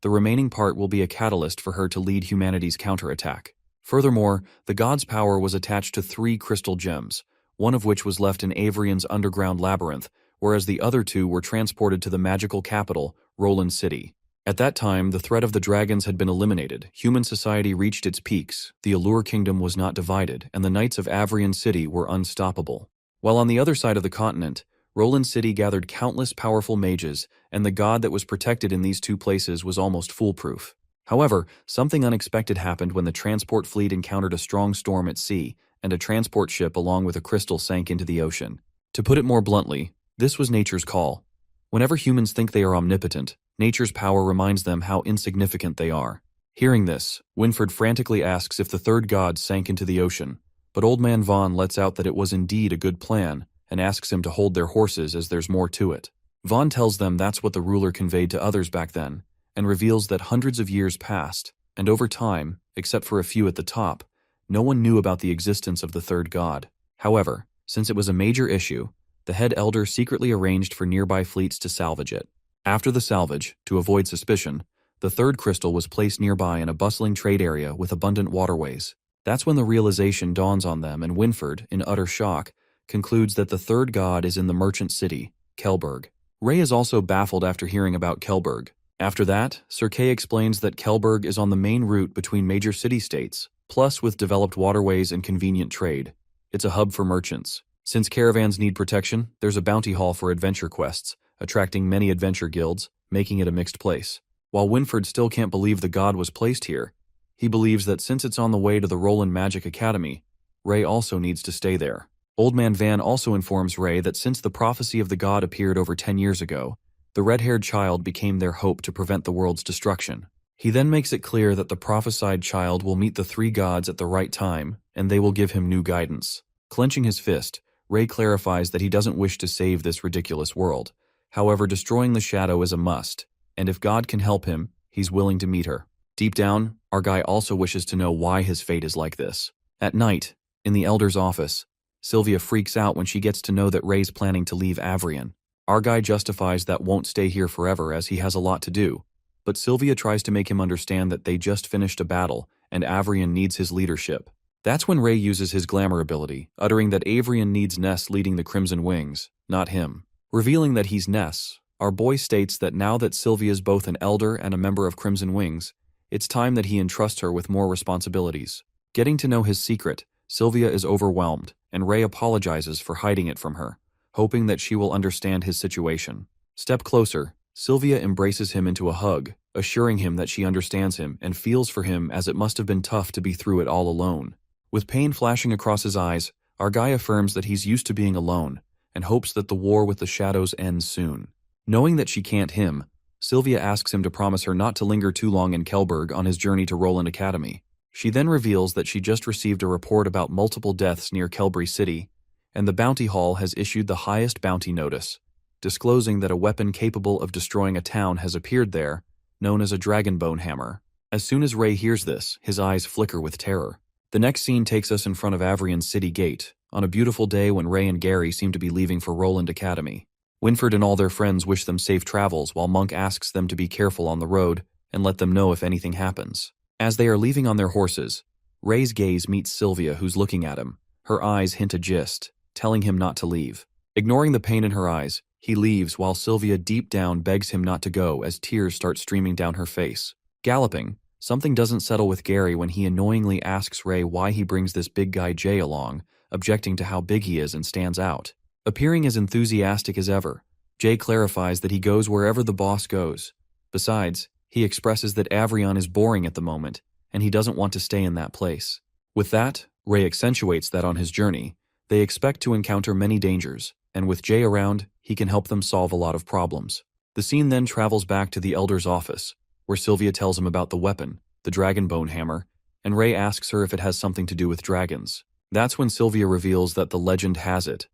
the remaining part will be a catalyst for her to lead humanity's counterattack. Furthermore, the god's power was attached to 3 crystal gems, one of which was left in Avrion's underground labyrinth, whereas the other 2 were transported to the magical capital, Roland City. At that time, the threat of the dragons had been eliminated, human society reached its peaks, the Allure Kingdom was not divided, and the Knights of Avrion City were unstoppable. While on the other side of the continent, Roland City gathered countless powerful mages, and the god that was protected in these 2 places was almost foolproof. However, something unexpected happened when the transport fleet encountered a strong storm at sea, and a transport ship along with a crystal sank into the ocean. To put it more bluntly, this was nature's call. Whenever humans think they are omnipotent, nature's power reminds them how insignificant they are. Hearing this, Winford frantically asks if the 3rd god sank into the ocean, but Old Man Vaughn lets out that it was indeed a good plan, and asks him to hold their horses as there's more to it. Vaughn tells them that's what the ruler conveyed to others back then, and reveals that hundreds of years passed, and over time, except for a few at the top, no one knew about the existence of the 3rd god. However, since it was a major issue, the head elder secretly arranged for nearby fleets to salvage it. After the salvage, to avoid suspicion, the 3rd crystal was placed nearby in a bustling trade area with abundant waterways. That's when the realization dawns on them, and Winford, in utter shock, concludes that the 3rd god is in the merchant city, Kelberg. Ray is also baffled after hearing about Kelberg. After that, Sir Kay explains that Kelberg is on the main route between major city-states, plus with developed waterways and convenient trade. It's a hub for merchants. Since caravans need protection, there's a bounty hall for adventure quests, attracting many adventure guilds, making it a mixed place. While Winford still can't believe the god was placed here, he believes that since it's on the way to the Roland Magic Academy, Ray also needs to stay there. Old Man Van also informs Ray that since the prophecy of the god appeared over 10 years ago, the red-haired child became their hope to prevent the world's destruction. He then makes it clear that the prophesied child will meet the three gods at the right time, and they will give him new guidance. Clenching his fist, Ray clarifies that he doesn't wish to save this ridiculous world. However, destroying the shadow is a must, and if God can help him, he's willing to meet her. Deep down, our guy also wishes to know why his fate is like this. At night, in the Elder's office, Sylvia freaks out when she gets to know that Ray's planning to leave Avrion. Our guy justifies that won't stay here forever as he has a lot to do, but Sylvia tries to make him understand that they just finished a battle and Avrion needs his leadership. That's when Ray uses his glamour ability, uttering that Avrion needs Ness leading the Crimson Wings, not him. Revealing that he's Ness, our boy states that now that Sylvia's both an elder and a member of Crimson Wings, it's time that he entrusts her with more responsibilities. Getting to know his secret, Sylvia is overwhelmed, and Ray apologizes for hiding it from her, hoping that she will understand his situation. Step closer, Sylvia embraces him into a hug, assuring him that she understands him and feels for him as it must have been tough to be through it all alone. With pain flashing across his eyes, our guy affirms that he's used to being alone and hopes that the war with the shadows ends soon. Knowing that she can't him, Sylvia asks him to promise her not to linger too long in Kelberg on his journey to Roland Academy. She then reveals that she just received a report about multiple deaths near Kelbury City, and the Bounty Hall has issued the highest bounty notice, disclosing that a weapon capable of destroying a town has appeared there, known as a dragonbone hammer. As soon as Ray hears this, his eyes flicker with terror. The next scene takes us in front of Avrion's city gate, on a beautiful day when Ray and Gary seem to be leaving for Roland Academy. Winford and all their friends wish them safe travels while Monk asks them to be careful on the road and let them know if anything happens. As they are leaving on their horses, Ray's gaze meets Sylvia, who's looking at him. Her eyes hint a gist, telling him not to leave. Ignoring the pain in her eyes, he leaves while Sylvia deep down begs him not to go as tears start streaming down her face. Galloping, something doesn't settle with Gary when he annoyingly asks Ray why he brings this big guy Jay along, objecting to how big he is and stands out. Appearing as enthusiastic as ever, Jay clarifies that he goes wherever the boss goes. Besides, he expresses that Avrion is boring at the moment, and he doesn't want to stay in that place. With that, Ray accentuates that on his journey. They expect to encounter many dangers, and with Jay around, he can help them solve a lot of problems. The scene then travels back to the Elder's office, where Sylvia tells him about the weapon, the dragonbone hammer, and Ray asks her if it has something to do with dragons. That's when Sylvia reveals that the legend has it.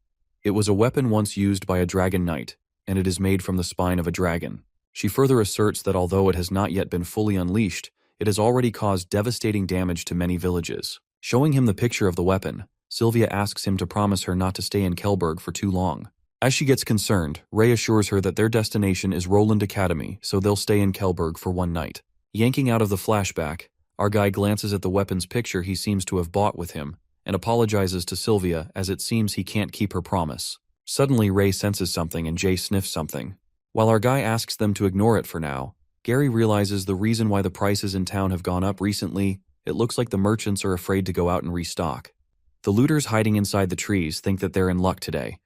It was a weapon once used by a dragon knight, and it is made from the spine of a dragon. She further asserts that although it has not yet been fully unleashed, it has already caused devastating damage to many villages. Showing him the picture of the weapon, Sylvia asks him to promise her not to stay in Kelberg for too long. As she gets concerned, Ray assures her that their destination is Roland Academy, so they'll stay in Kelberg for one night. Yanking out of the flashback, our guy glances at the weapon's picture he seems to have bought with him, and apologizes to Sylvia as it seems he can't keep her promise. Suddenly, Ray senses something and Jay sniffs something. While our guy asks them to ignore it for now, Gary realizes the reason why the prices in town have gone up recently. It looks like the merchants are afraid to go out and restock. The looters hiding inside the trees think that they're in luck today,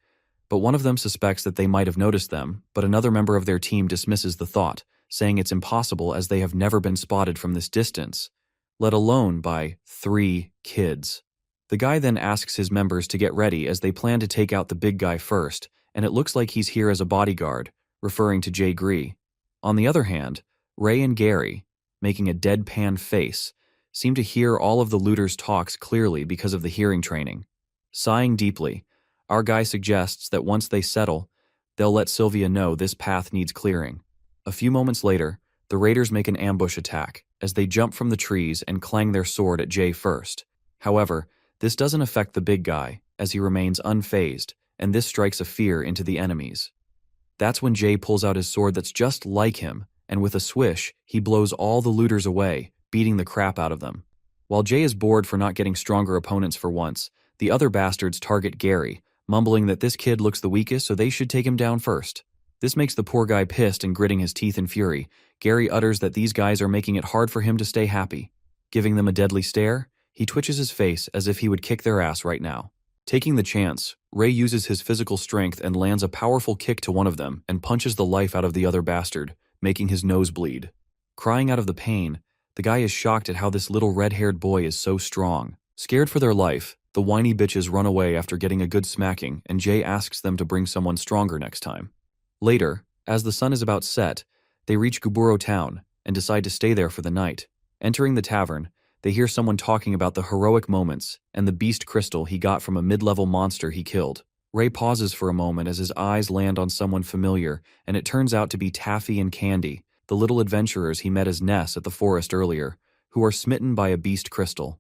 but one of them suspects that they might have noticed them, but another member of their team dismisses the thought, saying it's impossible as they have never been spotted from this distance, let alone by 3 kids. The guy then asks his members to get ready as they plan to take out the big guy first, and it looks like he's here as a bodyguard, referring to Jay Gree. On the other hand, Ray and Gary, making a deadpan face, seem to hear all of the looters' talks clearly because of the hearing training. Sighing deeply, our guy suggests that once they settle, they'll let Sylvia know this path needs clearing. A few moments later, the raiders make an ambush attack as they jump from the trees and clang their sword at Jay first. However, this doesn't affect the big guy, as he remains unfazed, and this strikes a fear into the enemies. That's when Jay pulls out his sword that's just like him, and with a swish, he blows all the looters away, beating the crap out of them. While Jay is bored for not getting stronger opponents for once, the other bastards target Gary, mumbling that this kid looks the weakest so they should take him down first. This makes the poor guy pissed and gritting his teeth in fury. Gary utters that these guys are making it hard for him to stay happy. Giving them a deadly stare, he twitches his face as if he would kick their ass right now. Taking the chance, Ray uses his physical strength and lands a powerful kick to one of them and punches the life out of the other bastard, making his nose bleed. Crying out of the pain, the guy is shocked at how this little red-haired boy is so strong. Scared for their life, the whiny bitches run away after getting a good smacking, and Jay asks them to bring someone stronger next time. Later, as the sun is about set, they reach Guburo town and decide to stay there for the night. Entering the tavern, they hear someone talking about the heroic moments and the beast crystal he got from a mid-level monster he killed. Ray pauses for a moment as his eyes land on someone familiar, and it turns out to be Taffy and Candy, the little adventurers he met as Ness at the forest earlier, who are smitten by a beast crystal.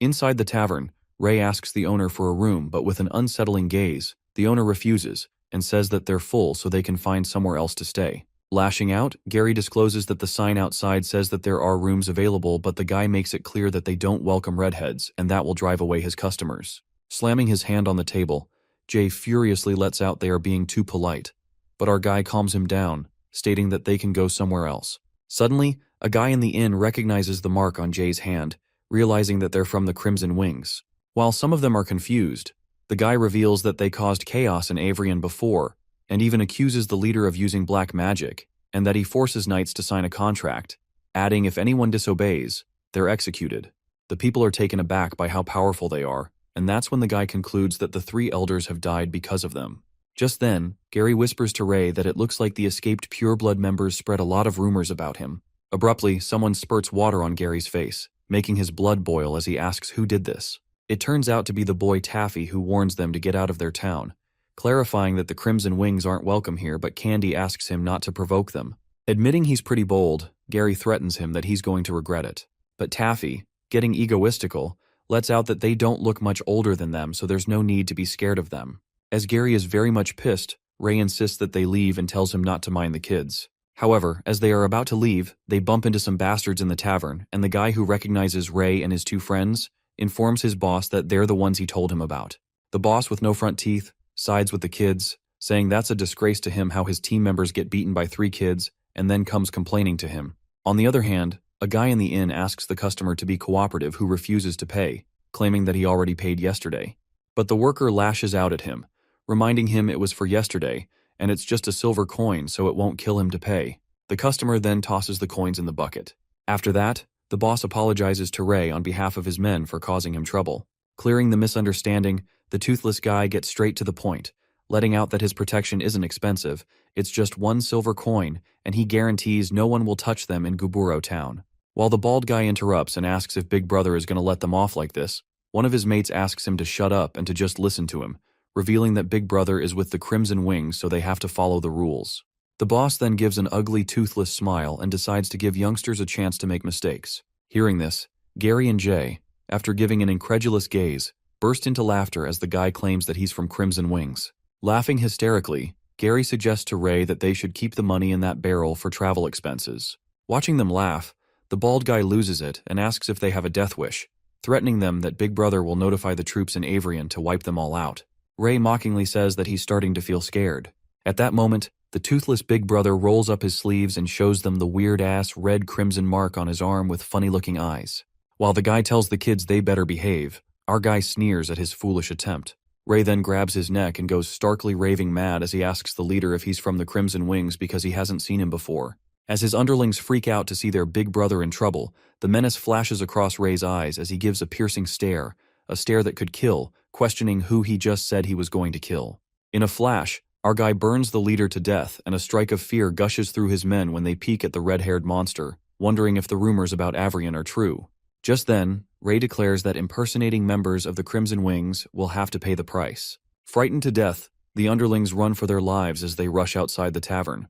Inside the tavern, Ray asks the owner for a room, but with an unsettling gaze, the owner refuses and says that they're full so they can find somewhere else to stay. Lashing out, Gary discloses that the sign outside says that there are rooms available, but the guy makes it clear that they don't welcome redheads, and that will drive away his customers. Slamming his hand on the table, Jay furiously lets out they are being too polite, but our guy calms him down, stating that they can go somewhere else. Suddenly, a guy in the inn recognizes the mark on Jay's hand, realizing that they're from the Crimson Wings. While some of them are confused, the guy reveals that they caused chaos in Avrion before, and even accuses the leader of using black magic, and that he forces knights to sign a contract, adding if anyone disobeys, they're executed. The people are taken aback by how powerful they are, and that's when the guy concludes that the 3 elders have died because of them. Just then, Gary whispers to Ray that it looks like the escaped pureblood members spread a lot of rumors about him. Abruptly, someone spurts water on Gary's face, making his blood boil as he asks who did this. It turns out to be the boy Taffy who warns them to get out of their town, clarifying that the Crimson Wings aren't welcome here, but Candy asks him not to provoke them. Admitting he's pretty bold, Gary threatens him that he's going to regret it. But Taffy, getting egoistical, lets out that they don't look much older than them, so there's no need to be scared of them. As Gary is very much pissed, Ray insists that they leave and tells him not to mind the kids. However, as they are about to leave, they bump into some bastards in the tavern, and the guy who recognizes Ray and his 2 friends informs his boss that they're the ones he told him about. The boss, with no front teeth, sides with the kids, saying that's a disgrace to him how his team members get beaten by 3 kids, and then comes complaining to him. On the other hand, a guy in the inn asks the customer to be cooperative who refuses to pay, claiming that he already paid yesterday. But the worker lashes out at him, reminding him it was for yesterday, and it's just a silver coin so it won't kill him to pay. The customer then tosses the coins in the bucket. After that, the boss apologizes to Ray on behalf of his men for causing him trouble. Clearing the misunderstanding, the toothless guy gets straight to the point, letting out that his protection isn't expensive, it's just 1 silver coin, and he guarantees no one will touch them in Guburo town. While the bald guy interrupts and asks if Big Brother is going to let them off like this, one of his mates asks him to shut up and to just listen to him, revealing that Big Brother is with the Crimson Wings so they have to follow the rules. The boss then gives an ugly toothless smile and decides to give youngsters a chance to make mistakes. Hearing this, Gary and Jay, after giving an incredulous gaze, burst into laughter as the guy claims that he's from Crimson Wings. Laughing hysterically, Gary suggests to Ray that they should keep the money in that barrel for travel expenses. Watching them laugh, the bald guy loses it and asks if they have a death wish, threatening them that Big Brother will notify the troops in Avrion to wipe them all out. Ray mockingly says that he's starting to feel scared. At that moment, the toothless Big Brother rolls up his sleeves and shows them the weird-ass red crimson mark on his arm with funny-looking eyes. While the guy tells the kids they better behave, our guy sneers at his foolish attempt. Ray then grabs his neck and goes starkly raving mad as he asks the leader if he's from the Crimson Wings because he hasn't seen him before. As his underlings freak out to see their Big Brother in trouble, the menace flashes across Ray's eyes as he gives a piercing stare, a stare that could kill, questioning who he just said he was going to kill. In a flash, our guy burns the leader to death, and a strike of fear gushes through his men when they peek at the red-haired monster, wondering if the rumors about Avrion are true. Just then, Ray declares that impersonating members of the Crimson Wings will have to pay the price. Frightened to death, the underlings run for their lives as they rush outside the tavern.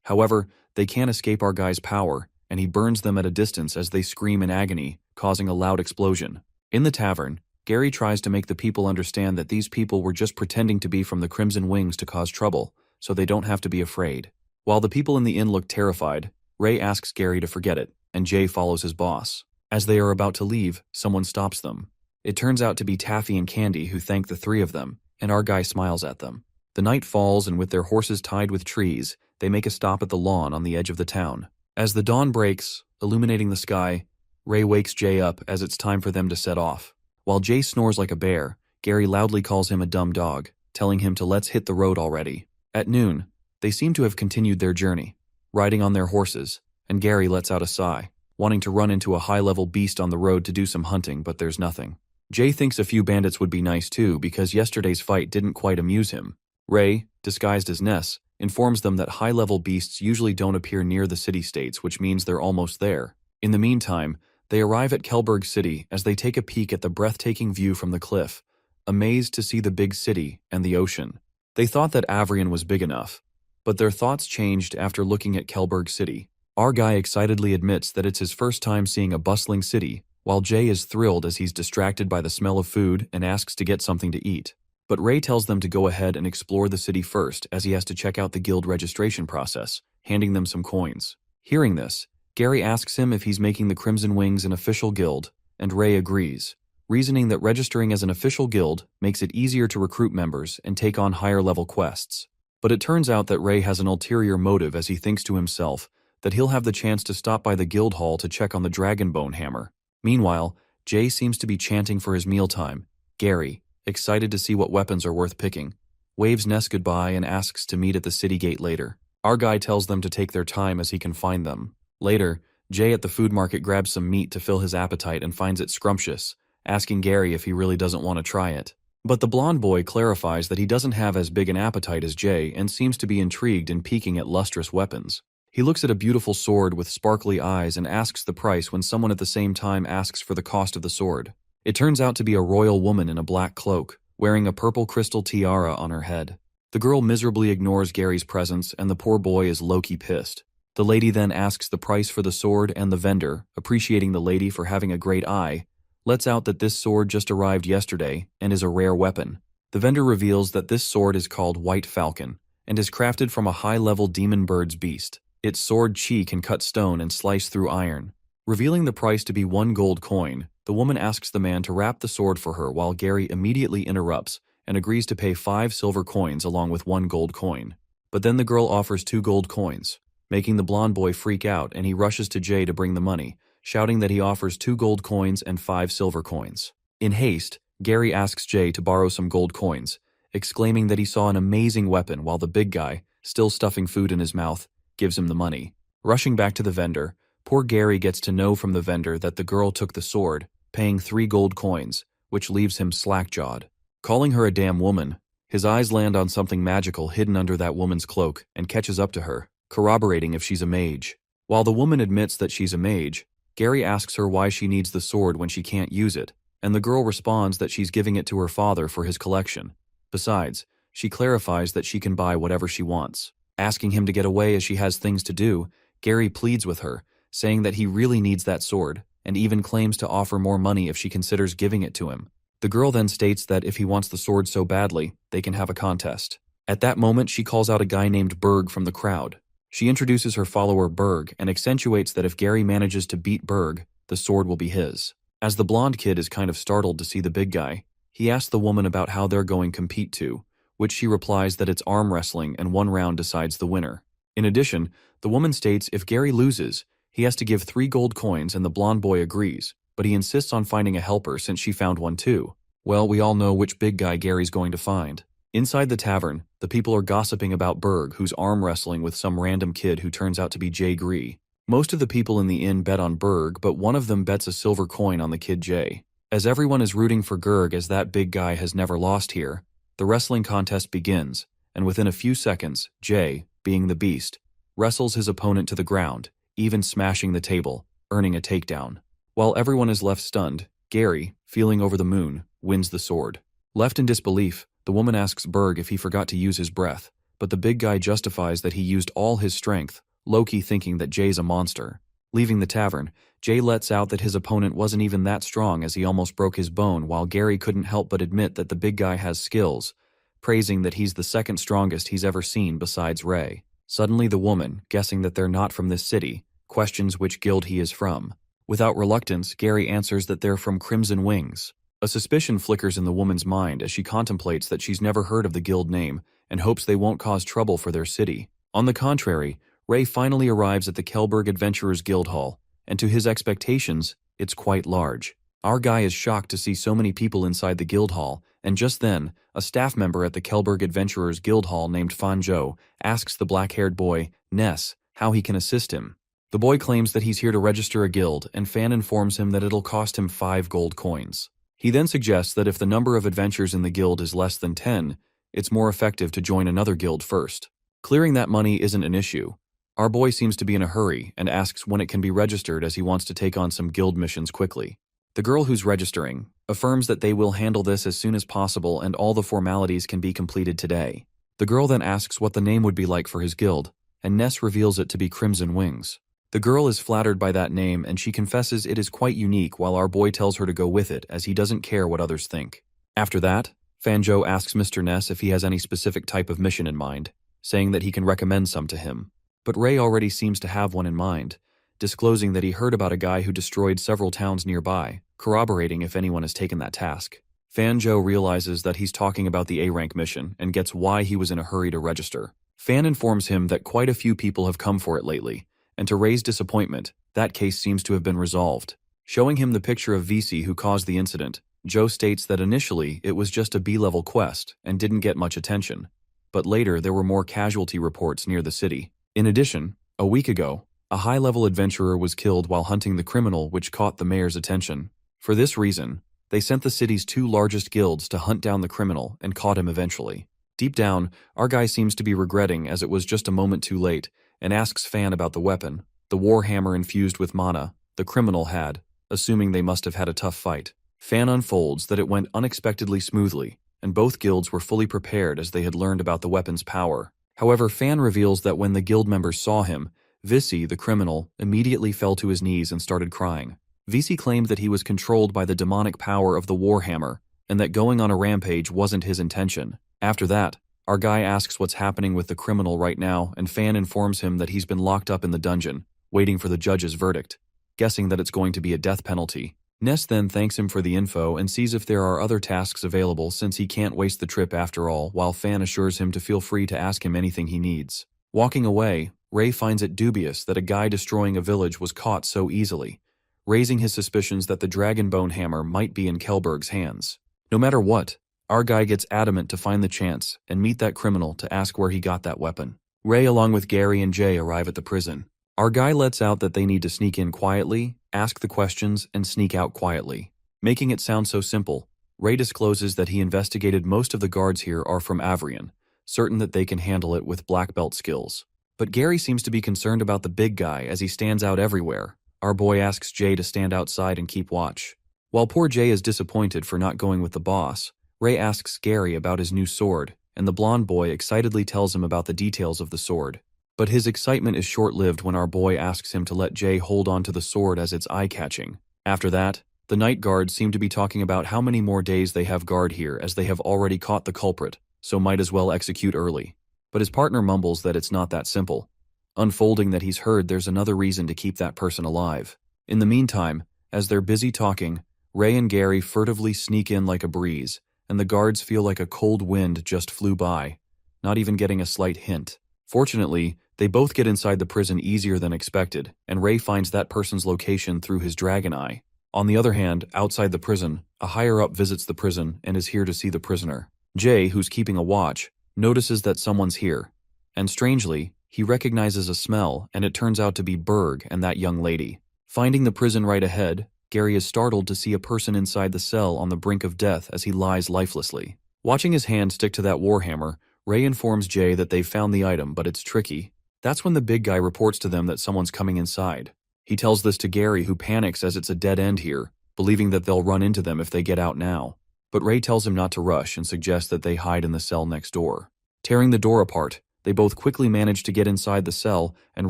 However, they can't escape our guy's power, and he burns them at a distance as they scream in agony, causing a loud explosion. In the tavern, Gary tries to make the people understand that these people were just pretending to be from the Crimson Wings to cause trouble, so they don't have to be afraid. While the people in the inn look terrified, Ray asks Gary to forget it, and Jay follows his boss. As they are about to leave, someone stops them. It turns out to be Taffy and Candy who thank the 3 of them, and our guy smiles at them. The night falls, and with their horses tied with trees, they make a stop at the lawn on the edge of the town. As the dawn breaks, illuminating the sky, Ray wakes Jay up as it's time for them to set off. While Jay snores like a bear, Gary loudly calls him a dumb dog, telling him to let's hit the road already. At noon, they seem to have continued their journey, riding on their horses, and Gary lets out a sigh, wanting to run into a high-level beast on the road to do some hunting, but there's nothing. Jay thinks a few bandits would be nice too, because yesterday's fight didn't quite amuse him. Ray, disguised as Ness, informs them that high-level beasts usually don't appear near the city-states, which means they're almost there. In the meantime, they arrive at Kelberg City as they take a peek at the breathtaking view from the cliff, amazed to see the big city and the ocean. They thought that Avrion was big enough, but their thoughts changed after looking at Kelberg City. Our guy excitedly admits that it's his first time seeing a bustling city, while Jay is thrilled as he's distracted by the smell of food and asks to get something to eat. But Ray tells them to go ahead and explore the city first, as he has to check out the guild registration process, handing them some coins. Hearing this, Gary asks him if he's making the Crimson Wings an official guild, and Ray agrees, reasoning that registering as an official guild makes it easier to recruit members and take on higher-level quests. But it turns out that Ray has an ulterior motive, as he thinks to himself that he'll have the chance to stop by the guild hall to check on the Dragonbone hammer. Meanwhile, Jay seems to be chanting for his mealtime. Gary, excited to see what weapons are worth picking, waves Ness goodbye and asks to meet at the city gate later. Our guy tells them to take their time as he can find them. Later, Jay at the food market grabs some meat to fill his appetite and finds it scrumptious, asking Gary if he really doesn't want to try it. But the blonde boy clarifies that he doesn't have as big an appetite as Jay and seems to be intrigued and peeking at lustrous weapons. He looks at a beautiful sword with sparkly eyes and asks the price when someone at the same time asks for the cost of the sword. It turns out to be a royal woman in a black cloak, wearing a purple crystal tiara on her head. The girl miserably ignores Gary's presence, and the poor boy is low-key pissed. The lady then asks the price for the sword, and the vendor, appreciating the lady for having a great eye, lets out that this sword just arrived yesterday and is a rare weapon. The vendor reveals that this sword is called White Falcon and is crafted from a high-level demon bird's beast. Its sword chi can cut stone and slice through iron. Revealing the price to be 1 gold coin, the woman asks the man to wrap the sword for her, while Gary immediately interrupts and agrees to pay 5 silver coins along with 1 gold coin. But then the girl offers 2 gold coins, making the blonde boy freak out, and he rushes to Jay to bring the money, shouting that he offers 2 gold coins and 5 silver coins. In haste, Gary asks Jay to borrow some gold coins, exclaiming that he saw an amazing weapon, while the big guy, still stuffing food in his mouth, gives him the money. Rushing back to the vendor, poor Gary gets to know from the vendor that the girl took the sword, paying 3 gold coins, which leaves him slack-jawed. Calling her a damn woman, his eyes land on something magical hidden under that woman's cloak and catches up to her, corroborating if she's a mage. While the woman admits that she's a mage, Gary asks her why she needs the sword when she can't use it, and the girl responds that she's giving it to her father for his collection. Besides, she clarifies that she can buy whatever she wants. Asking him to get away as she has things to do, Gary pleads with her, saying that he really needs that sword, and even claims to offer more money if she considers giving it to him. The girl then states that if he wants the sword so badly, they can have a contest. At that moment, she calls out a guy named Berg from the crowd. She introduces her follower Berg and accentuates that if Gary manages to beat Berg, the sword will be his. As the blonde kid is kind of startled to see the big guy, he asks the woman about how they're going to compete to, which she replies that it's arm wrestling and 1 round decides the winner. In addition, the woman states if Gary loses, he has to give 3 gold coins, and the blonde boy agrees, but he insists on finding a helper since she found one too. Well, we all know which big guy Gary's going to find. Inside the tavern, the people are gossiping about Berg, who's arm wrestling with some random kid who turns out to be Jay Gree. Most of the people in the inn bet on Berg, but one of them bets a silver coin on the kid Jay. As everyone is rooting for Gerg, as that big guy has never lost here, the wrestling contest begins, and within a few seconds, Jay, being the beast, wrestles his opponent to the ground, even smashing the table, earning a takedown. While everyone is left stunned, Gary, feeling over the moon, wins the sword. Left in disbelief, the woman asks Berg if he forgot to use his breath, but the big guy justifies that he used all his strength, low-key thinking that Jay's a monster. Leaving the tavern, Jay lets out that his opponent wasn't even that strong, as he almost broke his bone, while Gary couldn't help but admit that the big guy has skills, praising that he's the second strongest he's ever seen besides Ray. Suddenly the woman, guessing that they're not from this city, questions which guild he is from. Without reluctance, Gary answers that they're from Crimson Wings. A suspicion flickers in the woman's mind as she contemplates that she's never heard of the guild name and hopes they won't cause trouble for their city. On the contrary, Ray finally arrives at the Kelberg Adventurers Guild Hall, and to his expectations, it's quite large. Our guy is shocked to see so many people inside the guild hall, and just then, a staff member at the Kelberg Adventurers Guild Hall named Fanjo asks the black-haired boy, Ness, how he can assist him. The boy claims that he's here to register a guild, and Fan informs him that it'll cost him 5 gold coins. He then suggests that if the number of adventures in the guild is less than 10, it's more effective to join another guild first. Clearing that money isn't an issue. Our boy seems to be in a hurry and asks when it can be registered as he wants to take on some guild missions quickly. The girl who's registering affirms that they will handle this as soon as possible and all the formalities can be completed today. The girl then asks what the name would be like for his guild, and Ness reveals it to be Crimson Wings. The girl is flattered by that name and she confesses it is quite unique while our boy tells her to go with it as he doesn't care what others think. After that, Fanjo asks Mr. Ness if he has any specific type of mission in mind, saying that he can recommend some to him. But Ray already seems to have one in mind, disclosing that he heard about a guy who destroyed several towns nearby, corroborating if anyone has taken that task. Fanjo realizes that he's talking about the A-rank mission and gets why he was in a hurry to register. Fan informs him that quite a few people have come for it lately, and to Ray's disappointment, that case seems to have been resolved. Showing him the picture of VC who caused the incident, Joe states that initially it was just a B-level quest and didn't get much attention, but later there were more casualty reports near the city. In addition, a week ago, a high-level adventurer was killed while hunting the criminal, which caught the mayor's attention. For this reason, they sent the city's 2 largest guilds to hunt down the criminal and caught him eventually. Deep down, our guy seems to be regretting as it was just a moment too late and asks Fan about the weapon, the warhammer infused with mana, the criminal had, assuming they must have had a tough fight. Fan unfolds that it went unexpectedly smoothly, and both guilds were fully prepared as they had learned about the weapon's power. However, Fan reveals that when the guild members saw him, Visi, the criminal, immediately fell to his knees and started crying. Visi claimed that he was controlled by the demonic power of the warhammer, and that going on a rampage wasn't his intention. After that, our guy asks what's happening with the criminal right now, and Fan informs him that he's been locked up in the dungeon, waiting for the judge's verdict, guessing that it's going to be a death penalty. Ness then thanks him for the info and sees if there are other tasks available since he can't waste the trip after all, while Fan assures him to feel free to ask him anything he needs. Walking away, Ray finds it dubious that a guy destroying a village was caught so easily, raising his suspicions that the Dragonbone hammer might be in Kelberg's hands. No matter what, our guy gets adamant to find the chance and meet that criminal to ask where he got that weapon. Ray along with Gary and Jay arrive at the prison. Our guy lets out that they need to sneak in quietly, ask the questions, and sneak out quietly. Making it sound so simple, Ray discloses that he investigated most of the guards here are from Avrian, certain that they can handle it with black belt skills. But Gary seems to be concerned about the big guy as he stands out everywhere. Our boy asks Jay to stand outside and keep watch. While poor Jay is disappointed for not going with the boss, Ray asks Gary about his new sword, and the blonde boy excitedly tells him about the details of the sword. But his excitement is short-lived when our boy asks him to let Jay hold on to the sword as it's eye-catching. After that, the night guards seem to be talking about how many more days they have guard here as they have already caught the culprit, so might as well execute early. But his partner mumbles that it's not that simple, unfolding that he's heard there's another reason to keep that person alive. In the meantime, as they're busy talking, Ray and Gary furtively sneak in like a breeze, and the guards feel like a cold wind just flew by, not even getting a slight hint. Fortunately, they both get inside the prison easier than expected, and Ray finds that person's location through his dragon eye. On the other hand, outside the prison, a higher-up visits the prison and is here to see the prisoner. Jay, who's keeping a watch, notices that someone's here, and strangely, he recognizes a smell, and it turns out to be Berg and that young lady. Finding the prison right ahead, Gary is startled to see a person inside the cell on the brink of death as he lies lifelessly. Watching his hand stick to that warhammer, Ray informs Jay that they've found the item, but it's tricky. That's when the big guy reports to them that someone's coming inside. He tells this to Gary, who panics as it's a dead end here, believing that they'll run into them if they get out now. But Ray tells him not to rush and suggests that they hide in the cell next door. Tearing the door apart, they both quickly manage to get inside the cell, and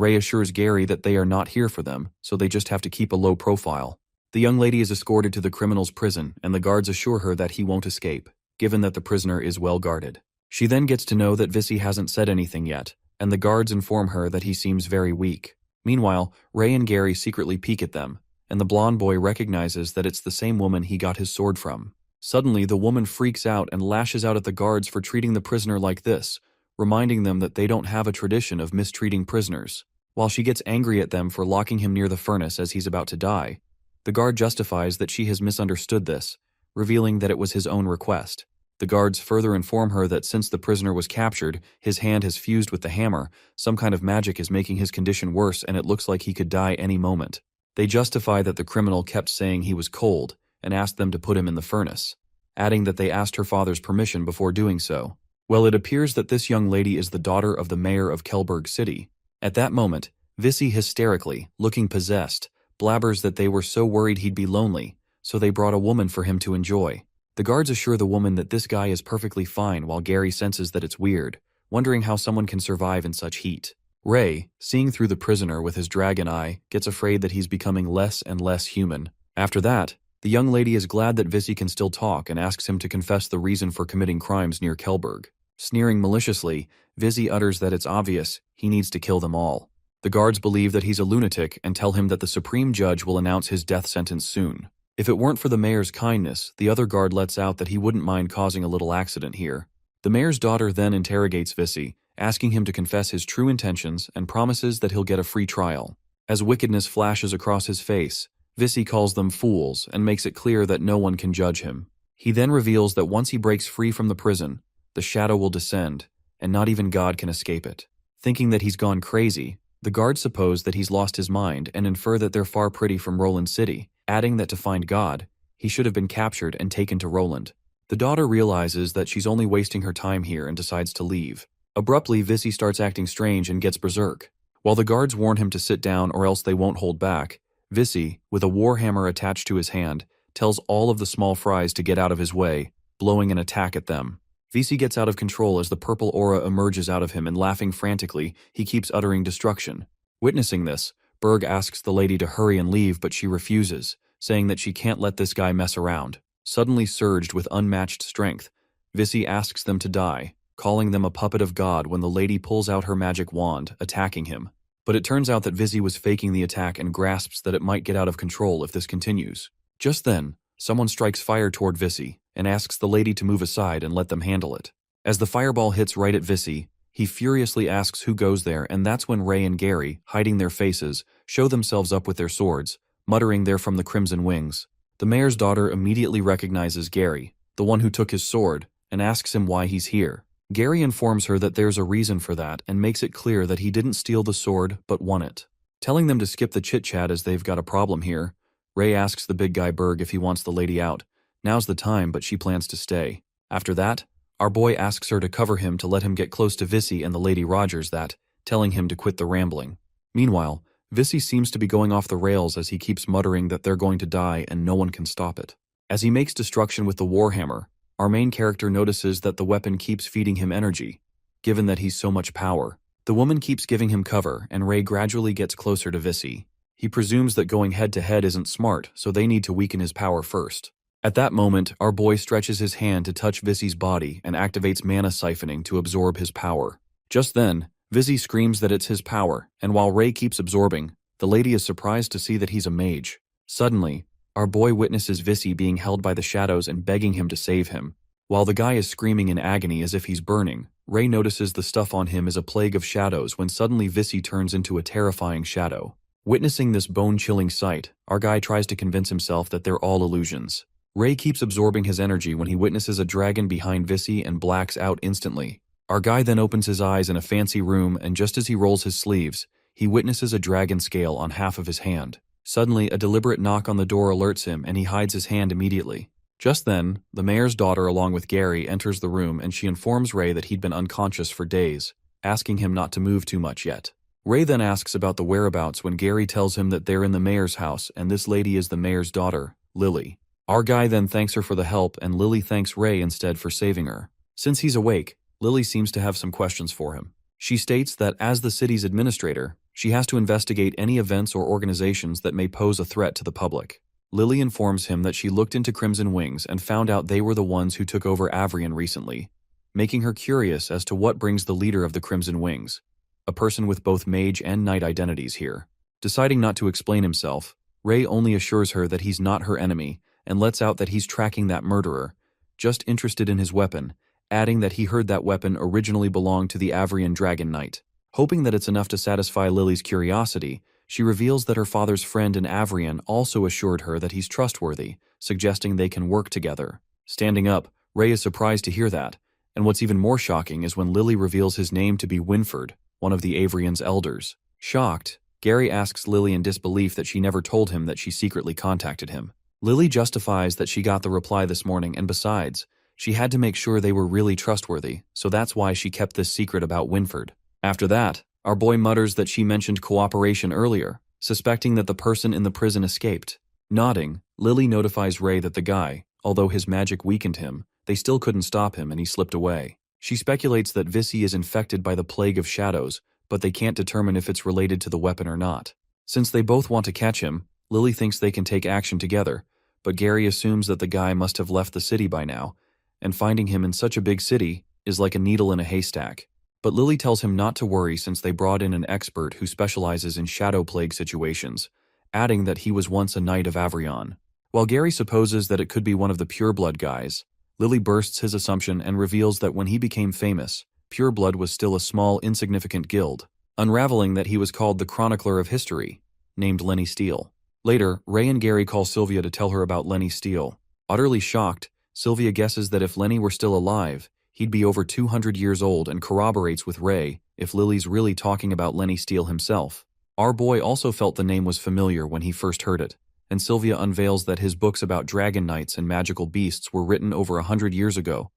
Ray assures Gary that they are not here for them, so they just have to keep a low profile. The young lady is escorted to the criminal's prison, and the guards assure her that he won't escape, given that the prisoner is well guarded. She then gets to know that Visi hasn't said anything yet, and the guards inform her that he seems very weak. Meanwhile, Ray and Gary secretly peek at them, and the blonde boy recognizes that it's the same woman he got his sword from. Suddenly, the woman freaks out and lashes out at the guards for treating the prisoner like this, reminding them that they don't have a tradition of mistreating prisoners. While she gets angry at them for locking him near the furnace as he's about to die, the guard justifies that she has misunderstood this, revealing that it was his own request. The guards further inform her that since the prisoner was captured, his hand has fused with the hammer, some kind of magic is making his condition worse and it looks like he could die any moment. They justify that the criminal kept saying he was cold and asked them to put him in the furnace, adding that they asked her father's permission before doing so. Well, it appears that this young lady is the daughter of the mayor of Kelberg City. At that moment, Visi hysterically, looking possessed, blabbers that they were so worried he'd be lonely, so they brought a woman for him to enjoy. The guards assure the woman that this guy is perfectly fine while Gary senses that it's weird, wondering how someone can survive in such heat. Ray, seeing through the prisoner with his dragon eye, gets afraid that he's becoming less and less human. After that, the young lady is glad that Visi can still talk and asks him to confess the reason for committing crimes near Kelberg. Sneering maliciously, Visi utters that it's obvious he needs to kill them all. The guards believe that he's a lunatic and tell him that the Supreme Judge will announce his death sentence soon. If it weren't for the mayor's kindness, the other guard lets out that he wouldn't mind causing a little accident here. The mayor's daughter then interrogates Visi, asking him to confess his true intentions and promises that he'll get a free trial. As wickedness flashes across his face, Visi calls them fools and makes it clear that no one can judge him. He then reveals that once he breaks free from the prison, the shadow will descend, and not even God can escape it. Thinking that he's gone crazy, the guards suppose that he's lost his mind and infer that they're far pretty from Roland City, adding that to find God, he should have been captured and taken to Roland. The daughter realizes that she's only wasting her time here and decides to leave. Abruptly, Visi starts acting strange and gets berserk. While the guards warn him to sit down or else they won't hold back, Visi, with a warhammer attached to his hand, tells all of the small fries to get out of his way, blowing an attack at them. Visi gets out of control as the purple aura emerges out of him and laughing frantically, he keeps uttering destruction. Witnessing this, Berg asks the lady to hurry and leave but she refuses, saying that she can't let this guy mess around. Suddenly surged with unmatched strength, Visi asks them to die, calling them a puppet of God when the lady pulls out her magic wand, attacking him. But it turns out that Visi was faking the attack and grasps that it might get out of control if this continues. Just then, someone strikes fire toward Visi and asks the lady to move aside and let them handle it. As the fireball hits right at Visi, he furiously asks who goes there, and that's when Ray and Gary, hiding their faces, show themselves up with their swords, muttering they're from the Crimson Wings. The mayor's daughter immediately recognizes Gary, the one who took his sword, and asks him why he's here. Gary informs her that there's a reason for that and makes it clear that he didn't steal the sword but won it. Telling them to skip the chit-chat as they've got a problem here, Ray asks the big guy Berg if he wants the lady out. Now's the time, but she plans to stay. After that, our boy asks her to cover him to let him get close to Visi and the Lady Rogers that, telling him to quit the rambling. Meanwhile, Visi seems to be going off the rails as he keeps muttering that they're going to die and no one can stop it. As he makes destruction with the warhammer, our main character notices that the weapon keeps feeding him energy, given that he's so much power. The woman keeps giving him cover and Ray gradually gets closer to Visi. He presumes that going head-to-head isn't smart, so they need to weaken his power first. At that moment, our boy stretches his hand to touch Visi's body and activates mana siphoning to absorb his power. Just then, Visi screams that it's his power, and while Ray keeps absorbing, the lady is surprised to see that he's a mage. Suddenly, our boy witnesses Visi being held by the shadows and begging him to save him. While the guy is screaming in agony as if he's burning, Ray notices the stuff on him is a plague of shadows when suddenly Visi turns into a terrifying shadow. Witnessing this bone-chilling sight, our guy tries to convince himself that they're all illusions. Ray keeps absorbing his energy when he witnesses a dragon behind Visi and blacks out instantly. Our guy then opens his eyes in a fancy room and just as he rolls his sleeves, he witnesses a dragon scale on half of his hand. Suddenly, a deliberate knock on the door alerts him and he hides his hand immediately. Just then, the mayor's daughter along with Gary enters the room and she informs Ray that he'd been unconscious for days, asking him not to move too much yet. Ray then asks about the whereabouts when Gary tells him that they're in the mayor's house and this lady is the mayor's daughter, Lily. Our guy then thanks her for the help and Lily thanks Ray instead for saving her. Since he's awake, Lily seems to have some questions for him. She states that as the city's administrator, she has to investigate any events or organizations that may pose a threat to the public. Lily informs him that she looked into Crimson Wings and found out they were the ones who took over Avrian recently, making her curious as to what brings the leader of the Crimson Wings, a person with both mage and knight identities here. Deciding not to explain himself, Ray only assures her that he's not her enemy, and lets out that he's tracking that murderer, just interested in his weapon, adding that he heard that weapon originally belonged to the Avrian Dragon Knight. Hoping that it's enough to satisfy Lily's curiosity, she reveals that her father's friend in Avrian also assured her that he's trustworthy, suggesting they can work together. Standing up, Ray is surprised to hear that, and what's even more shocking is when Lily reveals his name to be Winford, one of the Avrian's elders. Shocked, Gary asks Lily in disbelief that she never told him that she secretly contacted him. Lily justifies that she got the reply this morning, and besides, she had to make sure they were really trustworthy, so that's why she kept this secret about Winford. After that, our boy mutters that she mentioned cooperation earlier, suspecting that the person in the prison escaped. Nodding, Lily notifies Ray that the guy, although his magic weakened him, they still couldn't stop him and he slipped away. She speculates that Vissy is infected by the Plague of Shadows, but they can't determine if it's related to the weapon or not. Since they both want to catch him, Lily thinks they can take action together, but Gary assumes that the guy must have left the city by now, and finding him in such a big city is like a needle in a haystack. But Lily tells him not to worry since they brought in an expert who specializes in shadow plague situations, adding that he was once a knight of Avrion. While Gary supposes that it could be one of the pureblood guys, Lily bursts his assumption and reveals that when he became famous, pureblood was still a small, insignificant guild, unraveling that he was called the Chronicler of History, named Lenny Steele. Later, Ray and Gary call Sylvia to tell her about Lenny Steele. Utterly shocked, Sylvia guesses that if Lenny were still alive, he'd be over 200 years old and corroborates with Ray if Lily's really talking about Lenny Steele himself. Our boy also felt the name was familiar when he first heard it, and Sylvia unveils that his books about dragon knights and magical beasts were written over 100 years ago,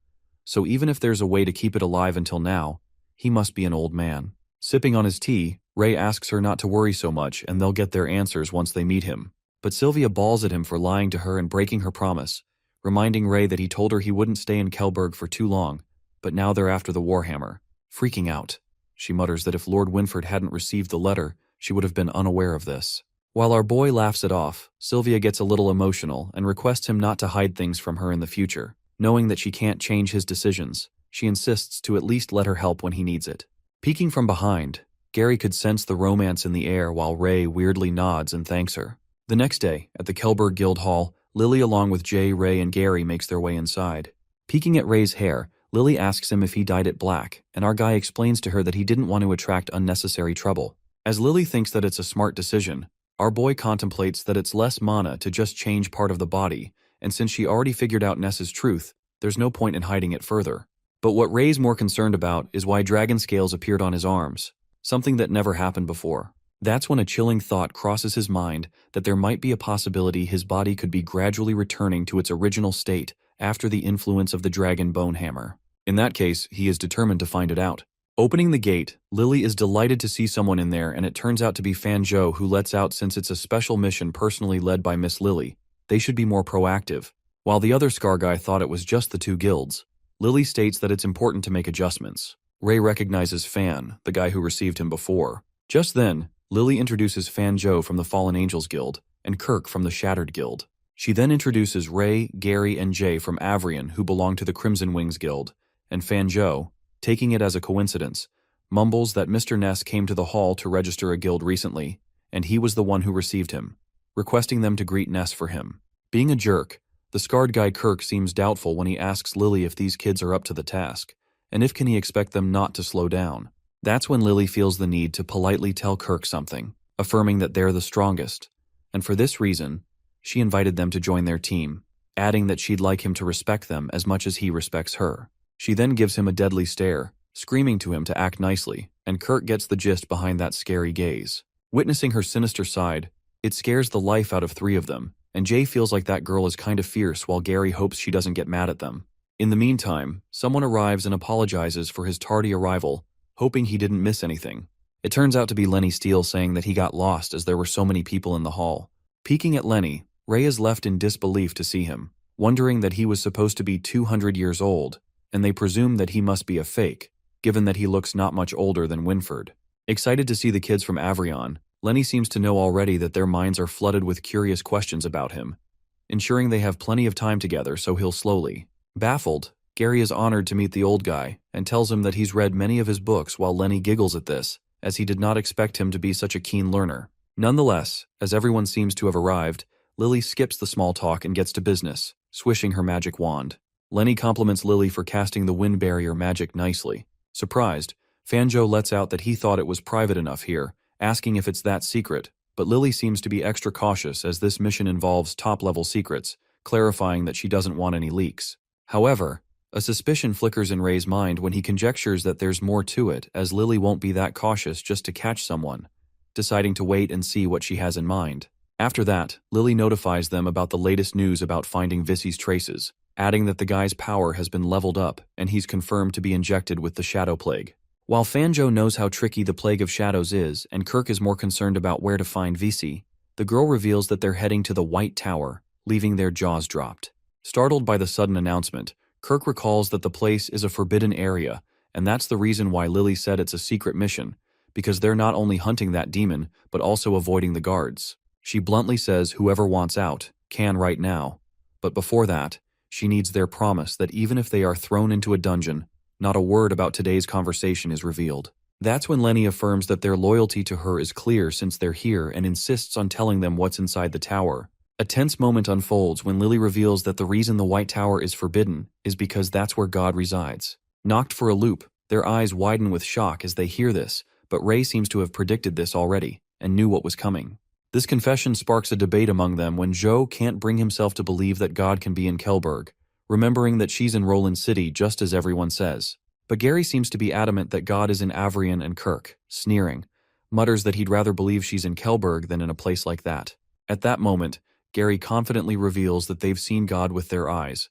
so even if there's a way to keep it alive until now, he must be an old man. Sipping on his tea, Ray asks her not to worry so much and they'll get their answers once they meet him. But Sylvia bawls at him for lying to her and breaking her promise, reminding Ray that he told her he wouldn't stay in Kelberg for too long, but now they're after the Warhammer. Freaking out, she mutters that if Lord Winford hadn't received the letter, she would have been unaware of this. While our boy laughs it off, Sylvia gets a little emotional and requests him not to hide things from her in the future. Knowing that she can't change his decisions, she insists to at least let her help when he needs it. Peeking from behind, Gary could sense the romance in the air while Ray weirdly nods and thanks her. The next day, at the Kelberg Guild Hall, Lily along with Jay, Ray, and Gary makes their way inside. Peeking at Ray's hair, Lily asks him if he dyed it black, and our guy explains to her that he didn't want to attract unnecessary trouble. As Lily thinks that it's a smart decision, our boy contemplates that it's less mana to just change part of the body, and since she already figured out Ness's truth, there's no point in hiding it further. But what Ray's more concerned about is why dragon scales appeared on his arms, something that never happened before. That's when a chilling thought crosses his mind that there might be a possibility his body could be gradually returning to its original state after the influence of the dragon bone hammer. In that case, he is determined to find it out. Opening the gate, Lily is delighted to see someone in there, and it turns out to be Fan Zhou, who lets out since it's a special mission personally led by Miss Lily. They should be more proactive. While the other Scar guy thought it was just the two guilds, Lily states that it's important to make adjustments. Ray recognizes Fan, the guy who received him before. Just then, Lily introduces Fan Zhou from the Fallen Angels Guild, and Kirk from the Shattered Guild. She then introduces Ray, Gary, and Jay from Avrian, who belong to the Crimson Wings Guild, and Fan Zhou, taking it as a coincidence, mumbles that Mr. Ness came to the hall to register a guild recently, and he was the one who received him, requesting them to greet Ness for him. Being a jerk, the scarred guy Kirk seems doubtful when he asks Lily if these kids are up to the task, and if can he expect them not to slow down. That's when Lily feels the need to politely tell Kirk something, affirming that they're the strongest, and for this reason, she invited them to join their team, adding that she'd like him to respect them as much as he respects her. She then gives him a deadly stare, screaming to him to act nicely, and Kirk gets the gist behind that scary gaze. Witnessing her sinister side, it scares the life out of three of them, and Jay feels like that girl is kind of fierce while Gary hopes she doesn't get mad at them. In the meantime, someone arrives and apologizes for his tardy arrival, hoping he didn't miss anything. It turns out to be Lenny Steele saying that he got lost as there were so many people in the hall. Peeking at Lenny, Ray is left in disbelief to see him, wondering that he was supposed to be 200 years old, and they presume that he must be a fake, given that he looks not much older than Winford. Excited to see the kids from Avrion, Lenny seems to know already that their minds are flooded with curious questions about him, ensuring they have plenty of time together so he'll slowly. Baffled, Gary is honored to meet the old guy and tells him that he's read many of his books while Lenny giggles at this, as he did not expect him to be such a keen learner. Nonetheless, as everyone seems to have arrived, Lily skips the small talk and gets to business, swishing her magic wand. Lenny compliments Lily for casting the wind barrier magic nicely. Surprised, Fanjo lets out that he thought it was private enough here, asking if it's that secret, but Lily seems to be extra cautious as this mission involves top-level secrets, clarifying that she doesn't want any leaks. However, a suspicion flickers in Ray's mind when he conjectures that there's more to it, as Lily won't be that cautious just to catch someone, deciding to wait and see what she has in mind. After that, Lily notifies them about the latest news about finding Vissy's traces, adding that the guy's power has been leveled up and he's confirmed to be injected with the Shadow Plague. While Fanjo knows how tricky the Plague of Shadows is and Kirk is more concerned about where to find Vissy, the girl reveals that they're heading to the White Tower, leaving their jaws dropped. Startled by the sudden announcement, Kirk recalls that the place is a forbidden area, and that's the reason why Lily said it's a secret mission, because they're not only hunting that demon, but also avoiding the guards. She bluntly says whoever wants out can right now, but before that, she needs their promise that even if they are thrown into a dungeon, not a word about today's conversation is revealed. That's when Lenny affirms that their loyalty to her is clear since they're here and insists on telling them what's inside the tower. A tense moment unfolds when Lily reveals that the reason the White Tower is forbidden is because that's where God resides. Knocked for a loop, their eyes widen with shock as they hear this, but Ray seems to have predicted this already and knew what was coming. This confession sparks a debate among them when Joe can't bring himself to believe that God can be in Kelberg, remembering that she's in Roland City just as everyone says. But Gary seems to be adamant that God is in Avrian and Kirk, sneering, mutters that he'd rather believe she's in Kelberg than in a place like that. At that moment, Gary confidently reveals that they've seen God with their eyes,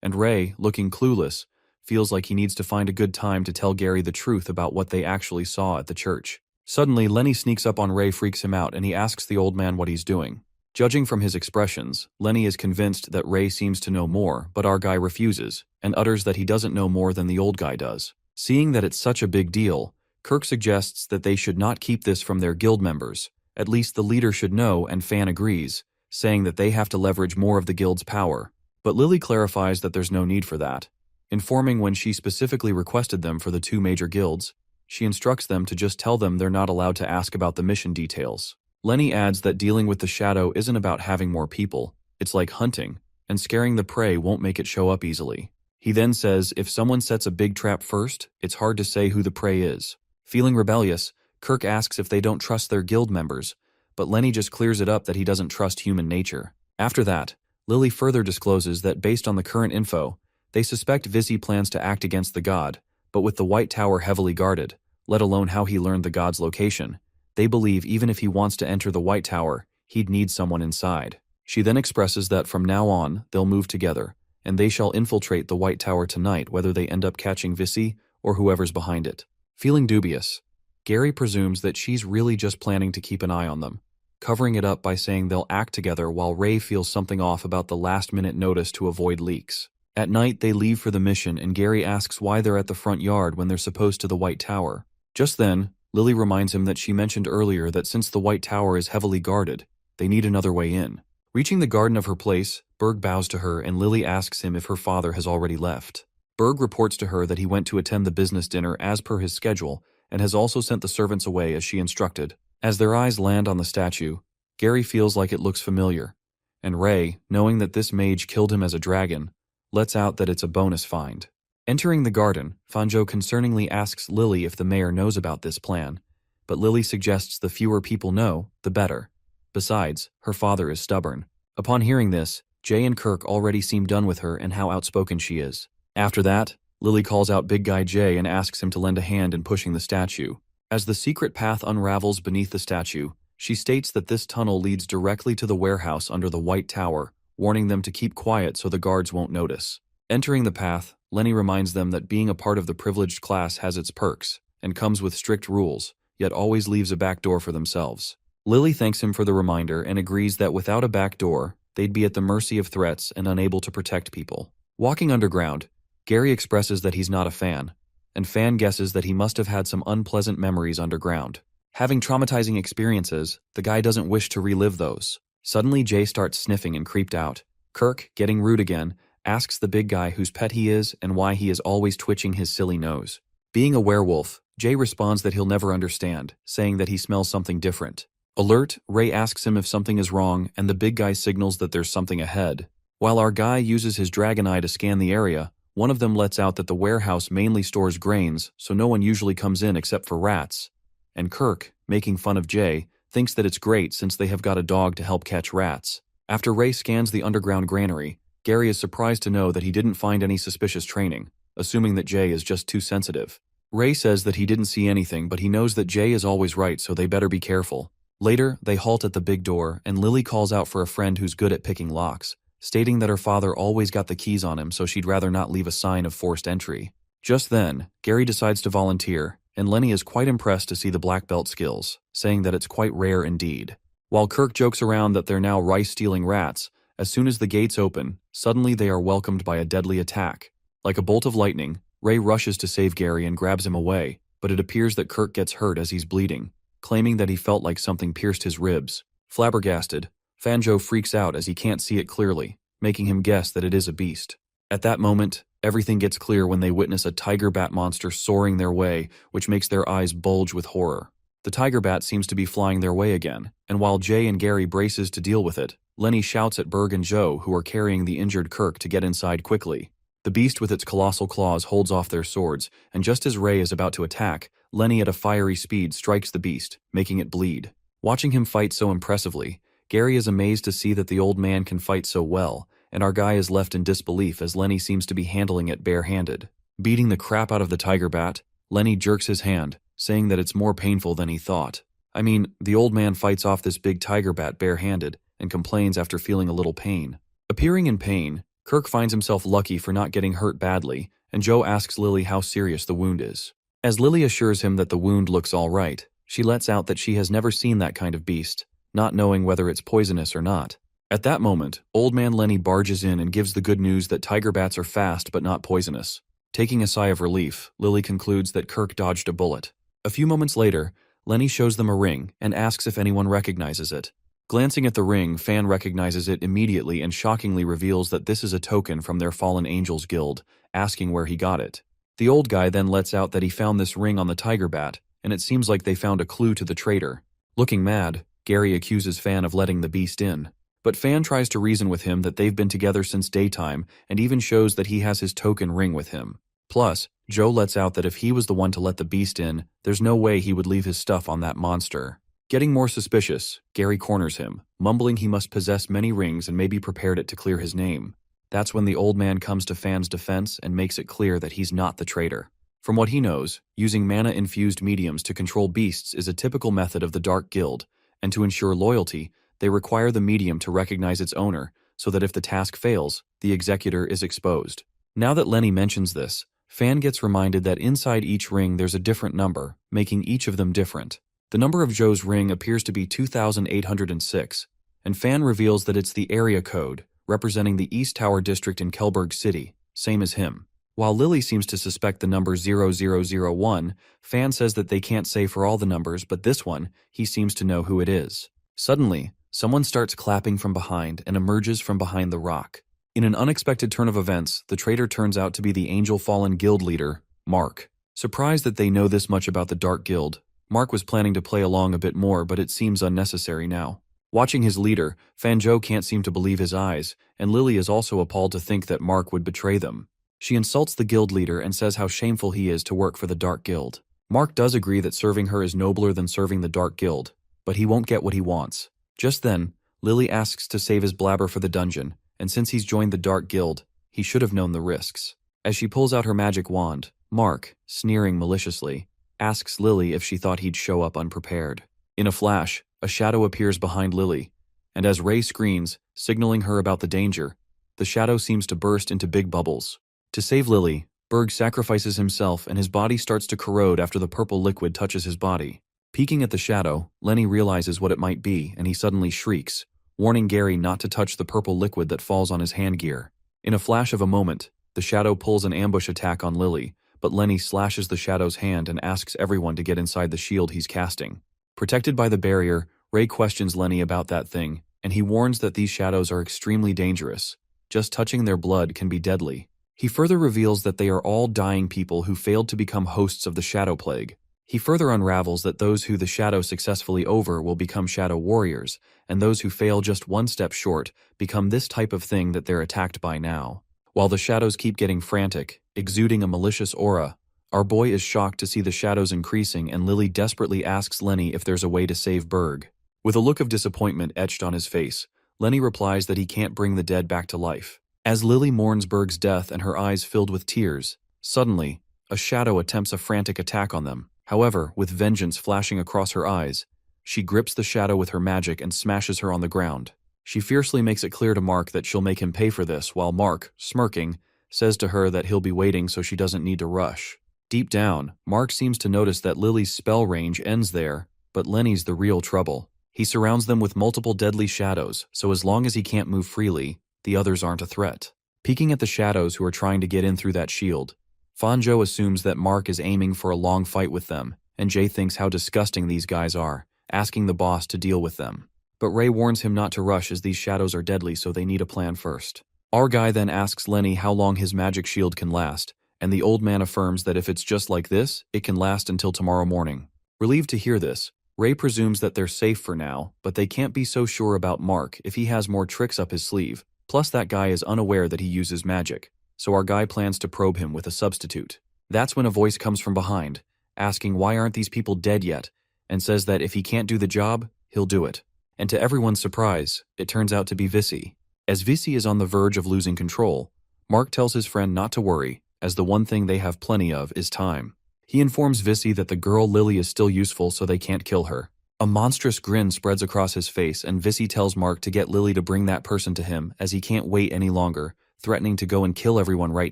and Ray, looking clueless, feels like he needs to find a good time to tell Gary the truth about what they actually saw at the church. Suddenly, Lenny sneaks up on Ray, freaks him out, and he asks the old man what he's doing. Judging from his expressions, Lenny is convinced that Ray seems to know more, but our guy refuses, and utters that he doesn't know more than the old guy does. Seeing that it's such a big deal, Kirk suggests that they should not keep this from their guild members. At least the leader should know, and Fan agrees, saying that they have to leverage more of the guild's power. But Lily clarifies that there's no need for that, informing when she specifically requested them for the two major guilds. She instructs them to just tell them they're not allowed to ask about the mission details. Lenny adds that dealing with the shadow isn't about having more people, it's like hunting, and scaring the prey won't make it show up easily. He then says if someone sets a big trap first, it's hard to say who the prey is. Feeling rebellious, Kirk asks if they don't trust their guild members, but Lenny just clears it up that he doesn't trust human nature. After that, Lily further discloses that based on the current info, they suspect Vissy plans to act against the god, but with the White Tower heavily guarded, let alone how he learned the god's location, they believe even if he wants to enter the White Tower, he'd need someone inside. She then expresses that from now on, they'll move together, and they shall infiltrate the White Tower tonight whether they end up catching Vissy or whoever's behind it. Feeling dubious, Gary presumes that she's really just planning to keep an eye on them, covering it up by saying they'll act together while Ray feels something off about the last-minute notice to avoid leaks. At night, they leave for the mission, and Gary asks why they're at the front yard when they're supposed to the White Tower. Just then, Lily reminds him that she mentioned earlier that since the White Tower is heavily guarded, they need another way in. Reaching the garden of her place, Berg bows to her and Lily asks him if her father has already left. Berg reports to her that he went to attend the business dinner as per his schedule and has also sent the servants away as she instructed. As their eyes land on the statue, Gary feels like it looks familiar, and Ray, knowing that this mage killed him as a dragon, lets out that it's a bonus find. Entering the garden, Fanjo concerningly asks Lily if the mayor knows about this plan, but Lily suggests the fewer people know, the better. Besides, her father is stubborn. Upon hearing this, Jay and Kirk already seem done with her and how outspoken she is. After that, Lily calls out Big Guy Jay and asks him to lend a hand in pushing the statue. As the secret path unravels beneath the statue, she states that this tunnel leads directly to the warehouse under the White Tower, warning them to keep quiet so the guards won't notice. Entering the path, Lenny reminds them that being a part of the privileged class has its perks, and comes with strict rules, yet always leaves a back door for themselves. Lily thanks him for the reminder and agrees that without a back door, they'd be at the mercy of threats and unable to protect people. Walking underground, Gary expresses that he's not a fan, and Fan guesses that he must have had some unpleasant memories underground. Having traumatizing experiences, the guy doesn't wish to relive those. Suddenly, Jay starts sniffing and creeped out. Kirk, getting rude again, asks the big guy whose pet he is and why he is always twitching his silly nose. Being a werewolf, Jay responds that he'll never understand, saying that he smells something different. Alert, Ray asks him if something is wrong, and the big guy signals that there's something ahead. While our guy uses his dragon eye to scan the area, one of them lets out that the warehouse mainly stores grains, so no one usually comes in except for rats. And Kirk, making fun of Jay, thinks that it's great since they have got a dog to help catch rats. After Ray scans the underground granary, Gary is surprised to know that he didn't find any suspicious training, assuming that Jay is just too sensitive. Ray says that he didn't see anything, but he knows that Jay is always right, so they better be careful. Later, they halt at the big door, and Lily calls out for a friend who's good at picking locks, stating that her father always got the keys on him, so she'd rather not leave a sign of forced entry. Just then, Gary decides to volunteer, and Lenny is quite impressed to see the black belt skills, saying that it's quite rare indeed. While Kirk jokes around that they're now rice-stealing rats, as soon as the gates open, suddenly they are welcomed by a deadly attack. Like a bolt of lightning, Ray rushes to save Gary and grabs him away, but it appears that Kirk gets hurt as he's bleeding, claiming that he felt like something pierced his ribs. Flabbergasted, Fanjo freaks out as he can't see it clearly, making him guess that it is a beast. At that moment, everything gets clear when they witness a tiger bat monster soaring their way, which makes their eyes bulge with horror. The tiger bat seems to be flying their way again, and while Jay and Gary braces to deal with it, Lenny shouts at Berg and Joe, who are carrying the injured Kirk, to get inside quickly. The beast with its colossal claws holds off their swords, and just as Ray is about to attack, Lenny at a fiery speed strikes the beast, making it bleed. Watching him fight so impressively, Gary is amazed to see that the old man can fight so well, and our guy is left in disbelief as Lenny seems to be handling it bare-handed. Beating the crap out of the tiger bat, Lenny jerks his hand, saying that it's more painful than he thought. I mean, the old man fights off this big tiger bat bare-handed and complains after feeling a little pain. Appearing in pain, Kirk finds himself lucky for not getting hurt badly, and Joe asks Lily how serious the wound is. As Lily assures him that the wound looks all right, she lets out that she has never seen that kind of beast, not knowing whether it's poisonous or not. At that moment, Old Man Lenny barges in and gives the good news that tiger bats are fast but not poisonous. Taking a sigh of relief, Lily concludes that Kirk dodged a bullet. A few moments later, Lenny shows them a ring and asks if anyone recognizes it. Glancing at the ring, Fan recognizes it immediately and shockingly reveals that this is a token from their Fallen Angels Guild, asking where he got it. The old guy then lets out that he found this ring on the tiger bat, and it seems like they found a clue to the traitor. Looking mad, Gary accuses Fan of letting the beast in. But Fan tries to reason with him that they've been together since daytime and even shows that he has his token ring with him. Plus, Joe lets out that if he was the one to let the beast in, there's no way he would leave his stuff on that monster. Getting more suspicious, Gary corners him, mumbling he must possess many rings and maybe prepared it to clear his name. That's when the old man comes to Fan's defense and makes it clear that he's not the traitor. From what he knows, using mana-infused mediums to control beasts is a typical method of the Dark Guild, and to ensure loyalty, they require the medium to recognize its owner, so that if the task fails, the executor is exposed. Now that Lenny mentions this, Fan gets reminded that inside each ring there's a different number, making each of them different. The number of Joe's ring appears to be 2806, and Fan reveals that it's the area code, representing the East Tower district in Kelberg City, same as him. While Lily seems to suspect the number 0001, Fan says that they can't say for all the numbers, but this one, he seems to know who it is. Suddenly, someone starts clapping from behind and emerges from behind the rock. In an unexpected turn of events, the traitor turns out to be the Angel Fallen Guild leader, Mark. Surprised that they know this much about the Dark Guild, Mark was planning to play along a bit more, but it seems unnecessary now. Watching his leader, Fanjo can't seem to believe his eyes, and Lily is also appalled to think that Mark would betray them. She insults the guild leader and says how shameful he is to work for the Dark Guild. Mark does agree that serving her is nobler than serving the Dark Guild, but he won't get what he wants. Just then, Lily asks to save his blabber for the dungeon, and since he's joined the Dark Guild, he should have known the risks. As she pulls out her magic wand, Mark, sneering maliciously, asks Lily if she thought he'd show up unprepared. In a flash, a shadow appears behind Lily, and as Ray screams, signaling her about the danger, the shadow seems to burst into big bubbles. To save Lily, Berg sacrifices himself and his body starts to corrode after the purple liquid touches his body. Peeking at the shadow, Lenny realizes what it might be and he suddenly shrieks, warning Gary not to touch the purple liquid that falls on his handgear. In a flash of a moment, the shadow pulls an ambush attack on Lily, but Lenny slashes the shadow's hand and asks everyone to get inside the shield he's casting. Protected by the barrier, Ray questions Lenny about that thing, and he warns that these shadows are extremely dangerous. Just touching their blood can be deadly. He further reveals that they are all dying people who failed to become hosts of the Shadow Plague. He further unravels that those who the shadow successfully over will become shadow warriors, and those who fail just one step short become this type of thing that they're attacked by now. While the shadows keep getting frantic, exuding a malicious aura, our boy is shocked to see the shadows increasing, and Lily desperately asks Lenny if there's a way to save Berg. With a look of disappointment etched on his face, Lenny replies that he can't bring the dead back to life. As Lily mourns Berg's death and her eyes filled with tears, suddenly, a shadow attempts a frantic attack on them. However, with vengeance flashing across her eyes, she grips the shadow with her magic and smashes her on the ground. She fiercely makes it clear to Mark that she'll make him pay for this, while Mark, smirking, says to her that he'll be waiting so she doesn't need to rush. Deep down, Mark seems to notice that Lily's spell range ends there, but Lenny's the real trouble. He surrounds them with multiple deadly shadows, so as long as he can't move freely, the others aren't a threat. Peeking at the shadows who are trying to get in through that shield, Fanjo assumes that Mark is aiming for a long fight with them, and Jay thinks how disgusting these guys are, asking the boss to deal with them. But Ray warns him not to rush as these shadows are deadly, so they need a plan first. Our guy then asks Lenny how long his magic shield can last, and the old man affirms that if it's just like this, it can last until tomorrow morning. Relieved to hear this, Ray presumes that they're safe for now, but they can't be so sure about Mark if he has more tricks up his sleeve, plus that guy is unaware that he uses magic. So our guy plans to probe him with a substitute. That's when a voice comes from behind, asking why aren't these people dead yet, and says that if he can't do the job, he'll do it. And to everyone's surprise, it turns out to be Vissy. As Vissy is on the verge of losing control, Mark tells his friend not to worry, as the one thing they have plenty of is time. He informs Vissy that the girl Lily is still useful so they can't kill her. A monstrous grin spreads across his face, and Vissy tells Mark to get Lily to bring that person to him as he can't wait any longer, threatening to go and kill everyone right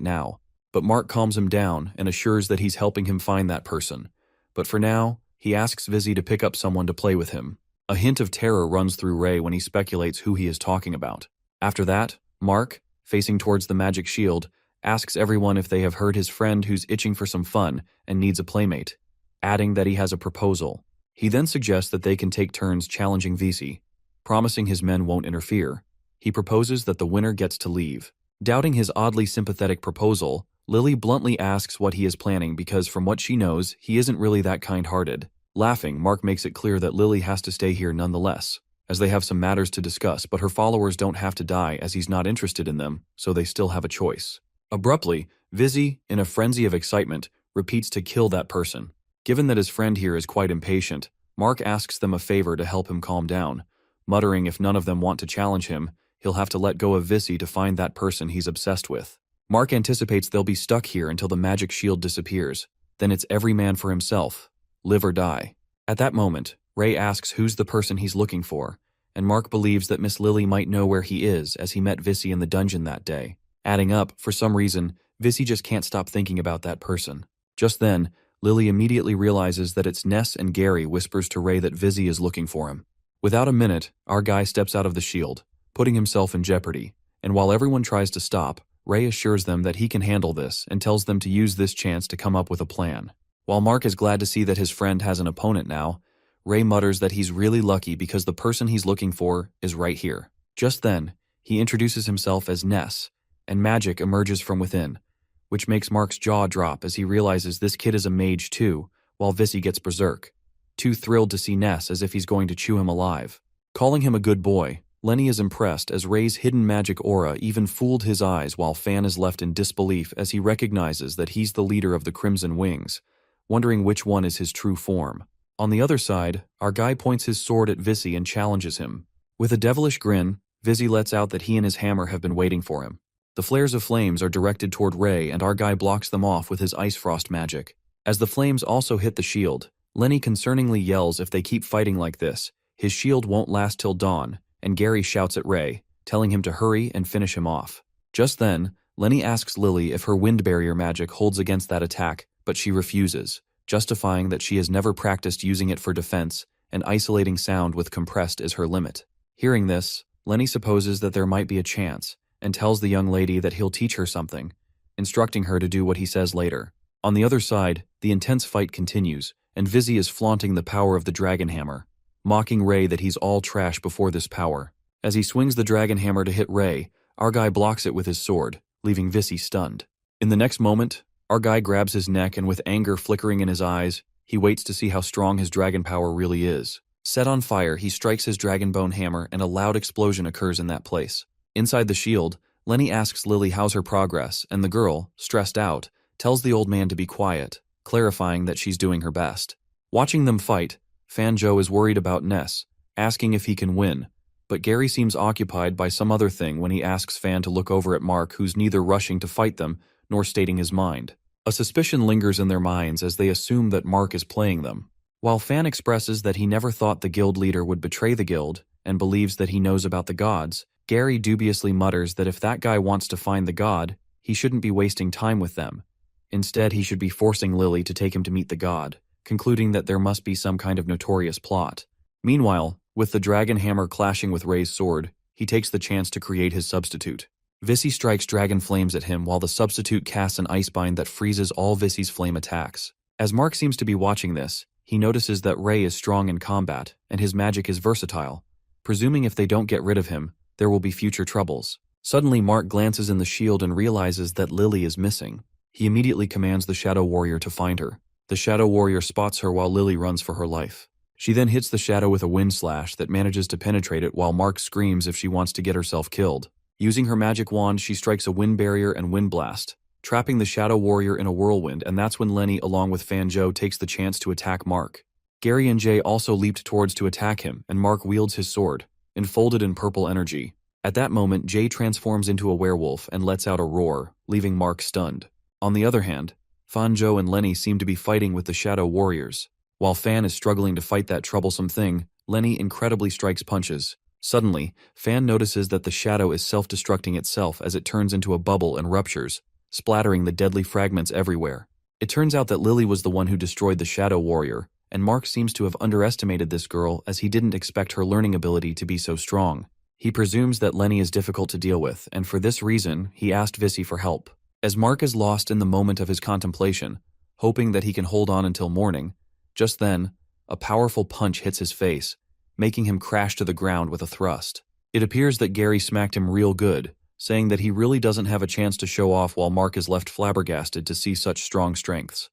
now. But Mark calms him down and assures that he's helping him find that person. But for now, he asks Vissy to pick up someone to play with him. A hint of terror runs through Ray when he speculates who he is talking about. After that, Mark, facing towards the magic shield, asks everyone if they have heard his friend who's itching for some fun and needs a playmate, adding that he has a proposal. He then suggests that they can take turns challenging Vissy, promising his men won't interfere. He proposes that the winner gets to leave. Doubting his oddly sympathetic proposal, Lily bluntly asks what he is planning because from what she knows, he isn't really that kind-hearted. Laughing, Mark makes it clear that Lily has to stay here nonetheless, as they have some matters to discuss, but her followers don't have to die as he's not interested in them, so they still have a choice. Abruptly, Vissy, in a frenzy of excitement, repeats to kill that person. Given that his friend here is quite impatient, Mark asks them a favor to help him calm down, muttering if none of them want to challenge him, he'll have to let go of Vissy to find that person he's obsessed with. Mark anticipates they'll be stuck here until the magic shield disappears. Then it's every man for himself, live or die. At that moment, Ray asks who's the person he's looking for, and Mark believes that Miss Lily might know where he is as he met Vissy in the dungeon that day. Adding up, for some reason, Vissy just can't stop thinking about that person. Just then, Lily immediately realizes that it's Ness, and Gary whispers to Ray that Vissy is looking for him. Without a minute, our guy steps out of the shield, putting himself in jeopardy, and while everyone tries to stop, Ray assures them that he can handle this and tells them to use this chance to come up with a plan. While Mark is glad to see that his friend has an opponent now, Ray mutters that he's really lucky because the person he's looking for is right here. Just then, he introduces himself as Ness, and magic emerges from within, which makes Mark's jaw drop as he realizes this kid is a mage too, while Vissy gets berserk, too thrilled to see Ness as if he's going to chew him alive. Calling him a good boy, Lenny is impressed as Ray's hidden magic aura even fooled his eyes, while Fan is left in disbelief as he recognizes that he's the leader of the Crimson Wings, wondering which one is his true form. On the other side, our guy points his sword at Vissy and challenges him. With a devilish grin, Vissy lets out that he and his hammer have been waiting for him. The flares of flames are directed toward Ray, and our guy blocks them off with his ice frost magic. As the flames also hit the shield, Lenny concerningly yells if they keep fighting like this, his shield won't last till dawn, and Gary shouts at Ray, telling him to hurry and finish him off. Just then, Lenny asks Lily if her wind barrier magic holds against that attack, but she refuses, justifying that she has never practiced using it for defense, and isolating sound with compressed is her limit. Hearing this, Lenny supposes that there might be a chance, and tells the young lady that he'll teach her something, instructing her to do what he says later. On the other side, the intense fight continues, and Vissy is flaunting the power of the dragon hammer, mocking Ray that he's all trash before this power. As he swings the dragon hammer to hit Ray, our guy blocks it with his sword, leaving Vissy stunned. In the next moment, our guy grabs his neck and with anger flickering in his eyes, He waits to see how strong his dragon power really is. Set on fire, he strikes his dragon bone hammer and a loud explosion occurs in that place. Inside the shield, Lenny asks Lily how's her progress, and the girl, stressed out, tells the old man to be quiet, clarifying that she's doing her best. Watching them fight, Fan Joe is worried about Ness, asking if he can win, but Gary seems occupied by some other thing when he asks Fan to look over at Mark, who's neither rushing to fight them nor stating his mind. A suspicion lingers in their minds as they assume that Mark is playing them. While Fan expresses that he never thought the guild leader would betray the guild and believes that he knows about the gods, Gary dubiously mutters that if that guy wants to find the god, he shouldn't be wasting time with them. Instead, he should be forcing Lily to take him to meet the god, concluding that there must be some kind of notorious plot. Meanwhile, with the dragon hammer clashing with Ray's sword, he takes the chance to create his substitute. Vissy strikes dragon flames at him while the substitute casts an ice bind that freezes all Vissy's flame attacks. As Mark seems to be watching this, he notices that Ray is strong in combat, and his magic is versatile, presuming if they don't get rid of him, there will be future troubles. Suddenly, Mark glances in the shield and realizes that Lily is missing. He immediately commands the Shadow Warrior to find her. The Shadow Warrior spots her while Lily runs for her life. She then hits the shadow with a wind slash that manages to penetrate it while Mark screams if she wants to get herself killed. Using her magic wand, she strikes a wind barrier and wind blast, trapping the Shadow Warrior in a whirlwind, and that's when Lenny, along with Fan Joe, takes the chance to attack Mark. Gary and Jay also leaped towards to attack him, and Mark wields his sword, enfolded in purple energy. At that moment, Jay transforms into a werewolf and lets out a roar, leaving Mark stunned. On the other hand, Fan Joe and Lenny seem to be fighting with the Shadow Warriors. While Fan is struggling to fight that troublesome thing, Lenny incredibly strikes punches. Suddenly, Fan notices that the shadow is self-destructing itself as it turns into a bubble and ruptures, splattering the deadly fragments everywhere. It turns out that Lily was the one who destroyed the Shadow Warrior, and Mark seems to have underestimated this girl as he didn't expect her learning ability to be so strong. He presumes that Lenny is difficult to deal with, and for this reason, he asked Vissy for help. As Mark is lost in the moment of his contemplation, hoping that he can hold on until morning, just then, a powerful punch hits his face, making him crash to the ground with a thrust. It appears that Gary smacked him real good, saying that he really doesn't have a chance to show off while Mark is left flabbergasted to see such strong strengths.